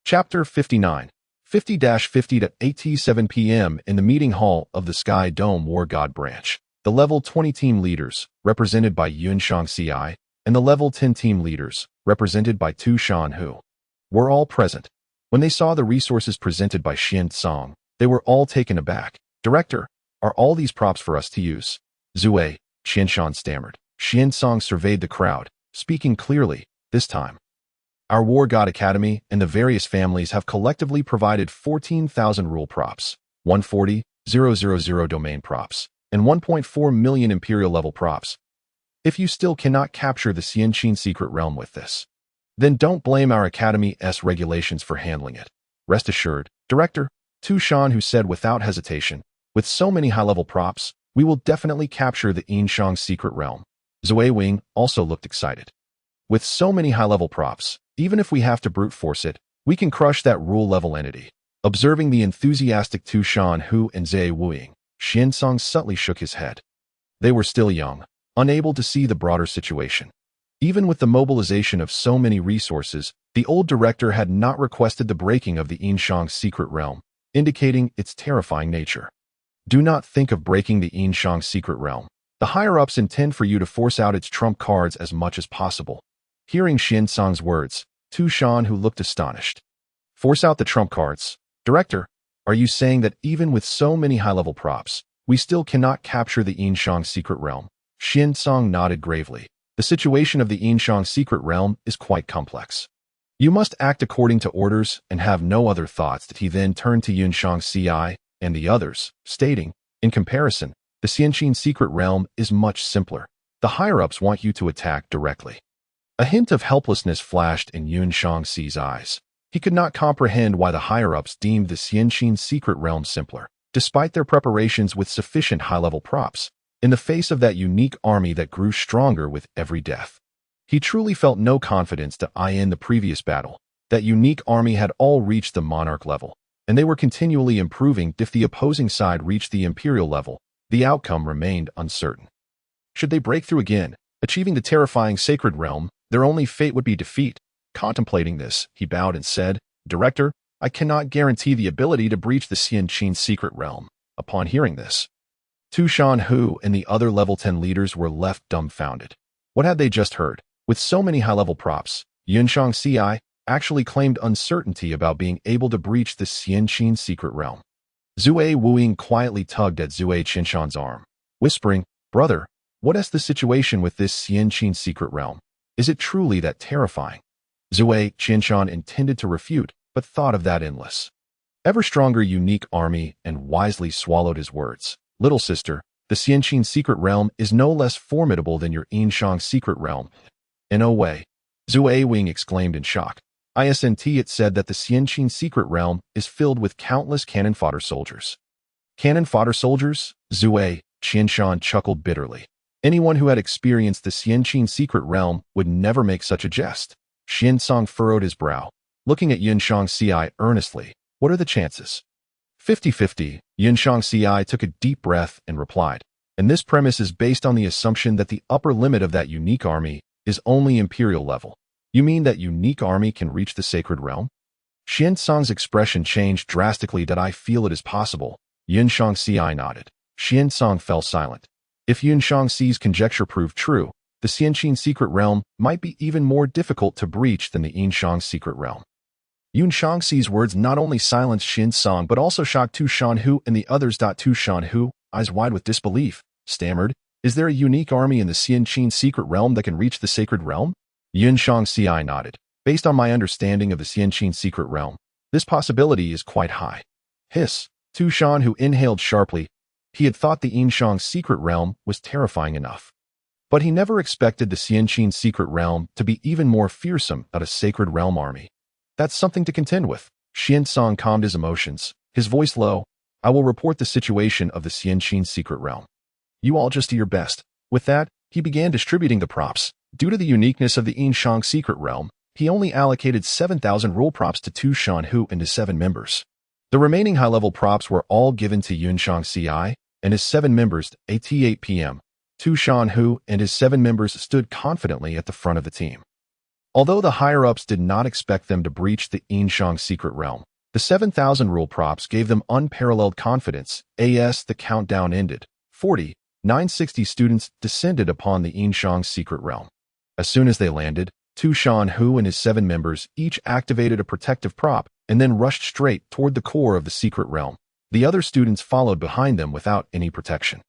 Speaker 1: Chapter 59, 50-50 at 8:07 p.m. in the meeting hall of the Sky Dome War God branch. The level 20 team leaders, represented by Yunshang CI, and the level 10 team leaders, represented by Tu Shan Hu, were all present. When they saw the resources presented by Xian Tsang, they were all taken aback. Director, are all these props for us to use? Zue, Qianshan stammered. Xian Tsang surveyed the crowd, speaking clearly, this time. Our War God Academy and the various families have collectively provided 14,000 rule props, 140,000 domain props, and 1.4 million Imperial level props. If you still cannot capture the Xianqin secret realm with this, then don't blame our Academy's regulations for handling it. Rest assured, Director, Tu Shan who said without hesitation, with so many high-level props, we will definitely capture the Yinshang secret realm. Zui Wing also looked excited. With so many high-level props, even if we have to brute force it, we can crush that rule-level entity. Observing the enthusiastic Tu Shan Hu and Zhe Wuing, Xian Song subtly shook his head. They were still young, unable to see the broader situation. Even with the mobilization of so many resources, the old director had not requested the breaking of the Yinshang's secret realm, indicating its terrifying nature. Do not think of breaking the Yinshang's secret realm. The higher-ups intend for you to force out its trump cards as much as possible. Hearing Xinsong's words, Tu Shan, who looked astonished. Force out the trump cards? Director, are you saying that even with so many high-level props, we still cannot capture the Yinshang's secret realm? Xinsong nodded gravely. The situation of the Yinshang's secret realm is quite complex. You must act according to orders and have no other thoughts. That he then turned to Yunshang Ci and the others, stating, in comparison, the Xianqin secret realm is much simpler. The higher-ups want you to attack directly. A hint of helplessness flashed in Yunshang Ci's eyes. He could not comprehend why the higher-ups deemed the Xianqin secret realm simpler, despite their preparations with sufficient high-level props, in the face of that unique army that grew stronger with every death. He truly felt no confidence to in the previous battle. That unique army had all reached the monarch level, and they were continually improving. If the opposing side reached the imperial level, the outcome remained uncertain. Should they break through again, achieving the terrifying sacred realm, their only fate would be defeat. Contemplating this, he bowed and said, Director, I cannot guarantee the ability to breach the Xianqin secret realm. Upon hearing this, Tu Shanhu and the other level 10 leaders were left dumbfounded. What had they just heard? With so many high-level props, Yunshang Ci actually claimed uncertainty about being able to breach the Xianqin secret realm. Zue Wuing quietly tugged at Zue Qinshan's arm, whispering, Brother, what is the situation with this Xianqin secret realm? Is it truly that terrifying? Zue Qinshan intended to refute, but thought of that endless, ever stronger unique army and wisely swallowed his words. Little sister, the Xianqin secret realm is no less formidable than your Yinshang secret realm. In no way. Zue Wing exclaimed in shock. It said that the Xianqin secret realm is filled with countless cannon fodder soldiers. Cannon fodder soldiers? Zue Qinshan chuckled bitterly. Anyone who had experienced the Xianqin secret realm would never make such a jest. Xinsong furrowed his brow, looking at Yunshang Ci earnestly. What are the chances? 50-50. Yunshang Ci took a deep breath and replied, and this premise is based on the assumption that the upper limit of that unique army is only imperial level. You mean that unique army can reach the sacred realm? Xinsong's expression changed drastically. That I feel it is possible. Yunshang Ci nodded. Xinsong fell silent. If Yunshang Ci's conjecture proved true, the Xianqin secret realm might be even more difficult to breach than the Yinshang secret realm. Yunshang Ci's words not only silenced Xinsong but also shocked Tu Shanhu and the others. Tu Shanhu, eyes wide with disbelief, stammered, Is there a unique army in the Xianqin secret realm that can reach the sacred realm? Yunshang Ci nodded. Based on my understanding of the Xianqin secret realm, this possibility is quite high. Hiss. Tu Shanhu inhaled sharply. He had thought the Yinshang secret realm was terrifying enough. But he never expected the Xianqin secret realm to be even more fearsome than a sacred realm army. That's something to contend with. Xinsong calmed his emotions, his voice low. I will report the situation of the Xianqin secret realm. You all just do your best. With that, he began distributing the props. Due to the uniqueness of the Yinshang secret realm, he only allocated 7,000 rule props to Tu Shanhu and his 7 members. The remaining high-level props were all given to Yunshang Ci and his 7 members. At 8 p.m., Tu Shanhu and his 7 members stood confidently at the front of the team. Although the higher-ups did not expect them to breach the Yinshang secret realm, the 7,000 rule props gave them unparalleled confidence. As the countdown ended, 960 students descended upon the Yinshang secret realm. As soon as they landed, Tu Shanhu and his 7 members each activated a protective prop and then rushed straight toward the core of the secret realm. The other students followed behind them without any protection.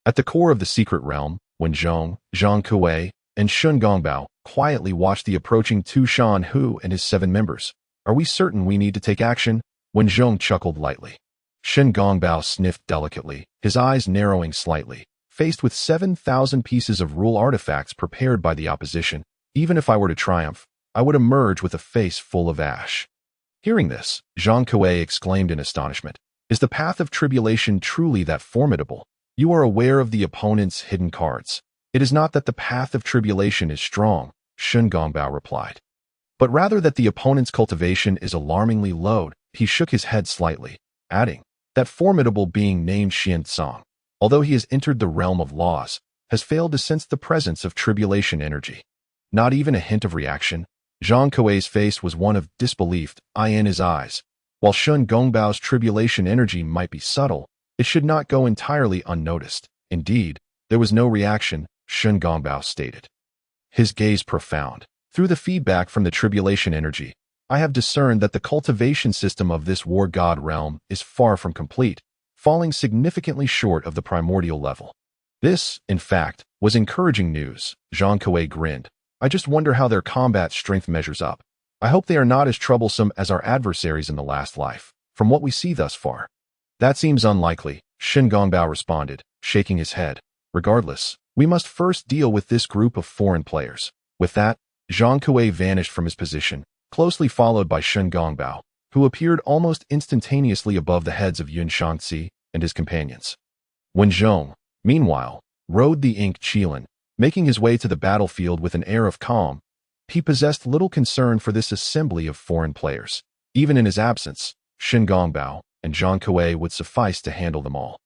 Speaker 1: At the core of the secret realm, Wenzhong, Zhang Kuei, and Shun Gongbao quietly watched the approaching Tu Shanhu and his 7 members. Are we certain we need to take action? Wenzhong chuckled lightly. Shun Gongbao sniffed delicately, his eyes narrowing slightly. Faced with 7,000 pieces of rule artifacts prepared by the opposition, even if I were to triumph, I would emerge with a face full of ash. Hearing this, Zhang Kuei exclaimed in astonishment. Is the path of tribulation truly that formidable? You are aware of the opponent's hidden cards. It is not that the path of tribulation is strong, Shun Gongbao replied, but rather that the opponent's cultivation is alarmingly low. He shook his head slightly, adding, that formidable being named Xinsong, although he has entered the realm of laws, has failed to sense the presence of tribulation energy. Not even a hint of reaction. Zhang Kuei's face was one of disbelief in his eyes. While Shun Gongbao's tribulation energy might be subtle, it should not go entirely unnoticed. Indeed, there was no reaction, Shun Gongbao stated. His gaze profound. Through the feedback from the tribulation energy, I have discerned that the cultivation system of this war god realm is far from complete, falling significantly short of the primordial level. This, in fact, was encouraging news. Zhang Kuei grinned. I just wonder how their combat strength measures up. I hope they are not as troublesome as our adversaries in the last life, from what we see thus far. That seems unlikely, Shun Gongbao responded, shaking his head. Regardless, we must first deal with this group of foreign players. With that, Zhang Kuei vanished from his position, closely followed by Shun Gongbao, who appeared almost instantaneously above the heads of Yun Shangxi and his companions. Wen Zhong, meanwhile, rode the Ink Qilin, making his way to the battlefield with an air of calm. He possessed little concern for this assembly of foreign players. Even in his absence, Shun Gongbao and Zhang Kuei would suffice to handle them all.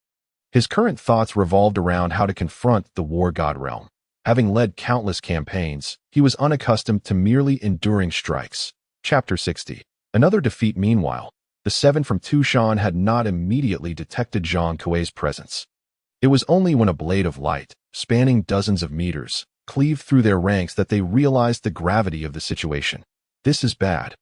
Speaker 1: His current thoughts revolved around how to confront the war god realm. Having led countless campaigns, he was unaccustomed to merely enduring strikes. Chapter 60. Another defeat. Meanwhile, the 7 from Tushan had not immediately detected Zhang Kuei's presence. It was only when a blade of light, spanning dozens of meters, cleaved through their ranks that they realized the gravity of the situation. This is bad.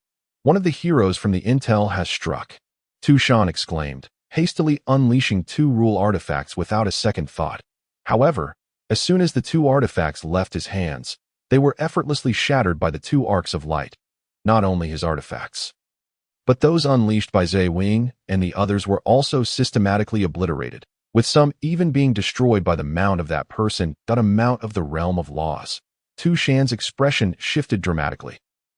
Speaker 1: One of the heroes from the intel has struck, Tushan exclaimed, hastily unleashing 2 rule artifacts without a second thought. However, as soon as the 2 artifacts left his hands, they were effortlessly shattered by the 2 arcs of light. Not only his artifacts, but those unleashed by Zhe Wing and the others were also systematically obliterated, with some even being destroyed by the mount of that person, a mount of the realm of laws. Tushan's expression shifted dramatically,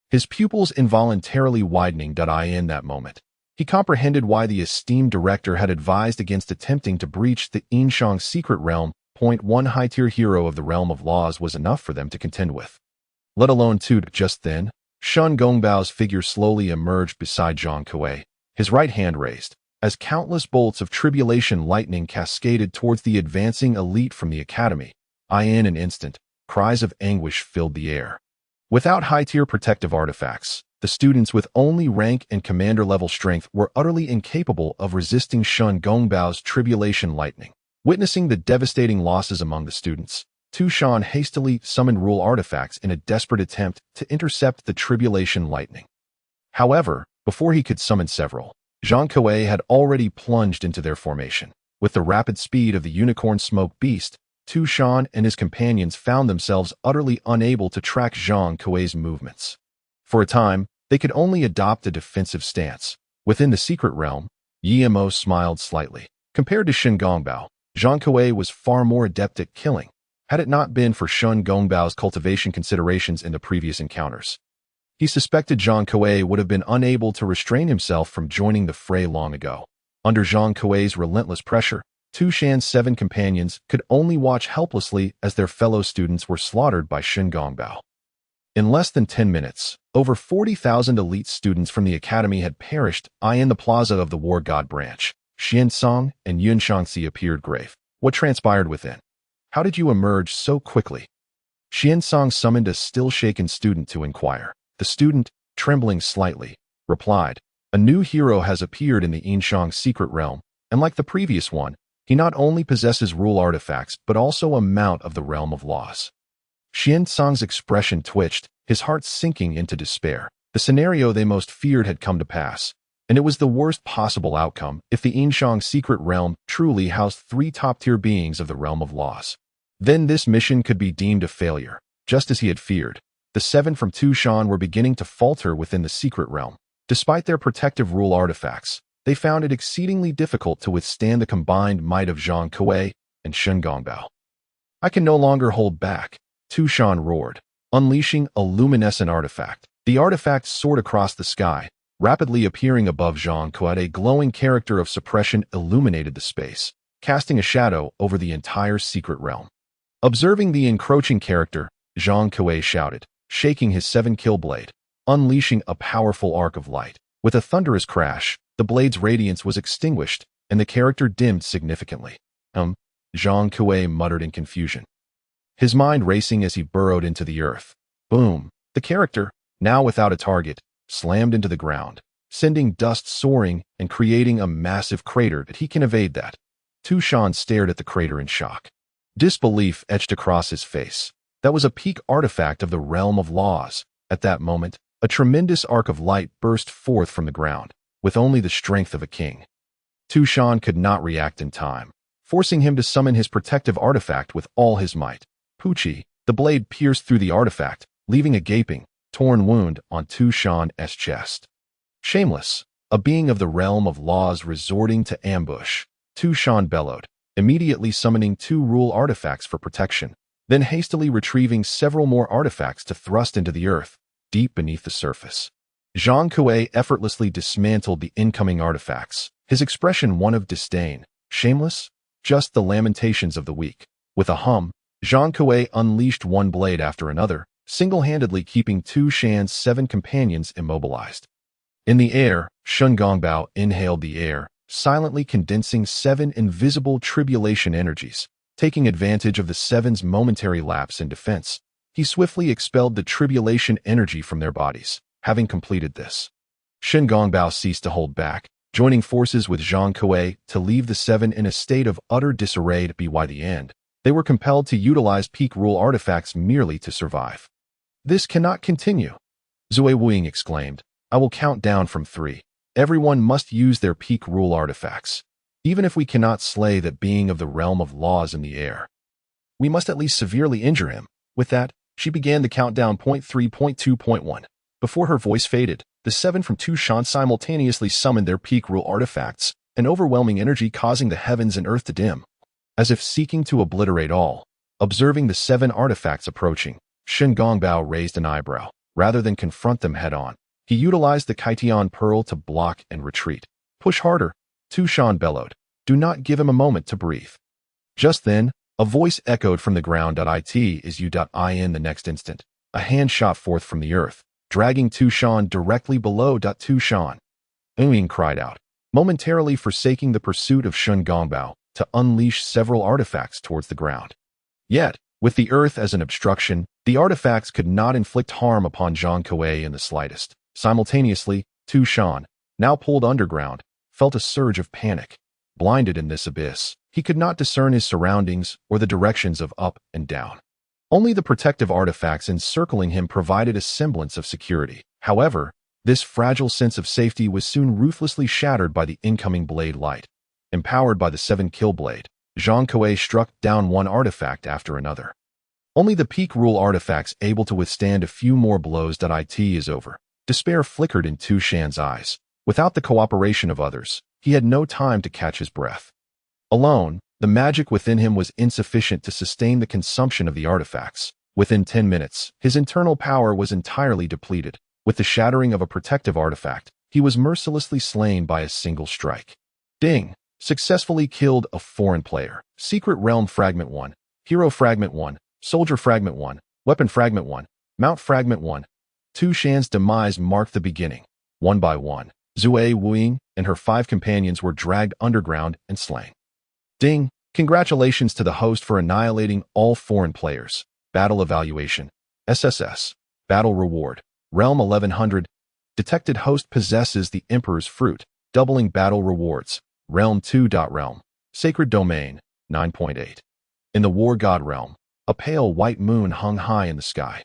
Speaker 1: his pupils involuntarily widening. In that moment, he comprehended why the esteemed director had advised against attempting to breach the Yinshang secret realm. One high-tier hero of the realm of laws was enough for them to contend with. Let alone 2. Just then, Shun Gongbao's figure slowly emerged beside Zhang Kuei, his right hand raised, as countless bolts of tribulation lightning cascaded towards the advancing elite from the academy. In an instant, cries of anguish filled the air. Without high-tier protective artifacts, the students with only rank and commander-level strength were utterly incapable of resisting Shun Gongbao's tribulation lightning. Witnessing the devastating losses among the students, Tushan hastily summoned rule artifacts in a desperate attempt to intercept the tribulation lightning. However, before he could summon several, Zhang Kuei had already plunged into their formation. With the rapid speed of the unicorn smoke beast, Tushan and his companions found themselves utterly unable to track Zhang Kuei's movements. For a time, they could only adopt a defensive stance. Within the secret realm, Yimo smiled slightly. Compared to Shun Gongbao, Zhang Kuei was far more adept at killing, had it not been for Shun Gongbao's cultivation considerations in the previous encounters. He suspected Zhang Kuei would have been unable to restrain himself from joining the fray long ago. Under Zhang Kuei's relentless pressure, Tushan's 7 companions could only watch helplessly as their fellow students were slaughtered by Shun Gongbao. In less than 10 minutes, over 40,000 elite students from the academy had perished. In the plaza of the war god branch, Xiansong and Yun Shangxi appeared grave. What transpired within? How did you emerge so quickly? Xiansong summoned a still-shaken student to inquire. The student, trembling slightly, replied, "A new hero has appeared in the Yinshang secret realm, and like the previous one, he not only possesses rule artifacts but also a mount of the realm of laws." Xiansong's expression twitched, his heart sinking into despair. The scenario they most feared had come to pass, and it was the worst possible outcome if the Yinshang secret realm truly housed 3 top-tier beings of the realm of laws. Then this mission could be deemed a failure. Just as he had feared, the 7 from Tushan were beginning to falter within the secret realm. Despite their protective rule artifacts, they found it exceedingly difficult to withstand the combined might of Zhang Kuei and Shun Gongbao. "I can no longer hold back," Tushan roared, unleashing a luminescent artifact. The artifact soared across the sky, rapidly appearing above Zhang Kuei. A glowing character of suppression illuminated the space, casting a shadow over the entire secret realm. Observing the encroaching character, Zhang Kuei shouted, shaking his 7-kill blade, unleashing a powerful arc of light. With a thunderous crash, the blade's radiance was extinguished, and the character dimmed significantly. Zhang Kuei muttered in confusion, his mind racing as he burrowed into the earth. Boom. The character, now without a target, slammed into the ground, sending dust soaring and creating a massive crater that he can evade that. Tushan stared at the crater in shock. Disbelief etched across his face. That was a peak artifact of the realm of laws. At that moment, a tremendous arc of light burst forth from the ground, with only the strength of a king. Tushan could not react in time, forcing him to summon his protective artifact with all his might. Pucci, the blade pierced through the artifact, leaving a gaping, torn wound on Tushan's chest. Shameless, a being of the realm of laws resorting to ambush, Tushan bellowed, immediately summoning 2 rule artifacts for protection, then hastily retrieving several more artifacts to thrust into the earth, deep beneath the surface. Zhang Kuei effortlessly dismantled the incoming artifacts, his expression one of disdain. Shameless? Just the lamentations of the weak. With a hum, Zhang Kuei unleashed one blade after another, single-handedly keeping Tushan's 7 companions immobilized. In the air, Shun Gongbao inhaled the air, silently condensing 7 invisible tribulation energies. Taking advantage of the 7's momentary lapse in defense, he swiftly expelled the tribulation energy from their bodies. Having completed this, Shun Gongbao ceased to hold back, joining forces with Zhang Kuei to leave the 7 in a state of utter disarray. By the end, they were compelled to utilize peak rule artifacts merely to survive. This cannot continue, Zui Wuing exclaimed. I will count down from 3. Everyone must use their peak rule artifacts. Even if we cannot slay that being of the realm of laws in the air, we must at least severely injure him. With that, she began the countdown. 3.2.1. Before her voice faded, the 7 from Tushan simultaneously summoned their peak rule artifacts, an overwhelming energy causing the heavens and earth to dim. As if seeking to obliterate all, observing the 7 artifacts approaching, Shun Gongbao raised an eyebrow. Rather than confront them head-on, he utilized the Kaitian Pearl to block and retreat. Push harder, Tushan bellowed. Do not give him a moment to breathe. Just then, a voice echoed from the ground. It is you.in. The next instant, a hand shot forth from the earth, dragging Tushan directly below. Tushan, Uing cried out, momentarily forsaking the pursuit of Shun Gongbao to unleash several artifacts towards the ground. Yet, with the earth as an obstruction, the artifacts could not inflict harm upon Zhang Kuei in the slightest. Simultaneously, Tushan, now pulled underground, felt a surge of panic. Blinded in this abyss, he could not discern his surroundings or the directions of up and down. Only the protective artifacts encircling him provided a semblance of security. However, this fragile sense of safety was soon ruthlessly shattered by the incoming blade light. Empowered by the 7-kill blade, Zhang Kuei struck down one artifact after another. Only the peak rule artifacts able to withstand a few more blows. It is over. Despair flickered in Tushan's eyes. Without the cooperation of others, he had no time to catch his breath. Alone, the magic within him was insufficient to sustain the consumption of the artifacts. Within 10 minutes, his internal power was entirely depleted. With the shattering of a protective artifact, he was mercilessly slain by a single strike. Ding! Successfully killed a foreign player. Secret Realm Fragment 1, Hero Fragment 1, Soldier Fragment 1, Weapon Fragment 1, Mount Fragment 1. Tushan's demise marked the beginning. One by one, Zui Wuing and her 5 companions were dragged underground and slain. Ding! Congratulations to the host for annihilating all foreign players. Battle Evaluation. SSS. Battle Reward. Realm 1100. Detected host possesses the Emperor's Fruit, doubling battle rewards. Realm 2. Realm. Sacred Domain. 9.8. In the War God Realm, a pale white moon hung high in the sky.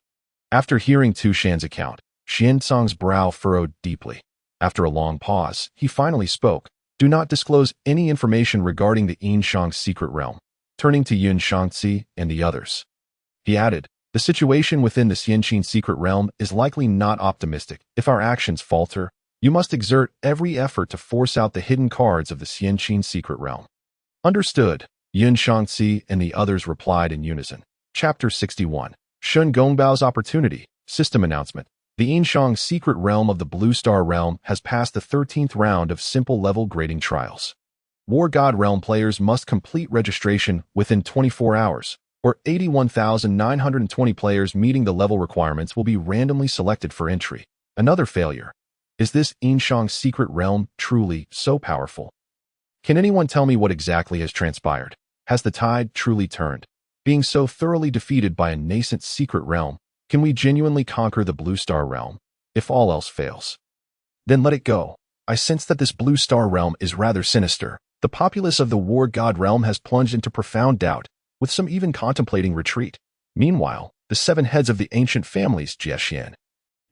Speaker 1: After hearing Tushan's account, Xianzong's brow furrowed deeply. After a long pause, he finally spoke. Do not disclose any information regarding the Yinshang's secret realm. Turning to Yun Shangzi and the others, he added, the situation within the Xianqin secret realm is likely not optimistic. If our actions falter, you must exert every effort to force out the hidden cards of the Xianqin secret realm. Understood, Yun Shangzi and the others replied in unison. Chapter 61. Shun Gongbao's Opportunity. System Announcement. The Yinshang secret realm of the Blue Star Realm has passed the 13th round of simple level grading trials. War God Realm players must complete registration within 24 hours, or 81,920 players meeting the level requirements will be randomly selected for entry. Another failure. Is this Yinshang secret realm truly so powerful? Can anyone tell me what exactly has transpired? Has the tide truly turned? Being so thoroughly defeated by a nascent secret realm, Can we genuinely conquer the Blue Star Realm, if all else fails? Then let it go. I sense that this Blue Star Realm is rather sinister. The populace of the War God Realm has plunged into profound doubt, with some even contemplating retreat. Meanwhile, the 7 heads of the ancient families Jiexian,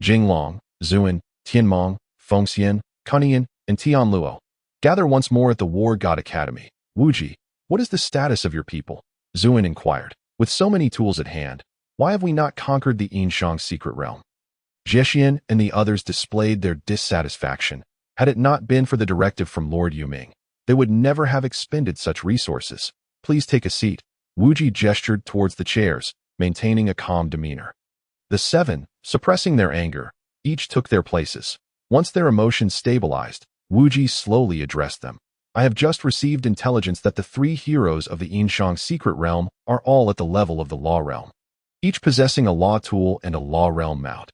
Speaker 1: Jinglong, Zuan, Tianmong, Fengxian, Cunnian, and Tianluo gather once more at the War God Academy. Wuji, what is the status of your people? Zuan inquired. With so many tools at hand, why have we not conquered the Yinshang secret realm? Jiexian and the others displayed their dissatisfaction. Had it not been for the directive from Lord Yuming, they would never have expended such resources. Please take a seat. Wuji gestured towards the chairs, maintaining a calm demeanor. The 7, suppressing their anger, each took their places. Once their emotions stabilized, Wuji slowly addressed them. I have just received intelligence that the 3 heroes of the Yinshang secret realm are all at the level of the law realm, each possessing a law tool and a law realm mount.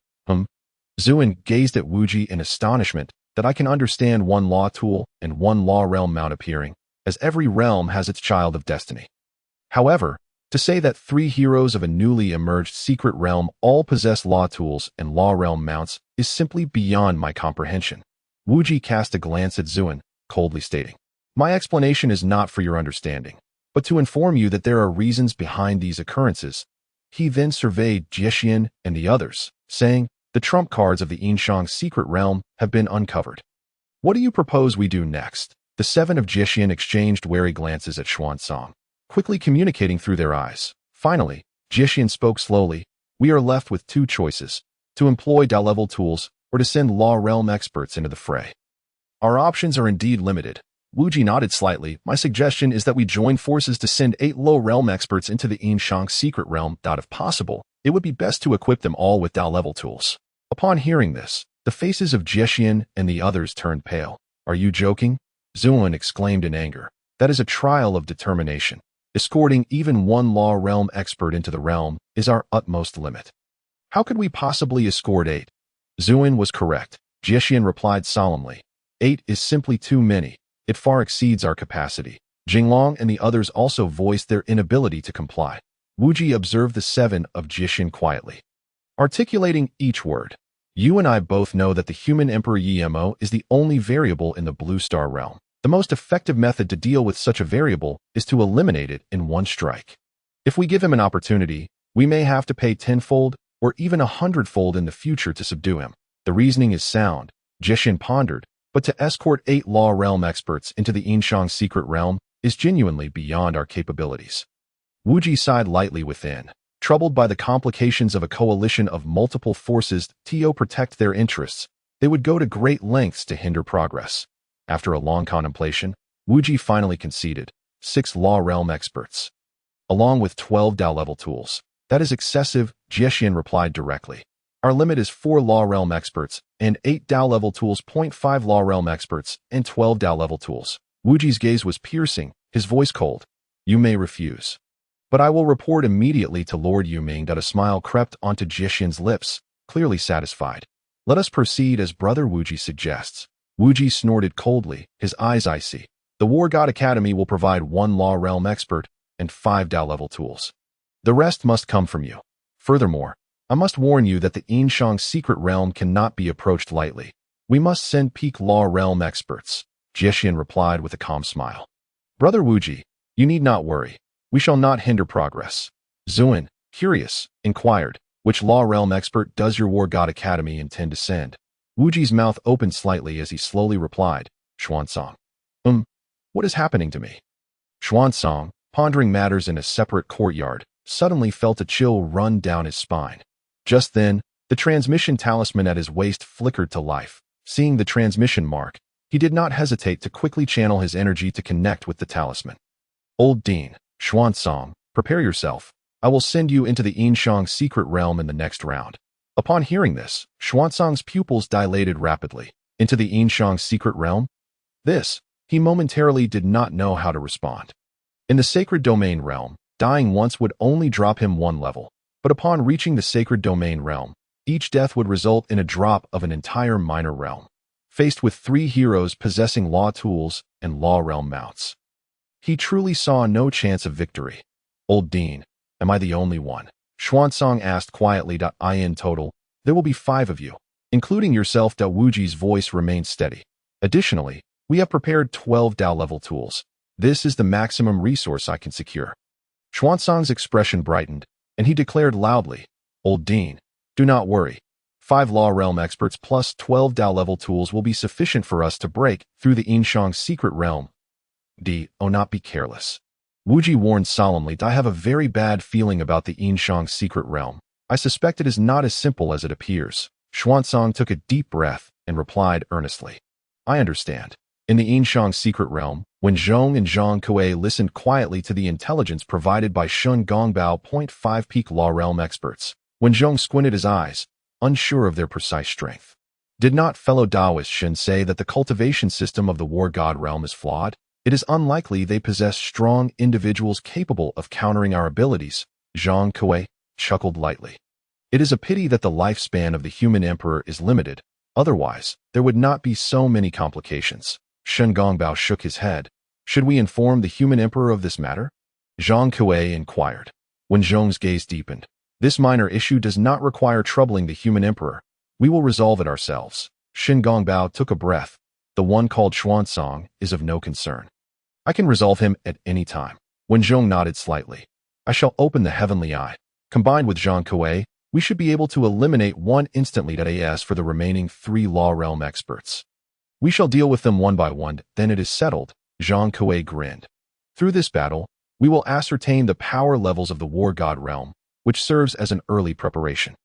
Speaker 1: Zuan gazed at Wuji in astonishment that I can understand 1 law tool and 1 law realm mount appearing, as every realm has its child of destiny. However, to say that 3 heroes of a newly emerged secret realm all possess law tools and law realm mounts is simply beyond my comprehension. Wuji cast a glance at Zuan, coldly stating, my explanation is not for your understanding, but to inform you that there are reasons behind these occurrences. He then surveyed Jiexian and the others, saying, the trump cards of the Yinshang secret realm have been uncovered. What do you propose we do next? The 7 of Jiexian exchanged wary glances at Xuanzang, quickly communicating through their eyes. Finally, Jiexian spoke slowly. We are left with 2 choices, to employ Dao-level tools or to send law realm experts into the fray. Our options are indeed limited. Wuji nodded slightly. My suggestion is that we join forces to send 8 low realm experts into the Yinshang secret realm. If possible, it would be best to equip them all with Dao-level tools. Upon hearing this, the faces of Jiexian and the others turned pale. Are you joking? Zuan exclaimed in anger. That is a trial of determination. Escorting even 1 law realm expert into the realm is our utmost limit. How could we possibly escort 8? Zuan was correct. Jiexian replied solemnly. 8 is simply too many. It far exceeds our capacity. Jinglong and the others also voiced their inability to comply. Wuji observed the 7 of Jiexian quietly, articulating each word. You and I both know that the human Emperor Yemo is the only variable in the Blue Star realm. The most effective method to deal with such a variable is to eliminate it in 1 strike. If we give him an opportunity, we may have to pay 10-fold or even 100-fold in the future to subdue him. The reasoning is sound, Jiexian pondered, but to escort 8 law realm experts into the Yinshang secret realm is genuinely beyond our capabilities. Wuji sighed lightly within, troubled by the complications of a coalition of multiple forces to protect their interests. They would go to great lengths to hinder progress. After a long contemplation, Wuji finally conceded 6 law realm experts, along with 12 Dao-level tools. That is excessive, Jiexian replied directly. Our limit is 4 law realm experts and 8 Dao-level tools. 5 law realm experts and 12 Dao-level tools. Wuji's gaze was piercing, his voice cold. You may refuse, but I will report immediately to Lord Yuming. A smile crept onto Jiexian's lips, clearly satisfied. Let us proceed as Brother Wuji suggests. Wuji snorted coldly, his eyes icy. The War God Academy will provide 1 law realm expert and 5 Dao-level tools. The rest must come from you. Furthermore, I must warn you that the Yinshang secret realm cannot be approached lightly. We must send peak law realm experts, Jiexian replied with a calm smile. Brother Wuji, you need not worry. We shall not hinder progress. Zuan, curious, inquired, which law realm expert does your War God Academy intend to send? Wuji's mouth opened slightly as he slowly replied, Xuanzang. What is happening to me? Xuanzang, pondering matters in a separate courtyard, suddenly felt a chill run down his spine. Just then, the transmission talisman at his waist flickered to life. Seeing the transmission mark, he did not hesitate to quickly channel his energy to connect with the talisman. Old Dean, Xuanzang, prepare yourself. I will send you into the Yinshang secret realm in the next round. Upon hearing this, Xuanzang's pupils dilated rapidly. Into the Yinshang secret realm? He momentarily did not know how to respond. In the sacred domain realm, dying once would only drop him 1 level, but upon reaching the sacred domain realm, each death would result in a drop of an entire minor realm. Faced with 3 heroes possessing law tools and law realm mounts, he truly saw no chance of victory. Old Dean, am I the only one? Xuanzang asked quietly. In total, there will be 5 of you, including yourself. Wuji's voice remained steady. Additionally, we have prepared 12 Dao level tools. This is the maximum resource I can secure. Xuanzang's expression brightened, and he declared loudly, Old Dean, do not worry. 5 Law Realm experts plus 12 Dao level tools will be sufficient for us to break through the Yinshang secret realm. Not be careless. Wuji warned solemnly. I have a very bad feeling about the Yinshang secret realm. I suspect it is not as simple as it appears. Xuanzang took a deep breath and replied earnestly. I understand. In the Yinshang secret realm, when Zhong and Zhang Kuei listened quietly to the intelligence provided by Shun Gongbao. 5 peak Law Realm experts, when Zhong squinted his eyes, unsure of their precise strength. Did not fellow Taoist Xin say that the cultivation system of the War God realm is flawed? It is unlikely they possess strong individuals capable of countering our abilities. Zhang Kuei chuckled lightly. It is a pity that the lifespan of the human emperor is limited. Otherwise, there would not be so many complications. Shen Gongbao shook his head. Should we inform the human emperor of this matter? Zhang Kuei inquired. When Zhong's gaze deepened, this minor issue does not require troubling the human emperor. We will resolve it ourselves. Shen Gongbao took a breath. The one called Xuanzang is of no concern. I can resolve him at any time. When Zhong nodded slightly, I shall open the heavenly eye. Combined with Zhang Kuei, we should be able to eliminate one instantly. As for the remaining 3 Law Realm experts, we shall deal with them one by one, then it is settled. Zhang Kuei grinned. Through this battle, we will ascertain the power levels of the War God realm, which serves as an early preparation.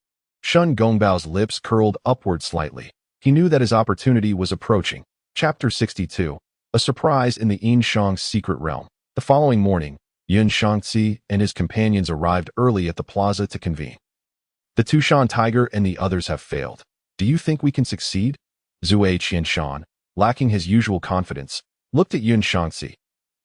Speaker 1: Shun Gongbao's lips curled upward slightly. He knew that his opportunity was approaching. Chapter 62. A surprise in the Yinshang secret realm. The following morning, Yun Shangzi and his companions arrived early at the plaza to convene. The Tushan Tiger and the others have failed. Do you think we can succeed? Zue Qianshan, lacking his usual confidence, looked at Yun Shangzi.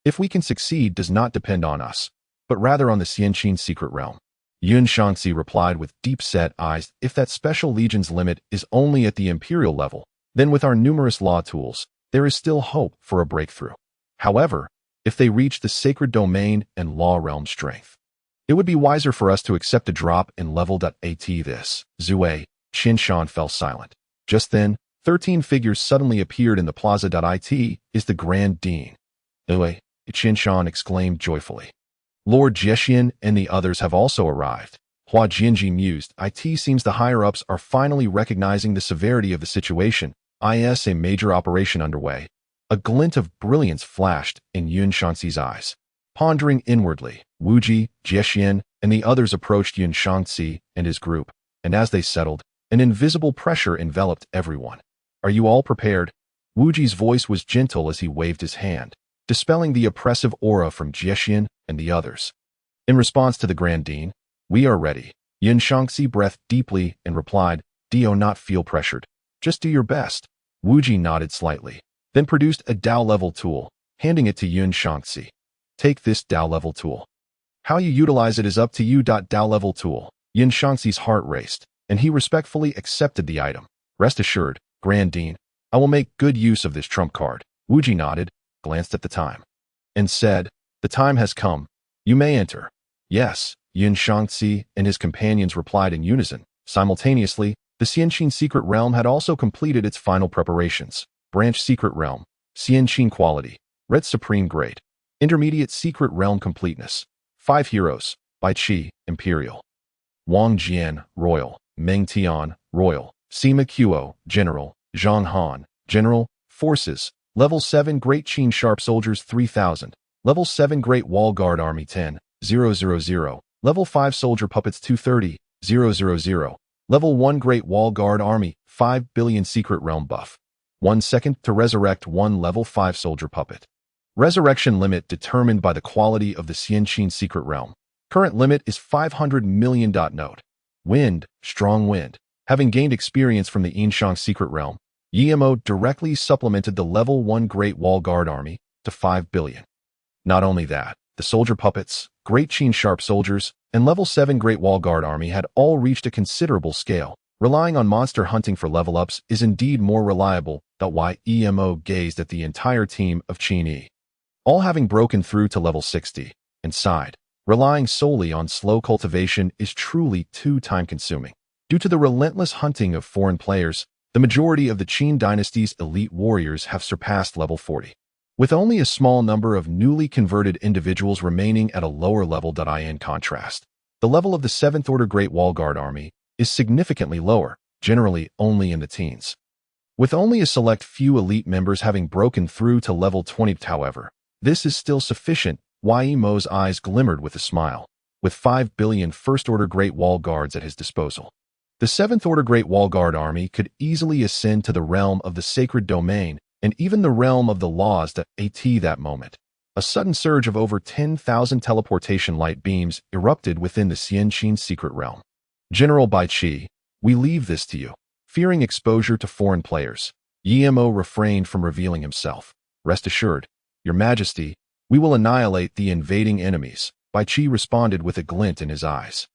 Speaker 1: If we can succeed does not depend on us, but rather on the Xianqin secret realm. Yun Shangzi replied with deep-set eyes. If that special legion's limit is only at the imperial level, then with our numerous law tools, there is still hope for a breakthrough. However, if they reach the sacred domain and law realm strength, it would be wiser for us to accept a drop in level. At this, Zue Qianshan fell silent. Just then, 13 figures suddenly appeared in the plaza. It is the Grand Dean. Qianshan exclaimed joyfully. Lord Jiexian and the others have also arrived. Hua Jianji mused. It seems the higher-ups are finally recognizing the severity of the situation. Is a major operation underway. A glint of brilliance flashed in Yun Shangzi's eyes. Pondering inwardly, Wuji, Jiexian, and the others approached Yun Shangzi and his group, and as they settled, an invisible pressure enveloped everyone. Are you all prepared? Wuji's voice was gentle as he waved his hand, dispelling the oppressive aura from Jiexian and the others. In response to the Grand Dean, we are ready. Yun Shangzi breathed deeply and replied, Do not feel pressured. Just do your best. Wuji nodded slightly, then produced a Dao-level tool, handing it to Yun Shangzi. Take this Dao-level tool. How you utilize it is up to you. Dao-level tool. Yun Shangzi's heart raced, and he respectfully accepted the item. Rest assured, Grand Dean, I will make good use of this trump card. Wuji nodded, glanced at the time, and said, The time has come. You may enter. Yes, Yun Shangzi and his companions replied in unison. Simultaneously, the Xianqin secret realm had also completed its final preparations. Branch secret realm, Xianqin quality, red supreme grade, intermediate secret realm completeness. 5 heroes, Bai Qi, imperial. Wang Jian, royal. Meng Tian, royal. Sima Qiu, general. Zhang Han, general. Forces, level 7 Great Qin sharp soldiers 3000. Level 7 Great Wall Guard Army 10,000. Level 5 Soldier Puppets 230,000. Level 1 Great Wall Guard Army 5 billion Secret Realm buff. 1 second to resurrect 1 level 5 Soldier Puppet. Resurrection limit determined by the quality of the Xianqin Secret Realm. Current limit is 500 million. Note. Wind, strong wind. Having gained experience from the Yinshang Secret Realm, Yimo directly supplemented the level 1 Great Wall Guard Army to 5 billion. Not only that, the Soldier Puppets, Great Qin Sharp Soldiers, and level 7 Great Wall Guard Army had all reached a considerable scale. Relying on monster hunting for level-ups is indeed more reliable. Emo gazed at the entire team of Qin Yi, all having broken through to level 60, and sighed. Relying solely on slow cultivation is truly too time-consuming. Due to the relentless hunting of foreign players, the majority of the Qin dynasty's elite warriors have surpassed level 40. With only a small number of newly converted individuals remaining at a lower level. In contrast, the level of the 7th Order Great Wall Guard army is significantly lower, generally only in the teens. With only a select few elite members having broken through to level 20, however, this is still sufficient. Mo's eyes glimmered with a smile. With 5 billion First Order Great Wall Guards at his disposal, the 7th Order Great Wall Guard army could easily ascend to the realm of the sacred domain and even the realm of the laws. That moment, a sudden surge of over 10,000 teleportation light beams erupted within the Xianqin secret realm. General Bai Qi, we leave this to you. Fearing exposure to foreign players, Mo refrained from revealing himself. Rest assured, Your Majesty, we will annihilate the invading enemies, Bai Qi responded with a glint in his eyes.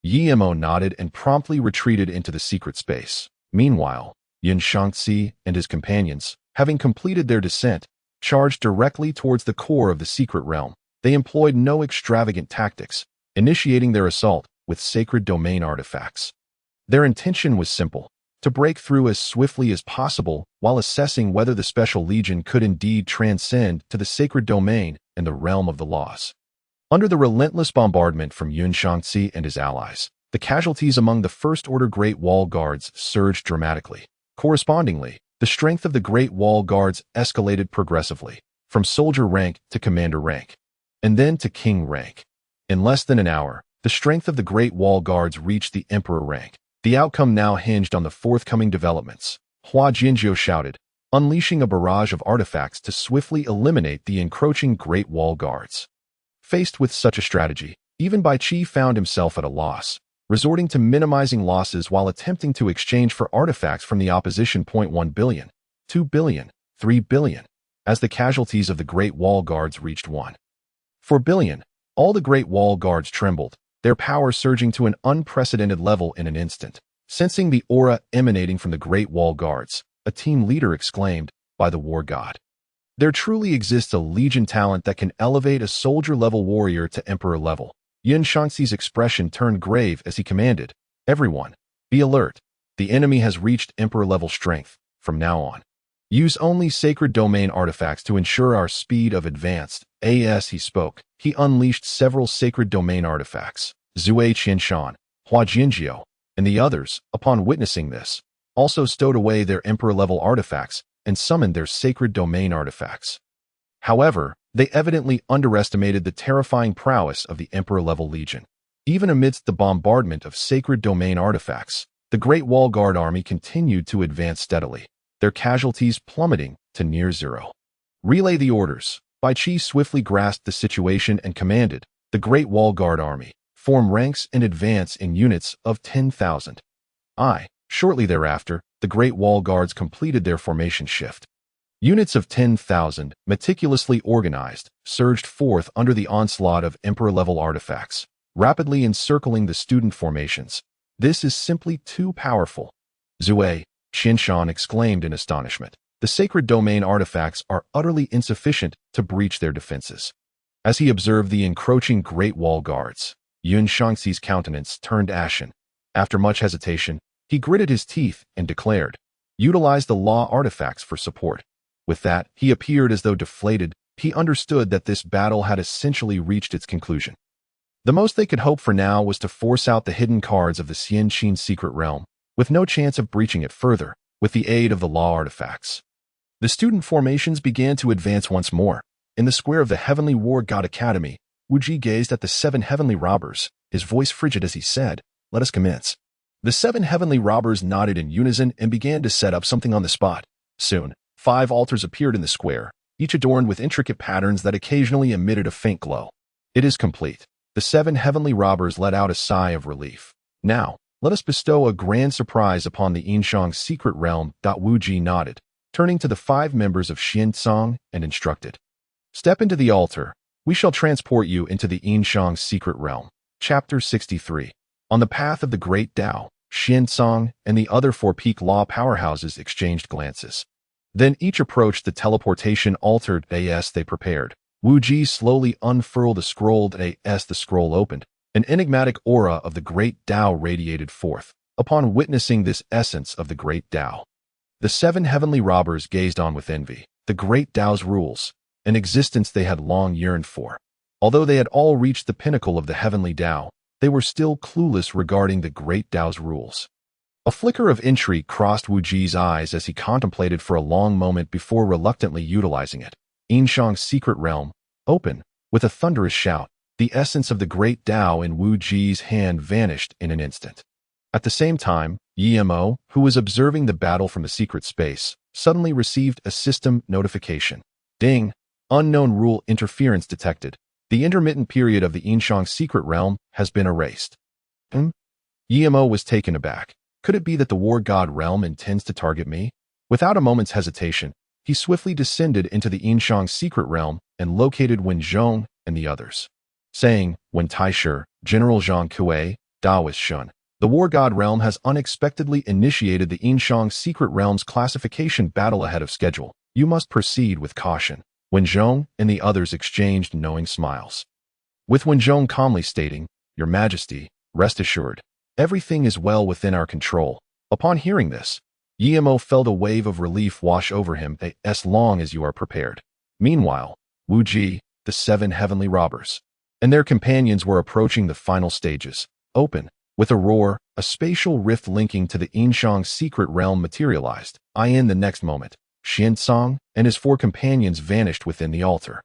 Speaker 1: Mo nodded and promptly retreated into the secret space. Meanwhile, Yin Shangxi and his companions, having completed their descent, charged directly towards the core of the secret realm. They employed no extravagant tactics, initiating their assault with sacred domain artifacts. Their intention was simple: to break through as swiftly as possible while assessing whether the Special Legion could indeed transcend to the sacred domain and the realm of the laws. Under the relentless bombardment from Yun Shangxi and his allies, the casualties among the First Order Great Wall Guards surged dramatically. Correspondingly, the strength of the Great Wall Guards escalated progressively, from soldier rank to commander rank, and then to king rank. In less than an hour, the strength of the Great Wall Guards reached the Emperor rank. The outcome now hinged on the forthcoming developments, Hua Jinjiu shouted, unleashing a barrage of artifacts to swiftly eliminate the encroaching Great Wall Guards. Faced with such a strategy, even Bai Qi found himself at a loss, resorting to minimizing losses while attempting to exchange for artifacts from the opposition. 1 billion, 2 billion, 3 billion, as the casualties of the Great Wall Guards reached 1.4 billion, all the Great Wall Guards trembled, their power surging to an unprecedented level in an instant. Sensing the aura emanating from the Great Wall Guards, a team leader exclaimed, by the war god, there truly exists a legion talent that can elevate a soldier-level warrior to emperor level. Yin Shangxi's expression turned grave as he commanded, everyone, be alert. The enemy has reached emperor-level strength. From now on, use only sacred domain artifacts to ensure our speed of advance. As he spoke, he unleashed several sacred domain artifacts. Zui Qianshan, Hua Jinjiu, and the others, upon witnessing this, also stowed away their emperor-level artifacts and summoned their sacred domain artifacts. However, they evidently underestimated the terrifying prowess of the emperor-level legion. Even amidst the bombardment of sacred domain artifacts, the Great Wall Guard army continued to advance steadily, their casualties plummeting to near zero. Relay the orders. Bai Qi swiftly grasped the situation and commanded, the Great Wall Guard army, form ranks and advance in units of 10,000. Shortly thereafter, the Great Wall Guards completed their formation shift. Units of 10,000, meticulously organized, surged forth under the onslaught of emperor-level artifacts, rapidly encircling the student formations. This is simply too powerful. Zui Qianshan exclaimed in astonishment. The sacred domain artifacts are utterly insufficient to breach their defenses. As he observed the encroaching Great Wall Guards, Yun Shangxi's countenance turned ashen. After much hesitation, he gritted his teeth and declared, utilize the law artifacts for support. With that, he appeared as though deflated. He understood that this battle had essentially reached its conclusion. The most they could hope for now was to force out the hidden cards of the Xianqin secret realm, with no chance of breaching it further, with the aid of the law artifacts. The student formations began to advance once more. In the square of the Heavenly War God Academy, Wu Ji gazed at the 7 heavenly robbers, his voice frigid as he said, let us commence. The 7 heavenly robbers nodded in unison and began to set up something on the spot. Soon, 5 altars appeared in the square, each adorned with intricate patterns that occasionally emitted a faint glow. It is complete. The 7 heavenly robbers let out a sigh of relief. Now, let us bestow a grand surprise upon the Yinshang secret realm. Wu Ji nodded, turning to the 5 members of Xianzong and instructed. Step into the altar. We shall transport you into the Yinshang secret realm. Chapter 63. On the path of the Great Tao, Xianzong and the other 4 peak law powerhouses exchanged glances. Then each approached the teleportation altar as they prepared. Wu Ji slowly unfurled a scroll. As the scroll opened, an enigmatic aura of the great Tao radiated forth. Upon witnessing this essence of the great Tao, the 7 heavenly robbers gazed on with envy. The great Tao's rules, an existence they had long yearned for. Although they had all reached the pinnacle of the heavenly Tao, they were still clueless regarding the great Tao's rules. A flicker of intrigue crossed Wu Ji's eyes as he contemplated for a long moment before reluctantly utilizing it. Yinshang's secret realm, open, with a thunderous shout, the essence of the great Tao in Wu Ji's hand vanished in an instant. At the same time, Yimo, who was observing the battle from the secret space, suddenly received a system notification. Ding! Unknown rule interference detected. The intermittent period of the Yinshang secret realm has been erased. Yimo was taken aback. Could it be that the war god realm intends to target me? Without a moment's hesitation, he swiftly descended into the Yinshang secret realm and located Wen Zhong and the others. Saying, Wen Taisher, General Zhang Kui, Daoist Shun, the war god realm has unexpectedly initiated the Yinshang secret realm's classification battle ahead of schedule. You must proceed with caution. Wen Zhong and the others exchanged knowing smiles. With Wen Zhong calmly stating, Your Majesty, rest assured, everything is well within our control. Upon hearing this, Yimo felt a wave of relief wash over him. As long as you are prepared. Meanwhile, Wu Ji, the 7 heavenly robbers, and their companions were approaching the final stages. Open. With a roar, a spatial rift linking to the Yinshang secret realm materialized. In the next moment, Xiansong and his 4 companions vanished within the altar.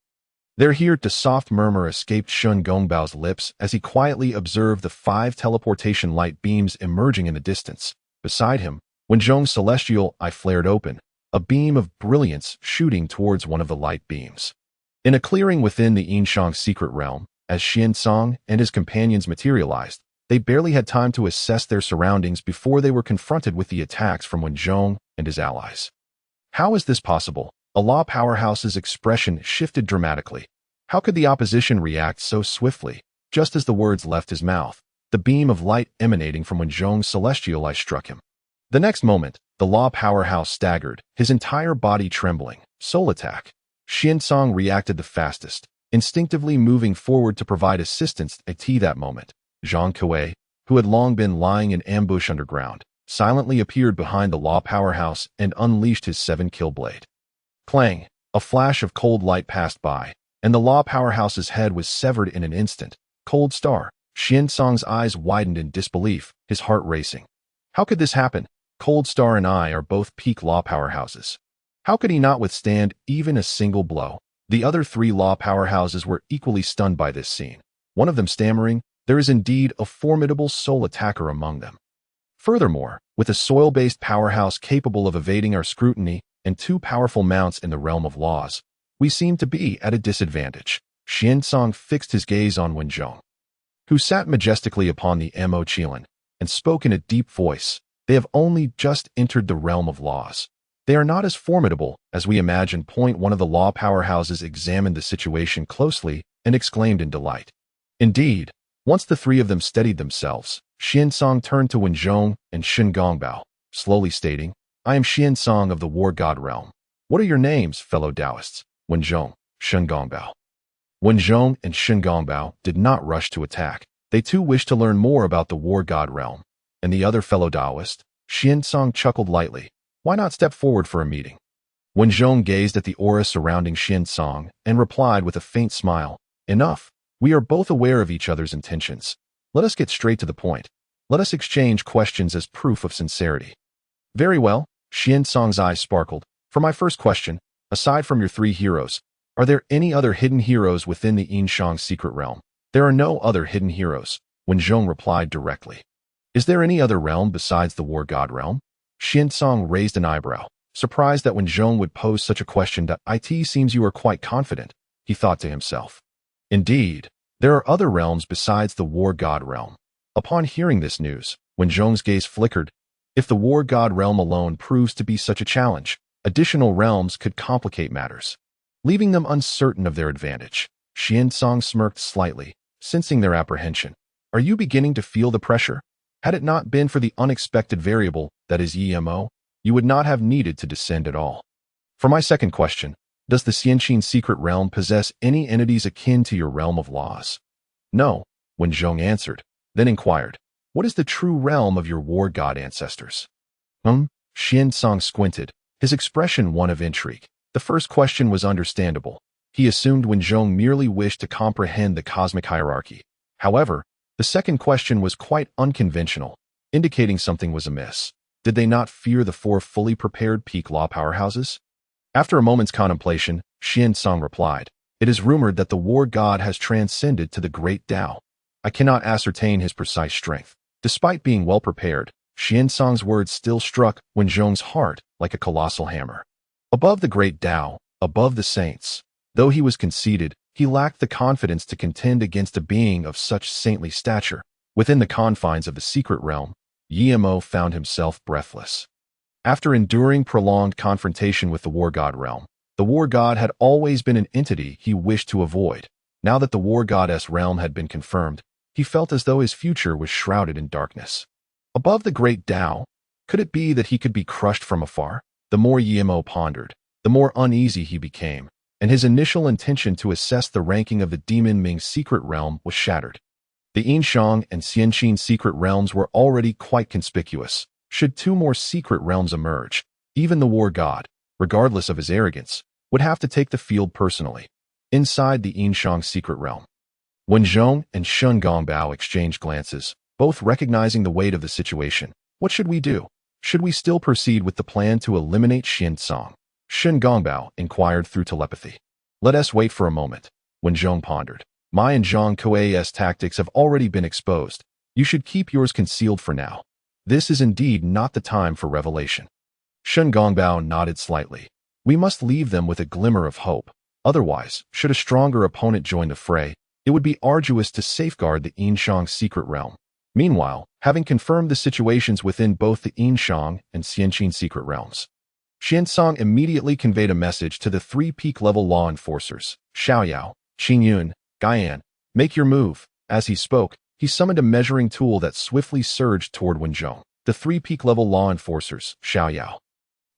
Speaker 1: There here a soft murmur escaped Shun Gongbao's lips as he quietly observed the 5 teleportation light beams emerging in the distance. Beside him, Wen Zhong's celestial eye flared open, a beam of brilliance shooting towards one of the light beams. In a clearing within the Yinshang secret realm, as Xiansong and his companions materialized, they barely had time to assess their surroundings before they were confronted with the attacks from Wen Zhong and his allies. How is this possible? Allah Powerhouse's expression shifted dramatically. How could the opposition react so swiftly? Just as the words left his mouth, the beam of light emanating from Wen Zhong's celestial eye struck him. The next moment, the Law Powerhouse staggered, his entire body trembling. Soul attack. Xiansong reacted the fastest, instinctively moving forward to provide assistance. At that moment, Zhang Kui, who had long been lying in ambush underground, silently appeared behind the Law Powerhouse and unleashed his 7-kill blade. Clang! A flash of cold light passed by, and the Law Powerhouse's head was severed in an instant. Cold Star. Xiansong's eyes widened in disbelief, his heart racing. How could this happen? Cold Star and I are both peak Law Powerhouses. How could he not withstand even a single blow? The other 3 Law Powerhouses were equally stunned by this scene. One of them stammering, There is indeed a formidable soul attacker among them. Furthermore, with a soil-based powerhouse capable of evading our scrutiny and 2 powerful mounts in the realm of laws, we seem to be at a disadvantage. Xiansong fixed his gaze on Wen Zhong, who sat majestically upon the Mo Qilin, and spoke in a deep voice. They have only just entered the realm of laws. They are not as formidable as we imagined. One of the law powerhouses examined the situation closely and exclaimed in delight. Indeed, once the 3 of them steadied themselves, Xiansong turned to Wen Zhong and Shun Gongbao, slowly stating, I am Xiansong of the War God Realm. What are your names, fellow Taoists? Wen Zhong, Shun Gongbao. Wen Zhong and Shun Gongbao did not rush to attack. They too wished to learn more about the War God Realm. And the other fellow Taoist, Xiansong chuckled lightly. Why not step forward for a meeting? Wen Zhong gazed at the aura surrounding Xiansong and replied with a faint smile. Enough. We are both aware of each other's intentions. Let us get straight to the point. Let us exchange questions as proof of sincerity. Very well. Xiansong's eyes sparkled. For my first question, aside from your 3 heroes, are there any other hidden heroes within the Yinshang secret realm? There are no other hidden heroes, Wen Zhong replied directly. Is there any other realm besides the War God Realm? Xiansong raised an eyebrow, surprised that Wen Zhong would pose such a question. It seems you are quite confident, he thought to himself. Indeed, there are other realms besides the War God Realm. Upon hearing this news, Wen Zhong's gaze flickered. If the War God Realm alone proves to be such a challenge, additional realms could complicate matters, leaving them uncertain of their advantage. Xiansong smirked slightly, sensing their apprehension. Are you beginning to feel the pressure? Had it not been for the unexpected variable that is Yimo, you would not have needed to descend at all. For my second question, Does the Xianqin secret realm possess any entities akin to your realm of laws? No, Wen Zhong answered, then inquired, what is the true realm of your war god ancestors? Xian Song squinted, his expression one of intrigue. The first question was understandable. He assumed Wen Zhong merely wished to comprehend the cosmic hierarchy. However, the second question was quite unconventional, indicating something was amiss. Did they not fear the four fully prepared peak law powerhouses? After a moment's contemplation, Xian Song replied, it is rumored that the war god has transcended to the great Tao. I cannot ascertain his precise strength. Despite being well prepared, Xian Song's words still struck Wen Zhong's heart like a colossal hammer. Above the great Tao, above the saints, though he was conceited, he lacked the confidence to contend against a being of such saintly stature. Within the confines of the secret realm, Yimo found himself breathless. After enduring prolonged confrontation with the war god realm, the war god had always been an entity he wished to avoid. Now that the war goddess realm had been confirmed, he felt as though his future was shrouded in darkness. Above the great Tao, could it be that he could be crushed from afar? The more Yimo pondered, the more uneasy he became, and his initial intention to assess the ranking of the Demon Ming secret realm was shattered. The Yinshang and Xianqin secret realms were already quite conspicuous. Should two more secret realms emerge, even the war god, regardless of his arrogance, would have to take the field personally. Inside the Yinshang secret realm, Wen Zhong and Shun Gongbao exchanged glances, both recognizing the weight of the situation. What should we do? Should we still proceed with the plan to eliminate Xian Song? Shun Gongbao inquired through telepathy. Let us wait for a moment, Wen Zhong pondered. My and Zhang Kuei's tactics have already been exposed. You should keep yours concealed for now. This is indeed not the time for revelation. Shun Gongbao nodded slightly. We must leave them with a glimmer of hope. Otherwise, should a stronger opponent join the fray, it would be arduous to safeguard the Yinshang secret realm. Meanwhile, having confirmed the situations within both the Yinshang and Xianqin secret realms, Xian Song immediately conveyed a message to the three peak-level law enforcers, Xiaoyao, Qingyun, Gaian. Make your move. As he spoke, he summoned a measuring tool that swiftly surged toward Wen Zhong. The three peak-level law enforcers, Xiaoyao,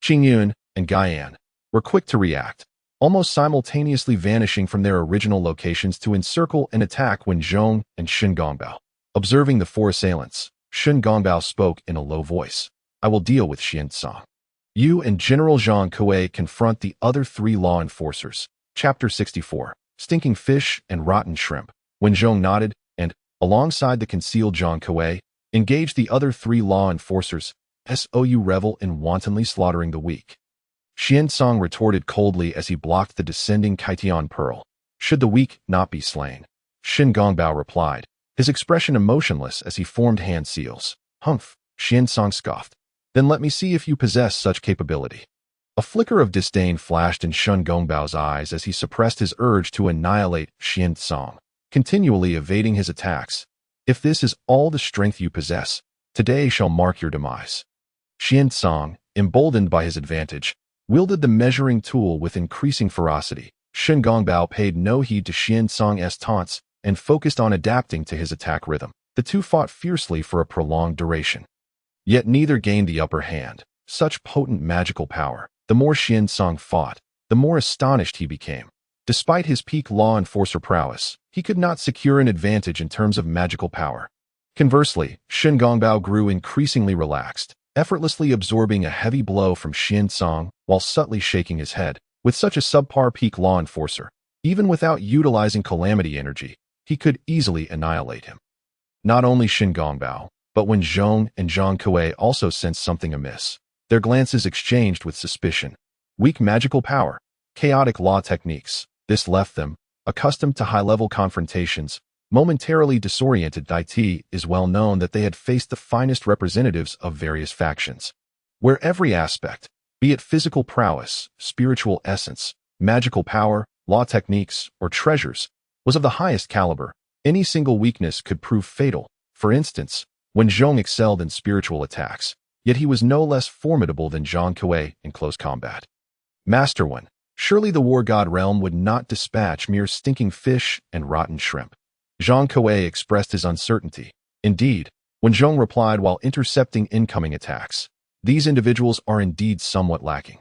Speaker 1: Qingyun, and Gaian, were quick to react, almost simultaneously vanishing from their original locations to encircle and attack Wen Zhong and Shun Gongbao. Observing the four assailants, Shun Gongbao spoke in a low voice. I will deal with Xian Song. You and General Zhang Kuei confront the other three law enforcers. Chapter 64. Stinking Fish and Rotten Shrimp. Wen Zhong nodded and, alongside the concealed Zhang Kuei, engaged the other three law enforcers. You revel in wantonly slaughtering the weak. Xian Song retorted coldly as he blocked the descending Kaitian Pearl. Should the weak not be slain? Shun Gongbao replied, his expression emotionless as he formed hand seals. Humph, Xian Song scoffed. Then let me see if you possess such capability. A flicker of disdain flashed in Shun Gongbao's eyes as he suppressed his urge to annihilate Xian Song, continually evading his attacks. If this is all the strength you possess, today shall mark your demise. Xian Song, emboldened by his advantage, wielded the measuring tool with increasing ferocity. Shun Gongbao paid no heed to Xian Song's taunts and focused on adapting to his attack rhythm. The two fought fiercely for a prolonged duration. Yet neither gained the upper hand. Such potent magical power. The more Xian Song fought, the more astonished he became. Despite his peak law enforcer prowess, he could not secure an advantage in terms of magical power. Conversely, Shun Gongbao grew increasingly relaxed, effortlessly absorbing a heavy blow from Xian Song while subtly shaking his head. With such a subpar peak law enforcer, even without utilizing calamity energy, he could easily annihilate him. Not only Shun Gongbao, but Wen Zhong and Zhang Kuei also sensed something amiss. Their glances exchanged with suspicion. Weak magical power, chaotic law techniques. This left them, accustomed to high-level confrontations, momentarily disoriented. It is well known that they had faced the finest representatives of various factions, where every aspect, be it physical prowess, spiritual essence, magical power, law techniques, or treasures, was of the highest caliber. Any single weakness could prove fatal. For instance, Wen Zhong excelled in spiritual attacks, yet he was no less formidable than Zhang Kuei in close combat. Master Wen, surely the war god realm would not dispatch mere stinking fish and rotten shrimp. Zhang Kuei expressed his uncertainty. Indeed, Wen Zhong replied while intercepting incoming attacks, these individuals are indeed somewhat lacking.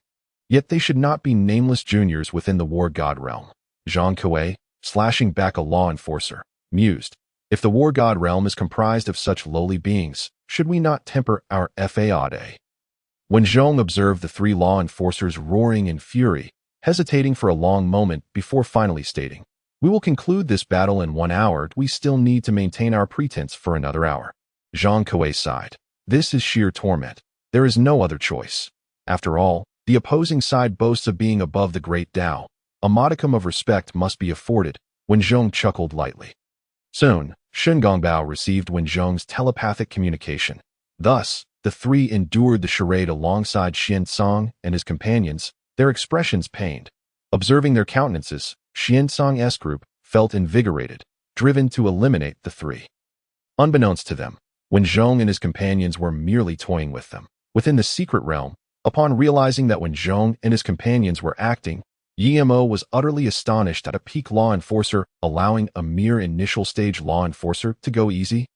Speaker 1: Yet they should not be nameless juniors within the war god realm. Zhang Kuei, slashing back a law enforcer, mused, if the war god realm is comprised of such lowly beings, should we not temper our faade? When Zhong observed the three law enforcers roaring in fury, hesitating for a long moment before finally stating, we will conclude this battle in 1 hour, we still need to maintain our pretense for another hour. Zhang Kuei sighed. This is sheer torment. There is no other choice. After all, the opposing side boasts of being above the great Tao. A modicum of respect must be afforded. Wen Zhong chuckled lightly. Soon, Shen Gongbao received Wen Zhong's telepathic communication. Thus, the three endured the charade alongside Xian Song and his companions, their expressions pained. Observing their countenances, Xian Song's group felt invigorated, driven to eliminate the three. Unbeknownst to them, Wen Zhong and his companions were merely toying with them. Within the secret realm, upon realizing that Wen Zhong and his companions were acting, Yemo was utterly astonished at a peak law enforcer allowing a mere initial stage law enforcer to go easy.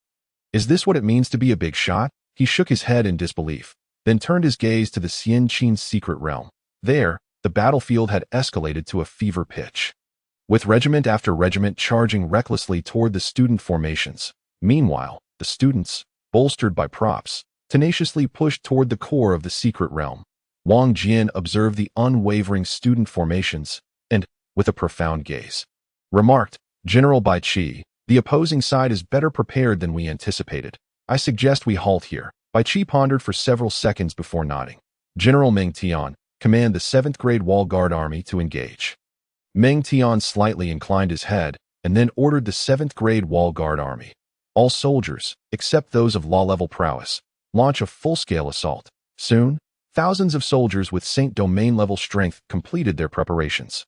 Speaker 1: Is this what it means to be a big shot? He shook his head in disbelief, then turned his gaze to the Xian Qin's secret realm. There, the battlefield had escalated to a fever pitch, with regiment after regiment charging recklessly toward the student formations. Meanwhile, the students, bolstered by props, tenaciously pushed toward the core of the secret realm. Wang Jian observed the unwavering student formations and, with a profound gaze, remarked, General Bai Qi, the opposing side is better prepared than we anticipated. I suggest we halt here. Bai Qi pondered for several seconds before nodding. General Meng Tian, command the 7th grade Wall Guard Army to engage. Meng Tian slightly inclined his head and then ordered the 7th grade Wall Guard Army, all soldiers, except those of law-level prowess, launch a full-scale assault. Soon, thousands of soldiers with Saint Domain-level strength completed their preparations.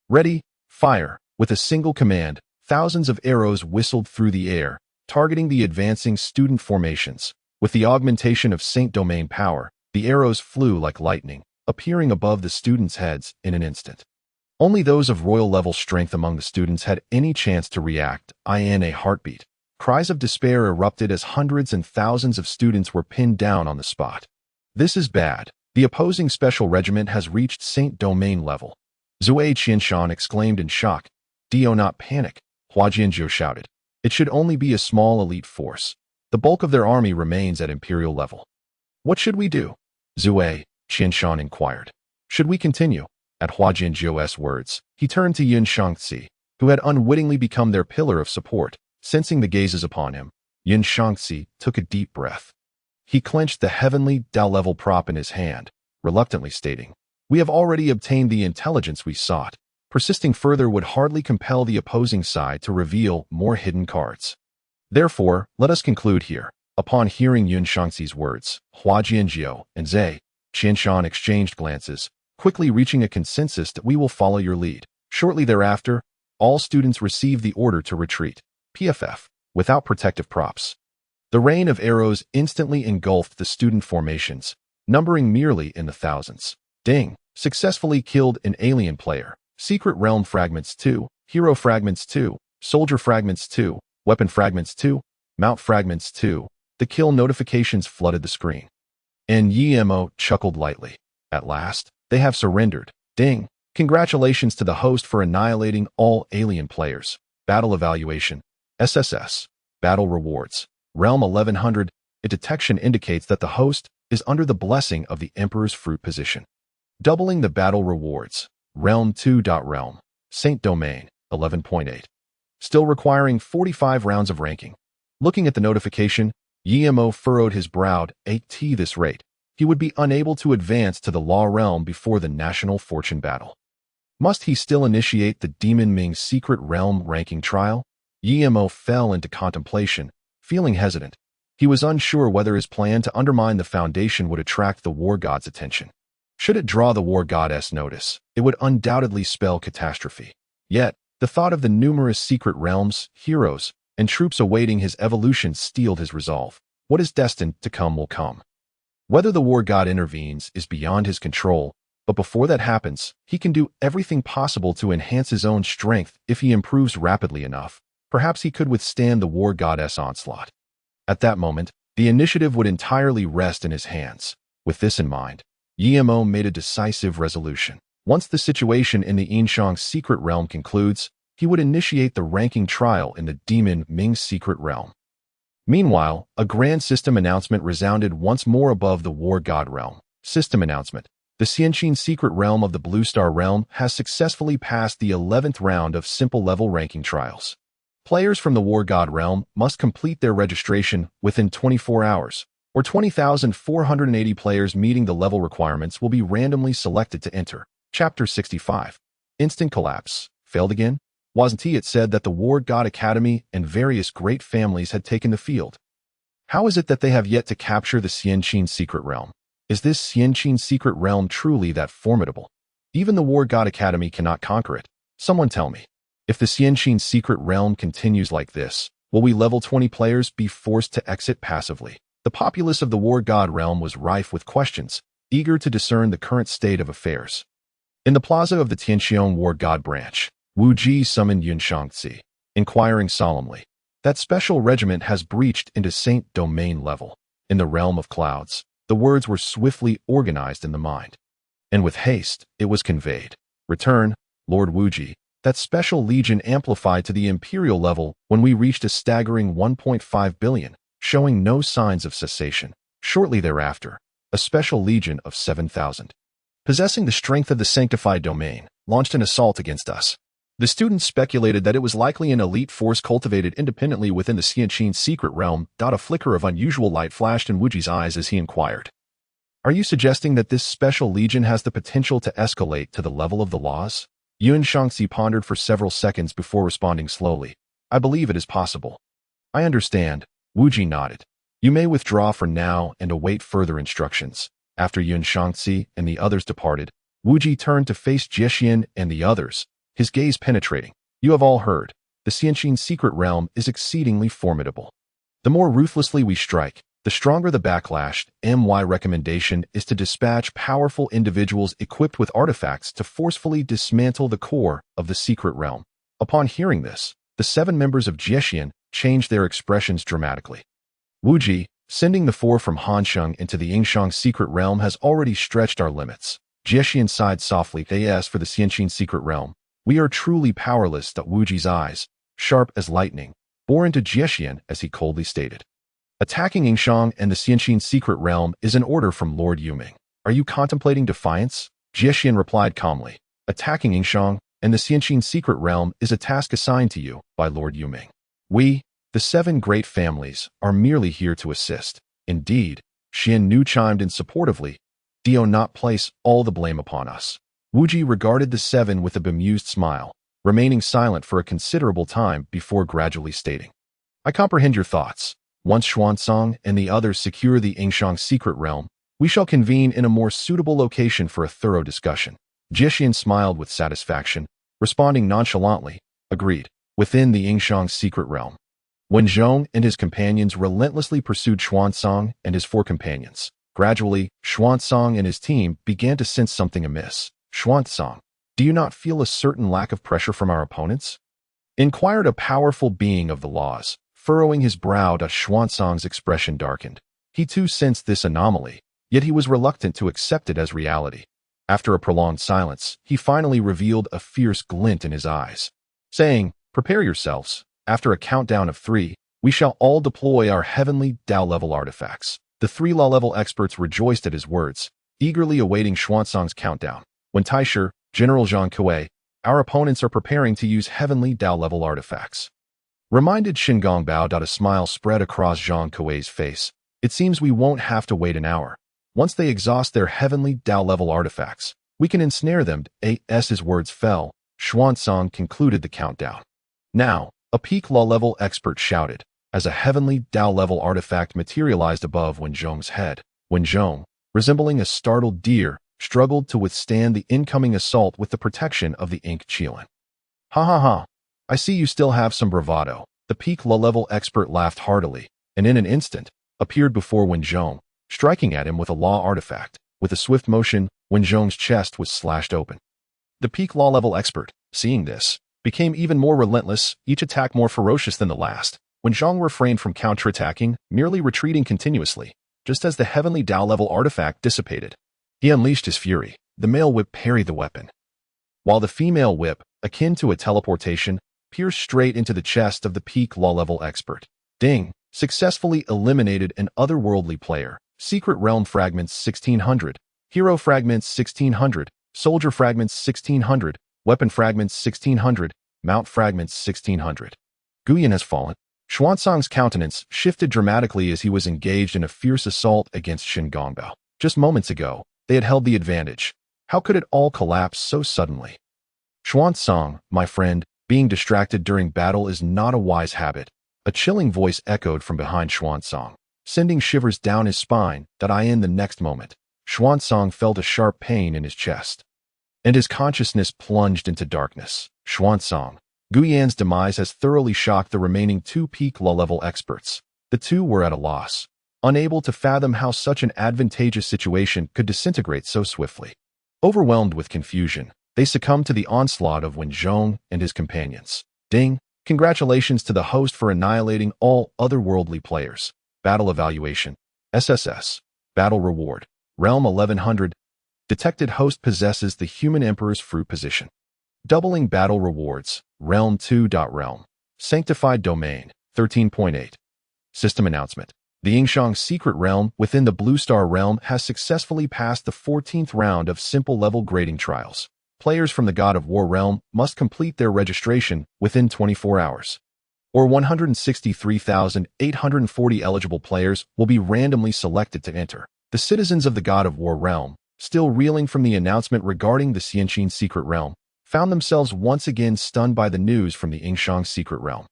Speaker 1: Ready, fire! With a single command, thousands of arrows whistled through the air, targeting the advancing student formations. With the augmentation of Saint Domain power, the arrows flew like lightning, appearing above the students' heads in an instant. Only those of royal-level strength among the students had any chance to react. In a heartbeat, cries of despair erupted as hundreds and thousands of students were pinned down on the spot. This is bad. The opposing special regiment has reached Saint Domain level. Zui Qianshan exclaimed in shock. Do not panic, Hua Jianzhou shouted. It should only be a small elite force. The bulk of their army remains at imperial level. What should we do? Zui Qianshan inquired. Should we continue? At Hua Jianzhou's words, he turned to Yun Shangxi, who had unwittingly become their pillar of support. Sensing the gazes upon him, Yun Shangxi took a deep breath. He clenched the heavenly Tao-level prop in his hand, reluctantly stating, we have already obtained the intelligence we sought. Persisting further would hardly compel the opposing side to reveal more hidden cards. Therefore, let us conclude here. Upon hearing Yun Shangxi's words, Hua Jianzhou and Zai Qianshan exchanged glances, quickly reaching a consensus that we will follow your lead. Shortly thereafter, all students received the order to retreat. PFF, without protective props. The rain of arrows instantly engulfed the student formations, numbering merely in the thousands. Ding, successfully killed an alien player. Secret Realm Fragments 2, Hero Fragments 2, Soldier Fragments 2, Weapon Fragments 2, Mount Fragments 2. The kill notifications flooded the screen. And Yemo chuckled lightly. At last, they have surrendered. Ding, congratulations to the host for annihilating all alien players. Battle Evaluation. SSS. Battle Rewards. Realm 1100. A detection indicates that the host is under the blessing of the Emperor's fruit position. Doubling the battle rewards. Realm 2. Realm. Saint Domain. 11.8. Still requiring 45 rounds of ranking. Looking at the notification, Yemo furrowed his brow. At this rate, he would be unable to advance to the Law Realm before the National Fortune Battle. Must he still initiate the Demon Ming's Secret Realm ranking trial? Yemo fell into contemplation, feeling hesitant. He was unsure whether his plan to undermine the Foundation would attract the War God's attention. Should it draw the War Goddess notice, it would undoubtedly spell catastrophe. Yet, the thought of the numerous secret realms, heroes, and troops awaiting his evolution steeled his resolve. What is destined to come will come. Whether the War God intervenes is beyond his control, but before that happens, he can do everything possible to enhance his own strength. If he improves rapidly enough, perhaps he could withstand the War Goddess onslaught. At that moment, the initiative would entirely rest in his hands. With this in mind, Yimo made a decisive resolution. Once the situation in the Yinshang's secret realm concludes, he would initiate the ranking trial in the demon Ming's secret realm. Meanwhile, a grand system announcement resounded once more above the war god realm. System announcement. The Xianqin secret realm of the Blue Star realm has successfully passed the 11th round of simple level ranking trials. Players from the war god realm must complete their registration within 24 hours, or 20,480 players meeting the level requirements will be randomly selected to enter. Chapter 65. Instant collapse. Failed again? Wasn't it said that the War God Academy and various great families had taken the field? How is it that they have yet to capture the Xianqin secret realm? Is this Xianqin secret realm truly that formidable? Even the War God Academy cannot conquer it. Someone tell me. If the Xianqin secret realm continues like this, will we level 20 players be forced to exit passively? The populace of the War God realm was rife with questions, eager to discern the current state of affairs. In the plaza of the Tianxiong War God branch, Wu Ji summoned Yun Shangzi, inquiring solemnly. That special regiment has breached into Saint Domain level. In the realm of clouds, the words were swiftly organized in the mind. And with haste, it was conveyed. Return, Lord Wu Ji. That special legion amplified to the imperial level when we reached a staggering 1.5 billion, showing no signs of cessation. Shortly thereafter, a special legion of 7,000, possessing the strength of the sanctified domain, launched an assault against us. The students speculated that it was likely an elite force cultivated independently within the Xianqin secret realm. A flicker of unusual light flashed in Wuji's eyes as he inquired. Are you suggesting that this special legion has the potential to escalate to the level of the laws? Yun Shangxi pondered for several seconds before responding slowly. I believe it is possible. I understand. Wuji nodded. You may withdraw for now and await further instructions. After Yun Shangxi and the others departed, Wuji turned to face Jiexian and the others, his gaze penetrating. You have all heard. The Xianqin secret realm is exceedingly formidable. The more ruthlessly we strike, the stronger the backlash. My recommendation is to dispatch powerful individuals equipped with artifacts to forcefully dismantle the core of the secret realm. Upon hearing this, the 7 members of Jiexian changed their expressions dramatically. Wuji, sending the 4 from Hansheng into the Yingshang secret realm has already stretched our limits. Jiexian sighed softly. As for the Xianqin secret realm, we are truly powerless. Wuji's eyes, sharp as lightning, bore into Jiexian as he coldly stated. Attacking Yingshang and the Xianqin secret realm is an order from Lord Yuming. Are you contemplating defiance? Jiexian replied calmly. Attacking Yingshang and the Xianqin secret realm is a task assigned to you by Lord Yuming. We, the 7 great families, are merely here to assist. Indeed, Xian Nu chimed in supportively. Do not place all the blame upon us. Wuji regarded the 7 with a bemused smile, remaining silent for a considerable time before gradually stating. I comprehend your thoughts. Once Xuanzang and the others secure the Yingshang secret realm, we shall convene in a more suitable location for a thorough discussion. Jiexian smiled with satisfaction, responding nonchalantly, agreed, within the Yingshang secret realm. Wen Zhong and his companions relentlessly pursued Xuanzang and his 4 companions. Gradually, Xuanzang and his team began to sense something amiss. Xuanzang, do you not feel a certain lack of pressure from our opponents? Inquired a powerful being of the laws, furrowing his brow. Xuanzang's expression darkened. He too sensed this anomaly, yet he was reluctant to accept it as reality. After a prolonged silence, he finally revealed a fierce glint in his eyes, saying, Prepare yourselves. After a countdown of 3, we shall all deploy our heavenly Dao-level artifacts. The 3 law-level experts rejoiced at his words, eagerly awaiting Xuanzang's countdown. When Taisher, General Zhang Kuei, our opponents are preparing to use heavenly Dao-level artifacts. Reminded Xingong Bao. A smile spread across Zhang Kuei's face. It seems we won't have to wait an hour. Once they exhaust their heavenly Dao-level artifacts, we can ensnare them. As his words fell, Xuanzang concluded the countdown. Now, a peak law-level expert shouted, as a heavenly Dao-level artifact materialized above Wen Zhong's head. Wen Zhong, resembling a startled deer, struggled to withstand the incoming assault with the protection of the ink Qilin. Ha ha ha. I see you still have some bravado. The peak law-level expert laughed heartily, and in an instant, appeared before Wen Zhong, striking at him with a law artifact. With a swift motion, Wen Zhong's chest was slashed open. The peak law-level expert, seeing this, became even more relentless, each attack more ferocious than the last. Wen Zhong refrained from counterattacking, merely retreating continuously, just as the heavenly Dao-level artifact dissipated. He unleashed his fury. The male whip parried the weapon, while the female whip, akin to a teleportation, pierced straight into the chest of the peak law-level expert. Ding! Successfully eliminated an otherworldly player. Secret Realm Fragments 1600. Hero Fragments 1600. Soldier Fragments 1600. Weapon Fragments 1600. Mount Fragments 1600. Guyan has fallen. Xuanzang's countenance shifted dramatically as he was engaged in a fierce assault against Xin Gongbao. Just moments ago, they had held the advantage. How could it all collapse so suddenly? Xuanzang, my friend, being distracted during battle is not a wise habit. A chilling voice echoed from behind Xuanzang, sending shivers down his spine. In the next moment, Xuanzang felt a sharp pain in his chest, and his consciousness plunged into darkness. Xuanzang, Guyan's demise has thoroughly shocked the remaining two peak law-level experts. The two were at a loss, unable to fathom how such an advantageous situation could disintegrate so swiftly. Overwhelmed with confusion, they succumbed to the onslaught of Wen Zhong and his companions. Ding! Congratulations to the host for annihilating all otherworldly players. Battle Evaluation. SSS. Battle Reward. Realm 1100. Detected host possesses the Human Emperor's fruit position. Doubling Battle Rewards. Realm 2. Realm. Sanctified Domain. 13.8. System Announcement. The Yingshang Secret Realm within the Blue Star Realm has successfully passed the 14th round of simple level grading trials. Players from the God of War realm must complete their registration within 24 hours, or 163,840 eligible players will be randomly selected to enter. The citizens of the God of War realm, still reeling from the announcement regarding the Xianqin Secret Realm, found themselves once again stunned by the news from the Yingshang Secret Realm.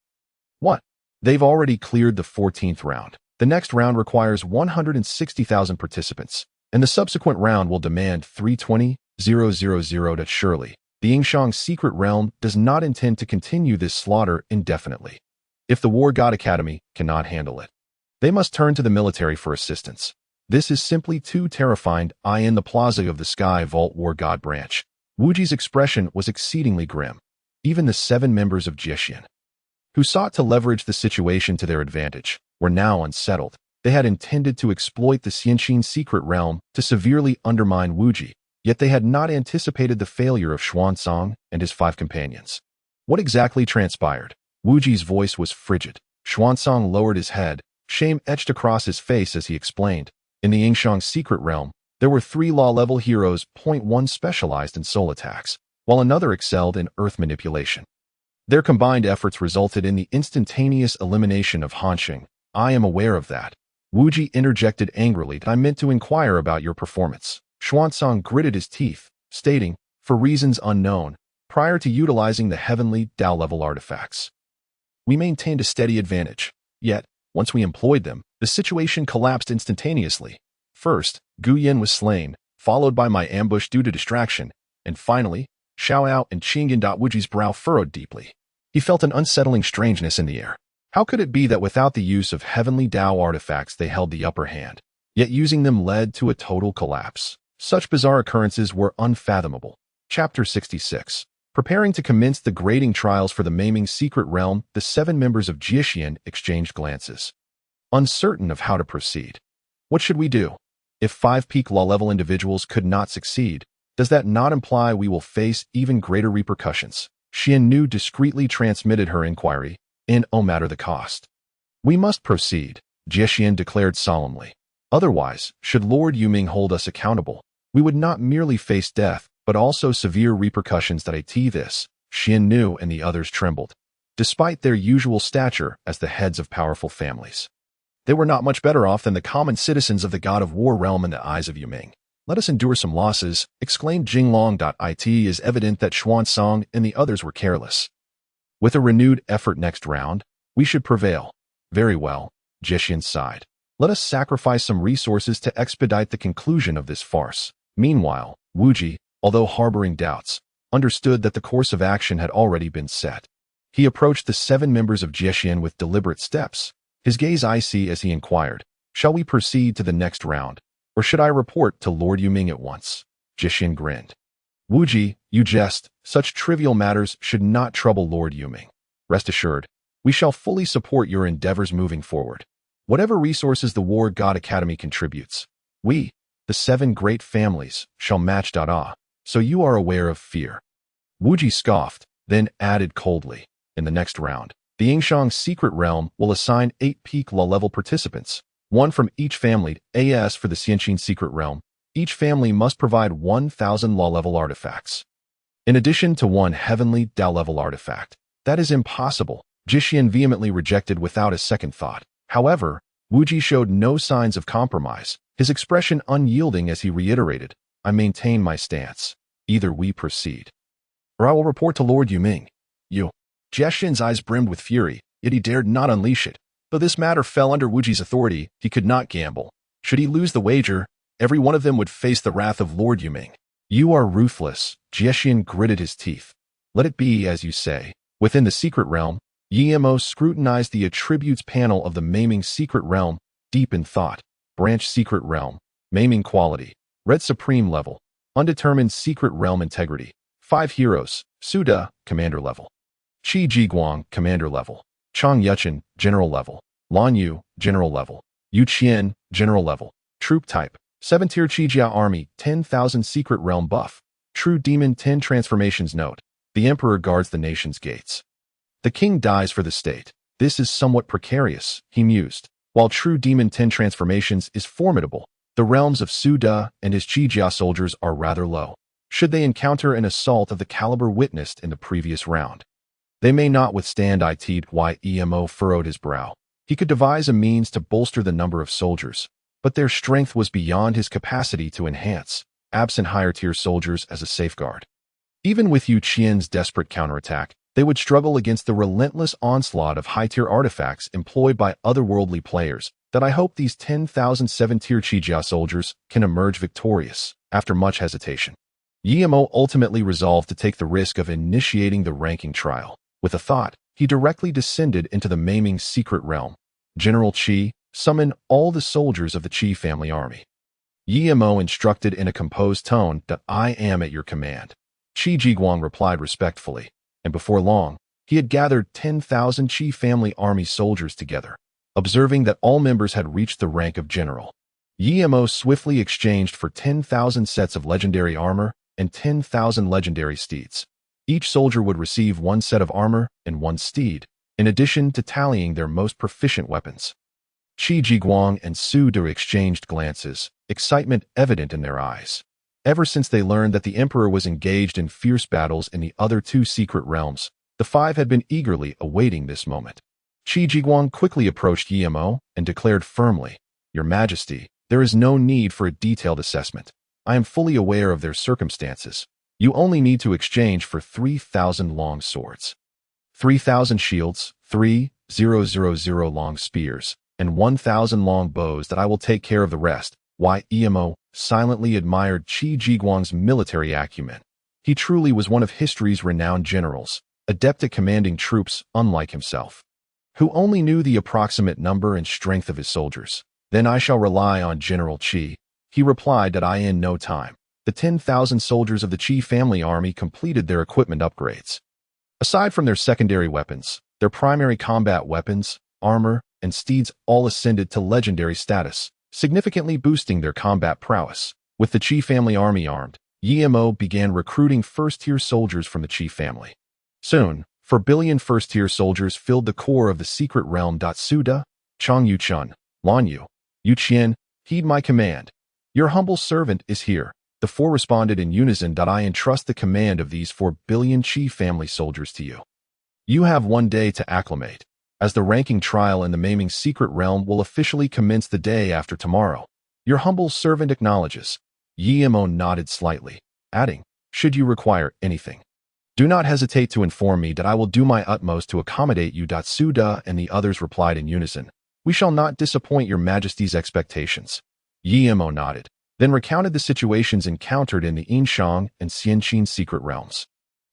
Speaker 1: What? They've already cleared the 14th round. The next round requires 160,000 participants, and the subsequent round will demand 320,000. Surely, the Yingshang Secret Realm does not intend to continue this slaughter indefinitely. If the War God Academy cannot handle it, they must turn to the military for assistance. This is simply too terrifying. In the Plaza of the Sky Vault War God branch, Wuji's expression was exceedingly grim. Even the 7 members of Jiexian, who sought to leverage the situation to their advantage, were now unsettled. They had intended to exploit the Xianqin Secret Realm to severely undermine Wuji, yet they had not anticipated the failure of Xuanzang and his 5 companions. What exactly transpired? Wuji's voice was frigid. Xuanzang lowered his head, shame etched across his face as he explained. In the Yingshang Secret Realm, there were 3 law-level heroes. One specialized in soul attacks, while another excelled in earth manipulation. Their combined efforts resulted in the instantaneous elimination of Hanxing. I am aware of that. Wuji interjected angrily. I meant to inquire about your performance. Xuanzang gritted his teeth, stating, for reasons unknown, prior to utilizing the heavenly Dao-level artifacts, we maintained a steady advantage. Yet, once we employed them, the situation collapsed instantaneously. First, Guyan was slain, followed by my ambush due to distraction, and finally, Xiaoao and Qingyan. Wuji's brow furrowed deeply. He felt an unsettling strangeness in the air. How could it be that without the use of heavenly Dao artifacts they held the upper hand, yet using them led to a total collapse? Such bizarre occurrences were unfathomable. Chapter 66. Preparing to commence the grading trials for the Maiming Secret Realm, the 7 members of Jiexian exchanged glances, uncertain of how to proceed. What should we do? If 5 peak law-level individuals could not succeed, does that not imply we will face even greater repercussions? Xian Nu discreetly transmitted her inquiry, no matter the cost. We must proceed, Jiexian declared solemnly. Otherwise, should Lord Yuming hold us accountable, we would not merely face death, but also severe repercussions. This, Xian Nu and the others trembled. Despite their usual stature as the heads of powerful families, they were not much better off than the common citizens of the God of War realm in the eyes of Yuming. Let us endure some losses, exclaimed Jinglong. It is evident that Xuanzang and the others were careless. With a renewed effort next round, we should prevail. Very well, Jiexian sighed. Let us sacrifice some resources to expedite the conclusion of this farce. Meanwhile, Wuji, although harboring doubts, understood that the course of action had already been set. He approached the 7 members of Jiexian with deliberate steps, his gaze icy as he inquired, shall we proceed to the next round, or should I report to Lord Yuming at once? Jiexian grinned. Wuji, you jest, such trivial matters should not trouble Lord Yuming. Rest assured, we shall fully support your endeavors moving forward. Whatever resources the War God Academy contributes, we, the 7 great families shall match Dada, so you are aware of fear. Wuji scoffed, then added coldly, in the next round, the Yingshang secret realm will assign 8 peak law-level participants, 1 from each family. As for the Xianqin secret realm, each family must provide 1,000 law-level artifacts. In addition to 1 heavenly Dao-level artifact. That is impossible, Jixin vehemently rejected without a second thought. However, Wuji showed no signs of compromise, his expression unyielding as he reiterated, I maintain my stance. Either we proceed, or I will report to Lord Yuming. You. Jixin's eyes brimmed with fury, yet he dared not unleash it. Though this matter fell under Wuji's authority, he could not gamble. Should he lose the wager, every one of them would face the wrath of Lord Yuming. You are ruthless, Jixin gritted his teeth. Let it be as you say. Within the secret realm, Yemo scrutinized the attributes panel of the maiming secret realm, deep in thought. Branch secret realm, maiming quality, red supreme level, undetermined secret realm integrity. 5 heroes, Suda, commander level. Qi Jiguang, commander level. Chang Yuchen, general level. Lan Yu, general level. Yu Qian, general level. Troop type, 7-tier Qijia army, 10,000 secret realm buff. True demon 10 transformations note. The emperor guards the nation's gates. The king dies for the state. This is somewhat precarious, he mused. While true demon 10 transformations is formidable, the realms of Suda and his Qijia soldiers are rather low. Should they encounter an assault of the caliber witnessed in the previous round, they may not withstand it. Emo furrowed his brow. He could devise a means to bolster the number of soldiers, but their strength was beyond his capacity to enhance, absent higher-tier soldiers as a safeguard. Even with Yu Qian's desperate counterattack, they would struggle against the relentless onslaught of high-tier artifacts employed by otherworldly players. That I hope these 10,000 7-tier Qijia soldiers can emerge victorious. After much hesitation, Yemo ultimately resolved to take the risk of initiating the ranking trial. With a thought, he directly descended into the maiming secret realm. General Qi, summon all the soldiers of the Qi family army. Yemo instructed in a composed tone that I am at your command. Qi Jiguang replied respectfully, and before long, he had gathered 10,000 Qi family army soldiers together. Observing that all members had reached the rank of general, Yemo swiftly exchanged for 10,000 sets of legendary armor and 10,000 legendary steeds. Each soldier would receive 1 set of armor and 1 steed, in addition to tallying their most proficient weapons. Qi Jiguang and Su De exchanged glances, excitement evident in their eyes. Ever since they learned that the emperor was engaged in fierce battles in the other 2 secret realms, the 5 had been eagerly awaiting this moment. Qi Jiguang quickly approached Yemo and declared firmly, Your Majesty, there is no need for a detailed assessment. I am fully aware of their circumstances. You only need to exchange for 3,000 long swords, 3,000 shields, 3,000 long spears, and 1,000 long bows that I will take care of the rest. Yemo silently admired Qi Jiguang's military acumen. He truly was one of history's renowned generals, adept at commanding troops unlike himself, who only knew the approximate number and strength of his soldiers. Then I shall rely on General Qi. He replied that in no time, the 10,000 soldiers of the Qi family army completed their equipment upgrades. Aside from their secondary weapons, their primary combat weapons, armor, and steeds all ascended to legendary status, significantly boosting their combat prowess. With the Qi family army armed, Yemo began recruiting first-tier soldiers from the Qi family. Soon, 4 billion first-tier soldiers filled the core of the secret realm. Suda, Chang Yuchun, Lan Yu, Yu Qian, heed my command. Your humble servant is here. The 4 responded in unison. I entrust the command of these 4 billion Qi family soldiers to you. You have 1 day to acclimate, as the ranking trial in the maiming secret realm will officially commence the day after tomorrow. Your humble servant acknowledges. Yemo nodded slightly, adding, should you require anything, do not hesitate to inform me that I will do my utmost to accommodate you. Suda and the others replied in unison. We shall not disappoint your Majesty's expectations. Yemo nodded, then recounted the situations encountered in the Yingshang and Xianqin secret realms.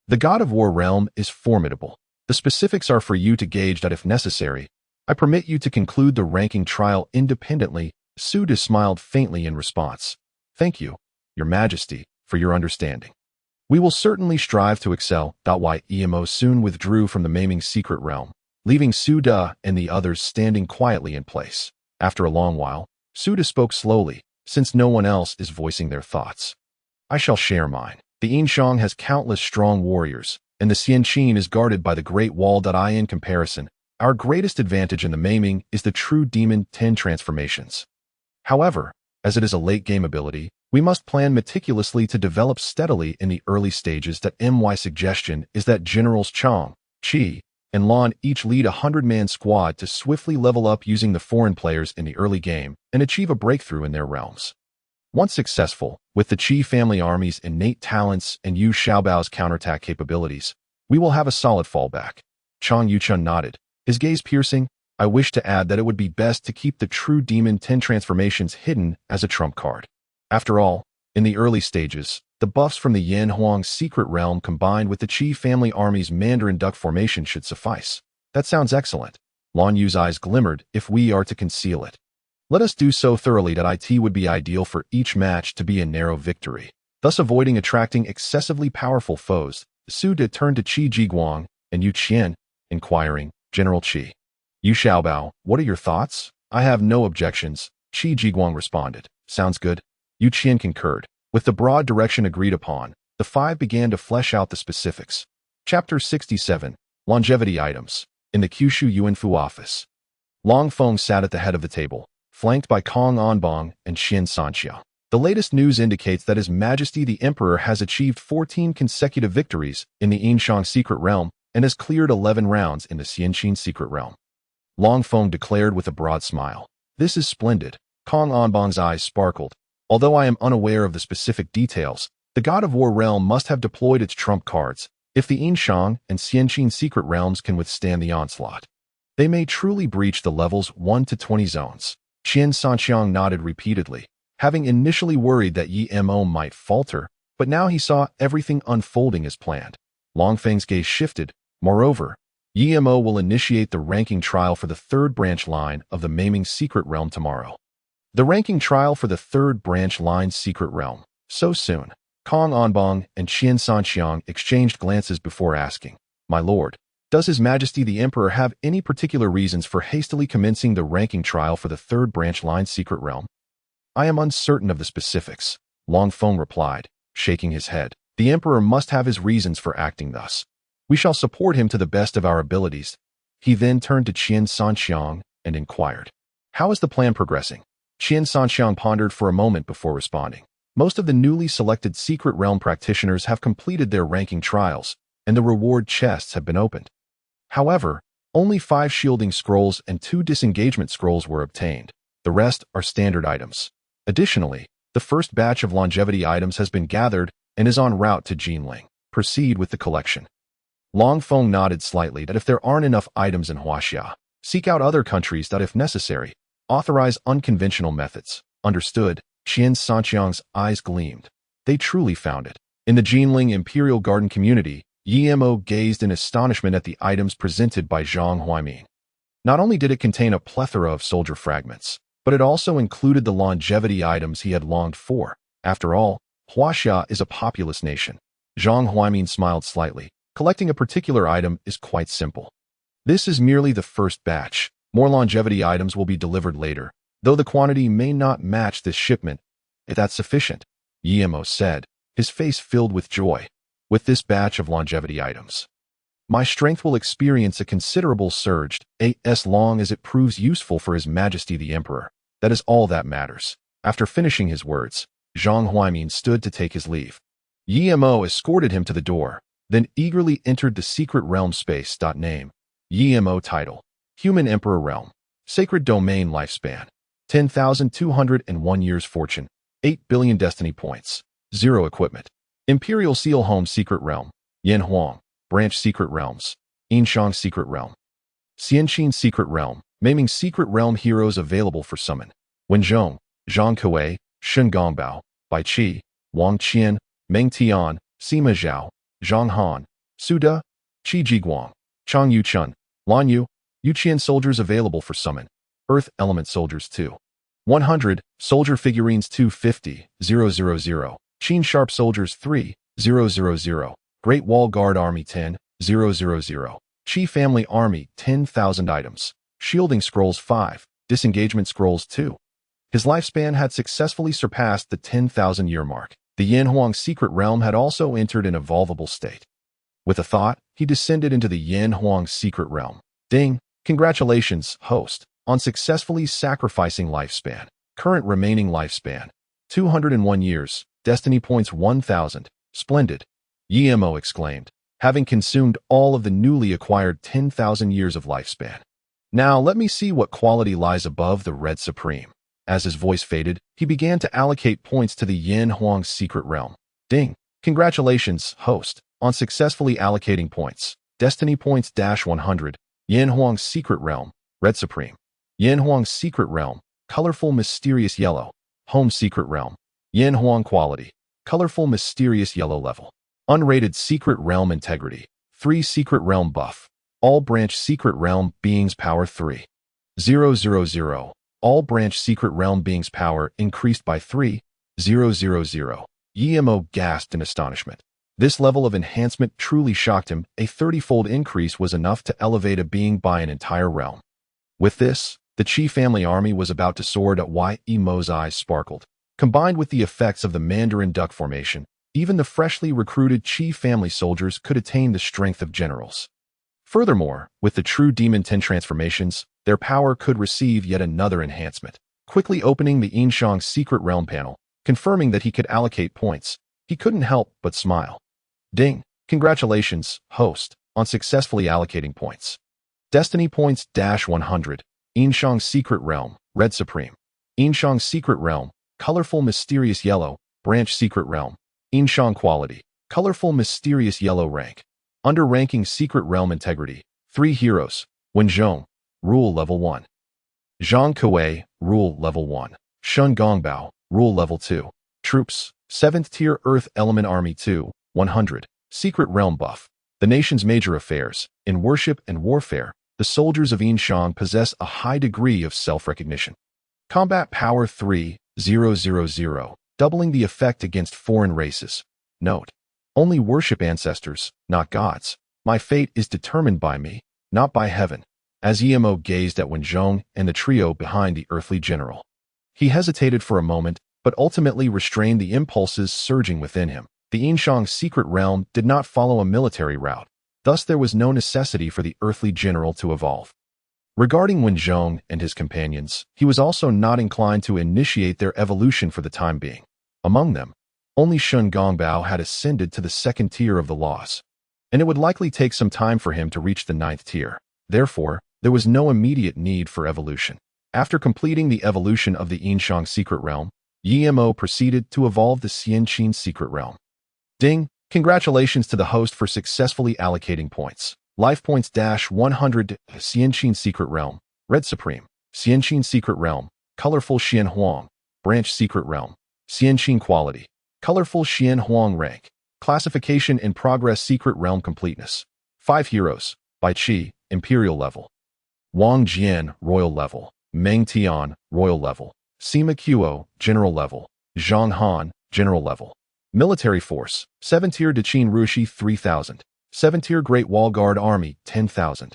Speaker 1: The God of War realm is formidable. The specifics are for you to gauge that if necessary. I permit you to conclude the ranking trial independently. Suda smiled faintly in response. Thank you, Your Majesty, for your understanding. We will certainly strive to excel. Yemo soon withdrew from the maiming secret realm, leaving Suda and the others standing quietly in place. After a long while, Suda spoke slowly, since no one else is voicing their thoughts. I shall share mine. The Yinshang has countless strong warriors, and the Xianqin is guarded by the Great Wall. In comparison, our greatest advantage in the maiming is the true Demon 10 transformations. However, as it is a late-game ability, we must plan meticulously to develop steadily in the early stages. My suggestion is that Generals Chang, Qi, and Lan each lead a 100-man squad to swiftly level up using the foreign players in the early game and achieve a breakthrough in their realms. Once successful, with the Qi family army's innate talents and Yu Xiaobao's counterattack capabilities, we will have a solid fallback. Chang Yuchun nodded, his gaze piercing. I wish to add that it would be best to keep the true Demon 10 transformations hidden as a trump card. After all, in the early stages, the buffs from the Yan Huang's secret realm combined with the Qi family army's Mandarin duck formation should suffice. That sounds excellent. Lan Yu's eyes glimmered. If we are to conceal it, let us do so thoroughly. It would be ideal for each match to be a narrow victory, thus avoiding attracting excessively powerful foes. Su De turned to Qi Jiguang and Yu Qian, inquiring, General Qi. Yu Xiaobao, what are your thoughts? I have no objections, Qi Jiguang responded. Sounds good. Yu Qian concurred. With the broad direction agreed upon, the five began to flesh out the specifics. Chapter 67, Longevity Items. In the Kyushu Yuanfu office, Long Feng sat at the head of the table, flanked by Kong Anbong and Xin Sanxia. The latest news indicates that His Majesty the Emperor has achieved 14 consecutive victories in the Yinshang secret realm and has cleared 11 rounds in the Xianqin secret realm. Long Feng declared with a broad smile. This is splendid. Kong Anbong's eyes sparkled. Although I am unaware of the specific details, the God of War realm must have deployed its trump cards. If the Yinshang and Xianqin secret realms can withstand the onslaught, they may truly breach the levels 1 to 20 zones. Qian Sanxiang nodded repeatedly, having initially worried that Yi Mo might falter, but now he saw everything unfolding as planned. Long Feng's gaze shifted. Moreover, Yi Mo will initiate the ranking trial for the third branch line of the maiming secret realm tomorrow. The ranking trial for the third branch line's secret realm. So soon? Kong Anbong and Qian Sanxiang exchanged glances before asking, My lord, does His Majesty the Emperor have any particular reasons for hastily commencing the ranking trial for the third branch line's secret realm? I am uncertain of the specifics, Long Feng replied, shaking his head. The Emperor must have his reasons for acting thus. We shall support him to the best of our abilities. He then turned to Qian Sanxiang and inquired, How is the plan progressing? Qian Sanxiang pondered for a moment before responding. Most of the newly selected secret realm practitioners have completed their ranking trials, and the reward chests have been opened. However, only 5 shielding scrolls and 2 disengagement scrolls were obtained. The rest are standard items. Additionally, the first batch of longevity items has been gathered and is en route to Jinling. Proceed with the collection. Long Feng nodded slightly that if there aren't enough items in Huaxia, seek out other countries that if necessary, authorize unconventional methods. Understood. Qian Sanxiang's eyes gleamed. They truly found it. In the Jinling Imperial Garden community, Yi Mo gazed in astonishment at the items presented by Zhang Huaimin. Not only did it contain a plethora of soldier fragments, but it also included the longevity items he had longed for. After all, Huaxia is a populous nation. Zhang Huaimin smiled slightly. Collecting a particular item is quite simple. This is merely the first batch. More longevity items will be delivered later, though the quantity may not match this shipment. If that's sufficient, Yi Mo said, his face filled with joy. With this batch of longevity items, my strength will experience a considerable surge, as long as it proves useful for His Majesty the Emperor. That is all that matters. After finishing his words, Zhang Huaimin stood to take his leave. Yi Mo escorted him to the door, then eagerly entered the secret realm space. Name, Yi Mo title, Human Emperor Realm, Sacred Domain Lifespan, 10,201 years fortune, 8 billion destiny points, 0 equipment. Imperial Seal Home Secret Realm, Yan Huang, Branch Secret Realms, Yinshang Secret Realm, Xianqin Secret Realm, Maiming Secret Realm heroes available for summon. Wenzhong, Zhang Kuei, Shen Gongbao, Bai Qi, Wang Qian, Meng Tian, Sima Zhao, Zhang Han, Su De, Qi Jiguang, Chang Yuchun, Lan Yu, Yuqian soldiers available for summon. Earth Element Soldiers 2. 100, Soldier Figurines 250, 000. Qin Sharp Soldiers 3, 000. Great Wall Guard Army 10, 000. Qi Family Army 10,000 items. Shielding Scrolls 5, Disengagement Scrolls 2. His lifespan had successfully surpassed the 10,000-year mark. The Yanhuang secret realm had also entered an evolvable state. With a thought, he descended into the Yanhuang secret realm. Ding! Congratulations, host, on successfully sacrificing lifespan. Current remaining lifespan: 201 years. Destiny points 1,000. Splendid! Yemo exclaimed, having consumed all of the newly acquired 10,000 years of lifespan. Now let me see what quality lies above the Red Supreme. As his voice faded, he began to allocate points to the Yanhuang secret realm. Ding! Congratulations, host, on successfully allocating points. Destiny points -100. Yanhuang secret realm. Red Supreme. Yanhuang secret realm. Colorful mysterious yellow. Home secret realm. Yanhuang quality. Colorful mysterious yellow level. Unrated secret realm integrity. 3 secret realm buff. All branch secret realm beings power 3. 000. All branch secret realm beings power increased by 3. 000. Yemo gasped in astonishment. This level of enhancement truly shocked him. A 30-fold increase was enough to elevate a being by an entire realm. With this, the Qi family army was about to soar. Yemo's eyes sparkled. Combined with the effects of the Mandarin duck formation, even the freshly recruited Qi family soldiers could attain the strength of generals. Furthermore, with the true Demon 10 transformations, their power could receive yet another enhancement. Quickly opening the Yinshang secret realm panel, confirming that he could allocate points, he couldn't help but smile. Ding! Congratulations, host, on successfully allocating points. Destiny points -100. Yinshang secret realm. Red Supreme. Yinshang secret realm. Colorful mysterious yellow. Branch secret realm. Yinshang quality. Colorful mysterious yellow rank. Under ranking secret realm integrity. 3 heroes. Wenzhong. Rule level 1. Zhang Kuei. Rule level 1. Shun Gongbao. Rule level 2. Troops. 7th tier Earth Element Army 2. 100. Secret realm buff. The nation's major affairs. In worship and warfare, the soldiers of Yinshang possess a high degree of self-recognition. Combat power 3,000, doubling the effect against foreign races. Note: only worship ancestors, not gods. My fate is determined by me, not by heaven. As Yemo gazed at Wenzhong and the trio behind the earthly general, he hesitated for a moment, but ultimately restrained the impulses surging within him. The Yinshang secret realm did not follow a military route. Thus there was no necessity for the earthly general to evolve. Regarding Wenzhong and his companions, he was also not inclined to initiate their evolution for the time being. Among them, only Shun Gongbao had ascended to the 2nd tier of the laws, and it would likely take some time for him to reach the 9th tier. Therefore, there was no immediate need for evolution. After completing the evolution of the Yinshang secret realm, Yemo proceeded to evolve the Xianqin secret realm. Ding! Congratulations to the host for successfully allocating points. Life points -100. Xianqin secret realm. Red Supreme. Xianqin secret realm. Colorful Xianhuang. Branch secret realm. Xianqin quality. Colorful Xianhuang rank. Classification in progress. Secret realm completeness. 5 heroes. Bai Qi, imperial level. Wang Jian, royal level. Meng Tian, royal level. Sima Qiuo, general level. Zhang Han, general level. Military force, 7-tier Daqin Rushi 3,000. 7-tier Great Wall Guard Army 10,000.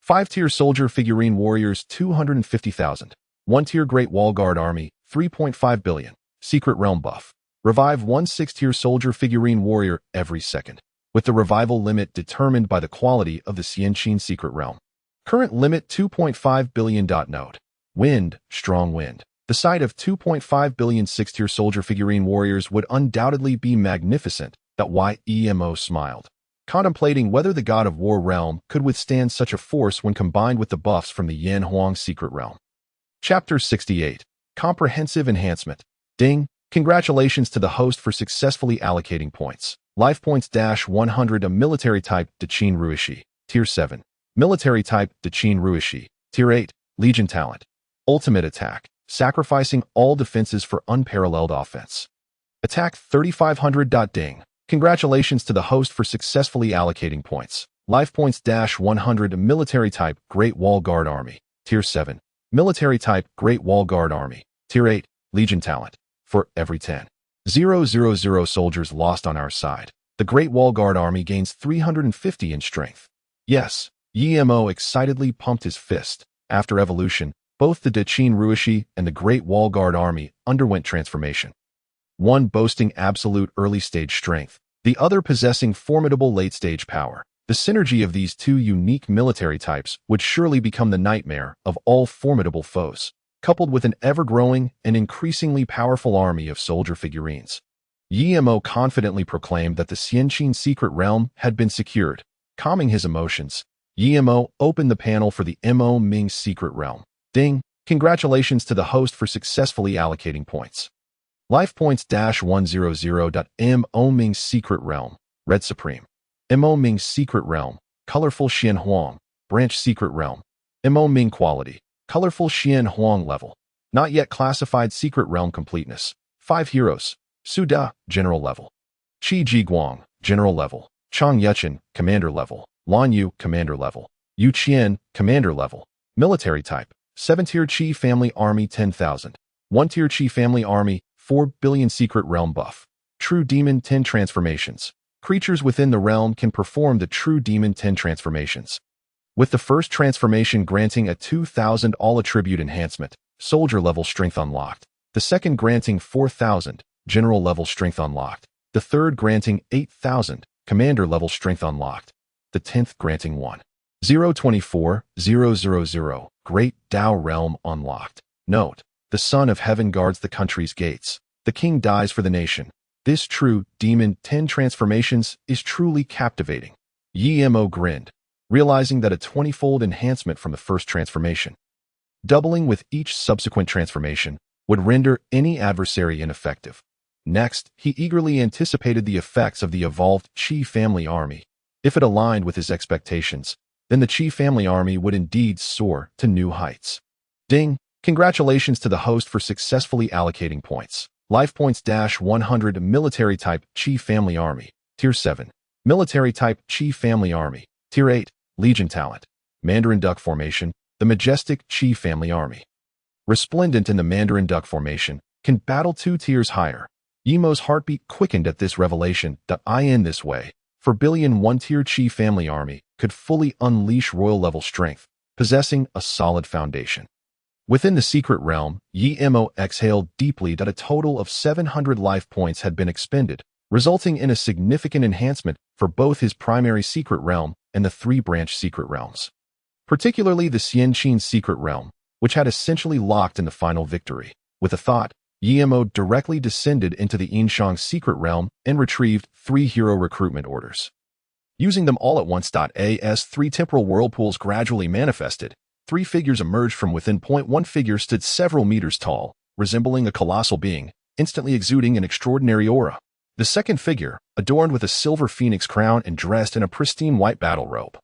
Speaker 1: 5-tier Soldier Figurine Warriors 250,000. 1-tier Great Wall Guard Army 3.5 billion. Secret Realm buff. Revive 1 6-tier Soldier Figurine Warrior every second, with the revival limit determined by the quality of the Xianqin secret realm. Current limit 2.5 billion. Note: wind, strong wind. The sight of 2.5 billion 6-tier Soldier Figurine Warriors would undoubtedly be magnificent. Yemo smiled, contemplating whether the God of War realm could withstand such a force when combined with the buffs from the Yanhuang secret realm. Chapter 68. Comprehensive Enhancement. Ding! Congratulations to the host for successfully allocating points. Life points -100. A military type Daqin Ruishi, Tier 7. Military type Daqin Ruishi, Tier 8. Legion talent. Ultimate attack, sacrificing all defenses for unparalleled offense. Attack 3500. Ding! Congratulations to the host for successfully allocating points. Life points -100. A military type Great Wall Guard Army, Tier 7. Military type Great Wall Guard Army, Tier 8. Legion talent. For every 10,000 soldiers lost on our side, the Great Wall Guard Army gains 350 in strength. Yes, Yemo excitedly pumped his fist. After evolution, Both the Daqin Ruishi and the Great Wall Guard army underwent transformation. One boasting absolute early-stage strength, the other possessing formidable late-stage power. The synergy of these two unique military types would surely become the nightmare of all formidable foes, coupled with an ever-growing and increasingly powerful army of soldier figurines. Yi Mo confidently proclaimed that the Xianqin secret realm had been secured. Calming his emotions, Yi Mo opened the panel for the Mo Ming secret realm. Ding! Congratulations to the host for successfully allocating points. Life points -100. Mo Ming secret realm. Red Supreme. Mo Ming secret realm. Colorful Xian Huang. Branch secret realm. Mo Ming quality. Colorful Xian Huang level. Not yet classified secret realm completeness. 5 heroes. Su Da, general level. Qi Ji Guang, general level. Chang Yuchen, commander level. Lan Yu, commander level. Yu Qian, commander level. Military type. 7-tier Qi family army 10,000. 1-tier Qi family army 4 billion secret realm buff. True demon 10 transformations. Creatures within the realm can perform the True Demon 10 transformations. With the first transformation granting a 2,000 all-attribute enhancement, soldier level strength unlocked. The second granting 4,000, general level strength unlocked. The third granting 8,000, commander level strength unlocked. The 10th granting 1,024,000, Great Tao Realm unlocked. Note, the Son of Heaven guards the country's gates. The king dies for the nation. This True Demon 10 transformations is truly captivating. Yi Mo grinned, realizing that a 20-fold enhancement from the first transformation, doubling with each subsequent transformation, would render any adversary ineffective. Next, he eagerly anticipated the effects of the evolved Qi family army. If it aligned with his expectations, then the Qi family army would indeed soar to new heights. Ding! Congratulations to the host for successfully allocating points. Life points -100. Military type Qi family army. Tier 7. Military type Qi family army. Tier 8. Legion talent. Mandarin Duck formation. The majestic Qi family army. Resplendent in the Mandarin Duck formation, can battle 2 tiers higher. Yi Mo's heartbeat quickened at this revelation. In this way, 4 billion 1-tier Qi family army could fully unleash royal level strength, possessing a solid foundation. Within the secret realm, Yi Mo exhaled deeply that a total of 700 life points had been expended, resulting in a significant enhancement for both his primary secret realm and the 3-branch secret realms. Particularly the Xianqin secret realm, which had essentially locked in the final victory. With a thought, Yi Mo directly descended into the Yinshang secret realm and retrieved 3 hero recruitment orders. Using them all at once, as 3 temporal whirlpools gradually manifested, 3 figures emerged from within. One figure stood several meters tall, resembling a colossal being, instantly exuding an extraordinary aura. The second figure, adorned with a silver phoenix crown and dressed in a pristine white battle robe,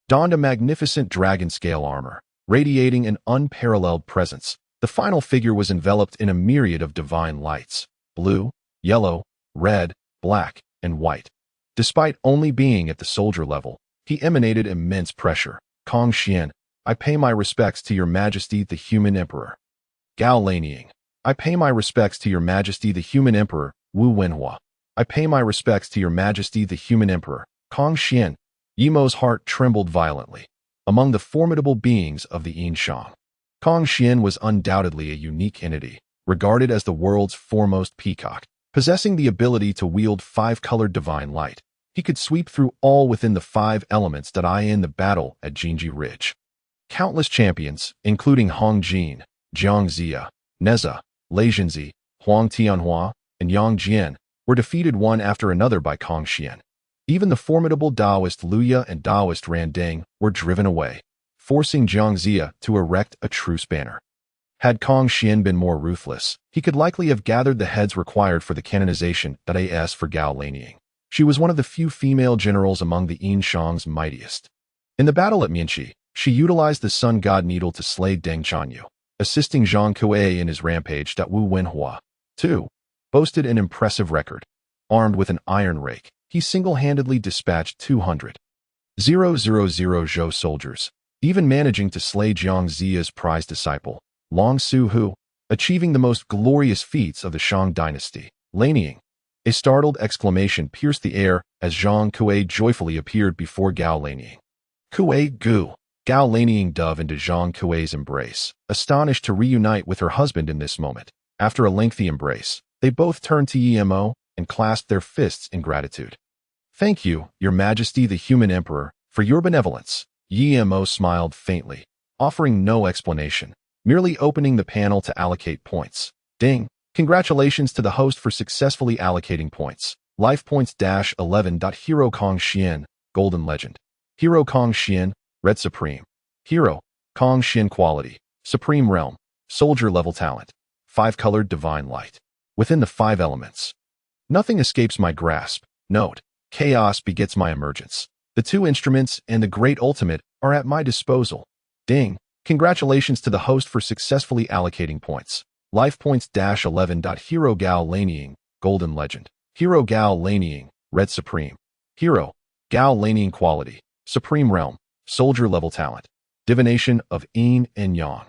Speaker 1: donned a magnificent dragon-scale armor, radiating an unparalleled presence. The final figure was enveloped in a myriad of divine lights, blue, yellow, red, black, and white. Despite only being at the soldier level, he emanated immense pressure. Kong Xian, I pay my respects to your majesty the human emperor. Gao Lanying, I pay my respects to your majesty the human emperor. Wu Wenhua, I pay my respects to your majesty the human emperor. Kong Xian, Yi Mo's heart trembled violently. Among the formidable beings of the Yinshang, Kong Xian was undoubtedly a unique entity, regarded as the world's foremost peacock, possessing the ability to wield 5-colored divine light. He could sweep through all within the 5 elements that in the battle at Jinji Ridge. Countless champions, including Hong Jin, Jiang Zia, Neza, Lei Jinzi, Huang Tianhua, and Yang Jian, were defeated one after another by Kong Xian. Even the formidable Taoist Luya and Taoist Randang were driven away, forcing Jiang Zia to erect a truce banner. Had Kong Xian been more ruthless, he could likely have gathered the heads required for the canonization as for Gao Lanying. She was one of the few female generals among the Yinshang's mightiest. In the battle at Mianxi, she utilized the Sun God Needle to slay Deng Chanyu, assisting Zhang Kuei in his rampage. Wu Wenhua, too, boasted an impressive record. Armed with an iron rake, he single-handedly dispatched 200,000 Zhou soldiers, even managing to slay Jiang Zia's prized disciple, Long Su Hu, achieving the most glorious feats of the Shang Dynasty. Lanying. A startled exclamation pierced the air as Zhang Kuei joyfully appeared before Gao Lanying. Kuei Gu, Gao Laniying dove into Zhang Kuei's embrace, astonished to reunite with her husband in this moment. After a lengthy embrace, they both turned to Emo and clasped their fists in gratitude. "Thank you, Your Majesty the Human Emperor, for your benevolence." Emo smiled faintly, offering no explanation, merely opening the panel to allocate points. Ding! Congratulations to the host for successfully allocating points. Life points -11. Hero Kong Xian, Golden Legend. Hero Kong Xian, Red Supreme. Hero Kong Xian Quality, Supreme Realm, Soldier Level Talent, 5-colored Divine Light. Within the 5 elements. Nothing escapes my grasp. Note, chaos begets my emergence. The 2 instruments and the great ultimate are at my disposal. Ding! Congratulations to the host for successfully allocating points. Life points -11. Hero Gao Laniying, Golden Legend. Hero Gao Laniying, Red Supreme. Hero Gao Laniying Quality, Supreme Realm, Soldier Level Talent, Divination of Yin and Yang.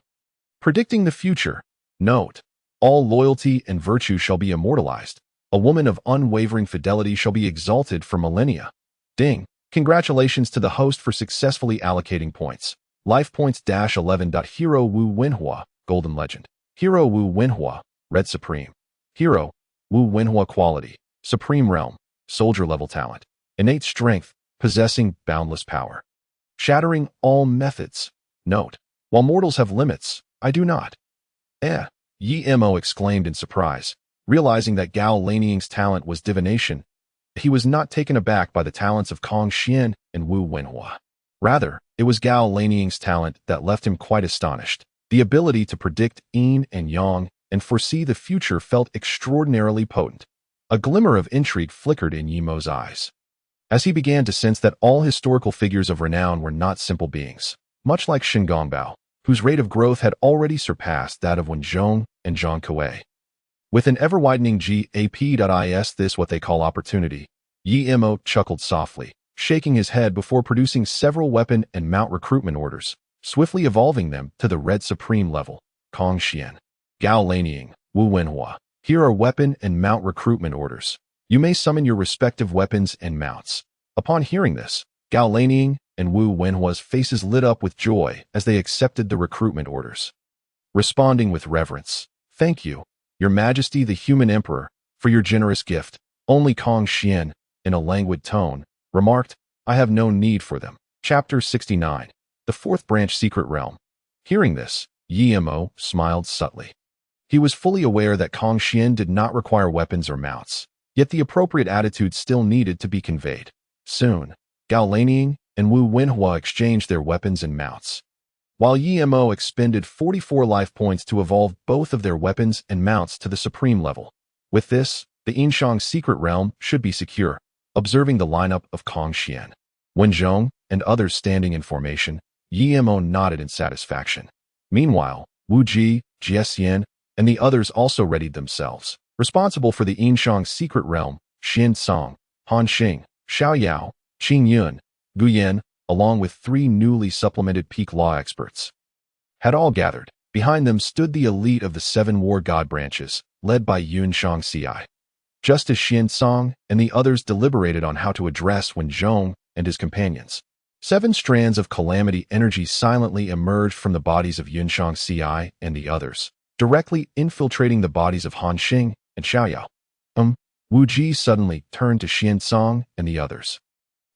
Speaker 1: Predicting the future. Note, all loyalty and virtue shall be immortalized. A woman of unwavering fidelity shall be exalted for millennia. Ding! Congratulations to the host for successfully allocating points. Life points -11. Hero Wu Wenhua, Golden Legend. Hero Wu Wenhua, Red Supreme. Hero Wu Wenhua Quality, Supreme Realm, Soldier Level Talent, Innate Strength, possessing boundless power. Shattering all methods. Note, while mortals have limits, I do not. Emo exclaimed in surprise, realizing that Gao Laniying's talent was divination. He was not taken aback by the talents of Kong Xian and Wu Wenhua. Rather, it was Gao Laniying's talent that left him quite astonished. The ability to predict yin and yang and foresee the future felt extraordinarily potent. A glimmer of intrigue flickered in Yemo's eyes, as he began to sense that all historical figures of renown were not simple beings, much like Shingongbao, whose rate of growth had already surpassed that of Wenzhong and Zhang Kuei. With an ever-widening gap.is this what they call opportunity, Emo chuckled softly, shaking his head before producing several weapon and mount recruitment orders, swiftly evolving them to the Red Supreme level. Kong Xian, Gao Laniying, Wu Wenhua. Here are weapon and mount recruitment orders. You may summon your respective weapons and mounts. Upon hearing this, Gao Laniying and Wu Wenhua's faces lit up with joy as they accepted the recruitment orders. Responding with reverence, "Thank you, Your Majesty the Human Emperor, for your generous gift." Only Kong Xian, in a languid tone, remarked, "I have no need for them." Chapter 69. The Fourth Branch Secret Realm. Hearing this, Emo smiled subtly. He was fully aware that Kong Xian did not require weapons or mounts, yet the appropriate attitude still needed to be conveyed. Soon, Gao Laniying and Wu Wenhua exchanged their weapons and mounts, while Emo expended 44 life points to evolve both of their weapons and mounts to the supreme level. With this, the Yinshang Secret Realm should be secure. Observing the lineup of Kong Xian, Wenzhong, and others standing in formation, Emo nodded in satisfaction. Meanwhile, Wu Ji, Jiexian, and the others also readied themselves. Responsible for the Yinshang Secret Realm, Xin Song, Han Xing, Xiao Yao, Qing Yun, Gu Yan, along with 3 newly supplemented peak law experts, had all gathered. Behind them stood the elite of the 7 war god branches, led by Yun Shangxi. Just as Xin Song and the others deliberated on how to address Wenzhong and his companions, 7 strands of calamity energy silently emerged from the bodies of Yun Shangxi and the others, directly infiltrating the bodies of Han Xing and Xiao Yao. Wu Ji suddenly turned to Xin Song and the others,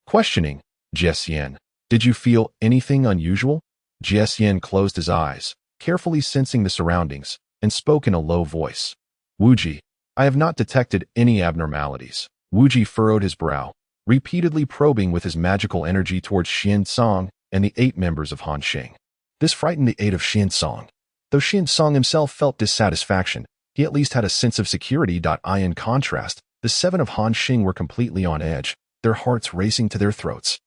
Speaker 1: questioning, "Jiexian, did you feel anything unusual?" Jiexian closed his eyes, carefully sensing the surroundings, and spoke in a low voice. "Wu Ji, I have not detected any abnormalities." Wu Ji furrowed his brow, repeatedly probing with his magical energy towards Xin Song and the 8 members of Han Xing. This frightened the 8 of Xin Song. Though Xin Song himself felt dissatisfaction, he at least had a sense of security. In contrast, the 7 of Han Xing were completely on edge, their hearts racing to their throats.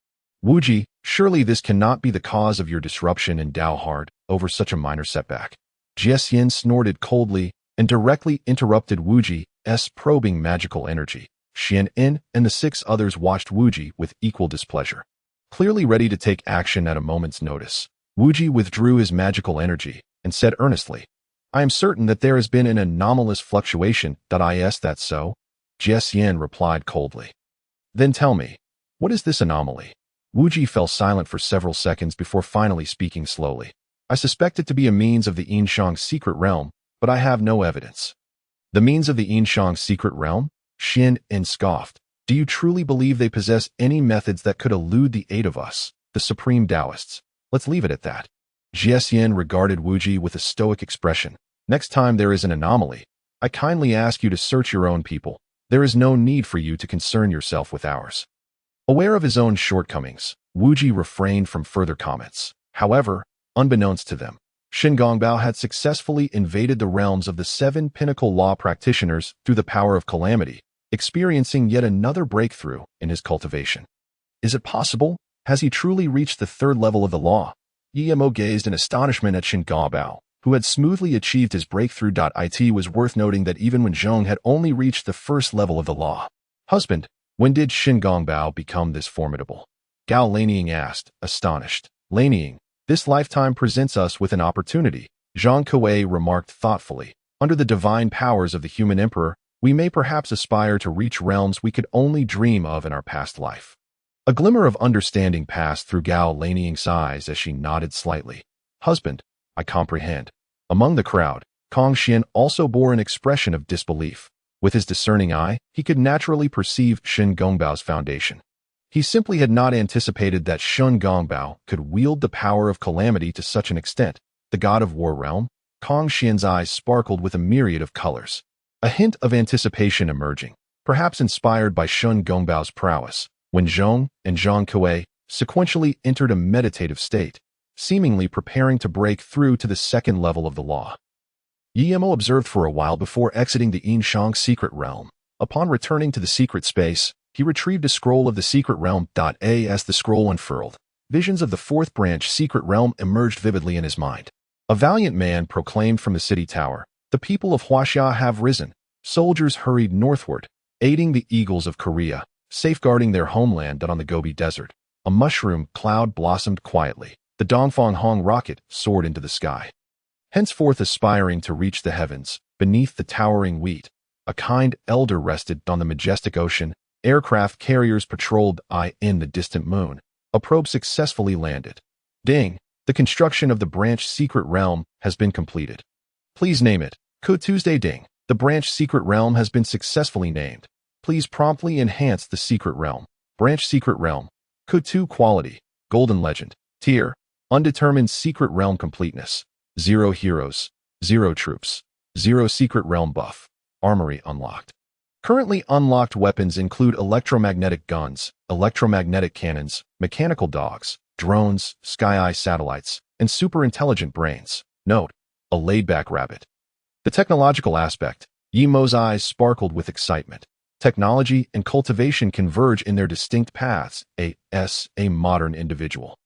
Speaker 1: "Wu Ji, surely this cannot be the cause of your disruption in Dao Heart over such a minor setback." Jiexian snorted coldly and directly interrupted Wu Ji's probing magical energy. Xian In and the 6 others watched Wu Ji with equal displeasure. Clearly ready to take action at a moment's notice, Wu Ji withdrew his magical energy and said earnestly, "I am certain that there has been an anomalous fluctuation. Is that so?" Jiexian replied coldly. "Then tell me, what is this anomaly?" Wuji fell silent for several seconds before finally speaking slowly. I suspect it to be a means of the Yinshang's secret realm, but I have no evidence. The means of the Yinshang's secret realm? Xin scoffed. Do you truly believe they possess any methods that could elude the eight of us, the supreme Taoists? Let's leave it at that. Jian regarded Wuji with a stoic expression. Next time there is an anomaly, I kindly ask you to search your own people. There is no need for you to concern yourself with ours. Aware of his own shortcomings, Wuji refrained from further comments. However, unbeknownst to them, Xin Gongbao had successfully invaded the realms of the 7 pinnacle law practitioners through the power of calamity, experiencing yet another breakthrough in his cultivation. Is it possible? Has he truly reached the 3rd level of the law? Emo gazed in astonishment at Xin Gongbao, who had smoothly achieved his breakthrough. It was worth noting that even when Zhong had only reached the 1st level of the law. Husband, when did Xin Gongbao become this formidable? Gao Lanying asked, astonished. Lanying, this lifetime presents us with an opportunity, Zhang Kuei remarked thoughtfully. Under the divine powers of the human emperor, we may perhaps aspire to reach realms we could only dream of in our past life. A glimmer of understanding passed through Gao Lanying's eyes as she nodded slightly. Husband, I comprehend. Among the crowd, Kong Xian also bore an expression of disbelief. With his discerning eye, he could naturally perceive Xin Gongbao's foundation. He simply had not anticipated that Xin Gongbao could wield the power of calamity to such an extent. The god of war realm? Kong Xian's eyes sparkled with a myriad of colors. A hint of anticipation emerging, perhaps inspired by Xin Gongbao's prowess, when Zhong and Zhang Kuei sequentially entered a meditative state, seemingly preparing to break through to the 2nd level of the law. Yemo observed for a while before exiting the Yinshang's secret realm. Upon returning to the secret space, he retrieved a scroll of the secret realm. As the scroll unfurled, visions of the 4th branch secret realm emerged vividly in his mind. A valiant man proclaimed from the city tower, the people of Huaxia have risen. Soldiers hurried northward, aiding the eagles of Korea, safeguarding their homeland on the Gobi Desert. A mushroom cloud blossomed quietly. The Dongfang Hong rocket soared into the sky. Henceforth aspiring to reach the heavens, beneath the towering wheat, a kind elder rested on the majestic ocean. Aircraft carriers patrolled in the distant moon. A probe successfully landed. Ding! The construction of the branch secret realm has been completed. Please name it. Tuesday ding. The branch secret realm has been successfully named. Please promptly enhance the secret realm. Branch secret realm. Kutu quality. Golden legend. Tier. Undetermined secret realm completeness. 0 heroes. 0 troops. 0 secret realm buff. Armory unlocked. Currently unlocked weapons include electromagnetic guns, electromagnetic cannons, mechanical dogs, drones, sky-eye satellites, and super-intelligent brains. Note, a laid-back rabbit. The technological aspect. Yemo's eyes sparkled with excitement. Technology and cultivation converge in their distinct paths. A modern individual.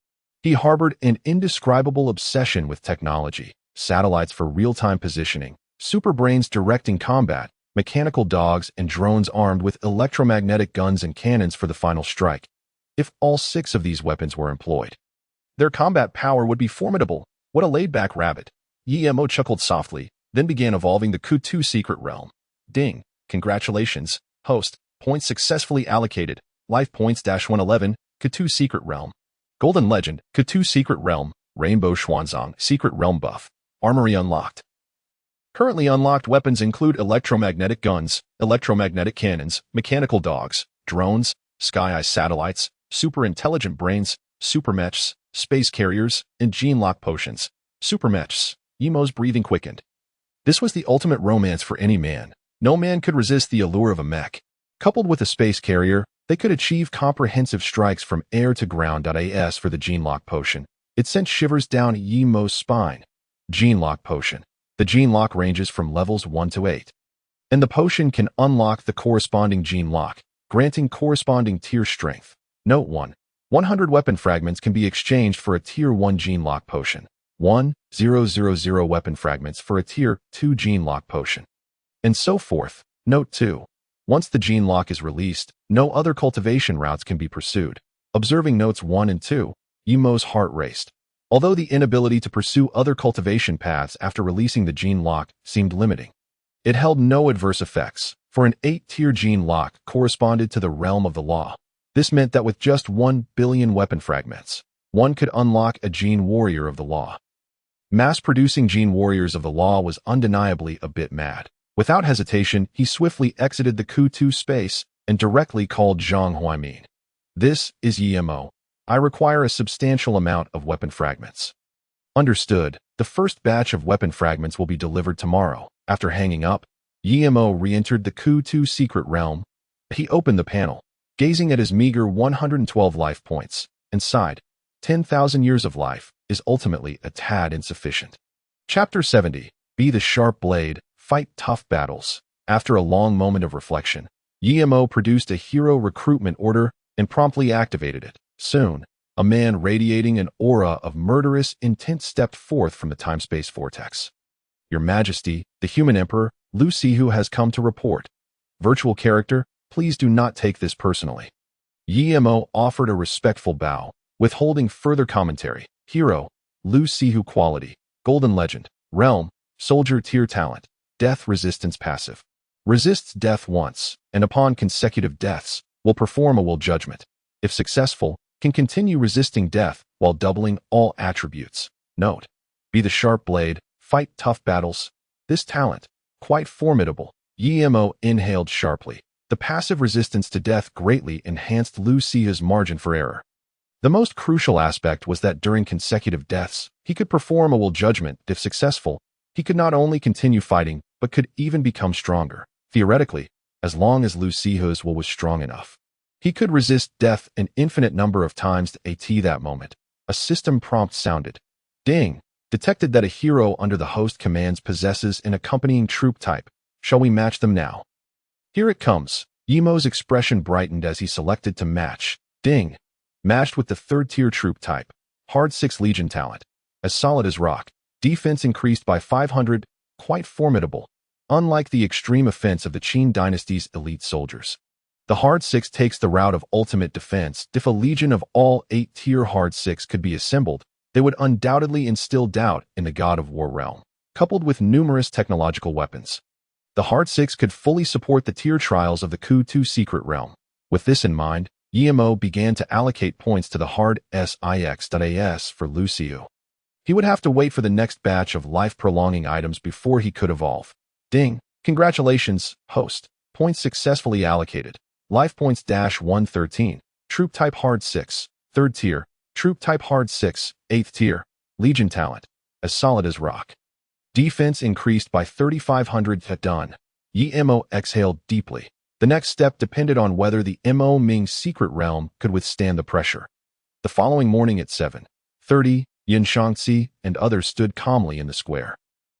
Speaker 1: He harbored an indescribable obsession with technology, satellites for real-time positioning, super brains directing combat, mechanical dogs and drones armed with electromagnetic guns and cannons for the final strike. If all 6 of these weapons were employed, their combat power would be formidable. What a laid-back rabbit. Yemo chuckled softly, then began evolving the Kutu secret realm. Ding. Congratulations, host. Points successfully allocated. Life points -111, Kutu secret realm. Golden legend, Kutu secret realm. Rainbow Xuanzang secret realm buff. Armory unlocked. Currently unlocked weapons include electromagnetic guns, electromagnetic cannons, mechanical dogs, drones, sky-eye satellites, super-intelligent brains, supermechs, space carriers, and gene-lock potions. Supermechs. Yemo's breathing quickened. This was the ultimate romance for any man. No man could resist the allure of a mech. Coupled with a space carrier, they could achieve comprehensive strikes from air to ground. As for the gene-lock potion, it sent shivers down Yemo's spine. Gene-lock potion. The gene lock ranges from levels 1 to 8. And the potion can unlock the corresponding gene lock, granting corresponding tier strength. Note 1. 100 weapon fragments can be exchanged for a tier 1 gene lock potion. 1,000 weapon fragments for a tier 2 gene lock potion. And so forth. Note 2. Once the gene lock is released, no other cultivation routes can be pursued. Observing notes 1 and 2, Yemo's heart raced. Although the inability to pursue other cultivation paths after releasing the gene lock seemed limiting, it held no adverse effects, for an 8-tier gene lock corresponded to the realm of the law. This meant that with just 1 billion weapon fragments, one could unlock a Gene Warrior of the Law. Mass-producing Gene Warriors of the Law was undeniably a bit mad. Without hesitation, he swiftly exited the Ku-2 space and directly called Zhang Huaimin. This is Yimo. I require a substantial amount of weapon fragments. Understood. The first batch of weapon fragments will be delivered tomorrow. After hanging up, Yimo re-entered the Ku-2 secret realm. He opened the panel, gazing at his meager 112 life points, and sighed. 10,000 years of life is ultimately a tad insufficient. Chapter 70. Be the Sharp Blade, Fight Tough Battles. After a long moment of reflection, Yimo produced a hero recruitment order and promptly activated it. Soon, a man radiating an aura of murderous intent stepped forth from the time-space vortex. Your Majesty, the Human Emperor, Lu Sihu has come to report. Virtual character, please do not take this personally. Yimo offered a respectful bow, withholding further commentary. Hero, Lu Sihu quality, Golden Legend, Realm, Soldier tier talent, Death resistance passive. Resists death once, and upon consecutive deaths, will perform a will judgment. If successful, can continue resisting death while doubling all attributes. Note: be the sharp blade, fight tough battles. This talent, quite formidable. Yimo inhaled sharply. The passive resistance to death greatly enhanced Lu Sihu's margin for error. The most crucial aspect was that during consecutive deaths, he could perform a will judgment. If successful, he could not only continue fighting, but could even become stronger. Theoretically, as long as Lu Sihu's will was strong enough, he could resist death an infinite number of times. At that moment, a system prompt sounded. Ding! Detected that a hero under the host commands possesses an accompanying troop type. Shall we match them now? Here it comes. Yimo's expression brightened as he selected to match. Ding! Matched with the third-tier troop type. Hard 6 Legion talent. As solid as rock. Defense increased by 500. Quite formidable. Unlike the extreme offense of the Shang Dynasty's elite soldiers. The Hard 6 takes the route of ultimate defense. If a legion of all 8-tier Hard 6 could be assembled, they would undoubtedly instill doubt in the God of War realm, coupled with numerous technological weapons. The Hard 6 could fully support the tier trials of the Ku-2 secret realm. With this in mind, Yimo began to allocate points to the Hard SIX.AS for Lu Sihu. He would have to wait for the next batch of life-prolonging items before he could evolve. Ding! Congratulations, host. Points successfully allocated. Life points -113. Troop type Hard 6, 3rd tier. Troop type Hard 6, 8th tier. Legion talent. As solid as rock. Defense increased by 3,500. Done. Yimo exhaled deeply. The next step depended on whether the Mo Ming secret realm could withstand the pressure. The following morning at 7:30, Yin Shangxi and others stood calmly in the square.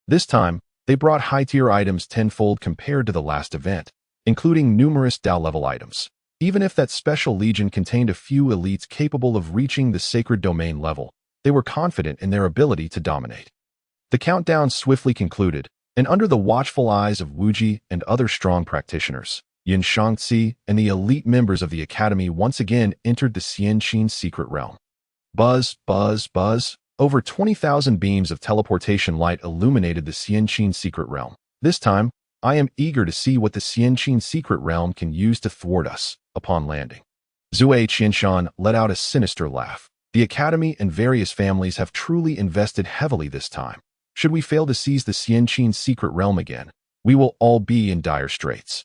Speaker 1: This time, they brought high-tier items tenfold compared to the last event, including numerous Dao-level items. Even if that special legion contained a few elites capable of reaching the sacred domain level, they were confident in their ability to dominate. The countdown swiftly concluded, and under the watchful eyes of Wuji and other strong practitioners, Yin Shangxi and the elite members of the academy once again entered the Xianqin secret realm. Buzz, buzz, buzz. Over 20,000 beams of teleportation light illuminated the Xianqin secret realm. This time, I am eager to see what the Xianqin secret realm can use to thwart us. Upon landing, Zue Qianshan let out a sinister laugh. The academy and various families have truly invested heavily this time. Should we fail to seize the Xianqin secret realm again, we will all be in dire straits.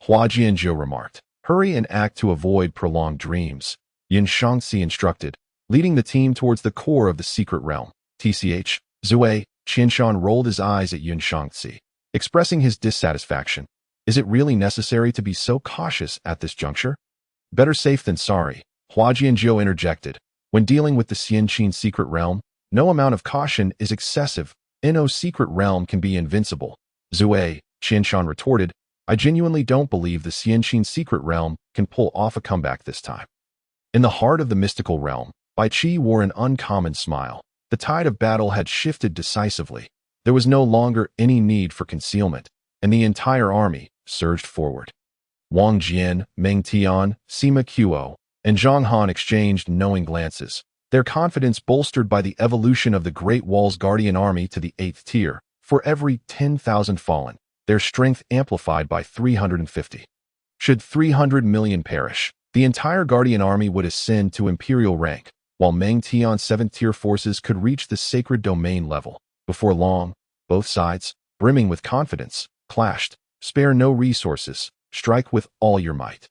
Speaker 1: Hua Jianzhou remarked. Hurry and act to avoid prolonged dreams. Yin Shangxi instructed, leading the team towards the core of the secret realm. TCH, Zue Qianshan rolled his eyes at Yin Shangxi, expressing his dissatisfaction. Is it really necessary to be so cautious at this juncture? Better safe than sorry, Hua Jianzhou interjected. When dealing with the Xianqin secret realm, no amount of caution is excessive. No secret realm can be invincible. Zue Qianshan retorted, I genuinely don't believe the Xianqin secret realm can pull off a comeback this time. In the heart of the mystical realm, Bai Qi wore an uncommon smile. The tide of battle had shifted decisively. There was no longer any need for concealment, and the entire army surged forward. Wang Jian, Meng Tian, Sima Qiao, and Zhang Han exchanged knowing glances, their confidence bolstered by the evolution of the Great Wall's Guardian Army to the 8th tier. For every 10,000 fallen, their strength amplified by 350. Should 300 million perish, The entire Guardian army would ascend to Imperial rank, while Meng Tian's 7th-tier forces could reach the sacred domain level. Before long, both sides, brimming with confidence, clashed. Spare no resources, strike with all your might.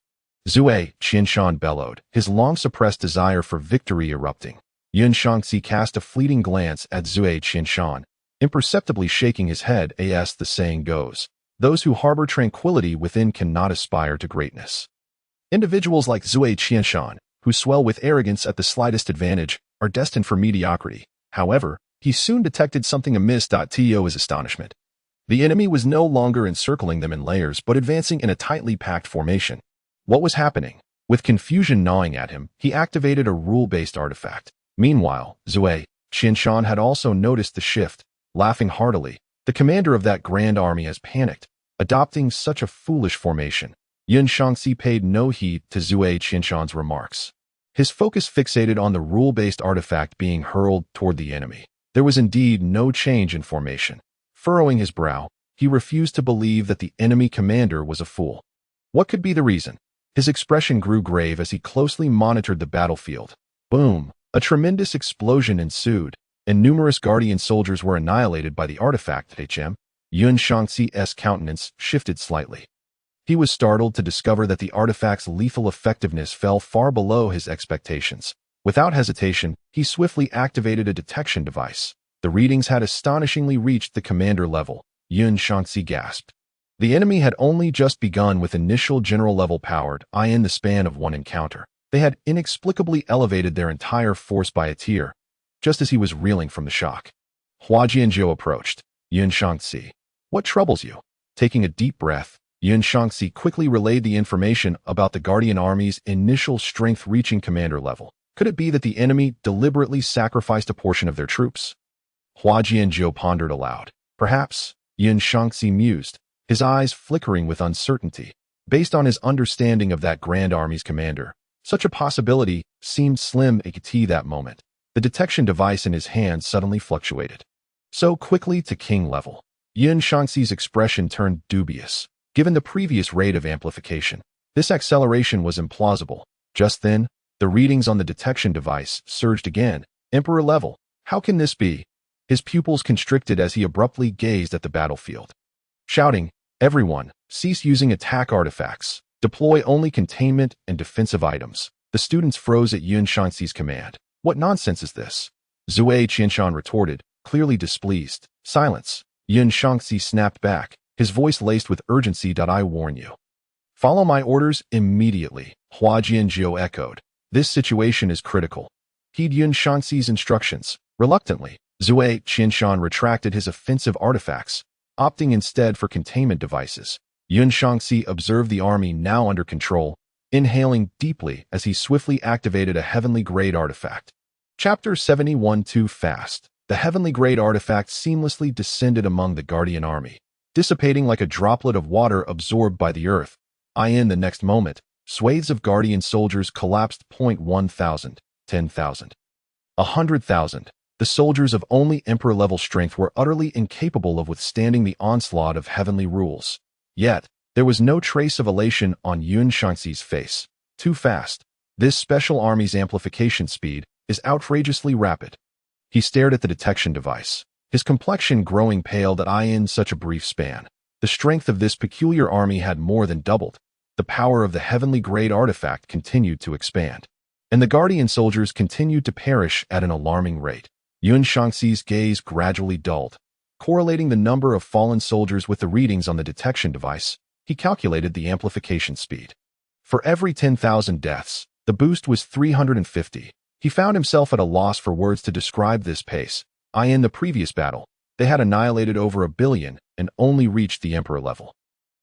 Speaker 1: Zui Qinshan bellowed, his long-suppressed desire for victory erupting. Yun Shangxi cast a fleeting glance at Zui Qinshan, imperceptibly shaking his head as the saying goes, those who harbor tranquility within cannot aspire to greatness. Individuals like Zui Qinshan, who swell with arrogance at the slightest advantage, are destined for mediocrity. However, he soon detected something amiss. To his astonishment, the enemy was no longer encircling them in layers but advancing in a tightly packed formation. What was happening? With confusion gnawing at him, he activated a rule-based artifact. Meanwhile, Zui Qinshan had also noticed the shift, laughing heartily. The commander of that grand army has panicked, adopting such a foolish formation. Yun Shangxi paid no heed to Zui Qinshan's remarks. His focus fixated on the rule-based artifact being hurled toward the enemy. There was indeed no change in formation. Furrowing his brow, he refused to believe that the enemy commander was a fool. What could be the reason? His expression grew grave as he closely monitored the battlefield. Boom! A tremendous explosion ensued, and numerous Guardian soldiers were annihilated by the artifact. Yun Shangxi's countenance shifted slightly. He was startled to discover that the artifact's lethal effectiveness fell far below his expectations. Without hesitation, he swiftly activated a detection device. The readings had astonishingly reached the commander level. Yun Shangxi gasped. The enemy had only just begun with initial general-level power in the span of one encounter. They had inexplicably elevated their entire force by a tier, just as he was reeling from the shock. Hua Jianzhou approached. Yun Shangxi, what troubles you? Taking a deep breath, Yun Shangxi quickly relayed the information about the Guardian army's initial strength reaching commander level. Could it be that the enemy deliberately sacrificed a portion of their troops? Hua Jianzhou pondered aloud. Perhaps, Yun Shangxi mused, his eyes flickering with uncertainty. Based on his understanding of that grand army's commander, such a possibility seemed slim at that moment. The detection device in his hand suddenly fluctuated. So quickly to king level. Yun Shangxi's expression turned dubious. Given the previous rate of amplification, this acceleration was implausible. Just then, the readings on the detection device surged again. Emperor level. How can this be? His pupils constricted as he abruptly gazed at the battlefield. Shouting, everyone, cease using attack artifacts. Deploy only containment and defensive items. The students froze at Yun Shangxi's command. What nonsense is this? Zui Qinshan retorted, clearly displeased. Silence. Yun Shangxi snapped back, his voice laced with urgency. I warn you. Follow my orders immediately, Hua Jianzhou echoed. This situation is critical. Heed Yun Shangxi's instructions. Reluctantly, Zui Qinshan retracted his offensive artifacts, opting instead for containment devices. Yun Shangxi observed the army now under control, inhaling deeply as he swiftly activated a heavenly-grade artifact. Chapter 71. Too fast. The heavenly-grade artifact seamlessly descended among the Guardian army, dissipating like a droplet of water absorbed by the earth. In the next moment, swathes of Guardian soldiers collapsed. 1,000, 10,000, 100,000. The soldiers of only Emperor-level strength were utterly incapable of withstanding the onslaught of heavenly rules. Yet, there was no trace of elation on Yun Shangxi's face. Too fast. This special army's amplification speed is outrageously rapid. He stared at the detection device, his complexion growing pale in such a brief span. The strength of this peculiar army had more than doubled. The power of the heavenly-grade artifact continued to expand, and the Guardian soldiers continued to perish at an alarming rate. Yun Shangxi's gaze gradually dulled. Correlating the number of fallen soldiers with the readings on the detection device, he calculated the amplification speed. For every 10,000 deaths, the boost was 350. He found himself at a loss for words to describe this pace. In the previous battle, they had annihilated over 1 billion and only reached the Emperor level.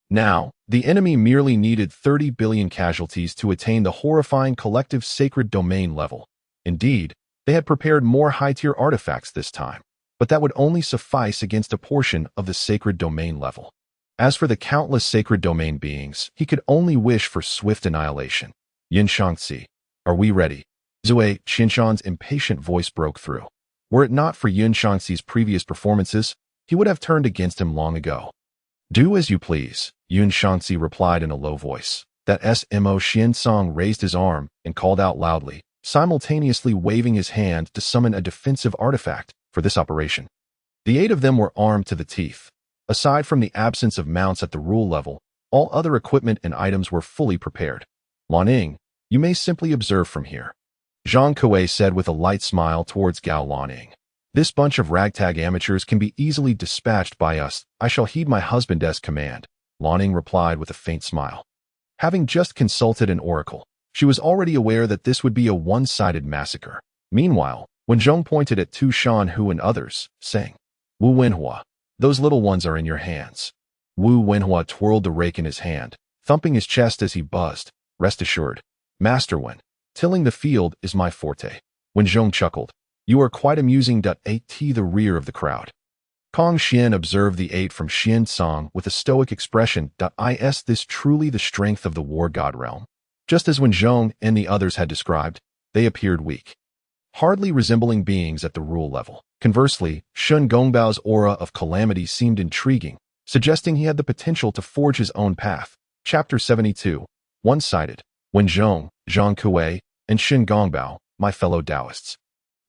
Speaker 1: Now, the enemy merely needed 30 billion casualties to attain the horrifying collective sacred domain level. Indeed, they had prepared more high-tier artifacts this time, but that would only suffice against a portion of the sacred domain level. As for the countless sacred domain beings, he could only wish for swift annihilation. Yun Shangxi, are we ready? Zui Qinshan's impatient voice broke through. Were it not for Yun Shangxi's previous performances, he would have turned against him long ago. Do as you please, Yun Shangxi replied in a low voice. That SMO Xian Song raised his arm and called out loudly, simultaneously waving his hand to summon a defensive artifact for this operation. The 8 of them were armed to the teeth. Aside from the absence of mounts at the rule level, all other equipment and items were fully prepared. Laning, you may simply observe from here, Zhang Kuei said with a light smile towards Gao Laning. This bunch of ragtag amateurs can be easily dispatched by us. I shall heed my husband's command, Laning replied with a faint smile. Having just consulted an oracle, she was already aware that this would be a one-sided massacre. Meanwhile, when Zhong pointed at Tu Shanhu and others, saying, Wu Wenhua, those little ones are in your hands. Wu Wenhua twirled the rake in his hand, thumping his chest as he buzzed. Rest assured, Master Wen, tilling the field is my forte. When Zhong chuckled, you are quite amusing. At the rear of the crowd, Kong Xian observed the 8 from Xian Song with a stoic expression. Is this truly the strength of the war god realm? Just as when Zhong and the others had described, they appeared weak, hardly resembling beings at the rule level. Conversely, Shun Gongbao's aura of calamity seemed intriguing, suggesting he had the potential to forge his own path. Chapter 72. One-sided. When Zhong, Zhang Kuei, and Shin Gongbao, my fellow Taoists,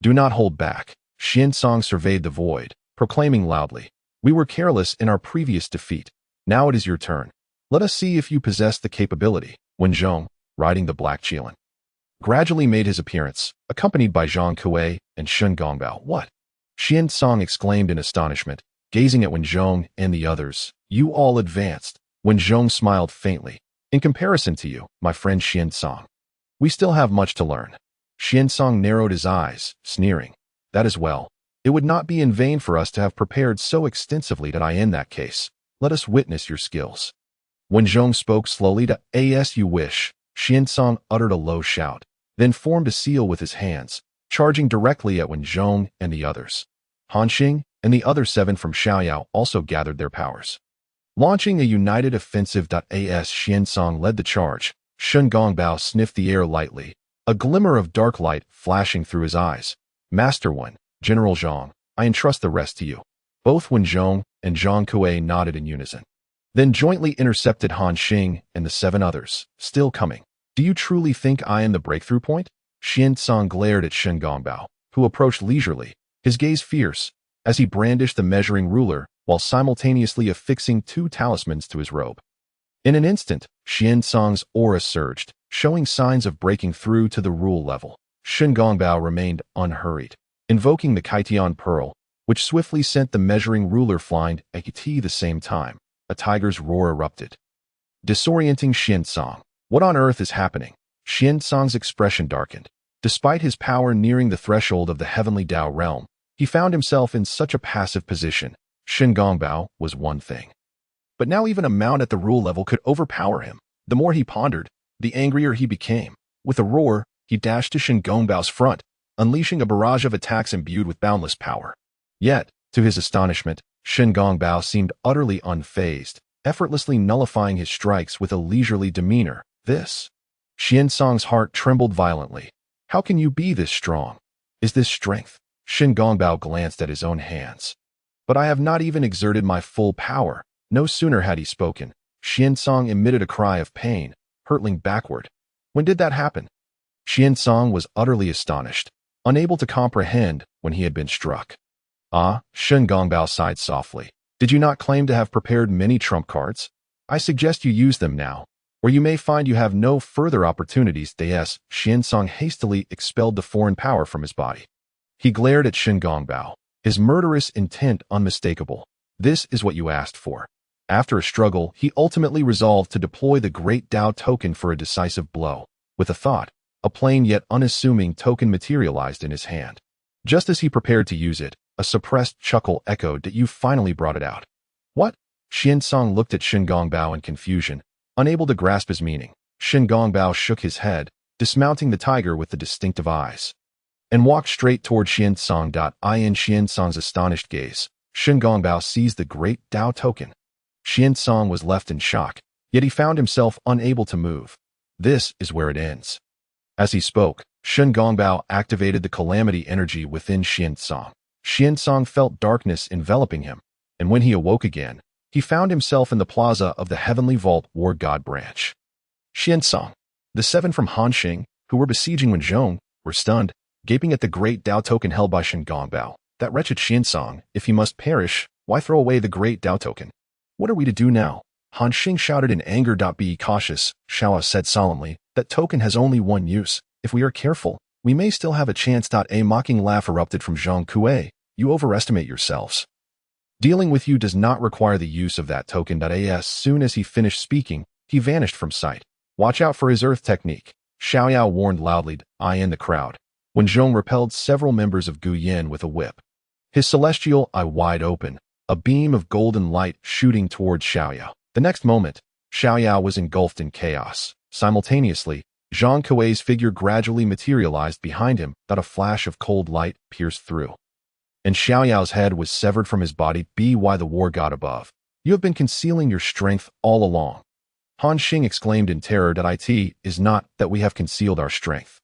Speaker 1: do not hold back. Xian Song surveyed the void, proclaiming loudly, we were careless in our previous defeat. Now it is your turn. Let us see if you possess the capability. When Zhong, riding the black Qilin, gradually made his appearance, accompanied by Zhang Kuei and Shun Gongbao. What? Xian Song exclaimed in astonishment, gazing at Wen Zhong and the others. You all advanced. Wen Zhong smiled faintly. In comparison to you, my friend Xian Song, we still have much to learn. Xian Song narrowed his eyes, sneering. That is well. It would not be in vain for us to have prepared so extensively. In that case, let us witness your skills. When Zhong spoke slowly as you wish, Xian Song uttered a low shout, then formed a seal with his hands, charging directly at Wen Zhong and the others. Han Xing and the other 7 from Xiaoyao also gathered their powers. Launching a united offensive. As Xian Song led the charge, Shun Gongbao sniffed the air lightly, a glimmer of dark light flashing through his eyes. Master Wen, General Zhang, I entrust the rest to you. Both Wen Zhong and Zhang Kuei nodded in unison, then jointly intercepted Han Xing and the 7 others, still coming. Do you truly think I am the breakthrough point? Xian Song glared at Shen Gongbao, who approached leisurely, his gaze fierce, as he brandished the measuring ruler while simultaneously affixing 2 talismans to his robe. In an instant, Xian Song's aura surged, showing signs of breaking through to the rule level. Shen Gongbao remained unhurried, invoking the Kaitian Pearl, which swiftly sent the measuring ruler flying at the same time. A tiger's roar erupted, disorienting Xian Song. What on earth is happening? Xian Song's expression darkened. Despite his power nearing the threshold of the heavenly Tao realm, he found himself in such a passive position. Shen Gongbao was one thing, but now even a mount at the rule level could overpower him. The more he pondered, the angrier he became. With a roar, he dashed to Shen Gongbao's front, unleashing a barrage of attacks imbued with boundless power. Yet, to his astonishment, Shen Gongbao seemed utterly unfazed, effortlessly nullifying his strikes with a leisurely demeanor. This. Xian Song's heart trembled violently. How can you be this strong? Is this strength? Shen Gongbao glanced at his own hands. But I have not even exerted my full power. No sooner had he spoken, Xian Song emitted a cry of pain, hurtling backward. When did that happen? Xian Song was utterly astonished, unable to comprehend when he had been struck. Ah, Shen Gongbao sighed softly. Did you not claim to have prepared many trump cards? I suggest you use them now, or you may find you have no further opportunities. Xian Song hastily expelled the foreign power from his body. He glared at Shen Gongbao, his murderous intent unmistakable. This is what you asked for. After a struggle, he ultimately resolved to deploy the Great Tao token for a decisive blow. With a thought, a plain yet unassuming token materialized in his hand. Just as he prepared to use it, a suppressed chuckle echoed that you finally brought it out. What? Xian Song looked at Shen Gongbao in confusion, unable to grasp his meaning. Shen Gongbao shook his head, dismounting the tiger with the distinctive eyes, and walked straight toward Xian Song. In Xian Song's astonished gaze, Shen Gongbao seized the Great Tao token. Xian Song was left in shock, yet he found himself unable to move. This is where it ends. As he spoke, Shen Gongbao activated the calamity energy within Xian Song. Xian Song felt darkness enveloping him, and when he awoke again, he found himself in the plaza of the Heavenly Vault War God branch. Xiansong. The 7 from Han Xing, who were besieging Wenzhong, were stunned, gaping at the great Dao token held by Shen Gongbao. That wretched Xiansong, if he must perish, why throw away the great Dao token? What are we to do now? Han Xing shouted in anger. Be cautious, Xiao said solemnly. That token has only one use. If we are careful, we may still have a chance. A mocking laugh erupted from Zhang Kuei. You overestimate yourselves. Dealing with you does not require the use of that token. As soon as he finished speaking, he vanished from sight. Watch out for his earth technique, Xiaoyao warned loudly, in the crowd. When Zhong repelled several members of Gu Yin with a whip, his celestial eye wide open, a beam of golden light shooting towards Xiaoyao. The next moment, Xiaoyao was engulfed in chaos. Simultaneously, Zhang Kuei's figure gradually materialized behind him. A flash of cold light pierced through, and Xiaoyao's head was severed from his body. By the war god above, you have been concealing your strength all along. Han Xing exclaimed in terror. It is not that we have concealed our strength,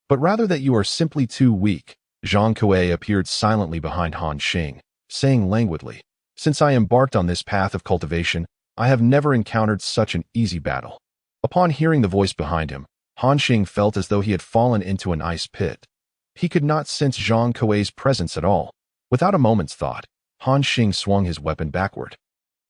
Speaker 1: but rather that you are simply too weak. Zhang Kuei appeared silently behind Han Xing, saying languidly, Since I embarked on this path of cultivation, I have never encountered such an easy battle. Upon hearing the voice behind him, Han Xing felt as though he had fallen into an ice pit. He could not sense Zhang Kuei's presence at all. Without a moment's thought, Han Xing swung his weapon backward.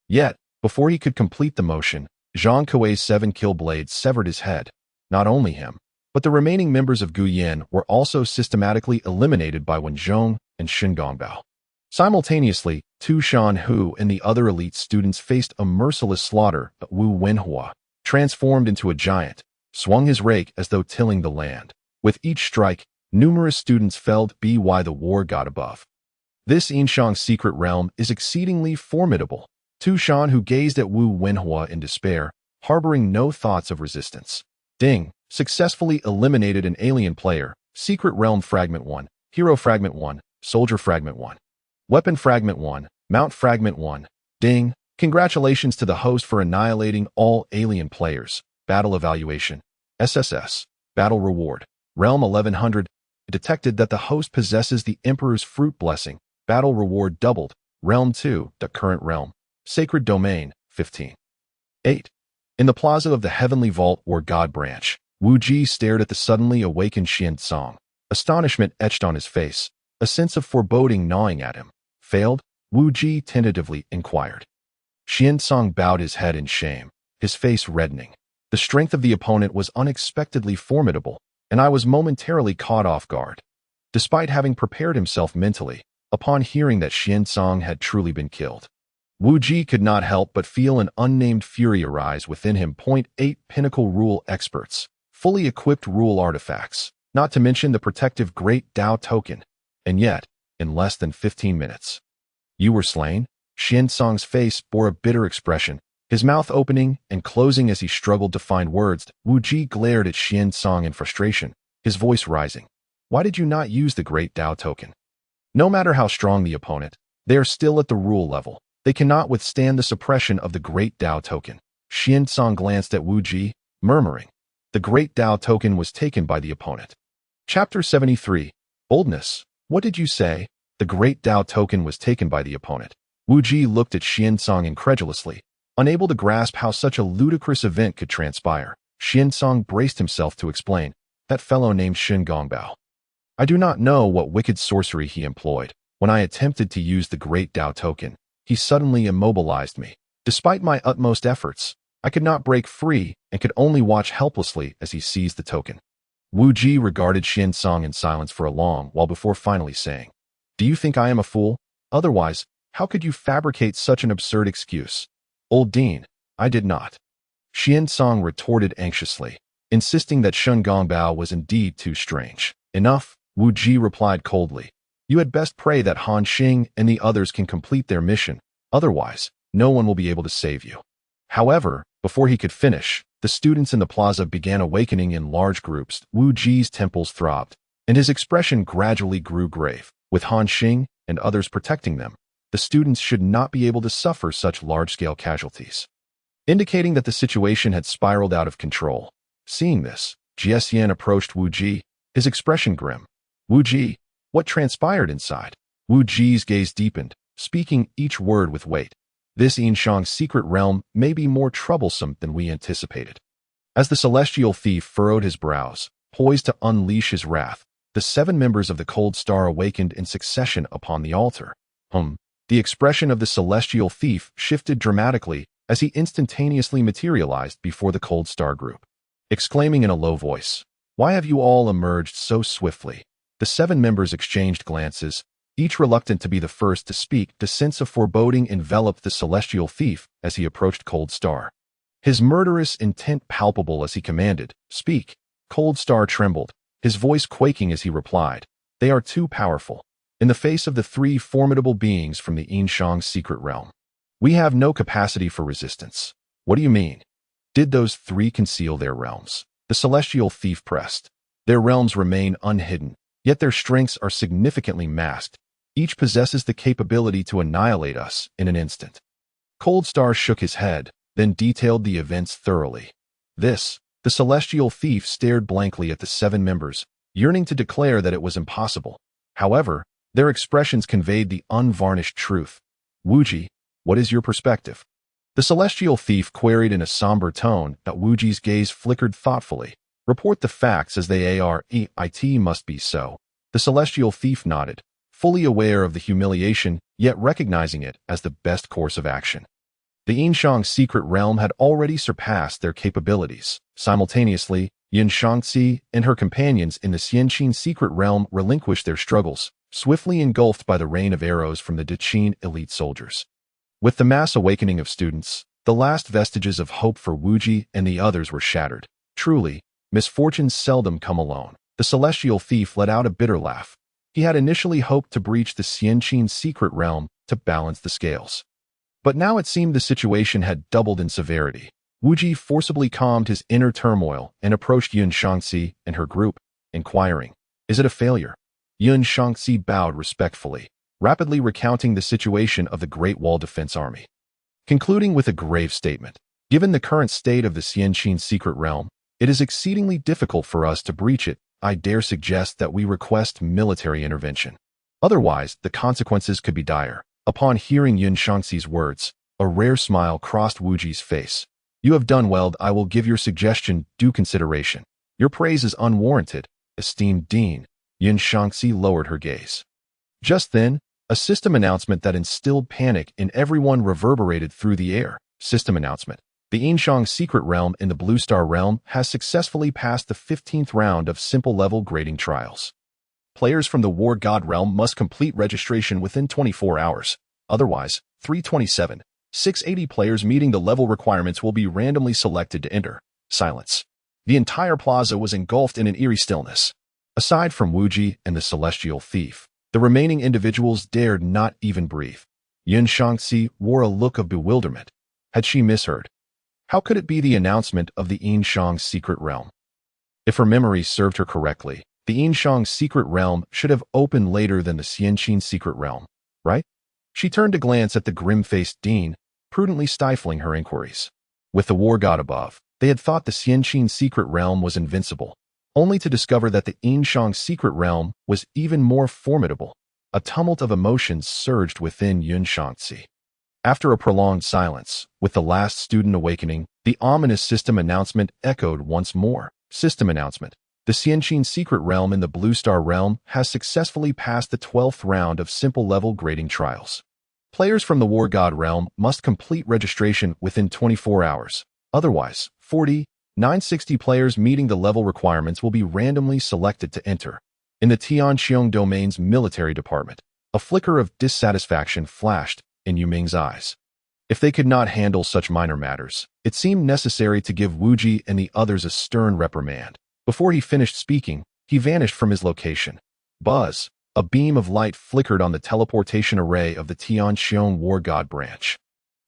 Speaker 1: Yet, before he could complete the motion, Zhang Kuei's 7 kill blades severed his head. Not only him, but the remaining members of Gu Yin were also systematically eliminated by Wenzhong and Shen Gongbao. Simultaneously, Tu Shanhu and the other elite students faced a merciless slaughter. Wu Wenhua, transformed into a giant, swung his rake as though tilling the land. With each strike, numerous students felled. By the war god above, this Yinshang's secret realm is exceedingly formidable. Tu Shanhu gazed at Wu Wenhua in despair, harboring no thoughts of resistance. Ding, successfully eliminated an alien player. Secret Realm Fragment 1, Hero Fragment 1, Soldier Fragment 1, Weapon Fragment 1, Mount Fragment 1. Ding, congratulations to the host for annihilating all alien players. Battle Evaluation, SSS, Battle Reward, Realm 1100. Detected that the host possesses the Emperor's Fruit Blessing. Battle Reward doubled. Realm 2, the current realm. Sacred Domain, 15. 8. In the plaza of the Heavenly Vault or God Branch, Wu Ji stared at the suddenly awakened Xiansong. Astonishment etched on his face, a sense of foreboding gnawing at him. Failed? Wu Ji tentatively inquired. Xiansong bowed his head in shame, his face reddening. The strength of the opponent was unexpectedly formidable, and I was momentarily caught off guard. Despite having prepared himself mentally, upon hearing that Xiansong had truly been killed, Wu Ji could not help but feel an unnamed fury arise within him. 8 Pinnacle Rule Experts, fully equipped rule artifacts, not to mention the protective Great Dao token. And yet, in less than 15 minutes, you were slain? Xiansong's face bore a bitter expression, his mouth opening and closing as he struggled to find words. Wu Ji glared at Xiansong in frustration, his voice rising. Why did you not use the Great Dao token? No matter how strong the opponent, they are still at the rule level. They cannot withstand the suppression of the Great Dao token. Xiansong glanced at Wu Ji, murmuring. The Great Dao token was taken by the opponent. Chapter 73. Boldness. What did you say? The Great Dao token was taken by the opponent. Wu Ji looked at Xiansong incredulously, unable to grasp how such a ludicrous event could transpire. Xiansong braced himself to explain. That fellow named Shen Gongbao. I do not know what wicked sorcery he employed. When I attempted to use the Great Dao token, he suddenly immobilized me. Despite my utmost efforts, I could not break free and could only watch helplessly as he seized the token. Wu Ji regarded Xiansong in silence for a long while before finally saying, Do you think I am a fool? Otherwise, how could you fabricate such an absurd excuse? Old Dean, I did not. Xiansong retorted anxiously, insisting that Shen Gongbao was indeed too strange. Enough, Wu Ji replied coldly. You had best pray that Han Xing and the others can complete their mission, otherwise, no one will be able to save you. However, before he could finish, the students in the plaza began awakening in large groups. Wu Ji's temples throbbed, and his expression gradually grew grave. With Han Xing and others protecting them, the students should not be able to suffer such large-scale casualties, indicating that the situation had spiraled out of control. Seeing this, Jiesian approached Wu Ji, his expression grim. Wu Ji, what transpired inside? Wu Ji's gaze deepened, speaking each word with weight. This Yinshang's secret realm may be more troublesome than we anticipated. As the celestial thief furrowed his brows, poised to unleash his wrath, the 7 members of the Cold Star awakened in succession upon the altar. The expression of the celestial thief shifted dramatically as he instantaneously materialized before the Cold Star group. Exclaiming in a low voice, "Why have you all emerged so swiftly?" The 7 members exchanged glances, each reluctant to be the first to speak. The sense of foreboding enveloped the celestial thief as he approached Cold Star. His murderous intent palpable as he commanded, "Speak." Cold Star trembled, his voice quaking as he replied, "They are too powerful. In the face of the 3 formidable beings from the Yinshang's secret realm, we have no capacity for resistance." "What do you mean? Did those 3 conceal their realms?" The celestial thief pressed. "Their realms remain unhidden, yet their strengths are significantly masked. Each possesses the capability to annihilate us in an instant." Cold Star shook his head, then detailed the events thoroughly. The celestial thief stared blankly at the 7 members, yearning to declare that it was impossible. However, their expressions conveyed the unvarnished truth. "Wuji, what is your perspective?" The celestial thief queried in a somber tone. Wuji's gaze flickered thoughtfully. "Report the facts as they are. It must be so." The celestial thief nodded, fully aware of the humiliation, yet recognizing it as the best course of action. The Yinshang's secret realm had already surpassed their capabilities. Simultaneously, Yin Shangxi and her companions in the Xianqin secret realm relinquished their struggles, swiftly engulfed by the rain of arrows from the Deqin elite soldiers. With the mass awakening of students, the last vestiges of hope for Wuji and the others were shattered. Truly, misfortunes seldom come alone. The celestial thief let out a bitter laugh. He had initially hoped to breach the Xianqin secret realm to balance the scales. But now it seemed the situation had doubled in severity. Wuji forcibly calmed his inner turmoil and approached Yun Shangxi and her group, inquiring, "Is it a failure?" Yun Shangxi bowed respectfully, rapidly recounting the situation of the Great Wall Defense Army, concluding with a grave statement. "Given the current state of the Xianqin secret realm, it is exceedingly difficult for us to breach it. I dare suggest that we request military intervention. Otherwise, the consequences could be dire." Upon hearing Yun Shangxi's words, a rare smile crossed Wuji's face. "You have done well. I will give your suggestion due consideration. Your praise is unwarranted, esteemed Dean." Yun Shangxi lowered her gaze. Just then, a system announcement that instilled panic in everyone reverberated through the air. System announcement. The Yinshang secret realm in the Blue Star realm has successfully passed the 15th round of simple level grading trials. Players from the War God realm must complete registration within 24 hours. Otherwise, 327, 680 players meeting the level requirements will be randomly selected to enter. Silence. The entire plaza was engulfed in an eerie stillness. Aside from Wuji and the celestial thief, the remaining individuals dared not even breathe. Yun Shangxi wore a look of bewilderment. Had she misheard? How could it be the announcement of the Yinshang's secret realm? If her memory served her correctly, the Yinshang's secret realm should have opened later than the Xianqin secret realm, right? She turned to glance at the grim-faced Dean, prudently stifling her inquiries. With the war god above, they had thought the Xianqin secret realm was invincible, only to discover that the Yinshang's secret realm was even more formidable. A tumult of emotions surged within Yun Shangxi. After a prolonged silence, with the last student awakening, the ominous system announcement echoed once more. System announcement. The Xianqin secret realm in the Blue Star realm has successfully passed the 12th round of simple level grading trials. Players from the War God realm must complete registration within 24 hours. Otherwise, 960 players meeting the level requirements will be randomly selected to enter. In the Tianqiong domain's military department, a flicker of dissatisfaction flashed in Yuming's eyes. If they could not handle such minor matters, it seemed necessary to give Wuji and the others a stern reprimand. Before he finished speaking, he vanished from his location. Buzz, a beam of light flickered on the teleportation array of the Tianqiong War God branch.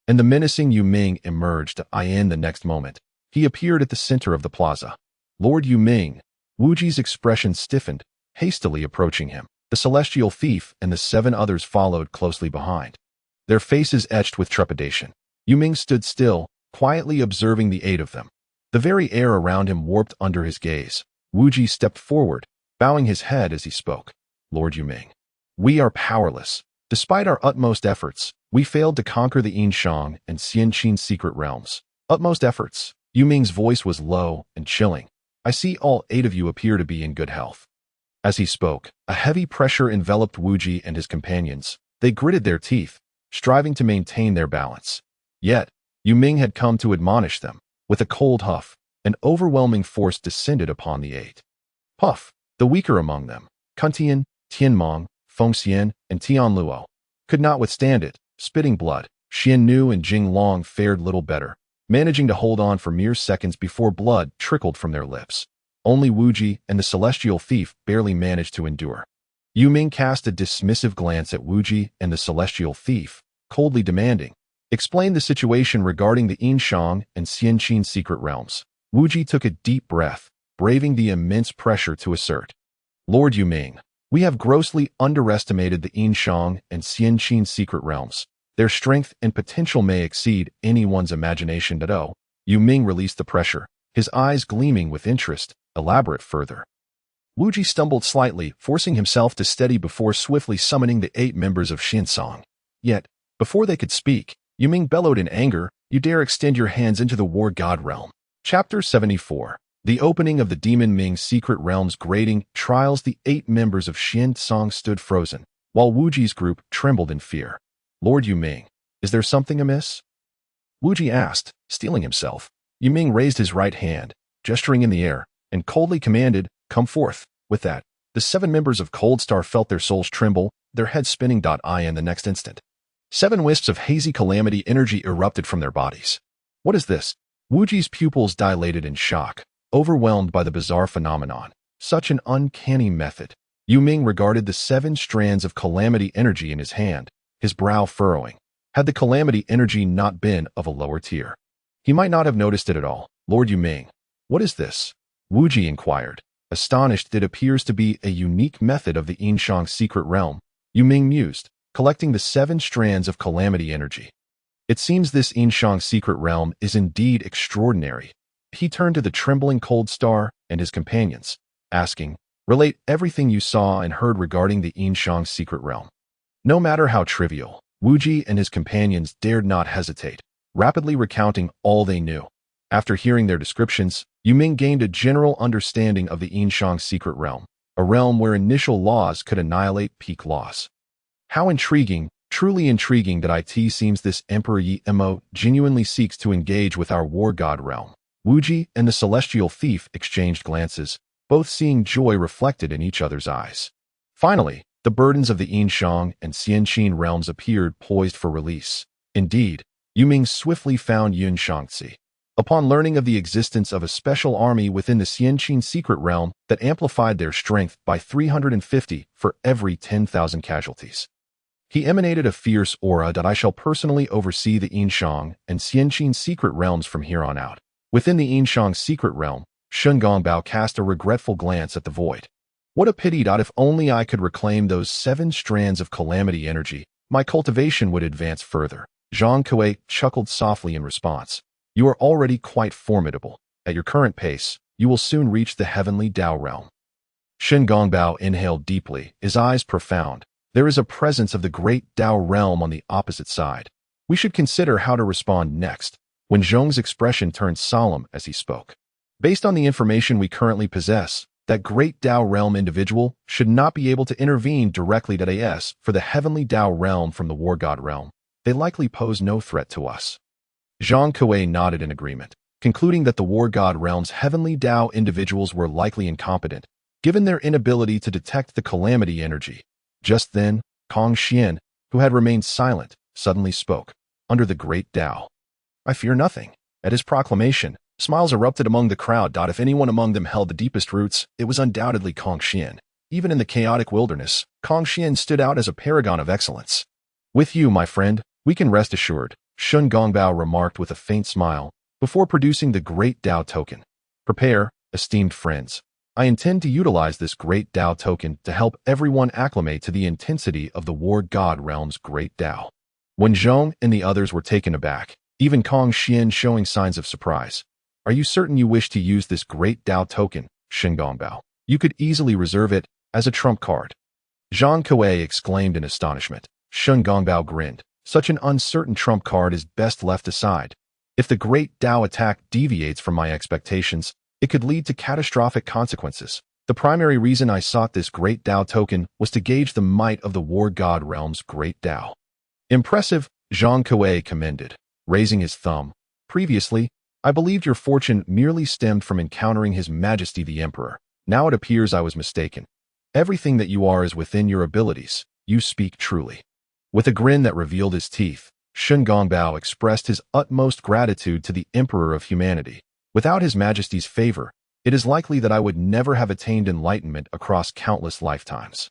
Speaker 1: And the menacing Yuming emerged in the next moment. He appeared at the center of the plaza. Lord Yuming. Wuji's expression stiffened, hastily approaching him. The celestial thief and the 7 others followed closely behind, their faces etched with trepidation. Yuming stood still, quietly observing the 8 of them. The very air around him warped under his gaze. Wuji stepped forward, bowing his head as he spoke. Lord Yuming. We are powerless. Despite our utmost efforts, we failed to conquer the Yinshang and Xianqin secret realms. Utmost efforts. Yu Ming's voice was low and chilling. "I see all 8 of you appear to be in good health." As he spoke, a heavy pressure enveloped Wuji and his companions. They gritted their teeth, striving to maintain their balance. Yet, Yu Ming had come to admonish them. With a cold huff, an overwhelming force descended upon the 8. Puff, the weaker among them, Kuntian, Tianmong, Fengxian, and Tianluo, could not withstand it, spitting blood. Xian Nu and Jing Long fared little better, managing to hold on for mere seconds before blood trickled from their lips. Only Wuji and the celestial thief barely managed to endure. Yu Ming cast a dismissive glance at Wuji and the celestial thief, coldly demanding, "Explain the situation regarding the Yinshang and Xianqin secret realms." Wuji took a deep breath, braving the immense pressure to assert, "Lord Yu Ming, we have grossly underestimated the Yinshang and Xianqin secret realms. Their strength and potential may exceed anyone's imagination." Yu Ming released the pressure, his eyes gleaming with interest. "Elaborate further." Wuji stumbled slightly, forcing himself to steady before swiftly summoning the 8 members of Xinsong. Yet, before they could speak, Yu Ming bellowed in anger, "You dare extend your hands into the war god realm." Chapter 74. The opening of the Demon Ming secret realm's grating trials. The 8 members of Xinsong stood frozen, while Wuji's group trembled in fear. "Lord Yu Ming, is there something amiss?" Wuji asked, steeling himself. Yu Ming raised his right hand, gesturing in the air, and coldly commanded, "Come forth." With that, the 7 members of Cold Star felt their souls tremble, their heads spinning. In the next instant, 7 wisps of hazy calamity energy erupted from their bodies. "What is this?" Wuji's pupils dilated in shock, overwhelmed by the bizarre phenomenon. Such an uncanny method. Yu Ming regarded the 7 strands of calamity energy in his hand, his brow furrowing. Had the calamity energy not been of a lower tier, he might not have noticed it at all. "Lord Yu Ming, what is this?" Wuji inquired, astonished. "It appears to be a unique method of the Yinshang secret realm," Yu Ming mused, collecting the 7 strands of calamity energy. "It seems this Yinshang secret realm is indeed extraordinary." He turned to the trembling Cold Star and his companions, asking, "Relate everything you saw and heard regarding the Yinshang secret realm." No matter how trivial, Wuji and his companions dared not hesitate, rapidly recounting all they knew. After hearing their descriptions, Yu Ming gained a general understanding of the Yinshang secret realm, a realm where initial laws could annihilate peak laws. How intriguing, truly intriguing that it seems this Emperor Yi Mo genuinely seeks to engage with our war god realm. Wuji and the celestial thief exchanged glances, both seeing joy reflected in each other's eyes. Finally, the burdens of the Yinshang and Xianqin realms appeared poised for release. Indeed, Yu Ming swiftly found Yun Shangzi. Upon learning of the existence of a special army within the Xianqin secret realm that amplified their strength by 350 for every 10,000 casualties, he emanated a fierce aura that I shall personally oversee the Yinshang and Xianqin secret realms from here on out. Within the Yinshang secret realm, Shun Gongbao cast a regretful glance at the void. What a pity that if only I could reclaim those 7 strands of calamity energy, my cultivation would advance further. Zhang Kuei chuckled softly in response. "You are already quite formidable. At your current pace, you will soon reach the heavenly Dao realm." Shen Gongbao inhaled deeply, his eyes profound. There is a presence of the great Dao realm on the opposite side. We should consider how to respond next. When Zhong's expression turned solemn as he spoke. Based on the information we currently possess, that great Dao realm individual should not be able to intervene directly to us for the heavenly Dao realm from the war god realm. They likely pose no threat to us. Zhang Kuei nodded in agreement, concluding that the war god realm's heavenly Dao individuals were likely incompetent, given their inability to detect the calamity energy. Just then, Kong Xian, who had remained silent, suddenly spoke. Under the great Dao, I fear nothing. At his proclamation, smiles erupted among the crowd. If anyone among them held the deepest roots, it was undoubtedly Kong Xian. Even in the chaotic wilderness, Kong Xian stood out as a paragon of excellence. With you, my friend, we can rest assured, Shun Gongbao remarked with a faint smile, before producing the great Dao token. Prepare, esteemed friends. I intend to utilize this great Dao token to help everyone acclimate to the intensity of the war god realm's great Dao. When Zhong and the others were taken aback, even Kong Xian showing signs of surprise. Are you certain you wish to use this great Dao token, Shen Gongbao? You could easily reserve it as a trump card. Zhang Kuei exclaimed in astonishment. Shen Gongbao grinned. Such an uncertain trump card is best left aside. If the Great Tao attack deviates from my expectations, it could lead to catastrophic consequences. The primary reason I sought this Great Tao token was to gauge the might of the War God Realm's Great Tao. Impressive, Zhang Kuei commended, raising his thumb. Previously, I believed your fortune merely stemmed from encountering His Majesty the Emperor. Now it appears I was mistaken. Everything that you are is within your abilities. You speak truly. With a grin that revealed his teeth, Shun Gongbao expressed his utmost gratitude to the Emperor of Humanity. Without His Majesty's favor, it is likely that I would never have attained enlightenment across countless lifetimes.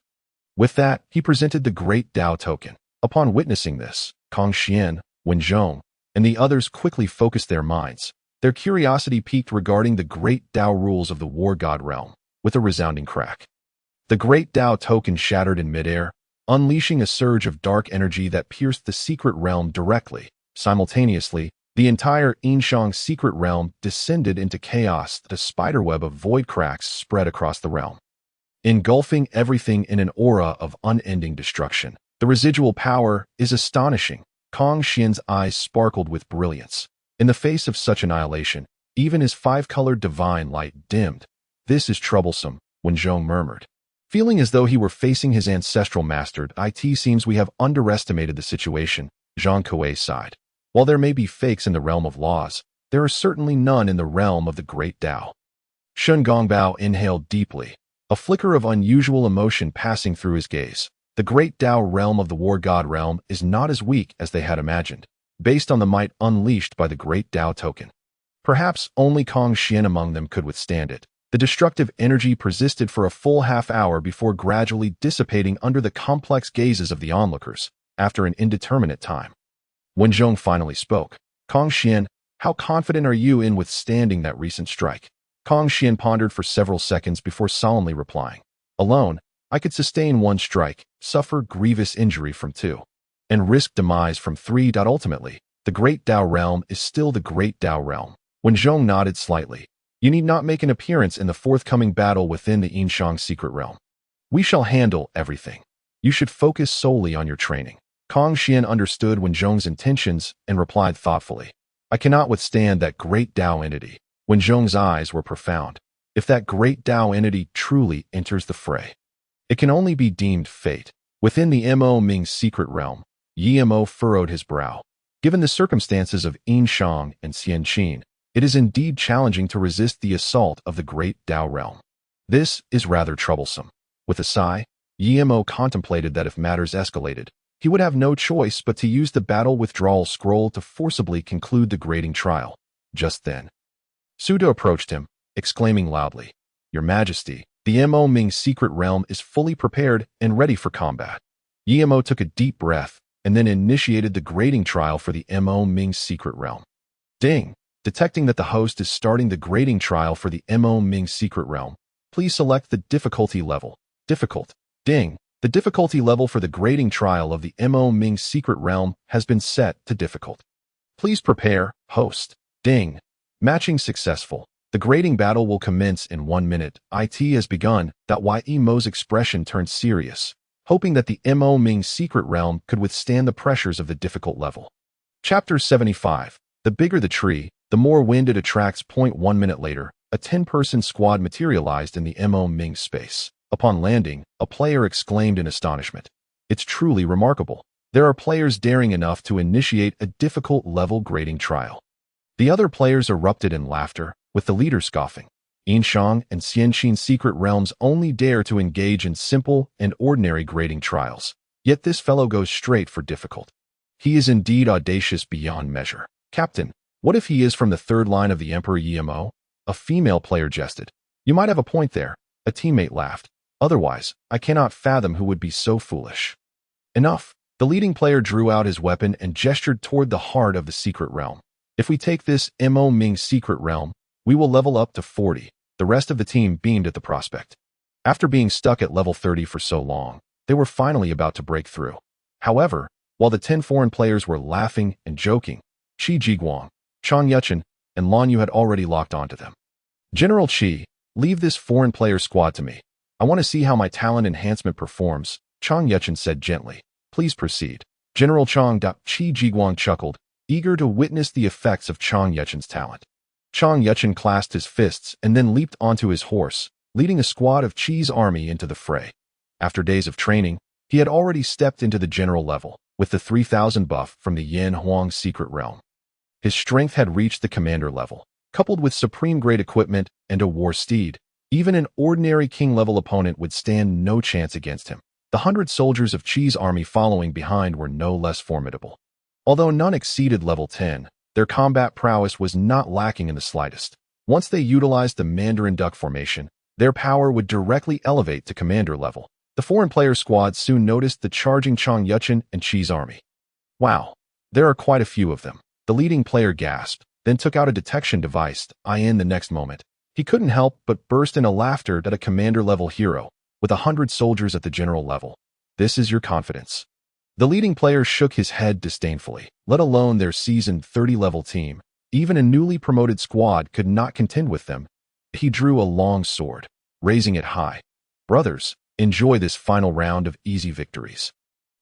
Speaker 1: With that, he presented the Great Tao token. Upon witnessing this, Kong Xian, Wen Zhong, and the others quickly focused their minds. Their curiosity piqued regarding the Great Tao rules of the War God Realm, with a resounding crack. The Great Tao token shattered in midair, unleashing a surge of dark energy that pierced the secret realm directly. Simultaneously, the entire Yinshang secret realm descended into chaos. The spiderweb of void cracks spread across the realm, engulfing everything in an aura of unending destruction. The residual power is astonishing. Kong Xian's eyes sparkled with brilliance. In the face of such annihilation, even his five-colored divine light dimmed. This is troublesome, Wen Zhong murmured. Feeling as though he were facing his ancestral master, it seems we have underestimated the situation, Zhang Kuei sighed. While there may be fakes in the realm of laws, there are certainly none in the realm of the Great Tao. Shun Gongbao inhaled deeply, a flicker of unusual emotion passing through his gaze. The Great Tao realm of the War God realm is not as weak as they had imagined, based on the might unleashed by the Great Tao token. Perhaps only Kong Xian among them could withstand it. The destructive energy persisted for a full half-hour before gradually dissipating under the complex gazes of the onlookers, after an indeterminate time. Wen Zhong finally spoke. Kong Xian, how confident are you in withstanding that recent strike? Kong Xian pondered for several seconds before solemnly replying. Alone, I could sustain one strike, suffer grievous injury from two, and risk demise from three. Ultimately, the Great Tao realm is still the Great Tao realm. Wen Zhong nodded slightly. You need not make an appearance in the forthcoming battle within the Yinshang secret realm. We shall handle everything. You should focus solely on your training. Kong Xian understood Wen Zhong's intentions and replied thoughtfully. I cannot withstand that Great Tao entity. Wen Zhong's eyes were profound. If that Great Tao entity truly enters the fray, it can only be deemed fate. Within the Mo Ming's secret realm, Yi Mo furrowed his brow. Given the circumstances of Yinshang and Xianqin, it is indeed challenging to resist the assault of the Great Tao realm. This is rather troublesome. With a sigh, Yi Mo contemplated that if matters escalated, he would have no choice but to use the battle withdrawal scroll to forcibly conclude the grading trial. Just then, Suda approached him, exclaiming loudly, Your Majesty, the Mo Ming secret realm is fully prepared and ready for combat. Yi Mo took a deep breath and then initiated the grading trial for the Mo Ming secret realm. Ding! Detecting that the host is starting the grading trial for the Mo Ming secret realm, please select the difficulty level. Difficult. Ding! The difficulty level for the grading trial of the Mo Ming secret realm has been set to difficult. Please prepare, host. Ding! Matching successful. The grading battle will commence in 1 minute. It has begun. Yi Mo's expression turned serious, hoping that the Mo Ming secret realm could withstand the pressures of the difficult level. Chapter 75. The bigger the tree, the more wind it attracts. 1 minute later, a 10-person squad materialized in the Mo Ming space. Upon landing, a player exclaimed in astonishment. It's truly remarkable. There are players daring enough to initiate a difficult level grading trial. The other players erupted in laughter, with the leader scoffing. Yinshang and Xianqin's secret realms only dare to engage in simple and ordinary grading trials. Yet this fellow goes straight for difficult. He is indeed audacious beyond measure. Captain, what if he is from the third line of the Emperor Yi Mo? A female player jested. You might have a point there. A teammate laughed. Otherwise, I cannot fathom who would be so foolish. Enough. The leading player drew out his weapon and gestured toward the heart of the secret realm. If we take this Mo Ming secret realm, we will level up to 40. The rest of the team beamed at the prospect. After being stuck at level 30 for so long, they were finally about to break through. However, while the 10 foreign players were laughing and joking, Qi Jiguang, Chang Yuchen, and Lan Yu had already locked onto them. General Qi, leave this foreign player squad to me. I want to see how my talent enhancement performs, Chang Yuchen said gently. Please proceed. General Chang. Qi Jiguang chuckled, eager to witness the effects of Chang Yuchen's talent. Chang Yuchen clasped his fists and then leaped onto his horse, leading a squad of Qi's army into the fray. After days of training, he had already stepped into the general level, with the 3,000 buff from the Yan Huang secret realm. His strength had reached the commander level, coupled with supreme-grade equipment and a war steed. Even an ordinary king-level opponent would stand no chance against him. The 100 soldiers of Qi's army following behind were no less formidable. Although none exceeded level 10, their combat prowess was not lacking in the slightest. Once they utilized the Mandarin Duck formation, their power would directly elevate to commander level. The foreign player squad soon noticed the charging Chang Yuchen and Qi's army. Wow, there are quite a few of them. The leading player gasped, then took out a detection device. In the next moment, he couldn't help but burst into laughter at a commander-level hero, with 100 soldiers at the general level. This is your confidence. The leading player shook his head disdainfully, let alone their seasoned 30-level team. Even a newly promoted squad could not contend with them. He drew a long sword, raising it high. Brothers, enjoy this final round of easy victories.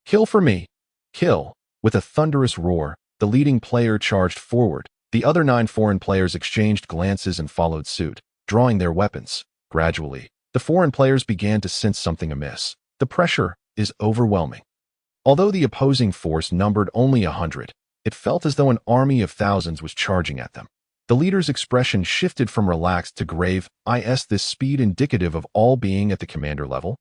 Speaker 1: Kill for me. Kill. With a thunderous roar, the leading player charged forward. The other 9 foreign players exchanged glances and followed suit, drawing their weapons. Gradually, the foreign players began to sense something amiss. The pressure is overwhelming. Although the opposing force numbered only 100, it felt as though an army of thousands was charging at them. The leader's expression shifted from relaxed to grave. Is this speed indicative of all being at the commander level?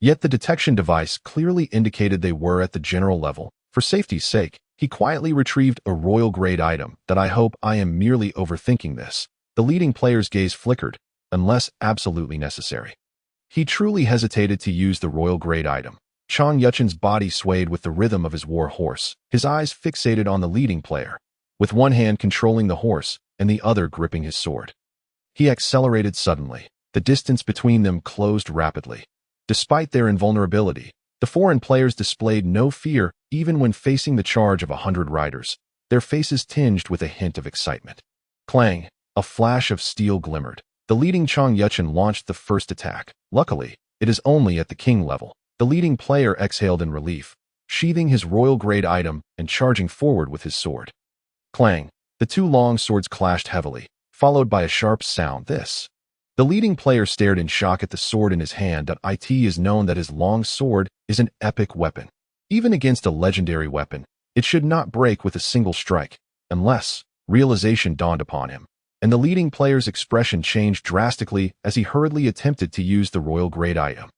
Speaker 1: Yet the detection device clearly indicated they were at the general level. For safety's sake, he quietly retrieved a royal-grade item. I hope I am merely overthinking this. The leading player's gaze flickered, unless absolutely necessary. He truly hesitated to use the royal-grade item. Chang Yuchen's body swayed with the rhythm of his war horse, his eyes fixated on the leading player, with one hand controlling the horse and the other gripping his sword. He accelerated suddenly. The distance between them closed rapidly. Despite their invulnerability, the foreign players displayed no fear even when facing the charge of 100 riders, their faces tinged with a hint of excitement. Clang! A flash of steel glimmered. The leading Chang Yuchen launched the first attack. Luckily, it is only at the king level. The leading player exhaled in relief, sheathing his royal-grade item and charging forward with his sword. Clang! The 2 long swords clashed heavily, followed by a sharp sound. The leading player stared in shock at the sword in his hand. It is known that his long sword is an epic weapon. Even against a legendary weapon, it should not break with a single strike, unless realization dawned upon him, and the leading player's expression changed drastically as he hurriedly attempted to use the royal-grade item.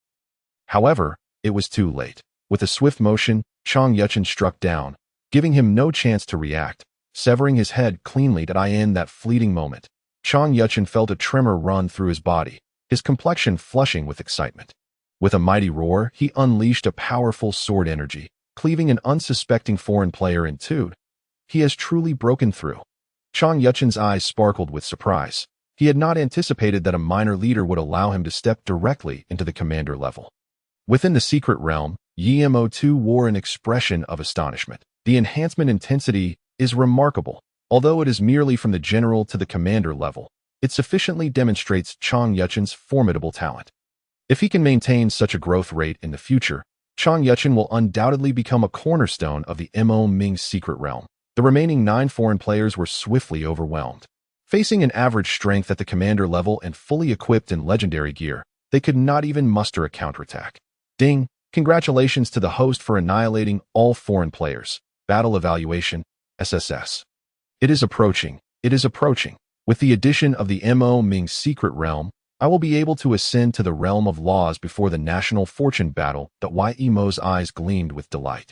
Speaker 1: However, it was too late. With a swift motion, Chang Yuchen struck down, giving him no chance to react, severing his head cleanly. In that fleeting moment, Chang Yuchen felt a tremor run through his body, his complexion flushing with excitement. With a mighty roar, he unleashed a powerful sword energy, cleaving an unsuspecting foreign player in two. He has truly broken through. Chang Yuchen's eyes sparkled with surprise. He had not anticipated that a minor leader would allow him to step directly into the commander level. Within the secret realm, Mo2 wore an expression of astonishment. The enhancement intensity is remarkable. Although it is merely from the general to the commander level, it sufficiently demonstrates Chang Yuchen's formidable talent. If he can maintain such a growth rate in the future, Chang Yuchen will undoubtedly become a cornerstone of the Mo Ming's secret realm. The remaining 9 foreign players were swiftly overwhelmed. Facing an average strength at the commander level and fully equipped in legendary gear, they could not even muster a counterattack. Ding! Congratulations to the host for annihilating all foreign players. Battle Evaluation, SSS. It is approaching. It is approaching. With the addition of the Mo Ming's secret realm, I will be able to ascend to the realm of laws before the national fortune battle. Mo's eyes gleamed with delight.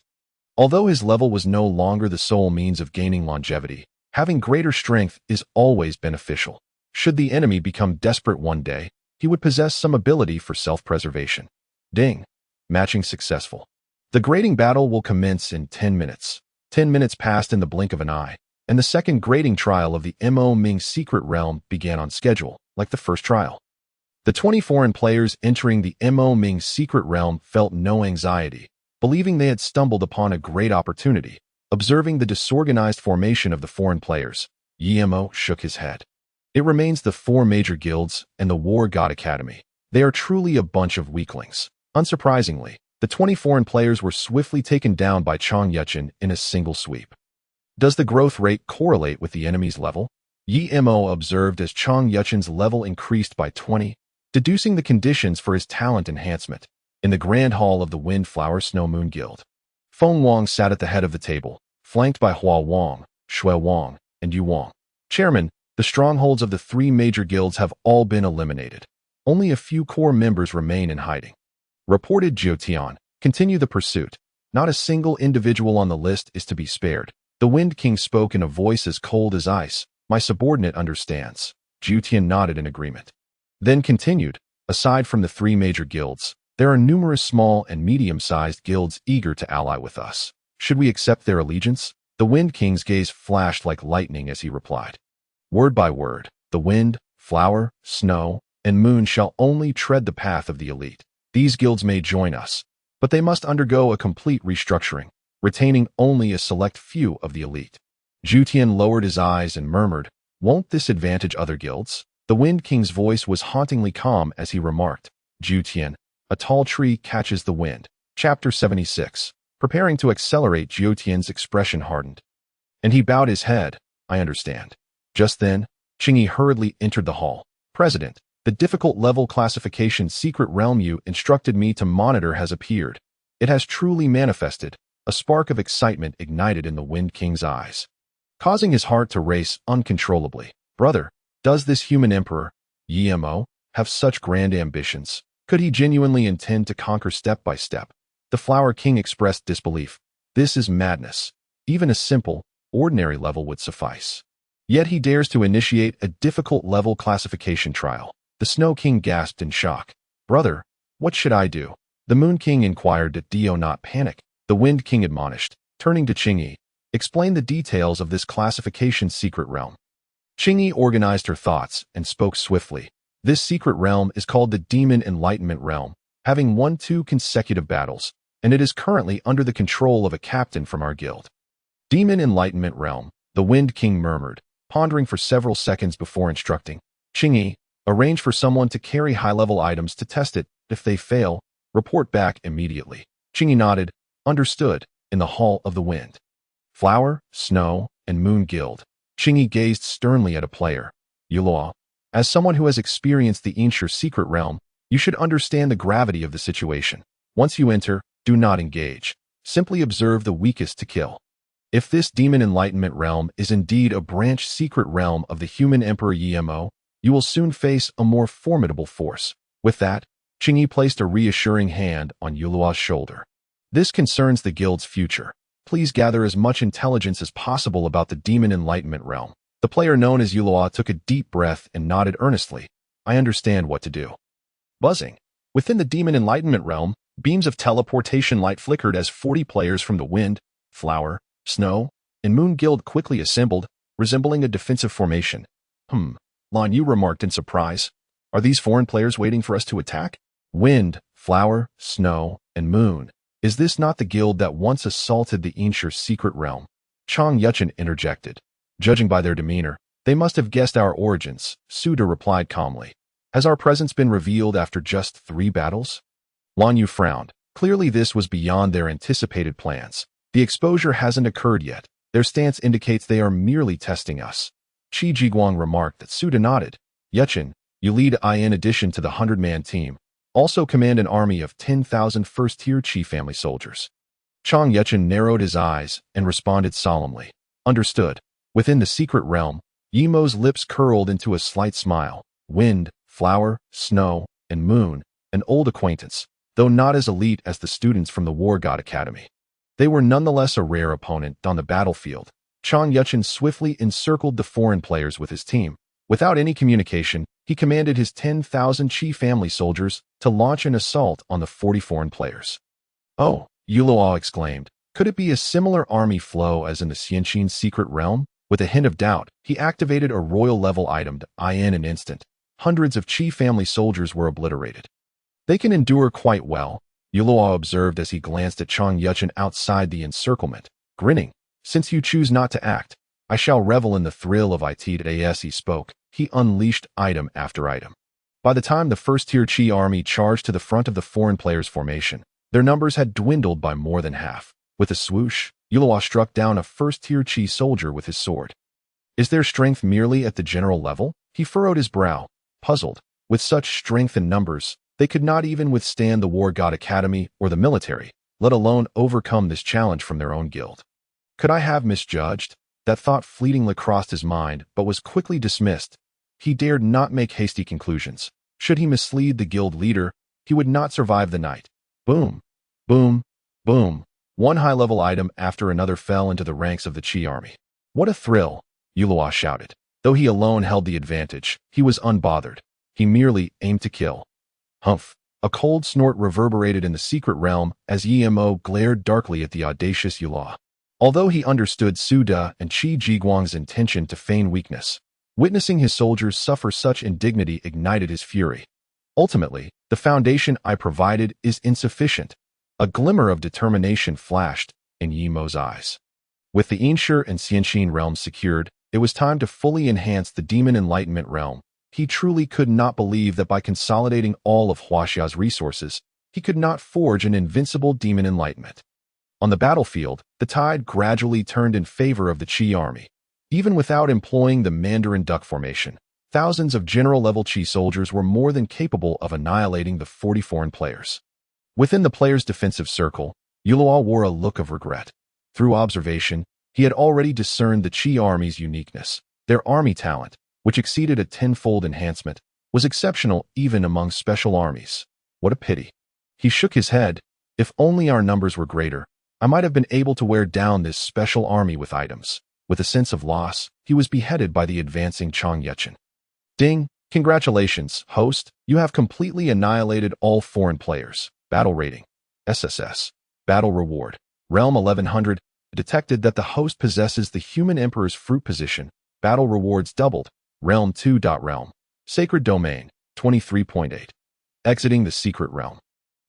Speaker 1: Although his level was no longer the sole means of gaining longevity, having greater strength is always beneficial. Should the enemy become desperate one day, he would possess some ability for self-preservation. Ding! Matching successful. The grading battle will commence in 10 minutes. 10 minutes passed in the blink of an eye, and the second grading trial of the Mo Ming's secret realm began on schedule, like the first trial. The 20 foreign players entering the Mo Ming's secret realm felt no anxiety, believing they had stumbled upon a great opportunity. Observing the disorganized formation of the foreign players, Mo shook his head. It remains the 4 major guilds and the War God Academy. They are truly a bunch of weaklings. Unsurprisingly, the 20 foreign players were swiftly taken down by Chang Yuchen in a single sweep. Does the growth rate correlate with the enemy's level? Yi Mo observed as Chang Yuchen's level increased by 20, deducing the conditions for his talent enhancement. In the Grand Hall of the Windflower Snow Moon Guild, Feng Wang sat at the head of the table, flanked by Hua Wang, Shui Wang, and Yu Wang. Chairman, the strongholds of the three major guilds have all been eliminated. Only a few core members remain in hiding. Reported Jiu Tian, continue the pursuit. Not a single individual on the list is to be spared. The Wind King spoke in a voice as cold as ice. My subordinate understands. Jiu Tian nodded in agreement. Then continued, aside from the three major guilds, there are numerous small and medium-sized guilds eager to ally with us. Should we accept their allegiance? The Wind King's gaze flashed like lightning as he replied. Word by word, the wind, flower, snow, and moon shall only tread the path of the elite. These guilds may join us, but they must undergo a complete restructuring, retaining only a select few of the elite. Jiu Tian lowered his eyes and murmured, won't this advantage other guilds? The Wind King's voice was hauntingly calm as he remarked, Jiu Tian, a tall tree catches the wind. Chapter 76. Preparing to accelerate, Jiu Tian's expression hardened, and he bowed his head. I understand. Just then, Qingyi hurriedly entered the hall. President, the difficult level classification secret realm you instructed me to monitor has appeared. It has truly manifested. A spark of excitement ignited in the Wind King's eyes, causing his heart to race uncontrollably. Brother, does this human emperor, Yi Mo, have such grand ambitions? Could he genuinely intend to conquer step by step? The Flower King expressed disbelief. This is madness. Even a simple, ordinary level would suffice. Yet he dares to initiate a difficult level classification trial. The Snow King gasped in shock. Brother, what should I do? The Moon King inquired. Did Dio not panic? The Wind King admonished, turning to Qingyi. Explain the details of this classification secret realm. Qingyi organized her thoughts and spoke swiftly. This secret realm is called the Demon Enlightenment Realm, having won 2 consecutive battles, and it is currently under the control of a captain from our guild. Demon Enlightenment Realm, the Wind King murmured, pondering for several seconds before instructing. Qingyi, arrange for someone to carry high-level items to test it. If they fail, report back immediately. Qingyi nodded. Understood. In the Hall of the Wind, Flower, Snow, and Moon Guild, Qingyi gazed sternly at a player. Yulua, as someone who has experienced the ancient secret realm, you should understand the gravity of the situation. Once you enter, do not engage. Simply observe the weakest to kill. If this Demon Enlightenment Realm is indeed a branch secret realm of the human Emperor Yi Mo, you will soon face a more formidable force. With that, Qingyi placed a reassuring hand on Yulua's shoulder. This concerns the guild's future. Please gather as much intelligence as possible about the Demon Enlightenment Realm. The player known as Yulua took a deep breath and nodded earnestly. I understand what to do. Buzzing. Within the Demon Enlightenment Realm, beams of teleportation light flickered as 40 players from the Wind, Flower, Snow, and Moon Guild quickly assembled, resembling a defensive formation. Lan Yu remarked in surprise. Are these foreign players waiting for us to attack? Wind, Flower, Snow, and Moon. Is this not the guild that once assaulted the ancient secret realm? Chang Yuchen interjected. Judging by their demeanor, they must have guessed our origins, Suda replied calmly. Has our presence been revealed after just 3 battles? Lan Yu frowned. Clearly this was beyond their anticipated plans. The exposure hasn't occurred yet. Their stance indicates they are merely testing us. Qi Jiguang remarked that Suda nodded. Yuchen, you lead in addition to the 100-man team. Also command an army of 10,000 first-tier Qi family soldiers. Chang Yuchen narrowed his eyes and responded solemnly. Understood. Within the secret realm, Yi Mo's lips curled into a slight smile. Wind, Flower, Snow, and Moon, an old acquaintance, though not as elite as the students from the War God Academy. They were nonetheless a rare opponent on the battlefield. Chang Yuchen swiftly encircled the foreign players with his team. Without any communication, he commanded his 10,000 Qi family soldiers to launch an assault on the 40 foreign players. Oh, Yulua exclaimed. Could it be a similar army flow as in the Xianqin secret realm? With a hint of doubt, he activated a royal-level item to in an instant. Hundreds of Qi family soldiers were obliterated. They can endure quite well, Yulua observed as he glanced at Chang Yuchen outside the encirclement, grinning. Since you choose not to act, I shall revel in the thrill of it. As he spoke, he unleashed item after item. By the time the first-tier Qi army charged to the front of the foreign players' formation, their numbers had dwindled by more than half. With a swoosh, Yulua struck down a first-tier Qi soldier with his sword. Is their strength merely at the general level? He furrowed his brow, puzzled. With such strength and numbers, they could not even withstand the War God Academy or the military, let alone overcome this challenge from their own guild. Could I have misjudged? That thought fleetingly crossed his mind, but was quickly dismissed. He dared not make hasty conclusions. Should he mislead the guild leader, he would not survive the night. Boom, boom, boom. One high-level item after another fell into the ranks of the Qi army. What a thrill, Yulua shouted. Though he alone held the advantage, he was unbothered. He merely aimed to kill. Humph! A cold snort reverberated in the secret realm as Yimo glared darkly at the audacious Yulua. Although he understood Su De and Qi Jiguang's intention to feign weakness, witnessing his soldiers suffer such indignity ignited his fury. Ultimately, the foundation I provided is insufficient. A glimmer of determination flashed in Yimo's eyes. With the Inshur and Xianxin realms secured, it was time to fully enhance the Demon Enlightenment realm. He truly could not believe that by consolidating all of Huaxia's resources, he could not forge an invincible demon enlightenment. On the battlefield, the tide gradually turned in favor of the Qi army. Even without employing the Mandarin Duck formation, thousands of general-level Qi soldiers were more than capable of annihilating the 40 foreign players. Within the players' defensive circle, Yulua wore a look of regret. Through observation, he had already discerned the Qi army's uniqueness. Their army talent, which exceeded a tenfold enhancement, was exceptional even among special armies. What a pity. He shook his head. If only our numbers were greater, I might have been able to wear down this special army with items. With a sense of loss, he was beheaded by the advancing Chang Yechen. Ding! Congratulations, host. You have completely annihilated all foreign players. Battle rating. SSS. Battle reward. Realm 1100. Detected that the host possesses the Human Emperor's fruit position. Battle rewards doubled. Realm 2. Realm. Sacred Domain, 23.8. Exiting the secret realm.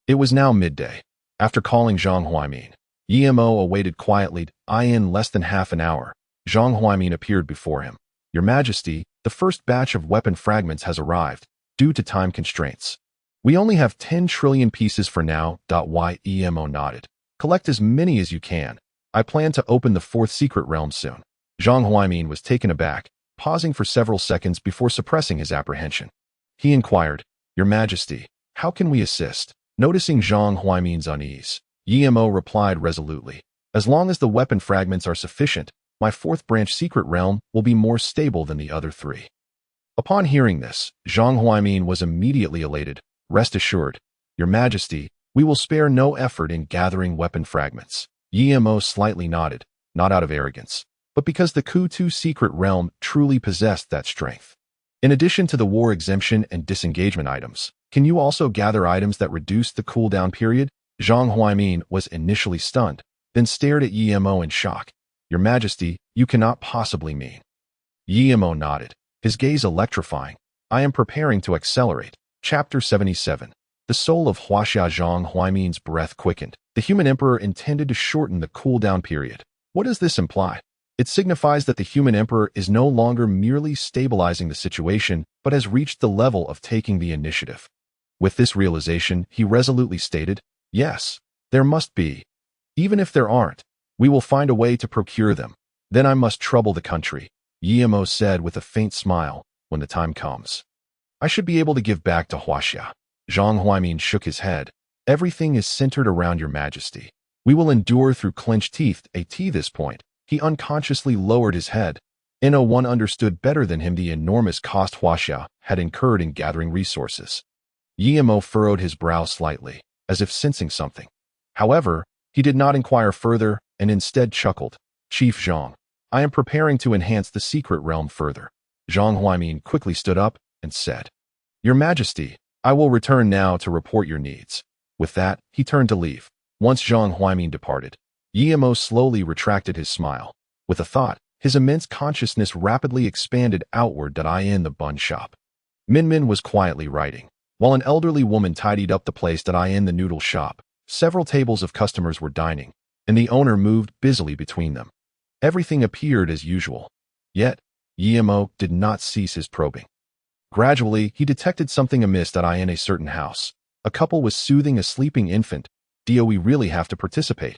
Speaker 1: It was now midday. After calling Zhang Huaimin, Yimo awaited quietly. In less than half an hour, Zhang Huaimin appeared before him. Your Majesty, the first batch of weapon fragments has arrived, due to time constraints. We only have 10 trillion pieces for now. Yimo nodded. Collect as many as you can. I plan to open the fourth secret realm soon. Zhang Huaimin was taken aback, pausing for several seconds before suppressing his apprehension. He inquired, Your Majesty, how can we assist? Noticing Zhang Huaimin's unease, Yimo replied resolutely, As long as the weapon fragments are sufficient, my fourth branch secret realm will be more stable than the other three. Upon hearing this, Zhang Huaimin was immediately elated. Rest assured, Your Majesty, we will spare no effort in gathering weapon fragments. Yimo slightly nodded, not out of arrogance, but because the Ku-Tu secret realm truly possessed that strength. In addition to the war exemption and disengagement items, can you also gather items that reduce the cooldown period? Zhang Huaimin was initially stunned, then stared at Yimo in shock. Your Majesty, you cannot possibly mean. Yimo nodded, his gaze electrifying. I am preparing to accelerate. Chapter 77. The soul of Huaxia. Zhang Huaimin's breath quickened. The human emperor intended to shorten the cooldown period. What does this imply? It signifies that the human emperor is no longer merely stabilizing the situation, but has reached the level of taking the initiative. With this realization, he resolutely stated, Yes, there must be. Even if there aren't, we will find a way to procure them. Then I must trouble the country, Yimo said with a faint smile, when the time comes. I should be able to give back to Huaxia. Zhang Huaimin shook his head. Everything is centered around Your Majesty. We will endure through clenched teeth. At this point, he unconsciously lowered his head. No one understood better than him the enormous cost Huaxia had incurred in gathering resources. Yimo furrowed his brow slightly, as if sensing something. However, he did not inquire further, and instead chuckled. Chief Zhang, I am preparing to enhance the secret realm further. Zhang Huaimin quickly stood up and said, Your Majesty, I will return now to report your needs. With that, he turned to leave. Once Zhang Huaimin departed, Yimo slowly retracted his smile. With a thought, his immense consciousness rapidly expanded outward. In the bun shop. Min was quietly writing, while an elderly woman tidied up the place. In the noodle shop, several tables of customers were dining, and the owner moved busily between them. Everything appeared as usual. Yet, Yimo did not cease his probing. Gradually, he detected something amiss. In a certain house, a couple was soothing a sleeping infant. Do we really have to participate?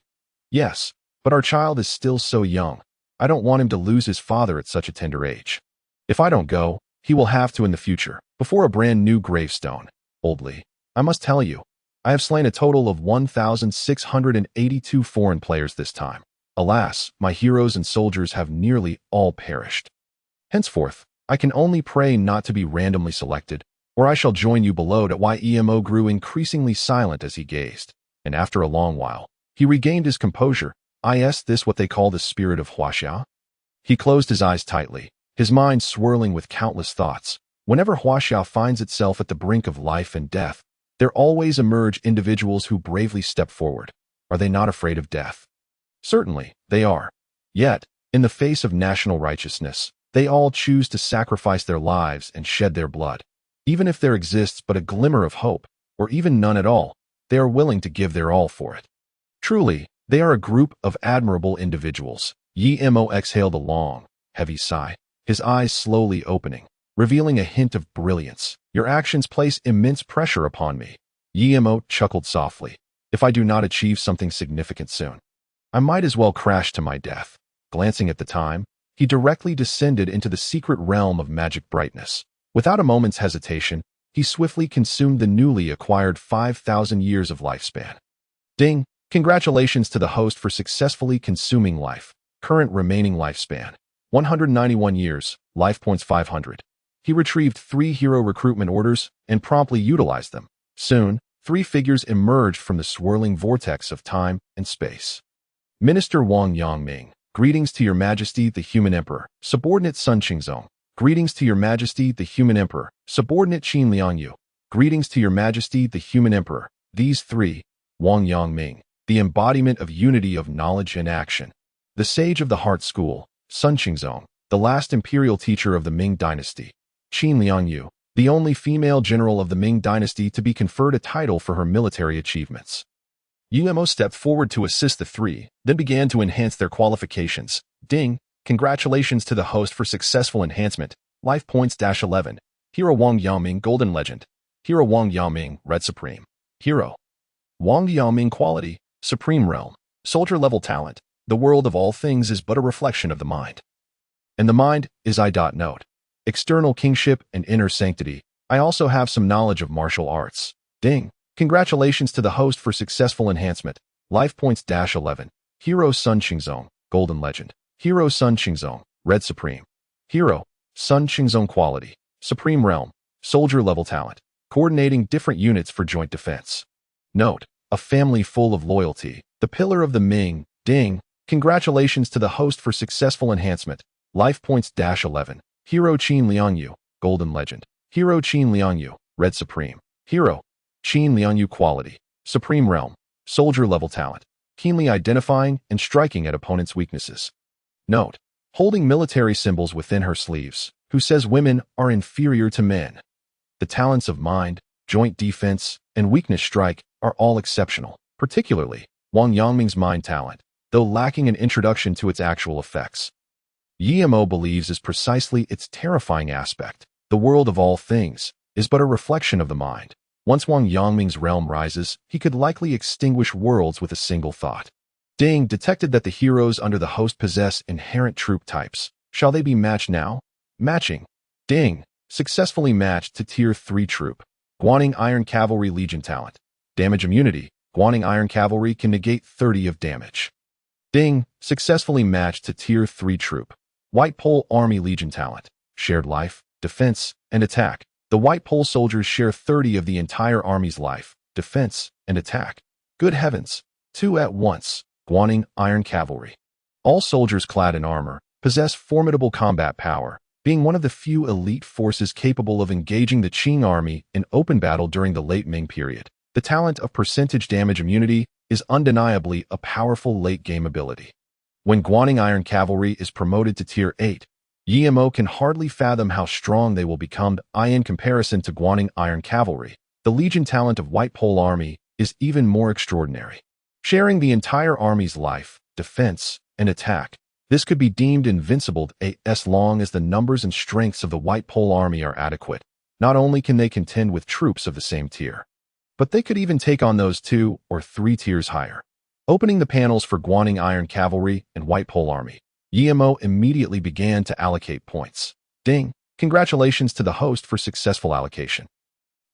Speaker 1: Yes, But our child is still so young. I don't want him to lose his father at such a tender age. If I don't go, he will have to in the future, before a brand new gravestone. Boldly, I must tell you, I have slain a total of 1,682 foreign players this time. Alas, my heroes and soldiers have nearly all perished. Henceforth, I can only pray not to be randomly selected, or I shall join you below. Emo grew increasingly silent as he gazed, and after a long while, he regained his composure. Is this what they call the spirit of Huaxia? He closed his eyes tightly, his mind swirling with countless thoughts. Whenever Huaxia finds itself at the brink of life and death, there always emerge individuals who bravely step forward. Are they not afraid of death? Certainly, they are. Yet, in the face of national righteousness, they all choose to sacrifice their lives and shed their blood. Even if there exists but a glimmer of hope, or even none at all, they are willing to give their all for it. Truly, they are a group of admirable individuals. Emo exhaled a long, heavy sigh, his eyes slowly opening, revealing a hint of brilliance. Your actions place immense pressure upon me. Emo chuckled softly. If I do not achieve something significant soon, I might as well crash to my death. Glancing at the time, he directly descended into the secret realm of magic brightness. Without a moment's hesitation, he swiftly consumed the newly acquired 5,000 years of lifespan. Ding! Congratulations to the host for successfully consuming life. Current remaining lifespan: 191 years, life points 500. He retrieved 3 hero recruitment orders and promptly utilized them. Soon, 3 figures emerged from the swirling vortex of time and space. Minister Wang Yangming, greetings to your majesty the human emperor. Subordinate Sun Qingzong, greetings to your majesty the human emperor. Subordinate Qin Liangyu, greetings to your majesty the human emperor. These 3, Wang Yangming, the embodiment of unity of knowledge and action. The sage of the heart school, Sun Qingzong, the last imperial teacher of the Ming Dynasty. Qin Liangyu, the only female general of the Ming Dynasty to be conferred a title for her military achievements. Emo stepped forward to assist the 3, then began to enhance their qualifications. Ding! Congratulations to the host for successful enhancement. Life points -11. Hero Wang Yaoming Golden Legend. Hero Wang Yaoming Red Supreme. Hero Wang Yaoming Quality Supreme Realm. Soldier level talent. The world of all things is but a reflection of the mind. And the mind is I.Note. External kingship and inner sanctity. I also have some knowledge of martial arts. Ding! Congratulations to the host for successful enhancement. Life points -11. Hero Sun Qingzong Golden Legend. Hero Sun Qingzong Red Supreme. Hero Sun Qingzong Quality Supreme Realm. Soldier level talent. Coordinating different units for joint defense. Note: a family full of loyalty. The pillar of the Ming. Ding! Congratulations to the host for successful enhancement. Life points -11. Hero Qin Liangyu Golden Legend. Hero Qin Liangyu Red Supreme. Hero Qin Liangyu Quality Supreme Realm. Soldier level talent. Keenly identifying and striking at opponents' weaknesses. Note: holding military symbols within her sleeves, who says women are inferior to men. The talents of mind, joint defense, and weakness strike are all exceptional, particularly Wang Yangming's mind talent, though lacking an introduction to its actual effects. Emo believes is precisely its terrifying aspect. The world of all things is but a reflection of the mind. Once Wang Yangming's realm rises, he could likely extinguish worlds with a single thought. Ding! Detected that the heroes under the host possess inherent troop types. Shall they be matched now? Matching. Ding! Successfully matched to Tier 3 troop. Guaning Iron Cavalry Legion talent. Damage immunity. Guaning Iron Cavalry can negate 30 of damage. Ding! Successfully matched to Tier 3 troop. White Pole Army Legion talent. Shared life, defense, and attack. The White Pole soldiers share 30 of the entire army's life, defense, and attack. Good heavens! 2 at once. Guaning Iron Cavalry. All soldiers clad in armor possess formidable combat power, being one of the few elite forces capable of engaging the Qing army in open battle during the late Ming period. The talent of percentage damage immunity is undeniably a powerful late-game ability. When Guaning Iron Cavalry is promoted to Tier 8, Emo can hardly fathom how strong they will become in comparison to Guaning Iron Cavalry. The Legion talent of White Pole Army is even more extraordinary. Sharing the entire army's life, defense, and attack, this could be deemed invincible as long as the numbers and strengths of the White Pole Army are adequate. Not only can they contend with troops of the same tier, but they could even take on those 2 or 3 tiers higher. Opening the panels for Guaning Iron Cavalry and White Pole Army, EMO immediately began to allocate points. Ding! Congratulations to the host for successful allocation.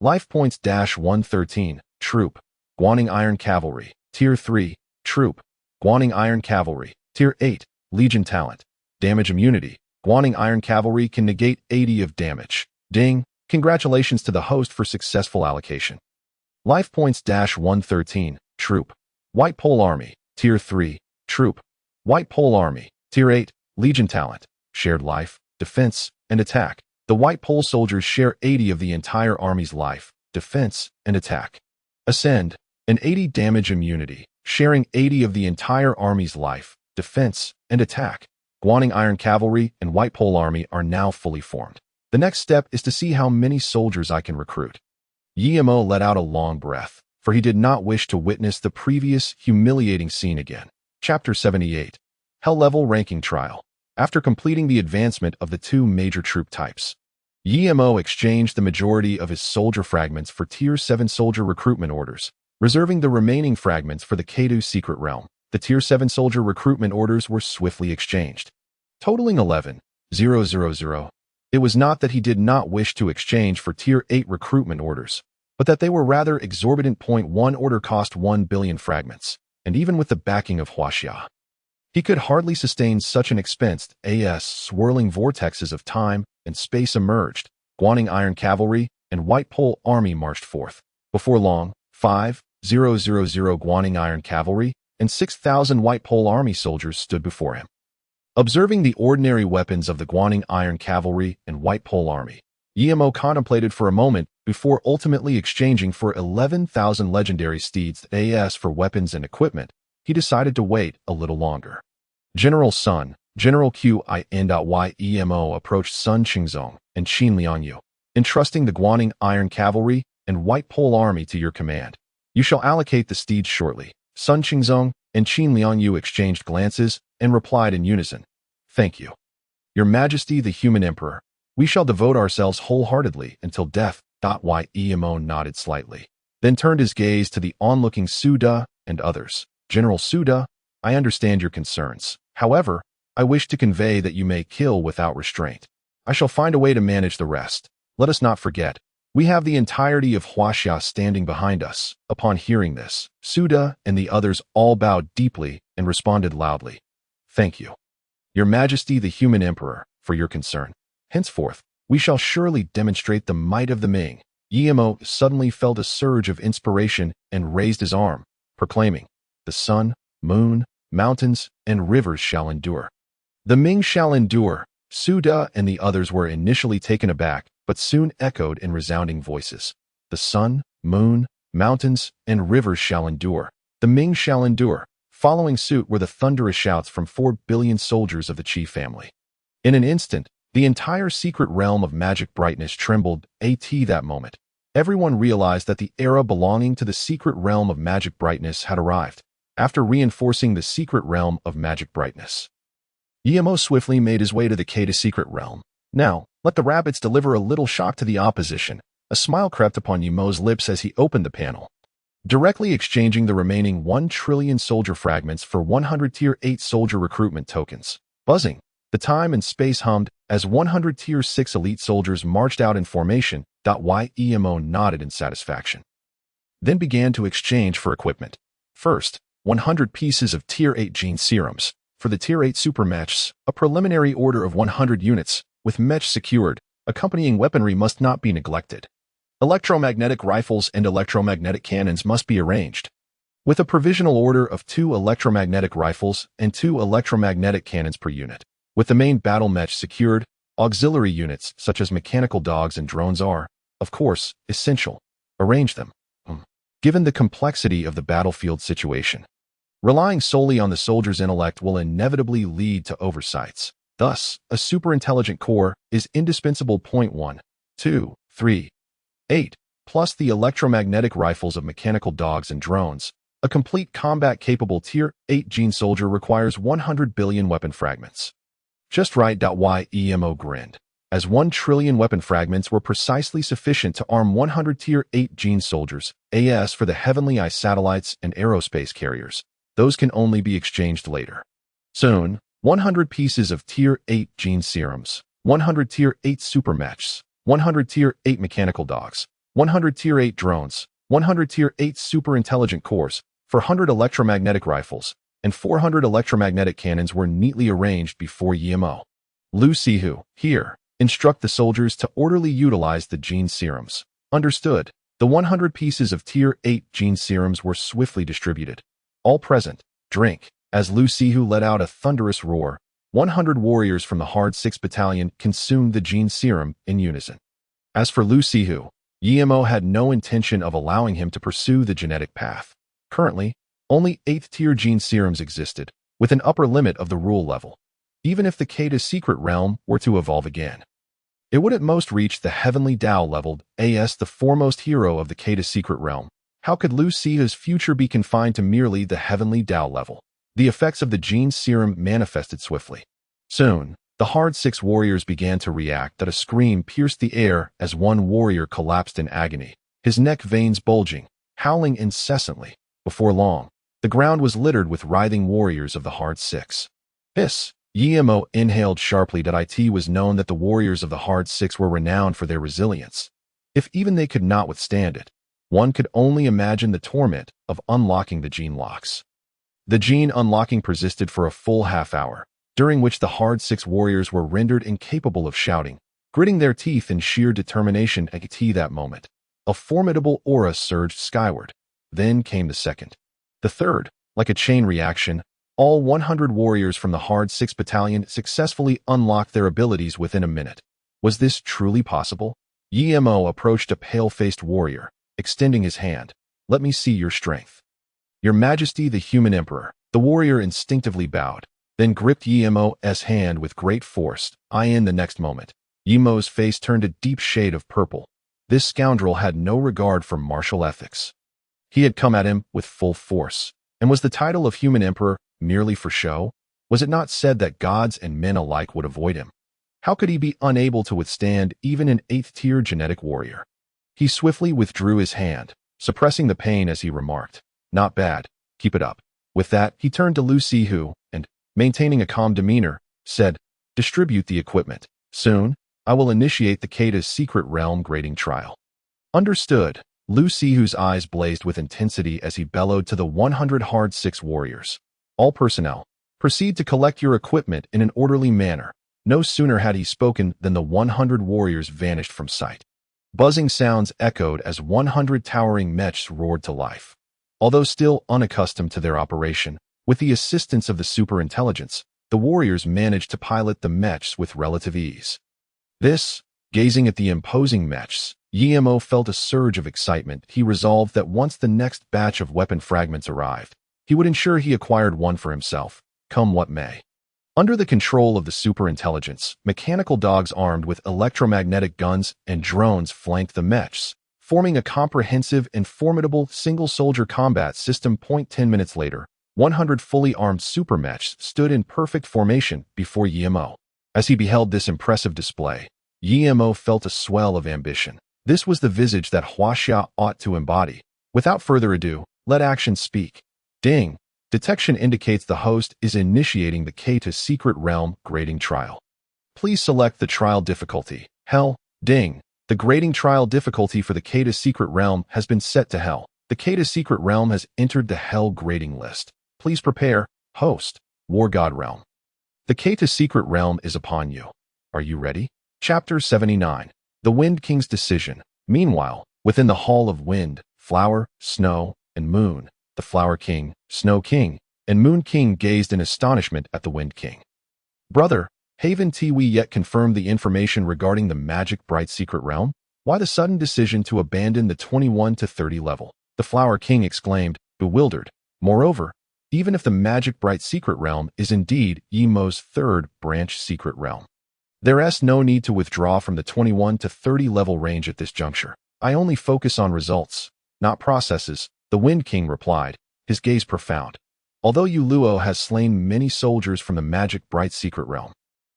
Speaker 1: Life points -113, Troop, Guaning Iron Cavalry, Tier 3, Troop, Guaning Iron Cavalry, Tier 8, Legion Talent. Damage Immunity, Guaning Iron Cavalry can negate 80 of damage. Ding! Congratulations to the host for successful allocation. Life points -113, Troop, White Pole Army, Tier 3, Troop, White Pole Army, Tier 8, Legion Talent. Shared life, defense, and attack. The White Pole soldiers share 80 of the entire army's life, defense, and attack. Ascend, an 80 damage immunity, sharing 80 of the entire army's life, defense, and attack. Guaning Iron Cavalry and White Pole Army are now fully formed. The next step is to see how many soldiers I can recruit. Yemo let out a long breath, for he did not wish to witness the previous humiliating scene again. Chapter 78. Hell Level Ranking Trial. After completing the advancement of the two major troop types, Yemo exchanged the majority of his soldier fragments for Tier 7 soldier recruitment orders, reserving the remaining fragments for the K2 Secret Realm. The Tier 7 soldier recruitment orders were swiftly exchanged, totaling 11,000. It was not that he did not wish to exchange for Tier 8 recruitment orders, but that they were rather exorbitant. One order cost 1 billion fragments, and even with the backing of Huaxia, he could hardly sustain such an expense. As swirling vortexes of time and space emerged, Guaning Iron Cavalry and White Pole Army marched forth. Before long, 5,000 Guaning Iron Cavalry and 6,000 White Pole Army soldiers stood before him. Observing the ordinary weapons of the Guaning Iron Cavalry and White Pole Army, Yemo contemplated for a moment before ultimately exchanging for 11,000 legendary steeds. As for weapons and equipment, he decided to wait a little longer. General Sun, General Qin. Yemo approached Sun Qingzong and Qin Liangyu, entrusting the Guaning Iron Cavalry and White Pole Army to your command. You shall allocate the steeds shortly. Sun Qingzong and Qin Liangyu exchanged glances and replied in unison. Thank you. Your Majesty the Human Emperor, we shall devote ourselves wholeheartedly until death. Yemo nodded slightly, then turned his gaze to the onlooking Suda and others. General Suda, I understand your concerns. However, I wish to convey that you may kill without restraint. I shall find a way to manage the rest. Let us not forget, we have the entirety of Huaxia standing behind us. Upon hearing this, Suda and the others all bowed deeply and responded loudly. Thank you, Your Majesty the Human Emperor, for your concern. Henceforth, we shall surely demonstrate the might of the Ming. Yemo suddenly felt a surge of inspiration and raised his arm, proclaiming, the sun, moon, mountains, and rivers shall endure. The Ming shall endure. Suda and the others were initially taken aback, but soon echoed in resounding voices. The sun, moon, mountains, and rivers shall endure. The Ming shall endure. Following suit were the thunderous shouts from 4 billion soldiers of the Qi family. In an instant, the entire secret realm of magic brightness trembled. At that moment, everyone realized that the era belonging to the secret realm of magic brightness had arrived. After reinforcing the secret realm of magic brightness, Yemo swiftly made his way to the K2 secret realm. Now, let the rabbits deliver a little shock to the opposition. A smile crept upon Yemo's lips as he opened the panel, directly exchanging the remaining 1 trillion soldier fragments for 100 Tier 8 soldier recruitment tokens. Buzzing, the time and space hummed as 100 Tier 6 elite soldiers marched out in formation. Yemo nodded in satisfaction, then began to exchange for equipment. First, 100 pieces of Tier 8 gene serums. For the Tier 8 super mechs, a preliminary order of 100 units, with mech secured. Accompanying weaponry must not be neglected. Electromagnetic rifles and electromagnetic cannons must be arranged, with a provisional order of 2 electromagnetic rifles and 2 electromagnetic cannons per unit. With the main battle mech secured, auxiliary units such as mechanical dogs and drones are, of course, essential. Arrange them. Given the complexity of the battlefield situation, relying solely on the soldier's intellect will inevitably lead to oversights. Thus, a superintelligent core is indispensable. 1, 2, 3, 8, plus the electromagnetic rifles of mechanical dogs and drones. A complete combat-capable Tier 8 gene soldier requires 100 billion weapon fragments. Just right. Yemo grinned, as 1 trillion weapon fragments were precisely sufficient to arm 100 Tier 8 gene soldiers. As for the Heavenly Eye satellites and aerospace carriers, those can only be exchanged later. Soon, 100 pieces of Tier 8 gene serums, 100 Tier 8 super mechs, 100 Tier 8 mechanical dogs, 100 Tier 8 drones, 100 Tier 8 super intelligent cores, 400 electromagnetic rifles, and 400 electromagnetic cannons were neatly arranged before Yimo. Lu Sihu, here, instruct the soldiers to orderly utilize the gene serums. Understood. The 100 pieces of Tier 8 gene serums were swiftly distributed. All present, drink. As Lu Sihu let out a thunderous roar, 100 warriors from the Hard 6 Battalion consumed the gene serum in unison. As for Lu Sihu, Yimo had no intention of allowing him to pursue the genetic path. Currently, only 8th tier gene serums existed, with an upper limit of the rule level. Even if the Kata's secret realm were to evolve again, it would at most reach the heavenly Tao leveled, as the foremost hero of the Kata's secret realm. How could Lu Sihu's future be confined to merely the heavenly Tao level? The effects of the gene serum manifested swiftly. Soon, the Hard 6 warriors began to react that a scream pierced the air as one warrior collapsed in agony, his neck veins bulging, howling incessantly. Before long, the ground was littered with writhing warriors of the Hard 6. Hiss! Yimo inhaled sharply. It was known that the warriors of the Hard 6 were renowned for their resilience. If even they could not withstand it, one could only imagine the torment of unlocking the gene locks. The gene unlocking persisted for a full half-hour, during which the Hard 6 warriors were rendered incapable of shouting, gritting their teeth in sheer determination. At that moment, a formidable aura surged skyward. Then came the second. The third, like a chain reaction, all 100 warriors from the Hard 6 Battalion successfully unlocked their abilities within a minute. Was this truly possible? Yimo approached a pale-faced warrior, extending his hand. Let me see your strength. Your Majesty, the Human Emperor. The warrior instinctively bowed, then gripped Yimo's hand with great force. In the next moment, Yimo's face turned a deep shade of purple. This scoundrel had no regard for martial ethics. He had come at him with full force. And was the title of Human Emperor merely for show? Was it not said that gods and men alike would avoid him? How could he be unable to withstand even an 8th-tier genetic warrior? He swiftly withdrew his hand, suppressing the pain as he remarked, "Not bad, keep it up." With that, he turned to Lu Sihu and, maintaining a calm demeanor, said, "Distribute the equipment. Soon, I will initiate the Kata's secret realm grading trial." Understood. Lu Sihu's eyes blazed with intensity as he bellowed to the 100 Hard 6 warriors. All personnel, proceed to collect your equipment in an orderly manner. No sooner had he spoken than the 100 warriors vanished from sight. Buzzing sounds echoed as 100 towering mechs roared to life. Although still unaccustomed to their operation, with the assistance of the superintelligence, the warriors managed to pilot the mechs with relative ease. Gazing at the imposing mechs, Yimo felt a surge of excitement. He resolved that once the next batch of weapon fragments arrived, he would ensure he acquired one for himself, come what may. Under the control of the superintelligence, mechanical dogs armed with electromagnetic guns and drones flanked the mechs, forming a comprehensive and formidable single-soldier combat system. 10 minutes later, 100 fully armed super mechs stood in perfect formation before Yimo. As he beheld this impressive display, Yimo felt a swell of ambition. This was the visage that Huaxia ought to embody. Without further ado, let action speak. Ding! Detection indicates the host is initiating the Kata's secret realm grading trial. Please select the trial difficulty. Hell. Ding! The grading trial difficulty for the Kata's secret realm has been set to Hell. The Kata's secret realm has entered the Hell grading list. Please prepare. Host. War God Realm. The Kata's secret realm is upon you. Are you ready? Chapter 79. The Wind King's Decision. Meanwhile, within the Hall of Wind, Flower, Snow, and Moon, the Flower King, Snow King, and Moon King gazed in astonishment at the Wind King. Brother, haven't we yet confirmed the information regarding the Magic Bright Secret Realm? Why the sudden decision to abandon the 21 to 30 level? The Flower King exclaimed, bewildered. Moreover, even if the Magic Bright Secret Realm is indeed Yimo's third branch secret realm, there's no need to withdraw from the 21 to 30 level range at this juncture. I only focus on results, not processes, the Wind King replied, his gaze profound. Although Yuluo has slain many soldiers from the Magic Bright Secret Realm,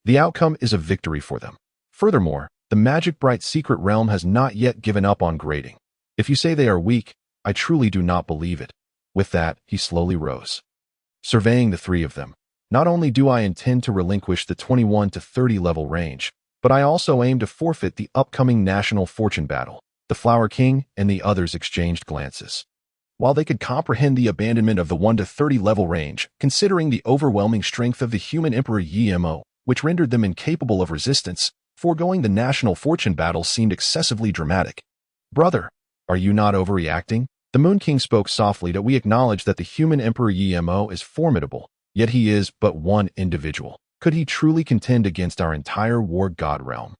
Speaker 1: the outcome is a victory for them. Furthermore, the Magic Bright Secret Realm has not yet given up on grading. If you say they are weak, I truly do not believe it. With that, he slowly rose. surveying the three of them. Not only do I intend to relinquish the 21 to 30 level range, but I also aim to forfeit the upcoming national fortune battle. The Flower King and the others exchanged glances. While they could comprehend the abandonment of the 1 to 30 level range, considering the overwhelming strength of the human Emperor Yi, which rendered them incapable of resistance, foregoing the national fortune battle seemed excessively dramatic. Brother, are you not overreacting? The Moon King spoke softly that we acknowledge that the human Emperor Yi is formidable, yet he is but one individual. Could he truly contend against our entire war god realm?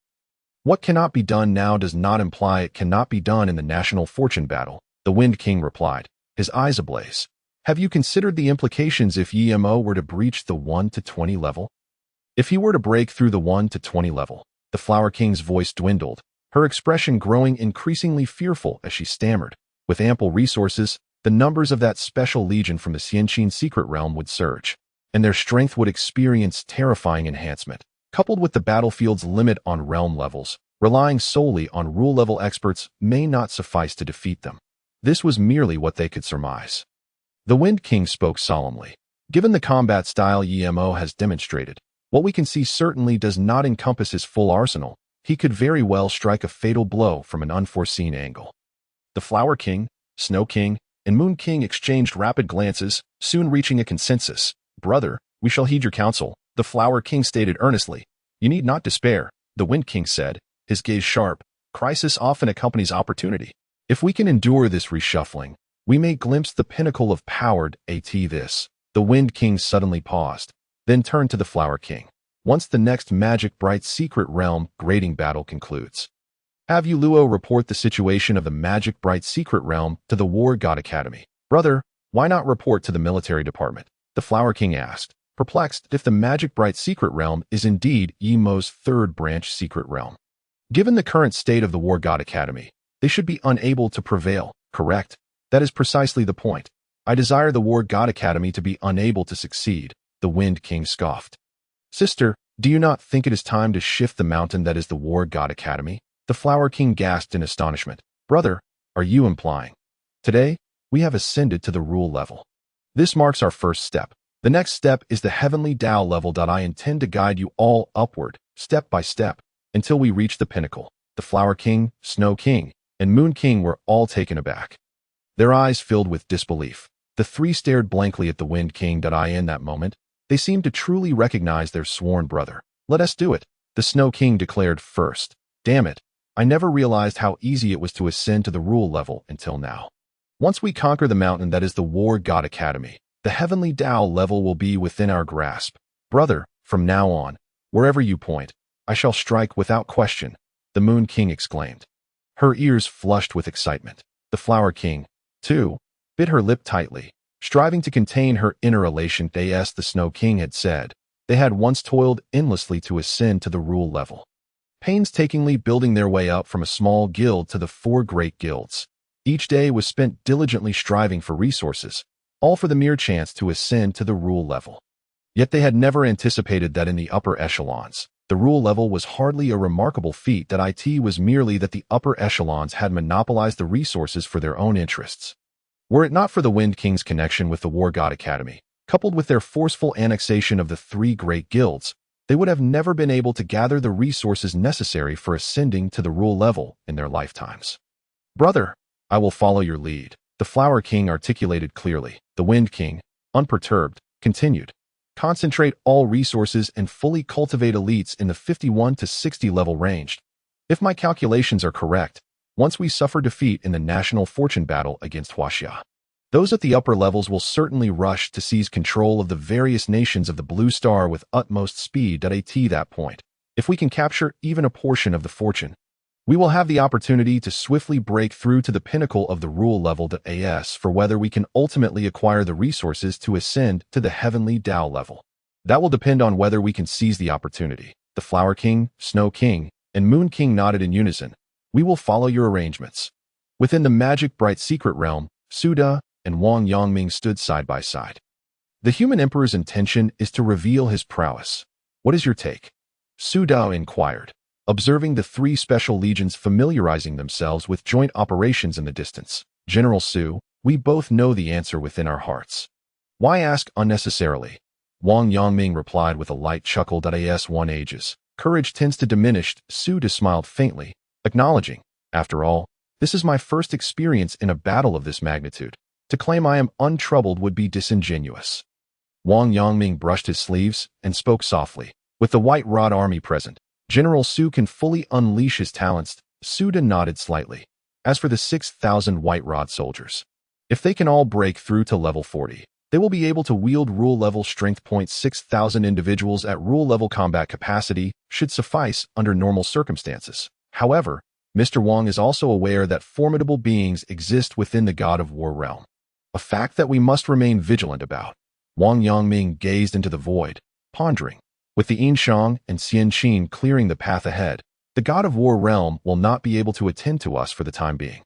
Speaker 1: What cannot be done now does not imply it cannot be done in the national fortune battle, the Wind King replied, his eyes ablaze. Have you considered the implications if Yi were to breach the 1 to 20 level? If he were to break through the 1 to 20 level, the Flower King's voice dwindled, her expression growing increasingly fearful as she stammered. With ample resources, the numbers of that special legion from the Xianqin secret realm would surge, and their strength would experience terrifying enhancement. Coupled with the battlefield's limit on realm levels, relying solely on rule-level experts may not suffice to defeat them. This was merely what they could surmise. The Wind King spoke solemnly. Given the combat style Yi has demonstrated, what we can see certainly does not encompass his full arsenal. He could very well strike a fatal blow from an unforeseen angle. The Flower King, Snow King, and Moon King exchanged rapid glances, soon reaching a consensus. Brother, we shall heed your counsel, the Flower King stated earnestly. You need not despair, the Wind King said, his gaze sharp. Crisis often accompanies opportunity. If we can endure this reshuffling, we may glimpse the pinnacle of powered this. The Wind King suddenly paused, then turned to the Flower King. Once the next Magic Bright Secret Realm grading battle concludes, have you Luo report the situation of the Magic Bright Secret Realm to the War God Academy. Brother, why not report to the military department? The Flower King asked, perplexed if the Magic Bright Secret Realm is indeed Yi-Mo's third branch secret realm. Given the current state of the War God Academy, they should be unable to prevail, correct? That is precisely the point. I desire the War God Academy to be unable to succeed, the Wind King scoffed. Sister, do you not think it is time to shift the mountain that is the War God Academy? The Flower King gasped in astonishment. Brother, are you implying? Today, we have ascended to the rule level. This marks our first step. The next step is the heavenly Tao level. I intend to guide you all upward, step by step, until we reach the pinnacle. The Flower King, Snow King, and Moon King were all taken aback. Their eyes filled with disbelief. The three stared blankly at the Wind King. In that moment, they seemed to truly recognize their sworn brother. Let us do it, the Snow King declared first. Damn it, I never realized how easy it was to ascend to the rule level until now. Once we conquer the mountain that is the War God Academy, the heavenly Tao level will be within our grasp. Brother, from now on, wherever you point, I shall strike without question, the Moon King exclaimed. Her ears flushed with excitement. The Flower King, too, bit her lip tightly, striving to contain her inner elation. The Snow King had said, they had once toiled endlessly to ascend to the rule level, painstakingly building their way up from a small guild to the 4 great guilds. Each day was spent diligently striving for resources, all for the mere chance to ascend to the rule level. Yet they had never anticipated that in the upper echelons, the rule level was hardly a remarkable feat. It was merely that the upper echelons had monopolized the resources for their own interests. Were it not for the Wind King's connection with the War God Academy, coupled with their forceful annexation of the 3 great guilds, they would have never been able to gather the resources necessary for ascending to the rule level in their lifetimes. Brother, I will follow your lead, the Flower King articulated clearly. The Wind King, unperturbed, continued. Concentrate all resources and fully cultivate elites in the 51 to 60 level range. If my calculations are correct, once we suffer defeat in the national fortune battle against Huaxia, those at the upper levels will certainly rush to seize control of the various nations of the Blue Star with utmost speed. At that point, if we can capture even a portion of the fortune, we will have the opportunity to swiftly break through to the pinnacle of the rule level. As for whether we can ultimately acquire the resources to ascend to the heavenly Tao level, that will depend on whether we can seize the opportunity. The Flower King, Snow King, and Moon King nodded in unison. We will follow your arrangements. Within the Magic Bright Secret Realm, Suda and Wang Yongming stood side by side. The human emperor's intention is to reveal his prowess. What is your take? Suda inquired, observing the 3 special legions familiarizing themselves with joint operations in the distance. General Su, we both know the answer within our hearts. Why ask unnecessarily? Wang Yangming replied with a light chuckle that as one ages, courage tends to diminish. Suda smiled faintly, acknowledging, after all, this is my first experience in a battle of this magnitude. To claim I am untroubled would be disingenuous. Wang Yangming brushed his sleeves and spoke softly. With the White Rod Army present, General Su can fully unleash his talents. Suda nodded slightly. As for the 6,000 White Rod soldiers, if they can all break through to level 40, they will be able to wield rule-level strength. 6,000 individuals at rule-level combat capacity should suffice under normal circumstances. However, Mr. Wang is also aware that formidable beings exist within the God of War realm, a fact that we must remain vigilant about. Wang Yangming gazed into the void, pondering. With the Yinshang and Xian Qin clearing the path ahead, the God of War realm will not be able to attend to us for the time being.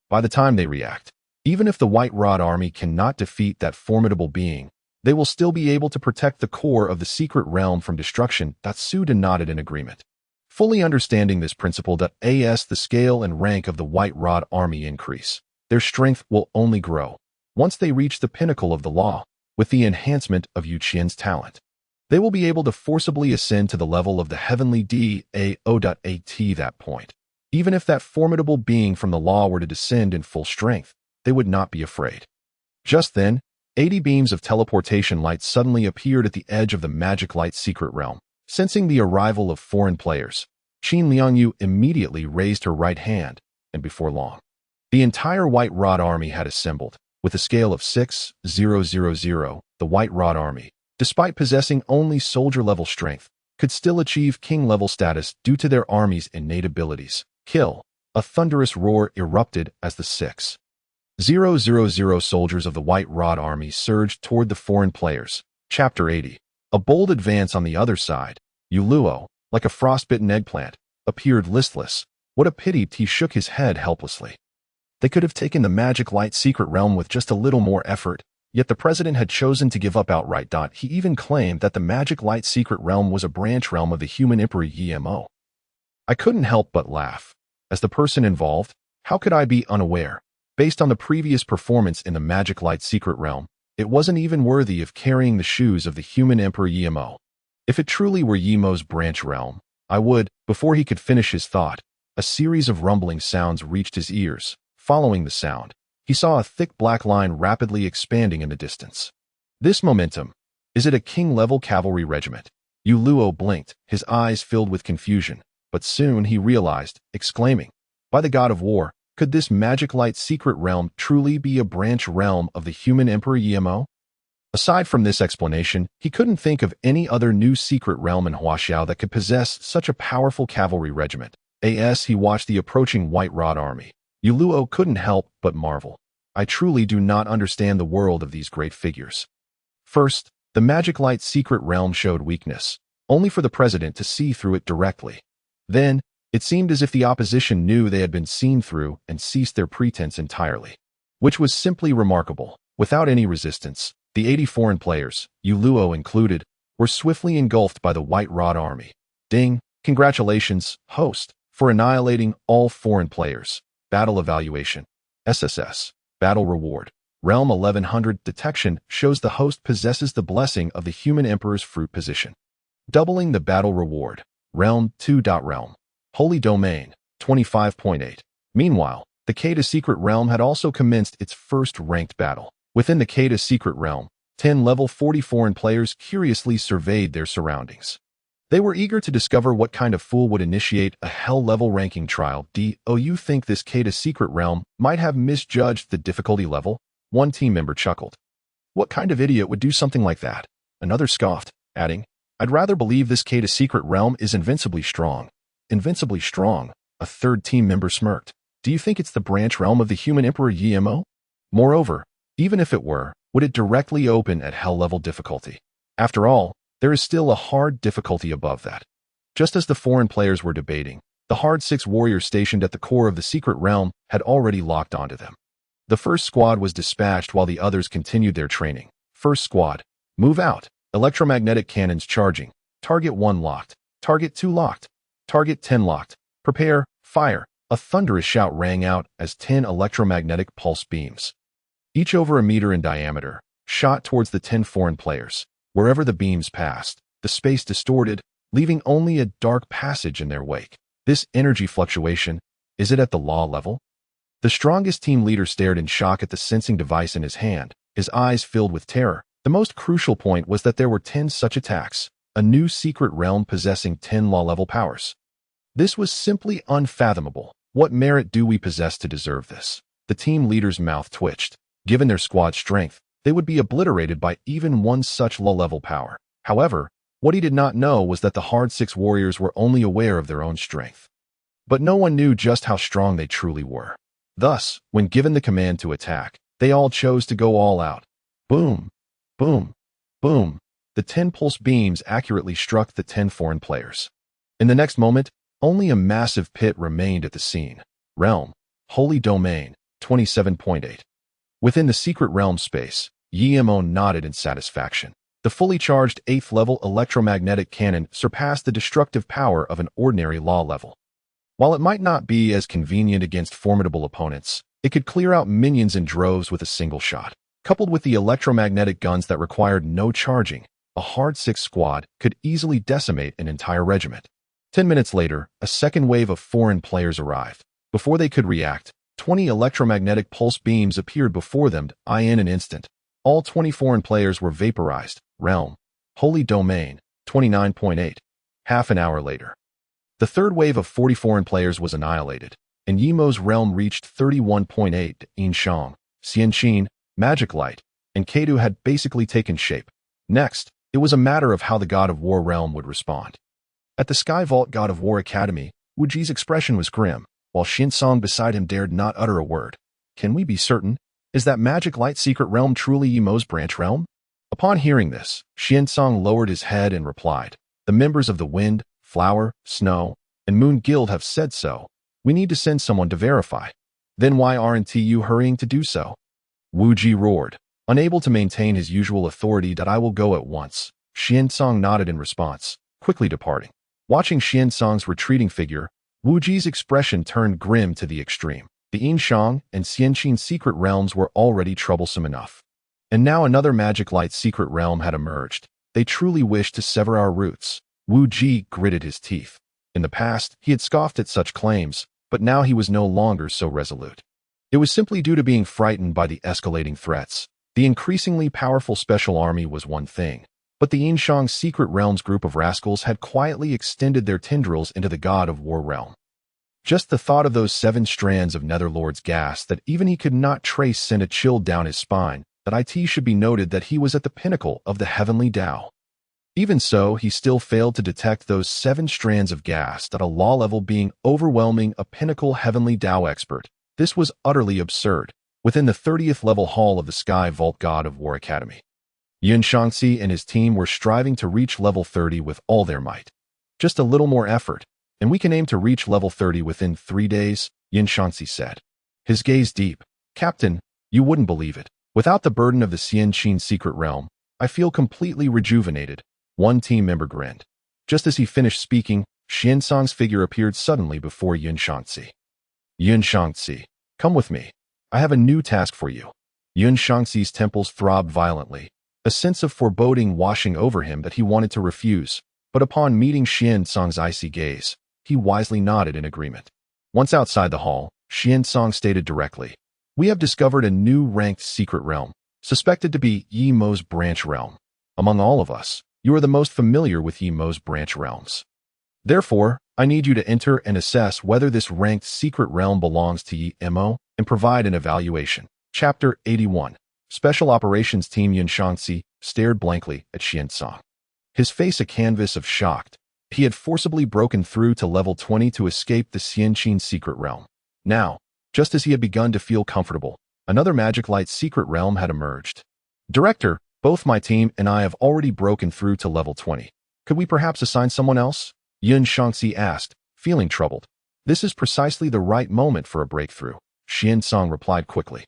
Speaker 1: By the time they react, even if the White Rod Army cannot defeat that formidable being, they will still be able to protect the core of the secret realm from destruction. Suda nodded in agreement. Fully understanding this principle as the scale and rank of the White Rod Army increase, their strength will only grow. Once they reach the pinnacle of the law, with the enhancement of Yu Qian's talent, they will be able to forcibly ascend to the level of the heavenly Dao. At that point, even if that formidable being from the law were to descend in full strength, they would not be afraid. Just then, 80 beams of teleportation light suddenly appeared at the edge of the magic light secret realm. Sensing the arrival of foreign players, Qin Liangyu immediately raised her right hand, and before long, the entire White Rod Army had assembled. With a scale of 6,000, the White Rod Army, despite possessing only soldier-level strength, could still achieve king-level status due to their army's innate abilities. Kill! A thunderous roar erupted as the 6,000 soldiers of the White Rod Army surged toward the foreign players. Chapter 80. A bold advance on the other side. Yu Luo, like a frostbitten eggplant, appeared listless. What a pity! He shook his head helplessly. They could have taken the magic light secret realm with just a little more effort, yet the president had chosen to give up outright. He even claimed that the magic light secret realm was a branch realm of the human emperor Yimo. I couldn't help but laugh. As the person involved, how could I be unaware? Based on the previous performance in the magic light secret realm, it wasn't even worthy of carrying the shoes of the human emperor Yimo. If it truly were Yimo's branch realm, I would. Before he could finish his thought, a series of rumbling sounds reached his ears. Following the sound, he saw a thick black line rapidly expanding in the distance. This momentum, is it a king-level cavalry regiment? Yu Luo blinked, his eyes filled with confusion, but soon he realized, exclaiming, by the God of War, could this magic light secret realm truly be a branch realm of the human emperor Yimo? Aside from this explanation, he couldn't think of any other new secret realm in Huaxiao that could possess such a powerful cavalry regiment. As he watched the approaching White Rod Army, Yu Luo couldn't help but marvel. I truly do not understand the world of these great figures. First, the magic light secret realm showed weakness, only for the president to see through it directly. Then, it seemed as if the opposition knew they had been seen through and ceased their pretense entirely, which was simply remarkable. Without any resistance, the 80 foreign players, Yu Luo included, were swiftly engulfed by the White Rod Army. Ding! Congratulations, host, for annihilating all foreign players. Battle Evaluation. SSS. Battle Reward. Realm 1100 Detection shows the host possesses the blessing of the human emperor's fruit position. Doubling the battle reward. Realm 2. Realm. Holy Domain. 25.8. Meanwhile, the Keda Secret Realm had also commenced its first ranked battle. Within the Keda Secret Realm, 10 level 40 foreign players curiously surveyed their surroundings. They were eager to discover what kind of fool would initiate a hell-level ranking trial. You think this Keda Secret Realm might have misjudged the difficulty level? One team member chuckled. What kind of idiot would do something like that? Another scoffed, adding, I'd rather believe this Keda Secret Realm is invincibly strong. Invincibly strong? A third team member smirked. Do you think it's the branch realm of the human emperor Yimo? Moreover, even if it were, would it directly open at hell-level difficulty? After all, there is still a hard difficulty above that. Just as the foreign players were debating, the hard 6 warriors stationed at the core of the secret realm had already locked onto them. The first squad was dispatched while the others continued their training. First squad, move out. Electromagnetic cannons charging. Target 1 locked. Target 2 locked. Target 10 locked. Prepare, fire. A thunderous shout rang out as 10 electromagnetic pulse beams, each over a meter in diameter, shot towards the 10 foreign players. Wherever the beams passed, the space distorted, leaving only a dark passage in their wake. This energy fluctuation, is it at the law level? The strongest team leader stared in shock at the sensing device in his hand, his eyes filled with terror. The most crucial point was that there were 10 such attacks, a new secret realm possessing 10 law-level powers. This was simply unfathomable. What merit do we possess to deserve this? The team leader's mouth twitched. Given their squad's strength, they would be obliterated by even one such low-level power. However, what he did not know was that the Hard Six warriors were only aware of their own strength. But no one knew just how strong they truly were. Thus, when given the command to attack, they all chose to go all out. Boom, boom, boom. The 10 pulse beams accurately struck the 10 foreign players. In the next moment, only a massive pit remained at the scene. Realm, Holy Domain, 27.8. Within the secret realm space, Yemo nodded in satisfaction. The fully charged 8th level electromagnetic cannon surpassed the destructive power of an ordinary law level. While it might not be as convenient against formidable opponents, it could clear out minions in droves with a single shot. Coupled with the electromagnetic guns that required no charging, a Hard Six squad could easily decimate an entire regiment. 10 minutes later, a second wave of foreign players arrived. Before they could react, 20 electromagnetic pulse beams appeared before them. In an instant, all 20 foreign players were vaporized. Realm, Holy Domain, 29.8. Half an hour later, the third wave of 40 foreign players was annihilated, and Yemo's realm reached 31.8. Shang, Xianqin, Magic Light, and Kadu had basically taken shape. Next, it was a matter of how the God of War realm would respond. At the Sky Vault God of War Academy, Wu Ji's expression was grim, while Xinsong beside him dared not utter a word. Can we be certain? Is that Magic Light secret realm truly Yemo's branch realm? Upon hearing this, Xinsong lowered his head and replied, "The members of the Wind, Flower, Snow, and Moon Guild have said so. We need to send someone to verify. Then why aren't you hurrying to do so?" Wu Ji roared, unable to maintain his usual authority. "I will go at once." Xinsong nodded in response, quickly departing. Watching Xinsong's retreating figure, Wu Ji's expression turned grim to the extreme. The Yinshang and Xianqin secret realms were already troublesome enough. And now another Magic Light secret realm had emerged. They truly wished to sever our roots. Wu Ji gritted his teeth. In the past, he had scoffed at such claims, but now he was no longer so resolute. It was simply due to being frightened by the escalating threats. The increasingly powerful special army was one thing, but the Yinshang secret realms group of rascals had quietly extended their tendrils into the God of War realm. Just the thought of those 7 strands of Netherlord's gas that even he could not trace sent a chill down his spine. That it should be noted that he was at the pinnacle of the heavenly Tao. Even so, he still failed to detect those 7 strands of gas at a law level being overwhelming a pinnacle heavenly Tao expert. This was utterly absurd. Within the 30th level hall of the Sky Vault God of War Academy, Yun Shangxi and his team were striving to reach level 30 with all their might. Just a little more effort, and we can aim to reach level 30 within 3 days, Yun Shangxi said. His gaze deep. "Captain, you wouldn't believe it. Without the burden of the Xianqin secret realm, I feel completely rejuvenated." One team member grinned. Just as he finished speaking, Xinsong's figure appeared suddenly before Yun Shangxi. "Yun Shangxi, come with me. I have a new task for you." Yun Shangxi's temples throbbed violently, a sense of foreboding washing over him that he wanted to refuse, but upon meeting Xinsong's icy gaze, he wisely nodded in agreement. Once outside the hall, Xinsong stated directly, "We have discovered a new ranked secret realm, suspected to be Yemo's branch realm. Among all of us, you are the most familiar with Yemo's branch realms. Therefore, I need you to enter and assess whether this ranked secret realm belongs to Yemo and provide an evaluation." Chapter 81. Special Operations Team Yun Shangxi stared blankly at Xinsong. His face a canvas of shock. He had forcibly broken through to level 20 to escape the Xianqin secret realm. Now, just as he had begun to feel comfortable, another Magic Light secret realm had emerged. "Director, both my team and I have already broken through to level 20. Could we perhaps assign someone else?" Yun Shangxi asked, feeling troubled. "This is precisely the right moment for a breakthrough," Xinsong replied quickly.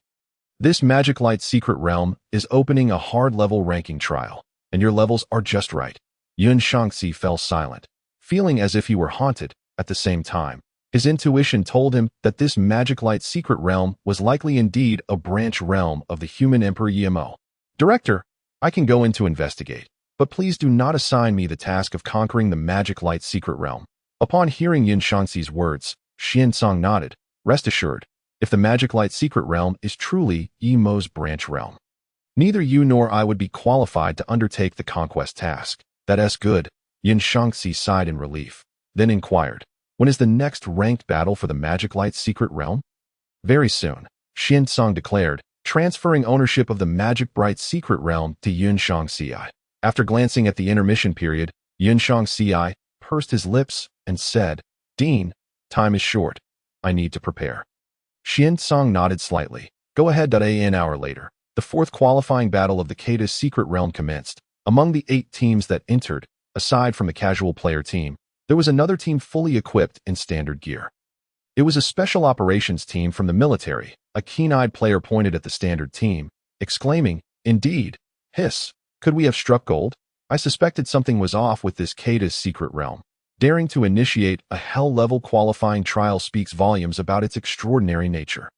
Speaker 1: "This Magic Light secret realm is opening a hard-level ranking trial, and your levels are just right." Yun Shangxi fell silent, feeling as if he were haunted. At the same time, his intuition told him that this Magic Light secret realm was likely indeed a branch realm of the human Emperor Yemo. Director, I can go in to investigate, but please do not assign me the task of conquering the Magic Light Secret Realm. Upon hearing Yin Shangxi's words, Xiansong nodded. Rest assured, if the Magic Light Secret Realm is truly Yi Mo's branch realm, neither you nor I would be qualified to undertake the conquest task. That's good. Yin Shangxi sighed in relief, then inquired, when is the next ranked battle for the Magic Light Secret Realm? Very soon, Xiansong declared, transferring ownership of the Magic Bright Secret Realm to Yin Shangxi. After glancing at the intermission period, Yin Shangxi pursed his lips and said, Dean, time is short. I need to prepare. Xiansong nodded slightly. Go ahead. An hour later, the fourth qualifying battle of the Conquerthe's Secret Realm commenced. Among the 8 teams that entered, aside from the casual player team, there was another team fully equipped in standard gear. It was a special operations team from the military. A keen-eyed player pointed at the standard team, exclaiming, Indeed, hiss, could we have struck gold? I suspected something was off with this Conquerthe's Secret Realm. Daring to initiate a hell-level qualifying trial speaks volumes about its extraordinary nature.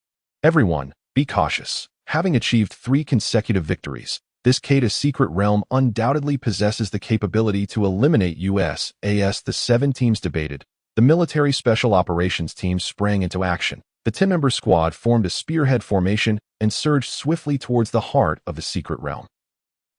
Speaker 1: Everyone, be cautious. Having achieved 3 consecutive victories, this Conquerthe's Secret Realm undoubtedly possesses the capability to eliminate us. As the 7 teams debated, the military special operations team sprang into action. The 10-member squad formed a spearhead formation and surged swiftly towards the heart of the Secret Realm.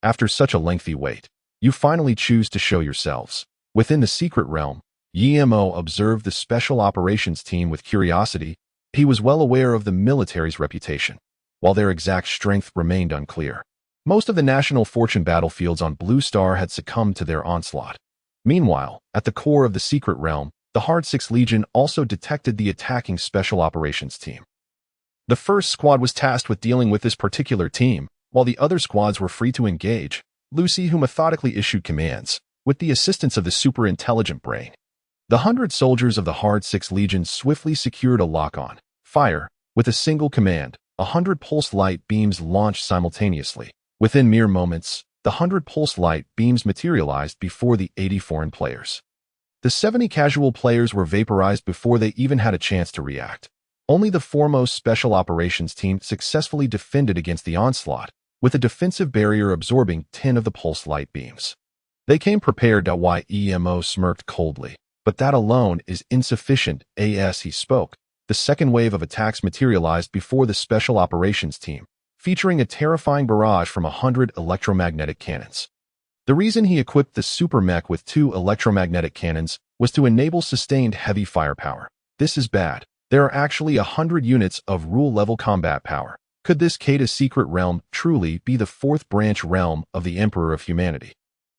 Speaker 1: After such a lengthy wait, you finally choose to show yourselves. Within the Secret Realm, Yi Mo observed the special operations team with curiosity. He was well aware of the military's reputation, while their exact strength remained unclear. Most of the national fortune battlefields on Blue Star had succumbed to their onslaught. Meanwhile, at the core of the Secret Realm, the Hard 6 Legion also detected the attacking special operations team. The first squad was tasked with dealing with this particular team, while the other squads were free to engage. Lucy, who methodically issued commands, with the assistance of the super-intelligent brain. The 100 soldiers of the Hard 6 Legion swiftly secured a lock-on fire. With a single command, 100 pulse light beams launched simultaneously. Within mere moments, the 100 pulse light beams materialized before the 80 foreign players. The 70 casual players were vaporized before they even had a chance to react. Only the foremost special operations team successfully defended against the onslaught, with a defensive barrier absorbing 10 of the pulse light beams. They came prepared. Emo smirked coldly, but that alone is insufficient. As he spoke, the second wave of attacks materialized before the special operations team, featuring a terrifying barrage from 100 electromagnetic cannons. The reason he equipped the super mech with 2 electromagnetic cannons was to enable sustained heavy firepower. This is bad. There are actually 100 units of rule-level combat power. Could this Conquerthe Secret Realm truly be the 4th branch realm of the Emperor of Humanity?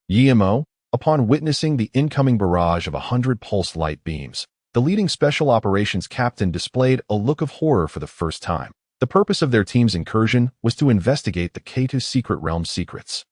Speaker 1: Yi Mo, upon witnessing the incoming barrage of 100 pulse light beams, the leading special operations captain displayed a look of horror for the first time. The purpose of their team's incursion was to investigate the Conquerthe Secret Realm's secrets.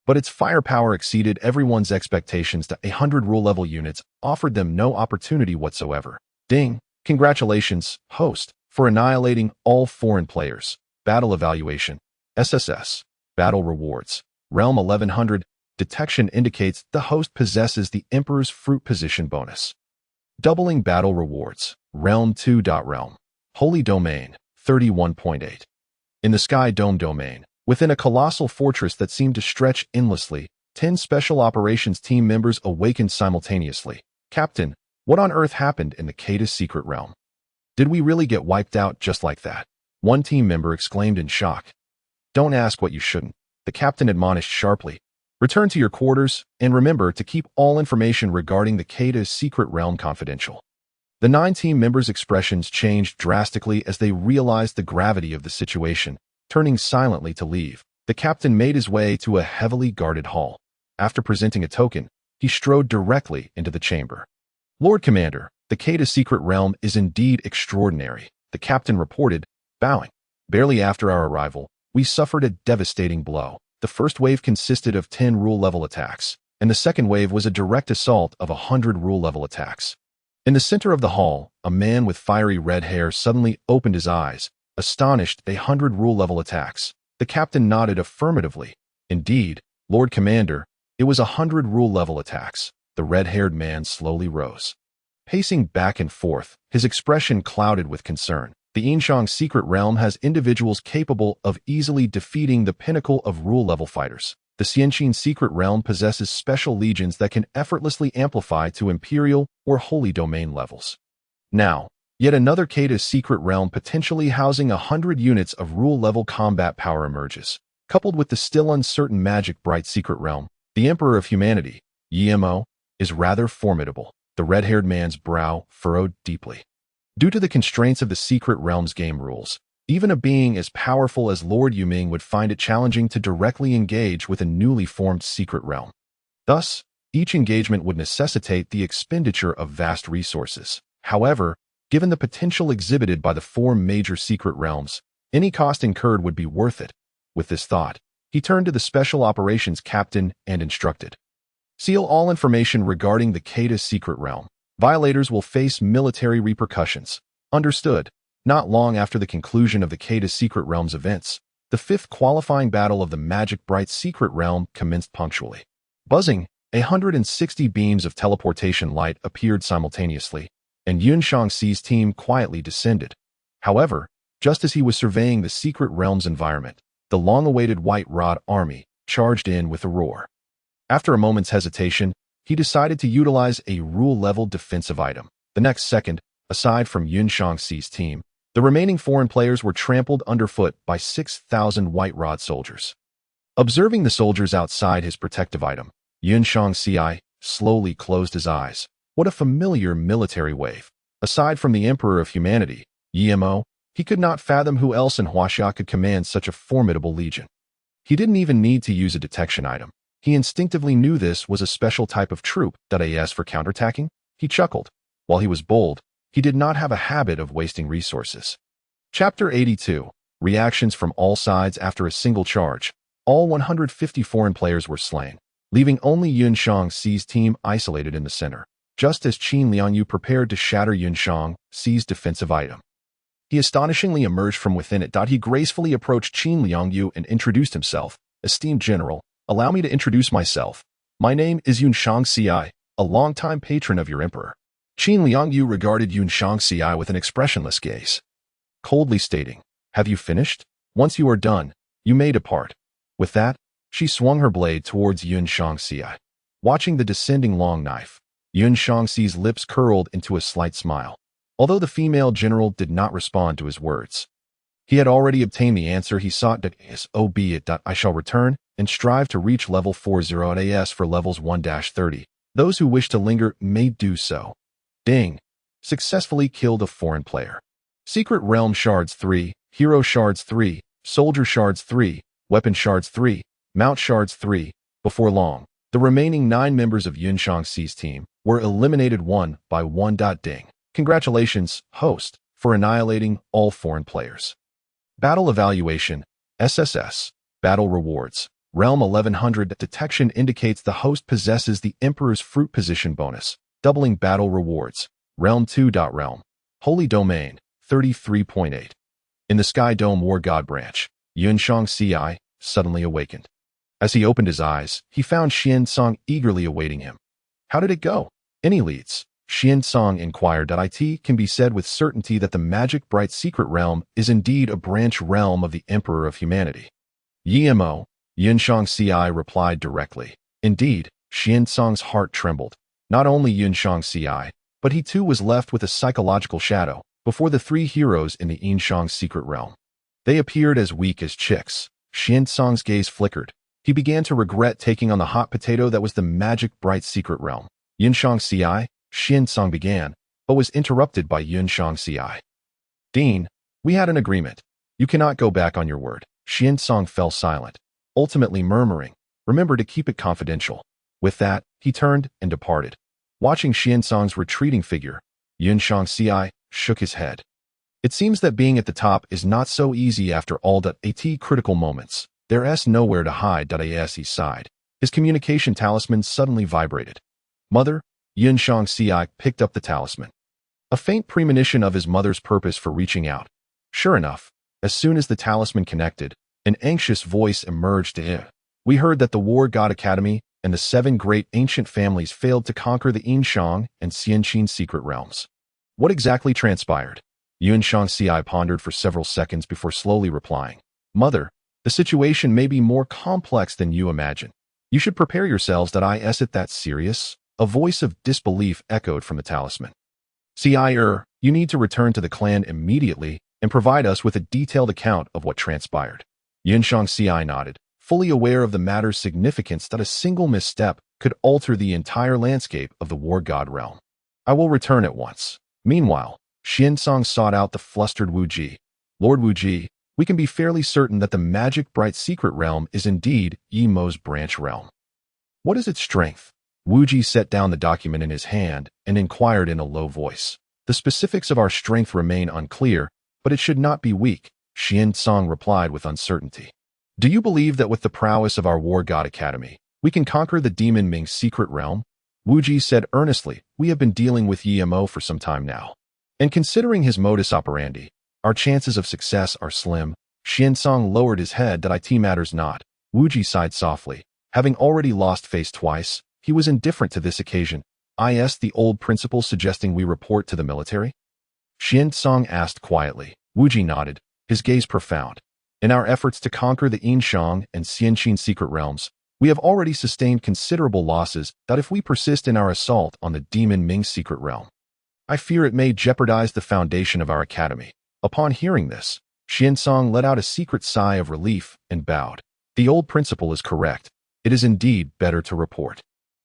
Speaker 1: But its firepower exceeded everyone's expectations. 100 rule-level units offered them no opportunity whatsoever. Ding! Congratulations, host, for annihilating all foreign players. Battle Evaluation. SSS. Battle Rewards. Realm 1100. Detection indicates the host possesses the Emperor's Fruit Position bonus. Doubling Battle Rewards. Realm 2. Realm. Holy Domain. 31.8. In the Sky Dome domain, within a colossal fortress that seemed to stretch endlessly, 10 special operations team members awakened simultaneously. Captain, what on earth happened in the Conquerthe Secret Realm? Did we really get wiped out just like that? One team member exclaimed in shock. Don't ask what you shouldn't, the captain admonished sharply. Return to your quarters, and remember to keep all information regarding the Conquerthe Secret Realm confidential. The 9 team members' expressions changed drastically as they realized the gravity of the situation. Turning silently to leave, the captain made his way to a heavily guarded hall. After presenting a token, he strode directly into the chamber. Lord Commander, the Conquerthe Secret Realm is indeed extraordinary, the captain reported, bowing. Barely after our arrival, we suffered a devastating blow. The first wave consisted of 10 rule-level attacks, and the second wave was a direct assault of 100 rule-level attacks. In the center of the hall, a man with fiery red hair suddenly opened his eyes, astonished. 100 rule-level attacks. The captain nodded affirmatively. Indeed, Lord Commander, it was 100 rule-level attacks. The red-haired man slowly rose. Pacing back and forth, his expression clouded with concern. The Yinshang secret realm has individuals capable of easily defeating the pinnacle of rule-level fighters. The Xianqin secret realm possesses special legions that can effortlessly amplify to imperial or holy domain levels. Now, yet another Conquerthe secret realm potentially housing 100 units of rule-level combat power emerges. Coupled with the still uncertain magic bright secret realm, the Emperor of Humanity, Yimo, is rather formidable. The red-haired man's brow furrowed deeply. Due to the constraints of the secret realm's game rules, even a being as powerful as Lord Yuming would find it challenging to directly engage with a newly formed secret realm. Thus, each engagement would necessitate the expenditure of vast resources. However, given the potential exhibited by the 4 major secret realms, any cost incurred would be worth it. With this thought, he turned to the Special Operations Captain and instructed, "Seal all information regarding the Conquerthe secret realm. Violators will face military repercussions." Understood. Not long after the conclusion of the Conquerthe secret realm's events, the 5th qualifying battle of the Magic Bright secret realm commenced punctually. Buzzing, 160 beams of teleportation light appeared simultaneously, and Yun Shangxi's team quietly descended. However, just as he was surveying the secret realm's environment, the long-awaited White Rod army charged in with a roar. After a moment's hesitation, he decided to utilize a rule-level defensive item. The next second, aside from Yun Shangxi's team, the remaining foreign players were trampled underfoot by 6,000 White Rod soldiers. Observing the soldiers outside his protective item, Yun Shangxi slowly closed his eyes. What a familiar military wave. Aside from the Emperor of Humanity, Yimo, he could not fathom who else in Huaxia could command such a formidable legion. He didn't even need to use a detection item. He instinctively knew this was a special type of troop. As for counterattacking, he chuckled. While he was bold, he did not have a habit of wasting resources. Chapter 82. Reactions from all sides after a single charge. All 150 foreign players were slain, leaving only Yun Shangxi's team isolated in the center, just as Qin Liangyu prepared to shatter Yun Shangxi's defensive item. He astonishingly emerged from within it. He gracefully approached Qin Liangyu and introduced himself. "Esteemed General, allow me to introduce myself. My name is Yun Shangxi, a longtime patron of your emperor." Qin Liangyu regarded Yun Shangxi with an expressionless gaze, coldly stating, "Have you finished? Once you are done, you may depart." With that, she swung her blade towards Yun Shangxi. Watching the descending long knife, Yun Shangxi's lips curled into a slight smile. Although the female general did not respond to his words, he had already obtained the answer he sought. "So be it. I shall return and strive to reach level 40 AS for levels 1-30. Those who wish to linger may do so." Ding. Successfully killed a foreign player. Secret Realm Shards 3, Hero Shards 3, Soldier Shards 3, Weapon Shards 3, Mount Shards 3. Before long, the remaining 9 members of Yun Shangxi's team were eliminated one by one. Ding. Congratulations, host, for annihilating all foreign players. Battle Evaluation, SSS, Battle Rewards, Realm 1100. Detection indicates the host possesses the Emperor's Fruit Position bonus, doubling battle rewards. Realm 2. Realm, Holy Domain, 33.8. In the Sky Dome War God Branch, Yun Shangxi suddenly awakened. As he opened his eyes, he found Xian Song eagerly awaiting him. "How did it go? Any leads?" Xian Song inquired. "It can be said with certainty that the Magic Bright Secret Realm is indeed a branch realm of the Emperor of Humanity." "Yimo," Yun Shangxi replied directly. Indeed, Xian Song's heart trembled. Not only Yun Shangxi, but he too was left with a psychological shadow before the 3 heroes in the Yinshang secret realm. They appeared as weak as chicks. Xian Song's gaze flickered. He began to regret taking on the hot potato that was the Magic Bright secret realm. "Yun Shangxi," Xian Song began, but was interrupted by Yun Shangxi. "Dean, we had an agreement. You cannot go back on your word." Xian Song fell silent, ultimately murmuring, "Remember to keep it confidential." With that, he turned and departed. Watching Xian Song's retreating figure, Yun Shangxi shook his head. It seems that being at the top is not so easy after all. At critical moments, there's nowhere to hide. As he sighed, his communication talisman suddenly vibrated. "Mother," Yun Shangxi picked up the talisman. A faint premonition of his mother's purpose for reaching out. Sure enough, as soon as the talisman connected, an anxious voice emerged. "We heard that the War God Academy and the 7 great ancient families failed to conquer the Yinshang and Xianqin secret realms. What exactly transpired?" Yuan Shangxi pondered for several seconds before slowly replying, Mother, the situation may be more complex than you imagine. You should prepare yourselves that is it that serious? A voice of disbelief echoed from the talisman. Sire, you need to return to the clan immediately and provide us with a detailed account of what transpired. Yuan Shangxi nodded, fully aware of the matter's significance that a single misstep could alter the entire landscape of the war god realm. I will return at once. Meanwhile, Xiansong sought out the flustered Wu Ji. Lord Wu Ji, we can be fairly certain that the magic bright secret realm is indeed Yi Mo's branch realm. What is its strength? Wu Ji set down the document in his hand and inquired in a low voice. The specifics of our strength remain unclear, but it should not be weak, Xiansong replied with uncertainty. Do you believe that with the prowess of our war god academy, we can conquer the demon Ming's secret realm? Wu Ji said earnestly, we have been dealing with Yi Mo for some time now. And considering his modus operandi, our chances of success are slim. Xiansong lowered his head that it matters not. Wu Ji sighed softly. Having already lost face twice, he was indifferent to this occasion. Is the old principle suggesting we report to the military? Xiansong asked quietly. Wu Ji nodded, his gaze profound. In our efforts to conquer the Yinshang and Xianqin secret realms, we have already sustained considerable losses that if we persist in our assault on the demon Ming secret realm, I fear it may jeopardize the foundation of our academy. Upon hearing this, Xiansong let out a secret sigh of relief and bowed. The old principle is correct. It is indeed better to report.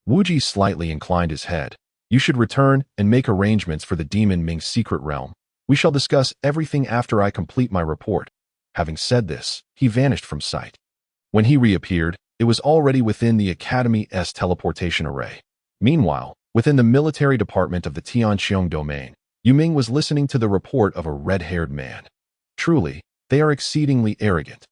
Speaker 1: Wu Ji slightly inclined his head. You should return and make arrangements for the demon Ming's secret realm. We shall discuss everything after I complete my report. Having said this, he vanished from sight. When he reappeared, it was already within the Academy's teleportation array. Meanwhile, within the military department of the Tianqiong domain, Yu Ming was listening to the report of a red-haired man. Truly, they are exceedingly arrogant.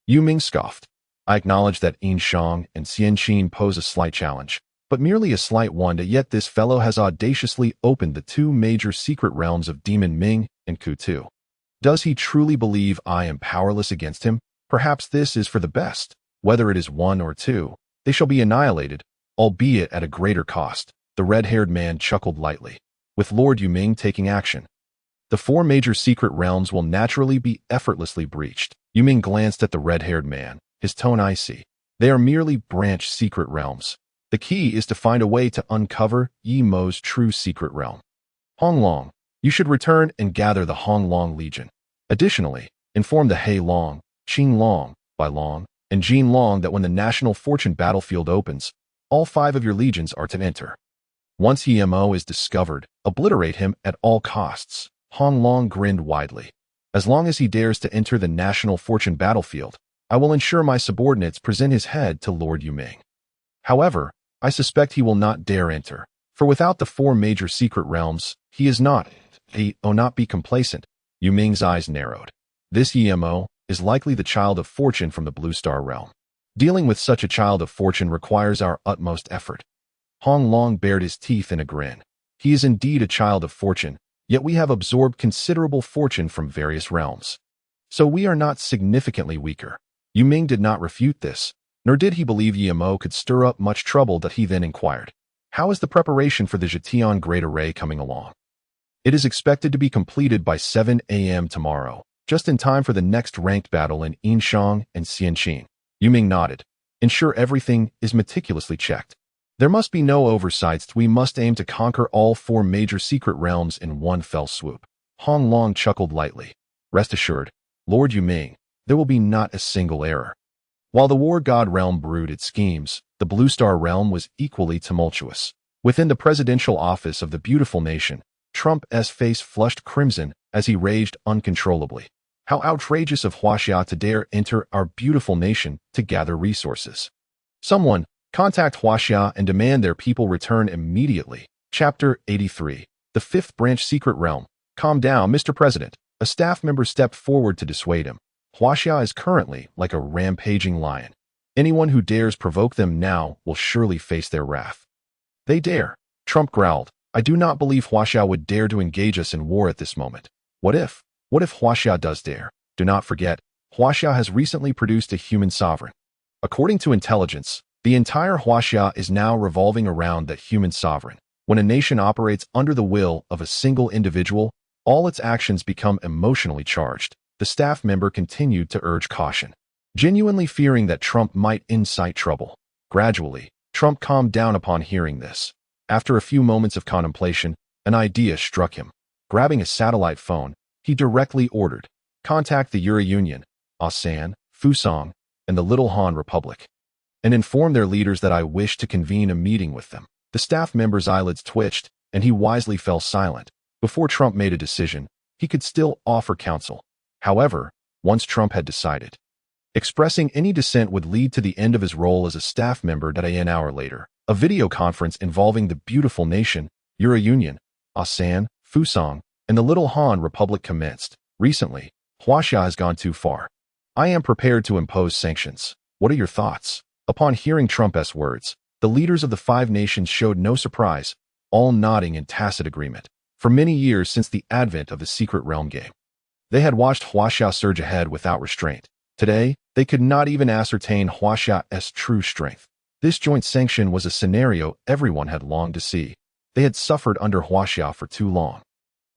Speaker 1: Yu Ming scoffed. I acknowledge that Yinshang and Xianqin pose a slight challenge, but merely a slight one, yet this fellow has audaciously opened the two major secret realms of Demon Ming and Ku-Tu. Does he truly believe I am powerless against him? Perhaps this is for the best. Whether it is one or two, they shall be annihilated, albeit at a greater cost. The red-haired man chuckled lightly. With Lord Yu Ming taking action, the four major secret realms will naturally be effortlessly breached. Yu Ming glanced at the red-haired man, his tone icy. They are merely branch secret realms. The key is to find a way to uncover Yi Mo's true secret realm. Honglong, you should return and gather the Honglong Legion. Additionally, inform the Hei Long, Qing Long, Bai Long, and Jin Long that when the National Fortune battlefield opens, all 5 of your legions are to enter. Once Yi Mo is discovered, obliterate him at all costs. Hong Long grinned widely. As long as he dares to enter the National Fortune battlefield, I will ensure my subordinates present his head to Lord Yu Ming. However, I suspect he will not dare enter, for without the 4 major secret realms, he is not be complacent. Yu Ming's eyes narrowed. This Yi Mo is likely the child of fortune from the Blue Star realm. Dealing with such a child of fortune requires our utmost effort. Hong Long bared his teeth in a grin. He is indeed a child of fortune, yet we have absorbed considerable fortune from various realms. So we are not significantly weaker. Yu Ming did not refute this, nor did he believe Yi Mo could stir up much trouble that he then inquired. How is the preparation for the Zhejiang Great Array coming along? It is expected to be completed by 7 a.m. tomorrow, just in time for the next ranked battle in Yinshang and Xianqin. Yu Ming nodded. Ensure everything is meticulously checked. There must be no oversights. We must aim to conquer all 4 major secret realms in one fell swoop. Hong Long chuckled lightly. Rest assured, Lord Yu Ming, there will be not a single error. While the War God realm brewed its schemes, the Blue Star realm was equally tumultuous. Within the presidential office of the beautiful nation, Trump's face flushed crimson as he raged uncontrollably. How outrageous of Huaxia to dare enter our beautiful nation to gather resources. Someone, contact Huaxia and demand their people return immediately. Chapter 83. The 5th Branch Secret Realm. Calm down, Mr. President. A staff member stepped forward to dissuade him. Huaxia is currently like a rampaging lion. Anyone who dares provoke them now will surely face their wrath. They dare. Trump growled. I do not believe Huaxia would dare to engage us in war at this moment. What if Huaxia does dare? Do not forget, Huaxia has recently produced a human sovereign. According to intelligence, the entire Huaxia is now revolving around that human sovereign. When a nation operates under the will of a single individual, all its actions become emotionally charged. The staff member continued to urge caution, genuinely fearing that Trump might incite trouble. Gradually, Trump calmed down upon hearing this. After a few moments of contemplation, an idea struck him. Grabbing a satellite phone, he directly ordered, "Contact the Euro Union, Asan, Fusang, and the Little Han Republic, and inform their leaders that I wish to convene a meeting with them." The staff member's eyelids twitched, and he wisely fell silent. Before Trump made a decision, he could still offer counsel. However, once Trump had decided, expressing any dissent would lead to the end of his role as a staff member. An hour later, a video conference involving the beautiful nation, Euro Union, Asan, Fusang, and the Little Han Republic commenced. "Recently, Huaxia has gone too far. I am prepared to impose sanctions. What are your thoughts?" Upon hearing Trump's words, the leaders of the five nations showed no surprise, all nodding in tacit agreement. For many years since the advent of the Secret Realm game, they had watched Huaxia surge ahead without restraint. Today, they could not even ascertain Huaxia's true strength. This joint sanction was a scenario everyone had longed to see. They had suffered under Huaxia for too long.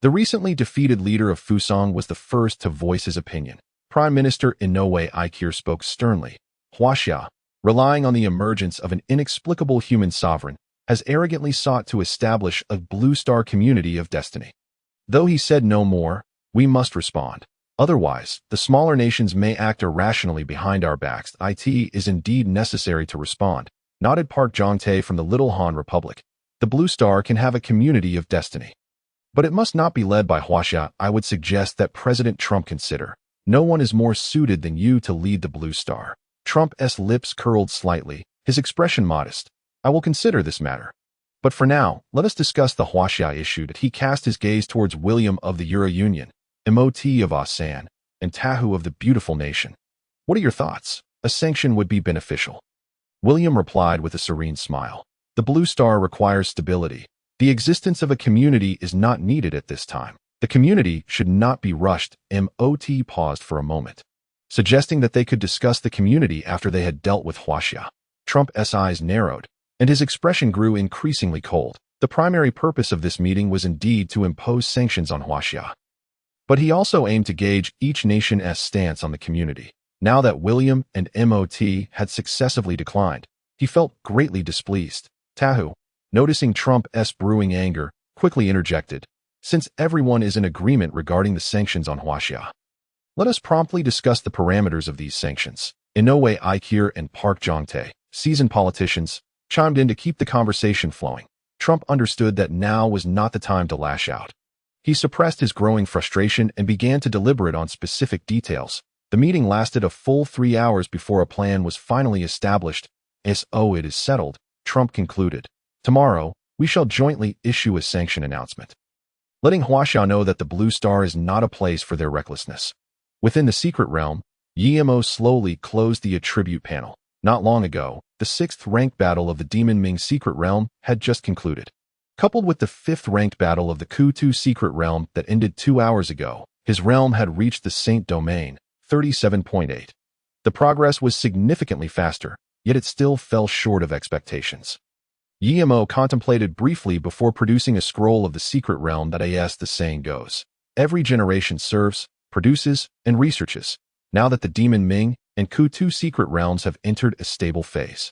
Speaker 1: The recently defeated leader of Fusang was the first to voice his opinion. Prime Minister Inoue Ikir spoke sternly. "Huaxia, relying on the emergence of an inexplicable human sovereign, has arrogantly sought to establish a blue star community of destiny. Though he said no more, we must respond. Otherwise, the smaller nations may act irrationally behind our backs. It is indeed necessary to respond," nodded Park Jong-tae from the Little Han Republic. "The blue star can have a community of destiny, but it must not be led by Huaxia. I would suggest that President Trump consider. No one is more suited than you to lead the blue star." Trump's lips curled slightly, his expression modest. "I will consider this matter. But for now, let us discuss the Huaxia issue." He cast his gaze towards William of the Euro Union, Emot of Asan, and Tahu of the beautiful nation. "What are your thoughts? A sanction would be beneficial." William replied with a serene smile. "The blue star requires stability. The existence of a community is not needed at this time. The community should not be rushed." Mot paused for a moment, suggesting that they could discuss the community after they had dealt with Huaxia. Trump's eyes narrowed, and his expression grew increasingly cold. The primary purpose of this meeting was indeed to impose sanctions on Huaxia, but he also aimed to gauge each nation's stance on the community. Now that William and Mot had successively declined, he felt greatly displeased. Tahu, noticing Trump's brewing anger, quickly interjected, "Since everyone is in agreement regarding the sanctions on Huaxia, let us promptly discuss the parameters of these sanctions." Inoue Ikir and Park Jong-tae, seasoned politicians, chimed in to keep the conversation flowing. Trump understood that now was not the time to lash out. He suppressed his growing frustration and began to deliberate on specific details. The meeting lasted a full 3 hours before a plan was finally established. "So it is settled," Trump concluded. "Tomorrow, we shall jointly issue a sanction announcement, letting Huaxia know that the blue star is not a place for their recklessness." Within the secret realm, Yemo slowly closed the attribute panel. Not long ago, the 6th-ranked battle of the Demon Ming secret realm had just concluded. Coupled with the 5th-ranked battle of the Ku-Tu secret realm that ended 2 hours ago, his realm had reached the Saint Domain, 37.8. The progress was significantly faster, yet it still fell short of expectations. Yemo contemplated briefly before producing a scroll of the secret realm that, as the saying goes, every generation serves, produces, and researches. Now that the Demon Ming and Ku-Tu secret realms have entered a stable phase,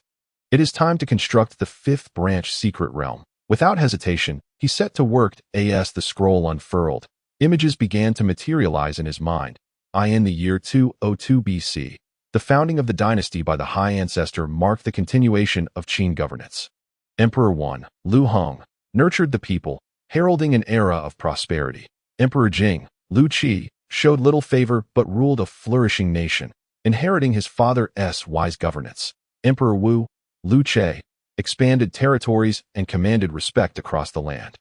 Speaker 1: it is time to construct the 5th branch secret realm. Without hesitation, he set to work. As the scroll unfurled, images began to materialize in his mind. In the year 202 BC, the founding of the dynasty by the High Ancestor marked the continuation of Qin governance. Emperor Xin, Lu Hong, nurtured the people, heralding an era of prosperity. Emperor Jing, Lu Qi, showed little favor but ruled a flourishing nation, inheriting his father's wise governance. Emperor Wu, Lu Che, expanded territories and commanded respect across the land.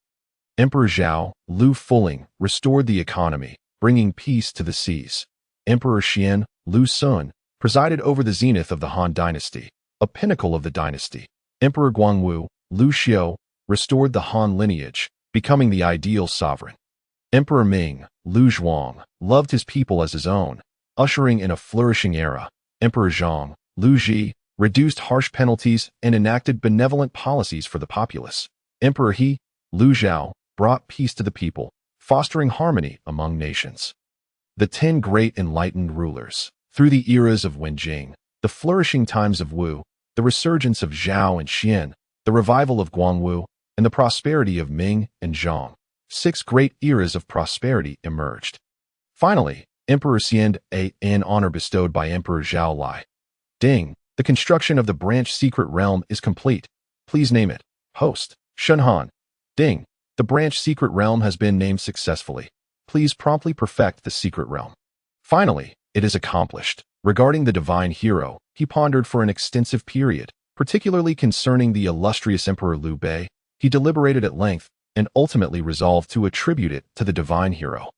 Speaker 1: Emperor Zhao, Lu Fuling, restored the economy, bringing peace to the seas. Emperor Xin, Lu Sun, presided over the zenith of the Han Dynasty, a pinnacle of the dynasty. Emperor Guangwu, Lu Xiu, restored the Han lineage, becoming the ideal sovereign. Emperor Ming, Lu Zhuang, loved his people as his own, ushering in a flourishing era. Emperor Zhang, Lu Ji, reduced harsh penalties and enacted benevolent policies for the populace. Emperor He, Lu Zhao, brought peace to the people, fostering harmony among nations. The 10 Great Enlightened Rulers. Through the eras of Wenjing, the flourishing times of Wu, the resurgence of Zhao and Xian, the revival of Guangwu, and the prosperity of Ming and Zhong, 6 great eras of prosperity emerged. Finally, Emperor Xin, an honor bestowed by Emperor Zhao Lai. Ding, the construction of the branch secret realm is complete. Please name it. Host, Shunhan. Ding, the branch secret realm has been named successfully. Please promptly perfect the secret realm. Finally, it is accomplished. Regarding the divine hero, he pondered for an extensive period, particularly concerning the illustrious Emperor Liu Bei. He deliberated at length and ultimately resolved to attribute it to the divine hero.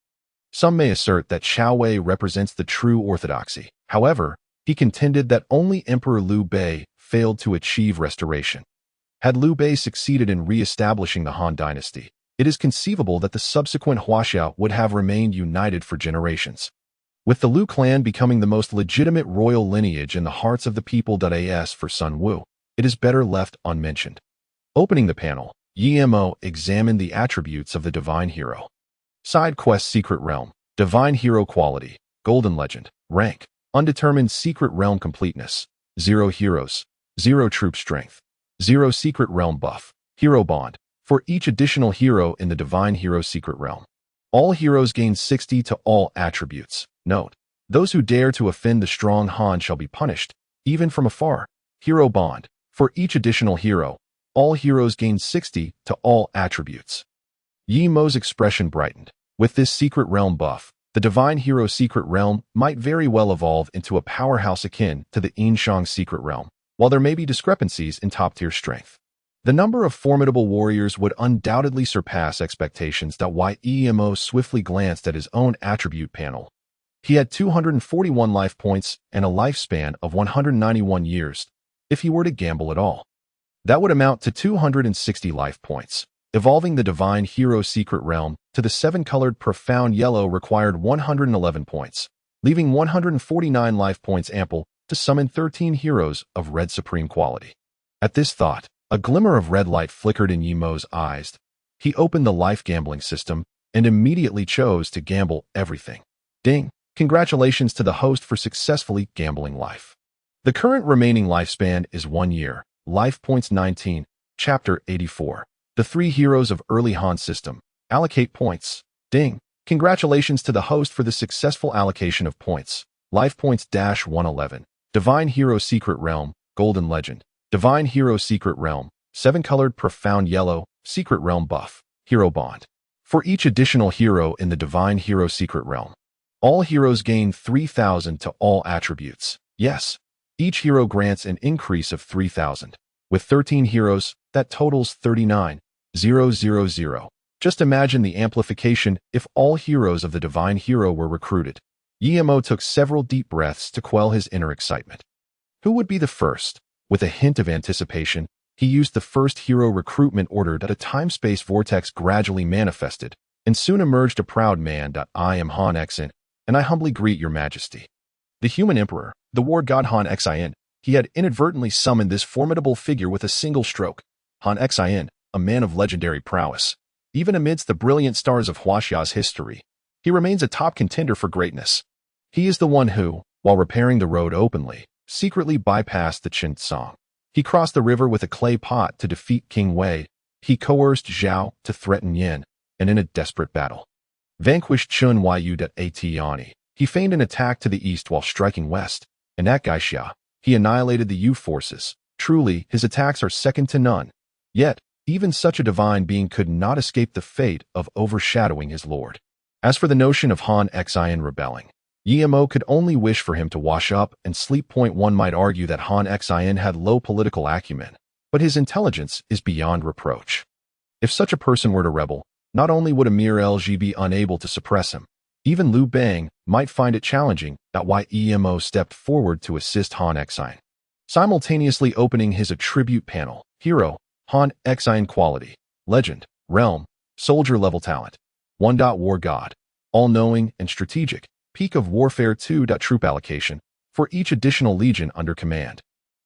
Speaker 1: Some may assert that Xiao Wei represents the true orthodoxy. However, he contended that only Emperor Liu Bei failed to achieve restoration. Had Liu Bei succeeded in re-establishing the Han Dynasty, it is conceivable that the subsequent Huaxia would have remained united for generations. With the Liu clan becoming the most legitimate royal lineage in the hearts of the people. As for Sun Wu, it is better left unmentioned. Opening the panel, Yi Mo examined the attributes of the divine hero. Side quest secret realm, divine hero quality, golden legend, rank, undetermined secret realm completeness, 0 heroes, 0 troop strength, 0 secret realm buff, hero bond, for each additional hero in the divine hero secret realm. All heroes gain 60 to all attributes. Note, those who dare to offend the strong Han shall be punished, even from afar. Hero bond, for each additional hero, all heroes gain 60 to all attributes. Yi Mo's expression brightened. With this secret realm buff, the divine hero secret realm might very well evolve into a powerhouse akin to the Yinshang secret realm, while there may be discrepancies in top-tier strength. The number of formidable warriors would undoubtedly surpass expectations. Yi Mo swiftly glanced at his own attribute panel. He had 241 life points and a lifespan of 191 years, if he were to gamble at all. That would amount to 260 life points. Evolving the divine hero secret realm to the 7-colored profound yellow required 111 points, leaving 149 life points ample to summon 13 heroes of red supreme quality. At this thought, a glimmer of red light flickered in Yi Mo's eyes. He opened the life gambling system and immediately chose to gamble everything. Ding! Congratulations to the host for successfully gambling life. The current remaining lifespan is 1 year. Life points 19. Chapter 84. The 3 heroes of early Han system. Allocate points. Ding! Congratulations to the host for the successful allocation of points. Life points -111. Divine Hero Secret Realm, Golden Legend. Divine Hero Secret Realm, 7-colored profound yellow, Secret Realm buff, Hero Bond. For each additional hero in the Divine Hero Secret Realm, all heroes gain 3,000 to all attributes. Yes, each hero grants an increase of 3,000. With 13 heroes, that totals 39,000. Just imagine the amplification if all heroes of the Divine Hero were recruited. Yi Mo took several deep breaths to quell his inner excitement. Who would be the first? With a hint of anticipation, he used the first hero recruitment order that a time-space vortex gradually manifested, and soon emerged a proud man. I am Han Xin, and I humbly greet your majesty. The human emperor, the war god Han Xin, he had inadvertently summoned this formidable figure with a single stroke. Han Xin, a man of legendary prowess. Even amidst the brilliant stars of Huaxia's history, he remains a top contender for greatness. He is the one who, while repairing the road openly, secretly bypassed the Qin Song. He crossed the river with a clay pot to defeat King Wei. He coerced Zhao to threaten Yin, and in a desperate battle, vanquished Chun Yu. Atiani. He feigned an attack to the east while striking west, and at Gaixia, he annihilated the Yu forces. Truly, his attacks are second to none. Yet, even such a divine being could not escape the fate of overshadowing his lord. As for the notion of Han Xin rebelling, Yi Mo could only wish for him to wash up and sleep. One might argue that Han Xin had low political acumen, but his intelligence is beyond reproach. If such a person were to rebel, not only would Emir LG be unable to suppress him, even Liu Bang might find it challenging. Why Yi Mo stepped forward to assist Han Xin. Simultaneously opening his attribute panel, Hero, Han Xin Quality, Legend, Realm, Soldier Level Talent, 1. War God, All-Knowing and Strategic, Peak of Warfare 2. Troop Allocation, for each additional legion under command.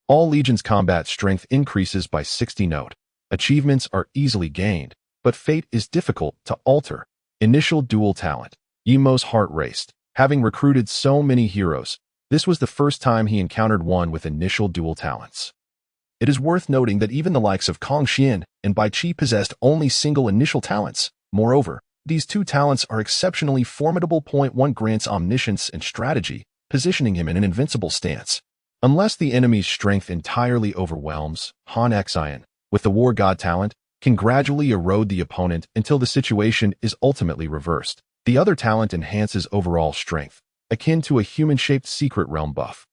Speaker 1: All legions' combat strength increases by 60. Note, achievements are easily gained, but fate is difficult to alter. Initial dual talent. Yemo's heart raced. Having recruited so many heroes, this was the first time he encountered one with initial dual talents. It is worth noting that even the likes of Kang Xin and Bai Qi possessed only single initial talents. Moreover, these two talents are exceptionally formidable. Point 1 grants omniscience and strategy, positioning him in an invincible stance. Unless the enemy's strength entirely overwhelms, Han Xin, with the War God talent, can gradually erode the opponent until the situation is ultimately reversed. The other talent enhances overall strength, akin to a human-shaped secret realm buff.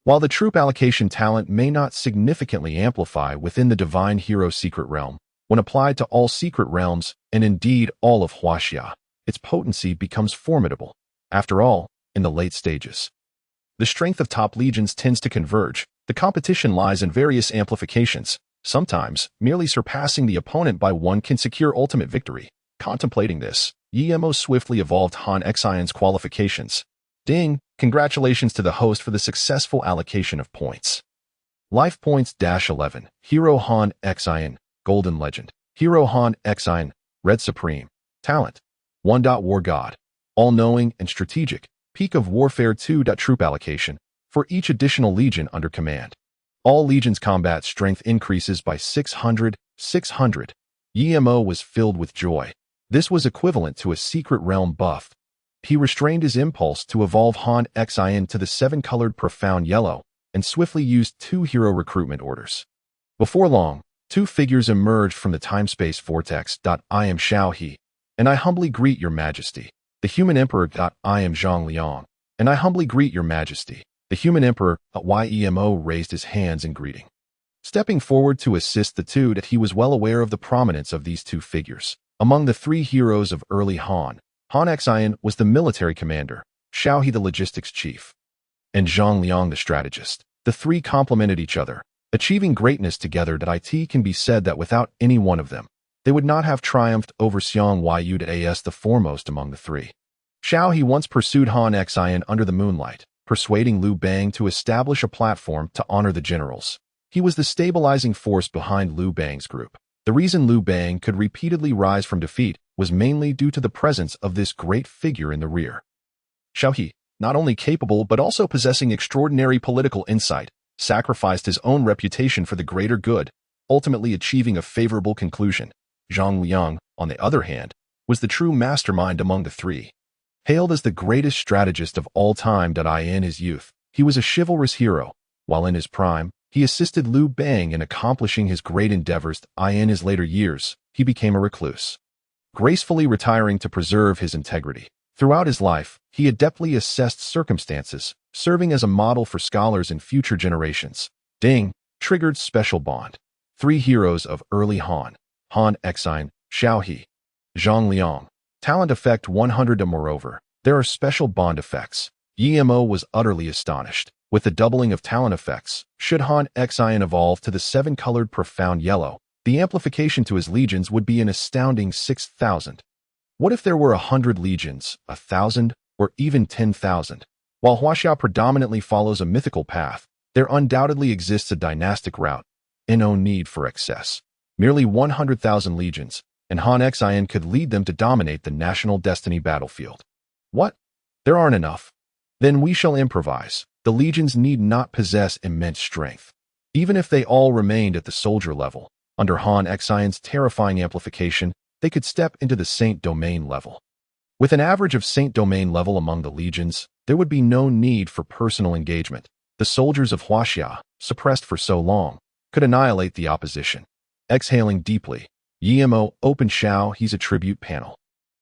Speaker 1: While the troop allocation talent may not significantly amplify within the divine hero secret realm, when applied to all secret realms, and indeed all of Huaxia, its potency becomes formidable. After all, in the late stages, the strength of top legions tends to converge. The competition lies in various amplifications. Sometimes, merely surpassing the opponent by one can secure ultimate victory. Contemplating this, Yemo swiftly evolved Han Xion's qualifications. Ding! Congratulations to the host for the successful allocation of points. Life points -11. Hero Han Xion, Golden Legend. Hero Han Xion, Red Supreme. Talent. 1. War God. All-knowing and strategic. Peak of Warfare 2. Troop allocation. For each additional legion under command, all legions' combat strength increases by 600. Yemo was filled with joy. This was equivalent to a secret realm buff. He restrained his impulse to evolve Han Xion to the 7-colored profound yellow and swiftly used 2 hero recruitment orders. Before long, 2 figures emerged from the time-space vortex. I am Shao He, and I humbly greet your majesty. The Human Emperor. I am Zhang Liang, and I humbly greet your majesty. The Human Emperor. Yemo raised his hands in greeting. Stepping forward to assist the two, that he was well aware of the prominence of these 2 figures. Among the 3 heroes of early Han Xion was the military commander, Shao He the logistics chief, and Zhang Liang the strategist. The 3 complemented each other, achieving greatness together. It can be said that without any one of them, they would not have triumphed over Xiang Yu as the foremost among the 3. Shao He once pursued Han Xion under the moonlight, persuading Liu Bang to establish a platform to honor the generals. He was the stabilizing force behind Liu Bang's group. The reason Liu Bang could repeatedly rise from defeat was mainly due to the presence of this great figure in the rear. Shao He, not only capable but also possessing extraordinary political insight, sacrificed his own reputation for the greater good, ultimately achieving a favorable conclusion. Zhang Liang, on the other hand, was the true mastermind among the 3. Hailed as the greatest strategist of all time. In his youth, he was a chivalrous hero, while in his prime, he assisted Liu Bang in accomplishing his great endeavors. In his later years, he became a recluse, gracefully retiring to preserve his integrity. Throughout his life, he adeptly assessed circumstances, serving as a model for scholars in future generations. Ding! Triggered special bond. 3 heroes of early Han Xion, Shao He, Zhang Liang. Talent effect 100. Moreover, there are special bond effects. Yemo was utterly astonished. With the doubling of talent effects, should Han Xion evolve to the 7-colored profound yellow, the amplification to his legions would be an astounding 6,000. What if there were 100 legions, 1,000, or even 10,000? While Huaxia predominantly follows a mythical path, there undoubtedly exists a dynastic route, and no need for excess. Merely 100,000 legions, and Han Xion could lead them to dominate the national destiny battlefield. What? There aren't enough. Then we shall improvise. The legions need not possess immense strength. Even if they all remained at the soldier level, under Han Xion's terrifying amplification, they could step into the Saint Domain level. With an average of Saint Domain level among the legions, there would be no need for personal engagement. The soldiers of Huaxia, suppressed for so long, could annihilate the opposition. Exhaling deeply, Yemo opened Shao He's attribute panel.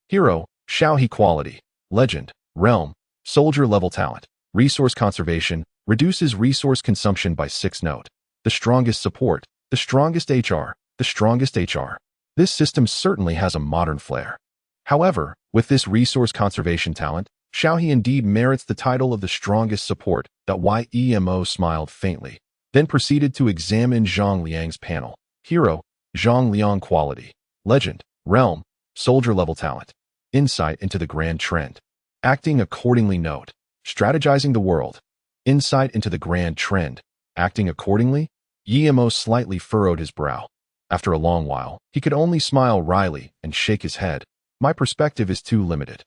Speaker 1: Hero, Shao He quality, legend, realm, soldier level talent, resource conservation, reduces resource consumption by 6 note. The strongest support, the strongest HR, the strongest HR. This system certainly has a modern flair. However, with this resource conservation talent, Shao He indeed merits the title of the strongest support. Yemo smiled faintly, then proceeded to examine Zhang Liang's panel. Hero, Zhang Liang quality, legend, realm, soldier level talent, insight into the grand trend. Acting accordingly. Note, strategizing the world, insight into the grand trend. Acting accordingly? Yemo slightly furrowed his brow. After a long while, he could only smile wryly and shake his head. my perspective is too limited.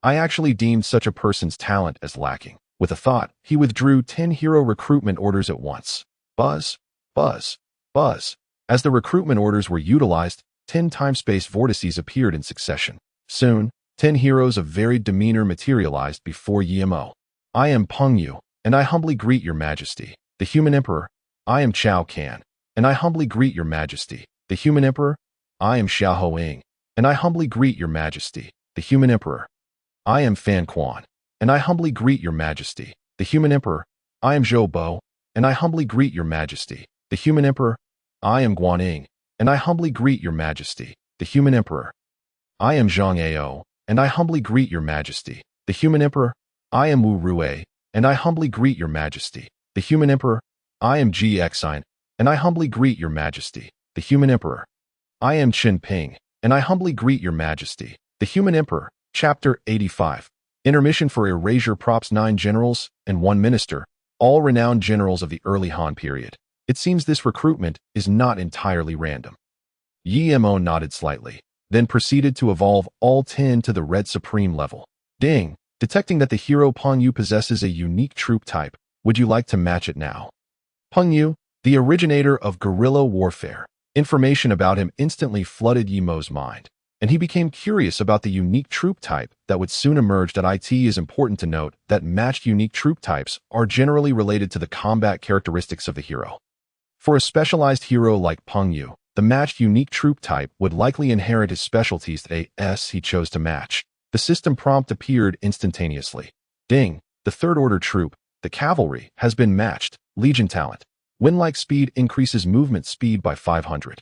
Speaker 1: I actually deemed such a person's talent as lacking. With a thought, he withdrew 10 hero recruitment orders at once. Buzz, buzz, buzz. As the recruitment orders were utilized, 10 time-space vortices appeared in succession. Soon, 10 heroes of varied demeanor materialized before Yimo. I am Peng Yu, and I humbly greet your majesty, the human emperor. I am Chao Can, and I humbly greet your majesty, the human emperor. I am Xiao Hoing, and I humbly greet your majesty, the human emperor. I am Fan Quan, and I humbly greet your majesty, the human emperor. I am Zhou Bo, and I humbly greet your majesty, the human emperor. I am Guaning, and I humbly greet your majesty, the human emperor. I am Zhang Ao, and I humbly greet your majesty, the human emperor. I am Wu Rui, and I humbly greet your majesty, the human emperor. I am Ji Xin, and I humbly greet your majesty, the human emperor. I am Qin Ping, and I humbly greet your majesty, the human emperor. Chapter 85. Intermission for Erasure. Props. 9 generals and 1 minister, all renowned generals of the early Han period. It seems this recruitment is not entirely random. Yimo nodded slightly, then proceeded to evolve all 10 to the Red Supreme level. Ding! Detecting that the hero Peng Yu possesses a unique troop type, would you like to match it now? Peng Yu, the originator of guerrilla warfare. Information about him instantly flooded Yimo's mind, and he became curious about the unique troop type that would soon emerge. It is important to note that matched unique troop types are generally related to the combat characteristics of the hero. For a specialized hero like Peng Yu, the matched unique troop type would likely inherit his specialties as he chose to match. The system prompt appeared instantaneously. Ding! The third order troop, the cavalry, has been matched. Legion talent. Wind-like speed increases movement speed by 500.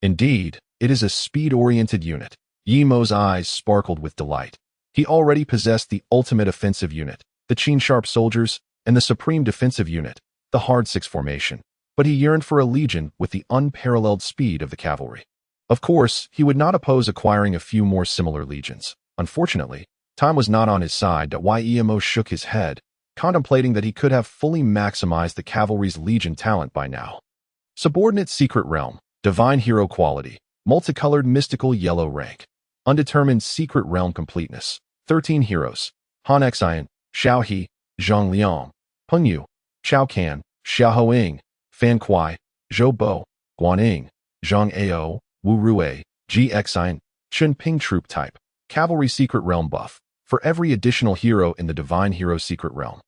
Speaker 1: Indeed, it is a speed-oriented unit. Yimo's eyes sparkled with delight. He already possessed the ultimate offensive unit, the Qin Sharp Soldiers, and the supreme defensive unit, the Hard Six Formation, but he yearned for a legion with the unparalleled speed of the cavalry. Of course, he would not oppose acquiring a few more similar legions. Unfortunately, time was not on his side. Yimo shook his head, contemplating that he could have fully maximized the cavalry's legion talent by now. Subordinate Secret Realm, Divine Hero Quality, Multicolored Mystical Yellow Rank, Undetermined Secret Realm Completeness, 13 Heroes, Han Xian, Xiao He, Zhang Liang, Peng Yu, Chao Can, Xiao Hoing, Fan Kuai, Zhou Bo, Guaning, Zhang Ao, Wu Rui, Ji Xin, Qin Ping Troop Type, Cavalry Secret Realm Buff, for every additional hero in the Divine Hero Secret Realm.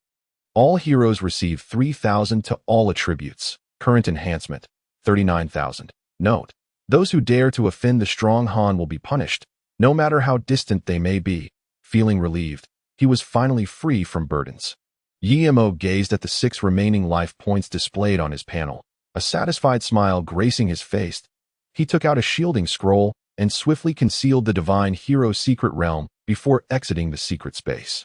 Speaker 1: All heroes receive 3,000 to all attributes. Current enhancement, 39,000. Note: those who dare to offend the strong Han will be punished, no matter how distant they may be. Feeling relieved, he was finally free from burdens. Yimo gazed at the 6 remaining life points displayed on his panel, a satisfied smile gracing his face. He took out a shielding scroll and swiftly concealed the Divine Hero Secret Realm before exiting the secret space.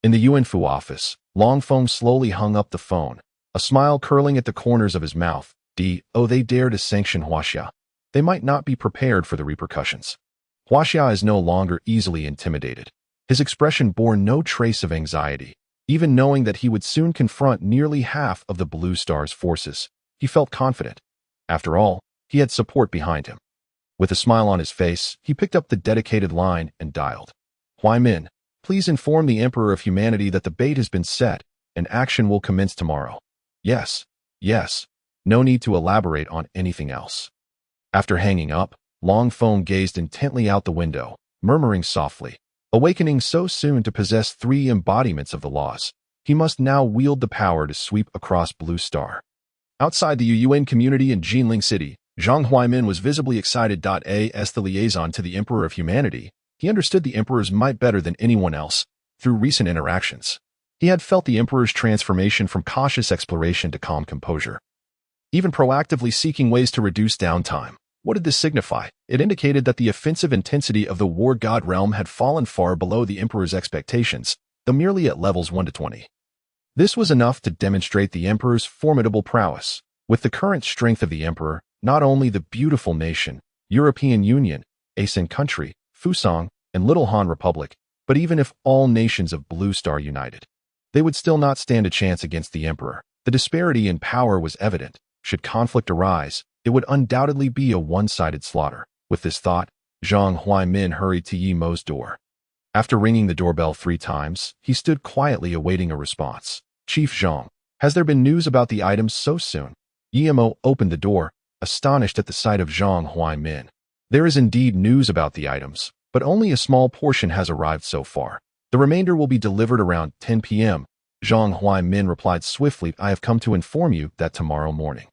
Speaker 1: In the Yuanfu office, Longfeng slowly hung up the phone, a smile curling at the corners of his mouth. They dare to sanction Huaxia. They might not be prepared for the repercussions. Huaxia is no longer easily intimidated. His expression bore no trace of anxiety. Even knowing that he would soon confront nearly half of the Blue Star's forces, he felt confident. After all, he had support behind him. With a smile on his face, he picked up the dedicated line and dialed. Huaimin, please inform the Emperor of Humanity that the bait has been set, and action will commence tomorrow. Yes, yes. No need to elaborate on anything else. After hanging up, Longfeng gazed intently out the window, murmuring softly. Awakening so soon to possess 3 embodiments of the laws, he must now wield the power to sweep across Blue Star. Outside the Yuyuan community in Jinling City, Zhang Huaimin was visibly excited. As the liaison to the Emperor of Humanity, he understood the Emperor's might better than anyone else. Through recent interactions, he had felt the Emperor's transformation from cautious exploration to calm composure, even proactively seeking ways to reduce downtime. What did this signify? It indicated that the offensive intensity of the War God realm had fallen far below the Emperor's expectations, though merely at levels 1 to 20. This was enough to demonstrate the Emperor's formidable prowess. With the current strength of the Emperor, not only the beautiful nation, European Union, Asen country, Fusang, and Little Han Republic, but even if all nations of Blue Star united, they would still not stand a chance against the Emperor. The disparity in power was evident. Should conflict arise, it would undoubtedly be a one-sided slaughter. With this thought, Zhang Huaimin hurried to Yi Mo's door. After ringing the doorbell 3 times, he stood quietly awaiting a response. Chief Zhang, has there been news about the items so soon? Yi Mo opened the door, astonished at the sight of Zhang Huaimin. There is indeed news about the items, but only a small portion has arrived so far. The remainder will be delivered around 10 p.m. Zhang Huaimin replied swiftly, I have come to inform you that tomorrow morning,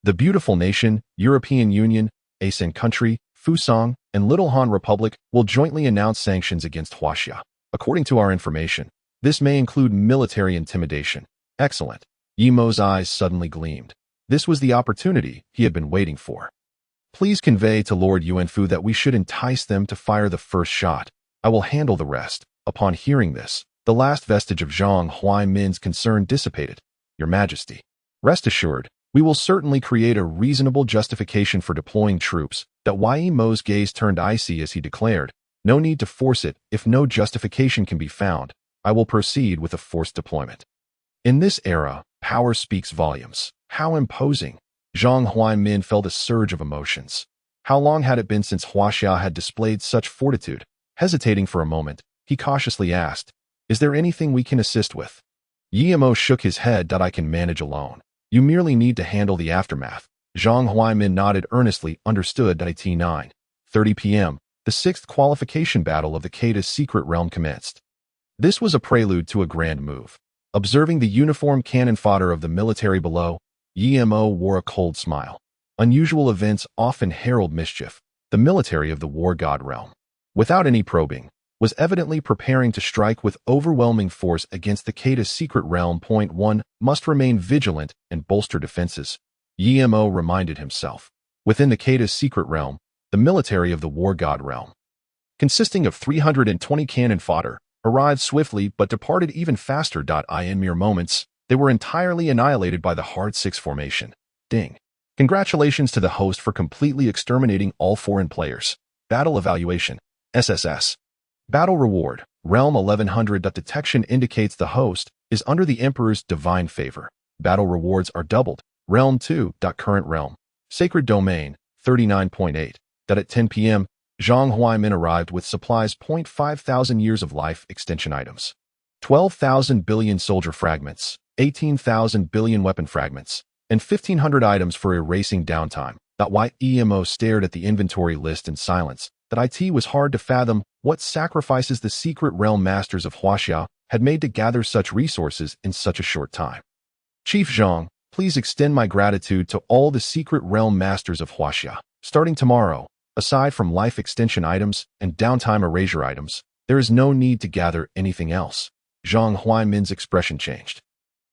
Speaker 1: the beautiful nation, European Union, Asian country, Fusang, and Little Han Republic will jointly announce sanctions against Huaxia. According to our information, this may include military intimidation. Excellent. Yi Mo's eyes suddenly gleamed. This was the opportunity he had been waiting for. Please convey to Lord Yuanfu that we should entice them to fire the first shot. I will handle the rest. Upon hearing this, the last vestige of Zhang Huaimin's concern dissipated. Your Majesty, rest assured, we will certainly create a reasonable justification for deploying troops. That Yi Mo's gaze turned icy as he declared, no need to force it. If no justification can be found, I will proceed with a forced deployment. In this era, power speaks volumes. How imposing. Zhang Huaimin felt a surge of emotions. How long had it been since Huaxia had displayed such fortitude? Hesitating for a moment, he cautiously asked, is there anything we can assist with? Yi Mo shook his head. I can manage alone. You merely need to handle the aftermath. Zhang Huaimin nodded earnestly, understood. At 9:30 p.m., the 6th qualification battle of the Conquerthe's secret realm commenced. This was a prelude to a grand move. Observing the uniform cannon fodder of the military below, Yi Mo wore a cold smile. Unusual events often herald mischief. The military of the war god realm, without any probing, was evidently preparing to strike with overwhelming force against the Conquerthe's secret realm. Point 1. Must remain vigilant and bolster defenses. Yi Mo reminded himself. Within the Conquerthe's secret realm, the military of the war god realm, consisting of 320 cannon fodder, arrived swiftly but departed even faster. In mere moments, they were entirely annihilated by the Hard 6 formation. Ding. Congratulations to the host for completely exterminating all foreign players. Battle Evaluation. SSS. Battle Reward. Realm 1100. Detection indicates the host is under the Emperor's divine favor. Battle rewards are doubled. Realm 2. Current realm. Sacred Domain. 39.8. At 10 p.m., Zhang Huaimin arrived with supplies. 5,000 years of life extension items. 12,000 billion soldier fragments. 18,000 billion weapon fragments. And 1,500 items for erasing downtime. Yi Mo stared at the inventory list in silence. It was hard to fathom what sacrifices the secret realm masters of Huaxia had made to gather such resources in such a short time. Chief Zhang, please extend my gratitude to all the secret realm masters of Huaxia. Starting tomorrow, aside from life extension items and downtime erasure items, there is no need to gather anything else. Zhang Huaimin's expression changed.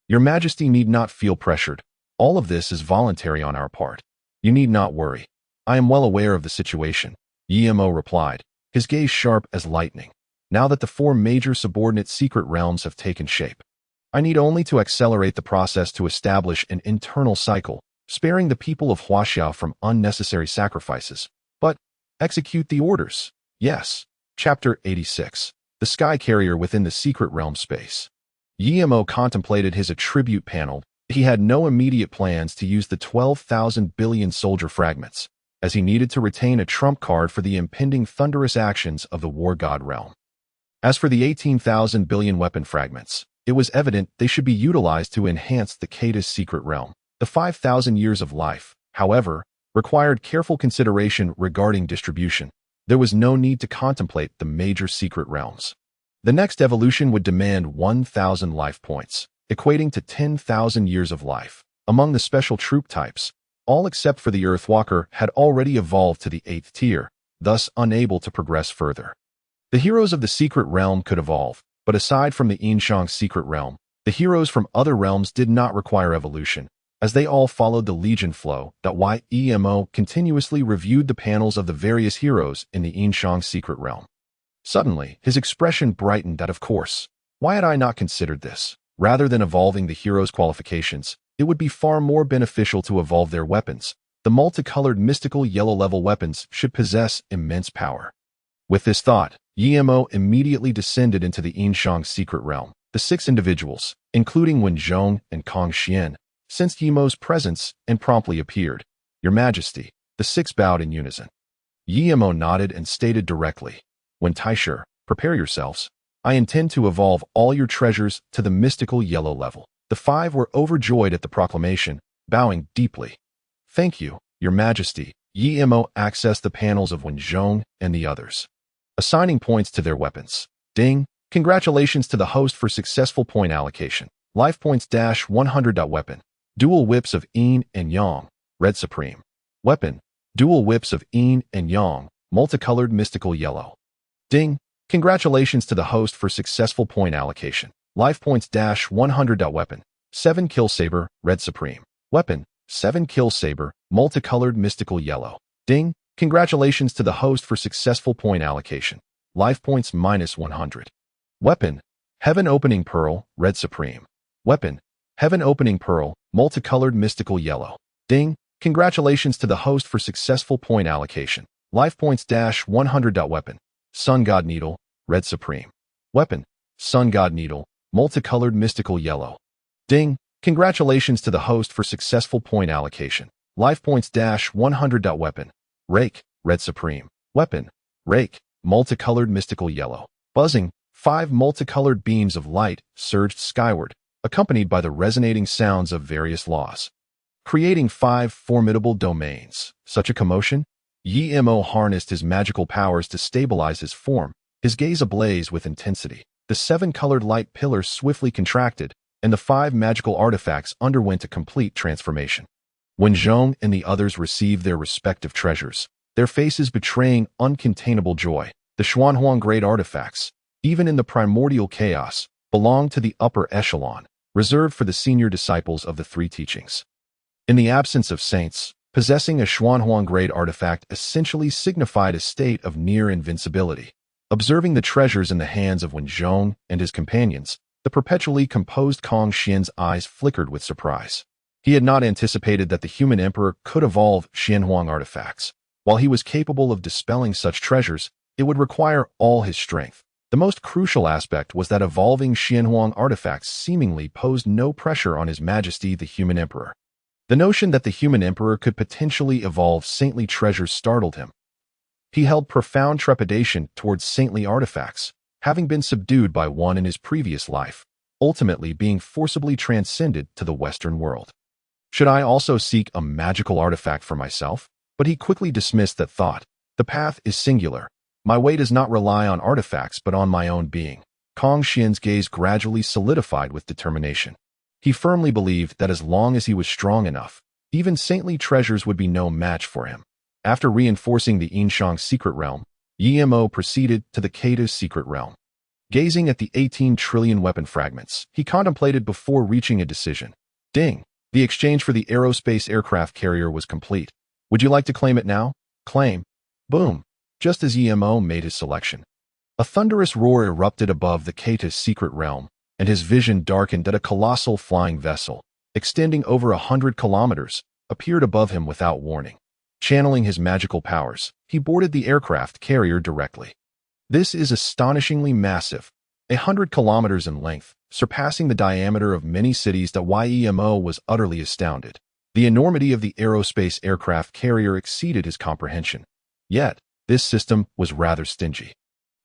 Speaker 1: Your Majesty need not feel pressured. All of this is voluntary on our part. You need not worry. I am well aware of the situation. Yi Mo replied, his gaze sharp as lightning. Now that the 4 major subordinate secret realms have taken shape, I need only to accelerate the process to establish an internal cycle, sparing the people of Huaxia from unnecessary sacrifices. But execute the orders. Yes. Chapter 86. The Sky Carrier within the secret realm space. Yi Mo contemplated his attribute panel. He had no immediate plans to use the 12,000 billion soldier fragments, as he needed to retain a trump card for the impending thunderous actions of the war god realm. As for the 18,000 billion weapon fragments, it was evident they should be utilized to enhance the Conquerthe's secret realm. The 5,000 years of life, however, required careful consideration regarding distribution. There was no need to contemplate the major secret realms. The next evolution would demand 1,000 life points, equating to 10,000 years of life. Among the special troop types, all except for the Earthwalker had already evolved to the 8th tier, thus unable to progress further. The heroes of the secret realm could evolve, but aside from the Yinshang secret realm, the heroes from other realms did not require evolution, as they all followed the Legion flow. Yi Mo continuously reviewed the panels of the various heroes in the Yinshang secret realm. Suddenly, his expression brightened. Of course. Why had I not considered this? Rather than evolving the heroes' qualifications, it would be far more beneficial to evolve their weapons. The multicolored mystical yellow-level weapons should possess immense power. With this thought, Yi Mo immediately descended into the Yinshang secret realm. The 6 individuals, including Wen Zhong and Kong Xian, sensed Yi Mo's presence and promptly appeared. Your Majesty, the 6 bowed in unison. Yemo nodded and stated directly, "When Taisher, prepare yourselves. I intend to evolve all your treasures to the mystical yellow level." The five were overjoyed at the proclamation, bowing deeply. "Thank you, Your Majesty." Yemo accessed the panels of Wenzhong and the others, assigning points to their weapons. Ding! Congratulations to the host for successful point allocation. Life points -100. Weapon. Dual whips of Yin and Yang. Red Supreme. Weapon. Dual whips of Yin and Yang. Multicolored mystical yellow. Ding! Congratulations to the host for successful point allocation. Life points -100. Weapon. 7 Kill Saber. Red Supreme. Weapon. 7 Kill Saber. Multicolored mystical yellow. Ding! Congratulations to the host for successful point allocation. Life points -100. Weapon. Heaven Opening Pearl. Red Supreme. Weapon. Heaven Opening Pearl. Multicolored mystical yellow. Ding! Congratulations to the host for successful point allocation. Life points -100. Weapon. Sun God Needle. Red Supreme. Weapon. Sun God Needle. Multicolored mystical yellow. Ding! Congratulations to the host for successful point allocation. Life points -100. Weapon. Rake. Red Supreme. Weapon. Rake. Multicolored mystical yellow. Buzzing, 5 multicolored beams of light surged skyward, accompanied by the resonating sounds of various laws, creating 5 formidable domains. Such a commotion? Yemo harnessed his magical powers to stabilize his form, his gaze ablaze with intensity. The 7-colored light pillars swiftly contracted, and the 5 magical artifacts underwent a complete transformation. When Zhong and the others received their respective treasures, their faces betraying uncontainable joy, the Xuanhuang Great Artifacts, even in the primordial chaos, belonged to the upper echelon, reserved for the senior disciples of the 3 teachings. In the absence of saints, possessing a Xuanhuang Great Artifact essentially signified a state of near invincibility. Observing the treasures in the hands of Wenzhong and his companions, the perpetually composed Kong Xian's eyes flickered with surprise. He had not anticipated that the human emperor could evolve Xianhuang artifacts. While he was capable of dispelling such treasures, it would require all his strength. The most crucial aspect was that evolving Xianhuang artifacts seemingly posed no pressure on His Majesty the human emperor. The notion that the human emperor could potentially evolve saintly treasures startled him. He held profound trepidation towards saintly artifacts, having been subdued by one in his previous life, ultimately being forcibly transcended to the Western world. Should I also seek a magical artifact for myself? But he quickly dismissed that thought. The path is singular. My way does not rely on artifacts but on my own being. Kong Xian's gaze gradually solidified with determination. He firmly believed that as long as he was strong enough, even saintly treasures would be no match for him. After reinforcing the Yinshang secret realm, Yemo proceeded to the Kata's secret realm. Gazing at the 18 trillion weapon fragments, he contemplated before reaching a decision. Ding! The exchange for the aerospace aircraft carrier was complete. Would you like to claim it now? Claim. Boom! Just as Yemo made his selection, a thunderous roar erupted above the Kata's secret realm, and his vision darkened at a colossal flying vessel, extending over 100 kilometers, appeared above him without warning. Channeling his magical powers, he boarded the aircraft carrier directly. This is astonishingly massive, 100 kilometers in length, surpassing the diameter of many cities. That Yemo was utterly astounded. The enormity of the aerospace aircraft carrier exceeded his comprehension. Yet, this system was rather stingy,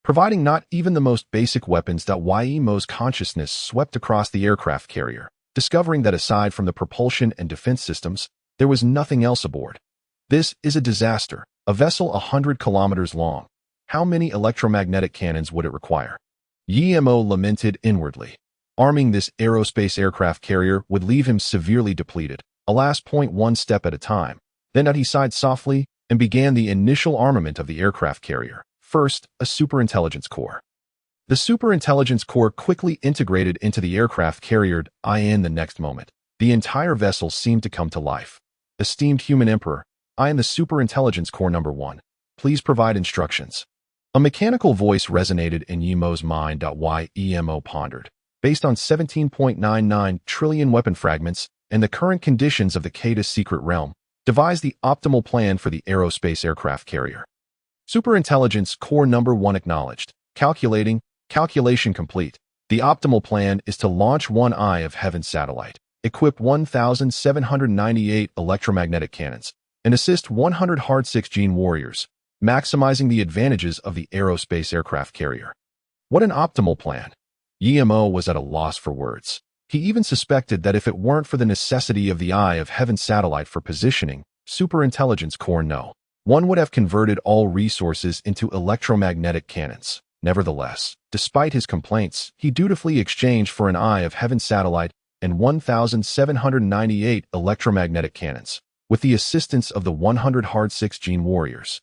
Speaker 1: providing not even the most basic weapons. Yemo's consciousness swept across the aircraft carrier, discovering that aside from the propulsion and defense systems, there was nothing else aboard. This is a disaster. A vessel 100 kilometers long. How many electromagnetic cannons would it require? Yemo lamented inwardly. Arming this aerospace aircraft carrier would leave him severely depleted. Alas, one step at a time. Then he sighed softly and began the initial armament of the aircraft carrier. First, a superintelligence core. The superintelligence core quickly integrated into the aircraft carrier. In the next moment, the entire vessel seemed to come to life. Esteemed human emperor, I am the superintelligence core number 1. Please provide instructions. A mechanical voice resonated in Yemo's mind. Yemo pondered. Based on 17.99 trillion weapon fragments and the current conditions of the Kata's secret realm, devise the optimal plan for the aerospace aircraft carrier. Superintelligence Core Number 1 acknowledged. Calculating. Calculation complete. The optimal plan is to launch one Eye of Heaven satellite, equip 1,798 electromagnetic cannons, and assist 100 Hard 6 Gene warriors, maximizing the advantages of the aerospace aircraft carrier. What an optimal plan! Emo was at a loss for words. He even suspected that if it weren't for the necessity of the Eye of Heaven satellite for positioning, superintelligence core no, one would have converted all resources into electromagnetic cannons. Nevertheless, despite his complaints, he dutifully exchanged for an Eye of Heaven satellite and 1,798 electromagnetic cannons, with the assistance of the 100 Hard-6 Gene warriors.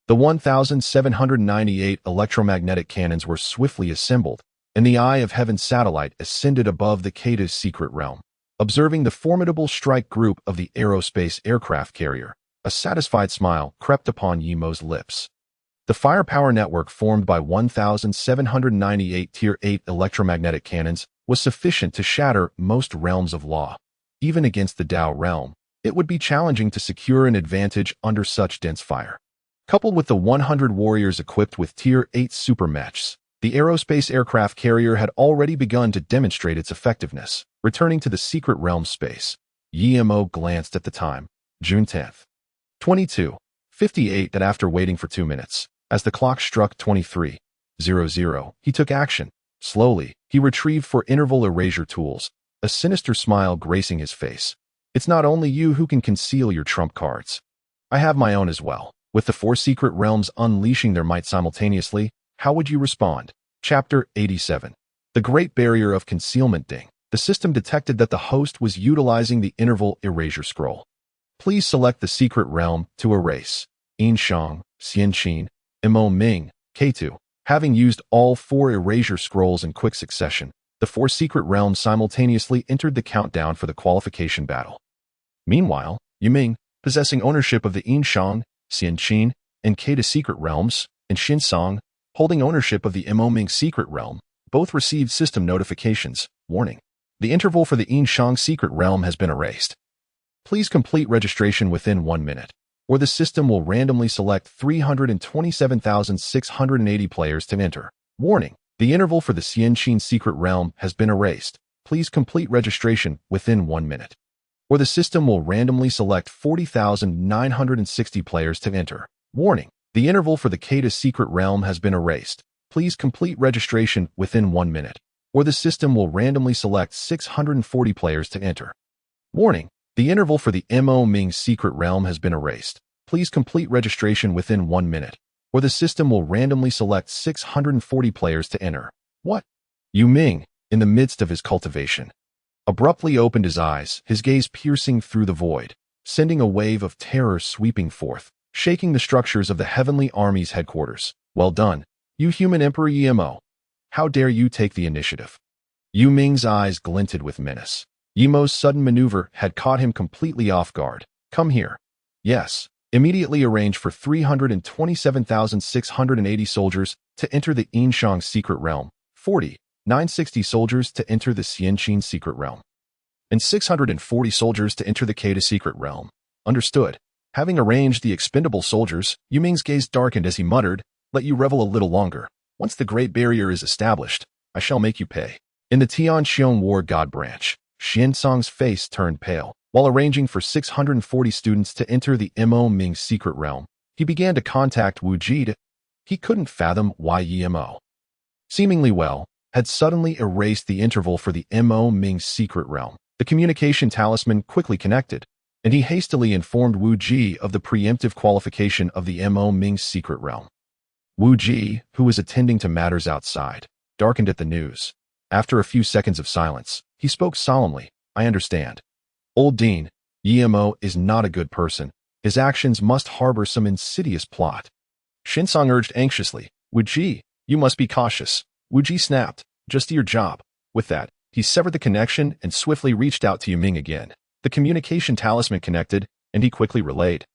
Speaker 1: The 1,798 electromagnetic cannons were swiftly assembled, and the Eye of Heaven satellite ascended above the Conquerthe's secret realm. Observing the formidable strike group of the aerospace aircraft carrier, a satisfied smile crept upon Yemo's lips. The firepower network formed by 1,798 Tier 8 electromagnetic cannons was sufficient to shatter most realms of law. Even against the Tao realm, it would be challenging to secure an advantage under such dense fire. Coupled with the 100 warriors equipped with Tier 8 supermechs, the aerospace aircraft carrier had already begun to demonstrate its effectiveness. Returning to the secret realm space, Yemo glanced at the time, June 10th. 22:58 that after waiting for 2 minutes, as the clock struck 23:00, he took action. Slowly, he retrieved for interval erasure tools, a sinister smile gracing his face. It's not only you who can conceal your trump cards. I have my own as well. With the 4 secret realms unleashing their might simultaneously, how would you respond? Chapter 87. The Great Barrier of Concealment. Ding. The system detected that the host was utilizing the interval erasure scroll. Please select the secret realm to erase. Inshang, Xianqin, Imo Ming, K2. Having used all 4 erasure scrolls in quick succession, the 4 secret realms simultaneously entered the countdown for the qualification battle. Meanwhile, Yiming, possessing ownership of the Inshang, Xianqin, and K2 secret realms, and Xinsong, holding ownership of the Imo Ming secret realm, both received system notifications. Warning. The interval for the Inshang secret realm has been erased. Please complete registration within 1 minute, or the system will randomly select 327,680 players to enter. Warning. The interval for the Xianqin secret realm has been erased. Please complete registration within 1 minute, or the system will randomly select 40,960 players to enter. Warning. The interval for the Conquerthe secret realm has been erased. Please complete registration within 1 minute, or the system will randomly select 640 players to enter. Warning. The interval for the Imo Ming secret realm has been erased. Please complete registration within 1 minute, or the system will randomly select 640 players to enter. What? Yu Ming, in the midst of his cultivation, abruptly opened his eyes, his gaze piercing through the void, sending a wave of terror sweeping forth, shaking the structures of the Heavenly Army's headquarters. Well done, you human Emperor Yemo. How dare you take the initiative? Yu Ming's eyes glinted with menace. Yemo's sudden maneuver had caught him completely off guard. Come here. Yes. Immediately arrange for 327,680 soldiers to enter the Inshang secret realm, 960 soldiers to enter the Xianqin secret realm, and 640 soldiers to enter the Conquerthe secret realm. Understood. Having arranged the expendable soldiers, Yu Ming's gaze darkened as he muttered, let you revel a little longer. Once the Great Barrier is established, I shall make you pay. In the Tianxiong War God branch, Xinsong's face turned pale. While arranging for 640 students to enter the Imo Ming secret realm, he began to contact Wu Ji. He couldn't fathom why Yemo, seemingly well, had suddenly erased the interval for the Imo Ming secret realm. The communication talisman quickly connected, and he hastily informed Wu Ji of the preemptive qualification of the Imo Ming secret realm. Wu Ji, who was attending to matters outside, darkened at the news. After a few seconds of silence, he spoke solemnly. I understand. Old Dean, Yemo is not a good person. His actions must harbor some insidious plot. Shinsong urged anxiously. Wu Ji, you must be cautious. Wu Ji snapped. Just do your job. With that, he severed the connection and swiftly reached out to Yu Ming again. The communication talisman connected, and he quickly relayed.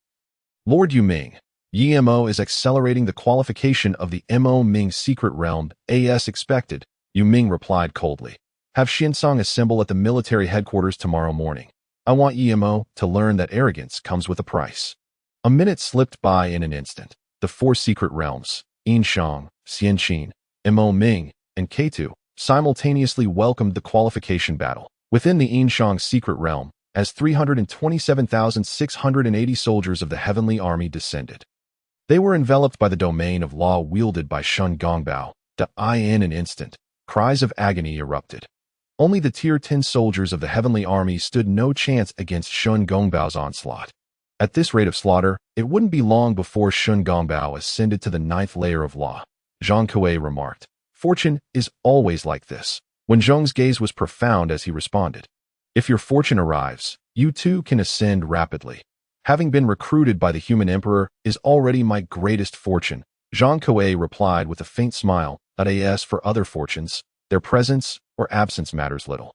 Speaker 1: Lord Yu Ming, Yemo is accelerating the qualification of the Imo Ming secret realm as expected, Yu Ming replied coldly. Have Shinsong assemble at the military headquarters tomorrow morning. I want Yemo to learn that arrogance comes with a price. A minute slipped by in an instant. The 4 secret realms, Inshang, Xianqin, Imo Ming, and K2, simultaneously welcomed the qualification battle. Within the Inshang secret realm, as 327,680 soldiers of the Heavenly Army descended. They were enveloped by the domain of law wielded by Shun Gongbao. In an instant, cries of agony erupted. Only the Tier 10 soldiers of the Heavenly Army stood no chance against Shun Gongbao's onslaught. At this rate of slaughter, it wouldn't be long before Shun Gongbao ascended to the 9th layer of law. Zhang Kuei remarked. Fortune is always like this. When Zhong's gaze was profound as he responded. If your fortune arrives, you too can ascend rapidly. Having been recruited by the human emperor is already my greatest fortune. Zhang Kuei replied with a faint smile. As for other fortunes, their presence or absence matters little.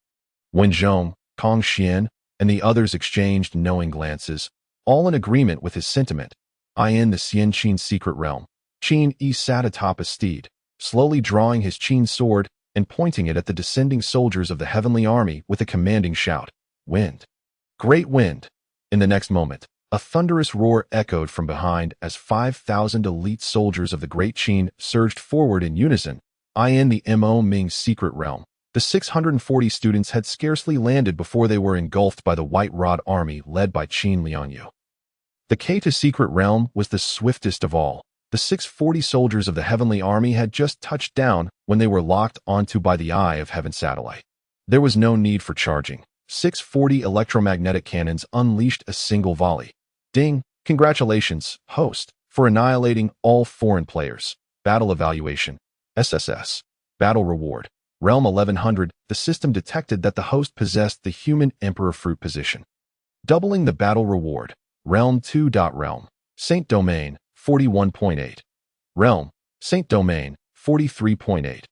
Speaker 1: When Zhong, Kong Xian, and the others exchanged knowing glances, all in agreement with his sentiment, in the Xianqin secret realm, Qin Yi sat atop a steed, slowly drawing his Qin sword and pointing it at the descending soldiers of the heavenly army with a commanding shout. Wind! Great wind! In the next moment, a thunderous roar echoed from behind as 5,000 elite soldiers of the Great Qin surged forward in unison. In the Mo Ming secret realm, the 640 students had scarcely landed before they were engulfed by the White Rod army led by Qin Liangyu. The Keita secret realm was the swiftest of all. The 640 soldiers of the heavenly army had just touched down when they were locked onto by the Eye of Heaven satellite. There was no need for charging. 640 electromagnetic cannons unleashed a single volley. Ding! Congratulations, host, for annihilating all foreign players. Battle evaluation. SSS. Battle reward. Realm 1100. The system detected that the host possessed the human emperor fruit position. Doubling the battle reward. Realm 2. Realm. Saint Domain. 41.8. Realm. Saint Domain. 43.8.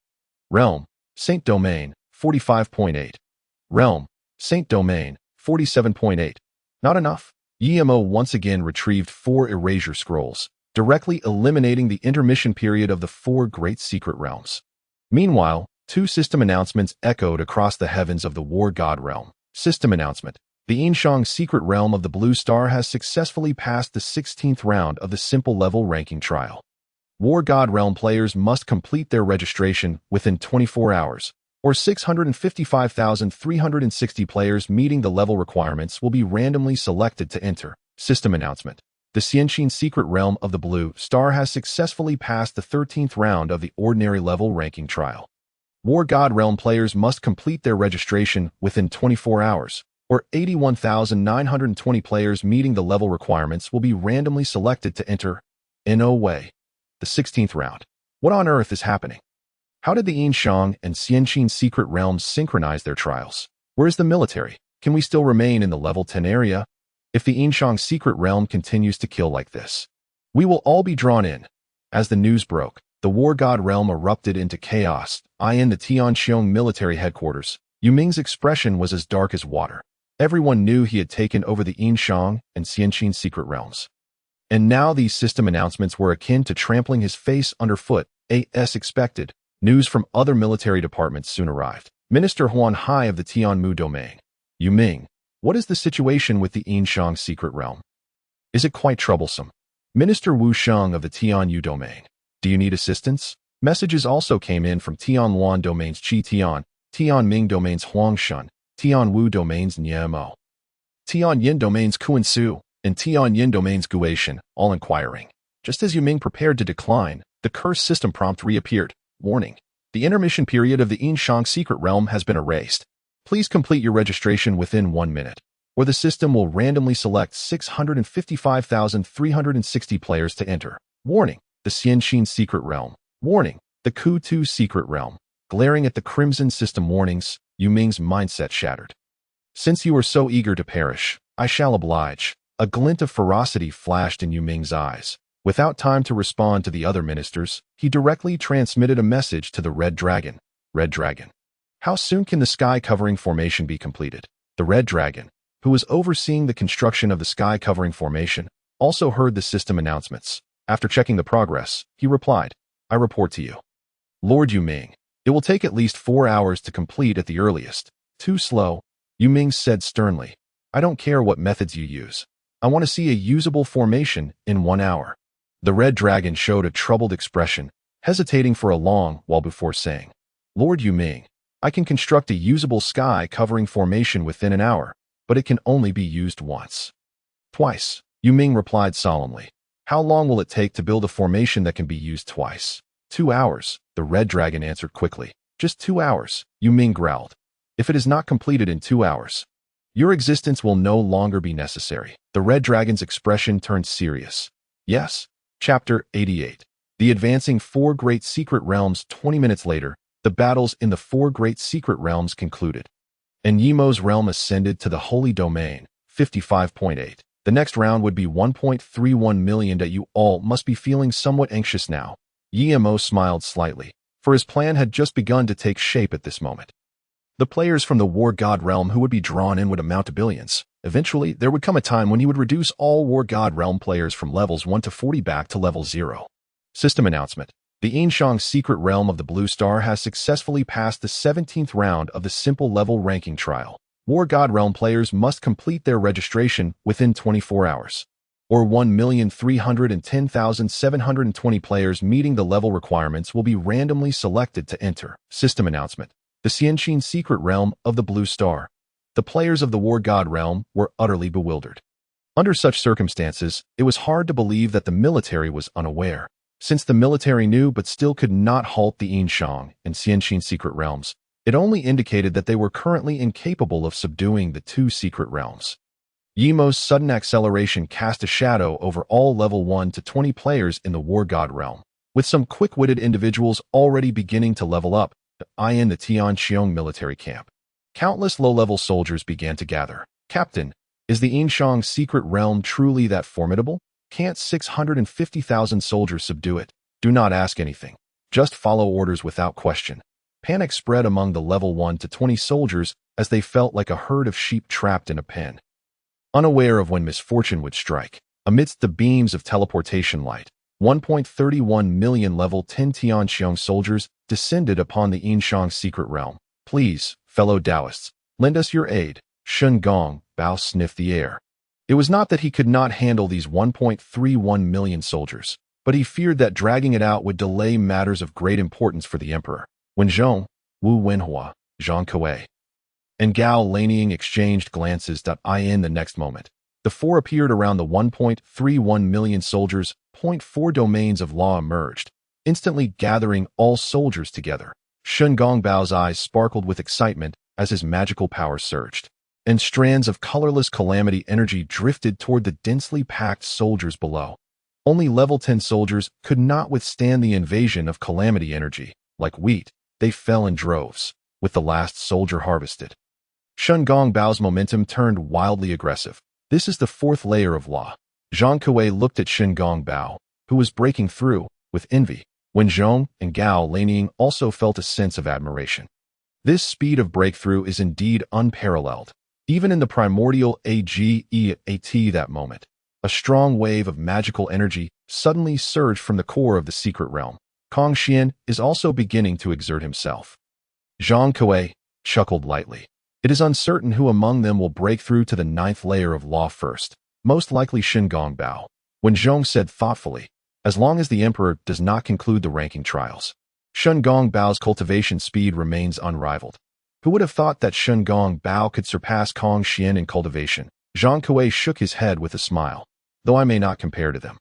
Speaker 1: Realm. Saint Domain. 45.8. Realm. Saint Domain. 47.8. Not enough. YMO once again retrieved 4 erasure scrolls, directly eliminating the intermission period of the 4 great secret realms. Meanwhile, 2 system announcements echoed across the heavens of the War God realm. System announcement. The Yinshang secret realm of the Blue Star has successfully passed the 16th round of the simple level ranking trial. War God realm players must complete their registration within 24 hours, or 655,360 players meeting the level requirements will be randomly selected to enter. System announcement. The Xianqin secret realm of the Blue Star has successfully passed the 13th round of the ordinary level ranking trial. War God realm players must complete their registration within 24 hours, or 81,920 players meeting the level requirements will be randomly selected to enter. No way. The 16th round. What on earth is happening? How did the Yinshang and Xianqin secret realms synchronize their trials? Where is the military? Can we still remain in the level 10 area? If the Yinshang secret realm continues to kill like this, we will all be drawn in. As the news broke, the War God realm erupted into chaos. In the Tianqiong military headquarters, Yu Ming's expression was as dark as water. Everyone knew he had taken over the Yinshang and Xianqin secret realms. And now these system announcements were akin to trampling his face underfoot. As expected, news from other military departments soon arrived. Minister Huan Hai of the Tianmu domain. Yu Ming, what is the situation with the Yinshang secret realm? Is it quite troublesome? Minister Wu Sheng of the Tianyu domain. Do you need assistance? Messages also came in from Tianluan domains Qi Tian, Tianming domains Huang Shun, Tianwu domains Niemo, Tianyin domains Kuansu, and Tianyin domains Guishan, all inquiring. Just as Yu Ming prepared to decline, the curse system prompt reappeared. Warning. The intermission period of the Yinshang secret realm has been erased. Please complete your registration within 1 minute, or the system will randomly select 655,360 players to enter. Warning. The Xianqin secret realm. Warning. The Ku-Tu secret realm. Glaring at the crimson system warnings, Yu Ming's mindset shattered. Since you are so eager to perish, I shall oblige. A glint of ferocity flashed in Yu Ming's eyes. Without time to respond to the other ministers, he directly transmitted a message to the Red Dragon. Red Dragon. How soon can the sky covering formation be completed? The Red Dragon, who was overseeing the construction of the sky covering formation, also heard the system announcements. After checking the progress, he replied, I report to you. Lord Yu Ming, it will take at least 4 hours to complete at the earliest. Too slow, Yu Ming said sternly. I don't care what methods you use. I want to see a usable formation in 1 hour. The Red Dragon showed a troubled expression, hesitating for a long while before saying, Lord Yu Ming, I can construct a usable sky covering formation within an hour, but it can only be used once. Twice, Yu Ming replied solemnly. How long will it take to build a formation that can be used twice? 2 hours, the red dragon answered quickly. Just 2 hours, Yu Ming growled. If it is not completed in 2 hours, your existence will no longer be necessary. The red dragon's expression turned serious. Yes. Chapter 88. The advancing four great secret realms. 20 minutes later, the battles in the four great secret realms concluded, and Yimo's realm ascended to the holy domain. 55.8. The next round would be 1.31 million. That you all must be feeling somewhat anxious now. Yimo smiled slightly, for his plan had just begun to take shape at this moment. The players from the War God realm who would be drawn in would amount to billions. Eventually, there would come a time when he would reduce all War God realm players from levels 1 to 40 back to level 0. System announcement. The Yinshang secret realm of the Blue Star has successfully passed the 17th round of the simple level ranking trial. War God realm players must complete their registration within 24 hours, or 1,310,720 players meeting the level requirements will be randomly selected to enter. System announcement. The Xianqin secret realm of the Blue Star. The players of the War God realm were utterly bewildered. Under such circumstances, it was hard to believe that the military was unaware. Since the military knew but still could not halt the Yinshang and Xianqin secret realms, it only indicated that they were currently incapable of subduing the two secret realms. Yimo's sudden acceleration cast a shadow over all level 1 to 20 players in the War God realm, with some quick-witted individuals already beginning to level up in the Tianqiong military camp. Countless low-level soldiers began to gather. Captain, is the Yinshang secret realm truly that formidable? Can't 650,000 soldiers subdue it? Do not ask anything. Just follow orders without question. Panic spread among the level 1 to 20 soldiers as they felt like a herd of sheep trapped in a pen, unaware of when misfortune would strike. Amidst the beams of teleportation light, 1.31 million level 10 Tianqiong soldiers descended upon the Yinshang secret realm. Please, fellow Taoists, lend us your aid. Shun Gong Bao sniffed the air. It was not that he could not handle these 1.31 million soldiers, but he feared that dragging it out would delay matters of great importance for the emperor. When Zhong, Wu Wenhua, Zhang Kuei, and Gao Laniying exchanged glances. In the next moment, the four appeared around the 1.31 million soldiers. 4 domains of law emerged, instantly gathering all soldiers together. Shun Gongbao's eyes sparkled with excitement as his magical power surged, and strands of colorless calamity energy drifted toward the densely packed soldiers below. Only level 10 soldiers could not withstand the invasion of calamity energy. Like wheat, they fell in droves, with the last soldier harvested. Shun Gongbao's momentum turned wildly aggressive. This is the fourth layer of law. Zhang Kuei looked at Shun Gongbao, who was breaking through, with envy. When Zhong and Gao Laniying also felt a sense of admiration. This speed of breakthrough is indeed unparalleled. Even in the primordial AGEAT that moment, a strong wave of magical energy suddenly surged from the core of the secret realm. Kong Xian is also beginning to exert himself. Zhang Kuei chuckled lightly. It is uncertain who among them will break through to the 9th layer of law first, most likely Shun Gongbao. When Zhong said thoughtfully, as long as the emperor does not conclude the ranking trials, Shun Gongbao's cultivation speed remains unrivaled. Who would have thought that Shun Gongbao could surpass Kong Xian in cultivation? Zhang Kuei shook his head with a smile. Though I may not compare to them,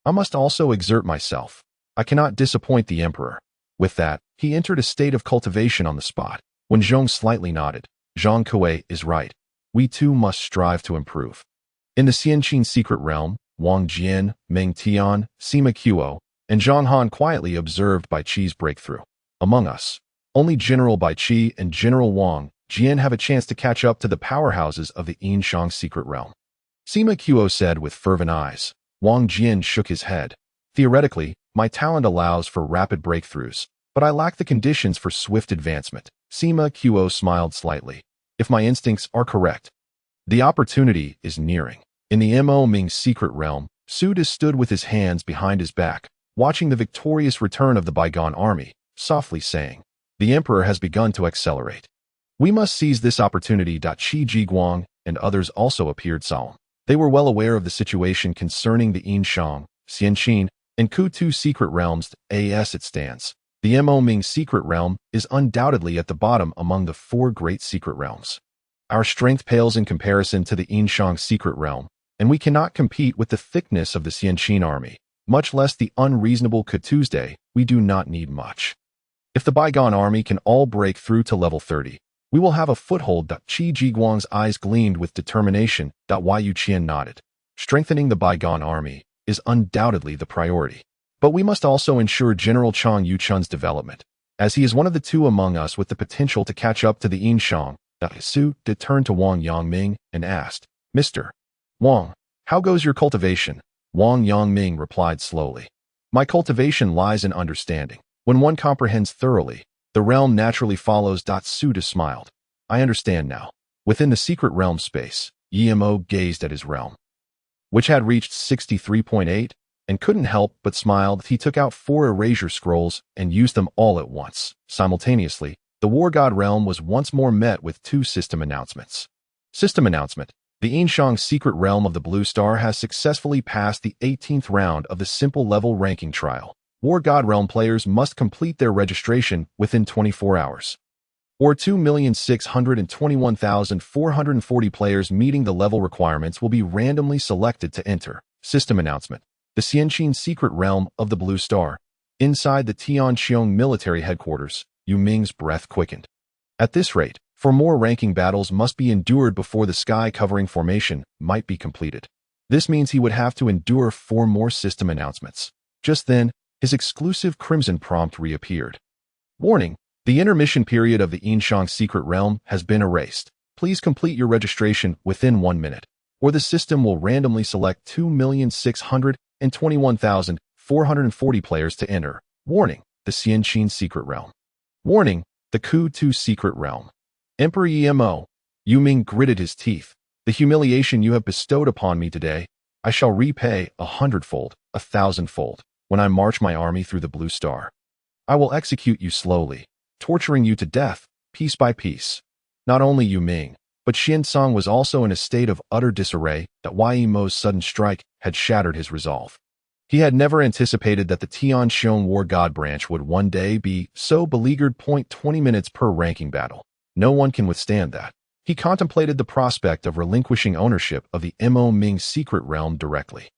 Speaker 1: I must also exert myself. I cannot disappoint the emperor. With that, he entered a state of cultivation on the spot. When Zhong slightly nodded, Zhang Kuei is right. We too must strive to improve. In the Xianqin secret realm, Wang Jian, Meng Tian, Sima Qiuo, and Zhang Han quietly observed Bai Qi's breakthrough. Among us, only General Bai Qi and General Wang Jian have a chance to catch up to the powerhouses of the Yinshang secret realm. Sima Qiuo said with fervent eyes. Wang Jian shook his head. Theoretically, my talent allows for rapid breakthroughs, but I lack the conditions for swift advancement. Sima Qiuo smiled slightly. If my instincts are correct, the opportunity is nearing. In the Mo Ming's secret realm, Suda stood with his hands behind his back, watching the victorious return of the bygone army, softly saying, "The emperor has begun to accelerate. We must seize this opportunity." Qi Jiguang and others also appeared solemn. They were well aware of the situation concerning the Yinshang, Xianqin, and Kutu secret realms. As it stands, the Mo Ming secret realm is undoubtedly at the bottom among the 4 great secret realms. Our strength pales in comparison to the Yinshang secret realm. and we cannot compete with the thickness of the Xianqin army, much less the unreasonable Conquerthe. We do not need much. If the bygone army can all break through to level 30, we will have a foothold. Qi Jiguang's eyes gleamed with determination. Yu Qian nodded. Strengthening the bygone army is undoubtedly the priority. But we must also ensure General Chang Yuchun's development, as he is one of the two among us with the potential to catch up to the Yinshang. Su turned to Wang Yangming and asked, Mr. Wang, how goes your cultivation? Wang Yangming replied slowly. My cultivation lies in understanding. When one comprehends thoroughly, the realm naturally follows. Su smiled. I understand now. Within the secret realm space, Yimo gazed at his realm, which had reached 63.8, and couldn't help but smile. He took out 4 erasure scrolls and used them all at once. Simultaneously, the War God realm was once more met with 2 system announcements. System announcement. The Yinshang secret realm of the Blue Star has successfully passed the 18th round of the simple level ranking trial. War God realm players must complete their registration within 24 hours. Or 2,621,440 players meeting the level requirements will be randomly selected to enter. System announcement. The Xianqin secret realm of the Blue Star. Inside the Tianqiong military headquarters, Yu Ming's breath quickened. At this rate, 4 more ranking battles must be endured before the sky-covering formation might be completed. This means he would have to endure 4 more system announcements. Just then, his exclusive crimson prompt reappeared. Warning: the intermission period of the Yinshang secret realm has been erased. Please complete your registration within 1 minute, or the system will randomly select 2,621,440 players to enter. Warning: the Xianqin secret realm. Warning: the Ku-2 secret realm. Emperor Emo. Yu Ming gritted his teeth. The humiliation you have bestowed upon me today, I shall repay 100-fold, 1,000-fold, when I march my army through the Blue Star. I will execute you slowly, torturing you to death, piece by piece. Not only Yu Ming, but Xin Song was also in a state of utter disarray. Yemo's sudden strike had shattered his resolve. He had never anticipated that the Tianqiong War God branch would one day be so beleaguered. 20 minutes per ranking battle. No one can withstand that. He contemplated the prospect of relinquishing ownership of the Mo Ming secret realm directly.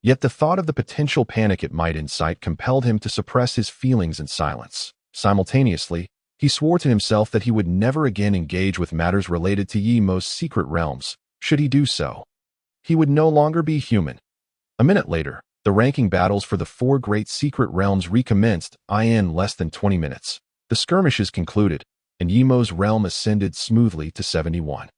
Speaker 1: Yet the thought of the potential panic it might incite compelled him to suppress his feelings in silence. Simultaneously, he swore to himself that he would never again engage with matters related to Yemo's secret realms. Should he do so, he would no longer be human. A minute later, the ranking battles for the 4 great secret realms recommenced. In less than 20 minutes, the skirmishes concluded, and Yemo's realm ascended smoothly to 71.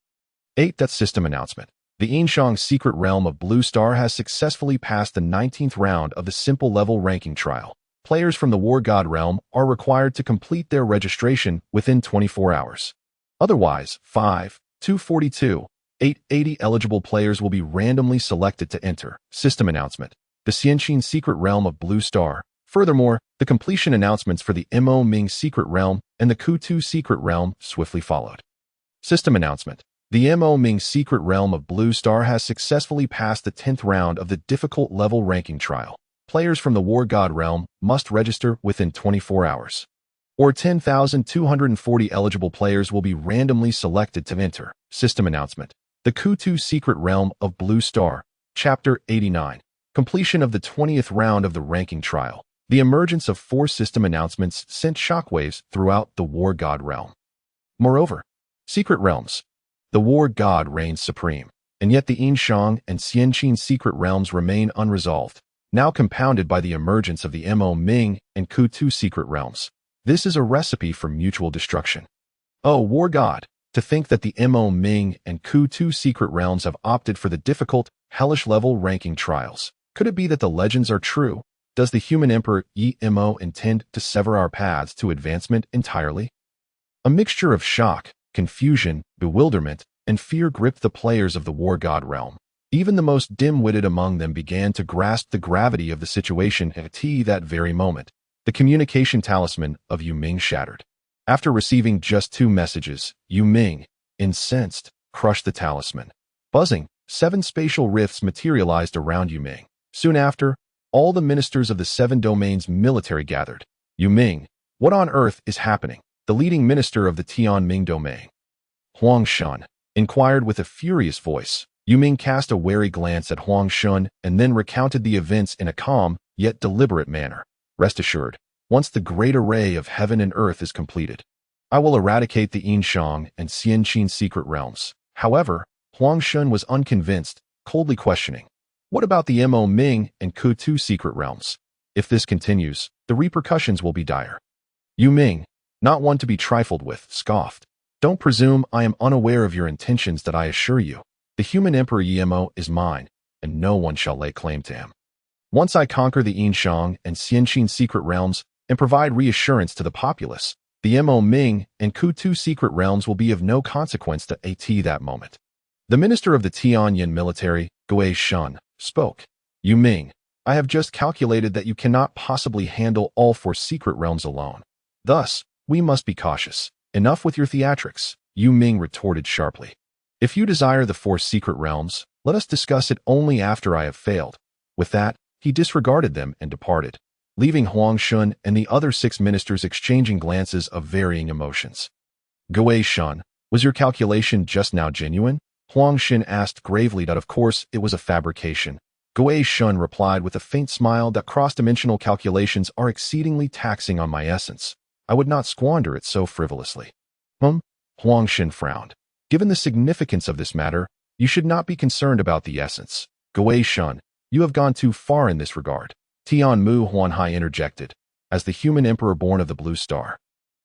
Speaker 1: 8. That system announcement. The Yinshang secret realm of Blue Star has successfully passed the 19th round of the simple level ranking trial. Players from the War God realm are required to complete their registration within 24 hours. Otherwise, 880 eligible players will be randomly selected to enter. System announcement. The Xianqin secret realm of Blue Star. Furthermore, the completion announcements for the Mo Ming secret realm and the Ku-2 secret realm swiftly followed. System announcement. The Mo Ming secret realm of Blue Star has successfully passed the 10th round of the difficult level ranking trial. Players from the War God realm must register within 24 hours. Or 10,240 eligible players will be randomly selected to enter. System announcement. The Ku-2 secret realm of Blue Star. Chapter 89. Completion of the 20th round of the ranking trial. The emergence of 4 system announcements sent shockwaves throughout the War God realm. Moreover, secret realms. The War God reigns supreme, and yet the Yinshang and Xianqin secret realms remain unresolved, now compounded by the emergence of the Mo Ming and Ku-2 secret realms. This is a recipe for mutual destruction. Oh, War God, to think that the Mo Ming and Ku-2 secret realms have opted for the difficult, hellish level ranking trials. Could it be that the legends are true? Does the human emperor Mo intend to sever our paths to advancement entirely? A mixture of shock, confusion, bewilderment, and fear gripped the players of the War God realm. Even the most dim-witted among them began to grasp the gravity of the situation at that very moment. The communication talisman of Yu Ming shattered. After receiving just 2 messages, Yu Ming, incensed, crushed the talisman. Buzzing, 7 spatial rifts materialized around Yu Ming. Soon after, all the ministers of the 7 domains military gathered. Yu Ming, what on earth is happening? The leading minister of the Tianming domain, Huang Shan, inquired with a furious voice. Yu Ming cast a wary glance at Huang Shun and then recounted the events in a calm, yet deliberate manner. Rest assured, once the great array of heaven and earth is completed, I will eradicate the Yinshang and Xianqin secret realms. However, Huang Shun was unconvinced, coldly questioning, what about the Mo Ming and Ku-Tu secret realms? If this continues, the repercussions will be dire. Yu Ming, not one to be trifled with, scoffed. Don't presume I am unaware of your intentions, that I assure you. The human Emperor Yemo is mine, and no one shall lay claim to him. Once I conquer the Yinshang and Xianqin secret realms and provide reassurance to the populace, the Mo Ming and Ku-Tu secret realms will be of no consequence to at that moment. The minister of the Tianyin military, Gui Shun, spoke. Yu Ming, I have just calculated that you cannot possibly handle all 4 secret realms alone. Thus, we must be cautious. Enough with your theatrics, Yu Ming retorted sharply. If you desire the 4 secret realms, let us discuss it only after I have failed. With that, he disregarded them and departed, leaving Huang Shun and the other 6 ministers exchanging glances of varying emotions. Gui Shun, was your calculation just now genuine? Huang Shun asked gravely. That of course it was a fabrication. Gui Shun replied with a faint smile that cross-dimensional calculations are exceedingly taxing on my essence. I would not squander it so frivolously. Huang Shun frowned. Given the significance of this matter, you should not be concerned about the essence. Gui Shun, you have gone too far in this regard. Tian Mu Huanhai interjected, as the human emperor born of the Blue Star.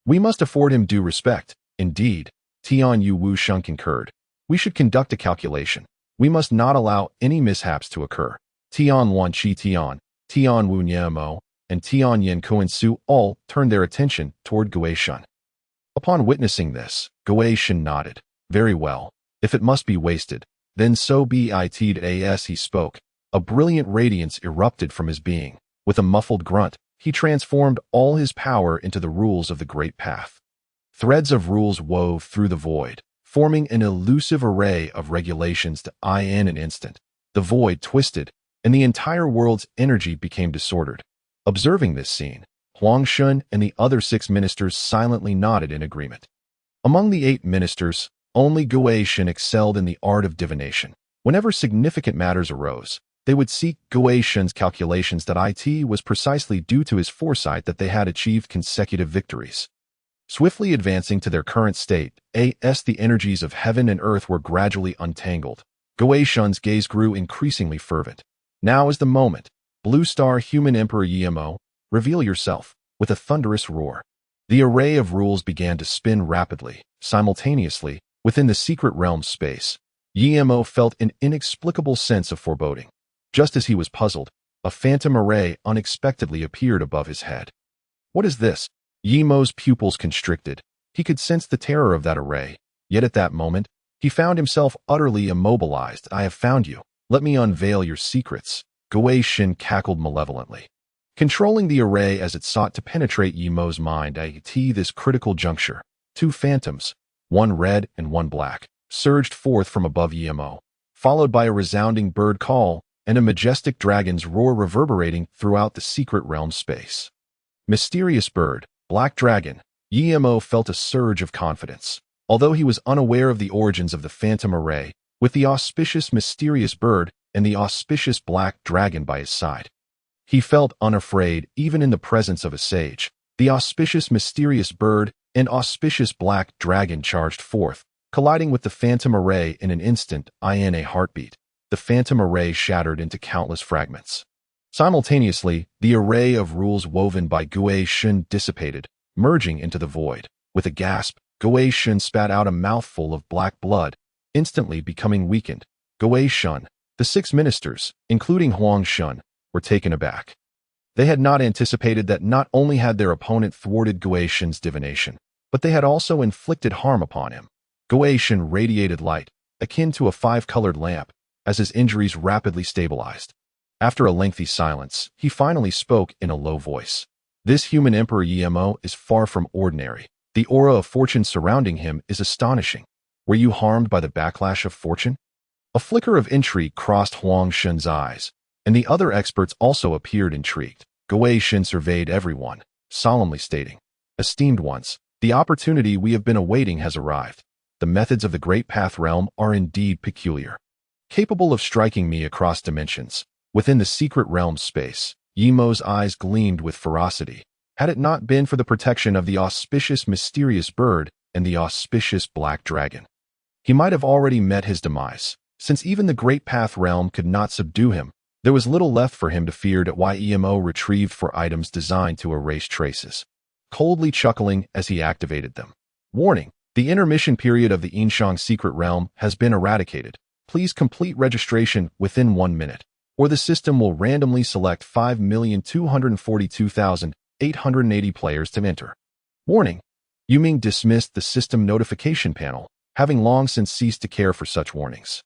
Speaker 1: We must afford him due respect. Indeed, Tian Yu Wu Shun concurred. We should conduct a calculation. We must not allow any mishaps to occur. Tian Wan Chi Tian, Tian Wu Niemo, and Tian Yin Kuan Su all turned their attention toward Gui Shun. Upon witnessing this, Gui Shun nodded. Very well. If it must be wasted, then so be it. As he spoke, a brilliant radiance erupted from his being. With a muffled grunt, he transformed all his power into the rules of the Great Path. Threads of rules wove through the void, forming an elusive array of regulations to in an instant. The void twisted, and the entire world's energy became disordered. Observing this scene, Huang Shun and the other 6 ministers silently nodded in agreement. Among the 8 ministers, only Gui Shun excelled in the art of divination. Whenever significant matters arose, they would seek Gui Shun's calculations. That it was precisely due to his foresight that they had achieved consecutive victories. Swiftly advancing to their current state, the energies of heaven and earth were gradually untangled. Gui Shun's gaze grew increasingly fervent. Now is the moment. Blue Star Human Emperor Yemo, reveal yourself. With a thunderous roar, the array of rules began to spin rapidly, simultaneously, within the secret realm space. Yemo felt an inexplicable sense of foreboding. Just as he was puzzled, a phantom array unexpectedly appeared above his head. What is this? Yemo's pupils constricted. He could sense the terror of that array, yet at that moment, he found himself utterly immobilized. I have found you. Let me unveil your secrets. Gui Shun cackled malevolently. Controlling the array as it sought to penetrate Yemo's mind at this critical juncture, 2 phantoms, one red and one black, surged forth from above Yemo, followed by a resounding bird call and a majestic dragon's roar reverberating throughout the secret realm space. Mysterious bird, black dragon, Yemo felt a surge of confidence. Although he was unaware of the origins of the phantom array, with the auspicious mysterious bird and the auspicious black dragon by his side, he felt unafraid even in the presence of a sage. The auspicious mysterious bird and auspicious black dragon charged forth, colliding with the phantom array in an instant. In a heartbeat, the phantom array shattered into countless fragments. Simultaneously, the array of rules woven by Gui Shun dissipated, merging into the void. With a gasp, Gui Shun spat out a mouthful of black blood, instantly becoming weakened. Gui Shun, the 6 ministers, including Huang Shun, were taken aback. They had not anticipated that not only had their opponent thwarted Gui Shun's divination, but they had also inflicted harm upon him. Gui Shun radiated light, akin to a 5-colored lamp, as his injuries rapidly stabilized. After a lengthy silence, he finally spoke in a low voice. This human Emperor Yemo is far from ordinary. The aura of fortune surrounding him is astonishing. Were you harmed by the backlash of fortune? A flicker of intrigue crossed Huang Shun's eyes, and the other experts also appeared intrigued. Gui Shun surveyed everyone, solemnly stating, "Esteemed ones, the opportunity we have been awaiting has arrived. The methods of the Great Path realm are indeed peculiar. capable of striking me across dimensions. Within the secret realm space, Yimo's eyes gleamed with ferocity. Had it not been for the protection of the auspicious mysterious bird and the auspicious black dragon, he might have already met his demise. Since even the Great Path realm could not subdue him, there was little left for him to fear. Why Emo retrieved for items designed to erase traces, coldly chuckling as he activated them. Warning: the intermission period of the Inshang secret realm has been eradicated. Please complete registration within 1 minute, or the system will randomly select 5,242,880 players to enter. Warning: Yuming dismissed the system notification panel, having long since ceased to care for such warnings.